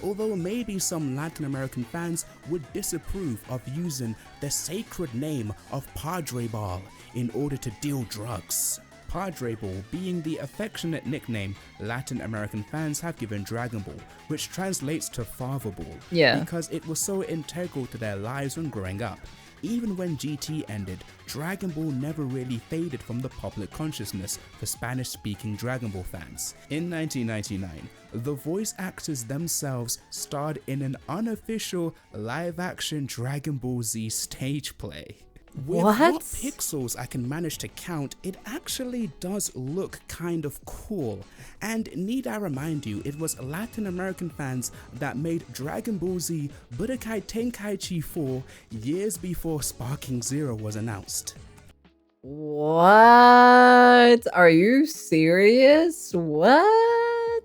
Although maybe some Latin American fans would disapprove of using the sacred name of Padre Ball in order to deal drugs. Padre Ball being the affectionate nickname Latin American fans have given Dragon Ball, which translates to Father Ball, because it was so integral to their lives when growing up. Even when GT ended, Dragon Ball never really faded from the public consciousness for Spanish-speaking Dragon Ball fans. In 1999, the voice actors themselves starred in an unofficial live-action Dragon Ball Z stage play. With what pixels I can manage to count, it actually does look kind of cool. And need I remind you, it was Latin American fans that made Dragon Ball Z Budokai Tenkaichi 4 years before Sparking Zero was announced. What? Are you serious? What?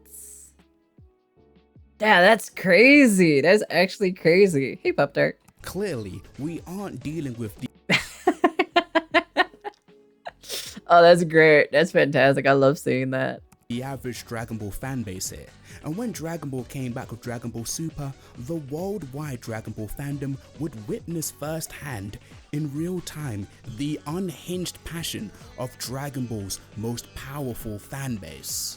Yeah, that's crazy. That's actually crazy. Hey, Pop Tart. Clearly, we aren't dealing with the Oh, that's great. That's fantastic. I love seeing that. The average Dragon Ball fanbase here. And when Dragon Ball came back with Dragon Ball Super, the worldwide Dragon Ball fandom would witness firsthand, in real time, the unhinged passion of Dragon Ball's most powerful fanbase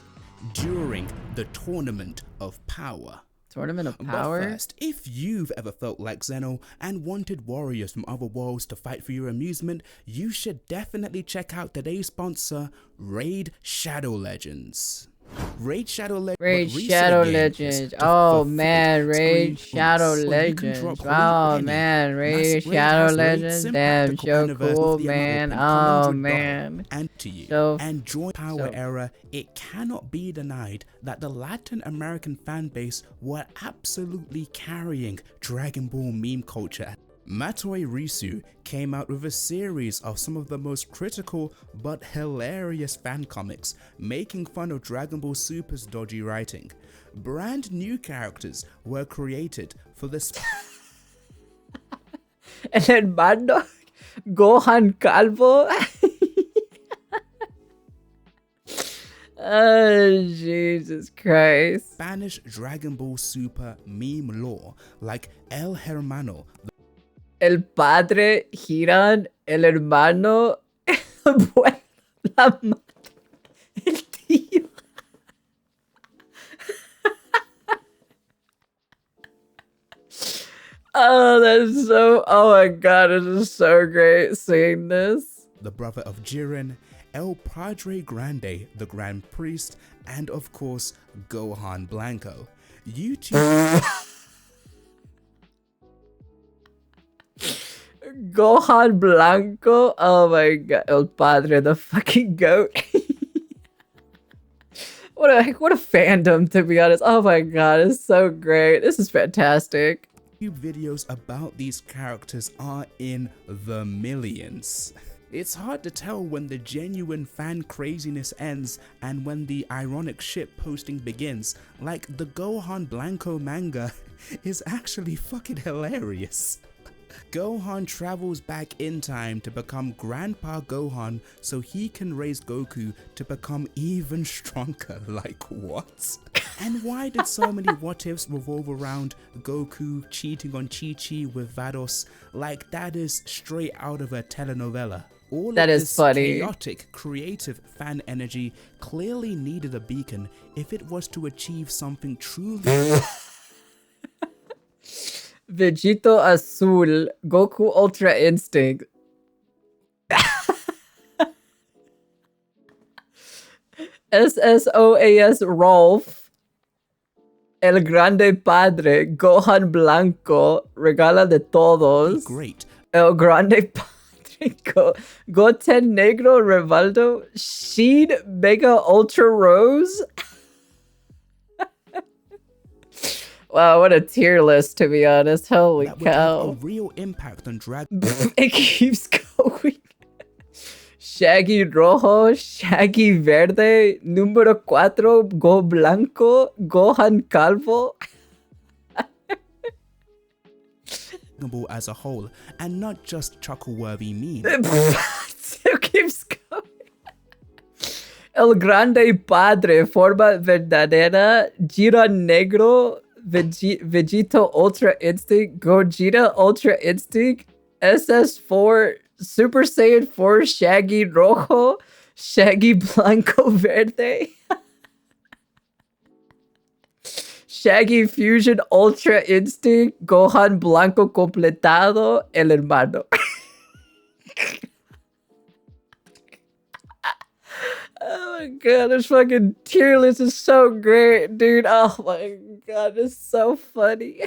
during the Tournament of Power. Tournament of Power? But first, if you've ever felt like Zeno and wanted warriors from other worlds to fight for your amusement, you should definitely check out today's sponsor, Raid Shadow Legends. Raid Shadow Legends. Oh man, Raid Shadow Legends. Oh man, Raid Shadow Legends. Damn, so cool, man. Oh man. And to you. And during Power Era, it cannot be denied that the Latin American fan base were absolutely carrying Dragon Ball meme culture. Matoi Risu came out with a series of some of the most critical but hilarious fan comics, making fun of Dragon Ball Super's dodgy writing. Brand new characters were created for this. And then Mando, Gohan Calvo. Oh, Jesus Christ. Spanish Dragon Ball Super meme lore like El Hermano, El padre, Hiran, el hermano, el abuelo, la madre, el tío. Oh, that's so, oh my god, it is so great seeing this. The brother of Jiren, El Padre Grande, the Grand Priest, and of course, Gohan Blanco. YouTube. Gohan Blanco, oh my god, El Padre, the fucking goat. What a fandom, to be honest. Oh my god, it's so great. This is fantastic. Videos about these characters are in the millions. It's hard to tell when the genuine fan craziness ends and when the ironic shit posting begins. Like, the Gohan Blanco manga is actually fucking hilarious. Gohan travels back in time to become Grandpa Gohan so he can raise Goku to become even stronger. Like, what? And why did so many what ifs revolve around Goku cheating on Chi-Chi with Vados? Like, that is straight out of a telenovela. All That of is this funny. chaotic, creative fan energy clearly needed a beacon if it was to achieve something truly. Vegito Azul, Goku Ultra Instinct. SSOAS Rolf, El Grande Padre, Gohan Blanco, Regala de Todos. Great. El Grande Padre, Goten Negro, Rivaldo, Sheed, Mega Ultra Rose. Wow, what a tier list, to be honest. Holy That would have a cow. real impact on Dragon. It keeps going. Shaggy Rojo, Shaggy Verde, Número 4, Go Blanco, Gohan Calvo. Ball as a whole, and not just chuckle-worthy memes. It keeps going. El Grande Padre, Forma Verdadera, Gira Negro, Vegito Ultra Instinct, Gogeta Ultra Instinct, SS4, Super Saiyan 4, Shaggy Rojo, Shaggy Blanco Verde, Shaggy Fusion Ultra Instinct, Gohan Blanco Completado, El Hermano. Oh my god, this fucking tier list is so great, dude. Oh my god, it's so funny.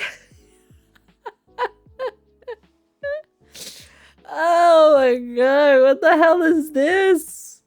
Oh my god, what the hell is this?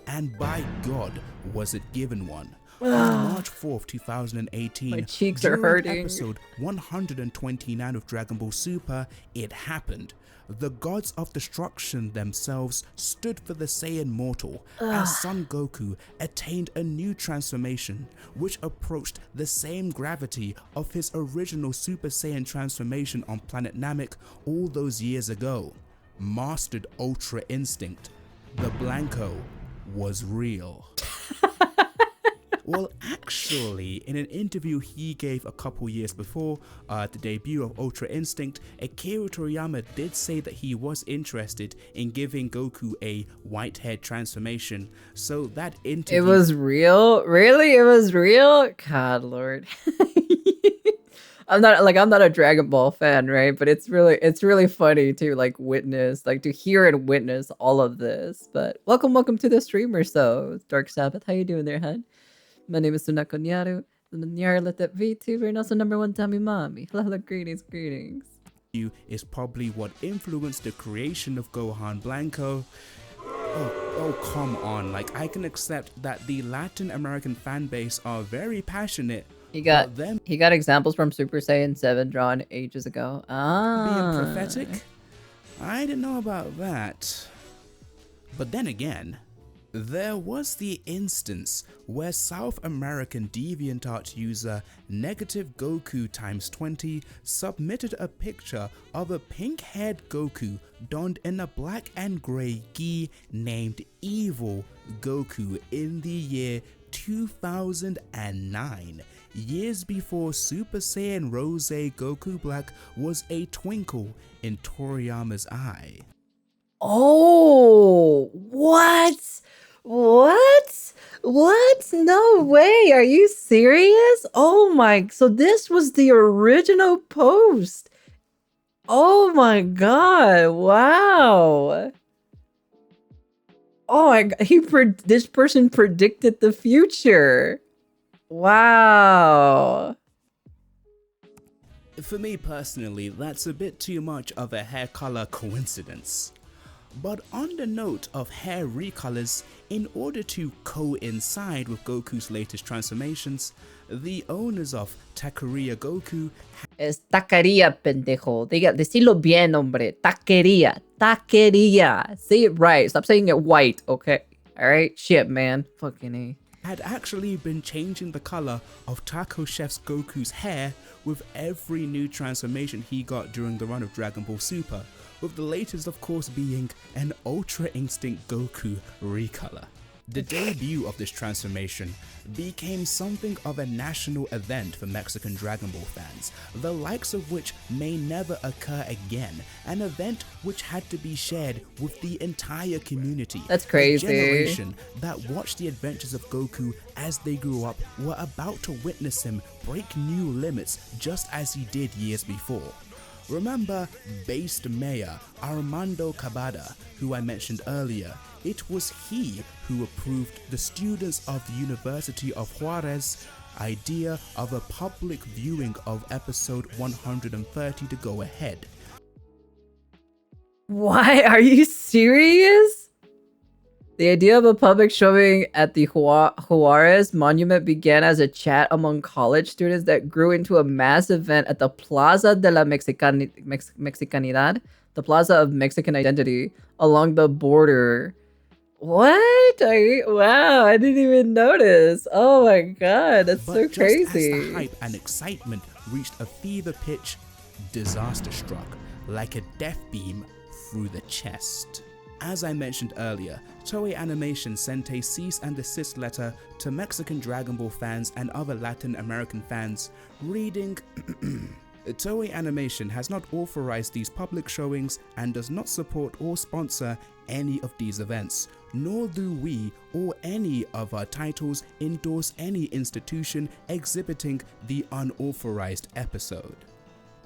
And by God, was it given one. On March 4th, 2018, My cheeks are during hurting. episode 129 of Dragon Ball Super, it happened. The gods of destruction themselves stood for the Saiyan mortal as Son Goku attained a new transformation which approached the same gravity of his original Super Saiyan transformation on planet Namek all those years ago. Mastered Ultra Instinct. The Blanco was real. Well, actually, in an interview he gave a couple years before the debut of Ultra Instinct, Akira Toriyama did say that he was interested in giving Goku a white-haired transformation. So that interview... It was real? Really? It was real? God, Lord. I'm not a Dragon Ball fan, right? But it's really funny to to hear and witness all of this. But welcome to the streamer. So Dark Sabbath, how you doing there, hun? My name is Sunako Nyaru. I'm a Nyarlathep VTuber and also #1 Tommy Mommy. Hello, greetings. is probably what influenced the creation of Gohan Blanco. Oh, come on. Like, I can accept that the Latin American fan base are very passionate. He got examples from Super Saiyan 7 drawn ages ago. Being prophetic? I didn't know about that. But then again, there was the instance where South American DeviantArt user Negative Goku ×20 submitted a picture of a pink-haired Goku donned in a black and grey gi named Evil Goku in the year 2009, years before Super Saiyan Rose Goku Black was a twinkle in Toriyama's eye. Oh, what? No way. Are you serious? Oh my. So this was the original post. Oh my god. Wow. Oh my god. This person predicted the future. Wow. For me personally, that's a bit too much of a hair color coincidence. But on the note of hair recolors, in order to coincide with Goku's latest transformations, the owners of Taqueria Goku... Es taquería, pendejo. Decilo bien, hombre. Taquería. Say it right. Stop saying it white, okay? Alright? Shit, man. Fucking A. had actually been changing the color of Taco Chef's Goku's hair with every new transformation he got during the run of Dragon Ball Super, with the latest of course being an Ultra Instinct Goku recolor. The debut of this transformation became something of a national event for Mexican Dragon Ball fans, the likes of which may never occur again, an event which had to be shared with the entire community. That's crazy. A generation that watched the adventures of Goku as they grew up were about to witness him break new limits just as he did years before. Remember based mayor Armando Cabada, who I mentioned earlier? It was he who approved the students of the University of Juarez idea of a public viewing of episode 130 to go ahead. Why? Are you serious? The idea of a public showing at the Juarez Monument began as a chat among college students that grew into a mass event at the Plaza de la Mexicanidad, the Plaza of Mexican Identity, along the border. What? Wow, I didn't even notice. Oh my god, that's so crazy. Just as the hype and excitement reached a fever pitch, disaster struck like a death beam through the chest. As I mentioned earlier, Toei Animation sent a cease and desist letter to Mexican Dragon Ball fans and other Latin American fans, reading, Toei Animation has not authorized these public showings and does not support or sponsor any of these events, nor do we or any of our titles endorse any institution exhibiting the unauthorized episode.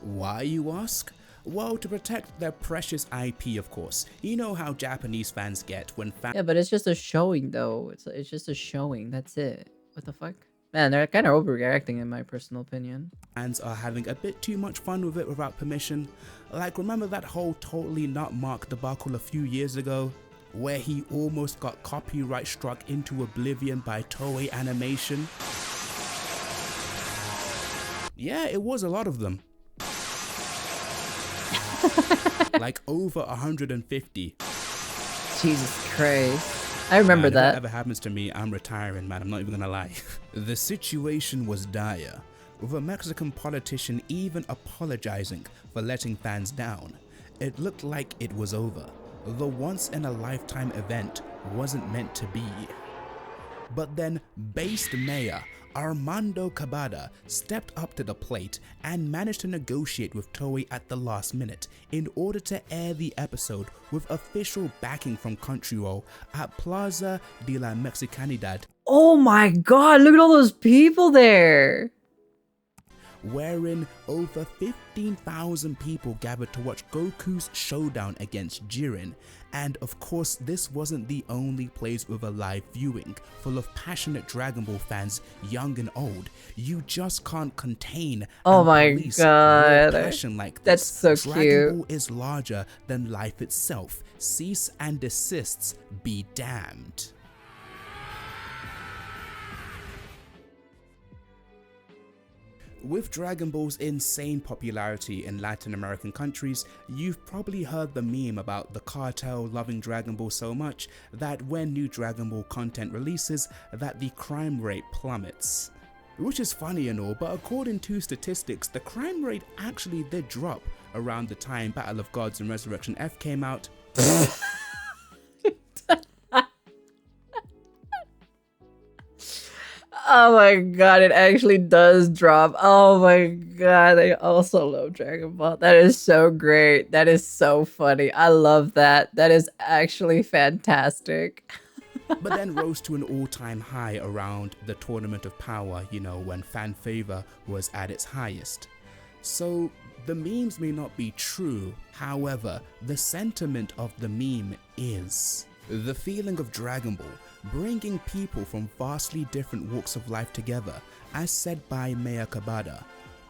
Why, you ask? Well, to protect their precious IP, of course. You know how Japanese fans get when fans... Yeah, but it's just a showing, though. It's just a showing. That's it. What the fuck? Man, they're kind of overreacting, in my personal opinion. Fans are having a bit too much fun with it without permission. Like, remember that whole Totally Not Mark debacle a few years ago? Where he almost got copyright struck into oblivion by Toei Animation? Yeah, it was a lot of them. Like over 150. Jesus Christ. I remember If that. that ever happens to me, I'm retiring, man. I'm not even gonna lie. The situation was dire, with a Mexican politician even apologizing for letting fans down. It looked like it was over. The once-in-a-lifetime event wasn't meant to be. But then, based mayor Armando Cabada stepped up to the plate and managed to negotiate with Toei at the last minute in order to air the episode with official backing from Crunchyroll at Plaza de la Mexicanidad. Oh my god, look at all those people there. Wherein over 15,000 people gathered to watch Goku's showdown against Jiren. And of course, this wasn't the only place with a live viewing, full of passionate Dragon Ball fans, young and old. You just can't contain oh my god, passion like this. That's so Dragon cute. Ball is larger than life itself. Cease and desists be damned. With Dragon Ball's insane popularity in Latin American countries, you've probably heard the meme about the cartel loving Dragon Ball so much that when new Dragon Ball content releases, that the crime rate plummets. Which is funny and all, but according to statistics, the crime rate actually did drop around the time Battle of Gods and Resurrection F came out. Oh my god, it actually does drop. Oh my god, I also love Dragon Ball. That is so great. That is so funny. I love that. That is actually fantastic. But then rose to an all-time high around the Tournament of Power, you know, when fan favor was at its highest. So the memes may not be true, however, the sentiment of the meme is. The feeling of Dragon Ball bringing people from vastly different walks of life together, as said by Mayor Cabada.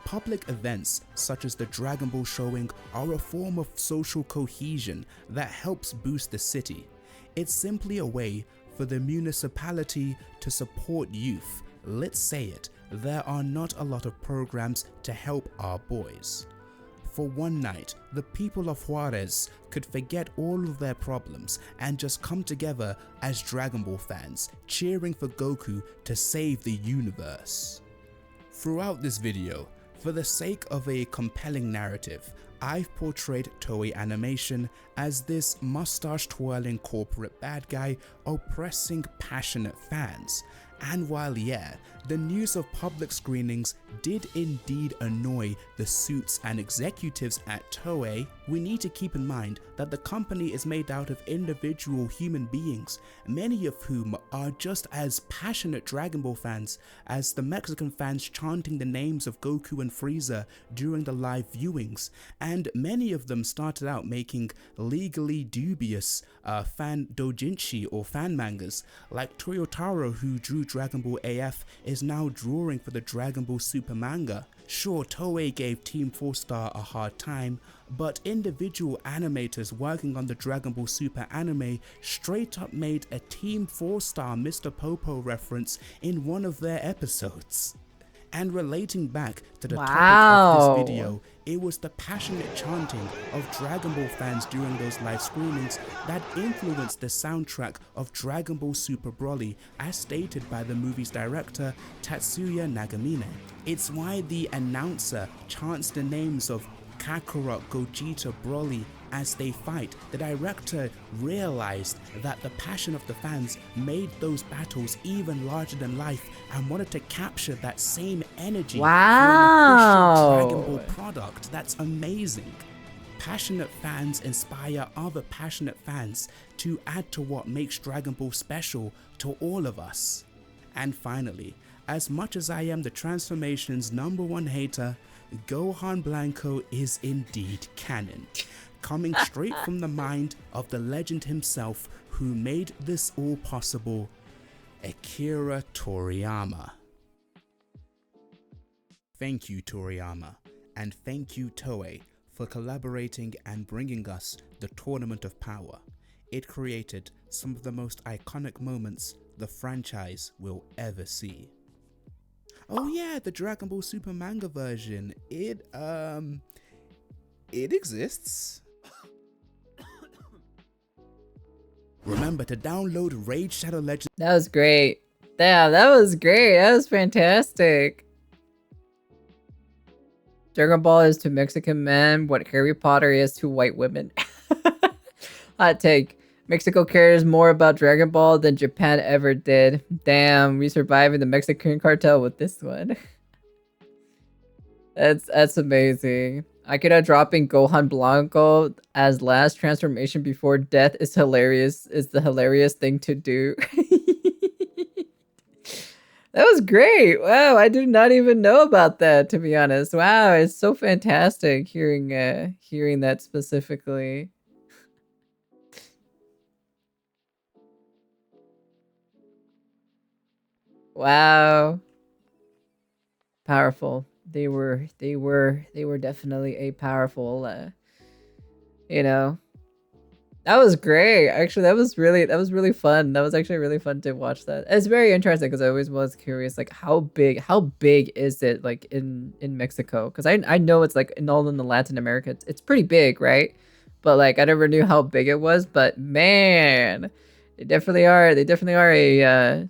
Public events such as the Dragon Ball showing are a form of social cohesion that helps boost the city. It's simply a way for the municipality to support youth. Let's say it, there are not a lot of programs to help our boys. For one night, the people of Juarez could forget all of their problems and just come together as Dragon Ball fans, cheering for Goku to save the universe. Throughout this video, for the sake of a compelling narrative, I've portrayed Toei Animation as this mustache-twirling corporate bad guy oppressing passionate fans. And while yeah, the news of public screenings did indeed annoy the suits and executives at Toei, we need to keep in mind that the company is made out of individual human beings, many of whom are just as passionate Dragon Ball fans as the Mexican fans chanting the names of Goku and Frieza during the live viewings, and many of them started out making legally dubious fan doujinshi or fan mangas, like Toyotaro, who drew Dragon Ball AF, is now drawing for the Dragon Ball Super manga. Sure, Toei gave Team 4-Star a hard time, but individual animators working on the Dragon Ball Super anime straight up made a Team 4-Star Mr. Popo reference in one of their episodes. And relating back to the topic of this video, it was the passionate chanting of Dragon Ball fans during those live screenings that influenced the soundtrack of Dragon Ball Super Broly, as stated by the movie's director Tatsuya Nagamine. It's why the announcer chants the names of Kakarot, Gogeta, Broly as they fight. The director realized that the passion of the fans made those battles even larger than life and wanted to capture that same energy for an official Dragon Ball product. That's amazing. Passionate fans inspire other passionate fans to add to what makes Dragon Ball special to all of us. And finally, as much as I am the Transformation's #1 hater, Gohan Blanco is indeed canon, coming straight from the mind of the legend himself who made this all possible, Akira Toriyama. Thank you, Toriyama, and thank you, Toei, for collaborating and bringing us the Tournament of Power. It created some of the most iconic moments the franchise will ever see. Oh yeah, the Dragon Ball Super manga version. It exists. Remember to download Raid Shadow Legends. That was great. Yeah, that was great. That was fantastic. Dragon Ball is to Mexican men what Harry Potter is to white women. Hot take. Mexico cares more about Dragon Ball than Japan ever did. Damn, we surviving the Mexican cartel with this one. That's amazing. Akira dropping Gohan Blanco as last transformation before death is hilarious. Is the hilarious thing to do. That was great. Wow, I did not even know about that, to be honest. Wow, it's so fantastic hearing that specifically. Wow. Powerful. They were definitely a powerful you know. That was great. Actually, that was really fun. That was actually really fun to watch that. It's very interesting because I always was curious, like how big is it like in Mexico? Because I know it's like in all in the Latin America, it's pretty big, right? But like I never knew how big it was. But man, they definitely are a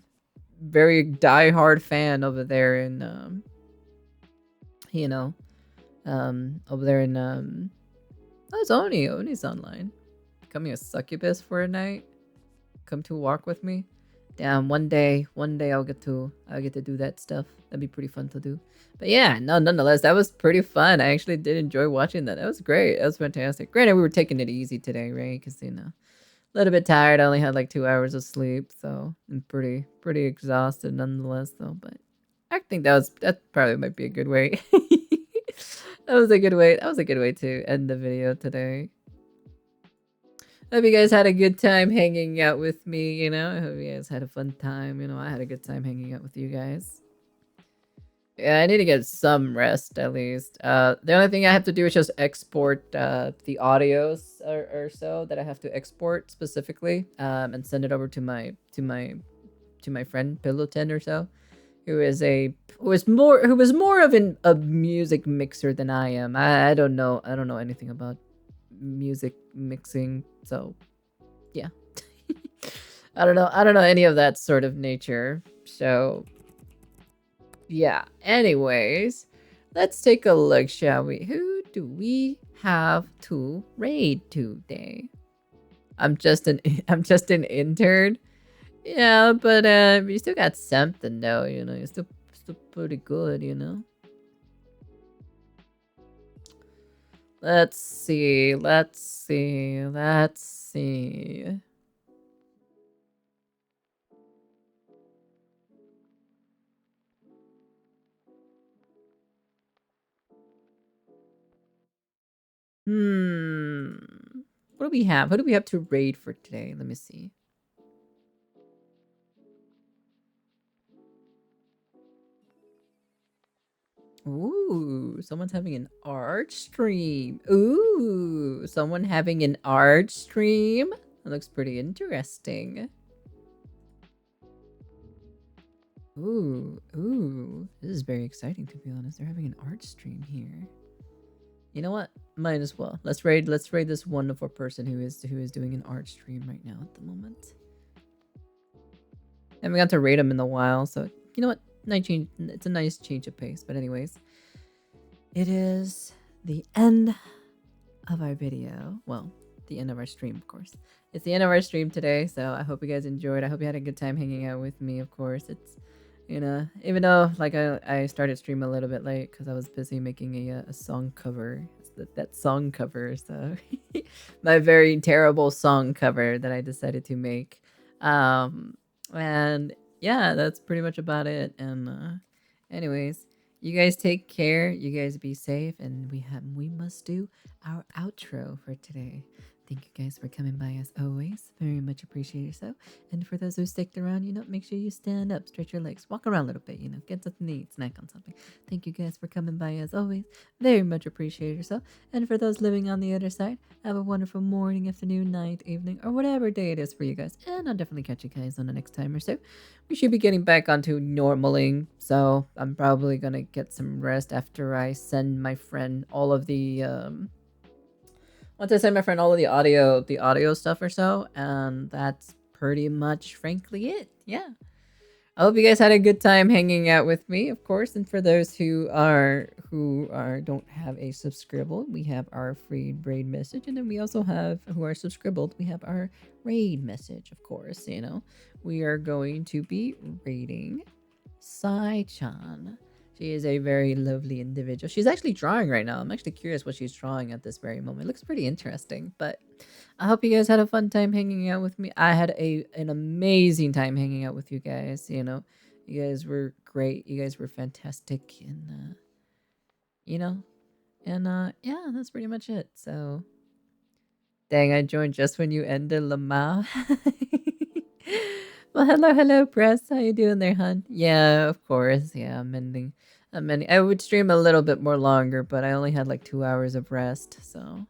very diehard fan over there in over there in oh, it's Oni's online. Becoming a succubus for a night. Come to walk with me. Damn, one day I'll get to do that stuff. That'd be pretty fun to do. But yeah, no, nonetheless, that was pretty fun. I actually did enjoy watching that. That was great. That was fantastic. Granted, we were taking it easy today, right? Because a little bit tired. I only had like 2 hours of sleep, so I'm pretty exhausted nonetheless though. But I think that probably might be a good way. That was a good way to end the video today. Hope you guys had a good time hanging out with me, I hope you guys had a fun time. I had a good time hanging out with you guys. Yeah, I need to get some rest at least. The only thing I have to do is just export the audios or so that I have to export specifically, and send it over to my friend Pillow10 or so, who was more of a music mixer than I am. I don't know anything about music mixing, so yeah. I don't know any of that sort of nature, so yeah. Anyways, let's take a look, shall we? Who do we have to raid today. I'm just an intern. Yeah, but you still got something though, you know. You're still pretty good, you know. Let's see. What do we have? What do we have to raid for today? Let me see. Ooh, someone's having an art stream. Ooh, someone having an art stream? That looks pretty interesting. Ooh. This is very exciting, to be honest. They're having an art stream here. You know what? Might as well. Let's raid this wonderful person who is doing an art stream right now at the moment. I haven't got to raid him in a while, so you know what? It's a nice change of pace. But anyways, it is the end of our video. Well, the end of our stream, of course. It's the end of our stream today, so I hope you guys enjoyed. I hope you had a good time hanging out with me, of course. It's, you know, even though like I started stream a little bit late because I was busy making a song cover. That song cover, so my very terrible song cover that I decided to make. And yeah, that's pretty much about it. And anyways, you guys take care, you guys be safe, and we must do our outro for today. Thank you guys for coming by as always. Very much appreciate yourself. And for those who sticked around, you know, make sure you stand up, stretch your legs, walk around a little bit, you know, get something to eat, snack on something. Thank you guys for coming by as always. Very much appreciate yourself. And for those living on the other side, have a wonderful morning, afternoon, night, evening, or whatever day it is for you guys. And I'll definitely catch you guys on the next time or so. We should be getting back onto normaling. So I'm probably going to get some rest after I send my friend all of the once I send my friend all of the audio stuff or so, and that's pretty much frankly it. Yeah. I hope you guys had a good time hanging out with me, of course. And for those who don't have a subscribble, we have our free raid message, and then we also have who are subscribbled, we have our raid message, of course. You know, we are going to be raiding Sai-chan. She is a very lovely individual. She's actually drawing right now. I'm actually curious what she's drawing at this very moment. It looks pretty interesting, but I hope you guys had a fun time hanging out with me. I had an amazing time hanging out with you guys. You know, you guys were great. You guys were fantastic, and yeah, that's pretty much it. So, dang, I joined just when you ended Lamau. Well, hello, press. How you doing there, hun? Yeah, of course. Yeah, I'm ending. I would stream a little bit more longer, but I only had like 2 hours of rest, so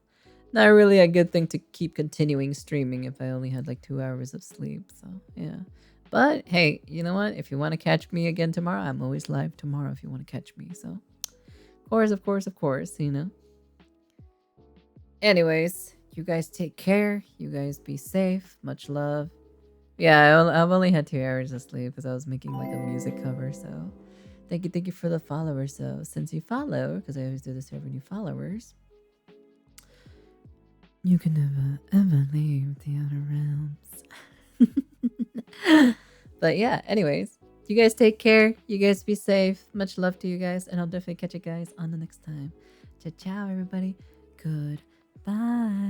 not really a good thing to keep continuing streaming if I only had like 2 hours of sleep. So yeah, but hey, you know what? If you want to catch me again tomorrow, I'm always live tomorrow. If you want to catch me, so of course, you know. Anyways, you guys take care. You guys be safe. Much love. Yeah, I've only had 2 hours of sleep because I was making like a music cover. So thank you for the followers. So since you follow, because I always do this for every new followers, you can never ever leave the outer realms. But yeah, anyways, you guys take care. You guys be safe. Much love to you guys, and I'll definitely catch you guys on the next time. Ciao, everybody. Goodbye.